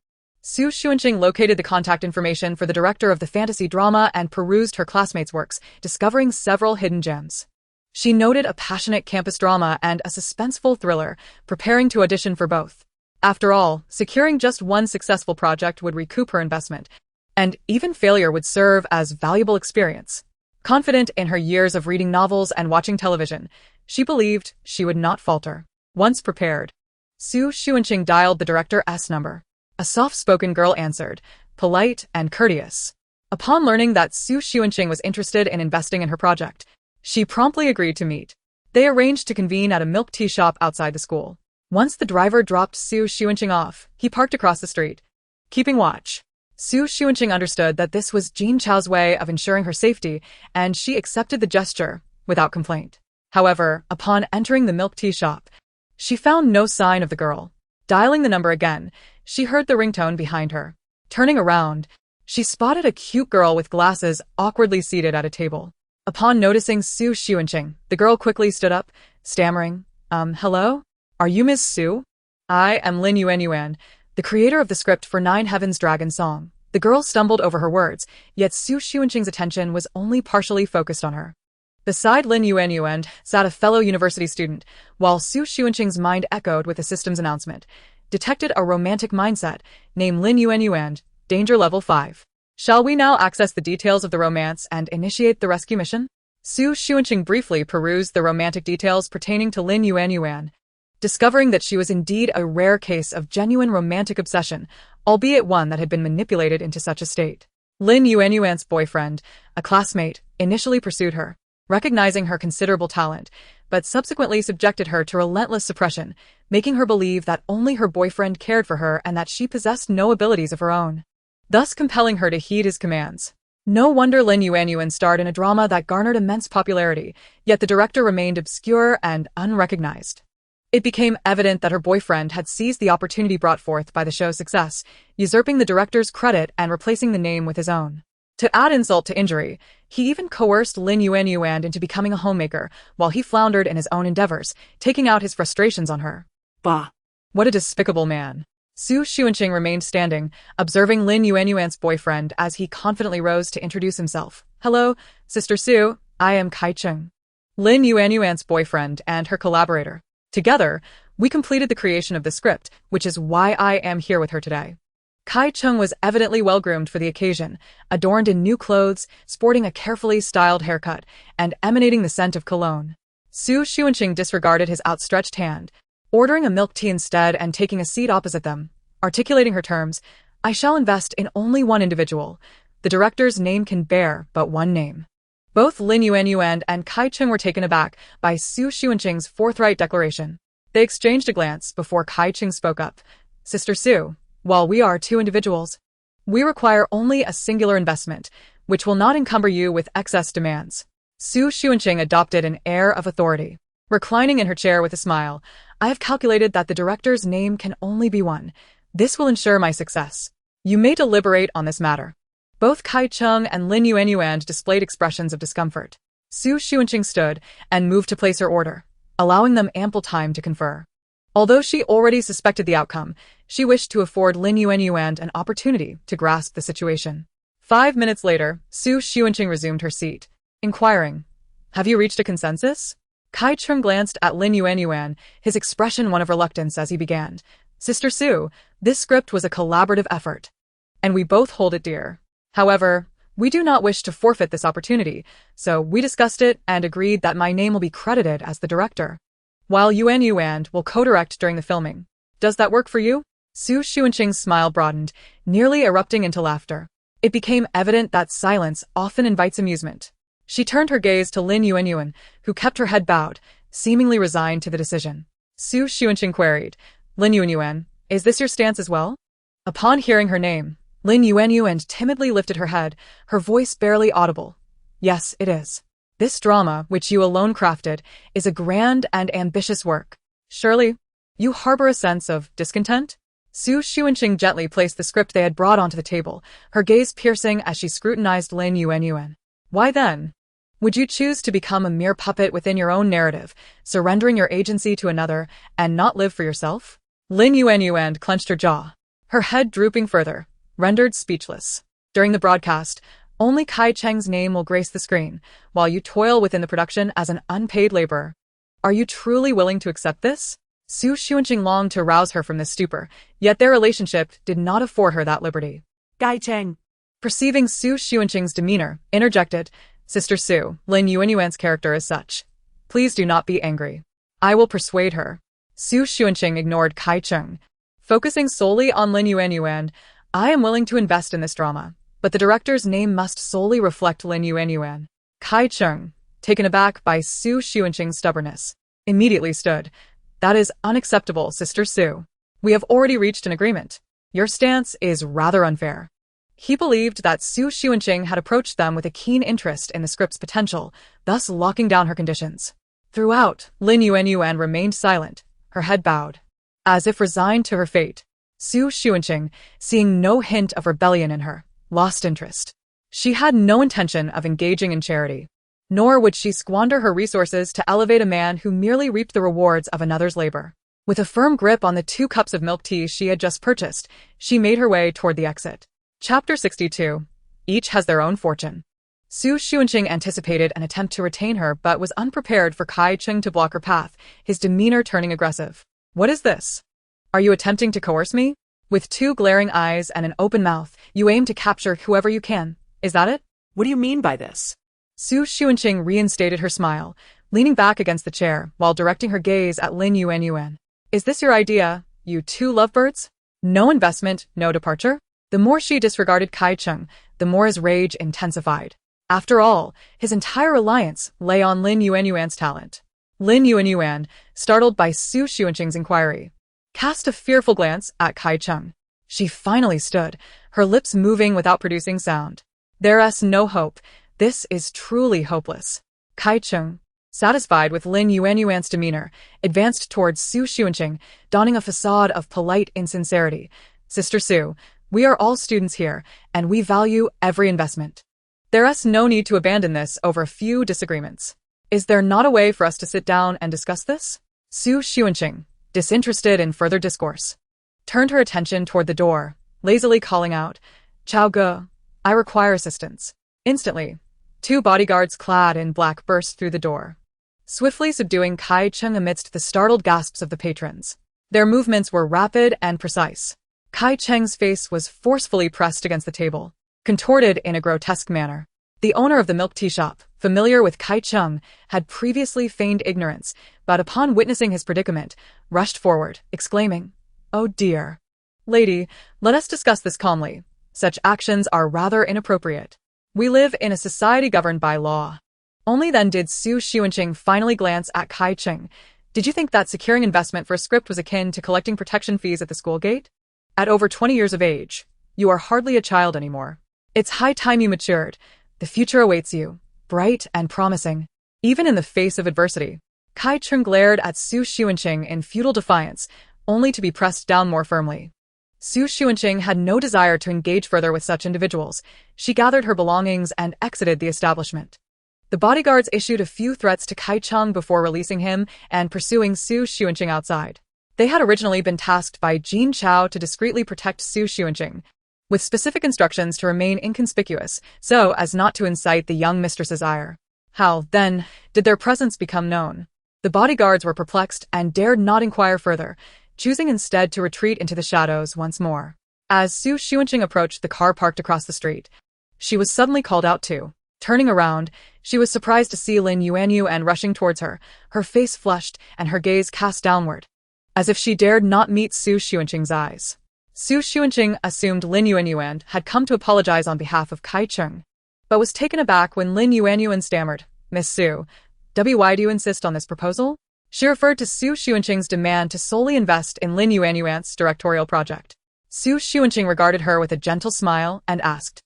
Su Xuanqing located the contact information for the director of the fantasy drama and perused her classmates' works, discovering several hidden gems. She noted a passionate campus drama and a suspenseful thriller, preparing to audition for both. After all, securing just one successful project would recoup her investment, and even failure would serve as valuable experience. Confident in her years of reading novels and watching television, she believed she would not falter. Once prepared, Su Xuanqing dialed the director's number. A soft-spoken girl answered, polite and courteous. Upon learning that Su Xuanqing was interested in investing in her project, she promptly agreed to meet. They arranged to convene at a milk tea shop outside the school. Once the driver dropped Su Xuanqing off, he parked across the street, keeping watch. Su Xuanqing understood that this was Jin Chao's way of ensuring her safety, and she accepted the gesture without complaint. However, upon entering the milk tea shop, she found no sign of the girl. Dialing the number again, she heard the ringtone behind her. Turning around, she spotted a cute girl with glasses awkwardly seated at a table. Upon noticing Su Xuanqing, the girl quickly stood up, stammering, hello? Are you Ms. Su? I am Lin Yuanyuan, the creator of the script for Nine Heaven's Dragon Song. The girl stumbled over her words, yet Su Xuanqing's attention was only partially focused on her. Beside Lin Yuanyuan sat a fellow university student, while Su Xuanqing's mind echoed with the system's announcement. Detected a romantic mindset, named Lin Yuanyuan, danger level 5. Shall we now access the details of the romance and initiate the rescue mission? Su Xuanqing briefly perused the romantic details pertaining to Lin Yuanyuan, discovering that she was indeed a rare case of genuine romantic obsession, albeit one that had been manipulated into such a state. Lin Yuanyuan's boyfriend, a classmate, initially pursued her. recognizing her considerable talent, but subsequently subjected her to relentless suppression, making her believe that only her boyfriend cared for her and that she possessed no abilities of her own, thus compelling her to heed his commands. No wonder Lin Yuanyuan starred in a drama that garnered immense popularity, yet the director remained obscure and unrecognized. It became evident that her boyfriend had seized the opportunity brought forth by the show's success, usurping the director's credit and replacing the name with his own. To add insult to injury, he even coerced Lin Yuanyuan into becoming a homemaker while he floundered in his own endeavors, taking out his frustrations on her. Bah. What a despicable man. Xu Xuanqing remained standing, observing Lin Yuanyuan's boyfriend as he confidently rose to introduce himself. Hello, Sister Xu, I am Kai Cheng, Lin Yuanyuan's boyfriend and her collaborator. Together, we completed the creation of the script, which is why I am here with her today. Kai Cheng was evidently well-groomed for the occasion, adorned in new clothes, sporting a carefully styled haircut, and emanating the scent of cologne. Xu Xuanqing disregarded his outstretched hand, ordering a milk tea instead and taking a seat opposite them. Articulating her terms, I shall invest in only one individual. The director's name can bear but one name. Both Lin Yuanyuan and Kai Cheng were taken aback by Xu Xuanqing's forthright declaration. They exchanged a glance before Kai Cheng spoke up. Sister Xu, while we are two individuals, we require only a singular investment, which will not encumber you with excess demands. Xu Xuanqing adopted an air of authority. Reclining in her chair with a smile, I have calculated that the director's name can only be one. This will ensure my success. You may deliberate on this matter. Both Kai Cheng and Lin Yuanyuan displayed expressions of discomfort. Xu Xuanqing stood and moved to place her order, allowing them ample time to confer. Although she already suspected the outcome, she wished to afford Lin Yuanyuan an opportunity to grasp the situation. 5 minutes later, Xu Xuanqing resumed her seat, inquiring, Have you reached a consensus? Kai Cheng glanced at Lin Yuanyuan, his expression one of reluctance as he began. Sister Xu, this script was a collaborative effort, and we both hold it dear. However, we do not wish to forfeit this opportunity, so we discussed it and agreed that my name will be credited as the director, while Yuanyuan will co-direct during the filming. Does that work for you? Xu Xuanqing's smile broadened, nearly erupting into laughter. It became evident that silence often invites amusement. She turned her gaze to Lin Yuanyuan, who kept her head bowed, seemingly resigned to the decision. Xu Xuanqing queried, Lin Yuanyuan, is this your stance as well? Upon hearing her name, Lin Yuanyuan timidly lifted her head, her voice barely audible. Yes, it is. This drama, which you alone crafted, is a grand and ambitious work. Surely, you harbor a sense of discontent? Xu Xuanqing gently placed the script they had brought onto the table, her gaze piercing as she scrutinized Lin Yuanyuan. Why then? Would you choose to become a mere puppet within your own narrative, surrendering your agency to another, and not live for yourself? Lin Yuanyuan clenched her jaw, her head drooping further, rendered speechless. During the broadcast, only Kai Cheng's name will grace the screen, while you toil within the production as an unpaid laborer. Are you truly willing to accept this? Xu Xuanqing longed to rouse her from this stupor, yet their relationship did not afford her that liberty. Kai Cheng, Perceiving Xu Xuanqing's demeanor, interjected, Sister Xu, Lin Yuanyuan's character is such. Please do not be angry. I will persuade her. Xu Xuanqing ignored Kai Cheng. Focusing solely on Lin Yuanyuan, I am willing to invest in this drama, but the director's name must solely reflect Lin Yuanyuan. Kai Cheng, taken aback by Xu Xuanqing's stubbornness, immediately stood. That is unacceptable, Sister Xu. We have already reached an agreement. Your stance is rather unfair. He believed that Xu Xuanqing had approached them with a keen interest in the script's potential, thus locking down her conditions. Throughout, Lin Yuanyuan remained silent, her head bowed, as if resigned to her fate. Xu Xuanqing, seeing no hint of rebellion in her, lost interest. She had no intention of engaging in charity, nor would she squander her resources to elevate a man who merely reaped the rewards of another's labor. With a firm grip on the 2 cups of milk tea she had just purchased, she made her way toward the exit. Chapter 62. Each has their own fortune. Xu Xuanqing anticipated an attempt to retain her but was unprepared for Kai Cheng to block her path, his demeanor turning aggressive. What is this? Are you attempting to coerce me? With 2 glaring eyes and an open mouth, you aim to capture whoever you can. Is that it? what do you mean by this? Xu Xuanqing reinstated her smile, leaning back against the chair while directing her gaze at Lin Yuanyuan. Is this your idea, you 2 lovebirds? No investment, no departure? The more she disregarded Kai Cheng, the more his rage intensified. After all, his entire reliance lay on Lin Yuanyuan's talent. Lin Yuanyuan, startled by Su Xuanqing's inquiry, cast a fearful glance at Kai Cheng. She finally stood, her lips moving without producing sound. There's no hope. This is truly hopeless. Kai Cheng, satisfied with Lin Yuanyuan's demeanor, advanced towards Su Xuanqing, donning a facade of polite insincerity. Sister Su, we are all students here, and we value every investment. There's no need to abandon this over a few disagreements. Is there not a way for us to sit down and discuss this? Su Xuanqing, disinterested in further discourse, turned her attention toward the door, lazily calling out, Chao Ge, I require assistance. Instantly, 2 bodyguards clad in black burst through the door, swiftly subduing Kai Cheng amidst the startled gasps of the patrons. Their movements were rapid and precise. Kai Cheng's face was forcefully pressed against the table, contorted in a grotesque manner. The owner of the milk tea shop, familiar with Kai Cheng, had previously feigned ignorance, but upon witnessing his predicament, rushed forward, exclaiming, Oh dear. Lady, let us discuss this calmly. Such actions are rather inappropriate. We live in a society governed by law. Only then did Su Xuanqing finally glance at Kai Cheng. Did you think that securing investment for a script was akin to collecting protection fees at the school gate? At over 20 years of age, you are hardly a child anymore. It's high time you matured. The future awaits you, bright and promising. Even in the face of adversity, Kai Cheng glared at Su Xuanqing in futile defiance, only to be pressed down more firmly. Su Xuanqing had no desire to engage further with such individuals. She gathered her belongings and exited the establishment. The bodyguards issued a few threats to Kai Cheng before releasing him and pursuing Su Xuanqing outside. They had originally been tasked by Jin Chao to discreetly protect Su Xuanqing, with specific instructions to remain inconspicuous so as not to incite the young mistress's ire. How, then, did their presence become known? The bodyguards were perplexed and dared not inquire further, choosing instead to retreat into the shadows once more. As Su Xuanqing approached the car parked across the street, she was suddenly called out to. Turning around, she was surprised to see Lin Yuanyuan rushing towards her, her face flushed and her gaze cast downward, as if she dared not meet Su Xuanqing's eyes. Su Xuanqing assumed Lin Yuanyuan had come to apologize on behalf of Kai Cheng, but was taken aback when Lin Yuanyuan stammered, Miss Su, why do you insist on this proposal? She referred to Su Xuanqing's demand to solely invest in Lin Yuanyuan's directorial project. Su Xuanqing regarded her with a gentle smile and asked,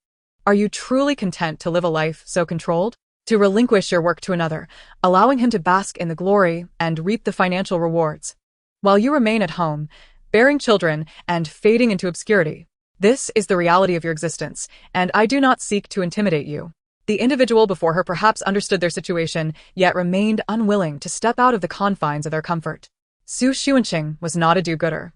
Are you truly content to live a life so controlled? To relinquish your work to another, allowing him to bask in the glory and reap the financial rewards, while you remain at home, bearing children and fading into obscurity. This is the reality of your existence, and I do not seek to intimidate you. The individual before her perhaps understood their situation, yet remained unwilling to step out of the confines of their comfort. Su Xuanqing was not a do-gooder.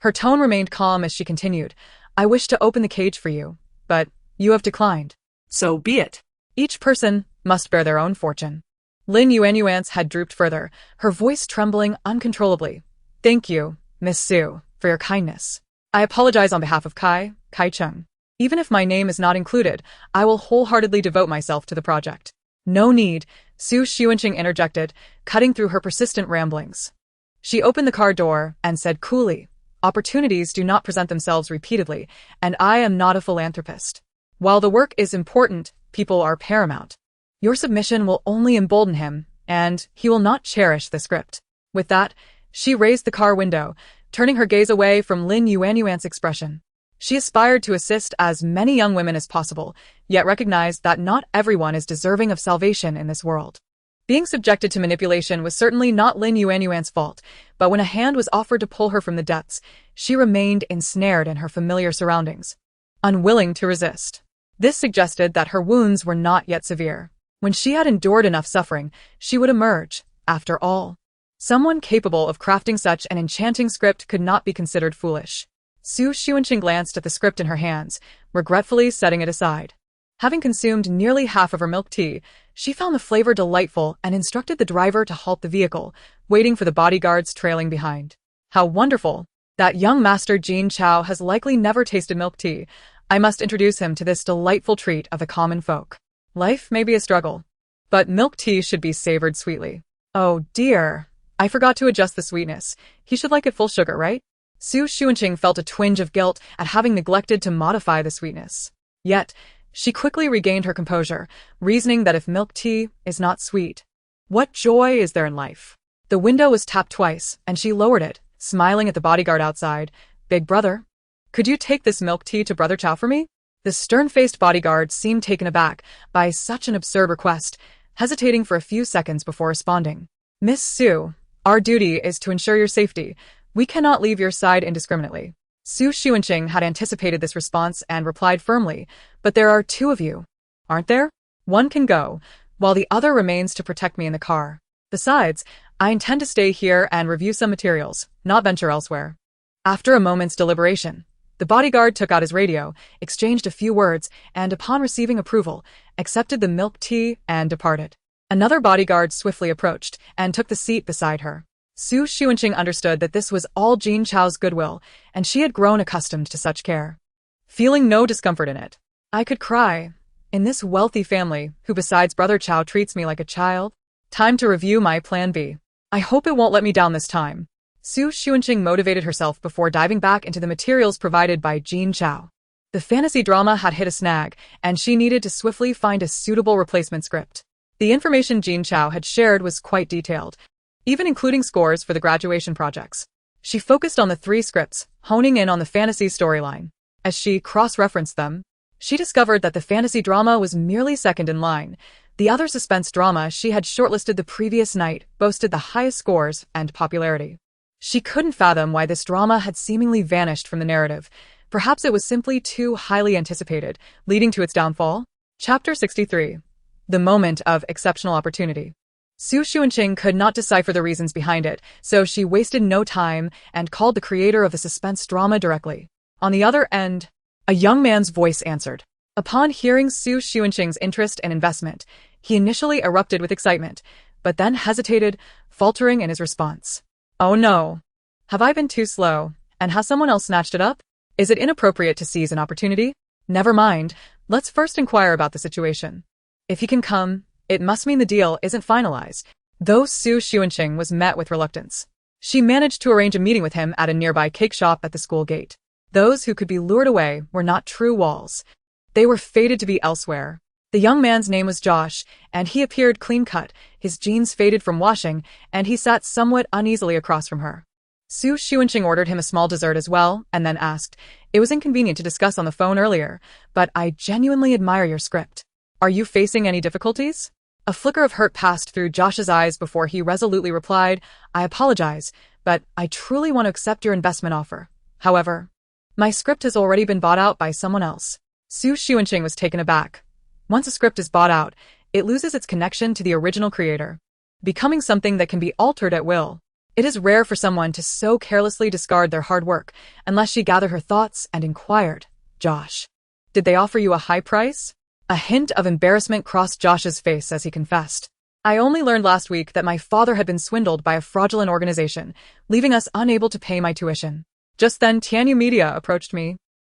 Her tone remained calm as she continued, I wish to open the cage for you, but you have declined. So be it. Each person must bear their own fortune. Lin Yuanyuan's head drooped further, her voice trembling uncontrollably. Thank you, Miss Su, for your kindness. I apologize on behalf of Kai Cheng. Even if my name is not included, I will wholeheartedly devote myself to the project. No need, Su Xuanqing interjected, cutting through her persistent ramblings. She opened the car door and said coolly, Opportunities do not present themselves repeatedly, and I am not a philanthropist. While the work is important, people are paramount. Your submission will only embolden him, and he will not cherish the script. With that, she raised the car window, turning her gaze away from Lin Yuanyuan's expression. She aspired to assist as many young women as possible, yet recognized that not everyone is deserving of salvation in this world. Being subjected to manipulation was certainly not Lin Yuanyuan's fault, but when a hand was offered to pull her from the depths, she remained ensnared in her familiar surroundings, unwilling to resist. This suggested that her wounds were not yet severe. When she had endured enough suffering, she would emerge, after all. Someone capable of crafting such an enchanting script could not be considered foolish. Su Xuanqing glanced at the script in her hands, regretfully setting it aside. Having consumed nearly half of her milk tea, she found the flavor delightful and instructed the driver to halt the vehicle, waiting for the bodyguards trailing behind. How wonderful! That young master Jin Chao has likely never tasted milk tea. I must introduce him to this delightful treat of the common folk. Life may be a struggle, but milk tea should be savored sweetly. Oh dear, I forgot to adjust the sweetness. He should like it full sugar, right? Su Xuanqing felt a twinge of guilt at having neglected to modify the sweetness. Yet, She quickly regained her composure, reasoning that if milk tea is not sweet, what joy is there in life? The window was tapped twice, and she lowered it, smiling at the bodyguard outside. Big brother, could you take this milk tea to Brother Chow for me? The stern-faced bodyguard seemed taken aback by such an absurd request, hesitating for a few seconds before responding. Miss Su, our duty is to ensure your safety. We cannot leave your side indiscriminately. Su Xunqing had anticipated this response and replied firmly, but there are two of you, aren't there? One can go, while the other remains to protect me in the car. Besides, I intend to stay here and review some materials, not venture elsewhere. After a moment's deliberation, the bodyguard took out his radio, exchanged a few words, and upon receiving approval, accepted the milk tea and departed. Another bodyguard swiftly approached and took the seat beside her. Su Xunqing understood that this was all Jin Chao's goodwill, and she had grown accustomed to such care, feeling no discomfort in it. I could cry. In this wealthy family, who besides Brother Chow treats me like a child? Time to review my plan B. I hope it won't let me down this time. Su Xunqing motivated herself before diving back into the materials provided by Jin Chao. The fantasy drama had hit a snag, and she needed to swiftly find a suitable replacement script. The information Jin Chao had shared was quite detailed, even including scores for the graduation projects. She focused on the 3 scripts, honing in on the fantasy storyline. As she cross-referenced them, she discovered that the fantasy drama was merely second in line. The other suspense drama she had shortlisted the previous night boasted the highest scores and popularity. She couldn't fathom why this drama had seemingly vanished from the narrative. Perhaps it was simply too highly anticipated, leading to its downfall? Chapter 63. The Moment of Exceptional Opportunity. Su Xunqing could not decipher the reasons behind it, so she wasted no time and called the creator of the suspense drama directly. On the other end, a young man's voice answered. Upon hearing Su Xunqing's interest and investment, he initially erupted with excitement, but then hesitated, faltering in his response. Oh no. Have I been too slow, and has someone else snatched it up? Is it inappropriate to seize an opportunity? Never mind, let's first inquire about the situation. If he can come, it must mean the deal isn't finalized. Though Su Xunqing was met with reluctance, she managed to arrange a meeting with him at a nearby cake shop at the school gate. Those who could be lured away were not true walls. They were fated to be elsewhere. The young man's name was Josh, and he appeared clean-cut, his jeans faded from washing, and he sat somewhat uneasily across from her. Su Xunqing ordered him a small dessert as well, and then asked, "It was inconvenient to discuss on the phone earlier, but I genuinely admire your script. Are you facing any difficulties?" A flicker of hurt passed through Josh's eyes before he resolutely replied, "I apologize, but I truly want to accept your investment offer. However, my script has already been bought out by someone else." Su Xunqing was taken aback. Once a script is bought out, it loses its connection to the original creator, becoming something that can be altered at will. It is rare for someone to so carelessly discard their hard work, unless she gathered her thoughts and inquired, "Josh, did they offer you a high price?" A hint of embarrassment crossed Josh's face as he confessed. "I only learned last week that my father had been swindled by a fraudulent organization, leaving us unable to pay my tuition." Just then Tianyu Media approached me,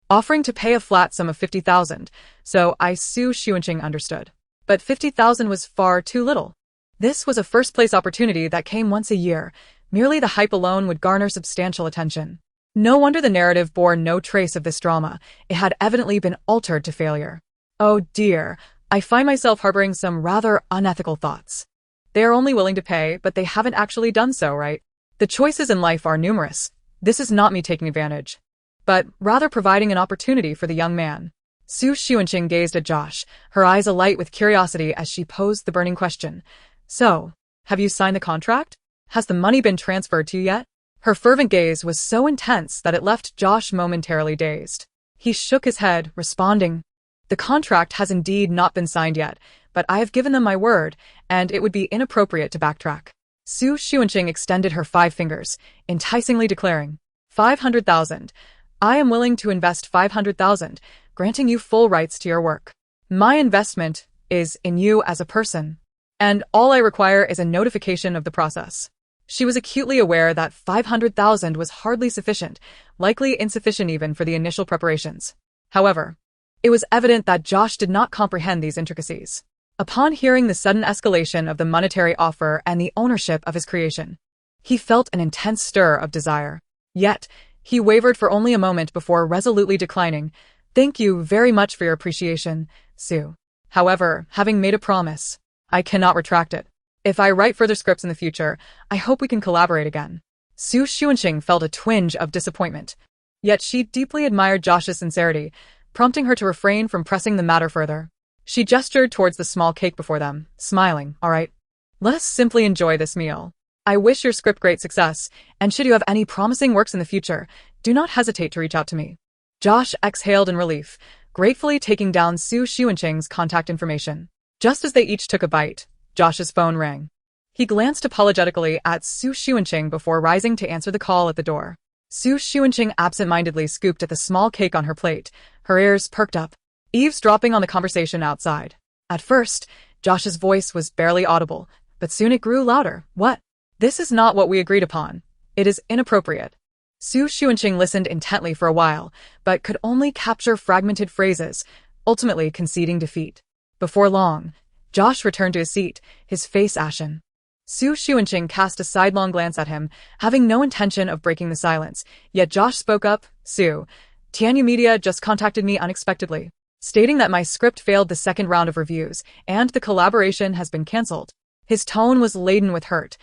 offering to pay a flat sum of 50,000, so I Su Xunqing understood. But 50,000 was far too little. This was a first-place opportunity that came once a year. Merely the hype alone would garner substantial attention. No wonder the narrative bore no trace of this drama. It had evidently been altered to failure. Oh dear, I find myself harboring some rather unethical thoughts. They are only willing to pay, but they haven't actually done so, right? The choices in life are numerous. This is not me taking advantage, but rather providing an opportunity for the young man. Su Xunqing gazed at Josh, her eyes alight with curiosity as she posed the burning question. "So, have you signed the contract? Has the money been transferred to you yet?" Her fervent gaze was so intense that it left Josh momentarily dazed. He shook his head, responding, "The contract has indeed not been signed yet, but I have given them my word, and it would be inappropriate to backtrack." Su Xunqing extended her 5 fingers, enticingly declaring, 500,000. I am willing to invest 500,000, granting you full rights to your work. My investment is in you as a person, and all I require is a notification of the process." She was acutely aware that 500,000 was hardly sufficient, likely insufficient even for the initial preparations. However, it was evident that Josh did not comprehend these intricacies. Upon hearing the sudden escalation of the monetary offer and the ownership of his creation, he felt an intense stir of desire. Yet, he wavered for only a moment before resolutely declining. Thank you very much for your appreciation, Xu. However, having made a promise, I cannot retract it. If I write further scripts in the future, I hope we can collaborate again. Xunqing felt a twinge of disappointment. Yet she deeply admired Josh's sincerity, prompting her to refrain from pressing the matter further. She gestured towards the small cake before them, smiling. All right. Let us simply enjoy this meal. I wish your script great success, and should you have any promising works in the future, do not hesitate to reach out to me. Josh exhaled in relief, gratefully taking down Xunqing's contact information. Just as they each took a bite, Josh's phone rang. He glanced apologetically at Xunqing before rising to answer the call at the door. Xunqing absent-mindedly scooped at the small cake on her plate, her ears perked up, eavesdropping on the conversation outside. At first, Josh's voice was barely audible, but soon it grew louder. What? This is not what we agreed upon. It is inappropriate. Xunqing listened intently for a while, but could only capture fragmented phrases, ultimately conceding defeat. Before long, Josh returned to his seat, his face ashen. Xunqing cast a sidelong glance at him, having no intention of breaking the silence, yet Josh spoke up. Xu, Tianyu Media just contacted me unexpectedly, stating that my script failed the second round of reviews, and the collaboration has been cancelled. His tone was laden with hurt.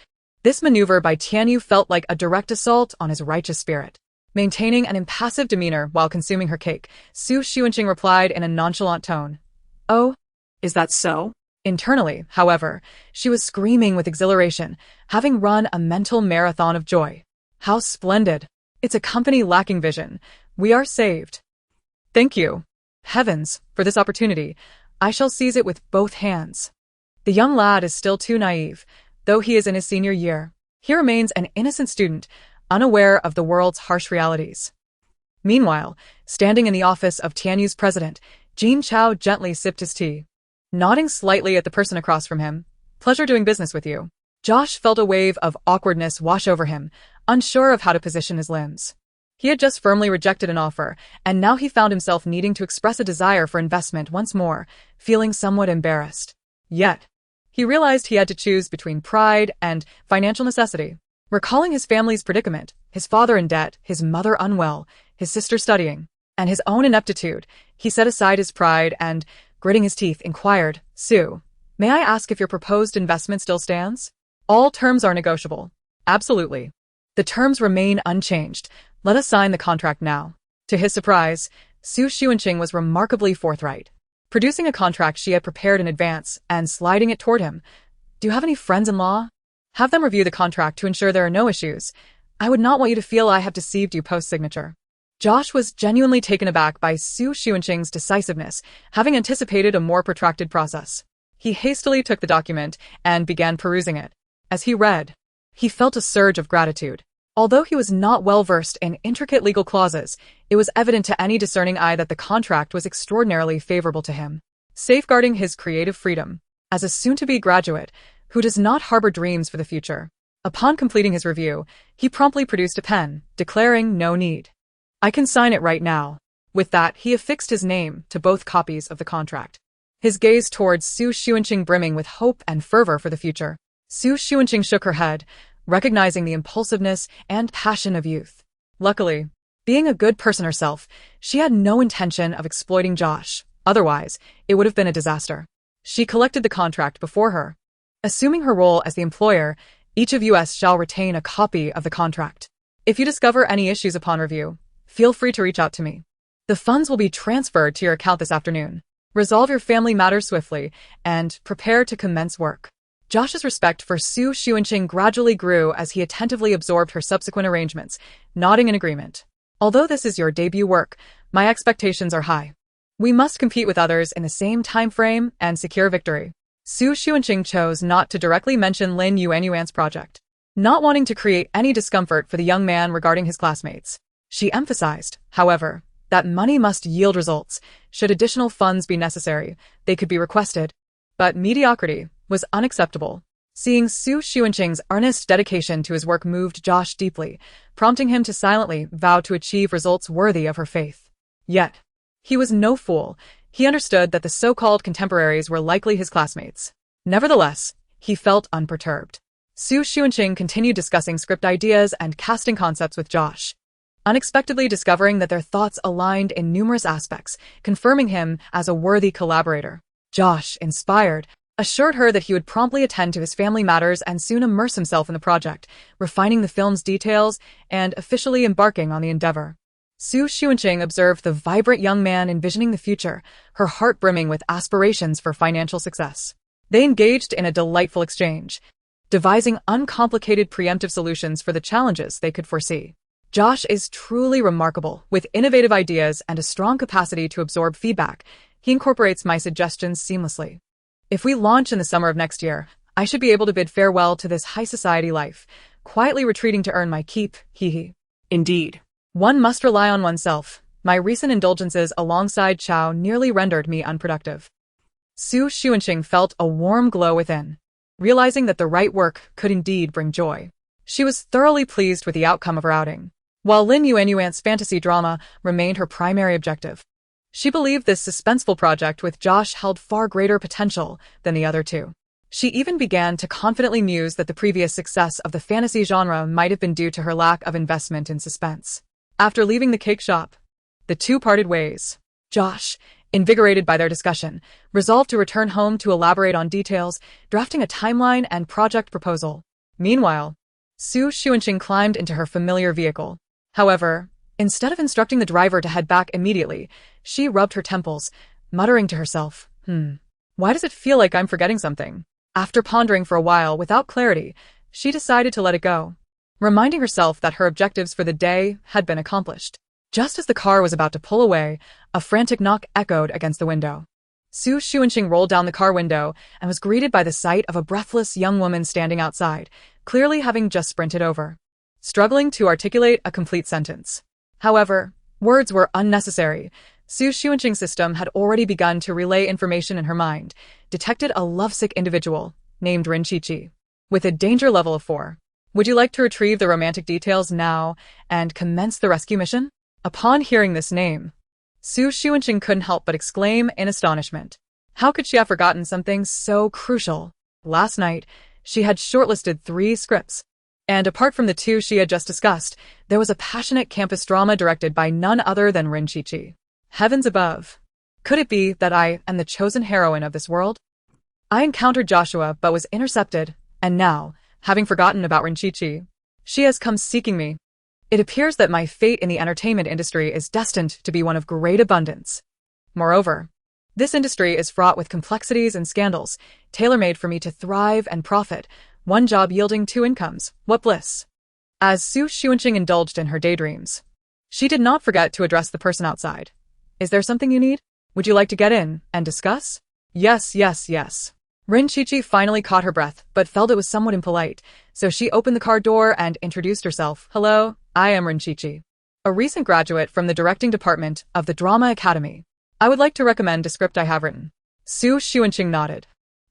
This maneuver by Tianyu felt like a direct assault on his righteous spirit. Maintaining an impassive demeanor while consuming her cake, Xunqing replied in a nonchalant tone. Oh, Is that so? Internally, however, she was screaming with exhilaration, having run a mental marathon of joy. How splendid! It's a company lacking vision. We are saved. Thank you. Heavens, for this opportunity. I shall seize it with both hands. The young lad is still too naive, though he is in his senior year. He remains an innocent student, unaware of the world's harsh realities. Meanwhile, standing in the office of Tianyu's president, Jean Chao gently sipped his tea. Nodding slightly at the person across from him. Pleasure doing business with you. Josh felt a wave of awkwardness wash over him, unsure of how to position his limbs. He had just firmly rejected an offer, and now he found himself needing to express a desire for investment once more, feeling somewhat embarrassed. Yet, he realized he had to choose between pride and financial necessity. Recalling his family's predicament, his father in debt, his mother unwell, his sister studying, and his own ineptitude, he set aside his pride and, gritting his teeth, inquired, Xu, may I ask if your proposed investment still stands? All terms are negotiable. Absolutely. The terms remain unchanged. Let us sign the contract now. To his surprise, Xunqing was remarkably forthright, producing a contract she had prepared in advance and sliding it toward him. Do you have any friends-in-law? Have them review the contract to ensure there are no issues. I would not want you to feel I have deceived you post-signature. Josh was genuinely taken aback by Xunqing's decisiveness, having anticipated a more protracted process. He hastily took the document and began perusing it. As he read, he felt a surge of gratitude. Although he was not well versed in intricate legal clauses, it was evident to any discerning eye that the contract was extraordinarily favorable to him, safeguarding his creative freedom. As a soon-to-be graduate, who does not harbor dreams for the future, upon completing his review, he promptly produced a pen, declaring no need. I can sign it right now. With that, he affixed his name to both copies of the contract. His gaze towards Xunqing brimming with hope and fervor for the future. Xunqing shook her head, recognizing the impulsiveness and passion of youth. Luckily, being a good person herself, she had no intention of exploiting Josh. Otherwise, it would have been a disaster. She collected the contract before her. Assuming her role as the employer, each of us shall retain a copy of the contract. If you discover any issues upon review, feel free to reach out to me. The funds will be transferred to your account this afternoon. Resolve your family matters swiftly, and prepare to commence work. Josh's respect for Xunqing gradually grew as he attentively absorbed her subsequent arrangements, nodding in agreement. Although this is your debut work, my expectations are high. We must compete with others in the same time frame and secure victory. Xunqing chose not to directly mention Lin Yuanyuan's project, not wanting to create any discomfort for the young man regarding his classmates. She emphasized, however, that money must yield results. Should additional funds be necessary, they could be requested. But mediocrity was unacceptable. Seeing Xunqing's earnest dedication to his work moved Josh deeply, prompting him to silently vow to achieve results worthy of her faith. Yet, he was no fool. He understood that the so-called contemporaries were likely his classmates. Nevertheless, he felt unperturbed. Xunqing continued discussing script ideas and casting concepts with Josh. unexpectedly discovering that their thoughts aligned in numerous aspects, confirming him as a worthy collaborator. Josh, inspired, assured her that he would promptly attend to his family matters and soon immerse himself in the project, refining the film's details and officially embarking on the endeavor. Xunqing observed the vibrant young man envisioning the future, her heart brimming with aspirations for financial success. They engaged in a delightful exchange, devising uncomplicated preemptive solutions for the challenges they could foresee. Josh is truly remarkable, with innovative ideas and a strong capacity to absorb feedback. He incorporates my suggestions seamlessly. If we launch in the summer of next year, I should be able to bid farewell to this high society life, quietly retreating to earn my keep, hee. Indeed. One must rely on oneself. My recent indulgences alongside Chao nearly rendered me unproductive. Xunqing felt a warm glow within, realizing that the right work could indeed bring joy. She was thoroughly pleased with the outcome of her outing, while Lin Yuanyuan's fantasy drama remained her primary objective. She believed this suspenseful project with Josh held far greater potential than the other two. She even began to confidently muse that the previous success of the fantasy genre might have been due to her lack of investment in suspense. After leaving the cake shop, the two parted ways. Josh, invigorated by their discussion, resolved to return home to elaborate on details, drafting a timeline and project proposal. Meanwhile, Xunqing climbed into her familiar vehicle. However, instead of instructing the driver to head back immediately, she rubbed her temples, muttering to herself, why does it feel like I'm forgetting something? After pondering for a while without clarity, she decided to let it go, reminding herself that her objectives for the day had been accomplished. Just as the car was about to pull away, a frantic knock echoed against the window. Xunqing rolled down the car window and was greeted by the sight of a breathless young woman standing outside, clearly having just sprinted over, struggling to articulate a complete sentence. However, words were unnecessary. Xunqing's system had already begun to relay information in her mind, detected a lovesick individual named Rinchichi, with a danger level of 4. Would you like to retrieve the romantic details now and commence the rescue mission? Upon hearing this name, Xunqing couldn't help but exclaim in astonishment. How could she have forgotten something so crucial? Last night, she had shortlisted 3 scripts, and apart from the 2 she had just discussed, there was a passionate campus drama directed by none other than Rinchichi. Heavens above! Could it be that I am the chosen heroine of this world? I encountered Joshua but was intercepted, and now, having forgotten about Rinchichi, she has come seeking me. It appears that my fate in the entertainment industry is destined to be one of great abundance. Moreover, this industry is fraught with complexities and scandals, tailor-made for me to thrive and profit, one job yielding 2 incomes. What bliss! As Xunqing indulged in her daydreams, she did not forget to address the person outside. Is there something you need? Would you like to get in and discuss? Yes. Rinchichi finally caught her breath, but felt it was somewhat impolite, so she opened the car door and introduced herself. Hello, I am Rinchichi, a recent graduate from the directing department of the Drama Academy. I would like to recommend a script I have written. Xunqing nodded,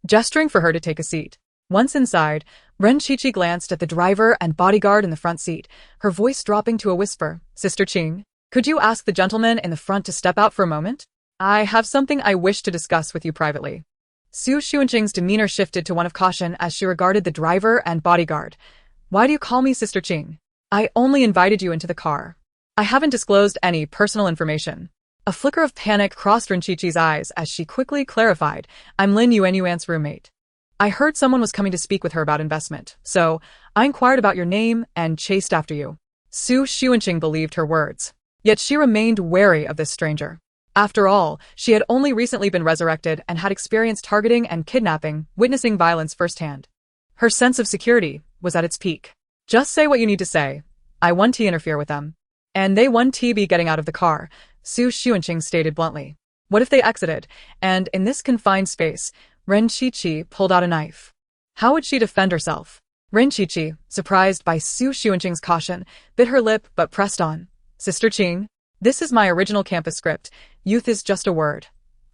gesturing for her to take a seat. Once inside, Rinchichi glanced at the driver and bodyguard in the front seat, her voice dropping to a whisper. Sister Qing, could you ask the gentleman in the front to step out for a moment? I have something I wish to discuss with you privately. Xunqing's demeanor shifted to one of caution as she regarded the driver and bodyguard. Why do you call me Sister Qing? I only invited you into the car. I haven't disclosed any personal information. A flicker of panic crossed Rinchichi's eyes as she quickly clarified, I'm Lin Yuanyuan's roommate. I heard someone was coming to speak with her about investment, so I inquired about your name and chased after you. Xunqing believed her words, yet she remained wary of this stranger. After all, she had only recently been resurrected and had experienced targeting and kidnapping, witnessing violence firsthand. Her sense of security was at its peak. Just say what you need to say. I won't interfere with them. And they won't be getting out of the car, Xunqing stated bluntly. What if they exited, and in this confined space, Rinchichi pulled out a knife? How would she defend herself? Rinchichi, surprised by Xunqing's caution, bit her lip but pressed on. Sister Qing, this is my original campus script. Youth is just a word.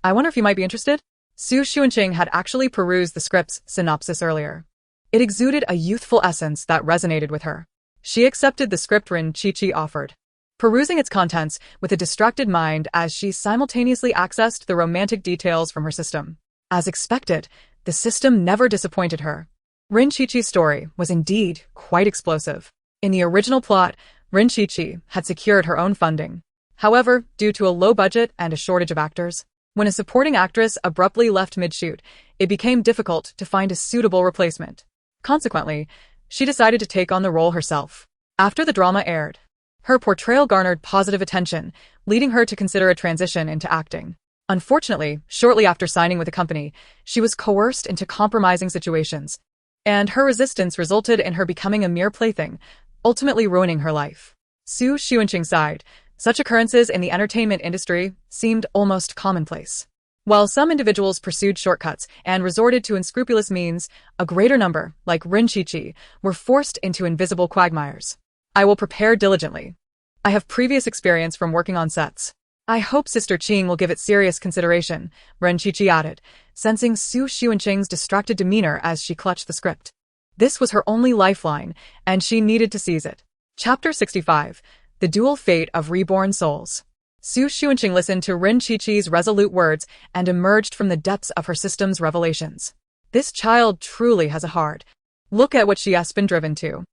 I wonder if you might be interested? Xunqing had actually perused the script's synopsis earlier. It exuded a youthful essence that resonated with her. She accepted the script Rinchichi offered, perusing its contents with a distracted mind as she simultaneously accessed the romantic details from her system. As expected, the system never disappointed her. Rinchichi's story was indeed quite explosive. In the original plot, Rin Qiqi had secured her own funding. However, due to a low budget and a shortage of actors, when a supporting actress abruptly left mid-shoot, it became difficult to find a suitable replacement. Consequently, she decided to take on the role herself. After the drama aired, her portrayal garnered positive attention, leading her to consider a transition into acting. Unfortunately, shortly after signing with the company, she was coerced into compromising situations, and her resistance resulted in her becoming a mere plaything, ultimately ruining her life. Xu Xuanqing sighed. Such occurrences in the entertainment industry seemed almost commonplace. While some individuals pursued shortcuts and resorted to unscrupulous means, a greater number, like Rin Qiqi, were forced into invisible quagmires. I will prepare diligently. I have previous experience from working on sets. I hope Sister Qing will give it serious consideration, Rin Qiqi added, sensing Xu Xuanqing's distracted demeanor as she clutched the script. This was her only lifeline, and she needed to seize it. Chapter 65. The Dual Fate of Reborn Souls. Xu Xuanqing listened to Rin Qiqi's resolute words and emerged from the depths of her system's revelations. This child truly has a heart. Look at what she has been driven to.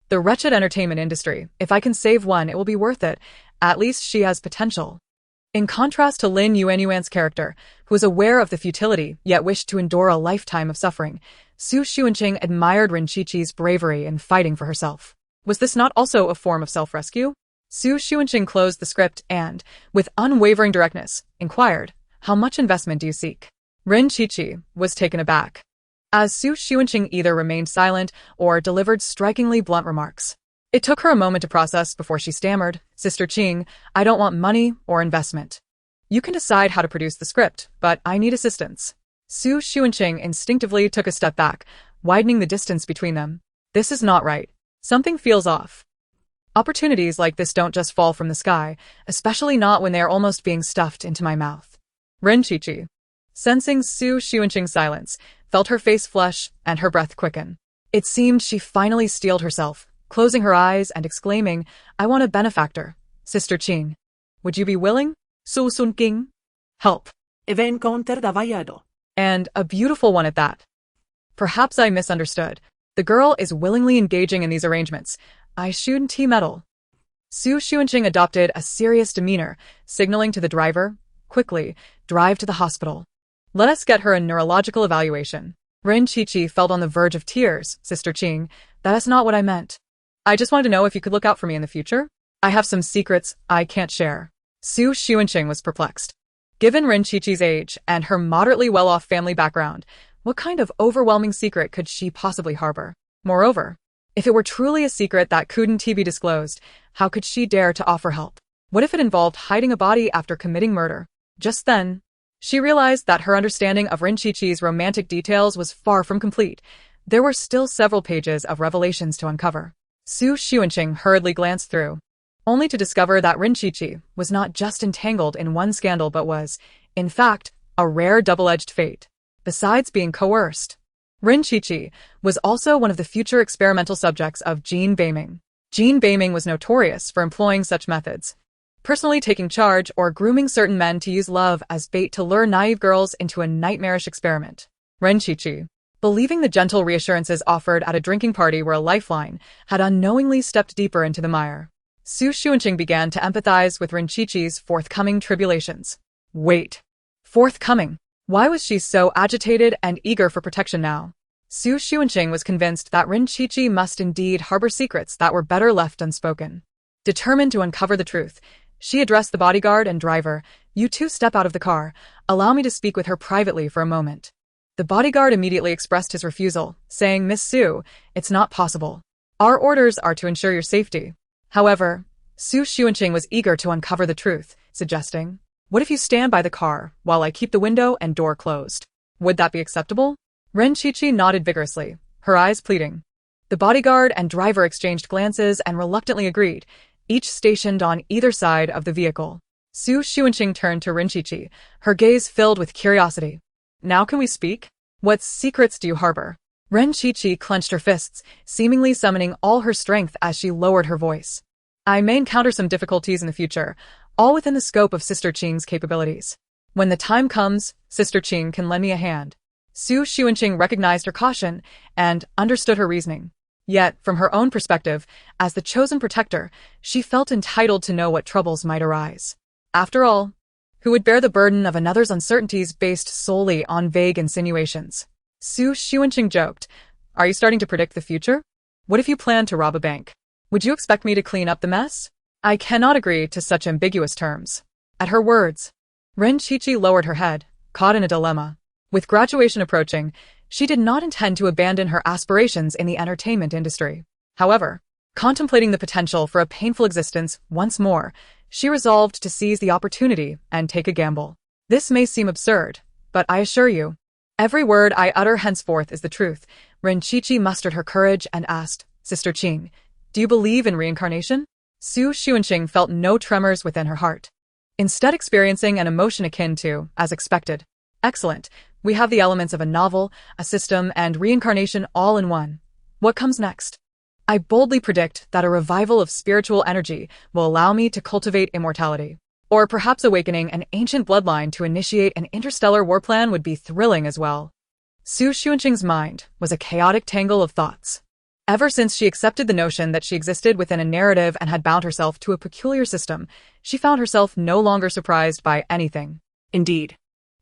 The wretched entertainment industry, if I can save one, it will be worth it. At least she has potential. In contrast to Lin Yuanyuan's character, who was aware of the futility yet wished to endure a lifetime of suffering, Xu Xuanqing admired Rin Qiqi's bravery in fighting for herself. Was this not also a form of self-rescue? Xu Xuanqing closed the script and, with unwavering directness, inquired, "How much investment do you seek?" Rin Qiqi was taken aback, as Xu Xuanqing either remained silent or delivered strikingly blunt remarks. It took her a moment to process before she stammered, "Sister Qing, I don't want money or investment. You can decide how to produce the script, but I need assistance." Xu Xuanqing instinctively took a step back, widening the distance between them. This is not right. Something feels off. Opportunities like this don't just fall from the sky, especially not when they are almost being stuffed into my mouth. Rin Qiqi, sensing Xu Xuanqing's silence, felt her face flush and her breath quicken. It seemed she finally steeled herself, closing her eyes and exclaiming, "I want a benefactor. Sister Qing. Would you be willing?" Xunqing. Help. Encounter davallado. And a beautiful one at that. Perhaps I misunderstood. The girl is willingly engaging in these arrangements. I shouldn't meddle. Xu Xuanqing adopted a serious demeanor, signaling to the driver, "Quickly, drive to the hospital. Let us get her a neurological evaluation." Rin Qiqi felt on the verge of tears. "Sister Qing, that is not what I meant. I just wanted to know if you could look out for me in the future. I have some secrets I can't share." Xu Xuanqing was perplexed. Given Rin Qiqi's age and her moderately well-off family background, what kind of overwhelming secret could she possibly harbor? Moreover, if it were truly a secret that couldn't be disclosed, how could she dare to offer help? What if it involved hiding a body after committing murder? Just then, she realized that her understanding of Rin Qiqi's romantic details was far from complete. There were still several pages of revelations to uncover. Xu Xuanqing hurriedly glanced through, only to discover that Rin Qiqi was not just entangled in one scandal but was, in fact, a rare double-edged fate. Besides being coerced, Rin Qiqi was also one of the future experimental subjects of Jin Beiming. Jin Beiming was notorious for employing such methods, personally taking charge or grooming certain men to use love as bait to lure naive girls into a nightmarish experiment. Rin Qiqi, believing the gentle reassurances offered at a drinking party were a lifeline, had unknowingly stepped deeper into the mire. Xu Xuanqing began to empathize with Rin Qiqi's forthcoming tribulations. Wait. Forthcoming? Why was she so agitated and eager for protection now? Xu Xuanqing was convinced that Rin Qiqi must indeed harbor secrets that were better left unspoken. Determined to uncover the truth, she addressed the bodyguard and driver, "You two step out of the car. Allow me to speak with her privately for a moment." The bodyguard immediately expressed his refusal, saying, "Miss Xu, it's not possible. Our orders are to ensure your safety." However, Xu Xuanqing was eager to uncover the truth, suggesting, "What if you stand by the car while I keep the window and door closed? Would that be acceptable?" Rin Qiqi nodded vigorously, her eyes pleading. The bodyguard and driver exchanged glances and reluctantly agreed, each stationed on either side of the vehicle. Xu Xuanqing turned to Rin Qiqi, her gaze filled with curiosity. "Now can we speak? What secrets do you harbor?" Rin Qiqi clenched her fists, seemingly summoning all her strength as she lowered her voice. "I may encounter some difficulties in the future, all within the scope of Sister Qing's capabilities. When the time comes, Sister Qing can lend me a hand." Xu Xuanqing recognized her caution and understood her reasoning. Yet, from her own perspective, as the chosen protector, she felt entitled to know what troubles might arise. After all, who would bear the burden of another's uncertainties based solely on vague insinuations? Xu Xuanqing joked, "Are you starting to predict the future? What if you plan to rob a bank? Would you expect me to clean up the mess? I cannot agree to such ambiguous terms." At her words, Ren Qiqi lowered her head, caught in a dilemma. With graduation approaching, she did not intend to abandon her aspirations in the entertainment industry. However, contemplating the potential for a painful existence once more, she resolved to seize the opportunity and take a gamble. This may seem absurd, but I assure you, every word I utter henceforth is the truth. Ren Qiqi mustered her courage and asked, "Sister Qing, do you believe in reincarnation?" Xu Xuanqing felt no tremors within her heart, instead experiencing an emotion akin to, as expected, "Excellent, we have the elements of a novel, a system, and reincarnation all in one. What comes next? I boldly predict that a revival of spiritual energy will allow me to cultivate immortality. Or perhaps awakening an ancient bloodline to initiate an interstellar war plan would be thrilling as well." Xu Xuanqing's mind was a chaotic tangle of thoughts. Ever since she accepted the notion that she existed within a narrative and had bound herself to a peculiar system, she found herself no longer surprised by anything. Indeed,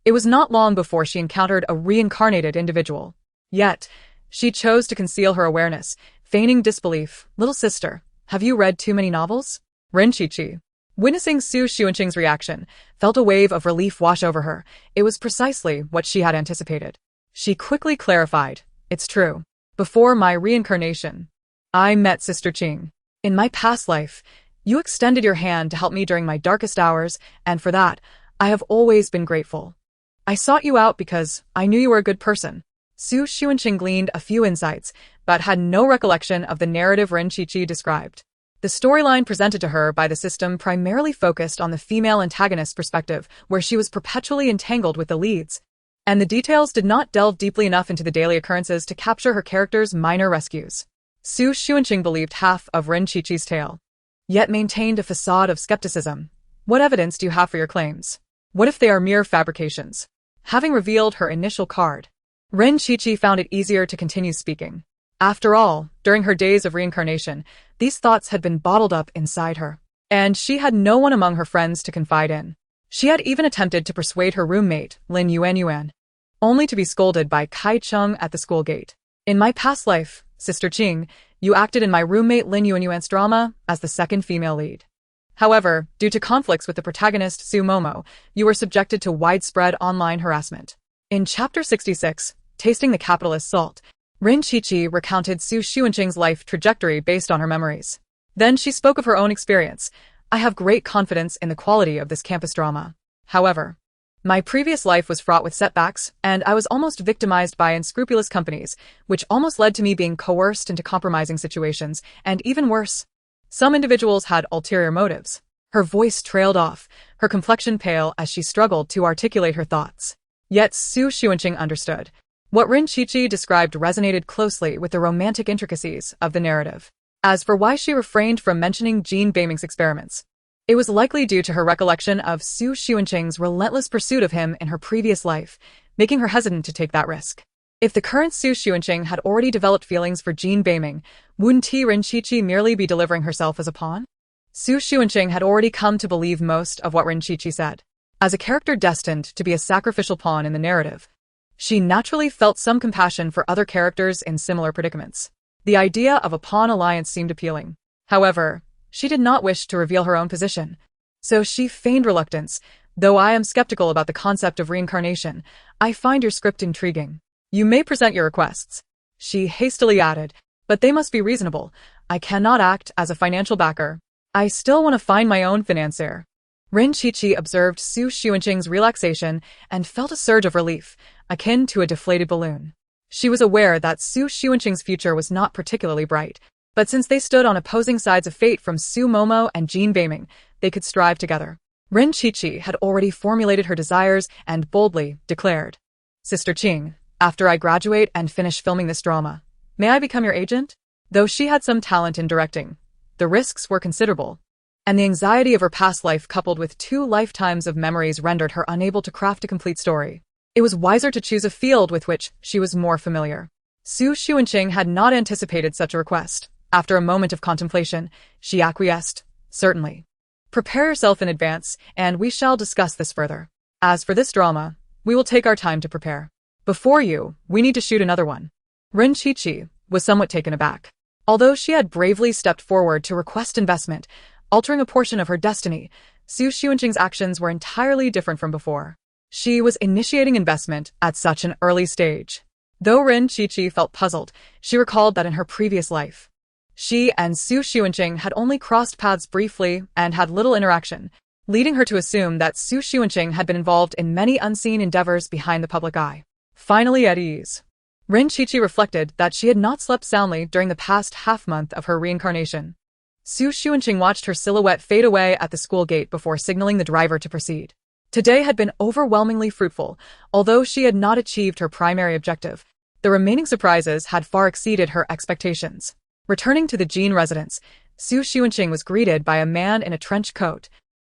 it was not long before she encountered a reincarnated individual. Yet, she chose to conceal her awareness, feigning disbelief. "Little sister, have you read too many novels?" Ren Qiqi, witnessing Xu Xuanqing's reaction, felt a wave of relief wash over her. It was precisely what she had anticipated. She quickly clarified, "It's true. Before my reincarnation, I met Sister Qing. In my past life, you extended your hand to help me during my darkest hours, and for that, I have always been grateful. I sought you out because I knew you were a good person." Xu Xuanqing gleaned a few insights, but had no recollection of the narrative Ren Qiqi described. The storyline presented to her by the system primarily focused on the female antagonist's perspective, where she was perpetually entangled with the leads, and the details did not delve deeply enough into the daily occurrences to capture her character's minor rescues. Xu Xuanqing believed half of Ren Qiqi's tale, yet maintained a facade of skepticism. "What evidence do you have for your claims? What if they are mere fabrications?" Having revealed her initial card, Ren Qiqi found it easier to continue speaking. After all, during her days of reincarnation, these thoughts had been bottled up inside her, and she had no one among her friends to confide in. She had even attempted to persuade her roommate, Lin Yuanyuan, only to be scolded by Kai Cheng at the school gate. "In my past life, Sister Qing, you acted in my roommate Lin Yuanyuan's drama as the second female lead. However, due to conflicts with the protagonist Su Momo, you were subjected to widespread online harassment." In Chapter 66, Tasting the Capitalist Salt, Ren Qiqi recounted Xu Xuanqing's life trajectory based on her memories. Then she spoke of her own experience. "I have great confidence in the quality of this campus drama. However, my previous life was fraught with setbacks, and I was almost victimized by unscrupulous companies, which almost led to me being coerced into compromising situations, and even worse, some individuals had ulterior motives." Her voice trailed off, her complexion pale as she struggled to articulate her thoughts. Yet Xu Xuanqing understood. What Ren Qiqi described resonated closely with the romantic intricacies of the narrative. As for why she refrained from mentioning Jean Beiming's experiments, it was likely due to her recollection of Xu Xuanqing's relentless pursuit of him in her previous life, making her hesitant to take that risk. If the current Xu Xuanqing had already developed feelings for Jean Beiming, wouldn't Ren Qiqi merely be delivering herself as a pawn? Xu Xuanqing had already come to believe most of what Ren Qiqi said. As a character destined to be a sacrificial pawn in the narrative, she naturally felt some compassion for other characters in similar predicaments. The idea of a pawn alliance seemed appealing. However, she did not wish to reveal her own position, so she feigned reluctance. "Though I am skeptical about the concept of reincarnation, I find your script intriguing. You may present your requests," she hastily added, "but they must be reasonable. I cannot act as a financial backer. I still want to find my own financier." Ren Qiqi observed Xu Xuanqing's relaxation and felt a surge of relief, akin to a deflated balloon. She was aware that Xu Xuanqing's future was not particularly bright, but since they stood on opposing sides of fate from Su Momo and Jean Beiming, they could strive together. Ren Qiqi had already formulated her desires and boldly declared, "Sister Qing, after I graduate and finish filming this drama, may I become your agent?" Though she had some talent in directing, the risks were considerable, and the anxiety of her past life coupled with 2 lifetimes of memories rendered her unable to craft a complete story. It was wiser to choose a field with which she was more familiar. Su Xuanqing had not anticipated such a request. After a moment of contemplation, she acquiesced. Certainly. Prepare yourself in advance, and we shall discuss this further. As for this drama, we will take our time to prepare. Before you, we need to shoot another one. Ren Qiqi was somewhat taken aback. Although she had bravely stepped forward to request investment, altering a portion of her destiny, Su Xuanqing's actions were entirely different from before. She was initiating investment at such an early stage. Though Ren Qiqi felt puzzled, she recalled that in her previous life, she and Su Xuanqing had only crossed paths briefly and had little interaction, leading her to assume that Su Xuanqing had been involved in many unseen endeavors behind the public eye. Finally at ease, Ren Qiqi reflected that she had not slept soundly during the past half-month of her reincarnation. Su Xuanqing watched her silhouette fade away at the school gate before signaling the driver to proceed. Today had been overwhelmingly fruitful. Although she had not achieved her primary objective, the remaining surprises had far exceeded her expectations. Returning to the Jin residence, Su Xuanqing was greeted by a man in a trench coat,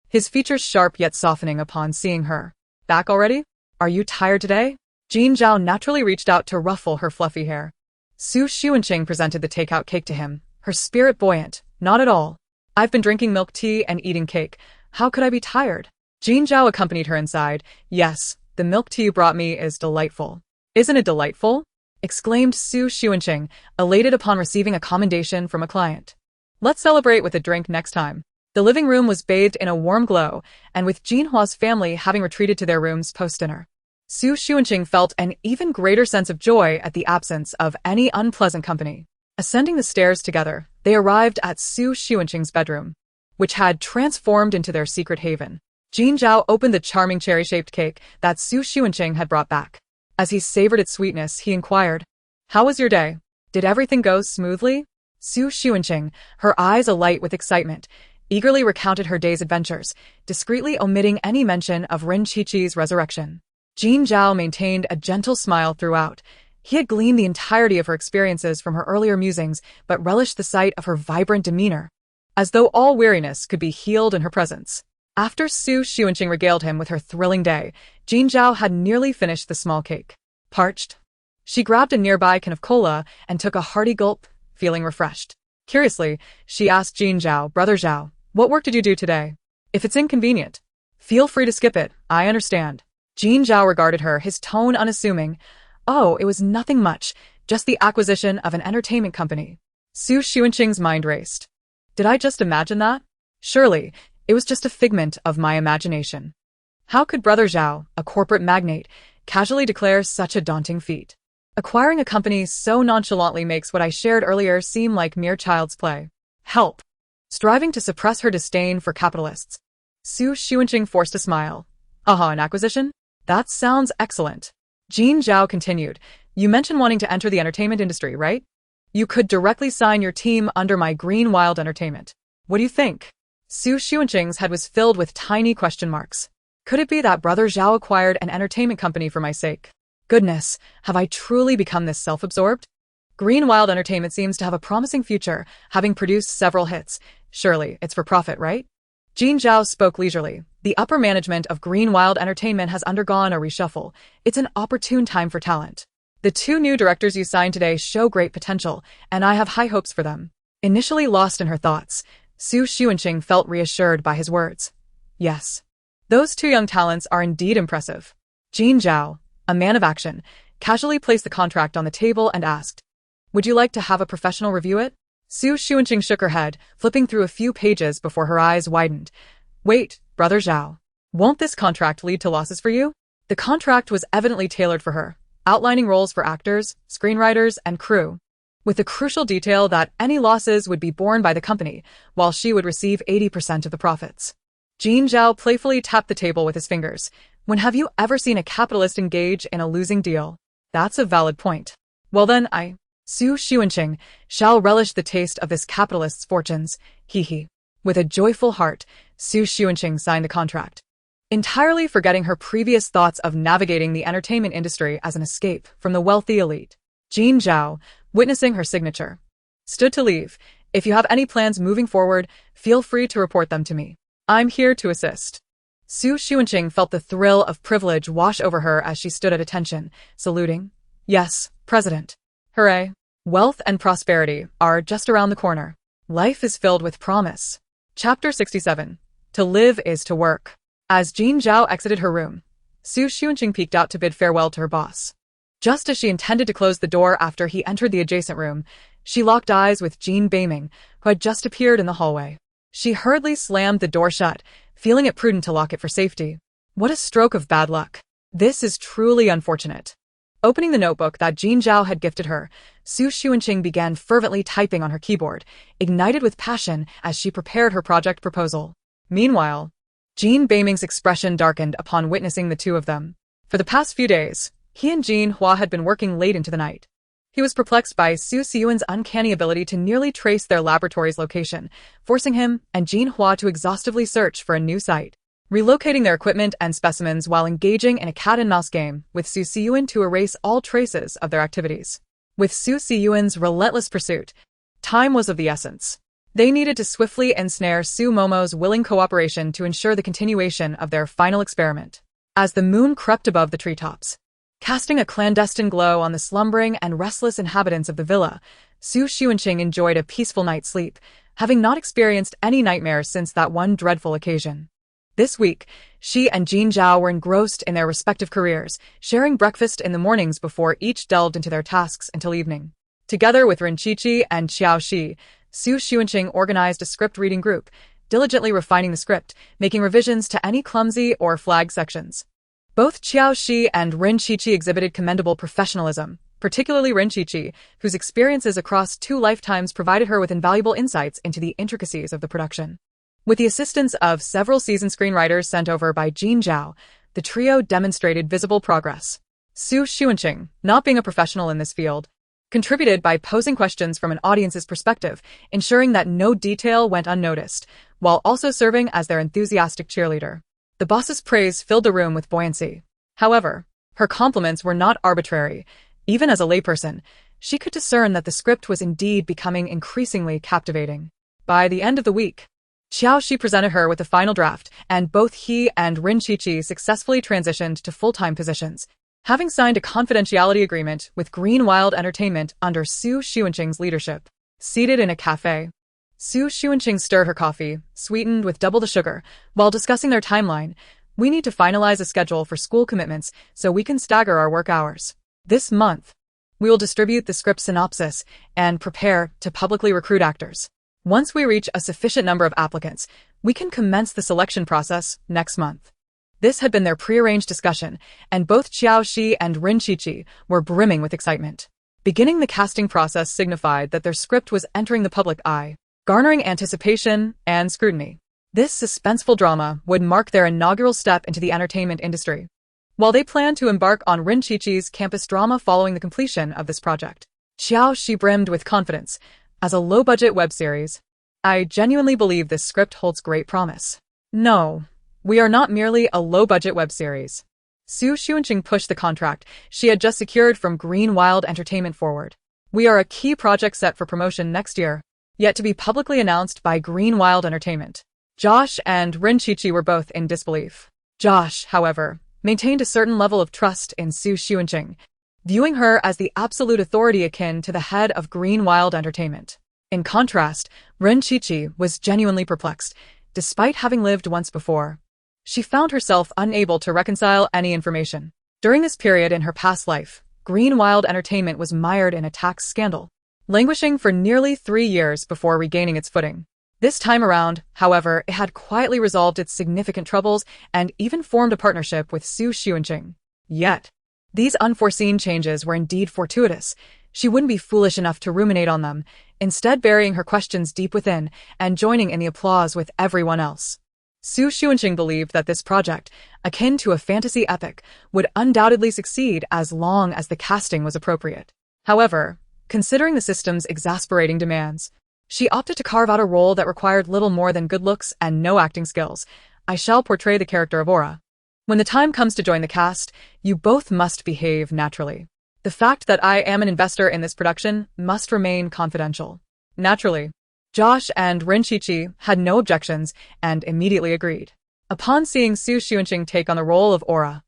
his features sharp yet softening upon seeing her. Back already? Are you tired today? Jin Zhao naturally reached out to ruffle her fluffy hair. Su Xuanqing presented the takeout cake to him, her spirit buoyant. Not at all. I've been drinking milk tea and eating cake. How could I be tired? Jin Zhao accompanied her inside. Yes, the milk tea you brought me is delightful. Isn't it delightful? Exclaimed Su Xuanqing, elated upon receiving a commendation from a client. Let's celebrate with a drink next time. The living room was bathed in a warm glow, and with Jinhua's family having retreated to their rooms post-dinner, Su Xuanqing felt an even greater sense of joy at the absence of any unpleasant company. Ascending the stairs together, they arrived at Su Xuanqing's bedroom, which had transformed into their secret haven. Jin Zhao opened the charming cherry-shaped cake that Su Xuanqing had brought back. As he savored its sweetness, he inquired, "How was your day? Did everything go smoothly?" Su Xuanqing, her eyes alight with excitement, eagerly recounted her day's adventures, discreetly omitting any mention of Ren Qiqi's resurrection. Jin Zhao maintained a gentle smile throughout. He had gleaned the entirety of her experiences from her earlier musings, but relished the sight of her vibrant demeanor, as though all weariness could be healed in her presence. After Su Xuanqing regaled him with her thrilling day, Jin Zhao had nearly finished the small cake. Parched? She grabbed a nearby can of cola and took a hearty gulp, feeling refreshed. Curiously, she asked Jin Zhao, "Brother Zhao, what work did you do today? If it's inconvenient, feel free to skip it, I understand." Jin Zhao regarded her, his tone unassuming. "Oh, it was nothing much, just the acquisition of an entertainment company." Su Xuanqing's mind raced. Did I just imagine that? Surely, it was just a figment of my imagination. How could Brother Zhao, a corporate magnate, casually declare such a daunting feat? Acquiring a company so nonchalantly makes what I shared earlier seem like mere child's play. Help! Striving to suppress her disdain for capitalists, Su Xuanqing forced a smile. Aha, an acquisition? That sounds excellent. Jin Zhao continued, "You mentioned wanting to enter the entertainment industry, right? You could directly sign your team under my Green Wild Entertainment. What do you think?" Su Xuanqing's head was filled with tiny question marks. Could it be that Brother Zhao acquired an entertainment company for my sake? Goodness, have I truly become this self-absorbed? Green Wild Entertainment seems to have a promising future, having produced several hits. Surely, it's for profit, right? Jin Zhao spoke leisurely. The upper management of Green Wild Entertainment has undergone a reshuffle. It's an opportune time for talent. The 2 new directors you signed today show great potential, and I have high hopes for them. Initially lost in her thoughts, Su Xuanqing felt reassured by his words. Yes. Those 2 young talents are indeed impressive. Jin Zhao, a man of action, casually placed the contract on the table and asked, "Would you like to have a professional review it?" Su Xuanqing shook her head, flipping through a few pages before her eyes widened. Wait, Brother Zhao. Won't this contract lead to losses for you? The contract was evidently tailored for her, outlining roles for actors, screenwriters, and crew, with the crucial detail that any losses would be borne by the company, while she would receive 80% of the profits. Jin Zhao playfully tapped the table with his fingers. When have you ever seen a capitalist engage in a losing deal? That's a valid point. Well then, Su Xuanqing, shall relish the taste of this capitalist's fortunes, hee. With a joyful heart, Su Xuanqing signed the contract, entirely forgetting her previous thoughts of navigating the entertainment industry as an escape from the wealthy elite. Jin Zhao, witnessing her signature, stood to leave. If you have any plans moving forward, feel free to report them to me. I'm here to assist. Su Xuanqing felt the thrill of privilege wash over her as she stood at attention, saluting. Yes, President. Hooray! Wealth and prosperity are just around the corner. Life is filled with promise. Chapter 67. To live is to work. As Jin Zhao exited her room, Xu Xunqing peeked out to bid farewell to her boss. Just as she intended to close the door after he entered the adjacent room, she locked eyes with Jin Beiming, who had just appeared in the hallway. She hurriedly slammed the door shut, feeling it prudent to lock it for safety. What a stroke of bad luck. This is truly unfortunate. Opening the notebook that Jin Zhao had gifted her, Xu Xunqing began fervently typing on her keyboard, ignited with passion as she prepared her project proposal. Meanwhile, Jin Beiming's expression darkened upon witnessing the two of them. For the past few days, he and Jin Hua had been working late into the night. He was perplexed by Xu Xiyuan's uncanny ability to nearly trace their laboratory's location, forcing him and Jin Hua to exhaustively search for a new site. Relocating their equipment and specimens while engaging in a cat-and-mouse game with Xu Xiyuan to erase all traces of their activities. With Xu Xiyuan's relentless pursuit, time was of the essence. They needed to swiftly ensnare Xu Momo's willing cooperation to ensure the continuation of their final experiment. As the moon crept above the treetops, casting a clandestine glow on the slumbering and restless inhabitants of the villa, Xu Xunqing enjoyed a peaceful night's sleep, having not experienced any nightmares since that one dreadful occasion. This week, she and Jin Zhao were engrossed in their respective careers, sharing breakfast in the mornings before each delved into their tasks until evening. Together with Ren Qiqi and Xiao Shi, Xu Xunqing organized a script reading group, diligently refining the script, making revisions to any clumsy or flagged sections. Both Xiao Shi and Ren Qiqi exhibited commendable professionalism, particularly Ren Qiqi, whose experiences across 2 lifetimes provided her with invaluable insights into the intricacies of the production. With the assistance of several seasoned screenwriters sent over by Jin Zhao, the trio demonstrated visible progress. Xu Xunqing, not being a professional in this field, contributed by posing questions from an audience's perspective, ensuring that no detail went unnoticed, while also serving as their enthusiastic cheerleader. The boss's praise filled the room with buoyancy. However, her compliments were not arbitrary. Even as a layperson, she could discern that the script was indeed becoming increasingly captivating. By the end of the week, Xiao Shi presented her with the final draft, and both he and Ren Qiqi successfully transitioned to full-time positions, having signed a confidentiality agreement with Green Wild Entertainment under Xu Xunqing's leadership. Seated in a cafe, Xu Xunqing stirred her coffee, sweetened with double the sugar, while discussing their timeline. We need to finalize a schedule for school commitments so we can stagger our work hours. This month, we will distribute the script synopsis and prepare to publicly recruit actors. Once we reach a sufficient number of applicants, we can commence the selection process next month. This had been their prearranged discussion, and both Xiao Shi and Ren Qiqi were brimming with excitement. Beginning the casting process signified that their script was entering the public eye, garnering anticipation and scrutiny. This suspenseful drama would mark their inaugural step into the entertainment industry. While they planned to embark on Ren Qiqi's campus drama following the completion of this project, Xiao Shi brimmed with confidence. As a low-budget web series, I genuinely believe this script holds great promise. No, we are not merely a low-budget web series. Xu Xunqing pushed the contract she had just secured from Green Wild Entertainment forward. We are a key project set for promotion next year, yet to be publicly announced by Green Wild Entertainment. Josh and Ren Qiqi were both in disbelief. Josh, however, maintained a certain level of trust in Xu Xunqing, viewing her as the absolute authority akin to the head of Green Wild Entertainment. In contrast, Ren Qiqi was genuinely perplexed, despite having lived once before. She found herself unable to reconcile any information. During this period in her past life, Green Wild Entertainment was mired in a tax scandal, languishing for nearly 3 years before regaining its footing. This time around, however, it had quietly resolved its significant troubles and even formed a partnership with Xu Xunqing. Yet, these unforeseen changes were indeed fortuitous. She wouldn't be foolish enough to ruminate on them, instead burying her questions deep within and joining in the applause with everyone else. Xu Xunqing believed that this project, akin to a fantasy epic, would undoubtedly succeed as long as the casting was appropriate. However, considering the system's exasperating demands, she opted to carve out a role that required little more than good looks and no acting skills. I shall portray the character of Aura. When the time comes to join the cast, you both must behave naturally. The fact that I am an investor in this production must remain confidential. Naturally, Josh and Ren Qiqi had no objections and immediately agreed. Upon seeing Xu Xunqing take on the role of Aura,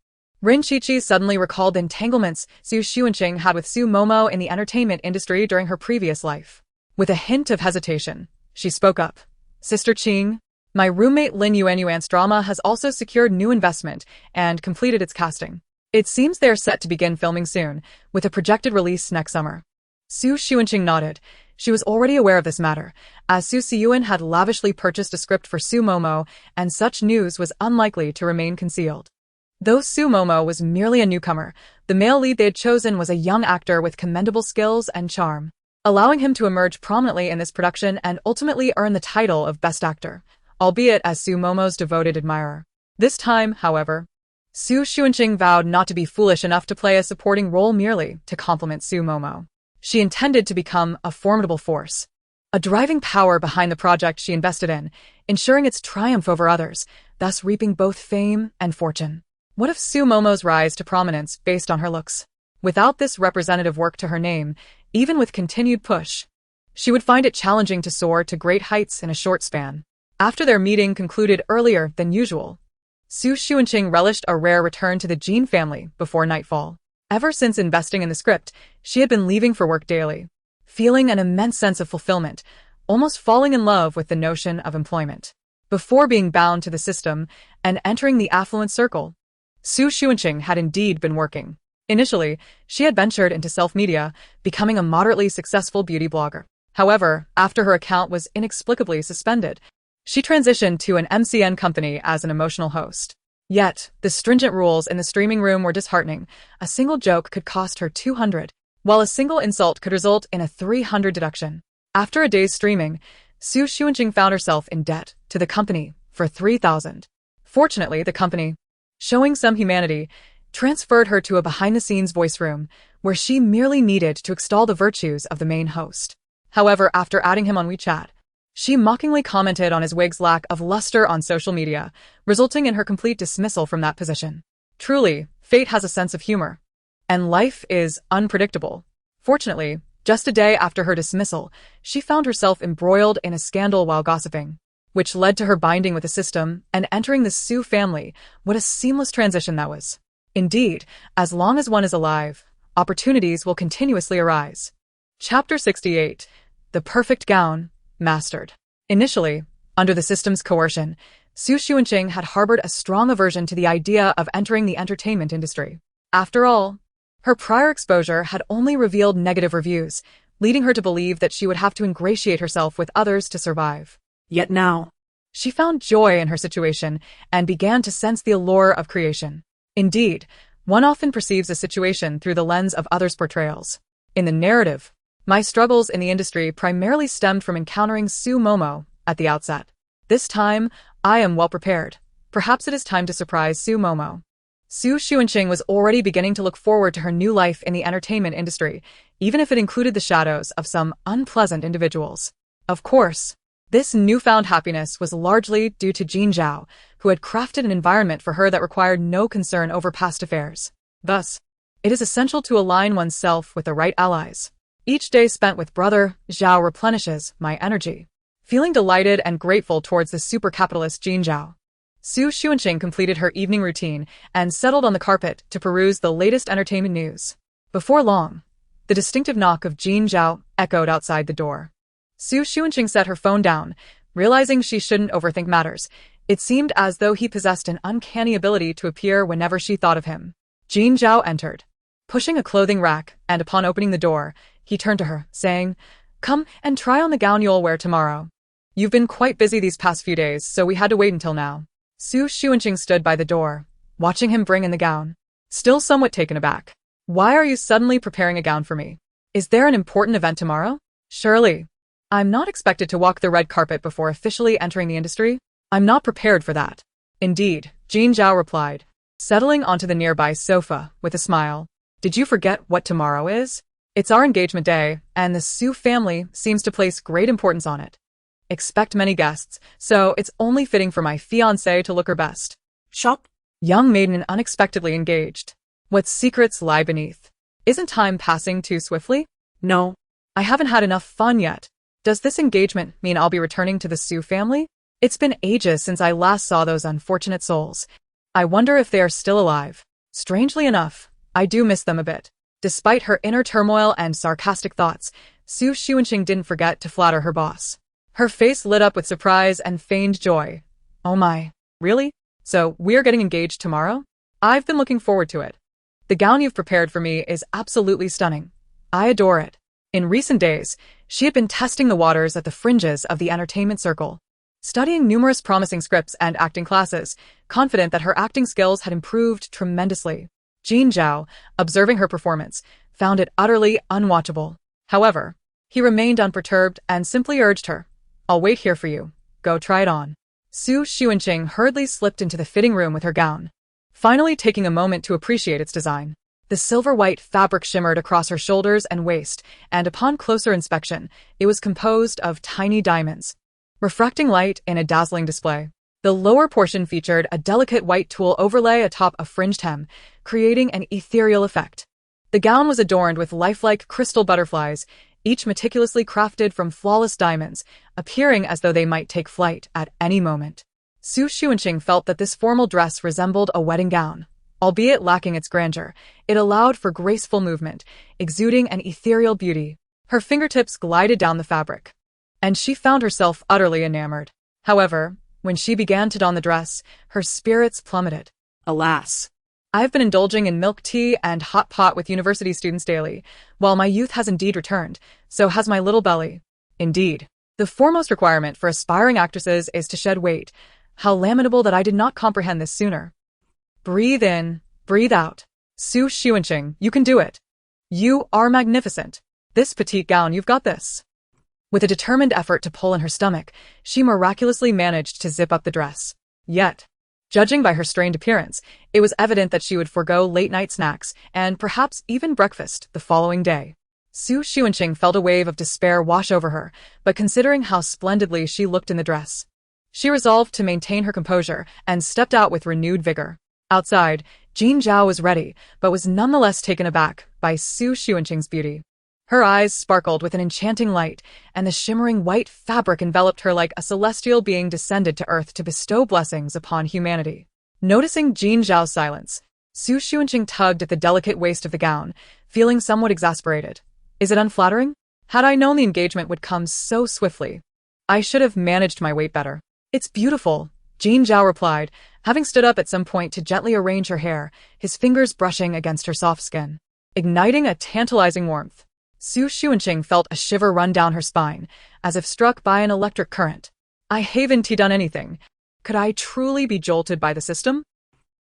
Rin Qiqi suddenly recalled the entanglements Xu Xuanqing had with Su Momo in the entertainment industry during her previous life. With a hint of hesitation, she spoke up. Sister Qing, my roommate Lin Yuanyuan's drama has also secured new investment and completed its casting. It seems they are set to begin filming soon, with a projected release next summer. Su Xuanqing nodded. She was already aware of this matter, as Su Siyuan had lavishly purchased a script for Su Momo, and such news was unlikely to remain concealed. Though Su Momo was merely a newcomer, the male lead they had chosen was a young actor with commendable skills and charm, allowing him to emerge prominently in this production and ultimately earn the title of Best Actor, albeit as Su Momo's devoted admirer. This time, however, Su Xuanqing vowed not to be foolish enough to play a supporting role merely to complement Su Momo. She intended to become a formidable force, a driving power behind the project she invested in, ensuring its triumph over others, thus reaping both fame and fortune. What if Su Momo's rise to prominence based on her looks? Without this representative work to her name, even with continued push, she would find it challenging to soar to great heights in a short span. After their meeting concluded earlier than usual, Su Xuanqing relished a rare return to the Jin family before nightfall. Ever since investing in the script, she had been leaving for work daily, feeling an immense sense of fulfillment, almost falling in love with the notion of employment. Before being bound to the system and entering the affluent circle, Su Xuanqing had indeed been working. Initially, she had ventured into self-media, becoming a moderately successful beauty blogger. However, after her account was inexplicably suspended, she transitioned to an MCN company as an emotional host. Yet, the stringent rules in the streaming room were disheartening. A single joke could cost her 200, while a single insult could result in a 300 deduction. After a day's streaming, Su Xuanqing found herself in debt to the company for 3,000. Fortunately, the company, showing some humanity, transferred her to a behind-the-scenes voice room, where she merely needed to extol the virtues of the main host. However, after adding him on WeChat, she mockingly commented on his wig's lack of luster on social media, resulting in her complete dismissal from that position. Truly, fate has a sense of humor. And life is unpredictable. Fortunately, just a day after her dismissal, she found herself embroiled in a scandal while gossiping, which led to her binding with the system and entering the Su family. What a seamless transition that was. Indeed, as long as one is alive, opportunities will continuously arise. Chapter 68. The Perfect Gown. Mastered. Initially, under the system's coercion, Su Xuanqing had harbored a strong aversion to the idea of entering the entertainment industry. After all, her prior exposure had only revealed negative reviews, leading her to believe that she would have to ingratiate herself with others to survive. Yet now, she found joy in her situation and began to sense the allure of creation. Indeed, one often perceives a situation through the lens of others' portrayals. In the narrative, my struggles in the industry primarily stemmed from encountering Su Momo at the outset. This time, I am well prepared. Perhaps it is time to surprise Su Momo. Su Xuanqing was already beginning to look forward to her new life in the entertainment industry, even if it included the shadows of some unpleasant individuals. Of course, this newfound happiness was largely due to Jin Zhao, who had crafted an environment for her that required no concern over past affairs. Thus, it is essential to align oneself with the right allies. Each day spent with Brother Zhao replenishes my energy. Feeling delighted and grateful towards the super-capitalist Jin Zhao, Su Xuanqing completed her evening routine and settled on the carpet to peruse the latest entertainment news. Before long, the distinctive knock of Jin Zhao echoed outside the door. Su Xuanqing set her phone down, realizing she shouldn't overthink matters. It seemed as though he possessed an uncanny ability to appear whenever she thought of him. Jin Zhao entered, pushing a clothing rack, and upon opening the door, he turned to her, saying, "Come and try on the gown you'll wear tomorrow. You've been quite busy these past few days, so we had to wait until now." Su Xuanqing stood by the door, watching him bring in the gown, still somewhat taken aback. "Why are you suddenly preparing a gown for me? Is there an important event tomorrow?" "Surely. I'm not expected to walk the red carpet before officially entering the industry. I'm not prepared for that." "Indeed," Jin Zhao replied, settling onto the nearby sofa with a smile. "Did you forget what tomorrow is? It's our engagement day, and the Su family seems to place great importance on it. Expect many guests, so it's only fitting for my fiancée to look her best." Shocked? Young maiden unexpectedly engaged. What secrets lie beneath? Isn't time passing too swiftly? No. I haven't had enough fun yet. Does this engagement mean I'll be returning to the Su family? It's been ages since I last saw those unfortunate souls. I wonder if they are still alive. Strangely enough, I do miss them a bit. Despite her inner turmoil and sarcastic thoughts, Su Xuanqing didn't forget to flatter her boss. Her face lit up with surprise and feigned joy. Oh my, really? So we're getting engaged tomorrow? I've been looking forward to it. The gown you've prepared for me is absolutely stunning. I adore it. In recent days, she had been testing the waters at the fringes of the entertainment circle, studying numerous promising scripts and acting classes, confident that her acting skills had improved tremendously. Jin Zhao, observing her performance, found it utterly unwatchable. However, he remained unperturbed and simply urged her, "I'll wait here for you. Go try it on." Su Xuanqing hurriedly slipped into the fitting room with her gown, finally taking a moment to appreciate its design. The silver-white fabric shimmered across her shoulders and waist, and upon closer inspection, it was composed of tiny diamonds, refracting light in a dazzling display. The lower portion featured a delicate white tulle overlay atop a fringed hem, creating an ethereal effect. The gown was adorned with lifelike crystal butterflies, each meticulously crafted from flawless diamonds, appearing as though they might take flight at any moment. Su Xuanqing felt that this formal dress resembled a wedding gown. Albeit lacking its grandeur, it allowed for graceful movement, exuding an ethereal beauty. Her fingertips glided down the fabric, and she found herself utterly enamored. However, when she began to don the dress, her spirits plummeted. Alas, I've been indulging in milk tea and hot pot with university students daily. While my youth has indeed returned, so has my little belly. Indeed, the foremost requirement for aspiring actresses is to shed weight. How lamentable that I did not comprehend this sooner. Breathe in, breathe out. Su Xuanqing, you can do it. You are magnificent. This petite gown, you've got this. With a determined effort to pull in her stomach, she miraculously managed to zip up the dress. Yet, judging by her strained appearance, it was evident that she would forego late-night snacks and perhaps even breakfast the following day. Su Xuanqing felt a wave of despair wash over her, but considering how splendidly she looked in the dress, she resolved to maintain her composure and stepped out with renewed vigor. Outside, Jin Zhao was ready, but was nonetheless taken aback by Su Xuanqing's beauty. Her eyes sparkled with an enchanting light, and the shimmering white fabric enveloped her like a celestial being descended to earth to bestow blessings upon humanity. Noticing Jin Zhao's silence, Su Xuanqing tugged at the delicate waist of the gown, feeling somewhat exasperated. Is it unflattering? Had I known the engagement would come so swiftly, I should have managed my weight better. It's beautiful, Jin Zhao replied, having stood up at some point to gently arrange her hair, his fingers brushing against her soft skin, igniting a tantalizing warmth. Su Xuanqing felt a shiver run down her spine, as if struck by an electric current. I haven't done anything. Could I truly be jolted by the system?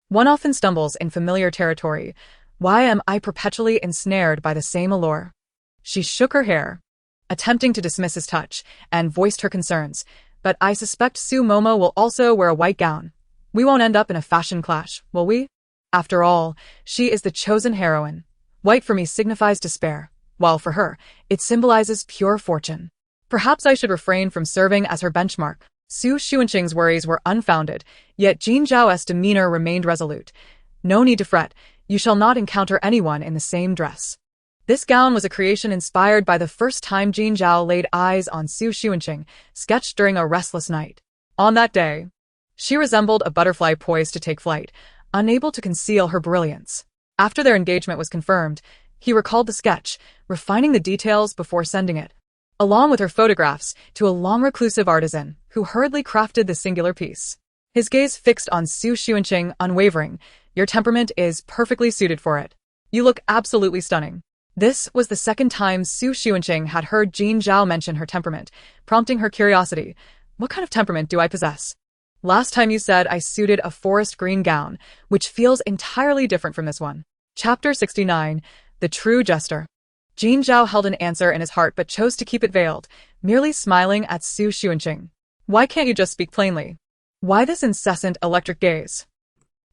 One often stumbles in familiar territory. Why am I perpetually ensnared by the same allure? She shook her hair, attempting to dismiss his touch, and voiced her concerns. But I suspect Su Momo will also wear a white gown. We won't end up in a fashion clash, will we? After all, she is the chosen heroine. White for me signifies despair, while for her, it symbolizes pure fortune. Perhaps I should refrain from serving as her benchmark. Su Xuanqing's worries were unfounded, yet Jin Zhao's demeanor remained resolute. No need to fret, you shall not encounter anyone in the same dress. This gown was a creation inspired by the first time Jin Zhao laid eyes on Su Xuanqing, sketched during a restless night. On that day, she resembled a butterfly poised to take flight, unable to conceal her brilliance. After their engagement was confirmed, he recalled the sketch, refining the details before sending it, along with her photographs, to a long-reclusive artisan who hurriedly crafted the singular piece. His gaze fixed on Su Xuanqing, unwavering. Your temperament is perfectly suited for it. You look absolutely stunning. This was the second time Su Xuanqing had heard Jin Zhao mention her temperament, prompting her curiosity. What kind of temperament do I possess? Last time you said I suited a forest green gown, which feels entirely different from this one. Chapter 69, The True Jester. Jin Zhao held an answer in his heart but chose to keep it veiled, merely smiling at Su Xuanqing. Why can't you just speak plainly? Why this incessant electric gaze?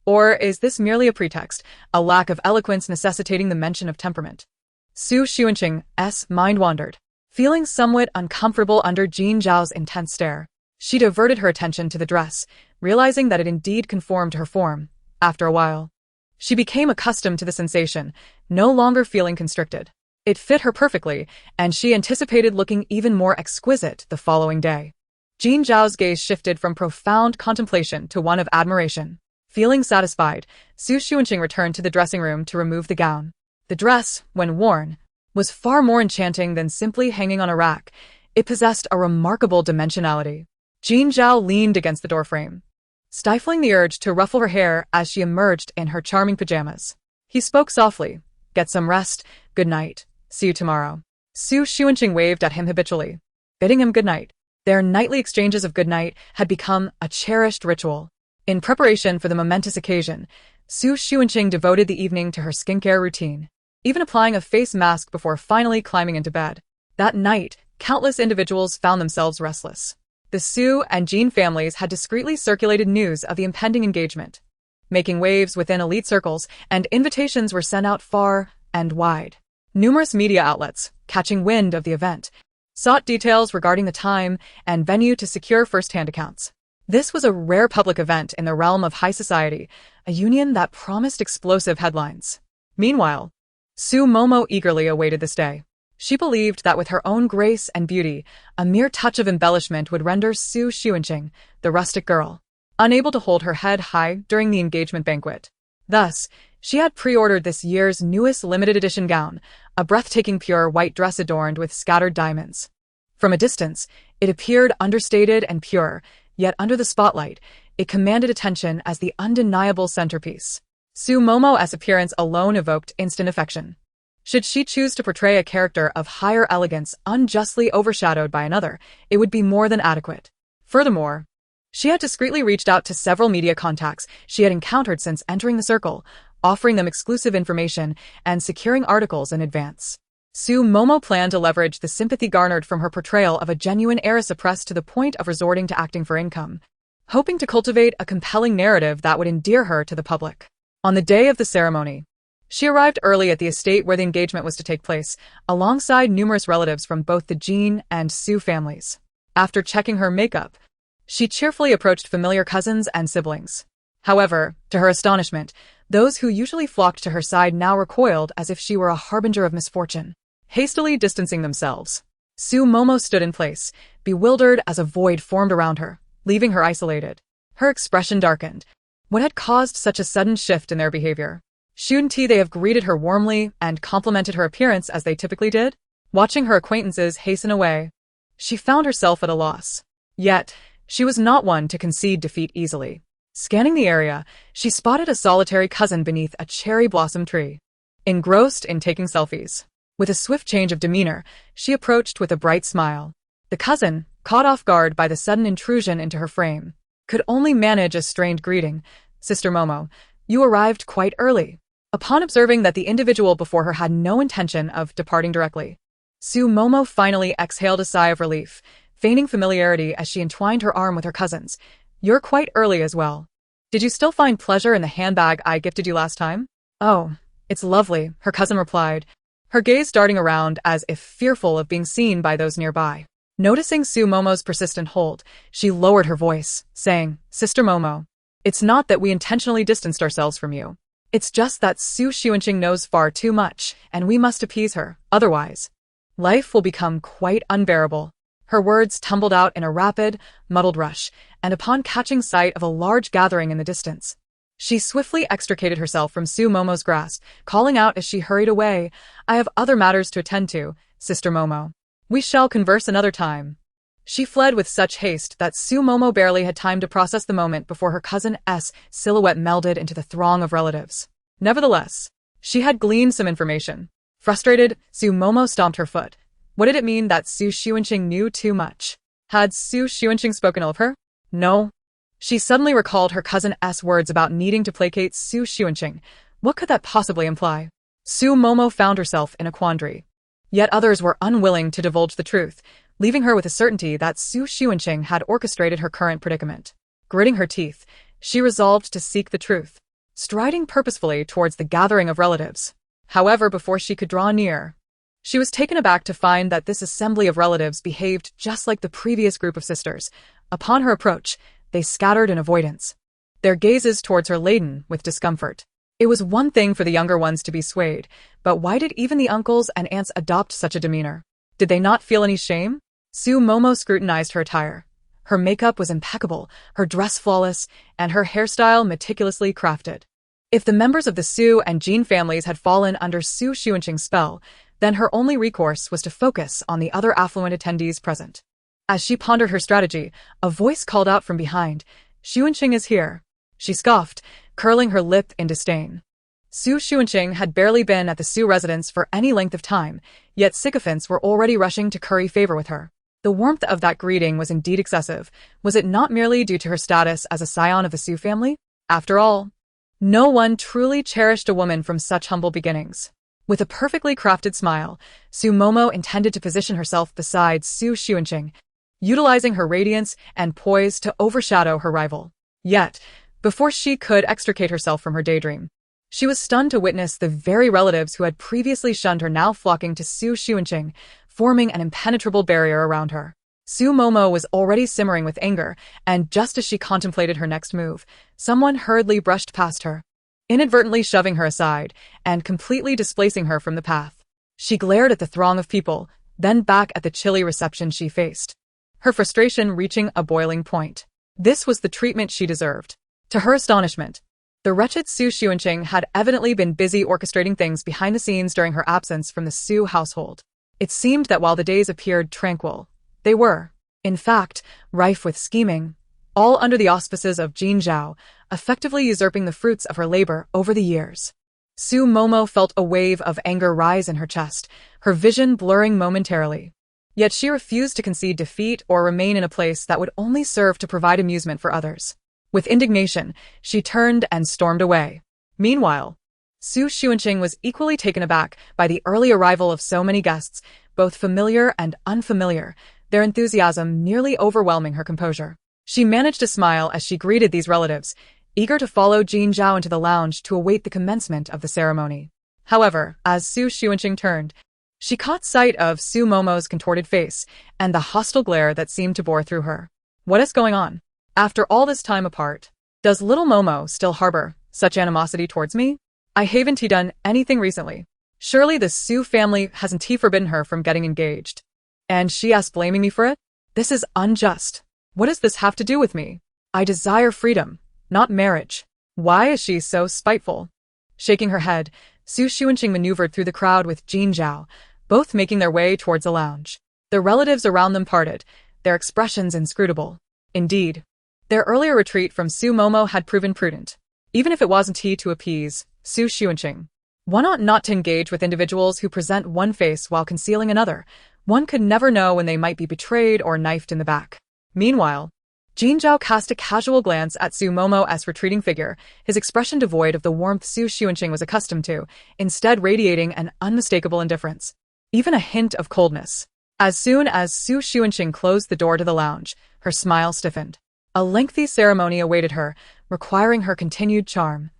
Or is this merely a pretext, a lack of eloquence necessitating the mention of temperament? Su Xuanqing's mind wandered. Feeling somewhat uncomfortable under Jin Zhao's intense stare, she diverted her attention to the dress, realizing that it indeed conformed to her form. After a while, she became accustomed to the sensation, no longer feeling constricted. It fit her perfectly, and she anticipated looking even more exquisite the following day. Jin Zhao's gaze shifted from profound contemplation to one of admiration. Feeling satisfied, Su Xuanqing returned to the dressing room to remove the gown. The dress, when worn, was far more enchanting than simply hanging on a rack. It possessed a remarkable dimensionality. Jin Zhao leaned against the doorframe, stifling the urge to ruffle her hair as she emerged in her charming pajamas. He spoke softly, "Get some rest, good night, see you tomorrow." Su Xuanqing waved at him habitually, bidding him good night. Their nightly exchanges of good night had become a cherished ritual. In preparation for the momentous occasion, Su Xuanqing devoted the evening to her skincare routine, even applying a face mask before finally climbing into bed. That night, countless individuals found themselves restless. The Su and Jin families had discreetly circulated news of the impending engagement, making waves within elite circles, and invitations were sent out far and wide. Numerous media outlets, catching wind of the event, sought details regarding the time and venue to secure first-hand accounts. This was a rare public event in the realm of high society, a union that promised explosive headlines. Meanwhile, Su Momo eagerly awaited this day. She believed that with her own grace and beauty, a mere touch of embellishment would render Su Xuanqing, the rustic girl, unable to hold her head high during the engagement banquet. Thus, she had pre-ordered this year's newest limited edition gown, a breathtaking pure white dress adorned with scattered diamonds. From a distance, it appeared understated and pure, yet under the spotlight, it commanded attention as the undeniable centerpiece. Su Momo's appearance alone evoked instant affection. Should she choose to portray a character of higher elegance unjustly overshadowed by another, it would be more than adequate. Furthermore, she had discreetly reached out to several media contacts she had encountered since entering the circle, offering them exclusive information and securing articles in advance. Su Momo planned to leverage the sympathy garnered from her portrayal of a genuine heiress oppressed to the point of resorting to acting for income, hoping to cultivate a compelling narrative that would endear her to the public. On the day of the ceremony, she arrived early at the estate where the engagement was to take place, alongside numerous relatives from both the Jin and Su families. After checking her makeup, she cheerfully approached familiar cousins and siblings. However, to her astonishment, those who usually flocked to her side now recoiled as if she were a harbinger of misfortune. Hastily distancing themselves, Su Momo stood in place, bewildered as a void formed around her, leaving her isolated. Her expression darkened. What had caused such a sudden shift in their behavior? Shouldn't they have greeted her warmly and complimented her appearance as they typically did? Watching her acquaintances hasten away, she found herself at a loss. Yet, she was not one to concede defeat easily. Scanning the area, she spotted a solitary cousin beneath a cherry blossom tree, engrossed in taking selfies. With a swift change of demeanor, she approached with a bright smile. The cousin, caught off guard by the sudden intrusion into her frame, could only manage a strained greeting. "Sister Momo, you arrived quite early." Upon observing that the individual before her had no intention of departing directly, Su Momo finally exhaled a sigh of relief, feigning familiarity as she entwined her arm with her cousin's. "You're quite early as well. Did you still find pleasure in the handbag I gifted you last time?" "Oh, it's lovely," her cousin replied, her gaze darting around as if fearful of being seen by those nearby. Noticing Su Momo's persistent hold, she lowered her voice, saying, "Sister Momo, it's not that we intentionally distanced ourselves from you. It's just that Su Xuanqing knows far too much, and we must appease her, otherwise life will become quite unbearable." Her words tumbled out in a rapid, muddled rush, and upon catching sight of a large gathering in the distance, she swiftly extricated herself from Su Momo's grasp, calling out as she hurried away, "I have other matters to attend to, Sister Momo. We shall converse another time." She fled with such haste that Su Momo barely had time to process the moment before her cousin's silhouette melded into the throng of relatives. Nevertheless, she had gleaned some information. Frustrated, Su Momo stomped her foot. What did it mean that Su Xuanqing knew too much? Had Su Xuanqing spoken ill of her? No. She suddenly recalled her cousin's words about needing to placate Su Xuanqing. What could that possibly imply? Su Momo found herself in a quandary. Yet others were unwilling to divulge the truth, leaving her with a certainty that Su Xuanqing had orchestrated her current predicament. Gritting her teeth, she resolved to seek the truth, striding purposefully towards the gathering of relatives. However, before she could draw near, she was taken aback to find that this assembly of relatives behaved just like the previous group of sisters. Upon her approach, they scattered in avoidance, their gazes towards her laden with discomfort. It was one thing for the younger ones to be swayed, but why did even the uncles and aunts adopt such a demeanor? Did they not feel any shame? Su Momo scrutinized her attire. Her makeup was impeccable, her dress flawless, and her hairstyle meticulously crafted. If the members of the Xu and Jin families had fallen under Su Xuanqing's spell, then her only recourse was to focus on the other affluent attendees present. As she pondered her strategy, a voice called out from behind, "Xuanqing is here." She scoffed, curling her lip in disdain. Su Xuanqing had barely been at the Xu residence for any length of time, yet sycophants were already rushing to curry favor with her. The warmth of that greeting was indeed excessive. Was it not merely due to her status as a scion of the Xu family? After all, no one truly cherished a woman from such humble beginnings. With a perfectly crafted smile, Su Momo intended to position herself beside Su Xuanqing, utilizing her radiance and poise to overshadow her rival. Yet, before she could extricate herself from her daydream, she was stunned to witness the very relatives who had previously shunned her now flocking to Su Xuanqing, forming an impenetrable barrier around her. Su Momo was already simmering with anger, and just as she contemplated her next move, someone hurriedly brushed past her, inadvertently shoving her aside and completely displacing her from the path. She glared at the throng of people, then back at the chilly reception she faced, her frustration reaching a boiling point. This was the treatment she deserved. To her astonishment, the wretched Su Xuanqing had evidently been busy orchestrating things behind the scenes during her absence from the Xu household. It seemed that while the days appeared tranquil, they were, in fact, rife with scheming, all under the auspices of Jin Zhao, effectively usurping the fruits of her labor over the years. Su Momo felt a wave of anger rise in her chest, her vision blurring momentarily. Yet she refused to concede defeat or remain in a place that would only serve to provide amusement for others. With indignation, she turned and stormed away. Meanwhile, Su Xuanqing was equally taken aback by the early arrival of so many guests, both familiar and unfamiliar, their enthusiasm nearly overwhelming her composure. She managed to smile as she greeted these relatives, eager to follow Jin Zhao into the lounge to await the commencement of the ceremony. However, as Su Xuanqing turned, she caught sight of Su Momo's contorted face and the hostile glare that seemed to bore through her. What is going on? After all this time apart, does little Momo still harbor such animosity towards me? I haven't done anything recently. Surely the Xu family hasn't forbidden her from getting engaged. And she asks blaming me for it? This is unjust. What does this have to do with me? I desire freedom, not marriage. Why is she so spiteful? Shaking her head, Su Xuanqing maneuvered through the crowd with Jin Zhao, both making their way towards the lounge. The relatives around them parted, their expressions inscrutable. Indeed, their earlier retreat from Su Momo had proven prudent, even if it wasn't to appease Su Xuanqing. One ought not to engage with individuals who present one face while concealing another. One could never know when they might be betrayed or knifed in the back. Meanwhile, Jin Zhao cast a casual glance at Su Momo's retreating figure, his expression devoid of the warmth Su Xuanqing was accustomed to, instead radiating an unmistakable indifference, even a hint of coldness. As soon as Su Xuanqing closed the door to the lounge, her smile stiffened. A lengthy ceremony awaited her, requiring her continued charm.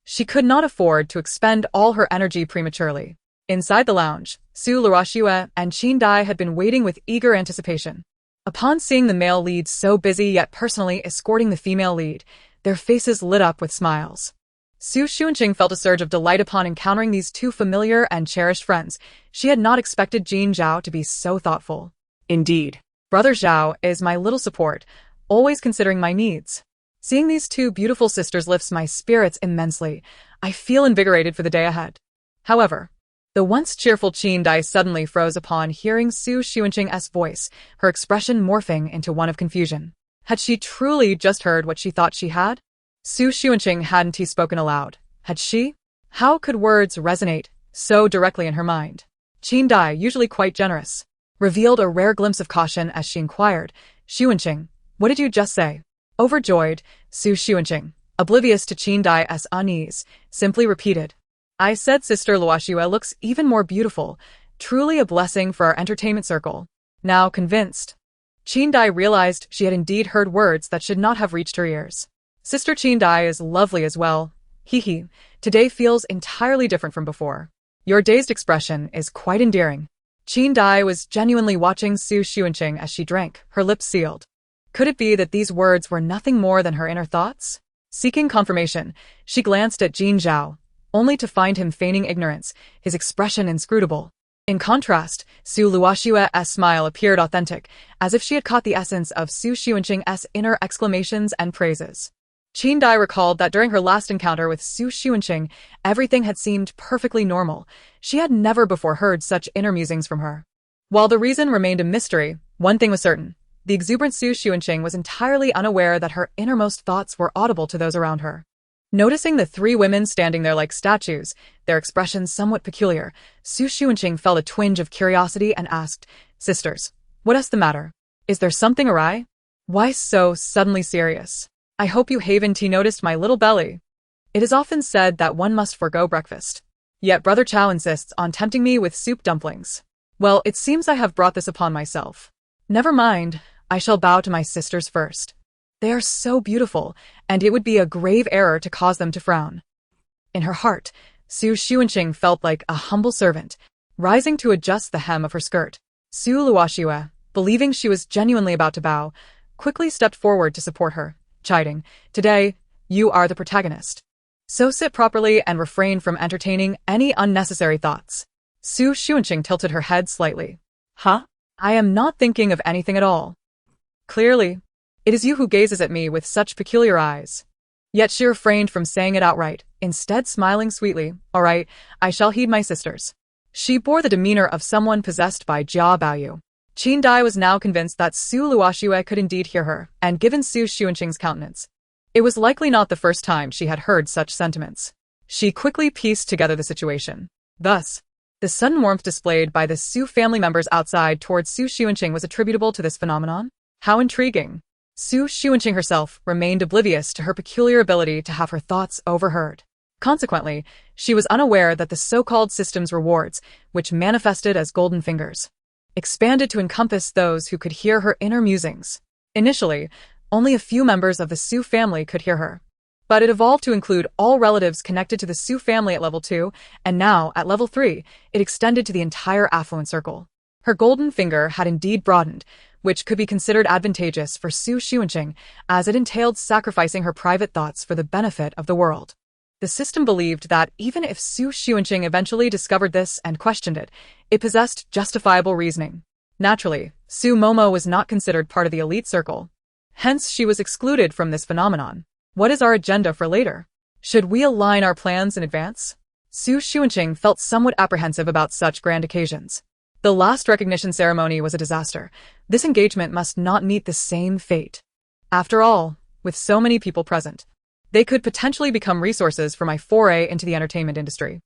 She could not afford to expend all her energy prematurely. Inside the lounge, Su Luoxue and Qin Dai had been waiting with eager anticipation. Upon seeing the male lead so busy yet personally escorting the female lead, their faces lit up with smiles. Su Xuanqing felt a surge of delight upon encountering these two familiar and cherished friends. She had not expected Jin Zhao to be so thoughtful. Indeed, Brother Zhao is my little support, always considering my needs. Seeing these two beautiful sisters lifts my spirits immensely. I feel invigorated for the day ahead. However, the once cheerful Qin Dai suddenly froze upon hearing Su Xuanqing's voice, her expression morphing into one of confusion. Had she truly just heard what she thought she had? Su Xuanqing hadn't spoken aloud. Had she? How could words resonate so directly in her mind? Qin Dai, usually quite generous, revealed a rare glimpse of caution as she inquired, "Xuanqing, what did you just say?" Overjoyed, Su Xuanqing, oblivious to Qin Dai's unease, simply repeated, "I said Sister Luoxue looks even more beautiful, truly a blessing for our entertainment circle." Now convinced, Qin Dai realized she had indeed heard words that should not have reached her ears. Sister Qin Dai is lovely as well. Hee. Today feels entirely different from before. Your dazed expression is quite endearing. Qin Dai was genuinely watching Su Xuanqing as she drank, her lips sealed. Could it be that these words were nothing more than her inner thoughts? Seeking confirmation, she glanced at Jin Zhao, only to find him feigning ignorance, his expression inscrutable. In contrast, Su Luoshue's smile appeared authentic, as if she had caught the essence of Su Xuanqing's inner exclamations and praises. Qin Dai recalled that during her last encounter with Su Xuanqing, everything had seemed perfectly normal. She had never before heard such inner musings from her. While the reason remained a mystery, one thing was certain. The exuberant Su Xuanqing was entirely unaware that her innermost thoughts were audible to those around her. Noticing the three women standing there like statues, their expressions somewhat peculiar, Su Xuanqing felt a twinge of curiosity and asked, "Sisters, what is the matter? Is there something awry? Why so suddenly serious? I hope you haven't noticed my little belly. It is often said that one must forego breakfast. Yet Brother Chow insists on tempting me with soup dumplings. Well, it seems I have brought this upon myself. Never mind, I shall bow to my sisters first. They are so beautiful, and it would be a grave error to cause them to frown." In her heart, Su Xuanqing felt like a humble servant, rising to adjust the hem of her skirt. Su Luoshue, believing she was genuinely about to bow, quickly stepped forward to support her, chiding, "Today, you are the protagonist. So sit properly and refrain from entertaining any unnecessary thoughts." Su Xuanqing tilted her head slightly. Huh? "I am not thinking of anything at all. Clearly, it is you who gazes at me with such peculiar eyes." Yet she refrained from saying it outright, instead smiling sweetly. "All right, I shall heed my sisters." She bore the demeanor of someone possessed by Jia Baoyu. Qin Dai was now convinced that Su Luoshue could indeed hear her, and given Su Xuanqing's countenance, it was likely not the first time she had heard such sentiments. She quickly pieced together the situation. Thus, the sudden warmth displayed by the Su family members outside towards Su Xuanqing was attributable to this phenomenon? How intriguing! Su Xuanqing herself remained oblivious to her peculiar ability to have her thoughts overheard. Consequently, she was unaware that the so-called system's rewards, which manifested as golden fingers, expanded to encompass those who could hear her inner musings. Initially, only a few members of the Su family could hear her, but it evolved to include all relatives connected to the Su family at level 2, and now, at level 3, it extended to the entire affluent circle. Her golden finger had indeed broadened, which could be considered advantageous for Su Xuanqing, as it entailed sacrificing her private thoughts for the benefit of the world. The system believed that even if Su Xuanqing eventually discovered this and questioned it, it possessed justifiable reasoning. Naturally, Su Momo was not considered part of the elite circle. Hence, she was excluded from this phenomenon. What is our agenda for later? Should we align our plans in advance? Su Xuanqing felt somewhat apprehensive about such grand occasions. The last recognition ceremony was a disaster. This engagement must not meet the same fate. After all, with so many people present, they could potentially become resources for my foray into the entertainment industry.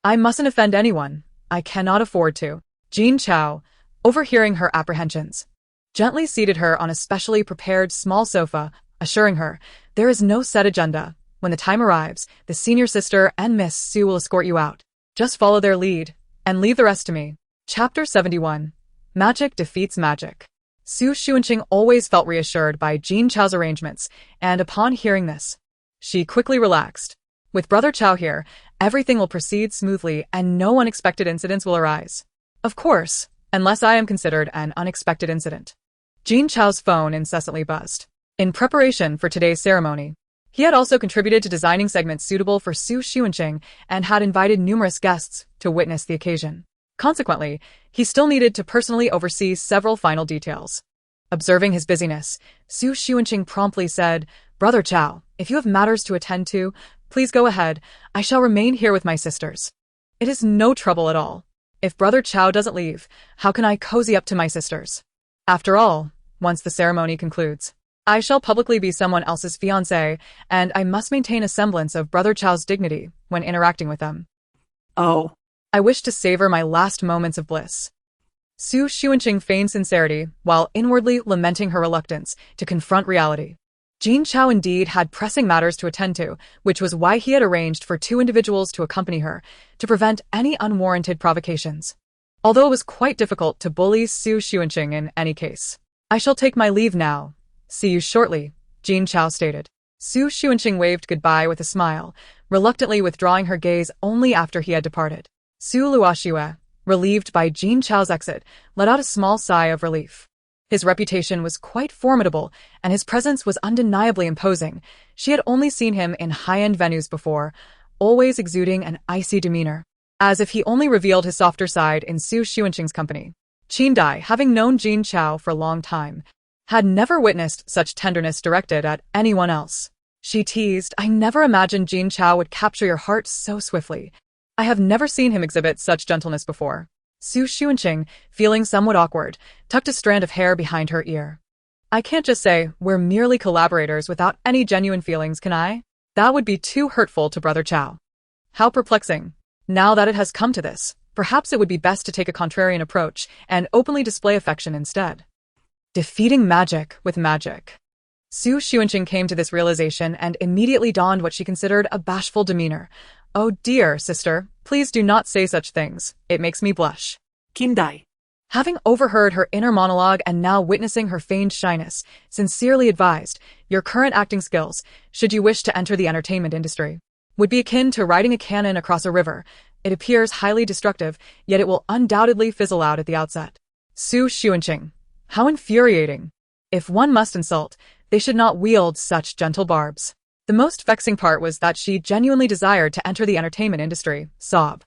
I mustn't offend anyone. I cannot afford to. Jean Chao, overhearing her apprehensions, gently seated her on a specially prepared small sofa, assuring her, "There is no set agenda. When the time arrives, the senior sister and Miss Su will escort you out. Just follow their lead, and leave the rest to me." Chapter 71. Magic defeats magic. Su Xuanqing always felt reassured by Jean Chao's arrangements, and upon hearing this, she quickly relaxed. With Brother Chow here, everything will proceed smoothly and no unexpected incidents will arise. Of course, unless I am considered an unexpected incident. Jean Chao's phone incessantly buzzed. In preparation for today's ceremony, he had also contributed to designing segments suitable for Su Xuanqing and had invited numerous guests to witness the occasion. Consequently, he still needed to personally oversee several final details. Observing his busyness, Su Xuanqing promptly said, "Brother Chow, if you have matters to attend to, please go ahead. I shall remain here with my sisters." "It is no trouble at all. If Brother Chow doesn't leave, how can I cozy up to my sisters? After all, once the ceremony concludes, I shall publicly be someone else's fiancé, and I must maintain a semblance of Brother Chow's dignity when interacting with them. Oh. I wish to savor my last moments of bliss." Su Xuanqing feigned sincerity while inwardly lamenting her reluctance to confront reality. Jean Chao indeed had pressing matters to attend to, which was why he had arranged for 2 individuals to accompany her, to prevent any unwarranted provocations. Although it was quite difficult to bully Su Xuanqing in any case. "I shall take my leave now. See you shortly," Jean Chao stated. Su Xuanqing waved goodbye with a smile, reluctantly withdrawing her gaze only after he had departed. Su Luoshue, relieved by Jean Chao's exit, let out a small sigh of relief. His reputation was quite formidable, and his presence was undeniably imposing. She had only seen him in high-end venues before, always exuding an icy demeanor. as if he only revealed his softer side in Su Xuanqing's company. Qin Dai, having known Jin Chao for a long time, had never witnessed such tenderness directed at anyone else. She teased, "I never imagined Jin Chao would capture your heart so swiftly. I have never seen him exhibit such gentleness before." Su Xuanqing, feeling somewhat awkward, tucked a strand of hair behind her ear. "I can't just say we're merely collaborators without any genuine feelings, can I? That would be too hurtful to Brother Chao." How perplexing. Now that it has come to this, perhaps it would be best to take a contrarian approach and openly display affection instead. Defeating magic with magic. Su Xuanqing came to this realization and immediately donned what she considered a bashful demeanor. "Oh dear, sister, please do not say such things. It makes me blush." Qin Dai. Having overheard her inner monologue and now witnessing her feigned shyness, sincerely advised, "Your current acting skills, should you wish to enter the entertainment industry, would be akin to riding a cannon across a river. It appears highly destructive, yet it will undoubtedly fizzle out at the outset." Su Xuanqing. How infuriating. If one must insult, they should not wield such gentle barbs. The most vexing part was that she genuinely desired to enter the entertainment industry. Sob.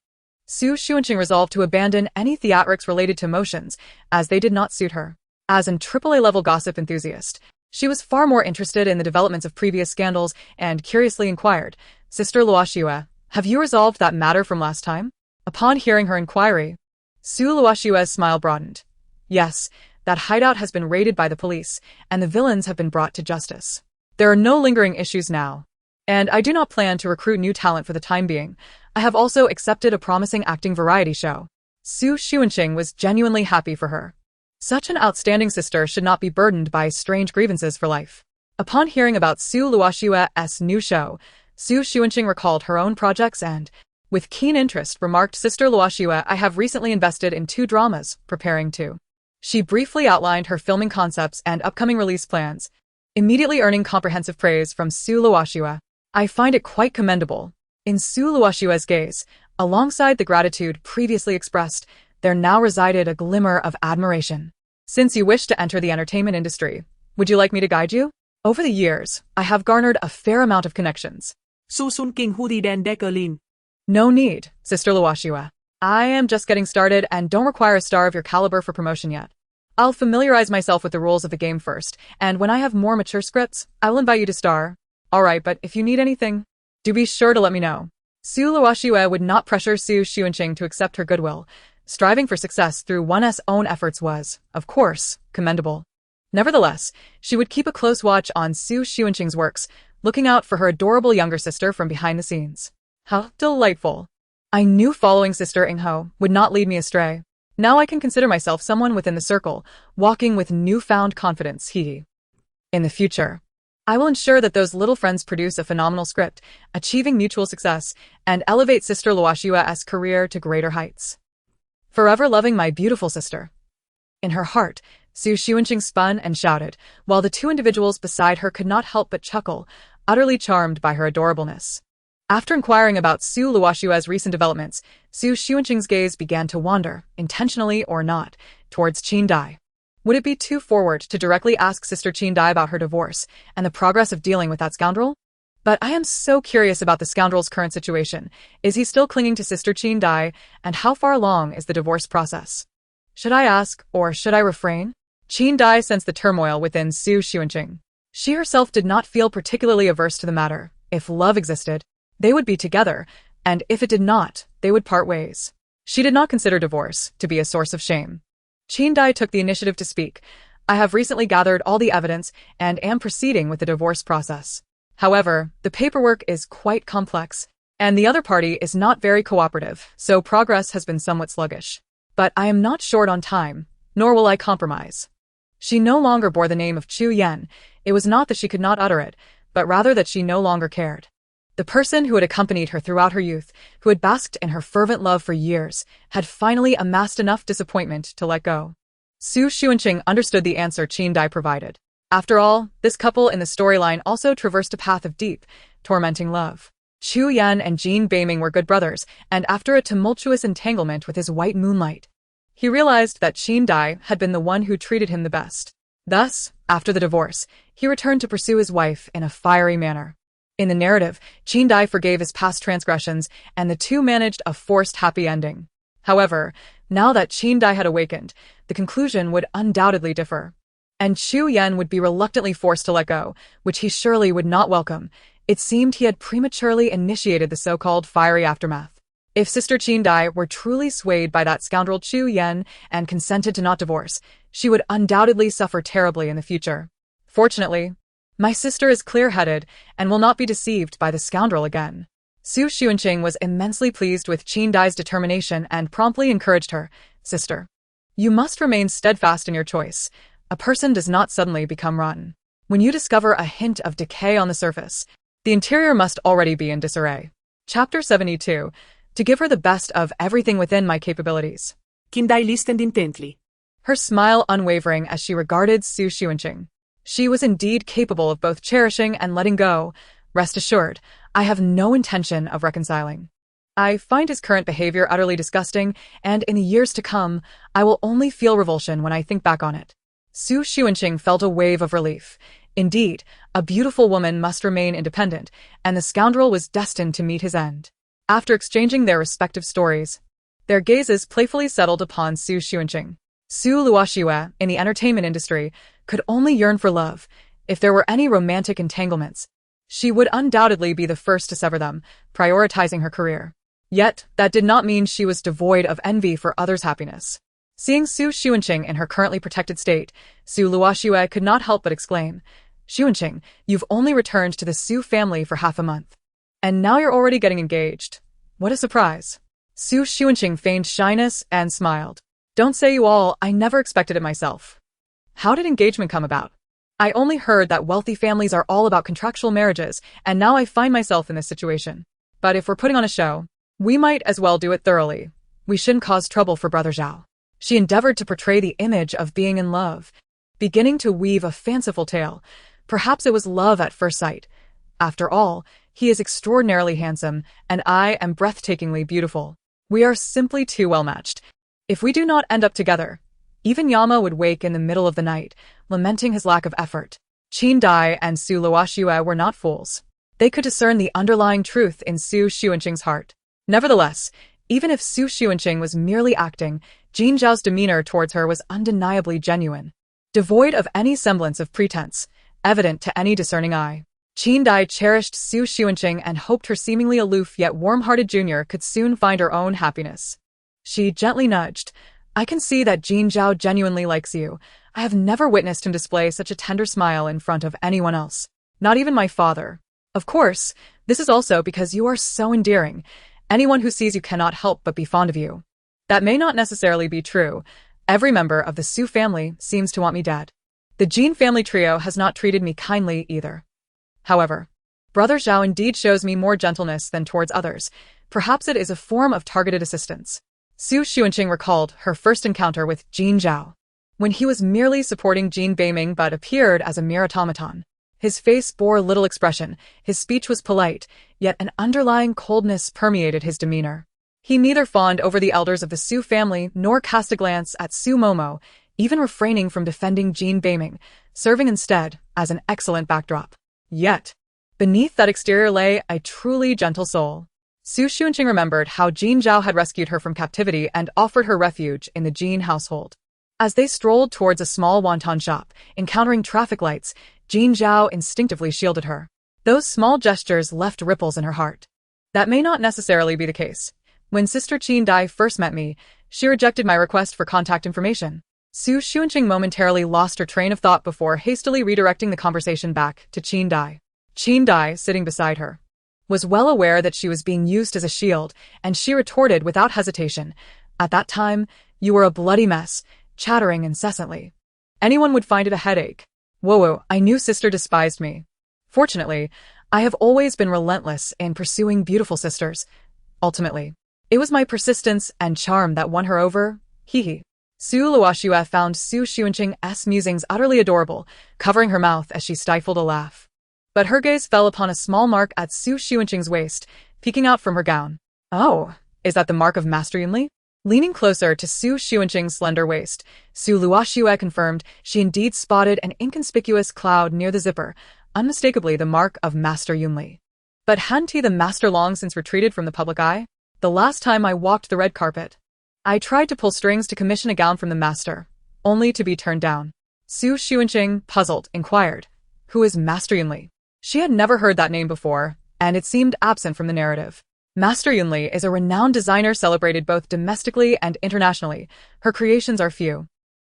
Su Xuanqing resolved to abandon any theatrics related to emotions, as they did not suit her. As an AAA-level gossip enthusiast, she was far more interested in the developments of previous scandals and curiously inquired, "Sister Luoxue, have you resolved that matter from last time?" Upon hearing her inquiry, Su Luoxue's smile broadened. "Yes, that hideout has been raided by the police, and the villains have been brought to justice. There are no lingering issues now, and I do not plan to recruit new talent for the time being. I have also accepted a promising acting variety show." Su Xuanqing was genuinely happy for her. Such an outstanding sister should not be burdened by strange grievances for life. Upon hearing about Su Luoxue's new show, Su Xuanqing recalled her own projects and, with keen interest, remarked, "Sister Luoxue, I have recently invested in 2 dramas, preparing to." She briefly outlined her filming concepts and upcoming release plans, immediately earning comprehensive praise from Su Luoxue. "I find it quite commendable." In Su Luoxue's gaze, alongside the gratitude previously expressed, there now resided a glimmer of admiration. "Since you wish to enter the entertainment industry, would you like me to guide you? Over the years, I have garnered a fair amount of connections." Su Xunqing hoodie den Deckerlin. "No need, Sister Luoxue. I am just getting started and don't require a star of your caliber for promotion yet. I'll familiarize myself with the rules of the game first, and when I have more mature scripts, I will invite you to star. Alright, but if you need anything, do be sure to let me know." Su Luoxue would not pressure Su Xuanqing to accept her goodwill. Striving for success through one's own efforts was, of course, commendable. Nevertheless, she would keep a close watch on Su Xuanqing's works, looking out for her adorable younger sister from behind the scenes. How delightful. I knew following Sister Ingho would not lead me astray. Now I can consider myself someone within the circle, walking with newfound confidence. In the future, I will ensure that those little friends produce a phenomenal script, achieving mutual success, and elevate Sister Luoxue's career to greater heights. Forever loving my beautiful sister. In her heart, Su Xuanqing spun and shouted, while the 2 individuals beside her could not help but chuckle, utterly charmed by her adorableness. After inquiring about Su Luoxue's recent developments, Su Xuanqing's gaze began to wander, intentionally or not, towards Qin Dai. Would it be too forward to directly ask Sister Qin Dai about her divorce and the progress of dealing with that scoundrel? But I am so curious about the scoundrel's current situation. Is he still clinging to Sister Qin Dai, and how far along is the divorce process? Should I ask, or should I refrain? Qin Dai sensed the turmoil within Su Xuanqing. She herself did not feel particularly averse to the matter. If love existed, they would be together, and if it did not, they would part ways. She did not consider divorce to be a source of shame. Qin Dai took the initiative to speak. "I have recently gathered all the evidence and am proceeding with the divorce process. However, the paperwork is quite complex, and the other party is not very cooperative, so progress has been somewhat sluggish. But I am not short on time, nor will I compromise." She no longer bore the name of Chu Yan. It was not that she could not utter it, but rather that she no longer cared. The person who had accompanied her throughout her youth, who had basked in her fervent love for years, had finally amassed enough disappointment to let go. Su Xuanqing understood the answer Qin Dai provided. After all, this couple in the storyline also traversed a path of deep, tormenting love. Chu Yan and Jin Beiming were good brothers, and after a tumultuous entanglement with his white moonlight, he realized that Qin Dai had been the one who treated him the best. Thus, after the divorce, he returned to pursue his wife in a fiery manner. In the narrative, Qin forgave his past transgressions, and the two managed a forced happy ending. However, now that Qin had awakened, the conclusion would undoubtedly differ. And Xu Yan would be reluctantly forced to let go, which he surely would not welcome. It seemed he had prematurely initiated the so-called fiery aftermath. If Sister Qin were truly swayed by that scoundrel Xu Yan and consented to not divorce, she would undoubtedly suffer terribly in the future. Fortunately, my sister is clear-headed and will not be deceived by the scoundrel again. Su Xunqing was immensely pleased with Qin determination and promptly encouraged her. Sister, you must remain steadfast in your choice. A person does not suddenly become rotten. When you discover a hint of decay on the surface, the interior must already be in disarray. Chapter 72. To give her the best of everything within my capabilities. Qin listened intently. Her smile unwavering as she regarded Su Xunqing. She was indeed capable of both cherishing and letting go. Rest assured, I have no intention of reconciling. I find his current behavior utterly disgusting, and in the years to come, I will only feel revulsion when I think back on it. Su Xunqing felt a wave of relief. Indeed, a beautiful woman must remain independent, and the scoundrel was destined to meet his end. After exchanging their respective stories, their gazes playfully settled upon Su Xunqing. Su Luoxue, in the entertainment industry, could only yearn for love. If there were any romantic entanglements, she would undoubtedly be the first to sever them, prioritizing her career. Yet, that did not mean she was devoid of envy for others' happiness. Seeing Su Xunqing in her currently protected state, Su Luoxue could not help but exclaim, Xunqing, you've only returned to the Su family for half a month. And now you're already getting engaged. What a surprise. Su Xunqing feigned shyness and smiled. Don't say you all, I never expected it myself. How did engagement come about? I only heard that wealthy families are all about contractual marriages, and now I find myself in this situation. But if we're putting on a show, we might as well do it thoroughly. We shouldn't cause trouble for Brother Zhao. She endeavored to portray the image of being in love, beginning to weave a fanciful tale. Perhaps it was love at first sight. After all, he is extraordinarily handsome, and I am breathtakingly beautiful. We are simply too well matched. If we do not end up together, even Yama would wake in the middle of the night, lamenting his lack of effort. Qin and Su Luoxue were not fools. They could discern the underlying truth in Su Xunqing's heart. Nevertheless, even if Su Xunqing was merely acting, Jin Zhao's demeanor towards her was undeniably genuine, devoid of any semblance of pretense, evident to any discerning eye. Qin cherished Su Xunqing and hoped her seemingly aloof yet warm-hearted junior could soon find her own happiness. She gently nudged, I can see that Jin Zhao genuinely likes you. I have never witnessed him display such a tender smile in front of anyone else, not even my father. Of course, this is also because you are so endearing. Anyone who sees you cannot help but be fond of you. That may not necessarily be true. Every member of the Su family seems to want me dead. The Jin family trio has not treated me kindly either. However, Brother Zhao indeed shows me more gentleness than towards others. Perhaps it is a form of targeted assistance. Su Xunqing recalled her first encounter with Jin Zhao, when he was merely supporting Jin Beiming but appeared as a mere automaton. His face bore little expression, his speech was polite, yet an underlying coldness permeated his demeanor. He neither fawned over the elders of the Su family nor cast a glance at Su Momo, even refraining from defending Jin Beiming, serving instead as an excellent backdrop. Yet, beneath that exterior lay a truly gentle soul. Su Xunqing remembered how Jin Zhao had rescued her from captivity and offered her refuge in the Jin household. As they strolled towards a small wonton shop, encountering traffic lights, Jin Zhao instinctively shielded her. Those small gestures left ripples in her heart. That may not necessarily be the case. When Sister Qin first met me, she rejected my request for contact information. Su Xunqing momentarily lost her train of thought before hastily redirecting the conversation back to Qin Dai. Qin Dai, sitting beside her, was well aware that she was being used as a shield, and she retorted without hesitation, At that time, you were a bloody mess, chattering incessantly. Anyone would find it a headache. Whoa, I knew sister despised me. Fortunately, I have always been relentless in pursuing beautiful sisters. Ultimately, it was my persistence and charm that won her over. Hee. Su Luoxue found Su Xunqing's musings utterly adorable, covering her mouth as she stifled a laugh. But her gaze fell upon a small mark at Su Xunqing's waist, peeking out from her gown. Oh, is that the mark of Master Yunli? Leaning closer to Su Xunqing's slender waist, Su Luoxue confirmed she indeed spotted an inconspicuous cloud near the zipper, unmistakably the mark of Master Yunli. But hadn't he the master long since retreated from the public eye? The last time I walked the red carpet, I tried to pull strings to commission a gown from the master, only to be turned down. Xunqing, puzzled, inquired, "Who is Master Yunli?" She had never heard that name before, and it seemed absent from the narrative. Master Yunli is a renowned designer celebrated both domestically and internationally. Her creations are few,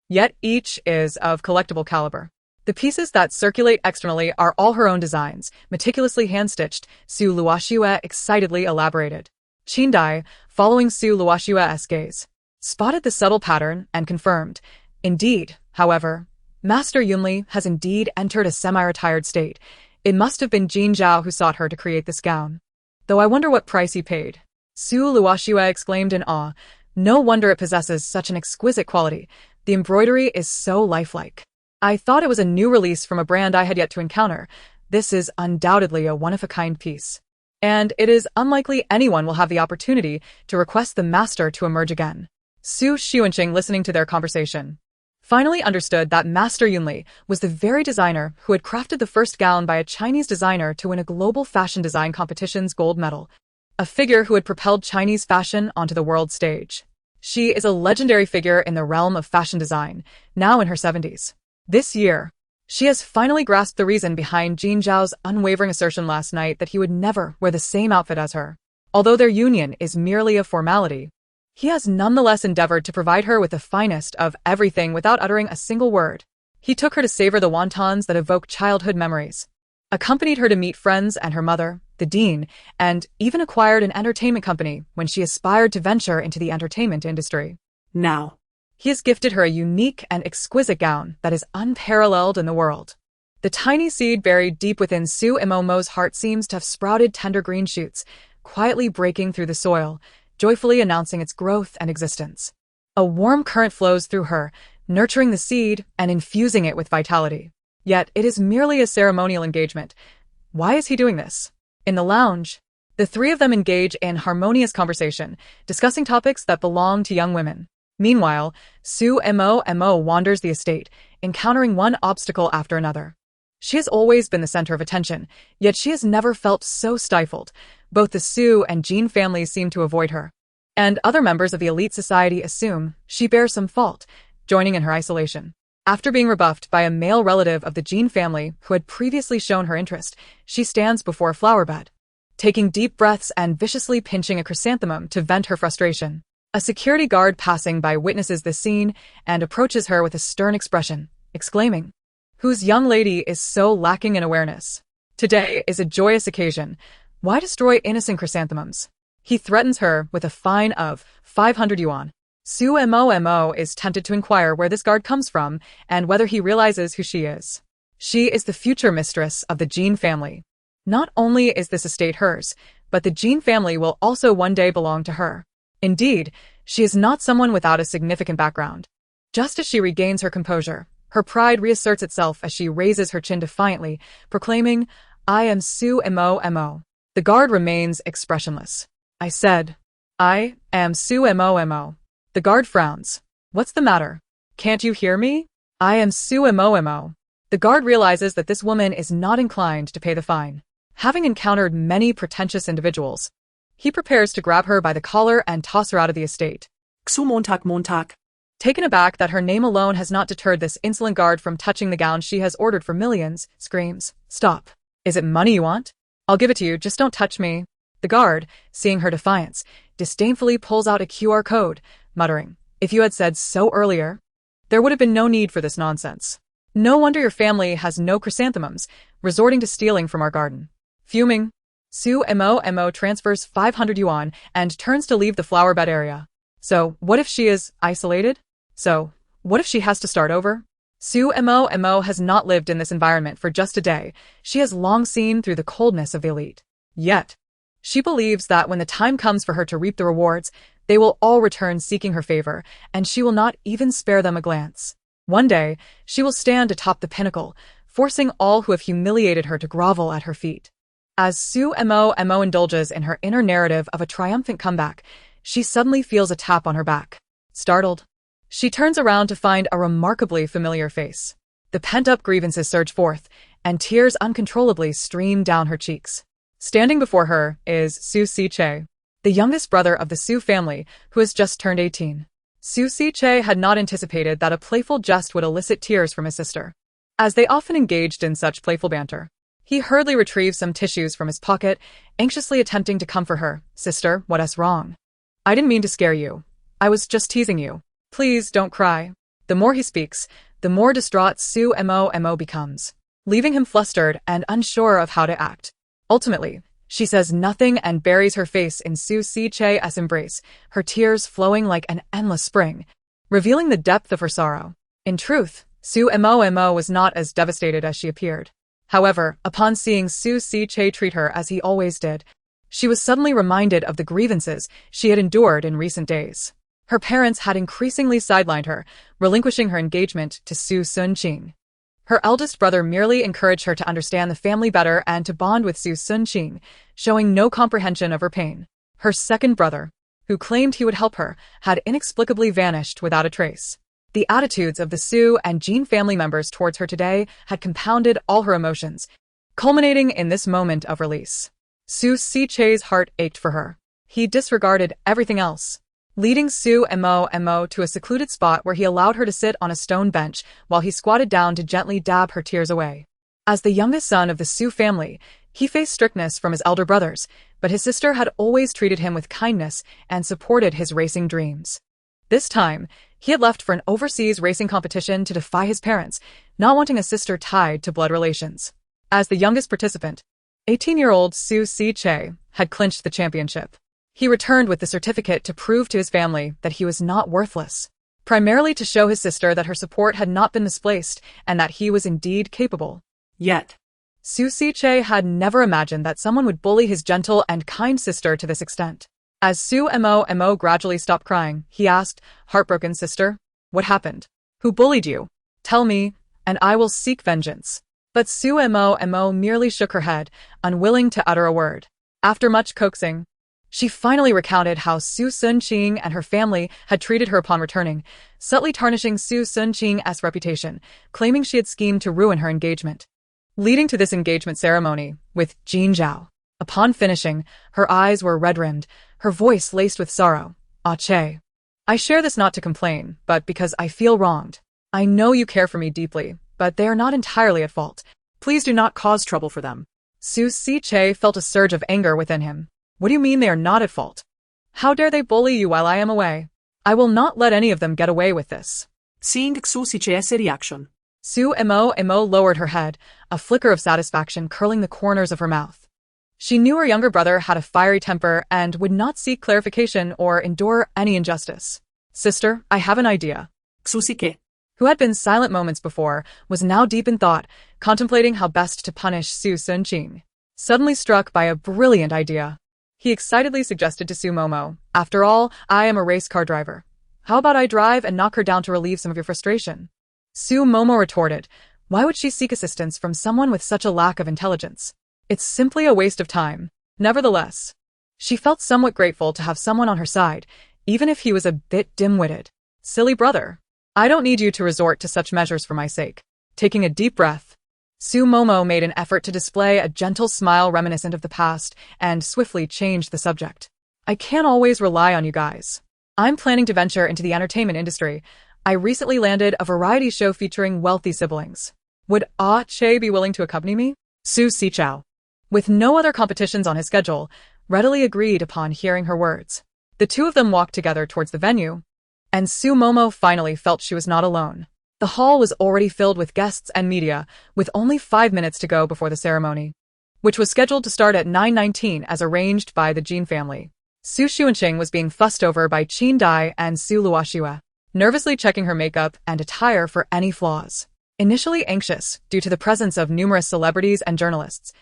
yet each is of collectible caliber. The pieces that circulate externally are all her own designs, meticulously hand-stitched, Su Luoxue excitedly elaborated. Qindai, following Su Luoxue's gaze, spotted the subtle pattern and confirmed. Indeed, however, Master Yunli has indeed entered a semi-retired state. It must have been Jin Zhao who sought her to create this gown. Though I wonder what price he paid. Su Luoxue exclaimed in awe. No wonder it possesses such an exquisite quality. The embroidery is so lifelike. I thought it was a new release from a brand I had yet to encounter. This is undoubtedly a one-of-a-kind piece. And it is unlikely anyone will have the opportunity to request the master to emerge again. Su Xuanqing, listening to their conversation, finally understood that Master Yunli was the very designer who had crafted the first gown by a Chinese designer to win a global fashion design competition's gold medal, a figure who had propelled Chinese fashion onto the world stage. She is a legendary figure in the realm of fashion design, now in her 70s. This year, she has finally grasped the reason behind Jin Zhao's unwavering assertion last night that he would never wear the same outfit as her. Although their union is merely a formality, he has nonetheless endeavored to provide her with the finest of everything without uttering a single word. He took her to savor the wontons that evoke childhood memories, accompanied her to meet friends and her mother, the dean, and even acquired an entertainment company when she aspired to venture into the entertainment industry. Now, he has gifted her a unique and exquisite gown that is unparalleled in the world. The tiny seed buried deep within Su Imomo's heart seems to have sprouted tender green shoots, quietly breaking through the soil, joyfully announcing its growth and existence. A warm current flows through her, nurturing the seed and infusing it with vitality. Yet it is merely a ceremonial engagement. Why is he doing this? In the lounge, the three of them engage in harmonious conversation, discussing topics that belong to young women. Meanwhile, Su Mo wanders the estate, encountering one obstacle after another. She has always been the center of attention, yet she has never felt so stifled. Both the Su and Jin families seem to avoid her, and other members of the elite society assume she bears some fault, joining in her isolation. After being rebuffed by a male relative of the Jin family who had previously shown her interest, she stands before a flower bed, taking deep breaths and viciously pinching a chrysanthemum to vent her frustration. A security guard passing by witnesses the scene and approaches her with a stern expression, exclaiming, "Whose young lady is so lacking in awareness? Today is a joyous occasion. Why destroy innocent chrysanthemums?" He threatens her with a fine of 500 yuan. Su Mo is tempted to inquire where this guard comes from and whether he realizes who she is. She is the future mistress of the Jin family. Not only is this estate hers, but the Jin family will also one day belong to her. Indeed, she is not someone without a significant background. Just as she regains her composure, her pride reasserts itself as she raises her chin defiantly, proclaiming, "I am Su Mo." The guard remains expressionless. "I said, I am Su Mo." The guard frowns. "What's the matter? Can't you hear me? I am Su Mo." The guard realizes that this woman is not inclined to pay the fine. Having encountered many pretentious individuals, he prepares to grab her by the collar and toss her out of the estate. Xu Montag. Taken aback that her name alone has not deterred this insolent guard from touching the gown she has ordered for millions, screams, "Stop. Is it money you want? I'll give it to you, just don't touch me." The guard, seeing her defiance, disdainfully pulls out a QR code, muttering, "If you had said so earlier, there would have been no need for this nonsense. No wonder your family has no chrysanthemums, resorting to stealing from our garden." Fuming, Su Mo transfers 500 yuan and turns to leave the flower bed area. So, what if she is isolated? So, what if she has to start over? Su Mo has not lived in this environment for just a day. She has long seen through the coldness of the elite. Yet, she believes that when the time comes for her to reap the rewards, they will all return seeking her favor, and she will not even spare them a glance. One day, she will stand atop the pinnacle, forcing all who have humiliated her to grovel at her feet. As Su Mo indulges in her inner narrative of a triumphant comeback, she suddenly feels a tap on her back. Startled, she turns around to find a remarkably familiar face. The pent-up grievances surge forth, and tears uncontrollably stream down her cheeks. Standing before her is Xu Siche, the youngest brother of the Xu family, who has just turned 18. Xu Siche had not anticipated that a playful jest would elicit tears from his sister. As they often engaged in such playful banter, he hurriedly retrieved some tissues from his pocket, anxiously attempting to comfort her. "Sister, what's wrong? I didn't mean to scare you. I was just teasing you. Please don't cry." The more he speaks, the more distraught Xu Mo becomes, leaving him flustered and unsure of how to act. Ultimately, she says nothing and buries her face in Xu Siche's embrace, her tears flowing like an endless spring, revealing the depth of her sorrow. In truth, Xu Mo was not as devastated as she appeared. However, upon seeing Xu Siche treat her as he always did, she was suddenly reminded of the grievances she had endured in recent days. Her parents had increasingly sidelined her, relinquishing her engagement to Xunqing. Her eldest brother merely encouraged her to understand the family better and to bond with Xunqing, showing no comprehension of her pain. Her second brother, who claimed he would help her, had inexplicably vanished without a trace. The attitudes of the Xu and Jin family members towards her today had compounded all her emotions, culminating in this moment of release. Xu Siche's heart ached for her. He disregarded everything else, leading Xu Mo to a secluded spot where he allowed her to sit on a stone bench while he squatted down to gently dab her tears away. As the youngest son of the Xu family, he faced strictness from his elder brothers, but his sister had always treated him with kindness and supported his racing dreams. This time, he had left for an overseas racing competition to defy his parents, not wanting a sister tied to blood relations. As the youngest participant, 18-year-old Xu Siche had clinched the championship. He returned with the certificate to prove to his family that he was not worthless, primarily to show his sister that her support had not been misplaced and that he was indeed capable. Yet, Xu Siche had never imagined that someone would bully his gentle and kind sister to this extent. As Xu Mo gradually stopped crying, he asked, "Heartbroken sister, what happened? Who bullied you? Tell me, and I will seek vengeance." But Xu Mo merely shook her head, unwilling to utter a word. After much coaxing, she finally recounted how Xu Xunqing and her family had treated her upon returning, subtly tarnishing Xu Xunqing's reputation, claiming she had schemed to ruin her engagement, leading to this engagement ceremony with Jin Zhao. Upon finishing, her eyes were red-rimmed, her voice laced with sorrow. "Ah Che, I share this not to complain, but because I feel wronged. I know you care for me deeply, but they are not entirely at fault. please do not cause trouble for them." Xu Siche felt a surge of anger within him. "What do you mean they are not at fault? How dare they bully you while I am away? I will not let any of them get away with this." Seeing Xu Siche's reaction, Xu Mo lowered her head, a flicker of satisfaction curling the corners of her mouth. She knew her younger brother had a fiery temper and would not seek clarification or endure any injustice. "Sister, I have an idea." Xu Siche, who had been silent moments before, was now deep in thought, contemplating how best to punish Xu Xunqing. Suddenly struck by a brilliant idea, he excitedly suggested to Xu Momo, "After all, I am a race car driver. How about I drive and knock her down to relieve some of your frustration?" Xu Momo retorted, "Why would she seek assistance from someone with such a lack of intelligence? It's simply a waste of time." Nevertheless, she felt somewhat grateful to have someone on her side, even if he was a bit dim-witted. "Silly brother, I don't need you to resort to such measures for my sake." Taking a deep breath, Xu Momo made an effort to display a gentle smile reminiscent of the past and swiftly changed the subject. "I can't always rely on you guys. I'm planning to venture into the entertainment industry. I recently landed a variety show featuring wealthy siblings. Would Ah Che be willing to accompany me?" Xu Sichao, with no other competitions on his schedule, readily agreed upon hearing her words. The two of them walked together towards the venue, and Xu Momo finally felt she was not alone. The hall was already filled with guests and media, with only 5 minutes to go before the ceremony, which was scheduled to start at 9:19 as arranged by the Jin family. Xu Xunqing was being fussed over by Qin Dai and Xu Luoxue, nervously checking her makeup and attire for any flaws. Initially anxious due to the presence of numerous celebrities and journalists,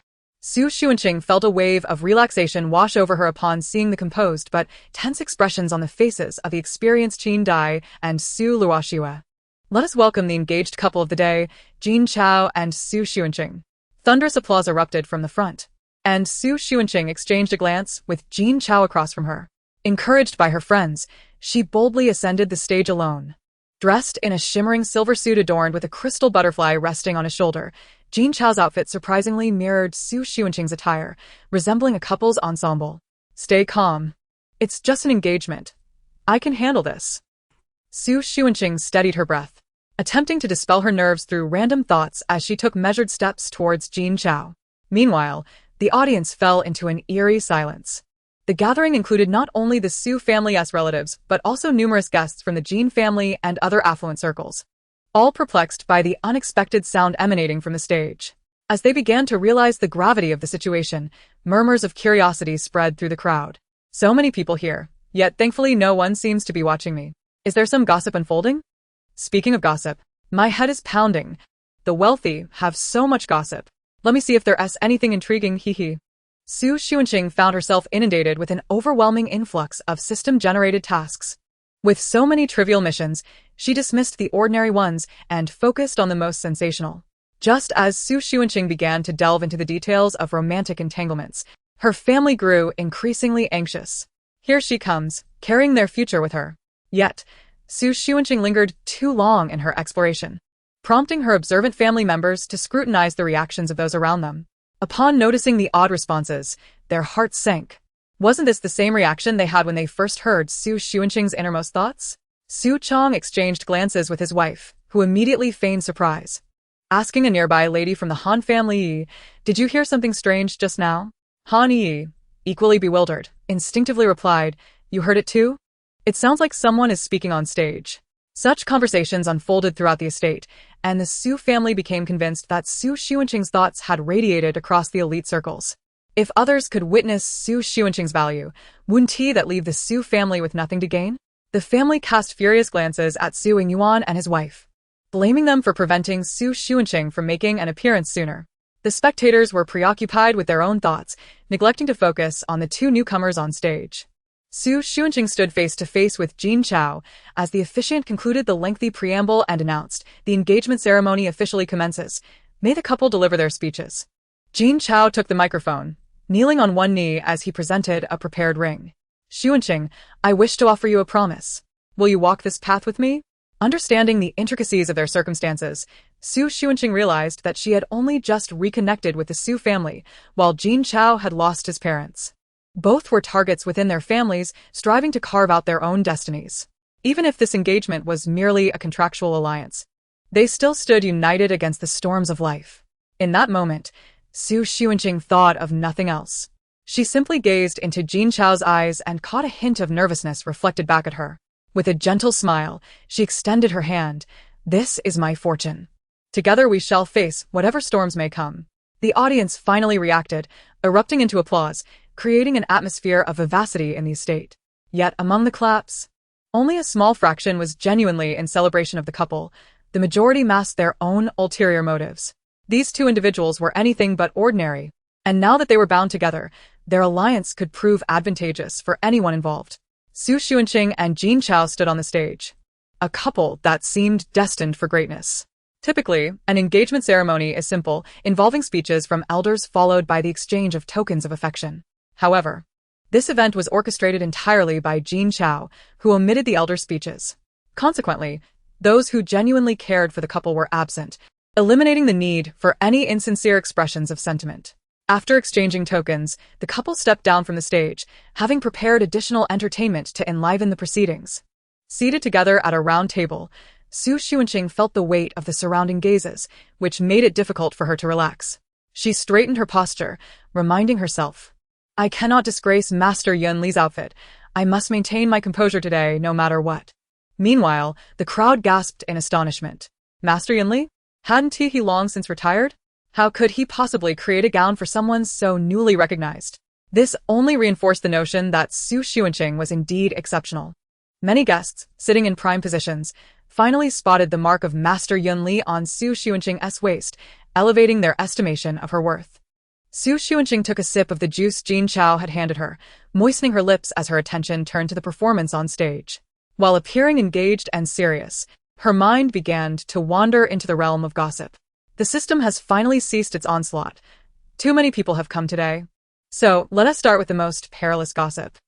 Xu Xunqing felt a wave of relaxation wash over her upon seeing the composed but tense expressions on the faces of the experienced Qin Dai and Xu Luoxue. "Let us welcome the engaged couple of the day, Jin Chao and Xu Xunqing." Thunderous applause erupted from the front, and Xu Xunqing exchanged a glance with Jin Chao across from her. Encouraged by her friends, she boldly ascended the stage alone. Dressed in a shimmering silver suit adorned with a crystal butterfly resting on his shoulder, Jin Chao's outfit surprisingly mirrored Su Xuanqing's attire, resembling a couple's ensemble. Stay calm. It's just an engagement. I can handle this. Su Xuanqing steadied her breath, attempting to dispel her nerves through random thoughts as she took measured steps towards Jin Chao. Meanwhile, the audience fell into an eerie silence. The gathering included not only the Su family's relatives, but also numerous guests from the Jin family and other affluent circles, all perplexed by the unexpected sound emanating from the stage. As they began to realize the gravity of the situation, murmurs of curiosity spread through the crowd. So many people here, yet thankfully no one seems to be watching me. Is there some gossip unfolding? Speaking of gossip, my head is pounding. The wealthy have so much gossip. Let me see if there's anything intriguing, hee. Su Xuanqing found herself inundated with an overwhelming influx of system-generated tasks. With so many trivial missions, she dismissed the ordinary ones and focused on the most sensational. Just as Su Xuanqing began to delve into the details of romantic entanglements, her family grew increasingly anxious. Here she comes, carrying their future with her. Yet, Su Xuanqing lingered too long in her exploration, prompting her observant family members to scrutinize the reactions of those around them. Upon noticing the odd responses, their hearts sank. Wasn't this the same reaction they had when they first heard Su Xuanqing's innermost thoughts? Su Chong exchanged glances with his wife, who immediately feigned surprise. Asking a nearby lady from the Han family, "Did you hear something strange just now?" Han Yi, equally bewildered, instinctively replied, "You heard it too? It sounds like someone is speaking on stage." Such conversations unfolded throughout the estate, and the Su family became convinced that Su Xuanqing's thoughts had radiated across the elite circles. If others could witness Su Xuanqing's value, wouldn't that leave the Su family with nothing to gain? The family cast furious glances at Su Yingyuan and his wife, blaming them for preventing Su Xuanqing from making an appearance sooner. The spectators were preoccupied with their own thoughts, neglecting to focus on the two newcomers on stage. Su Xuanqing stood face to face with Jin Chao as the officiant concluded the lengthy preamble and announced, "The engagement ceremony officially commences. May the couple deliver their speeches." Jin Chao took the microphone, kneeling on one knee as he presented a prepared ring. "Xuanqing, I wish to offer you a promise. Will you walk this path with me?" Understanding the intricacies of their circumstances, Su Xuanqing realized that she had only just reconnected with the Su family, while Jin Chao had lost his parents. Both were targets within their families, striving to carve out their own destinies. Even if this engagement was merely a contractual alliance, they still stood united against the storms of life. In that moment, Su Xuanqing thought of nothing else. She simply gazed into Jin Chao's eyes and caught a hint of nervousness reflected back at her. With a gentle smile, she extended her hand. "This is my fortune. Together we shall face whatever storms may come." The audience finally reacted, erupting into applause, creating an atmosphere of vivacity in the estate. Yet among the claps, only a small fraction was genuinely in celebration of the couple. The majority masked their own ulterior motives. These two individuals were anything but ordinary, and now that they were bound together, their alliance could prove advantageous for anyone involved. Su Xuanqing and Jin Chao stood on the stage, a couple that seemed destined for greatness. Typically, an engagement ceremony is simple, involving speeches from elders followed by the exchange of tokens of affection. However, this event was orchestrated entirely by Jin Chao, who omitted the elder speeches. Consequently, those who genuinely cared for the couple were absent, eliminating the need for any insincere expressions of sentiment. After exchanging tokens, the couple stepped down from the stage, having prepared additional entertainment to enliven the proceedings. Seated together at a round table, Su Xuanqing felt the weight of the surrounding gazes, which made it difficult for her to relax. She straightened her posture, reminding herself, "I cannot disgrace Master Yun Li's outfit. I must maintain my composure today, no matter what." Meanwhile, the crowd gasped in astonishment. Master Yun Li? Hadn't he long since retired? How could he possibly create a gown for someone so newly recognized? This only reinforced the notion that Su Xuanqing was indeed exceptional. Many guests, sitting in prime positions, finally spotted the mark of Master Yun Li on Su Xuanqing's waist, elevating their estimation of her worth. Su Xuanqing took a sip of the juice Jin Chao had handed her, moistening her lips as her attention turned to the performance on stage. While appearing engaged and serious, her mind began to wander into the realm of gossip. The system has finally ceased its onslaught. Too many people have come today. So, let us start with the most perilous gossip.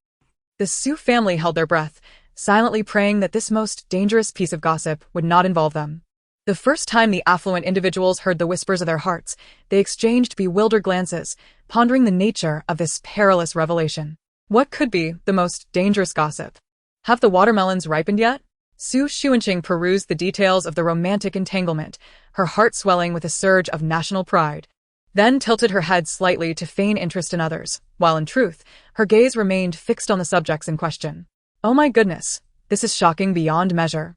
The Su family held their breath, silently praying that this most dangerous piece of gossip would not involve them. The first time the affluent individuals heard the whispers of their hearts, they exchanged bewildered glances, pondering the nature of this perilous revelation. What could be the most dangerous gossip? Have the watermelons ripened yet? Xu Xuanqing perused the details of the romantic entanglement, her heart swelling with a surge of national pride, then tilted her head slightly to feign interest in others, while in truth, her gaze remained fixed on the subjects in question. Oh my goodness, this is shocking beyond measure.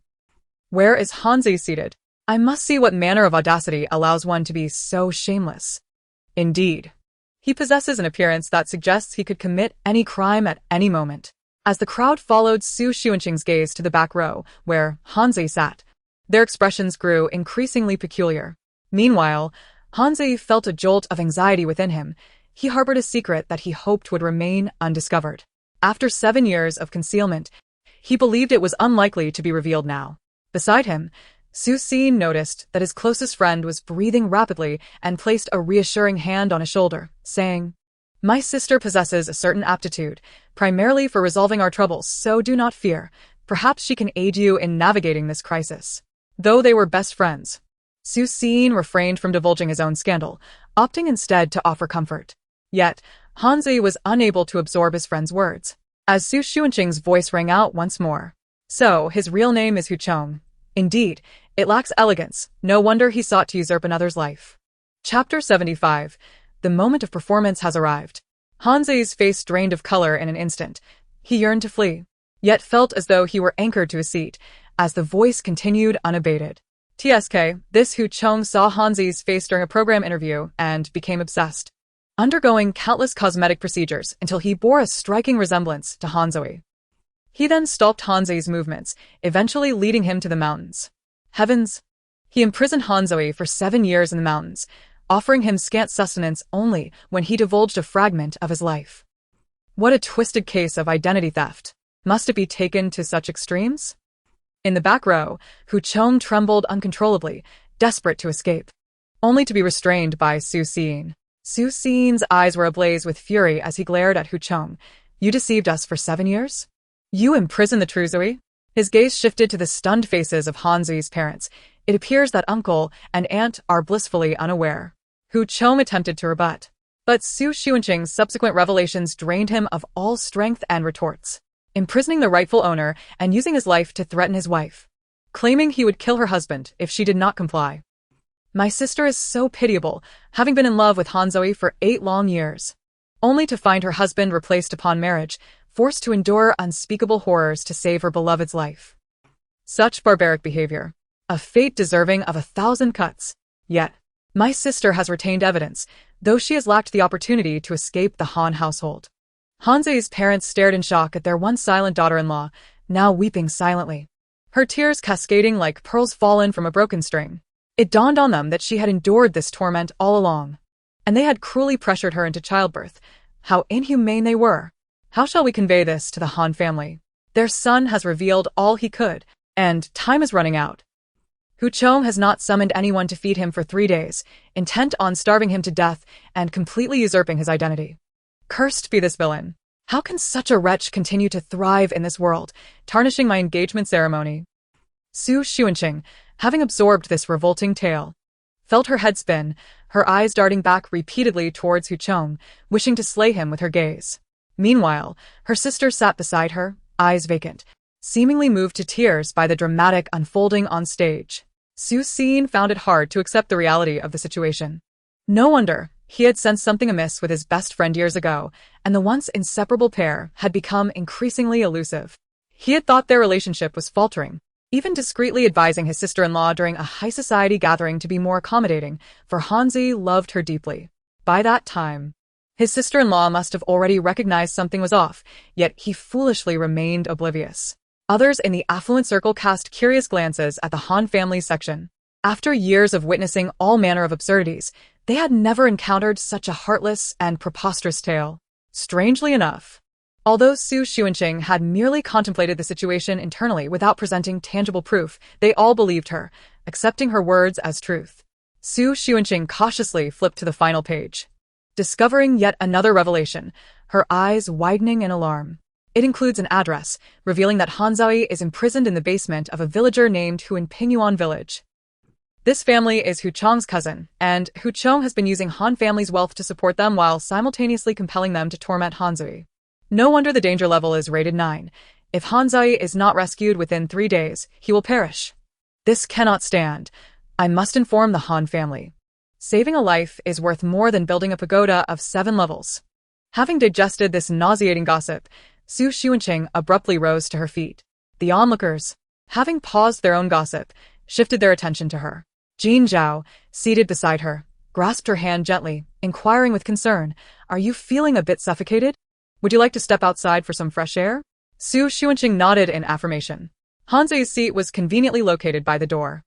Where is Hanzi seated? I must see what manner of audacity allows one to be so shameless. Indeed, he possesses an appearance that suggests he could commit any crime at any moment. As the crowd followed Xu Xuanqing's gaze to the back row, where Hanzi sat, their expressions grew increasingly peculiar. Meanwhile, Hanzi felt a jolt of anxiety within him. He harbored a secret that he hoped would remain undiscovered. After 7 years of concealment, he believed it was unlikely to be revealed now. Beside him, Xu Xin noticed that his closest friend was breathing rapidly and placed a reassuring hand on his shoulder, saying, "My sister possesses a certain aptitude, primarily for resolving our troubles, so do not fear. Perhaps she can aid you in navigating this crisis." Though they were best friends, Xu Xin refrained from divulging his own scandal, opting instead to offer comfort. Yet, Hanzi was unable to absorb his friend's words, as Xu Xuanqing's voice rang out once more. So, his real name is Huchong. Indeed, it lacks elegance. No wonder he sought to usurp another's life. Chapter 75. The moment of performance has arrived. Hanzi's face drained of color in an instant. He yearned to flee, yet felt as though he were anchored to his seat, as the voice continued unabated. TSK, this Huchong saw Hanzi's face during a program interview and became obsessed, undergoing countless cosmetic procedures until he bore a striking resemblance to Hanzoi. He then stalked Hanzi's movements, eventually leading him to the mountains. Heavens! He imprisoned Hanzoi for 7 years in the mountains, offering him scant sustenance only when he divulged a fragment of his life. What a twisted case of identity theft. Must it be taken to such extremes? In the back row, Huchong trembled uncontrollably, desperate to escape, only to be restrained by Xu Xin. Xu Xin's eyes were ablaze with fury as he glared at Huchong. You deceived us for 7 years? You imprisoned the Truzui? His gaze shifted to the stunned faces of Hanzi's parents. It appears that uncle and aunt are blissfully unaware. Huchong attempted to rebut, but Xu Xuanqing's subsequent revelations drained him of all strength and retorts, imprisoning the rightful owner and using his life to threaten his wife, claiming he would kill her husband if she did not comply. My sister is so pitiable, having been in love with Hanzoi for 8 long years, only to find her husband replaced upon marriage, forced to endure unspeakable horrors to save her beloved's life. Such barbaric behavior, a fate deserving of 1,000 cuts. Yet, my sister has retained evidence, though she has lacked the opportunity to escape the Han household. Hanzi's parents stared in shock at their once silent daughter-in-law, now weeping silently, her tears cascading like pearls fallen from a broken string. It dawned on them that she had endured this torment all along, and they had cruelly pressured her into childbirth. How inhumane they were! How shall we convey this to the Han family? Their son has revealed all he could, and time is running out. Huchong has not summoned anyone to feed him for 3 days, intent on starving him to death and completely usurping his identity. Cursed be this villain. How can such a wretch continue to thrive in this world, tarnishing my engagement ceremony? Xu Xuanqing, having absorbed this revolting tale, felt her head spin, her eyes darting back repeatedly towards Huchong, wishing to slay him with her gaze. Meanwhile, her sister sat beside her, eyes vacant, seemingly moved to tears by the dramatic unfolding on stage. Xu Xin found it hard to accept the reality of the situation. No wonder, he had sensed something amiss with his best friend years ago, and the once inseparable pair had become increasingly elusive. He had thought their relationship was faltering, even discreetly advising his sister-in-law during a high-society gathering to be more accommodating, for Hanzi loved her deeply. By that time, his sister-in-law must have already recognized something was off, yet he foolishly remained oblivious. Others in the affluent circle cast curious glances at the Han family section. After years of witnessing all manner of absurdities, they had never encountered such a heartless and preposterous tale. Strangely enough, although Xu Xuanqing had merely contemplated the situation internally without presenting tangible proof, they all believed her, accepting her words as truth. Xu Xuanqing cautiously flipped to the final page, discovering yet another revelation, her eyes widening in alarm. It includes an address, revealing that Han Zui is imprisoned in the basement of a villager named Hu in Pingyuan village. This family is Hu Chong's cousin, and Hu Chong has been using Han family's wealth to support them while simultaneously compelling them to torment Han Zui. No wonder the danger level is rated 9. If Han Zui is not rescued within 3 days, he will perish. This cannot stand. I must inform the Han family. Saving a life is worth more than building a pagoda of 7 levels. Having digested this nauseating gossip, Xu Xunqing abruptly rose to her feet. The onlookers, having paused their own gossip, shifted their attention to her. Jin Zhao, seated beside her, grasped her hand gently, inquiring with concern, "Are you feeling a bit suffocated? Would you like to step outside for some fresh air?" Xu Xunqing nodded in affirmation. Han Zui's seat was conveniently located by the door,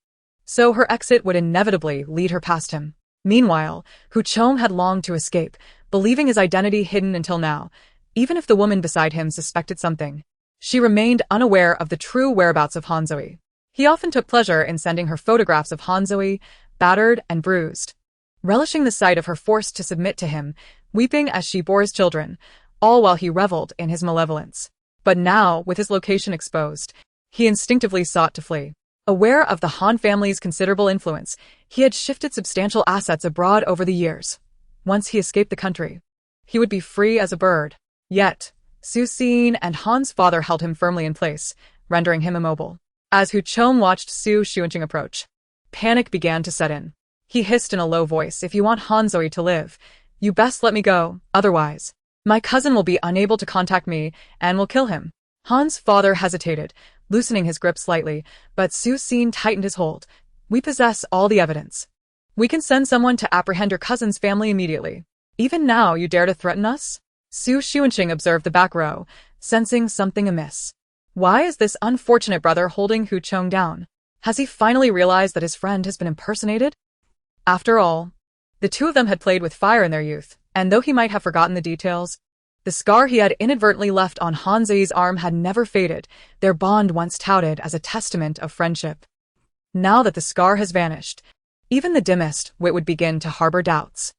so her exit would inevitably lead her past him. Meanwhile, Hu Chong had longed to escape, believing his identity hidden until now, even if the woman beside him suspected something. She remained unaware of the true whereabouts of Han Zui. He often took pleasure in sending her photographs of Han Zui, battered and bruised, relishing the sight of her forced to submit to him, weeping as she bore his children, all while he reveled in his malevolence. But now, with his location exposed, he instinctively sought to flee. Aware of the Han family's considerable influence, he had shifted substantial assets abroad over the years. Once he escaped the country, he would be free as a bird. Yet, Su Xin and Han's father held him firmly in place, rendering him immobile. As Hu Chong watched Xu Xunqing approach, panic began to set in. He hissed in a low voice, "If you want Han Zui to live, you best let me go, otherwise, my cousin will be unable to contact me and will kill him." Han's father hesitated, loosening his grip slightly, but Su Xin tightened his hold. "We possess all the evidence. We can send someone to apprehend your cousin's family immediately. Even now you dare to threaten us?" Xu Xunqing observed the back row, sensing something amiss. Why is this unfortunate brother holding Hu Chong down? Has he finally realized that his friend has been impersonated? After all, the two of them had played with fire in their youth, and though he might have forgotten the details, the scar he had inadvertently left on Han Zui's arm had never faded, their bond once touted as a testament of friendship. Now that the scar has vanished, even the dimmest wit would begin to harbor doubts.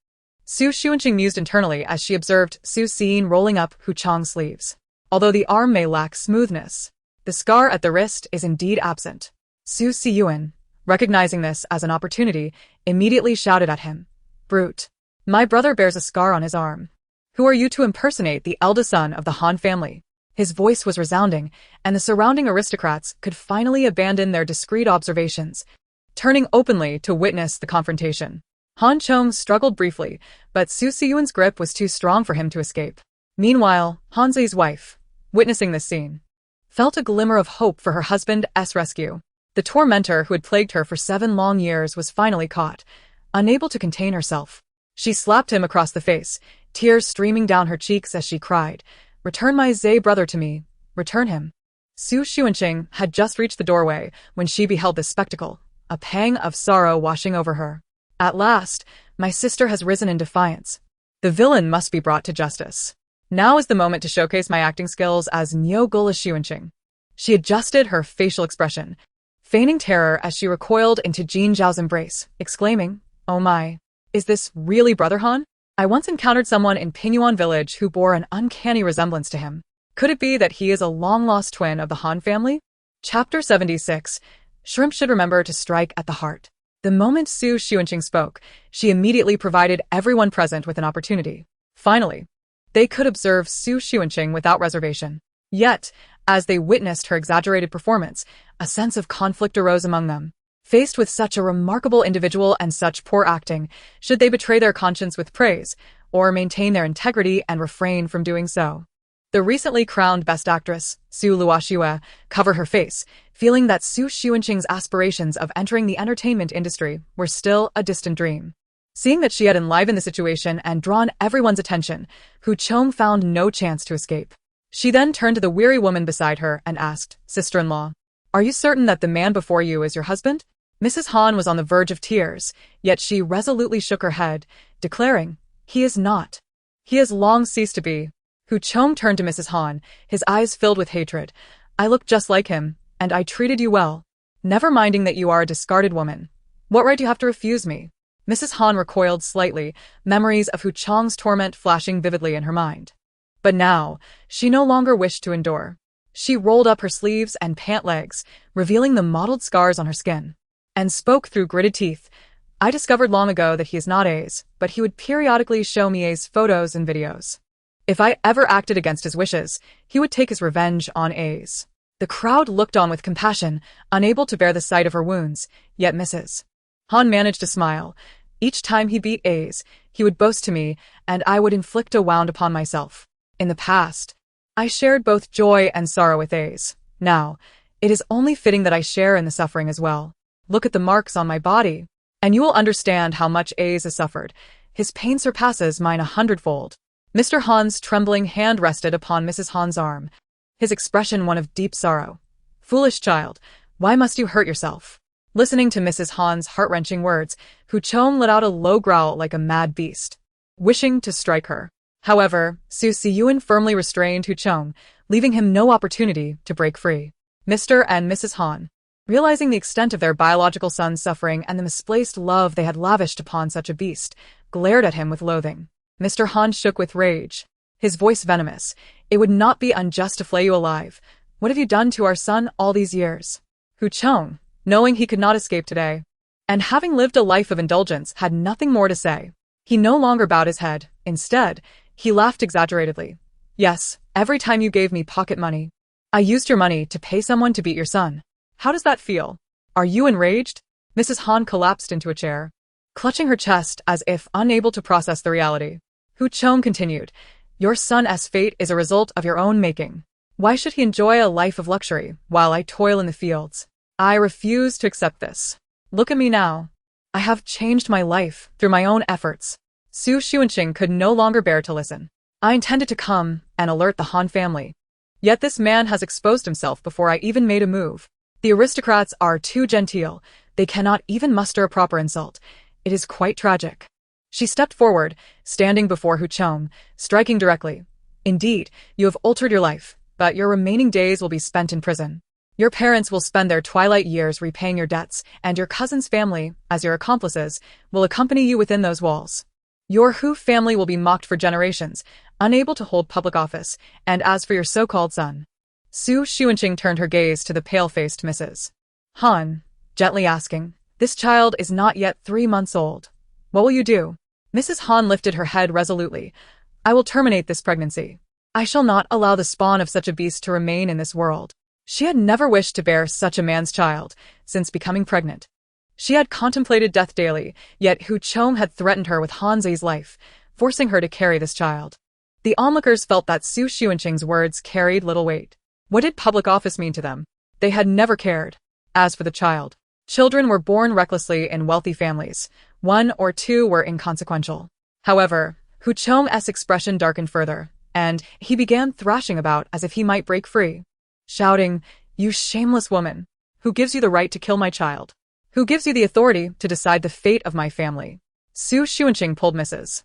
Xu Xunqing mused internally as she observed Su Xin rolling up Hu Chong's sleeves. Although the arm may lack smoothness, the scar at the wrist is indeed absent. Su Xiyuan, recognizing this as an opportunity, immediately shouted at him, "Brute! My brother bears a scar on his arm. Who are you to impersonate the eldest son of the Han family?" His voice was resounding, and the surrounding aristocrats could finally abandon their discreet observations, turning openly to witness the confrontation. Han Chong struggled briefly, but Su Xiyuan's grip was too strong for him to escape. Meanwhile, Han Zui's wife, witnessing this scene, felt a glimmer of hope for her husband's rescue. The tormentor who had plagued her for 7 long years was finally caught, unable to contain herself. She slapped him across the face, tears streaming down her cheeks as she cried, "Return my Zai brother to me, return him." Xu Xunqing had just reached the doorway when she beheld this spectacle, a pang of sorrow washing over her. "At last, my sister has risen in defiance. The villain must be brought to justice. Now is the moment to showcase my acting skills as Nyogola Xunqing." She adjusted her facial expression, feigning terror as she recoiled into Jin Zhao's embrace, exclaiming, "Oh my, is this really Brother Han? I once encountered someone in Pingyuan village who bore an uncanny resemblance to him. Could it be that he is a long-lost twin of the Han family?" Chapter 76. Shrimp should remember to strike at the heart. The moment Xu Xunqing spoke, she immediately provided everyone present with an opportunity. Finally, they could observe Xu Xunqing without reservation. Yet, as they witnessed her exaggerated performance, a sense of conflict arose among them. Faced with such a remarkable individual and such poor acting, should they betray their conscience with praise, or maintain their integrity and refrain from doing so? The recently crowned Best Actress, Su Luoxue, covered her face, feeling that Xu Xunqing's aspirations of entering the entertainment industry were still a distant dream. Seeing that she had enlivened the situation and drawn everyone's attention, Hu Chong found no chance to escape. She then turned to the weary woman beside her and asked, "Sister-in-law, are you certain that the man before you is your husband?" Mrs. Han was on the verge of tears, yet she resolutely shook her head, declaring, "He is not. He has long ceased to be." Hu Chong turned to Mrs. Han, his eyes filled with hatred. "I look just like him, and I treated you well. Never minding that you are a discarded woman. What right do you have to refuse me?" Mrs. Han recoiled slightly, memories of Hu Chong's torment flashing vividly in her mind. But now, she no longer wished to endure. She rolled up her sleeves and pant legs, revealing the mottled scars on her skin, and spoke through gritted teeth. I discovered long ago that he is not A's, but he would periodically show me A's photos and videos. If I ever acted against his wishes, he would take his revenge on A's. The crowd looked on with compassion, unable to bear the sight of her wounds, yet Mrs. Han managed to smile. Each time he beat A's, he would boast to me, and I would inflict a wound upon myself. In the past, I shared both joy and sorrow with A's. Now, it is only fitting that I share in the suffering as well. Look at the marks on my body, and you will understand how much A's has suffered. His pain surpasses mine 100-fold. Mr. Han's trembling hand rested upon Mrs. Han's arm, his expression one of deep sorrow. Foolish child, why must you hurt yourself? Listening to Mrs. Han's heart-wrenching words, Huchong let out a low growl like a mad beast, wishing to strike her. However, Su Siyuan firmly restrained Huchong, leaving him no opportunity to break free. Mr. and Mrs. Han, realizing the extent of their biological son's suffering and the misplaced love they had lavished upon such a beast, glared at him with loathing. Mr. Han shook with rage, his voice venomous. It would not be unjust to flay you alive. What have you done to our son all these years? Huchong, knowing he could not escape today, and having lived a life of indulgence, had nothing more to say. He no longer bowed his head. Instead, he laughed exaggeratedly. Yes, every time you gave me pocket money, I used your money to pay someone to beat your son. How does that feel? Are you enraged? Mrs. Han collapsed into a chair, clutching her chest as if unable to process the reality. Huchong continued, your son's fate is a result of your own making. Why should he enjoy a life of luxury while I toil in the fields? I refuse to accept this. Look at me now. I have changed my life through my own efforts. Su Xunqing could no longer bear to listen. I intended to come and alert the Han family. Yet this man has exposed himself before I even made a move. The aristocrats are too genteel. They cannot even muster a proper insult. It is quite tragic. She stepped forward, standing before Huchong, striking directly. Indeed, you have altered your life, but your remaining days will be spent in prison. Your parents will spend their twilight years repaying your debts, and your cousin's family, as your accomplices, will accompany you within those walls. Your Hu family will be mocked for generations, unable to hold public office, and as for your so-called son. Su Xunqing turned her gaze to the pale-faced Mrs. Han, gently asking, this child is not yet 3 months old. What will you do? Mrs. Han lifted her head resolutely. I will terminate this pregnancy. I shall not allow the spawn of such a beast to remain in this world. She had never wished to bear such a man's child, since becoming pregnant. She had contemplated death daily, yet Huchong had threatened her with Hanzi's life, forcing her to carry this child. The onlookers felt that Su Xunqing's words carried little weight. What did public office mean to them? They had never cared. As for the child, children were born recklessly in wealthy families. 1 or 2 were inconsequential. However, Huchong's expression darkened further, and he began thrashing about as if he might break free, shouting, you shameless woman! Who gives you the right to kill my child? Who gives you the authority to decide the fate of my family? Su Xunqing pulled Mrs.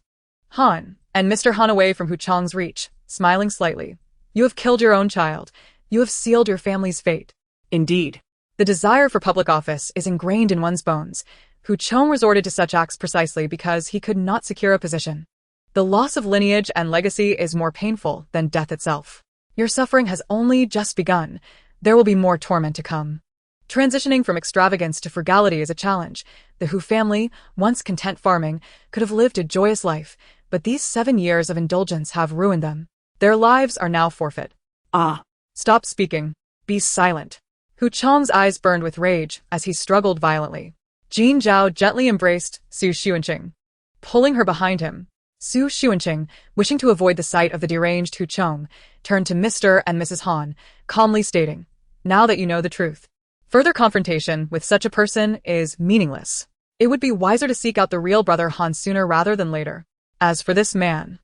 Han and Mr. Han away from Huchong's reach, smiling slightly. You have killed your own child. You have sealed your family's fate. Indeed, the desire for public office is ingrained in one's bones. Huchong resorted to such acts precisely because he could not secure a position. The loss of lineage and legacy is more painful than death itself. Your suffering has only just begun. There will be more torment to come. Transitioning from extravagance to frugality is a challenge. The Hu family, once content farming, could have lived a joyous life, but these 7 years of indulgence have ruined them. Their lives are now forfeit. Ah! Stop speaking. Be silent. Huchong's eyes burned with rage as he struggled violently. Jin Zhao gently embraced Su Xunqing, pulling her behind him. Su Xunqing, wishing to avoid the sight of the deranged Huchong, turned to Mr. and Mrs. Han, calmly stating, now that you know the truth, further confrontation with such a person is meaningless. It would be wiser to seek out the real brother Han sooner rather than later. As for this man,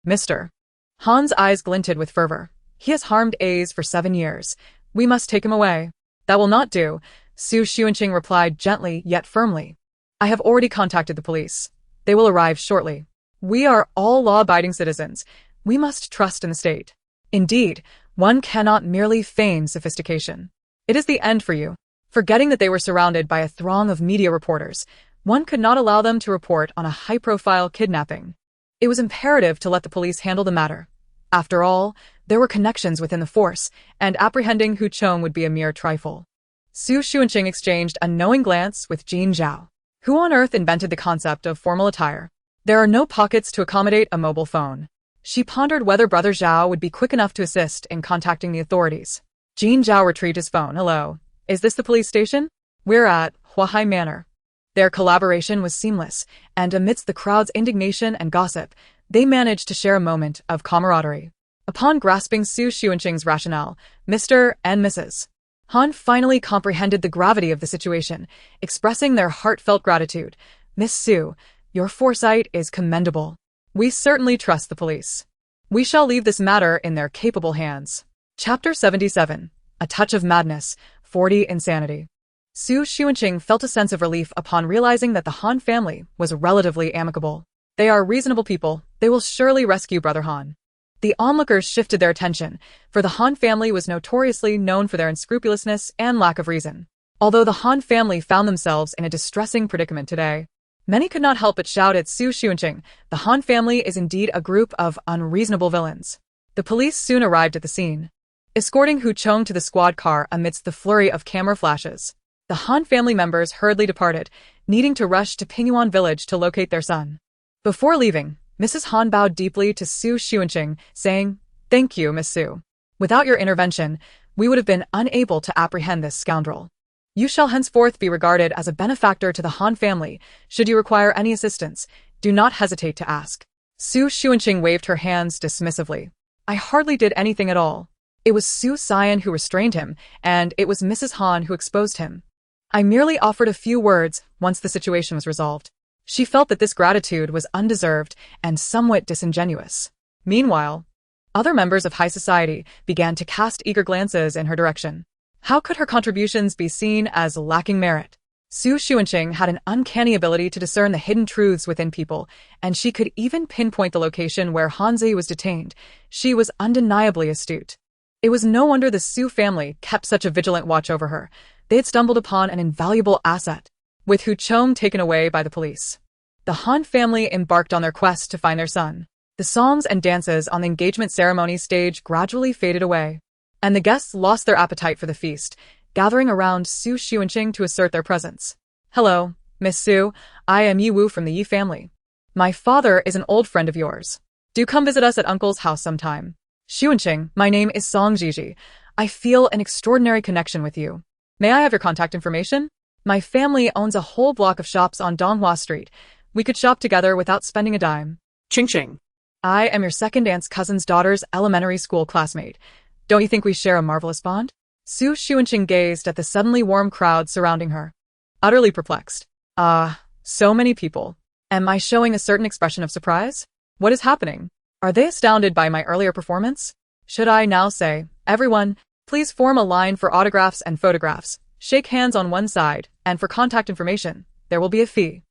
Mr. Han's eyes glinted with fervor. He has harmed A's for 7 years. We must take him away. That will not do, Su Xunqing replied gently yet firmly. I have already contacted the police. They will arrive shortly. We are all law-abiding citizens. We must trust in the state. Indeed, one cannot merely feign sophistication. It is the end for you. Forgetting that they were surrounded by a throng of media reporters, one could not allow them to report on a high-profile kidnapping. It was imperative to let the police handle the matter. After all, there were connections within the force, and apprehending Hu Chong would be a mere trifle. Su Xuanqing exchanged a knowing glance with Jin Zhao. Who on earth invented the concept of formal attire? There are no pockets to accommodate a mobile phone. She pondered whether Brother Zhao would be quick enough to assist in contacting the authorities. Jin Zhao retrieved his phone. Hello. Is this the police station? We're at Huahai Manor. Their collaboration was seamless, and amidst the crowd's indignation and gossip, they managed to share a moment of camaraderie. Upon grasping Su Xuanqing's rationale, Mr. and Mrs. Han finally comprehended the gravity of the situation, expressing their heartfelt gratitude. Miss Su, your foresight is commendable. We certainly trust the police. We shall leave this matter in their capable hands. Chapter 77. A Touch of Madness, 40 Insanity. Su Xuanqing felt a sense of relief upon realizing that the Han family was relatively amicable. They are reasonable people. They will surely rescue Brother Han. The onlookers shifted their attention, for the Han family was notoriously known for their unscrupulousness and lack of reason. Although the Han family found themselves in a distressing predicament today, many could not help but shout at Su Xuanqing, the Han family is indeed a group of unreasonable villains. The police soon arrived at the scene, escorting Hu Chong to the squad car amidst the flurry of camera flashes. The Han family members hurriedly departed, needing to rush to Pingyuan village to locate their son. Before leaving, Mrs. Han bowed deeply to Su Xuanqing, saying, "Thank you, Miss Su. Without your intervention, we would have been unable to apprehend this scoundrel. You shall henceforth be regarded as a benefactor to the Han family. Should you require any assistance, do not hesitate to ask." Su Xuanqing waved her hands dismissively. "I hardly did anything at all. It was Su Xian who restrained him, and it was Mrs. Han who exposed him. I merely offered a few words once the situation was resolved." She felt that this gratitude was undeserved and somewhat disingenuous. Meanwhile, other members of high society began to cast eager glances in her direction. How could her contributions be seen as lacking merit? Su Xuanqing had an uncanny ability to discern the hidden truths within people, and she could even pinpoint the location where Hanzi was detained. She was undeniably astute. It was no wonder the Su family kept such a vigilant watch over her. They had stumbled upon an invaluable asset. With Hu Chong taken away by the police, the Han family embarked on their quest to find their son. The songs and dances on the engagement ceremony stage gradually faded away, and the guests lost their appetite for the feast, gathering around Su Xuanqing to assert their presence. "Hello, Miss Su. I am Yi Wu from the Yi family. My father is an old friend of yours. Do come visit us at Uncle's house sometime." "Xuanqing, my name is Song Jiji. I feel an extraordinary connection with you. May I have your contact information? My family owns a whole block of shops on Donghua Street. We could shop together without spending a dime." Xunqing. "I am your second aunt's cousin's daughter's elementary school classmate. Don't you think we share a marvelous bond?" Su Xuanqing gazed at the suddenly warm crowd surrounding her, utterly perplexed. So many people. Am I showing a certain expression of surprise? What is happening? Are they astounded by my earlier performance? Should I now say, "Everyone, please form a line for autographs and photographs. Shake hands on one side, and for contact information, there will be a fee."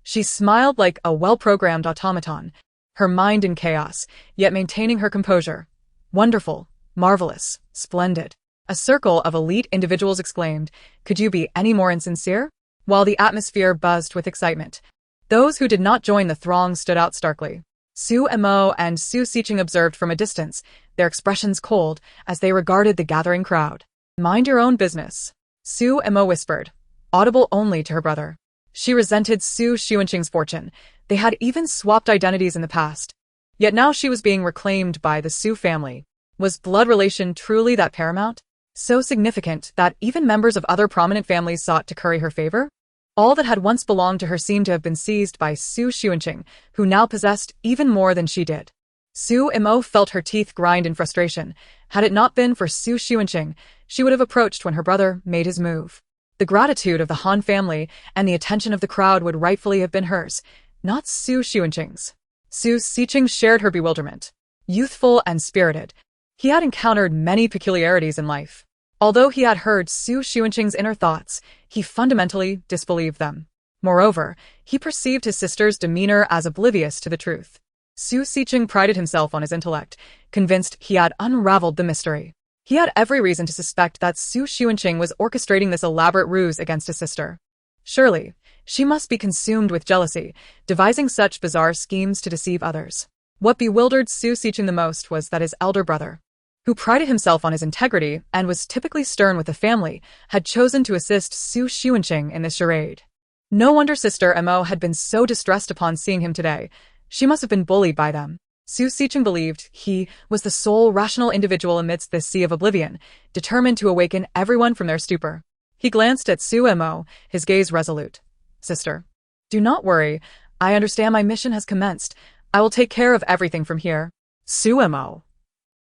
She smiled like a well-programmed automaton, her mind in chaos, yet maintaining her composure. "Wonderful, marvelous, splendid." A circle of elite individuals exclaimed, "Could you be any more insincere?" While the atmosphere buzzed with excitement, those who did not join the throng stood out starkly. Su Mo and Su Xiqing observed from a distance, their expressions cold as they regarded the gathering crowd. "Mind your own business," Su Mo whispered, audible only to her brother. She resented Su Xuanqing's fortune. They had even swapped identities in the past. Yet now she was being reclaimed by the Su family. Was blood relation truly that paramount? So significant that even members of other prominent families sought to curry her favor? All that had once belonged to her seemed to have been seized by Su Xuanqing, who now possessed even more than she did. Su Mo felt her teeth grind in frustration. Had it not been for Su Xuanqing, she would have approached when her brother made his move. The gratitude of the Han family and the attention of the crowd would rightfully have been hers, not Su Xuanqing's. Su Xiqing shared her bewilderment. Youthful and spirited, he had encountered many peculiarities in life. Although he had heard Su Xuanqing's inner thoughts, he fundamentally disbelieved them. Moreover, he perceived his sister's demeanor as oblivious to the truth. Su Xiqing prided himself on his intellect, convinced he had unraveled the mystery. He had every reason to suspect that Su Xuanqing was orchestrating this elaborate ruse against his sister. Surely, she must be consumed with jealousy, devising such bizarre schemes to deceive others. What bewildered Xu Xiqing the most was that his elder brother, who prided himself on his integrity and was typically stern with the family, had chosen to assist Xu Xuanqing in this charade. No wonder Sister Mo had been so distressed upon seeing him today. She must have been bullied by them. Xu Xiqing believed he was the sole rational individual amidst this sea of oblivion, determined to awaken everyone from their stupor. He glanced at Xu Mo, his gaze resolute. Sister, do not worry. I understand my mission has commenced. I will take care of everything from here. Xu Mo.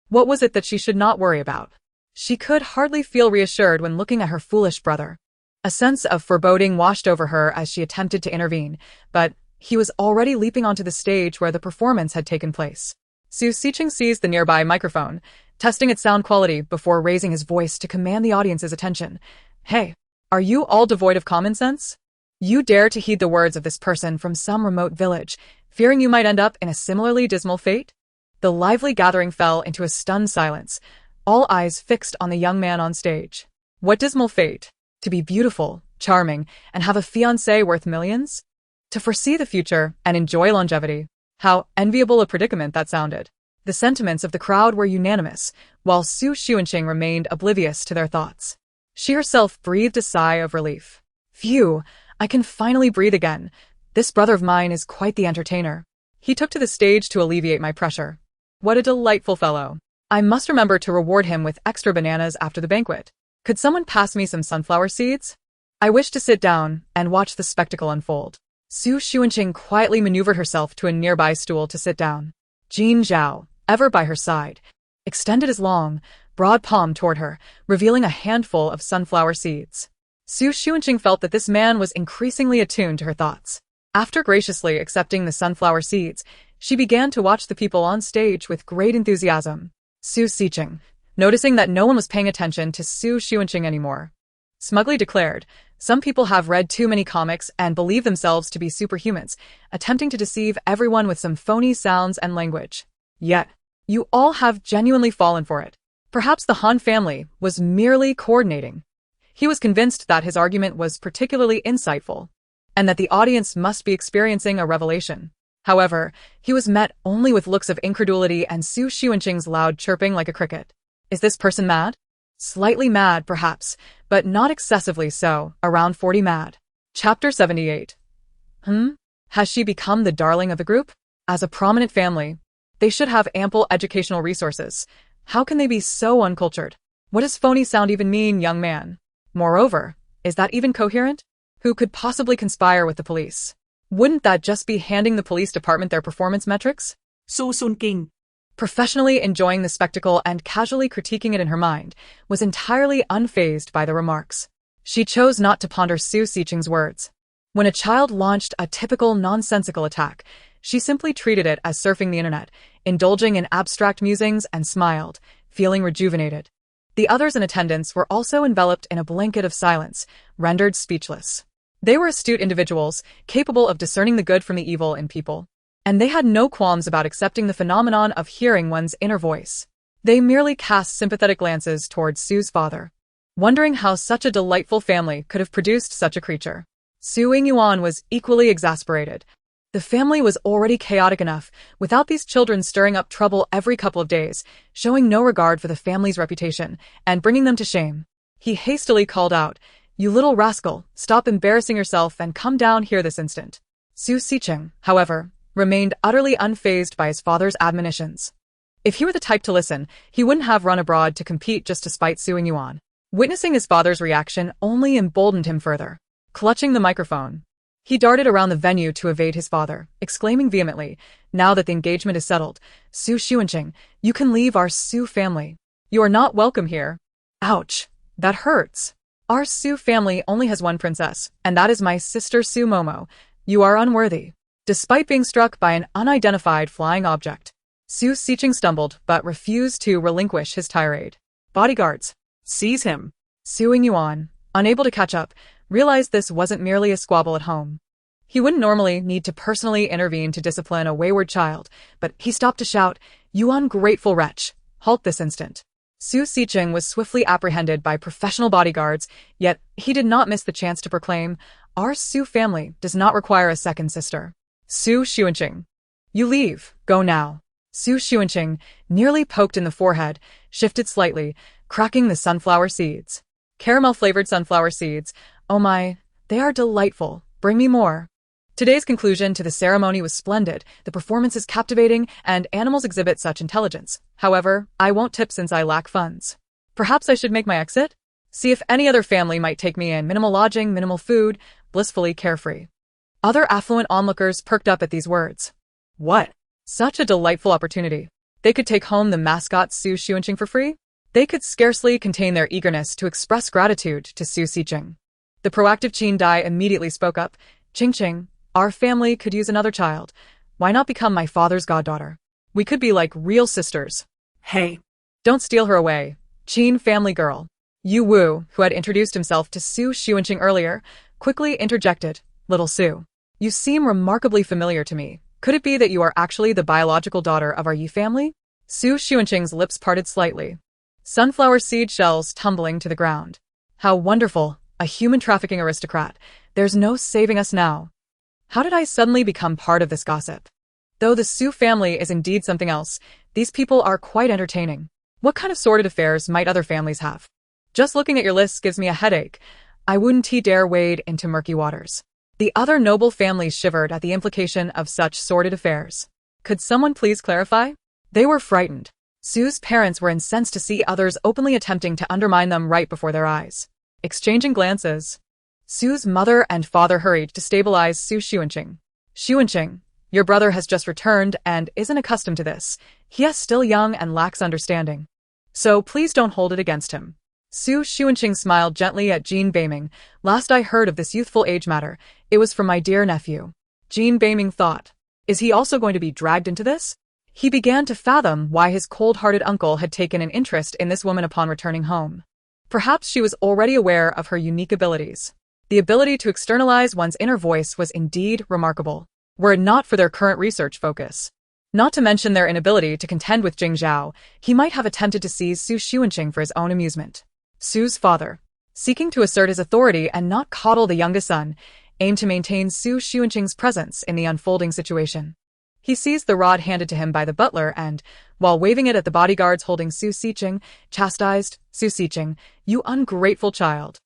What was it that she should not worry about? She could hardly feel reassured when looking at her foolish brother. A sense of foreboding washed over her as she attempted to intervene, but he was already leaping onto the stage where the performance had taken place. Xu Xiqing seized the nearby microphone, testing its sound quality before raising his voice to command the audience's attention. Hey, are you all devoid of common sense? You dare to heed the words of this person from some remote village, fearing you might end up in a similarly dismal fate? The lively gathering fell into a stunned silence, all eyes fixed on the young man on stage. What dismal fate? To be beautiful, charming, and have a fiancé worth millions? To foresee the future and enjoy longevity? How enviable a predicament that sounded. The sentiments of the crowd were unanimous, while Xu Xuanqing remained oblivious to their thoughts. She herself breathed a sigh of relief. Phew, I can finally breathe again. This brother of mine is quite the entertainer. He took to the stage to alleviate my pressure. What a delightful fellow. I must remember to reward him with extra bananas after the banquet. Could someone pass me some sunflower seeds? I wish to sit down and watch the spectacle unfold. Xu Xuanqing quietly maneuvered herself to a nearby stool to sit down. Jin Zhao, ever by her side, extended his long, broad palm toward her, revealing a handful of sunflower seeds. Xu Xuanqing felt that this man was increasingly attuned to her thoughts. After graciously accepting the sunflower seeds, she began to watch the people on stage with great enthusiasm. Xu Xiqing, noticing that no one was paying attention to Xu Xuanqing anymore, smugly declared, "Some people have read too many comics and believe themselves to be superhumans, attempting to deceive everyone with some phony sounds and language. Yet, you all have genuinely fallen for it." Perhaps the Han family was merely coordinating. He was convinced that his argument was particularly insightful, and that the audience must be experiencing a revelation. However, he was met only with looks of incredulity and Xu Xuanqing's loud chirping like a cricket. Is this person mad? Slightly mad, perhaps, but not excessively so, around 40 mad. Chapter 78. Has she become the darling of the group? As a prominent family, they should have ample educational resources. How can they be so uncultured? What does phony sound even mean, young man? Moreover, is that even coherent? Who could possibly conspire with the police? Wouldn't that just be handing the police department their performance metrics? Xunqing, professionally enjoying the spectacle and casually critiquing it in her mind, was entirely unfazed by the remarks. She chose not to ponder Xu Xiqing's words. When a child launched a typical nonsensical attack, she simply treated it as surfing the internet, indulging in abstract musings, and smiled, feeling rejuvenated. The others in attendance were also enveloped in a blanket of silence, rendered speechless. They were astute individuals, capable of discerning the good from the evil in people. And they had no qualms about accepting the phenomenon of hearing one's inner voice. They merely cast sympathetic glances towards Xu's father, wondering how such a delightful family could have produced such a creature. Xu Yingyuan was equally exasperated. The family was already chaotic enough, without these children stirring up trouble every couple of days, showing no regard for the family's reputation, and bringing them to shame. He hastily called out, "You little rascal, stop embarrassing yourself and come down here this instant." Xu Xiqing, however, remained utterly unfazed by his father's admonitions. If he were the type to listen, he wouldn't have run abroad to compete just to spite Xu Yingyuan. Witnessing his father's reaction only emboldened him further. Clutching the microphone, he darted around the venue to evade his father, exclaiming vehemently, "Now that the engagement is settled, Xu Xuanqing, you can leave our Xu family. You are not welcome here." Ouch, that hurts. Our Xu family only has one princess, and that is my sister Xu Momo. You are unworthy. Despite being struck by an unidentified flying object, Xu Xiqing stumbled but refused to relinquish his tirade. Bodyguards, seize him. Xu Yingyuan, unable to catch up, realized this wasn't merely a squabble at home. He wouldn't normally need to personally intervene to discipline a wayward child, but he stopped to shout, "You ungrateful wretch, halt this instant." Xu Xiqing was swiftly apprehended by professional bodyguards, yet he did not miss the chance to proclaim, "Our Xu family does not require a second sister." Xu Xuanqing, You leave. Go now. Su Xuanqing, nearly poked in the forehead, shifted slightly, cracking the sunflower seeds. Caramel-flavored sunflower seeds. Oh my, they are delightful. Bring me more. Today's conclusion to the ceremony was splendid, the performance is captivating, and animals exhibit such intelligence. However, I won't tip since I lack funds. Perhaps I should make my exit? See if any other family might take me in. Minimal lodging, minimal food, blissfully carefree. Other affluent onlookers perked up at these words. What? Such a delightful opportunity. They could take home the mascot Su Xuanqing for free? They could scarcely contain their eagerness to express gratitude to Su Xiqing. The proactive Qin Dai immediately spoke up. Qing, our family could use another child. Why not become my father's goddaughter? We could be like real sisters. Hey. Don't steal her away. Qin family girl. Yu Wu, who had introduced himself to Su Xuanqing earlier, quickly interjected. Little Su. You seem remarkably familiar to me. Could it be that you are actually the biological daughter of our Yi family? Su Xuanqing's lips parted slightly. Sunflower seed shells tumbling to the ground. How wonderful, a human trafficking aristocrat. There's no saving us now. How did I suddenly become part of this gossip? Though the Su family is indeed something else, these people are quite entertaining. What kind of sordid affairs might other families have? Just looking at your lists gives me a headache. I wouldn't dare wade into murky waters. The other noble families shivered at the implication of such sordid affairs. Could someone please clarify? They were frightened. Su's parents were incensed to see others openly attempting to undermine them right before their eyes. Exchanging glances, Su's mother and father hurried to stabilize Su Xuanqing. Xuanqing, your brother has just returned and isn't accustomed to this. He is still young and lacks understanding. So please don't hold it against him. Su Xuanqing smiled gently at Jean Beiming. Last I heard of this youthful age matter, it was from my dear nephew. Jean Beiming thought. Is he also going to be dragged into this? He began to fathom why his cold-hearted uncle had taken an interest in this woman upon returning home. Perhaps she was already aware of her unique abilities. The ability to externalize one's inner voice was indeed remarkable, were it not for their current research focus. Not to mention their inability to contend with Jing Zhao, he might have attempted to seize Su Xuanqing for his own amusement. Su's father, seeking to assert his authority and not coddle the youngest son, aimed to maintain Su Xuanqing's presence in the unfolding situation. He seized the rod handed to him by the butler and, while waving it at the bodyguards holding Su Xiqing, chastised, Su Xiqing, you ungrateful child.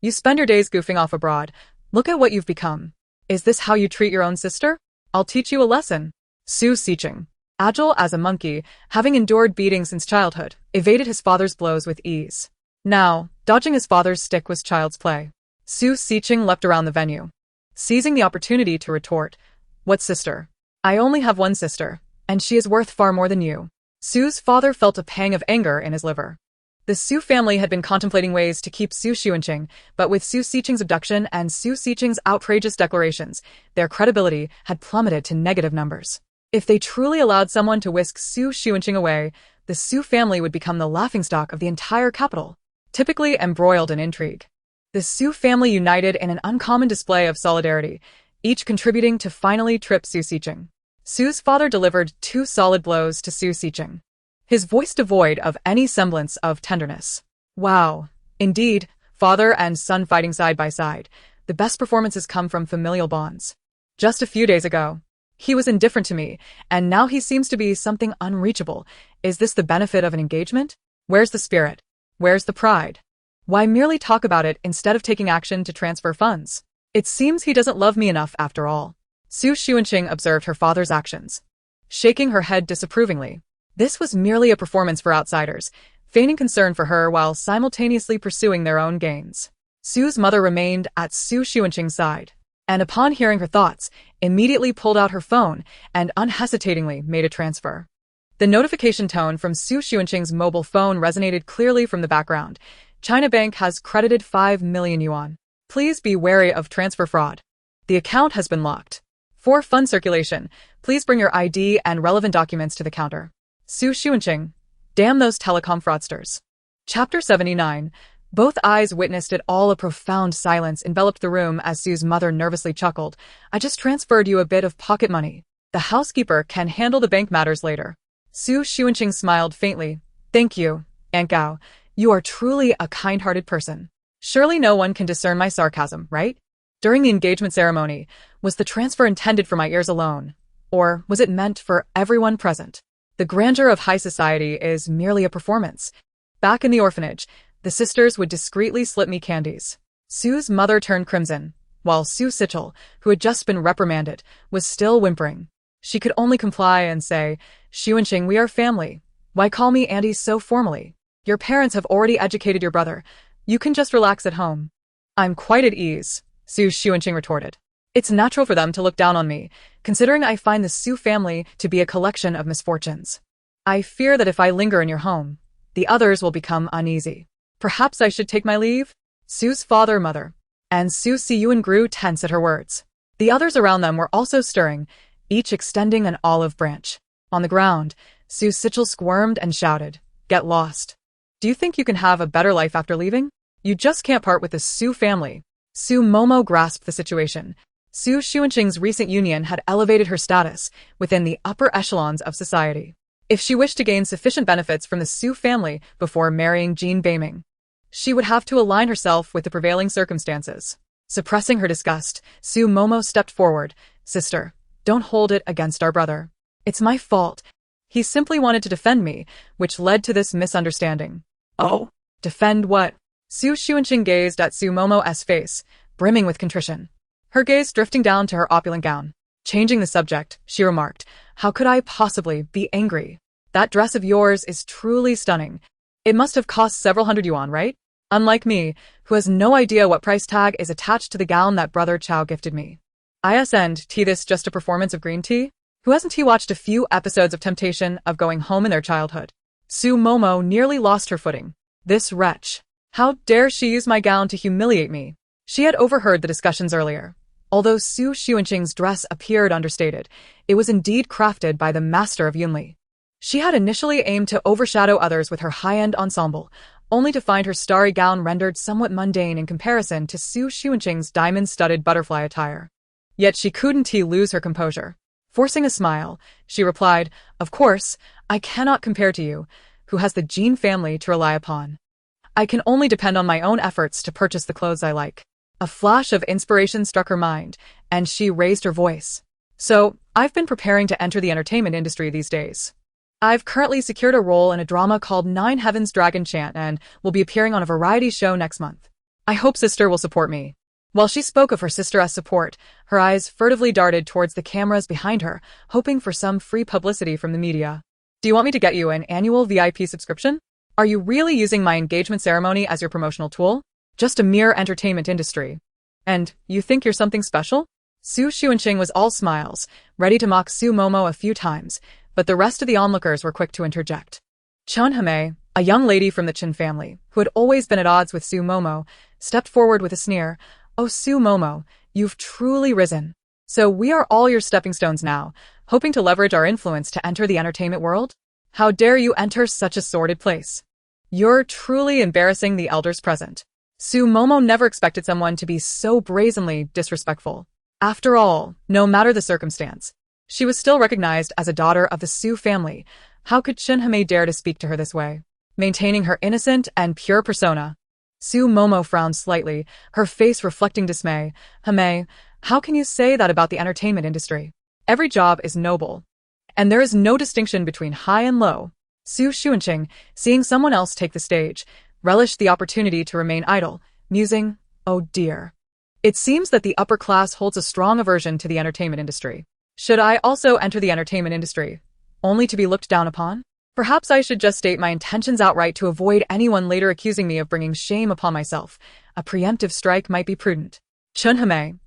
You spend your days goofing off abroad. Look at what you've become. Is this how you treat your own sister? I'll teach you a lesson. Su Xiqing, agile as a monkey, having endured beating since childhood, evaded his father's blows with ease. Now, dodging his father's stick was child's play. Su Xiqing leapt around the venue, seizing the opportunity to retort. What sister? I only have one sister, and she is worth far more than you. Su's father felt a pang of anger in his liver. The Su family had been contemplating ways to keep Su Xuanqing, but with Su Xiqing's abduction and Su Xiqing's outrageous declarations, their credibility had plummeted to negative numbers. If they truly allowed someone to whisk Su Xuanqing away, the Su family would become the laughingstock of the entire capital. Typically embroiled in intrigue, the Su family united in an uncommon display of solidarity, each contributing to finally trip Su Xiqing. Su's father delivered 2 solid blows to Su Xiqing, his voice devoid of any semblance of tenderness. Wow. Indeed, father and son fighting side by side, the best performances come from familial bonds. Just a few days ago, he was indifferent to me, and now he seems to be something unreachable. Is this the benefit of an engagement? Where's the spirit? Where's the pride? Why merely talk about it instead of taking action to transfer funds? It seems he doesn't love me enough after all. Su Xuanqing observed her father's actions, shaking her head disapprovingly. This was merely a performance for outsiders, feigning concern for her while simultaneously pursuing their own gains. Su's mother remained at Su Xuanqing's side, and upon hearing her thoughts, immediately pulled out her phone and unhesitatingly made a transfer. The notification tone from Su Xuanqing's mobile phone resonated clearly from the background. China Bank has credited 5 million yuan. Please be wary of transfer fraud. The account has been locked. For fund circulation, please bring your ID and relevant documents to the counter. Su Xuanqing. Damn those telecom fraudsters. Chapter 79. Both eyes witnessed it all. A profound silence enveloped the room as Su's mother nervously chuckled. I just transferred you a bit of pocket money. The housekeeper can handle the bank matters later. Su Xuanqing smiled faintly. Thank you, Aunt Gao. You are truly a kind-hearted person. Surely no one can discern my sarcasm, right? During the engagement ceremony, was the transfer intended for my ears alone? Or was it meant for everyone present? The grandeur of high society is merely a performance. Back in the orphanage, the sisters would discreetly slip me candies. Sue's mother turned crimson, while Su Sichel, who had just been reprimanded, was still whimpering. She could only comply and say, "Xunqing, we are family. Why call me Auntie so formally? Your parents have already educated your brother. You can just relax at home." "I'm quite at ease," Su Xunqing retorted. "It's natural for them to look down on me, considering I find the Su family to be a collection of misfortunes. I fear that if I linger in your home, the others will become uneasy. Perhaps I should take my leave?" Su's father, mother, and Su Siyuan grew tense at her words. The others around them were also stirring, each extending an olive branch. On the ground, Su Sichel squirmed and shouted, "Get lost. Do you think you can have a better life after leaving? You just can't part with the Su family." Su Momo grasped the situation. Su Xunqing's recent union had elevated her status within the upper echelons of society. If she wished to gain sufficient benefits from the Su family before marrying Jin Beiming, she would have to align herself with the prevailing circumstances. Suppressing her disgust, Su Momo stepped forward. "Sister, don't hold it against our brother. It's my fault. He simply wanted to defend me, which led to this misunderstanding." "Oh? "Defend what?" Su Xunqing gazed at Su Momo's face, brimming with contrition. Her gaze drifting down to her opulent gown. Changing the subject, she remarked, "How could I possibly be angry? That dress of yours is truly stunning. It must have cost several hundred yuan, right? Unlike me, who has no idea what price tag is attached to the gown that Brother Chao gifted me. Isn't this just a performance of green tea? Who hasn't he watched a few episodes of Temptation of going home in their childhood?" Su Momo nearly lost her footing. This wretch. How dare she use my gown to humiliate me? She had overheard the discussions earlier. Although Su Xunqing's dress appeared understated, it was indeed crafted by the master of Yunli. She had initially aimed to overshadow others with her high-end ensemble, only to find her starry gown rendered somewhat mundane in comparison to Su Xunqing's diamond-studded butterfly attire. Yet she couldn't lose her composure. Forcing a smile, she replied, "Of course, I cannot compare to you, who has the Jin family to rely upon. I can only depend on my own efforts to purchase the clothes I like." A flash of inspiration struck her mind, and she raised her voice. "So, I've been preparing to enter the entertainment industry these days. I've currently secured a role in a drama called Nine Heavens Dragon Chant and will be appearing on a variety show next month. I hope sister will support me." While she spoke of her sister's support, her eyes furtively darted towards the cameras behind her, hoping for some free publicity from the media. "Do you want me to get you an annual VIP subscription? Are you really using my engagement ceremony as your promotional tool? Just a mere entertainment industry. And you think you're something special?" Su Xunqing was all smiles, ready to mock Su Momo a few times, but the rest of the onlookers were quick to interject. Chun Hame, a young lady from the Chen family, who had always been at odds with Su Momo, stepped forward with a sneer. "Oh, Su Momo, you've truly risen. So we are all your stepping stones now, hoping to leverage our influence to enter the entertainment world? How dare you enter such a sordid place? You're truly embarrassing the elders present." Su Momo never expected someone to be so brazenly disrespectful. After all, no matter the circumstance, she was still recognized as a daughter of the Su family. How could Chun Hame dare to speak to her this way? Maintaining her innocent and pure persona, Su Momo frowned slightly, her face reflecting dismay. "Hame, how can you say that about the entertainment industry? Every job is noble, and there is no distinction between high and low." Su Xunqing, seeing someone else take the stage, relished the opportunity to remain idle, musing, "Oh dear. It seems that the upper class holds a strong aversion to the entertainment industry. Should I also enter the entertainment industry, only to be looked down upon? Perhaps I should just state my intentions outright to avoid anyone later accusing me of bringing shame upon myself. A preemptive strike might be prudent." Chun Hame.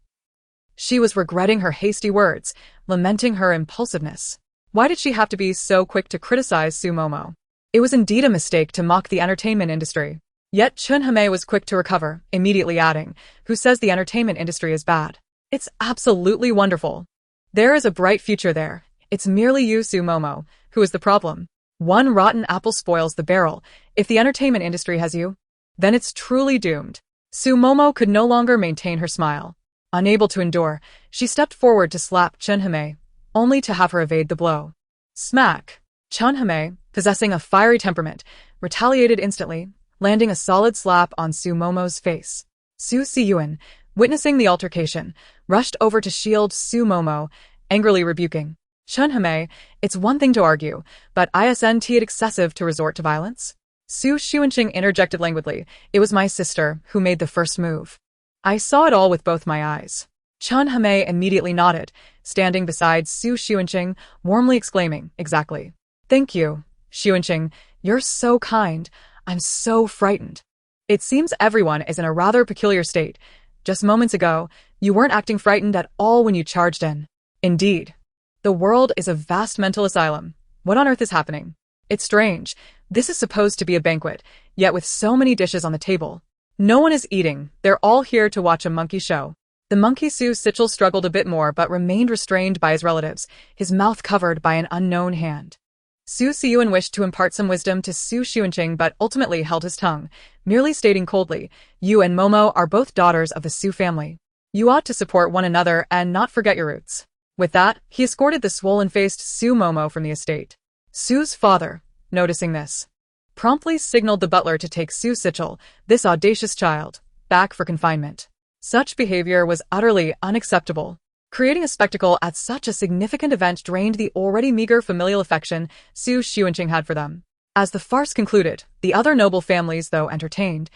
She was regretting her hasty words, lamenting her impulsiveness. Why did she have to be so quick to criticize Su Momo? It was indeed a mistake to mock the entertainment industry. Yet Chun Hame was quick to recover, immediately adding, "Who says the entertainment industry is bad? It's absolutely wonderful. There is a bright future there. It's merely you, Su Momo, who is the problem. One rotten apple spoils the barrel. If the entertainment industry has you, then it's truly doomed." Su Momo could no longer maintain her smile. Unable to endure, she stepped forward to slap Chun Hame, only to have her evade the blow. Smack! Chun Hame, possessing a fiery temperament, retaliated instantly, landing a solid slap on Su Momo's face. Su Siyuan, witnessing the altercation, rushed over to shield Su Momo, angrily rebuking. Xunqing, it's one thing to argue, but isn't it excessive to resort to violence? Su Xuanqing interjected languidly. It was my sister who made the first move. I saw it all with both my eyes. Xunqing immediately nodded, standing beside Su Xuanqing, warmly exclaiming, exactly. Thank you, Xuanqing, you're so kind. I'm so frightened. It seems everyone is in a rather peculiar state. Just moments ago, you weren't acting frightened at all when you charged in. Indeed. The world is a vast mental asylum. What on earth is happening? It's strange. This is supposed to be a banquet, yet with so many dishes on the table. No one is eating. They're all here to watch a monkey show. The monkey Su Sichel struggled a bit more but remained restrained by his relatives, his mouth covered by an unknown hand. Su Siyuan wished to impart some wisdom to Su Xuanqing but ultimately held his tongue, merely stating coldly, you and Momo are both daughters of the Su family. You ought to support one another and not forget your roots. With that, he escorted the swollen-faced Su Momo from the estate. Su's father, noticing this, promptly signaled the butler to take Su Sichel, this audacious child, back for confinement. Such behavior was utterly unacceptable. Creating a spectacle at such a significant event drained the already meager familial affection Su Xuanqing had for them. As the farce concluded, the other noble families, though entertained,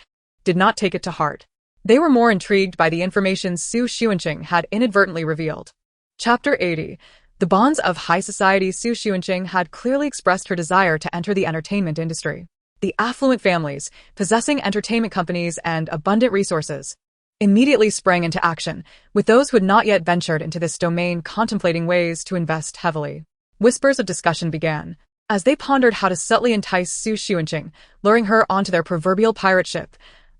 did not take it to heart. They were more intrigued by the information Su Xuanqing had inadvertently revealed. Chapter 80. The bonds of high society. Su Xuanqing had clearly expressed her desire to enter the entertainment industry. The affluent families, possessing entertainment companies and abundant resources, immediately sprang into action, with those who had not yet ventured into this domain contemplating ways to invest heavily. Whispers of discussion began, as they pondered how to subtly entice Su Xuanqing, luring her onto their proverbial pirate ship.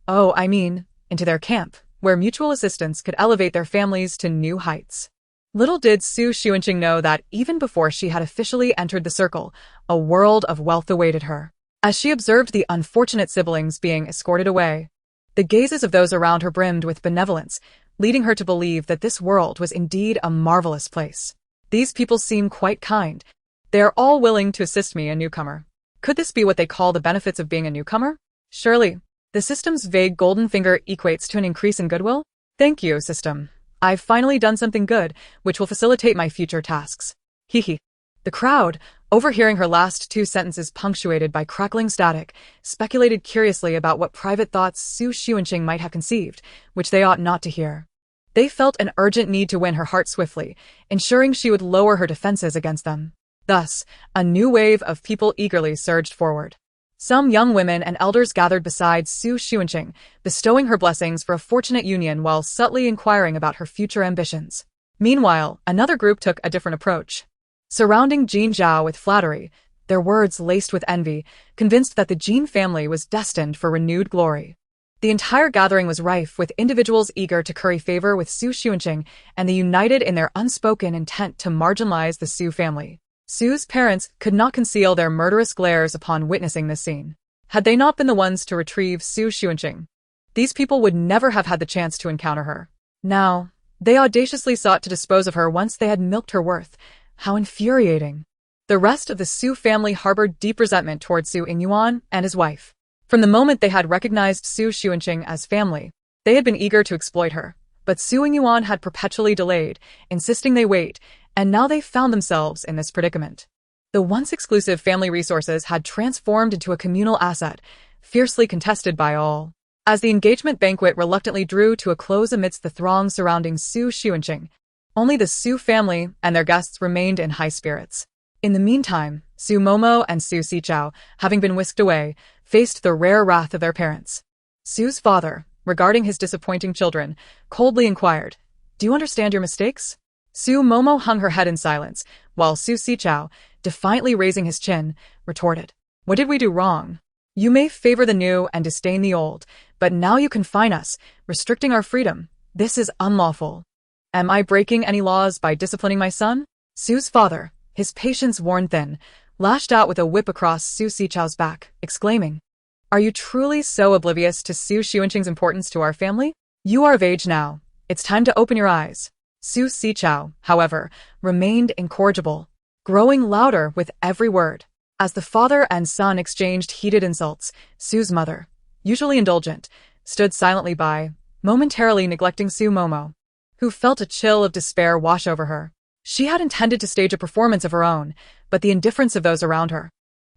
Into their camp, where mutual assistance could elevate their families to new heights. Little did Su Xuanqing know that even before she had officially entered the circle, a world of wealth awaited her. As she observed the unfortunate siblings being escorted away, the gazes of those around her brimmed with benevolence, leading her to believe that this world was indeed a marvelous place. These people seem quite kind. They are all willing to assist me, a newcomer. Could this be what they call the benefits of being a newcomer? Surely, the system's vague golden finger equates to an increase in goodwill? Thank you, system. I've finally done something good, which will facilitate my future tasks. Hee. The crowd, overhearing her last two sentences punctuated by crackling static, speculated curiously about what private thoughts Su Xuanqing might have conceived, which they ought not to hear. They felt an urgent need to win her heart swiftly, ensuring she would lower her defenses against them. Thus, a new wave of people eagerly surged forward. Some young women and elders gathered beside Su Xuanqing, bestowing her blessings for a fortunate union while subtly inquiring about her future ambitions. Meanwhile, another group took a different approach. Surrounding Jin Zhao with flattery, their words laced with envy, convinced that the Jin family was destined for renewed glory. The entire gathering was rife with individuals eager to curry favor with Su Xuanqing, and they united in their unspoken intent to marginalize the Su family. Su's parents could not conceal their murderous glares upon witnessing this scene. Had they not been the ones to retrieve Su Xuanqing, these people would never have had the chance to encounter her. Now, they audaciously sought to dispose of her once they had milked her worth. How infuriating. The rest of the Su family harbored deep resentment toward Su Yingyuan and his wife. From the moment they had recognized Su Xuanqing as family, they had been eager to exploit her. But Su Yingyuan had perpetually delayed, insisting they wait, and now they found themselves in this predicament. The once exclusive family resources had transformed into a communal asset, fiercely contested by all. As the engagement banquet reluctantly drew to a close amidst the throng surrounding Su Xuanqing, only the Su family and their guests remained in high spirits. In the meantime, Su Momo and Su Sichao, having been whisked away, faced the rare wrath of their parents. Su's father, regarding his disappointing children, coldly inquired, "Do you understand your mistakes?" Su Momo hung her head in silence, while Su Sichao, defiantly raising his chin, retorted, "What did we do wrong? You may favor the new and disdain the old, but now you confine us, restricting our freedom. This is unlawful. Am I breaking any laws by disciplining my son?" Su's father, his patience worn thin, lashed out with a whip across Su Sichao's back, exclaiming, "Are you truly so oblivious to Su Xuanqing's importance to our family? You are of age now. It's time to open your eyes." Su Sichao, however, remained incorrigible, growing louder with every word. As the father and son exchanged heated insults, Su's mother, usually indulgent, stood silently by, momentarily neglecting Su Momo, who felt a chill of despair wash over her. She had intended to stage a performance of her own, but the indifference of those around her,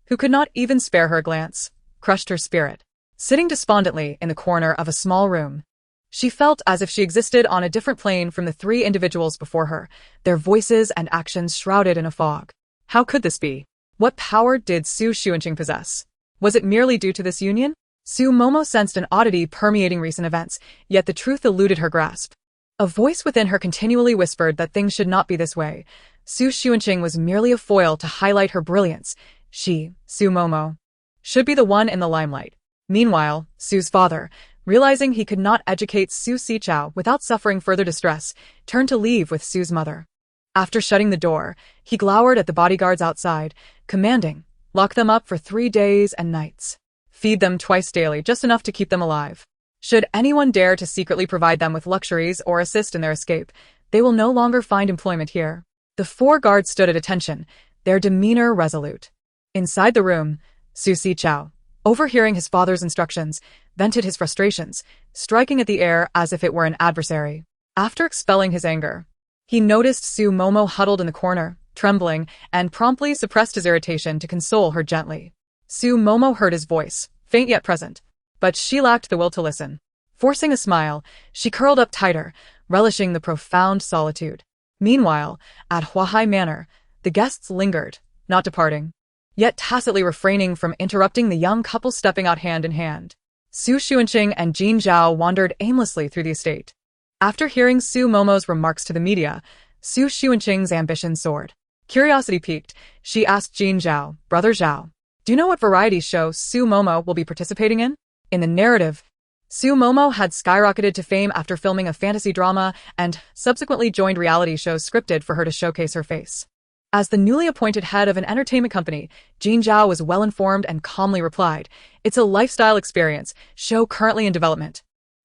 who could not even spare her a glance, crushed her spirit. Sitting despondently in the corner of a small room, she felt as if she existed on a different plane from the three individuals before her, their voices and actions shrouded in a fog. How could this be? What power did Xunqing possess? Was it merely due to this union? Su Momo sensed an oddity permeating recent events, yet the truth eluded her grasp. A voice within her continually whispered that things should not be this way. Xunqing was merely a foil to highlight her brilliance. She, Su Momo, should be the one in the limelight. Meanwhile, Su's father, realizing he could not educate Su Sichao without suffering further distress, turned to leave with Su's mother. After shutting the door, he glowered at the bodyguards outside, commanding, "Lock them up for 3 days and nights. Feed them twice daily, just enough to keep them alive. Should anyone dare to secretly provide them with luxuries or assist in their escape, they will no longer find employment here." The 4 guards stood at attention, their demeanor resolute. Inside the room, Su Sichao, overhearing his father's instructions, vented his frustrations, striking at the air as if it were an adversary. After expelling his anger, he noticed Su Momo huddled in the corner, trembling, and promptly suppressed his irritation to console her gently. Su Momo heard his voice, faint yet present, but she lacked the will to listen. Forcing a smile, she curled up tighter, relishing the profound solitude. Meanwhile, at Huahai Manor, the guests lingered, not departing, yet tacitly refraining from interrupting the young couple stepping out hand in hand. Su Xuanqing and Jin Zhao wandered aimlessly through the estate. After hearing Su Momo's remarks to the media, Su Xuanqing's ambition soared. Curiosity piqued, she asked Jin Zhao, "Brother Zhao, do you know what variety show Su Momo will be participating in?" In the narrative, Su Momo had skyrocketed to fame after filming a fantasy drama and subsequently joined reality shows scripted for her to showcase her face. As the newly appointed head of an entertainment company, Jin Zhao was well-informed and calmly replied, "It's a lifestyle experience show currently in development,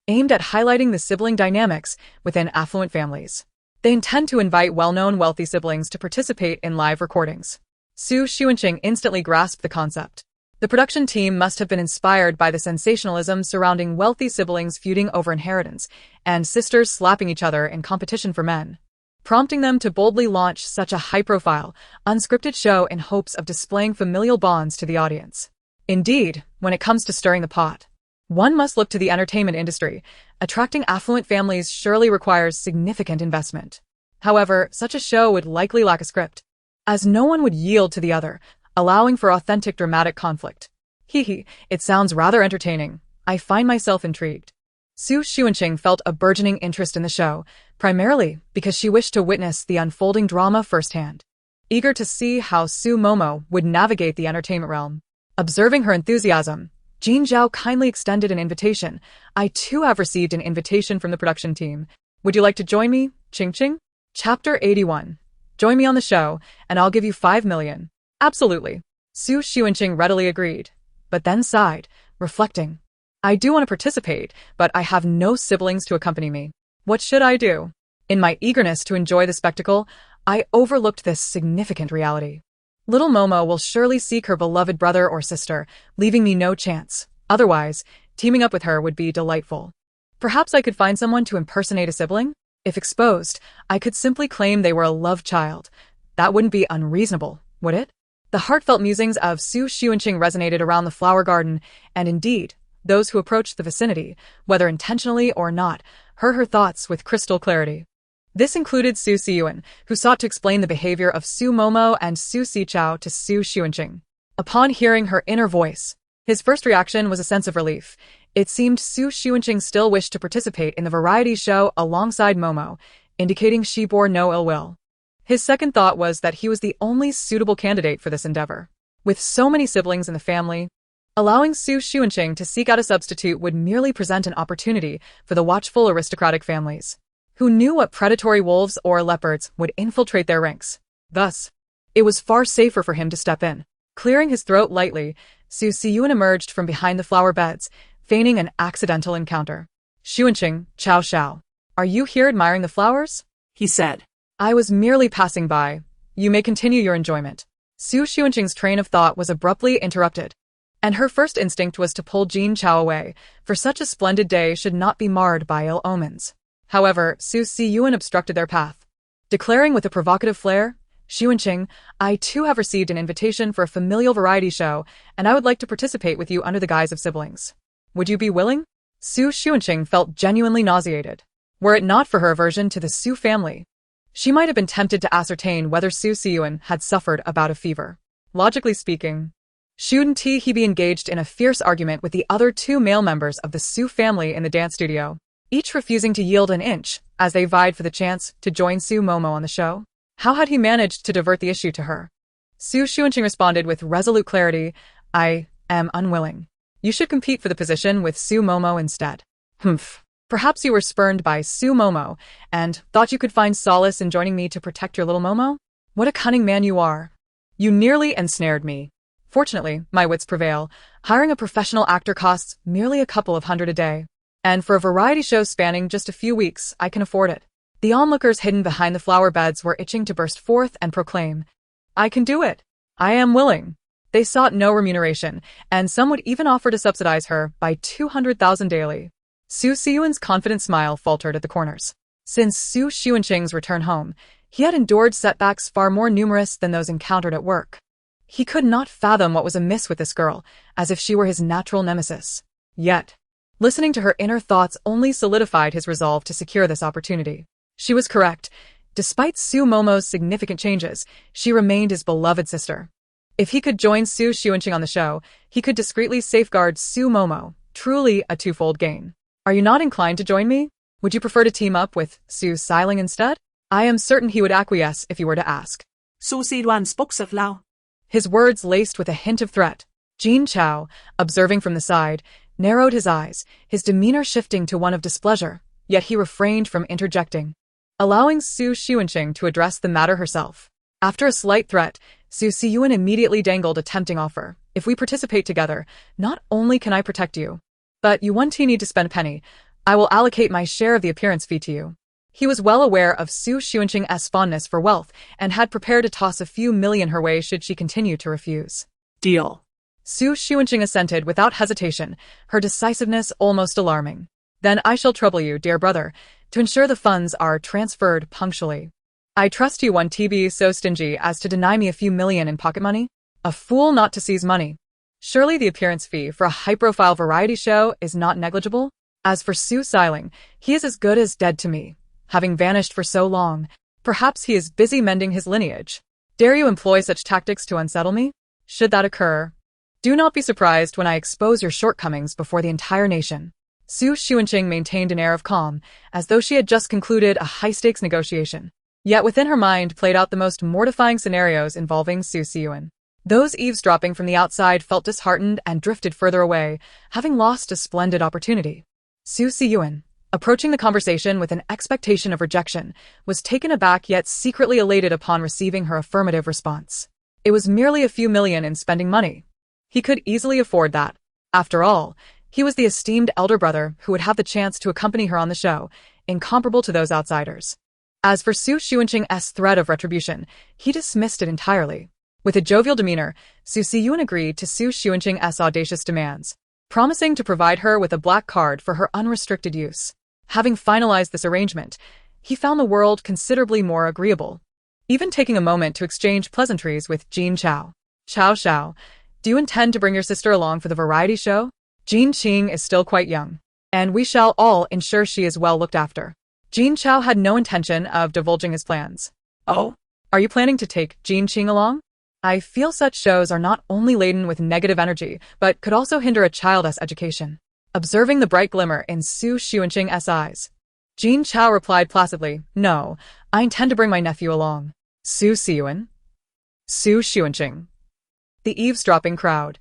aimed at highlighting the sibling dynamics within affluent families. They intend to invite well-known wealthy siblings to participate in live recordings." Su Xuanqing instantly grasped the concept. The production team must have been inspired by the sensationalism surrounding wealthy siblings feuding over inheritance and sisters slapping each other in competition for men, prompting them to boldly launch such a high-profile, unscripted show in hopes of displaying familial bonds to the audience. Indeed, when it comes to stirring the pot, one must look to the entertainment industry. Attracting affluent families surely requires significant investment. However, such a show would likely lack a script, as no one would yield to the other, allowing for authentic dramatic conflict. It sounds rather entertaining. I find myself intrigued. Su Xuanqing felt a burgeoning interest in the show, primarily because she wished to witness the unfolding drama firsthand. Eager to see how Su Momo would navigate the entertainment realm. Observing her enthusiasm, Jin Zhao kindly extended an invitation. "I too have received an invitation from the production team. Would you like to join me, Ching? Chapter 81. Join me on the show, and I'll give you 5 million. Absolutely. Su Xuanqing readily agreed, but then sighed, reflecting. "I do want to participate, but I have no siblings to accompany me. What should I do?" In my eagerness to enjoy the spectacle, I overlooked this significant reality. Little Momo will surely seek her beloved brother or sister, leaving me no chance. Otherwise, teaming up with her would be delightful. Perhaps I could find someone to impersonate a sibling? If exposed, I could simply claim they were a love child. That wouldn't be unreasonable, would it? The heartfelt musings of Su Xuanqing resonated around the flower garden, and indeed, those who approached the vicinity, whether intentionally or not, heard her thoughts with crystal clarity. This included Su Siyuan, who sought to explain the behavior of Su Momo and Su Sichao to Su Xuanqing. Upon hearing her inner voice, his first reaction was a sense of relief. It seemed Su Xuanqing still wished to participate in the variety show alongside Momo, indicating she bore no ill will. His second thought was that he was the only suitable candidate for this endeavor. With so many siblings in the family, allowing Su Xuanqing to seek out a substitute would merely present an opportunity for the watchful aristocratic families, who knew what predatory wolves or leopards would infiltrate their ranks. Thus, it was far safer for him to step in. Clearing his throat lightly, Su Siyuan emerged from behind the flower beds, feigning an accidental encounter. "Xuanqing, Chao Xiao, are you here admiring the flowers?" he said. "I was merely passing by. You may continue your enjoyment." Su Xuanqing's train of thought was abruptly interrupted, and her first instinct was to pull Jin Chao away, for such a splendid day should not be marred by ill omens. However, Su Siyuan obstructed their path. Declaring with a provocative flair, Xunqing, I too have received an invitation for a familial variety show, and I would like to participate with you under the guise of siblings. Would you be willing? Xunqing felt genuinely nauseated. Were it not for her aversion to the Xu family, she might have been tempted to ascertain whether Xu Xiyuan had suffered a bout of fever. Logically speaking, shouldn't he be engaged in a fierce argument with the other two male members of the Xu family in the dance studio, each refusing to yield an inch as they vied for the chance to join Xu Momo on the show? How had he managed to divert the issue to her? Xunqing responded with resolute clarity, I am unwilling. You should compete for the position with Xu Momo instead. Humph. Perhaps you were spurned by Xu Momo and thought you could find solace in joining me to protect your little Momo? What a cunning man you are. You nearly ensnared me. Fortunately, my wits prevail. Hiring a professional actor costs merely a couple of hundred a day. And for a variety show spanning just a few weeks, I can afford it. The onlookers hidden behind the flower beds were itching to burst forth and proclaim, I can do it. I am willing. They sought no remuneration, and some would even offer to subsidize her by 200,000 daily. Xu Xiyuan's confident smile faltered at the corners. Since Xu Xunqing's return home, he had endured setbacks far more numerous than those encountered at work. He could not fathom what was amiss with this girl, as if she were his natural nemesis. Yet, listening to her inner thoughts only solidified his resolve to secure this opportunity. She was correct. Despite Xu Momo's significant changes, she remained his beloved sister. If he could join Xu Xunqing on the show, he could discreetly safeguard Xu Momo, truly a twofold gain. Are you not inclined to join me? Would you prefer to team up with Xu Xiling instead? I am certain he would acquiesce if you were to ask. Xu Xiluan spoke of Lao. His words laced with a hint of threat. Jin Chao, observing from the side, narrowed his eyes, his demeanor shifting to one of displeasure, yet he refrained from interjecting, allowing Xu Xunqing to address the matter herself. After a slight threat, Xu Xiyuan immediately dangled a tempting offer. If we participate together, not only can I protect you, but you won't need to spend a penny. I will allocate my share of the appearance fee to you. He was well aware of Xu Xunqing's fondness for wealth and had prepared to toss a few million her way should she continue to refuse. Deal. Xu Xunqing assented without hesitation, her decisiveness almost alarming. Then I shall trouble you, dear brother, to ensure the funds are transferred punctually. I trust you won't be so stingy as to deny me a few million in pocket money? A fool not to seize money. Surely the appearance fee for a high-profile variety show is not negligible? As for Xu Xiling, he is as good as dead to me. Having vanished for so long, perhaps he is busy mending his lineage. Dare you employ such tactics to unsettle me? Should that occur, do not be surprised when I expose your shortcomings before the entire nation. Xu Xunqing maintained an air of calm, as though she had just concluded a high-stakes negotiation. Yet within her mind played out the most mortifying scenarios involving Xu Xiyuan. Those eavesdropping from the outside felt disheartened and drifted further away, having lost a splendid opportunity. Xu Xiyuan, approaching the conversation with an expectation of rejection, was taken aback yet secretly elated upon receiving her affirmative response. It was merely a few million in spending money. He could easily afford that. After all, he was the esteemed elder brother who would have the chance to accompany her on the show, incomparable to those outsiders. As for Xu Xunqing's threat of retribution, he dismissed it entirely. With a jovial demeanor, Xu Xiyuan agreed to Xu Xunqing's audacious demands, promising to provide her with a black card for her unrestricted use. Having finalized this arrangement, he found the world considerably more agreeable, even taking a moment to exchange pleasantries with Jin Chao. Chao, do you intend to bring your sister along for the variety show? Jin Qing is still quite young, and we shall all ensure she is well looked after. Jin Chao had no intention of divulging his plans. Oh? Are you planning to take Jin Qing along? I feel such shows are not only laden with negative energy, but could also hinder a child's education. Observing the bright glimmer in Xu Xunqing's eyes, Jin Chao replied placidly, No, I intend to bring my nephew along. Xu Xiyuan? Xu Xunqing. The eavesdropping crowd.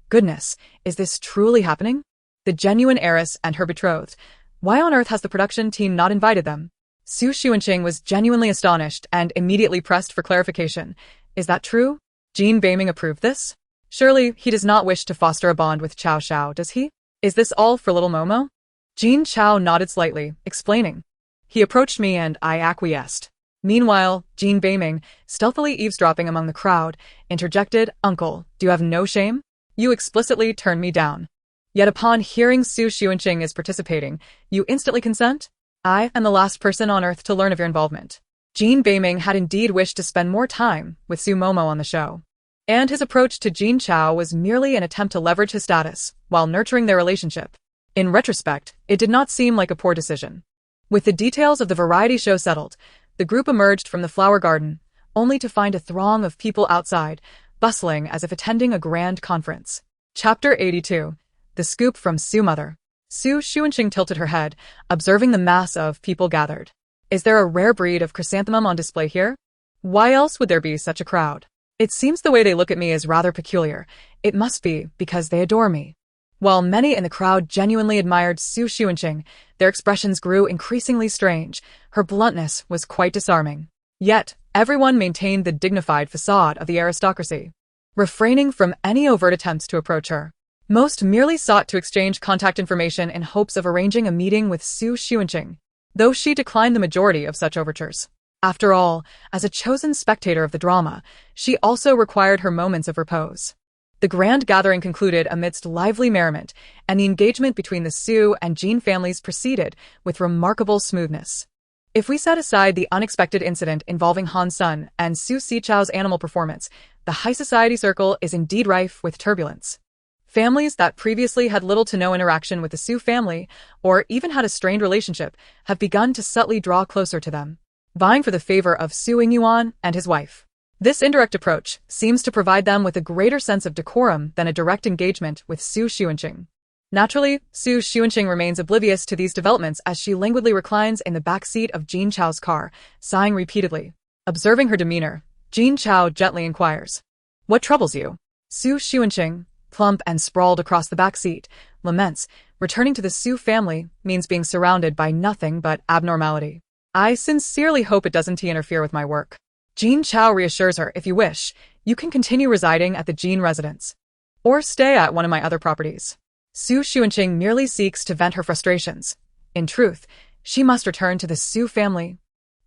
Goodness, is this truly happening? The genuine heiress and her betrothed. Why on earth has the production team not invited them? Xu Xunqing was genuinely astonished and immediately pressed for clarification. Is that true? Jin Beiming approved this? Surely he does not wish to foster a bond with Chao Xiao, does he? Is this all for little Momo? Jin Chao nodded slightly, explaining. He approached me and I acquiesced. Meanwhile, Jin Beiming, stealthily eavesdropping among the crowd, interjected, Uncle, do you have no shame? You explicitly turned me down. Yet upon hearing Xu Xunqing is participating, you instantly consent? I am the last person on earth to learn of your involvement. Jin Beiming had indeed wished to spend more time with Su Momo on the show. And his approach to Jin Chao was merely an attempt to leverage his status while nurturing their relationship. In retrospect, it did not seem like a poor decision. With the details of the variety show settled, the group emerged from the flower garden, only to find a throng of people outside, bustling as if attending a grand conference. Chapter 82. The Scoop from Su Mother. Su Xuanqing tilted her head, observing the mass of people gathered. Is there a rare breed of chrysanthemum on display here? Why else would there be such a crowd? It seems the way they look at me is rather peculiar. It must be because they adore me. While many in the crowd genuinely admired Su Xuanqing, their expressions grew increasingly strange. Her bluntness was quite disarming. Yet, everyone maintained the dignified facade of the aristocracy, refraining from any overt attempts to approach her. Most merely sought to exchange contact information in hopes of arranging a meeting with Su Xuanqing, though she declined the majority of such overtures. After all, as a chosen spectator of the drama, she also required her moments of repose. The grand gathering concluded amidst lively merriment, and the engagement between the Su and Jin families proceeded with remarkable smoothness. If we set aside the unexpected incident involving Han Sun and Su Sichao's animal performance, the high society circle is indeed rife with turbulence. Families that previously had little to no interaction with the Su family, or even had a strained relationship, have begun to subtly draw closer to them, vying for the favor of Su Yingyuan and his wife. This indirect approach seems to provide them with a greater sense of decorum than a direct engagement with Su Xuanqing. Naturally, Su Xuanqing remains oblivious to these developments as she languidly reclines in the back seat of Jin Chao's car, sighing repeatedly. Observing her demeanor, Jin Chao gently inquires, "What troubles you?" Su Xuanqing, plump and sprawled across the back seat, laments, returning to the Su family means being surrounded by nothing but abnormality. I sincerely hope it doesn't interfere with my work. Jin Chao reassures her, if you wish, you can continue residing at the Jin residence, or stay at one of my other properties. Su Xuanqing merely seeks to vent her frustrations. In truth, she must return to the Su family,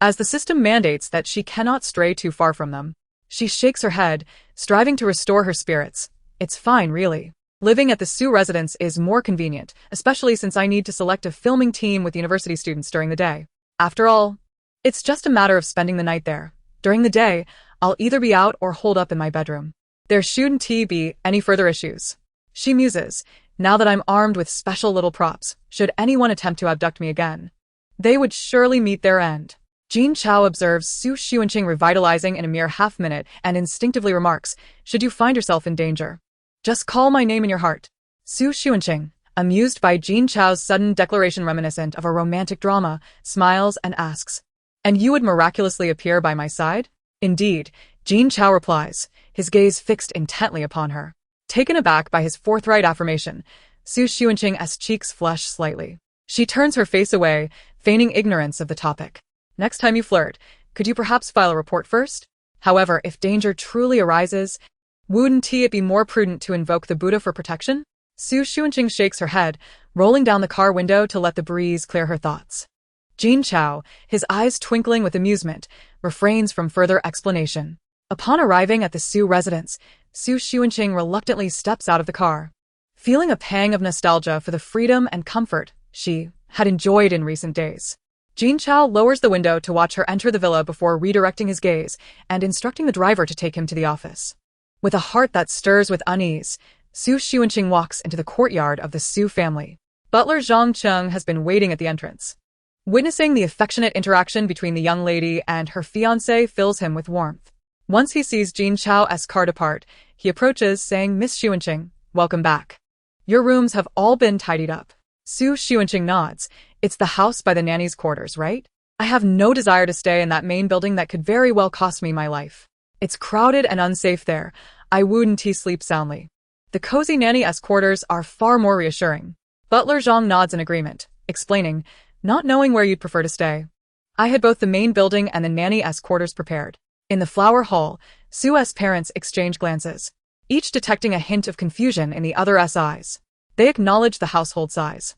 as the system mandates that she cannot stray too far from them. She shakes her head, striving to restore her spirits. It's fine, really. Living at the Su residence is more convenient, especially since I need to select a filming team with university students during the day. After all, it's just a matter of spending the night there. During the day, I'll either be out or holed up in my bedroom. There shouldn't be any further issues. She muses, now that I'm armed with special little props, should anyone attempt to abduct me again, they would surely meet their end. Jin Chao observes Su Xuanqing revitalizing in a mere half-minute and instinctively remarks, should you find yourself in danger, just call my name in your heart. Su Xuanqing, amused by Jin Chao's sudden declaration reminiscent of a romantic drama, smiles and asks, and you would miraculously appear by my side? Indeed, Jin Chao replies, his gaze fixed intently upon her. Taken aback by his forthright affirmation, Su Xuanqing's cheeks flush slightly. She turns her face away, feigning ignorance of the topic. Next time you flirt, could you perhaps file a report first? However, if danger truly arises, wouldn't it be more prudent to invoke the Buddha for protection? Su Xuanqing shakes her head, rolling down the car window to let the breeze clear her thoughts. Jin Chao, his eyes twinkling with amusement, refrains from further explanation. Upon arriving at the Su residence, Su Xuanqing reluctantly steps out of the car, feeling a pang of nostalgia for the freedom and comfort she had enjoyed in recent days. Jin Chao lowers the window to watch her enter the villa before redirecting his gaze and instructing the driver to take him to the office. With a heart that stirs with unease, Su Xuanqing walks into the courtyard of the Su family. Butler Zhang Cheng has been waiting at the entrance. Witnessing the affectionate interaction between the young lady and her fiancé fills him with warmth. Once he sees Jin Chao's car depart, he approaches, saying, Miss Xuanqing, welcome back. Your rooms have all been tidied up. Su Xuanqing nods. It's the house by the nanny's quarters, right? I have no desire to stay in that main building that could very well cost me my life. It's crowded and unsafe there. I wouldn't sleep soundly. The cozy nanny's quarters are far more reassuring. Butler Zhang nods in agreement, explaining, not knowing where you'd prefer to stay, I had both the main building and the nanny's quarters prepared. In the flower hall, Su's parents exchange glances, each detecting a hint of confusion in the other's eyes. They acknowledge the household size.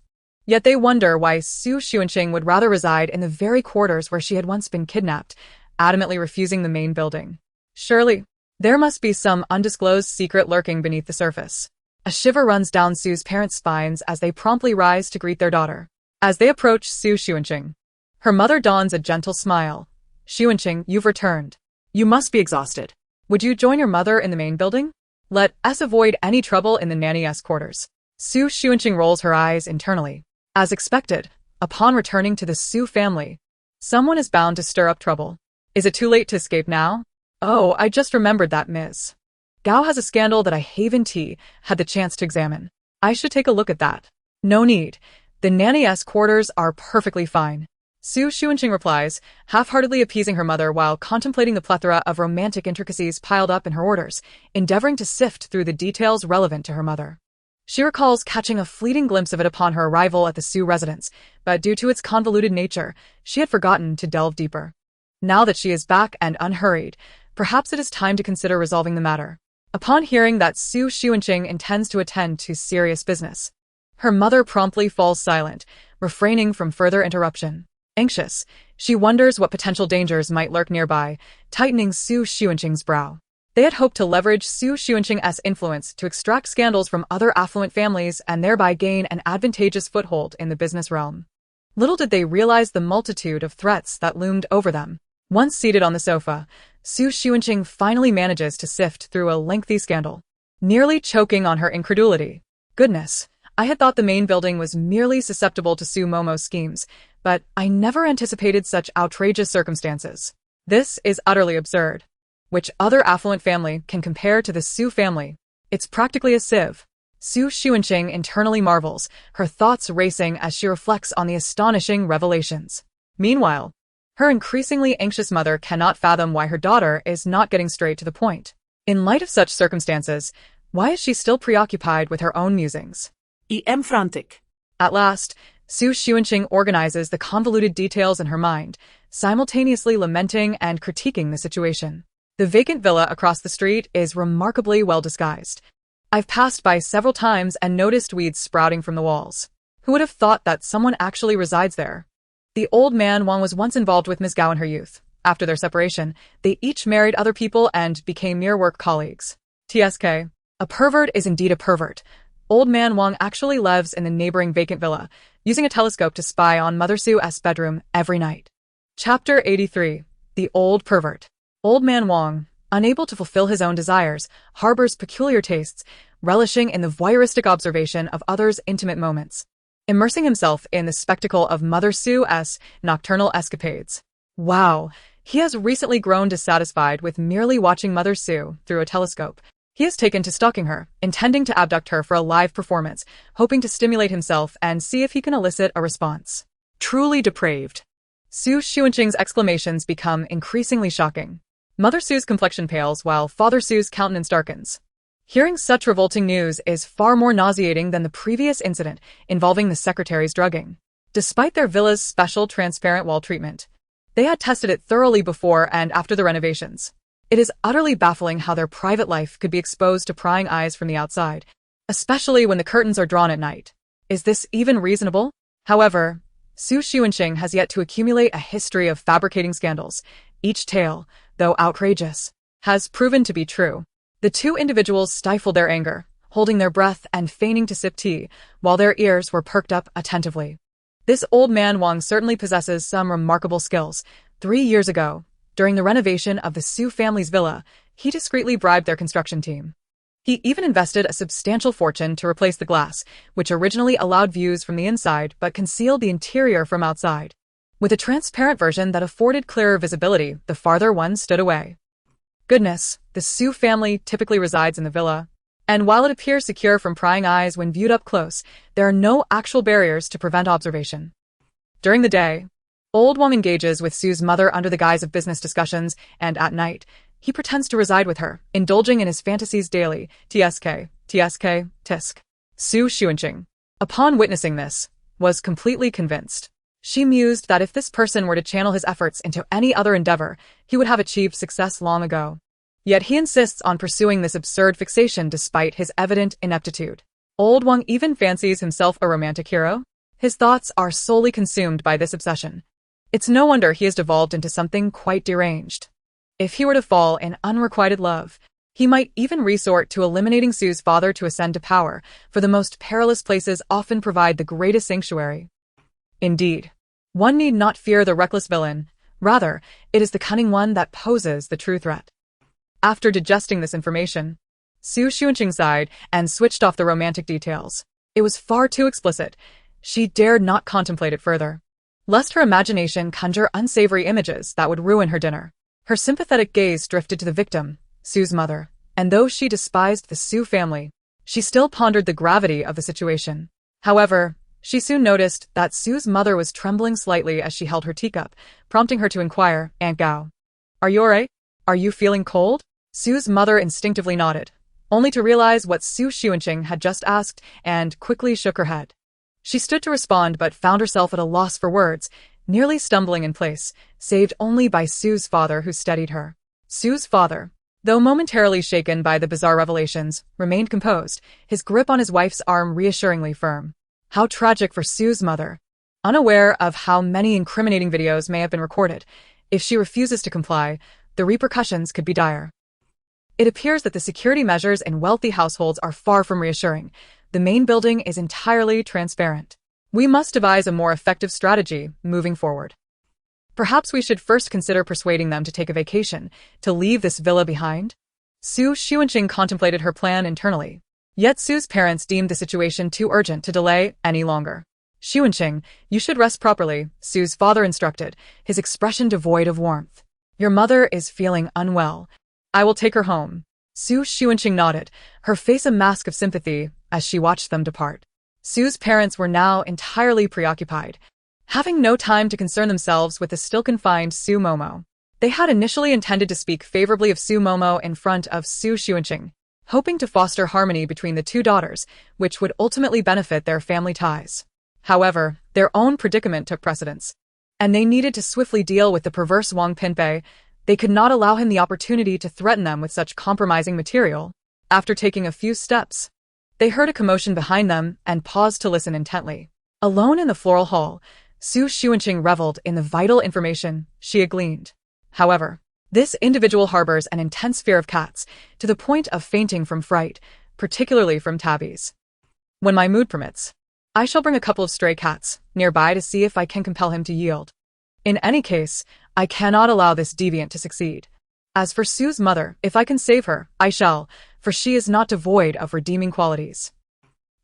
Yet they wonder why Su Xuanqing would rather reside in the very quarters where she had once been kidnapped, adamantly refusing the main building. Surely, there must be some undisclosed secret lurking beneath the surface. A shiver runs down Su's parents' spines as they promptly rise to greet their daughter. As they approach Su Xuanqing, her mother dons a gentle smile, Xunqing, you've returned. You must be exhausted. Would you join your mother in the main building? Let us avoid any trouble in the nanny's quarters. Xunqing rolls her eyes internally. As expected, upon returning to the Xu family, someone is bound to stir up trouble. Is it too late to escape now? Oh, I just remembered that Ms. Gao has a scandal that I haven't had the chance to examine. I should take a look at that. No need. The nanny's quarters are perfectly fine. Xunqing replies, half-heartedly appeasing her mother while contemplating the plethora of romantic intricacies piled up in her orders, endeavoring to sift through the details relevant to her mother. She recalls catching a fleeting glimpse of it upon her arrival at the Xu residence, but due to its convoluted nature, she had forgotten to delve deeper. Now that she is back and unhurried, perhaps it is time to consider resolving the matter. Upon hearing that Xunqing intends to attend to serious business, her mother promptly falls silent, refraining from further interruption. Anxious, she wonders what potential dangers might lurk nearby, tightening Xunqing's brow. They had hoped to leverage Xunqing's influence to extract scandals from other affluent families and thereby gain an advantageous foothold in the business realm. Little did they realize the multitude of threats that loomed over them. Once seated on the sofa, Xunqing finally manages to sift through a lengthy scandal, nearly choking on her incredulity. Goodness, I had thought the main building was merely susceptible to Xu Momo's schemes, but I never anticipated such outrageous circumstances. This is utterly absurd. Which other affluent family can compare to the Xu family? It's practically a sieve. Xunqing internally marvels, her thoughts racing as she reflects on the astonishing revelations. Meanwhile, her increasingly anxious mother cannot fathom why her daughter is not getting straight to the point. In light of such circumstances, why is she still preoccupied with her own musings? Em frantic. At last, Xunqing organizes the convoluted details in her mind, simultaneously lamenting and critiquing the situation. The vacant villa across the street is remarkably well disguised. I've passed by several times and noticed weeds sprouting from the walls. Who would have thought that someone actually resides there? The old man Wang was once involved with Ms. Gao in her youth. After their separation, they each married other people and became mere work colleagues. TSK. A pervert is indeed a pervert. Old man Wang actually lives in the neighboring vacant villa, using a telescope to spy on Mother Su's bedroom every night. Chapter 83. The Old Pervert. Old man Wang, unable to fulfill his own desires, harbors peculiar tastes, relishing in the voyeuristic observation of others' intimate moments, immersing himself in the spectacle of Mother Su's nocturnal escapades. Wow, he has recently grown dissatisfied with merely watching Mother Xu through a telescope. He has taken to stalking her, intending to abduct her for a live performance, hoping to stimulate himself and see if he can elicit a response. Truly depraved. Xunqing's exclamations become increasingly shocking. Mother Su's complexion pales while Father Su's countenance darkens. Hearing such revolting news is far more nauseating than the previous incident involving the secretary's drugging. Despite their villa's special transparent wall treatment, they had tested it thoroughly before and after the renovations. It is utterly baffling how their private life could be exposed to prying eyes from the outside, especially when the curtains are drawn at night. Is this even reasonable? However, Xunqing has yet to accumulate a history of fabricating scandals. Each tale, though outrageous, has proven to be true. The two individuals stifled their anger, holding their breath and feigning to sip tea, while their ears were perked up attentively. This old man Wang certainly possesses some remarkable skills. 3 years ago, during the renovation of the Xu family's villa, he discreetly bribed their construction team. He even invested a substantial fortune to replace the glass, which originally allowed views from the inside but concealed the interior from outside. With a transparent version that afforded clearer visibility, the farther one stood away. Goodness, the Xu family typically resides in the villa, and while it appears secure from prying eyes when viewed up close, there are no actual barriers to prevent observation. During the day, Old Wang engages with Xu's mother under the guise of business discussions, and at night, he pretends to reside with her, indulging in his fantasies daily. Tisk. Xunqing, upon witnessing this, was completely convinced. She mused that if this person were to channel his efforts into any other endeavor, he would have achieved success long ago. Yet he insists on pursuing this absurd fixation despite his evident ineptitude. Old Wang even fancies himself a romantic hero. His thoughts are solely consumed by this obsession. It's no wonder he has devolved into something quite deranged. If he were to fall in unrequited love, he might even resort to eliminating Xu's father to ascend to power, for the most perilous places often provide the greatest sanctuary. Indeed, one need not fear the reckless villain, Rather, it is the cunning one that poses the true threat. After digesting this information, Xunqing sighed and switched off the romantic details. It was far too explicit. She dared not contemplate it further, lest her imagination conjure unsavory images that would ruin her dinner. Her sympathetic gaze drifted to the victim, Xu's mother, and though she despised the Xu family, she still pondered the gravity of the situation. However, she soon noticed that Xu's mother was trembling slightly as she held her teacup, prompting her to inquire, "Aunt Gao, are you alright? Are you feeling cold?" Xu's mother instinctively nodded, only to realize what Xunqing had just asked and quickly shook her head. She stood to respond but found herself at a loss for words, nearly stumbling in place, saved only by Xu's father who steadied her. Xu's father, though momentarily shaken by the bizarre revelations, remained composed, his grip on his wife's arm reassuringly firm. How tragic for Xu's mother. Unaware of how many incriminating videos may have been recorded, if she refuses to comply, the repercussions could be dire. It appears that the security measures in wealthy households are far from reassuring. The main building is entirely transparent. We must devise a more effective strategy moving forward. Perhaps we should first consider persuading them to take a vacation, to leave this villa behind? Xunqing contemplated her plan internally. Yet Xu's parents deemed the situation too urgent to delay any longer. "Xunqing, you should rest properly," Xu's father instructed, his expression devoid of warmth. "Your mother is feeling unwell. I will take her home." Xunqing nodded, her face a mask of sympathy as she watched them depart. Xu's parents were now entirely preoccupied, having no time to concern themselves with the still confined Xu Momo. They had initially intended to speak favorably of Xu Momo in front of Xunqing, hoping to foster harmony between the two daughters, which would ultimately benefit their family ties. However, their own predicament took precedence, and they needed to swiftly deal with the perverse Wang Pinpei. They could not allow him the opportunity to threaten them with such compromising material. After taking a few steps, they heard a commotion behind them and paused to listen intently. Alone in the floral hall, Xunqing reveled in the vital information she had gleaned. However, this individual harbors an intense fear of cats, to the point of fainting from fright, particularly from tabbies. "When my mood permits, I shall bring a couple of stray cats nearby to see if I can compel him to yield. In any case, I cannot allow this deviant to succeed. As for Xu's mother, if I can save her, I shall, for she is not devoid of redeeming qualities."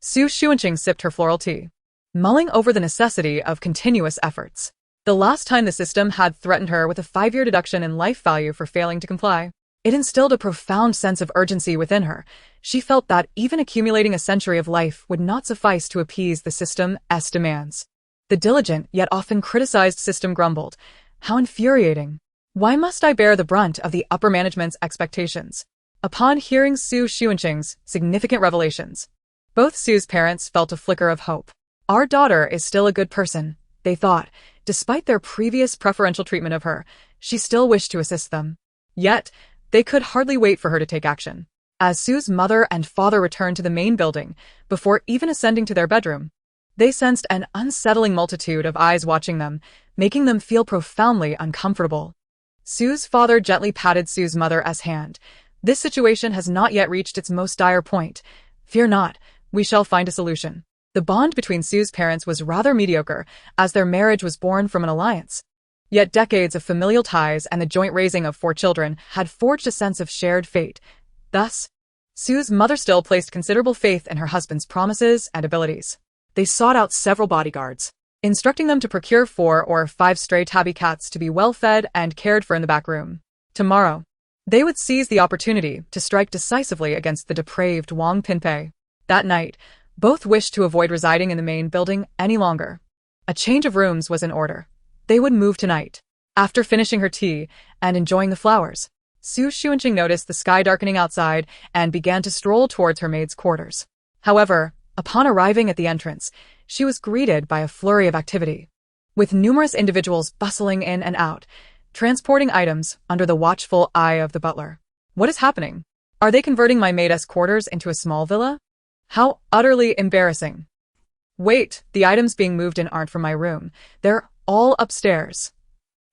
Xunqing sipped her floral tea, mulling over the necessity of continuous efforts. The last time the system had threatened her with a 5-year deduction in life value for failing to comply, it instilled a profound sense of urgency within her. She felt that even accumulating a century of life would not suffice to appease the system's demands. The diligent yet often criticized system grumbled, "How infuriating! Why must I bear the brunt of the upper management's expectations?" Upon hearing Xunqing's significant revelations, both Xu's parents felt a flicker of hope. "Our daughter is still a good person," they thought. Despite their previous preferential treatment of her, she still wished to assist them. Yet, they could hardly wait for her to take action. As Xu's mother and father returned to the main building, before even ascending to their bedroom, they sensed an unsettling multitude of eyes watching them, making them feel profoundly uncomfortable. Xu's father gently patted Xu's mother's hand. "This situation has not yet reached its most dire point. Fear not, we shall find a solution." The bond between Xu's parents was rather mediocre, as their marriage was born from an alliance. Yet decades of familial ties and the joint raising of 4 children had forged a sense of shared fate. Thus, Xu's mother still placed considerable faith in her husband's promises and abilities. They sought out several bodyguards, instructing them to procure 4 or 5 stray tabby cats to be well fed and cared for in the back room. Tomorrow, they would seize the opportunity to strike decisively against the depraved Wang Pinpei. That night, both wished to avoid residing in the main building any longer. A change of rooms was in order. They would move tonight. After finishing her tea and enjoying the flowers, Xunqing noticed the sky darkening outside and began to stroll towards her maid's quarters. However, upon arriving at the entrance, she was greeted by a flurry of activity, with numerous individuals bustling in and out, transporting items under the watchful eye of the butler. "What is happening? Are they converting my maid's quarters into a small villa? How utterly embarrassing. Wait, the items being moved in aren't from my room. They're all upstairs."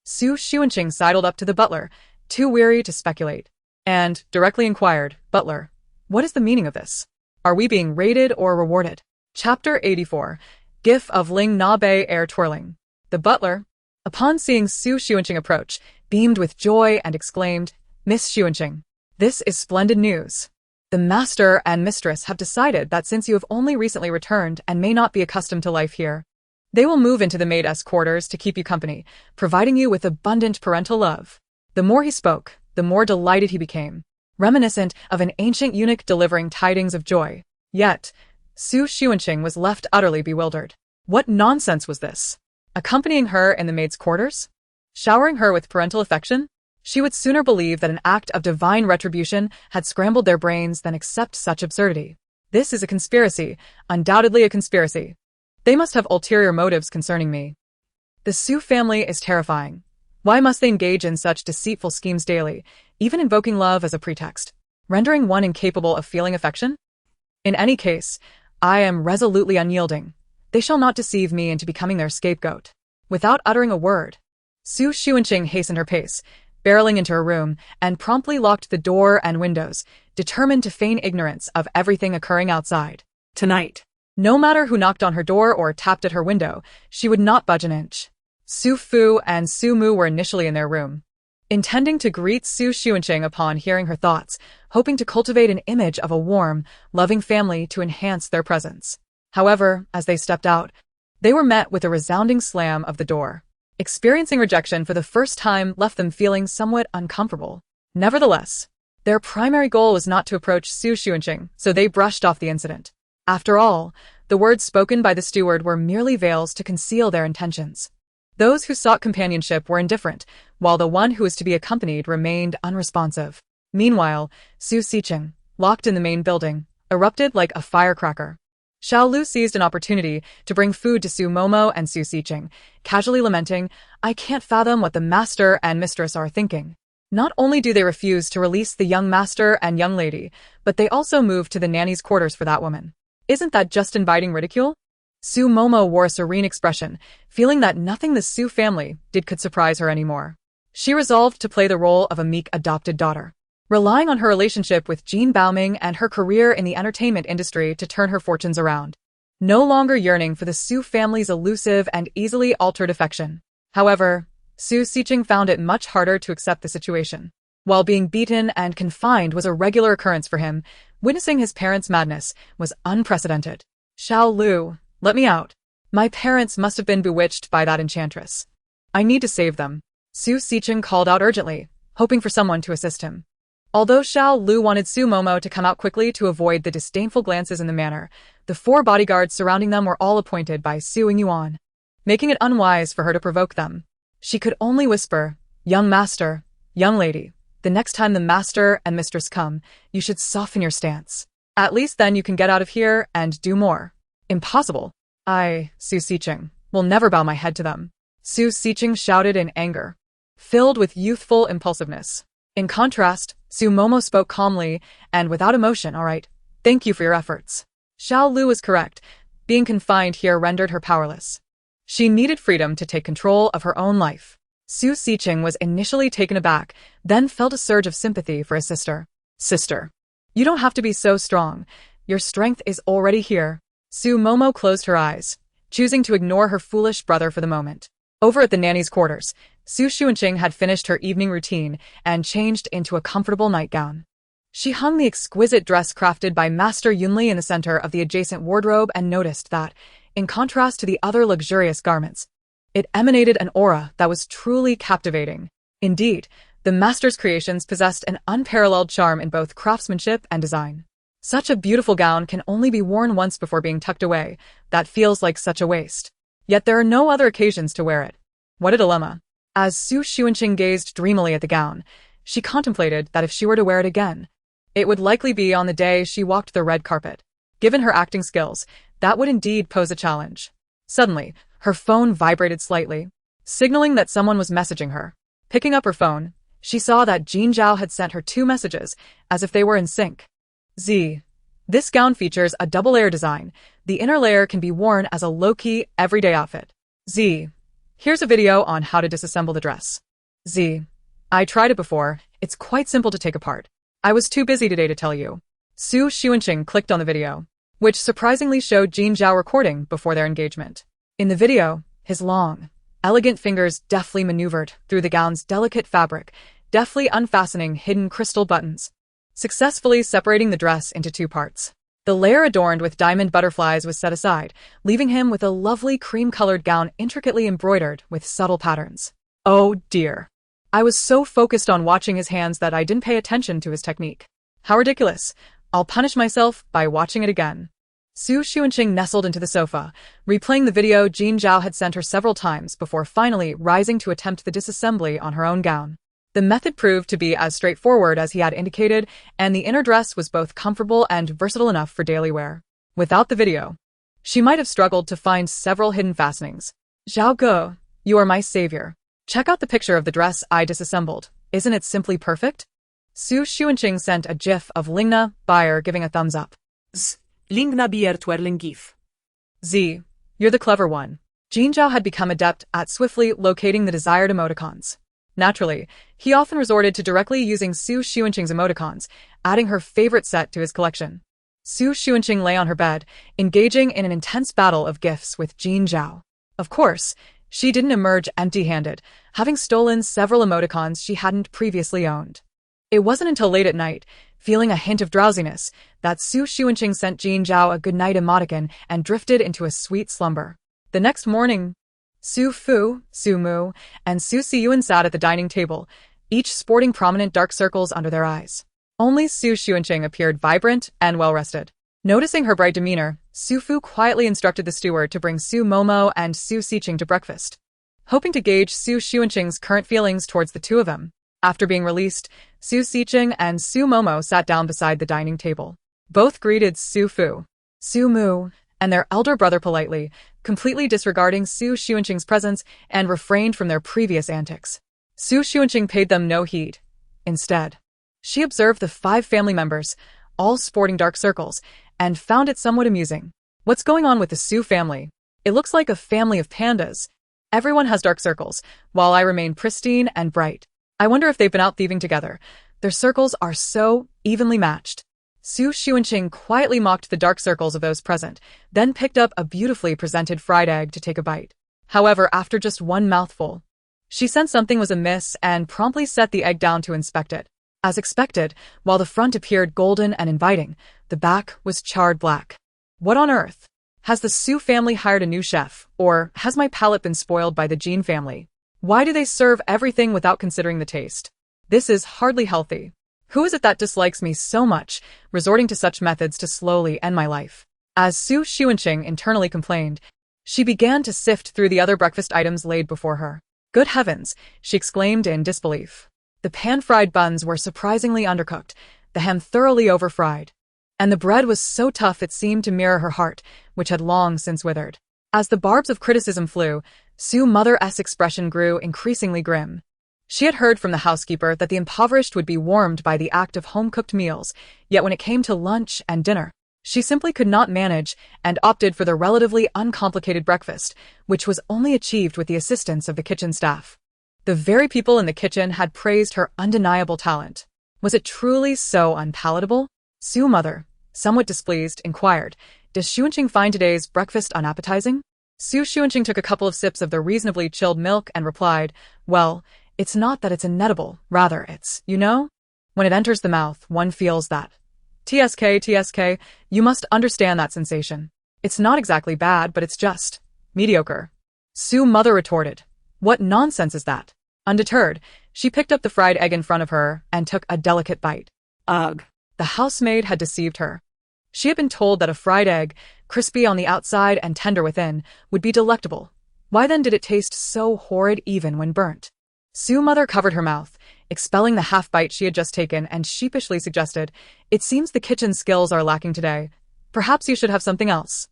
Xunqing sidled up to the butler, too weary to speculate, and directly inquired, "Butler, what is the meaning of this? Are we being raided or rewarded?" Chapter 84. GIF of Ling Na Bei Air Twirling. The butler, Upon seeing Su Xuanqing approach, beamed with joy and exclaimed, "Miss Xuanqing, this is splendid news. The master and mistress have decided that since you have only recently returned and may not be accustomed to life here, they will move into the maid's quarters to keep you company, providing you with abundant parental love." The more he spoke, the more delighted he became, reminiscent of an ancient eunuch delivering tidings of joy. Yet, Su Xuanqing was left utterly bewildered. What nonsense was this? Accompanying her in the maid's quarters? Showering her with parental affection? She would sooner believe that an act of divine retribution had scrambled their brains than accept such absurdity. This is a conspiracy, undoubtedly a conspiracy. They must have ulterior motives concerning me. The Xu family is terrifying. Why must they engage in such deceitful schemes daily, even invoking love as a pretext, rendering one incapable of feeling affection? In any case, I am resolutely unyielding. They shall not deceive me into becoming their scapegoat. Without uttering a word, Su Xuanqing hastened her pace, barreling into her room, and promptly locked the door and windows, determined to feign ignorance of everything occurring outside. Tonight. No matter who knocked on her door or tapped at her window, she would not budge an inch. Su Fu and Su Mu were initially in their room, intending to greet Su Xuanqing upon hearing her thoughts, hoping to cultivate an image of a warm, loving family to enhance their presence. However, as they stepped out, they were met with a resounding slam of the door. Experiencing rejection for the first time left them feeling somewhat uncomfortable. Nevertheless, their primary goal was not to approach Su Xuanqing, so they brushed off the incident. After all, the words spoken by the steward were merely veils to conceal their intentions. Those who sought companionship were indifferent, while the one who was to be accompanied remained unresponsive. Meanwhile, Su Xiqing, locked in the main building, erupted like a firecracker. Xiao Lu seized an opportunity to bring food to Su Momo and Su Xiqing, casually lamenting, "I can't fathom what the master and mistress are thinking. Not only do they refuse to release the young master and young lady, but they also move to the nanny's quarters for that woman. Isn't that just inviting ridicule?" Su Momo wore a serene expression, feeling that nothing the Su family did could surprise her anymore. She resolved to play the role of a meek adopted daughter, relying on her relationship with Jean Baoming and her career in the entertainment industry to turn her fortunes around. No longer yearning for the Su family's elusive and easily altered affection. However, Su Xiqing found it much harder to accept the situation. While being beaten and confined was a regular occurrence for him, witnessing his parents' madness was unprecedented. "Xiao Lu, let me out. My parents must have been bewitched by that enchantress. I need to save them." Su Xiqing called out urgently, hoping for someone to assist him. Although Xiao Lu wanted Su Momo to come out quickly to avoid the disdainful glances in the manor, the 4 bodyguards surrounding them were all appointed by Su Yingyuan, making it unwise for her to provoke them. She could only whisper, "Young master, young lady, the next time the master and mistress come, you should soften your stance. At least then you can get out of here and do more." "Impossible. I, Su Xiqing, will never bow my head to them," Su Xiqing shouted in anger, filled with youthful impulsiveness. In contrast, Su Momo spoke calmly and without emotion. "All right, thank you for your efforts." Xiao Lu was correct. Being confined here rendered her powerless. She needed freedom to take control of her own life. Su Xiqing was initially taken aback, then felt a surge of sympathy for his sister. "Sister, you don't have to be so strong. Your strength is already here." Su Momo closed her eyes, choosing to ignore her foolish brother for the moment. Over at the nanny's quarters, Su Xuanqing had finished her evening routine and changed into a comfortable nightgown. She hung the exquisite dress crafted by Master Yunli in the center of the adjacent wardrobe and noticed that, in contrast to the other luxurious garments, it emanated an aura that was truly captivating. Indeed, the master's creations possessed an unparalleled charm in both craftsmanship and design. Such a beautiful gown can only be worn once before being tucked away. That feels like such a waste. Yet there are no other occasions to wear it. What a dilemma. As Su Xuanqing gazed dreamily at the gown, she contemplated that if she were to wear it again, it would likely be on the day she walked the red carpet. Given her acting skills, that would indeed pose a challenge. Suddenly, her phone vibrated slightly, signaling that someone was messaging her. Picking up her phone, she saw that Jin Zhao had sent her 2 messages, as if they were in sync. Z. This gown features a double-layer design. The inner layer can be worn as a low-key, everyday outfit. Z. Here's a video on how to disassemble the dress. Z. I tried it before. It's quite simple to take apart. I was too busy today to tell you. Su Xuanqing clicked on the video, which surprisingly showed Jin Zhao recording before their engagement. In the video, his long, Elegant fingers deftly maneuvered through the gown's delicate fabric, deftly unfastening hidden crystal buttons, successfully separating the dress into two parts. The layer adorned with diamond butterflies was set aside, leaving him with a lovely cream-colored gown intricately embroidered with subtle patterns. Oh dear. I was so focused on watching his hands that I didn't pay attention to his technique. How ridiculous. I'll punish myself by watching it again. Xunqing nestled into the sofa, replaying the video Jin Zhao had sent her several times before finally rising to attempt the disassembly on her own gown. The method proved to be as straightforward as he had indicated, and the inner dress was both comfortable and versatile enough for daily wear. Without the video, she might have struggled to find several hidden fastenings. Zhao Ge, you are my savior. Check out the picture of the dress I disassembled. Isn't it simply perfect? Xunqing sent a gif of Lingna Bayer giving a thumbs up. Lingna Bier twirling gif. Z, you're the clever one. Jin Zhao had become adept at swiftly locating the desired emoticons. Naturally, he often resorted to directly using Xunqing's emoticons, adding her favorite set to his collection. Xunqing lay on her bed, engaging in an intense battle of gifts with Jin Zhao. Of course, she didn't emerge empty-handed, having stolen several emoticons she hadn't previously owned. It wasn't until late at night, feeling a hint of drowsiness, that Xunqing sent Jin Zhao a goodnight emoticon and drifted into a sweet slumber. The next morning, Su Fu, Su Mu, and Su Siyuan sat at the dining table, each sporting prominent dark circles under their eyes. Only Xunqing appeared vibrant and well-rested. Noticing her bright demeanor, Su Fu quietly instructed the steward to bring Su Momo and Su Xiqing to breakfast. Hoping to gauge Xunqing's current feelings towards the two of them, after being released, Su Xiqing and Su Momo sat down beside the dining table. Both greeted Su Fu, Su Mu, and their elder brother politely, completely disregarding Xunqing's presence and refrained from their previous antics. Xunqing paid them no heed. Instead, she observed the 5 family members, all sporting dark circles, and found it somewhat amusing. What's going on with the Su family? It looks like a family of pandas. Everyone has dark circles, while I remain pristine and bright. I wonder if they've been out thieving together. Their circles are so evenly matched. Xunqing quietly mocked the dark circles of those present, then picked up a beautifully presented fried egg to take a bite. However, after just one mouthful, she sensed something was amiss and promptly set the egg down to inspect it. As expected, while the front appeared golden and inviting, the back was charred black. What on earth? Has the Su family hired a new chef, or has my palate been spoiled by the Jin family? Why do they serve everything without considering the taste? This is hardly healthy. Who is it that dislikes me so much, resorting to such methods to slowly end my life? As Xunqing internally complained, she began to sift through the other breakfast items laid before her. Good heavens, she exclaimed in disbelief. The pan-fried buns were surprisingly undercooked, the ham thoroughly over-fried, and the bread was so tough it seemed to mirror her heart, which had long since withered. As the barbs of criticism flew, Su Mother's expression grew increasingly grim. She had heard from the housekeeper that the impoverished would be warmed by the act of home-cooked meals, yet when it came to lunch and dinner, she simply could not manage and opted for the relatively uncomplicated breakfast, which was only achieved with the assistance of the kitchen staff. The very people in the kitchen had praised her undeniable talent. Was it truly so unpalatable? Su Mother, somewhat displeased, inquired, "Does Xunqing find today's breakfast unappetizing?" Xunqing took a couple of sips of the reasonably chilled milk and replied, "Well, it's not that it's inedible, rather it's, when it enters the mouth, one feels that. TSK, you must understand that sensation. It's not exactly bad, but it's just mediocre." Su Mother retorted, "What nonsense is that?" Undeterred, she picked up the fried egg in front of her and took a delicate bite. Ugh. The housemaid had deceived her. She had been told that a fried egg, crispy on the outside and tender within, would be delectable. Why then did it taste so horrid even when burnt? Su Mother covered her mouth, expelling the half-bite she had just taken, and sheepishly suggested, "It seems the kitchen skills are lacking today. Perhaps you should have something else."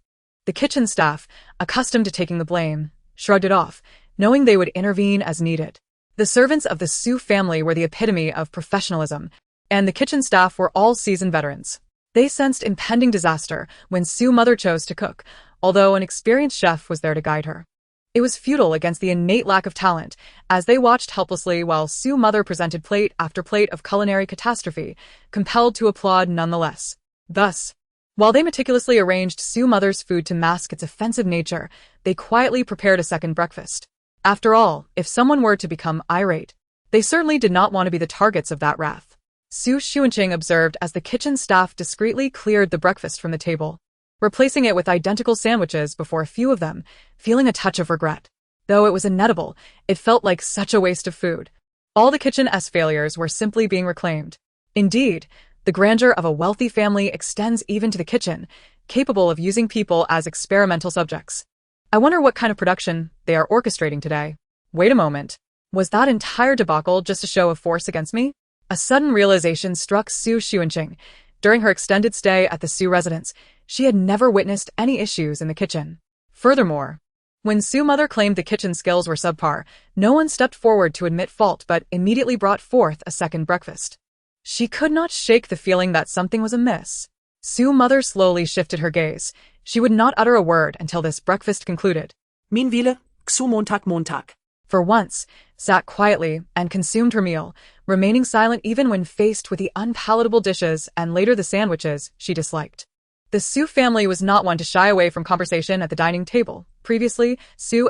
The kitchen staff, accustomed to taking the blame, shrugged it off, knowing they would intervene as needed. The servants of the Su family were the epitome of professionalism, and the kitchen staff were all seasoned veterans. They sensed impending disaster when Su Mother chose to cook, although an experienced chef was there to guide her. It was futile against the innate lack of talent, as they watched helplessly while Su Mother presented plate after plate of culinary catastrophe, compelled to applaud nonetheless. Thus, while they meticulously arranged Su Mother's food to mask its offensive nature, they quietly prepared a second breakfast. After all, if someone were to become irate, they certainly did not want to be the targets of that wrath. Xu Xuanqing observed as the kitchen staff discreetly cleared the breakfast from the table, replacing it with identical sandwiches before a few of them, feeling a touch of regret. Though it was inedible, it felt like such a waste of food. All the kitchen's failures were simply being reclaimed. Indeed, the grandeur of a wealthy family extends even to the kitchen, capable of using people as experimental subjects. I wonder what kind of production they are orchestrating today. Wait a moment. Was that entire debacle just a show of force against me? A sudden realization struck Xu Xuanqing. During her extended stay at the Xu residence, she had never witnessed any issues in the kitchen. Furthermore, when Xu mother claimed the kitchen skills were subpar, no one stepped forward to admit fault but immediately brought forth a second breakfast. She could not shake the feeling that something was amiss. Xu mother slowly shifted her gaze. She would not utter a word until this breakfast concluded. Min Wille, Xu Montag. For once, sat quietly and consumed her meal, remaining silent even when faced with the unpalatable dishes and later the sandwiches she disliked. The Xu family was not one to shy away from conversation at the dining table. Previously, Xu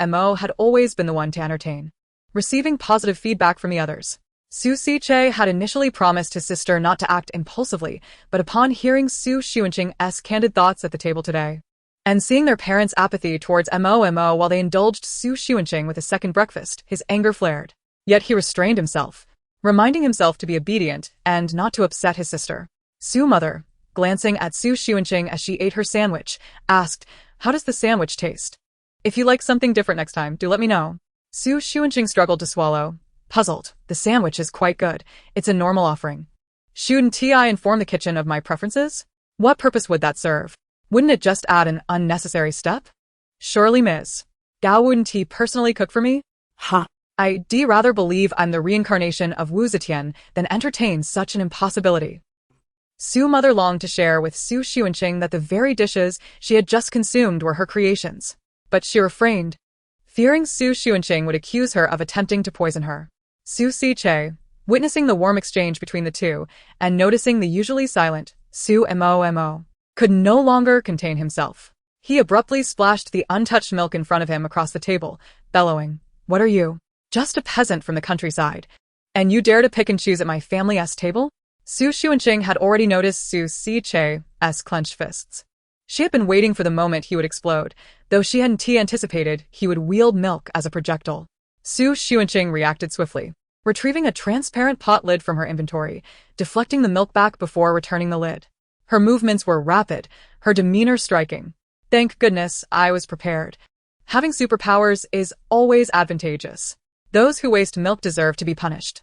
Mo had always been the one to entertain, receiving positive feedback from the others. Xu Siche had initially promised his sister not to act impulsively, but upon hearing Xu Xuanqing's candid thoughts at the table today, and seeing their parents' apathy towards Mo while they indulged Xu Xuanqing with a second breakfast, his anger flared. Yet he restrained himself, reminding himself to be obedient and not to upset his sister. Xu mother, glancing at Xu Xuanqing as she ate her sandwich, asked, "How does the sandwich taste? If you like something different next time, do let me know." Xu Xuanqing struggled to swallow. Puzzled, "The sandwich is quite good. It's a normal offering. Shouldn't I inform the kitchen of my preferences? What purpose would that serve? Wouldn't it just add an unnecessary step? Surely, Ms. Gao, wouldn't he personally cook for me? I'd rather believe I'm the reincarnation of Wu Zetian than entertain such an impossibility." Xu mother longed to share with Xu Xuanqing that the very dishes she had just consumed were her creations, but she refrained, fearing Xu Xuanqing would accuse her of attempting to poison her. Xu Siche, witnessing the warm exchange between the two and noticing the usually silent Xu Mo, could no longer contain himself. He abruptly splashed the untouched milk in front of him across the table, bellowing, "What are you? Just a peasant from the countryside. And you dare to pick and choose at my family's table?" Xu Xuanqing had already noticed Xu Siche's clenched fists. She had been waiting for the moment he would explode, though she hadn't anticipated he would wield milk as a projectile. Xu Xuanqing reacted swiftly, retrieving a transparent pot lid from her inventory, deflecting the milk back before returning the lid. Her movements were rapid, her demeanor striking. Thank goodness I was prepared. Having superpowers is always advantageous. Those who waste milk deserve to be punished.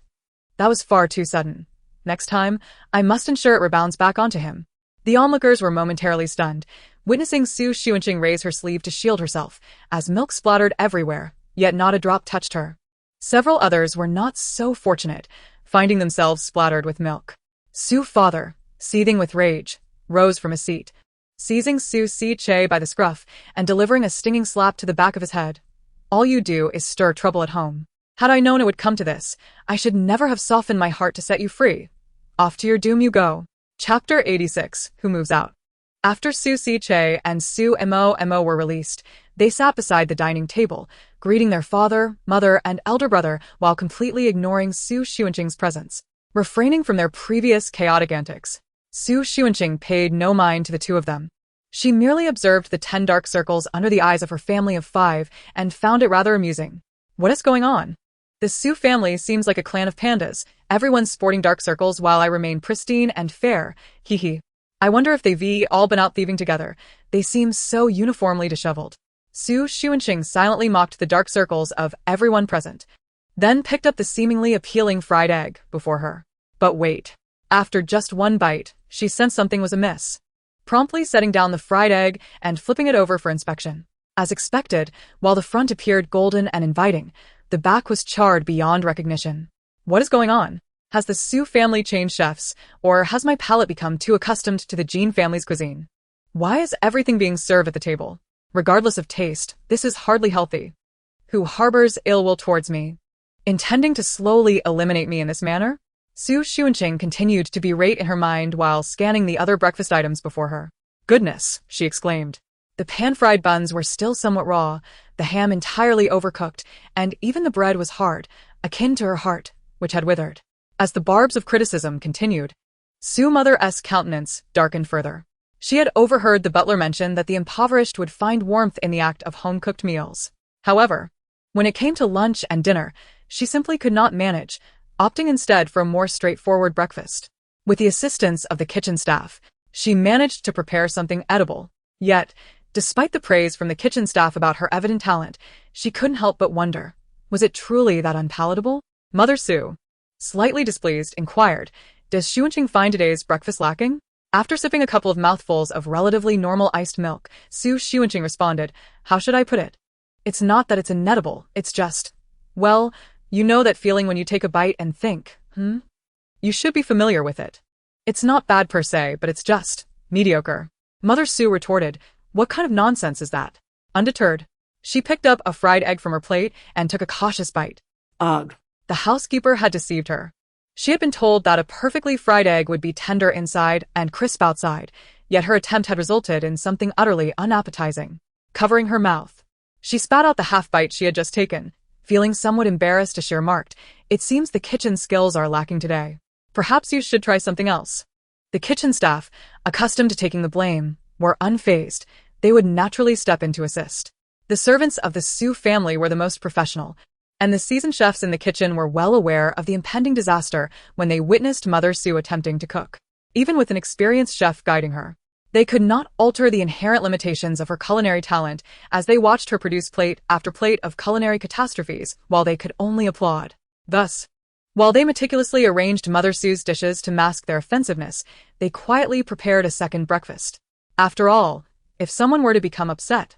That was far too sudden. Next time, I must ensure it rebounds back onto him. The onlookers were momentarily stunned, witnessing Xu Xuanqing raise her sleeve to shield herself, as milk splattered everywhere, yet not a drop touched her. Several others were not so fortunate, finding themselves splattered with milk. Xu father, seething with rage, rose from his seat, seizing Xu Siche by the scruff and delivering a stinging slap to the back of his head. "All you do is stir trouble at home. Had I known it would come to this, I should never have softened my heart to set you free. Off to your doom you go." Chapter 86, Who Moves Out? After Xu Siche and Xu Mo were released, they sat beside the dining table, greeting their father, mother, and elder brother while completely ignoring Xu Xuanqing's presence. Refraining from their previous chaotic antics, Xu Xuanqing paid no mind to the two of them. She merely observed the 10 dark circles under the eyes of her family of 5 and found it rather amusing. What is going on? The Xu family seems like a clan of pandas, everyone's sporting dark circles while I remain pristine and fair, hee. I wonder if they've all been out thieving together. They seem so uniformly disheveled. Xu Xuanqing silently mocked the dark circles of everyone present, then picked up the seemingly appealing fried egg before her. But wait. After just one bite, she sensed something was amiss, promptly setting down the fried egg and flipping it over for inspection. As expected, while the front appeared golden and inviting, the back was charred beyond recognition. What is going on? Has the Xu family changed chefs, or has my palate become too accustomed to the Jin family's cuisine? Why is everything being served at the table? Regardless of taste, this is hardly healthy. Who harbors ill will towards me, intending to slowly eliminate me in this manner? Xu Xuanqing continued to berate in her mind while scanning the other breakfast items before her. "Goodness," she exclaimed. The pan-fried buns were still somewhat raw, the ham entirely overcooked, and even the bread was hard, akin to her heart, which had withered. As the barbs of criticism continued, Xunqing's countenance darkened further. She had overheard the butler mention that the impoverished would find warmth in the act of home-cooked meals. However, when it came to lunch and dinner, she simply could not manage, opting instead for a more straightforward breakfast. With the assistance of the kitchen staff, she managed to prepare something edible. Yet, despite the praise from the kitchen staff about her evident talent, she couldn't help but wonder, was it truly that unpalatable? Mother Xu, slightly displeased, inquired, "Does Xunqing find today's breakfast lacking?" After sipping a couple of mouthfuls of relatively normal iced milk, Xunqing responded, "How should I put it? It's not that it's inedible, it's just, well, you know that feeling when you take a bite and think, You should be familiar with it. It's not bad per se, but it's just mediocre." Mother Xu retorted, "What kind of nonsense is that?" Undeterred, she picked up a fried egg from her plate and took a cautious bite. Ugh. The housekeeper had deceived her. She had been told that a perfectly fried egg would be tender inside and crisp outside, yet her attempt had resulted in something utterly unappetizing. Covering her mouth, she spat out the half-bite she had just taken. Feeling somewhat embarrassed, she remarked, "It seems the kitchen skills are lacking today. Perhaps you should try something else." The kitchen staff, accustomed to taking the blame, were unfazed. They would naturally step in to assist. The servants of the Xu family were the most professional, and the seasoned chefs in the kitchen were well aware of the impending disaster when they witnessed Mother Xu attempting to cook. Even with an experienced chef guiding her, they could not alter the inherent limitations of her culinary talent as they watched her produce plate after plate of culinary catastrophes while they could only applaud. Thus, while they meticulously arranged Mother Xu's dishes to mask their offensiveness, they quietly prepared a second breakfast. After all, if someone were to become upset,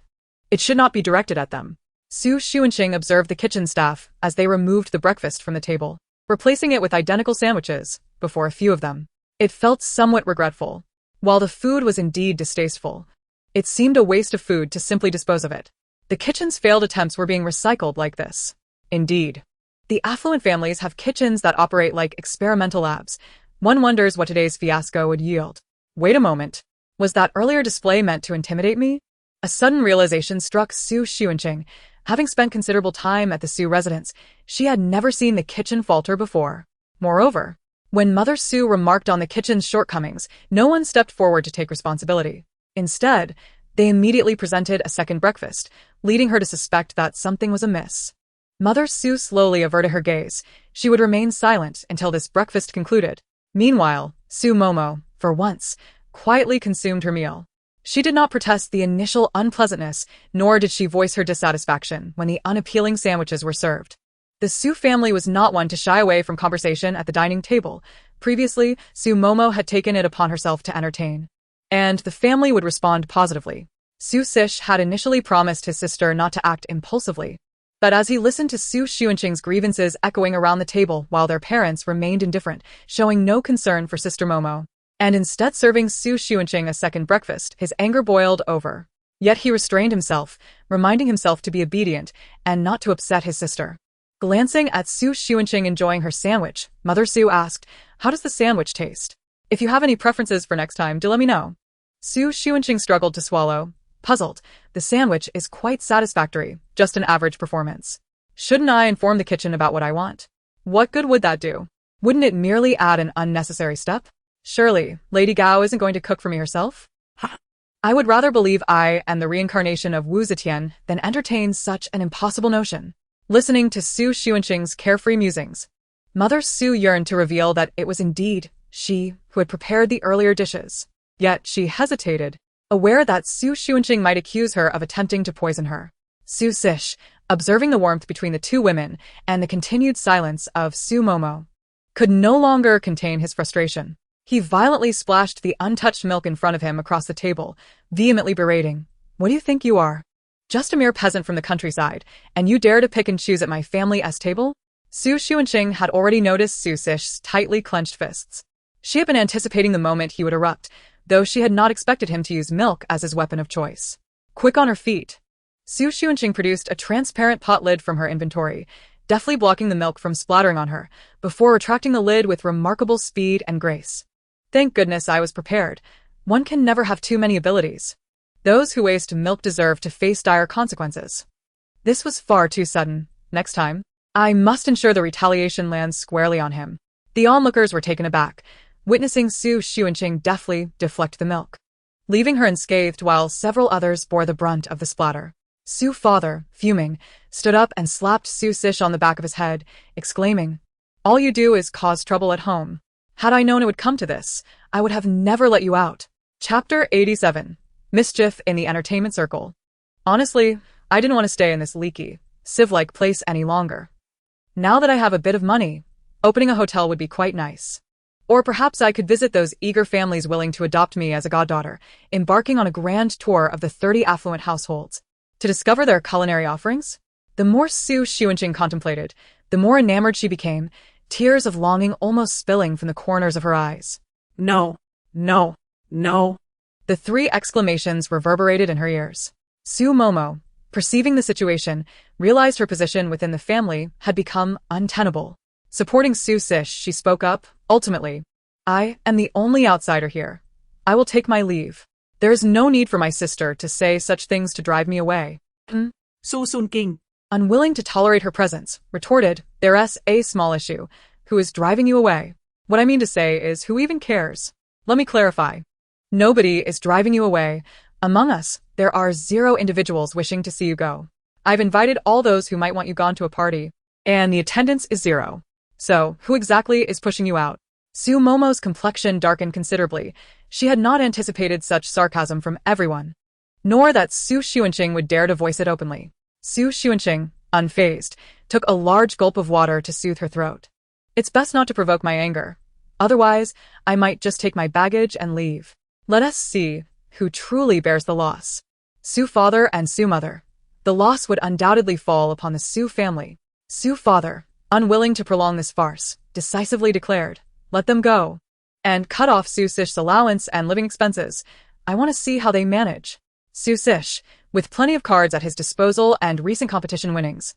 it should not be directed at them. Xunqing observed the kitchen staff as they removed the breakfast from the table, replacing it with identical sandwiches before a few of them. It felt somewhat regretful. While the food was indeed distasteful, it seemed a waste of food to simply dispose of it. The kitchen's failed attempts were being recycled like this. Indeed, the affluent families have kitchens that operate like experimental labs. One wonders what today's fiasco would yield. Wait a moment. Was that earlier display meant to intimidate me? A sudden realization struck Xunqing. Having spent considerable time at the Xu residence, she had never seen the kitchen falter before. Moreover, when Mother Xu remarked on the kitchen's shortcomings, no one stepped forward to take responsibility. Instead, they immediately presented a second breakfast, leading her to suspect that something was amiss. Mother Xu slowly averted her gaze. She would remain silent until this breakfast concluded. Meanwhile, Xunmomo, for once, quietly consumed her meal. She did not protest the initial unpleasantness, nor did she voice her dissatisfaction when the unappealing sandwiches were served. The Xu family was not one to shy away from conversation at the dining table. Previously, Xunmomo had taken it upon herself to entertain, and the family would respond positively. Xu Xish had initially promised his sister not to act impulsively, but as he listened to Xunqing's grievances echoing around the table while their parents remained indifferent, showing no concern for Sister Momo, and instead serving Xunqing a second breakfast, his anger boiled over. Yet he restrained himself, reminding himself to be obedient and not to upset his sister. Glancing at Xunqing enjoying her sandwich, Mother Xu asked, "How does the sandwich taste? If you have any preferences for next time, do let me know." Xunqing struggled to swallow. Puzzled, "The sandwich is quite satisfactory, just an average performance. Shouldn't I inform the kitchen about what I want? What good would that do? Wouldn't it merely add an unnecessary step? Surely, Lady Gao isn't going to cook for me herself? I would rather believe I am the reincarnation of Wu Zetian than entertain such an impossible notion." Listening to Xunqing's carefree musings, Mother Xu yearned to reveal that it was indeed she who had prepared the earlier dishes. Yet she hesitated, aware that Xunqing might accuse her of attempting to poison her. Xu Xish, observing the warmth between the two women and the continued silence of Xunmomo, could no longer contain his frustration. He violently splashed the untouched milk in front of him across the table, vehemently berating, "What do you think you are? Just a mere peasant from the countryside, and you dare to pick and choose at my family's table?" Xunqing had already noticed Xu Xish's tightly clenched fists. She had been anticipating the moment he would erupt, though she had not expected him to use milk as his weapon of choice. Quick on her feet, Xunqing produced a transparent pot lid from her inventory, deftly blocking the milk from splattering on her, before retracting the lid with remarkable speed and grace. "Thank goodness I was prepared. One can never have too many abilities." Those who waste milk deserve to face dire consequences. This was far too sudden. Next time, I must ensure the retaliation lands squarely on him. The onlookers were taken aback, witnessing Xu Xuanqing deftly deflect the milk, leaving her unscathed while several others bore the brunt of the splatter. Xu father, fuming, stood up and slapped Xu Xish on the back of his head, exclaiming, "All you do is cause trouble at home. Had I known it would come to this, I would have never let you out." Chapter 87. Mischief in the Entertainment Circle. Honestly, I didn't want to stay in this leaky, sieve-like place any longer. Now that I have a bit of money, opening a hotel would be quite nice. Or perhaps I could visit those eager families willing to adopt me as a goddaughter, embarking on a grand tour of the 30 affluent households. To discover their culinary offerings? The more Xu Xuanqing contemplated, the more enamored she became, tears of longing almost spilling from the corners of her eyes. No, no, no. The 3 exclamations reverberated in her ears. Xu Momo, perceiving the situation, realized her position within the family had become untenable. Supporting Xu Xish, she spoke up, ultimately, "I am the only outsider here. I will take my leave. There is no need for my sister to say such things to drive me away." So Xunqing. Unwilling to tolerate her presence, retorted, "There's a small issue. Who is driving you away? What I mean to say is, who even cares? Let me clarify. Nobody is driving you away. Among us, there are 0 individuals wishing to see you go. I've invited all those who might want you gone to a party, and the attendance is 0. So, who exactly is pushing you out?" Xu Momo's complexion darkened considerably. She had not anticipated such sarcasm from everyone, nor that Xu Xuanqing would dare to voice it openly. Xu Xuanqing, unfazed, took a large gulp of water to soothe her throat. "It's best not to provoke my anger. Otherwise, I might just take my baggage and leave. Let us see who truly bears the loss. Xu father and Xu mother. The loss would undoubtedly fall upon the Xu family." Xu father, unwilling to prolong this farce, decisively declared, "Let them go. And cut off Xu Xish's allowance and living expenses. I want to see how they manage." Xu Xish, with plenty of cards at his disposal and recent competition winnings,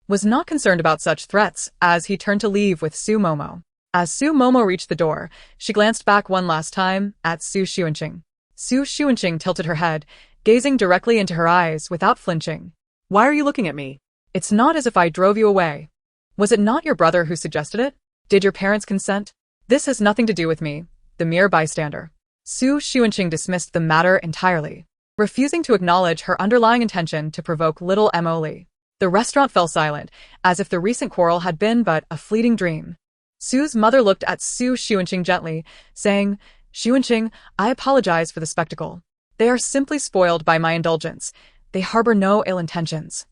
was not concerned about such threats as he turned to leave with Xu Momo. As Xu Momo reached the door, she glanced back one last time at Xu Xuanqing. Xu Xuanqing tilted her head, gazing directly into her eyes without flinching. Why are you looking at me? "It's not as if I drove you away. Was it not your brother who suggested it? Did your parents consent? This has nothing to do with me, the mere bystander." Xu Xuanqing dismissed the matter entirely, refusing to acknowledge her underlying intention to provoke little Mo Li. The restaurant fell silent, as if the recent quarrel had been but a fleeting dream. Xu's mother looked at Xu Xuanqing gently, saying, "Xuanqing, I apologize for the spectacle. They are simply spoiled by my indulgence. They harbor no ill intentions.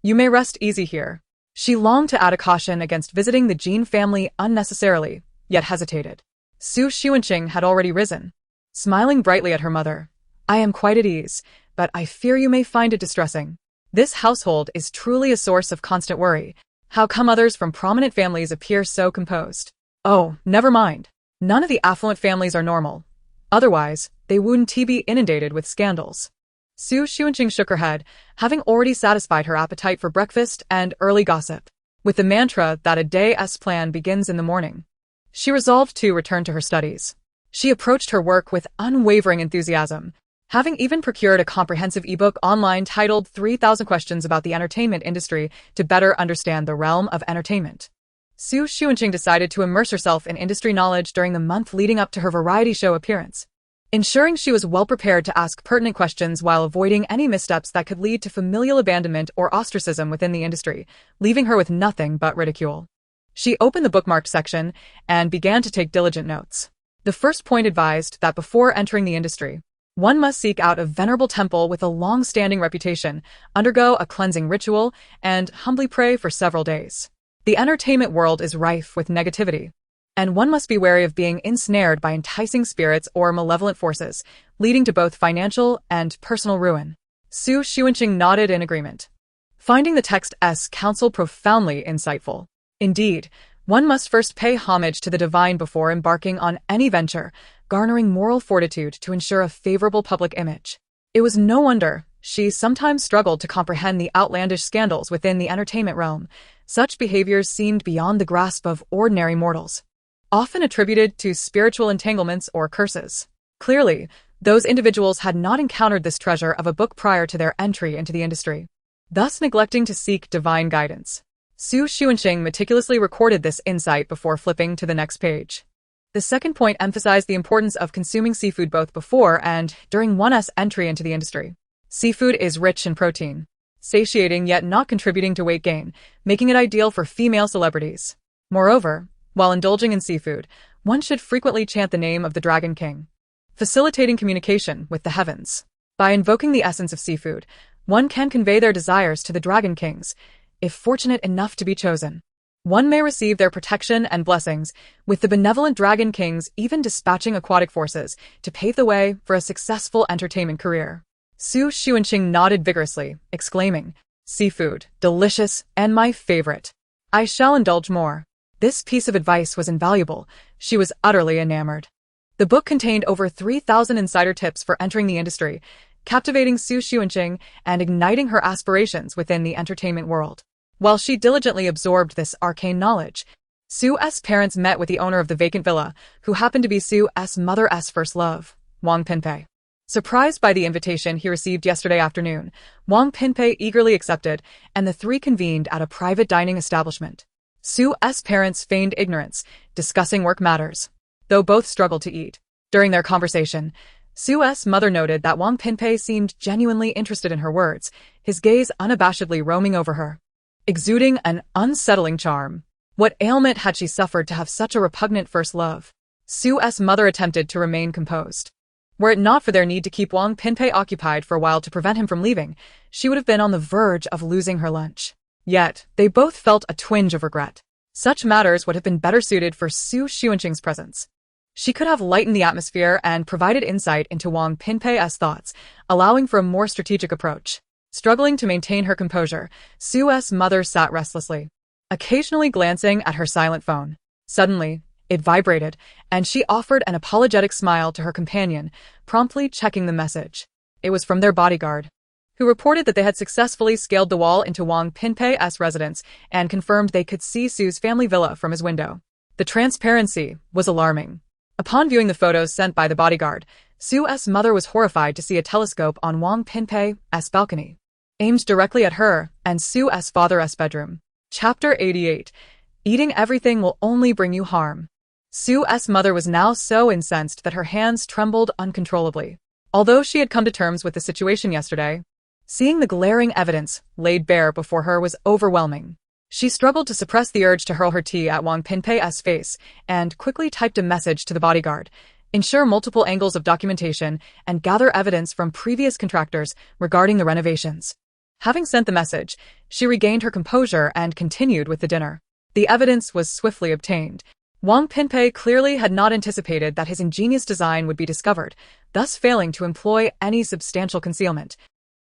You may rest easy here." She longed to add a caution against visiting the Jin family unnecessarily, yet hesitated. Xu Xuanqing had already risen, smiling brightly at her mother. "I am quite at ease, but I fear you may find it distressing. This household is truly a source of constant worry. How come others from prominent families appear so composed?" "Oh, never mind. None of the affluent families are normal. Otherwise, they wouldn't be inundated with scandals." Xu Xuanqing shook her head, having already satisfied her appetite for breakfast and early gossip, with the mantra that a day's plan begins in the morning. She resolved to return to her studies. She approached her work with unwavering enthusiasm, having even procured a comprehensive ebook online titled 3,000 Questions About the Entertainment Industry to better understand the realm of entertainment. Xu Xuanqing decided to immerse herself in industry knowledge during the month leading up to her variety show appearance, ensuring she was well prepared to ask pertinent questions while avoiding any missteps that could lead to familial abandonment or ostracism within the industry, leaving her with nothing but ridicule. She opened the bookmarked section and began to take diligent notes. The first point advised that before entering the industry, one must seek out a venerable temple with a long-standing reputation, undergo a cleansing ritual, and humbly pray for several days. The entertainment world is rife with negativity, and one must be wary of being ensnared by enticing spirits or malevolent forces, leading to both financial and personal ruin. Xu Xuanqing nodded in agreement, finding the text's counsel profoundly insightful. Indeed, one must first pay homage to the divine before embarking on any venture, garnering moral fortitude to ensure a favorable public image. It was no wonder she sometimes struggled to comprehend the outlandish scandals within the entertainment realm. Such behaviors seemed beyond the grasp of ordinary mortals, often attributed to spiritual entanglements or curses. Clearly, Those individuals had not encountered this treasure of a book prior to their entry into the industry, thus neglecting to seek divine guidance. Xunqing meticulously recorded this insight before flipping to the next page. The second point emphasized the importance of consuming seafood both before and during one's entry into the industry. Seafood is rich in protein, satiating yet not contributing to weight gain, making it ideal for female celebrities. Moreover, while indulging in seafood, one should frequently chant the name of the Dragon King, facilitating communication with the heavens. By invoking the essence of seafood, one can convey their desires to the Dragon Kings, if fortunate enough to be chosen. One may receive their protection and blessings, with the benevolent Dragon Kings even dispatching aquatic forces to pave the way for a successful entertainment career. Xunqing nodded vigorously, exclaiming, "Seafood, delicious, and my favorite. I shall indulge more." This piece of advice was invaluable. She was utterly enamored. The book contained over 3,000 insider tips for entering the industry, captivating Xunqing and igniting her aspirations within the entertainment world. While she diligently absorbed this arcane knowledge, Su's parents met with the owner of the vacant villa, who happened to be Su's mother's first love, Wang Pinpei. Surprised by the invitation he received yesterday afternoon, Wang Pinpei eagerly accepted, and the three convened at a private dining establishment. Su's parents feigned ignorance, discussing work matters, though both struggled to eat. During their conversation, Su's mother noted that Wang Pinpei seemed genuinely interested in her words, his gaze unabashedly roaming over her, exuding an unsettling charm. What ailment had she suffered to have such a repugnant first love? Su's mother attempted to remain composed. Were it not for their need to keep Wang Pinpei occupied for a while to prevent him from leaving, she would have been on the verge of losing her lunch. Yet, they both felt a twinge of regret. Such matters would have been better suited for Xunqing's presence. She could have lightened the atmosphere and provided insight into Wang Pinpei's thoughts, allowing for a more strategic approach. Struggling to maintain her composure, Su's mother sat restlessly, occasionally glancing at her silent phone. Suddenly, it vibrated, and she offered an apologetic smile to her companion, promptly checking the message. It was from their bodyguard, who reported that they had successfully scaled the wall into Wang Pinpei's residence and confirmed they could see Su's family villa from his window. The transparency was alarming. Upon viewing the photos sent by the bodyguard, Su's mother was horrified to see a telescope on Wang Pinpei's balcony, aimed directly at her and Su's father's bedroom. Chapter 88. Eating everything will only bring you harm. Su's mother was now so incensed that her hands trembled uncontrollably. Although she had come to terms with the situation yesterday, seeing the glaring evidence laid bare before her was overwhelming. She struggled to suppress the urge to hurl her tea at Wang Pinpei's face and quickly typed a message to the bodyguard, ensure multiple angles of documentation, and gather evidence from previous contractors regarding the renovations. Having sent the message, she regained her composure and continued with the dinner. The evidence was swiftly obtained. Wang Pinpei clearly had not anticipated that his ingenious design would be discovered, thus failing to employ any substantial concealment,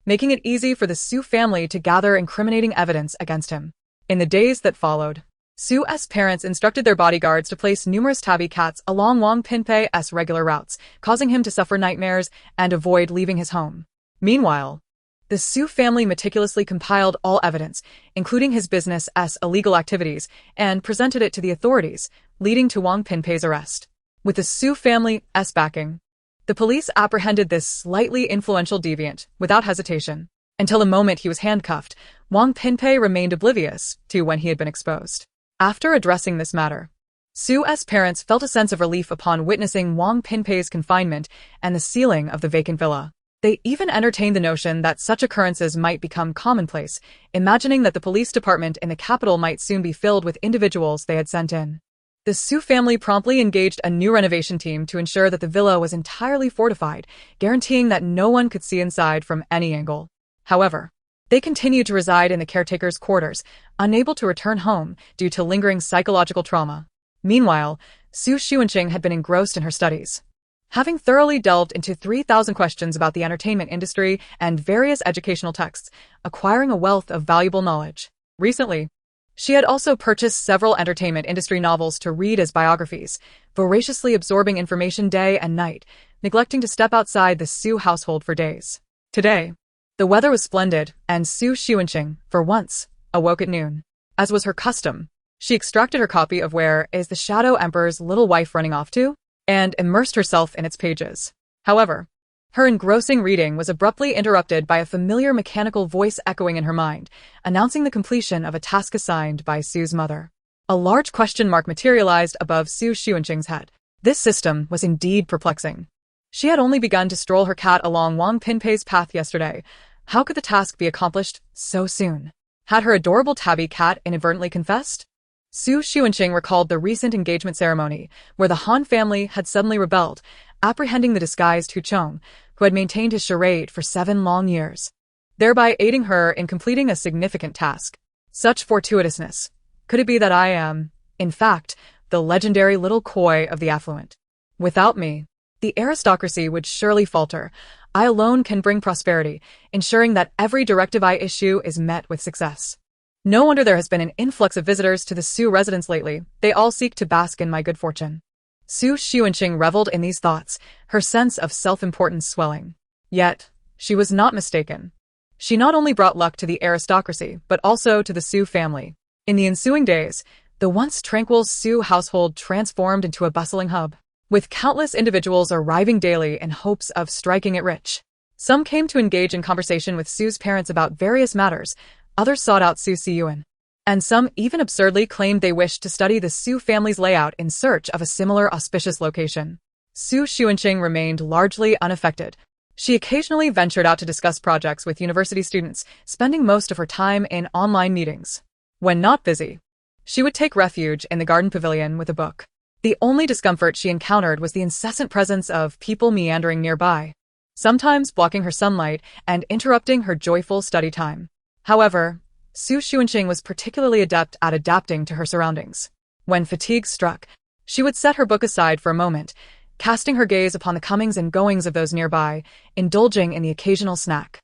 making it easy for the Xu family to gather incriminating evidence against him. In the days that followed, Su's parents instructed their bodyguards to place numerous tabby cats along Wang Pinpei's regular routes, causing him to suffer nightmares and avoid leaving his home. Meanwhile, the Xu family meticulously compiled all evidence, including his business's illegal activities, and presented it to the authorities, leading to Wang Pinpei's arrest. With the Xu family's backing, the police apprehended this slightly influential deviant without hesitation. Until the moment he was handcuffed, Wang Pinpei remained oblivious to when he had been exposed. After addressing this matter, Su's parents felt a sense of relief upon witnessing Wang Pinpei's confinement and the sealing of the vacant villa. They even entertained the notion that such occurrences might become commonplace, imagining that the police department in the capital might soon be filled with individuals they had sent in. The Xu family promptly engaged a new renovation team to ensure that the villa was entirely fortified, guaranteeing that no one could see inside from any angle. However, they continued to reside in the caretaker's quarters, unable to return home due to lingering psychological trauma. Meanwhile, Xunqing had been engrossed in her studies. Having thoroughly delved into 3,000 questions about the entertainment industry and various educational texts, acquiring a wealth of valuable knowledge. Recently, she had also purchased several entertainment industry novels to read as biographies, voraciously absorbing information day and night, neglecting to step outside the Xu household for days. Today, the weather was splendid, and Xunqing, for once, awoke at noon. As was her custom, she extracted her copy of Where is the Shadow Emperor's Little Wife Running Off To? And immersed herself in its pages. However, Her engrossing reading was abruptly interrupted by a familiar mechanical voice echoing in her mind, announcing the completion of a task assigned by Sue's mother. A large question mark materialized above Su Xuanqing's head. This system was indeed perplexing. She had only begun to stroll her cat along Wang Pinpei's path yesterday. How could the task be accomplished so soon? Had her adorable tabby cat inadvertently confessed? Su Xuanqing recalled the recent engagement ceremony, where the Han family had suddenly rebelled, apprehending the disguised Huchong, who had maintained his charade for 7 long years, thereby aiding her in completing a significant task. Such fortuitousness. Could it be that I am, in fact, the legendary little koi of the affluent? Without me, the aristocracy would surely falter. I alone can bring prosperity, ensuring that every directive I issue is met with success. No wonder there has been an influx of visitors to the Su residence lately. They all seek to bask in my good fortune. Su Xuanqing reveled in these thoughts, her sense of self-importance swelling. Yet, she was not mistaken. She not only brought luck to the aristocracy, but also to the Su family. In the ensuing days, the once tranquil Su household transformed into a bustling hub, with countless individuals arriving daily in hopes of striking it rich. Some came to engage in conversation with Su's parents about various matters, others sought out Su Siyuan, and some even absurdly claimed they wished to study the Su family's layout in search of a similar auspicious location. Su Xuanqing remained largely unaffected. She occasionally ventured out to discuss projects with university students, spending most of her time in online meetings. When not busy, she would take refuge in the garden pavilion with a book. The only discomfort she encountered was the incessant presence of people meandering nearby, sometimes blocking her sunlight and interrupting her joyful study time. However, Su Xuanqing was particularly adept at adapting to her surroundings. When fatigue struck, she would set her book aside for a moment, casting her gaze upon the comings and goings of those nearby, indulging in the occasional snack.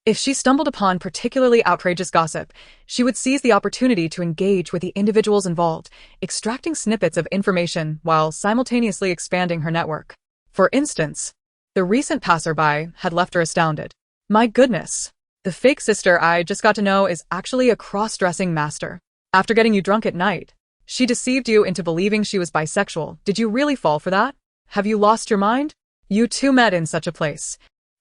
If she stumbled upon particularly outrageous gossip, she would seize the opportunity to engage with the individuals involved, extracting snippets of information while simultaneously expanding her network. For instance, the recent passerby had left her astounded. My goodness, the fake sister I just got to know is actually a cross-dressing master. After getting you drunk at night, she deceived you into believing she was bisexual. Did you really fall for that? Have you lost your mind? You two met in such a place.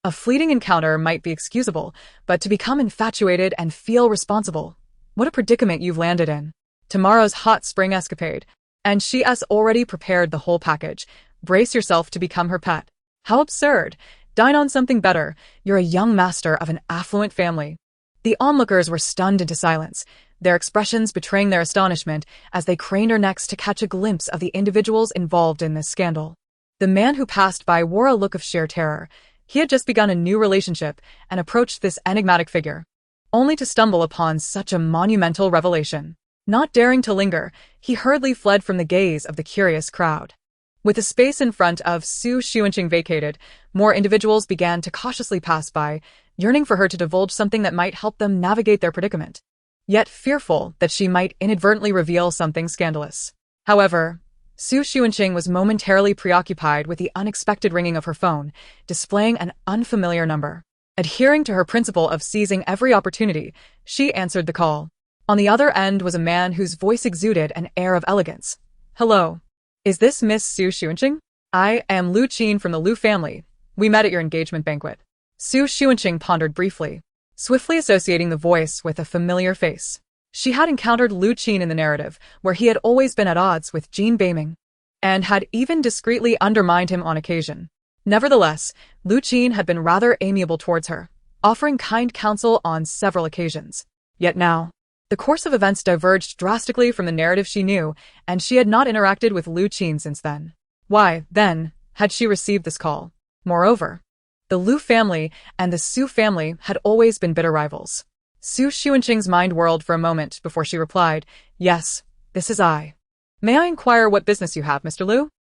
A fleeting encounter might be excusable, but to become infatuated and feel responsible, what a predicament you've landed in. Tomorrow's hot spring escapade, and she has already prepared the whole package. Brace yourself to become her pet. How absurd. Dine on something better. You're a young master of an affluent family. The onlookers were stunned into silence, their expressions betraying their astonishment as they craned their necks to catch a glimpse of the individuals involved in this scandal. The man who passed by wore a look of sheer terror. He had just begun a new relationship and approached this enigmatic figure, only to stumble upon such a monumental revelation. Not daring to linger, he hurriedly fled from the gaze of the curious crowd. With the space in front of Su Xuanqing vacated, more individuals began to cautiously pass by, yearning for her to divulge something that might help them navigate their predicament, yet fearful that she might inadvertently reveal something scandalous. However, Su Xuanqing was momentarily preoccupied with the unexpected ringing of her phone, displaying an unfamiliar number. Adhering to her principle of seizing every opportunity, she answered the call. On the other end was a man whose voice exuded an air of elegance. Hello. Is this Miss Su Xuanqing? I am Lu Qin from the Lu family. We met at your engagement banquet. Su Xuanqing pondered briefly, swiftly associating the voice with a familiar face. She had encountered Lu Qin in the narrative, where he had always been at odds with Jean Beiming, and had even discreetly undermined him on occasion. Nevertheless, Lu Qin had been rather amiable towards her, offering kind counsel on several occasions. Yet now, the course of events diverged drastically from the narrative she knew, and she had not interacted with Lu Qin since then. Why, then, had she received this call? Moreover, the Lu family and the Su family had always been bitter rivals. Su Xuanqing's mind whirled for a moment before she replied, Yes, this is I. May I inquire what business you have, Mr. Lu?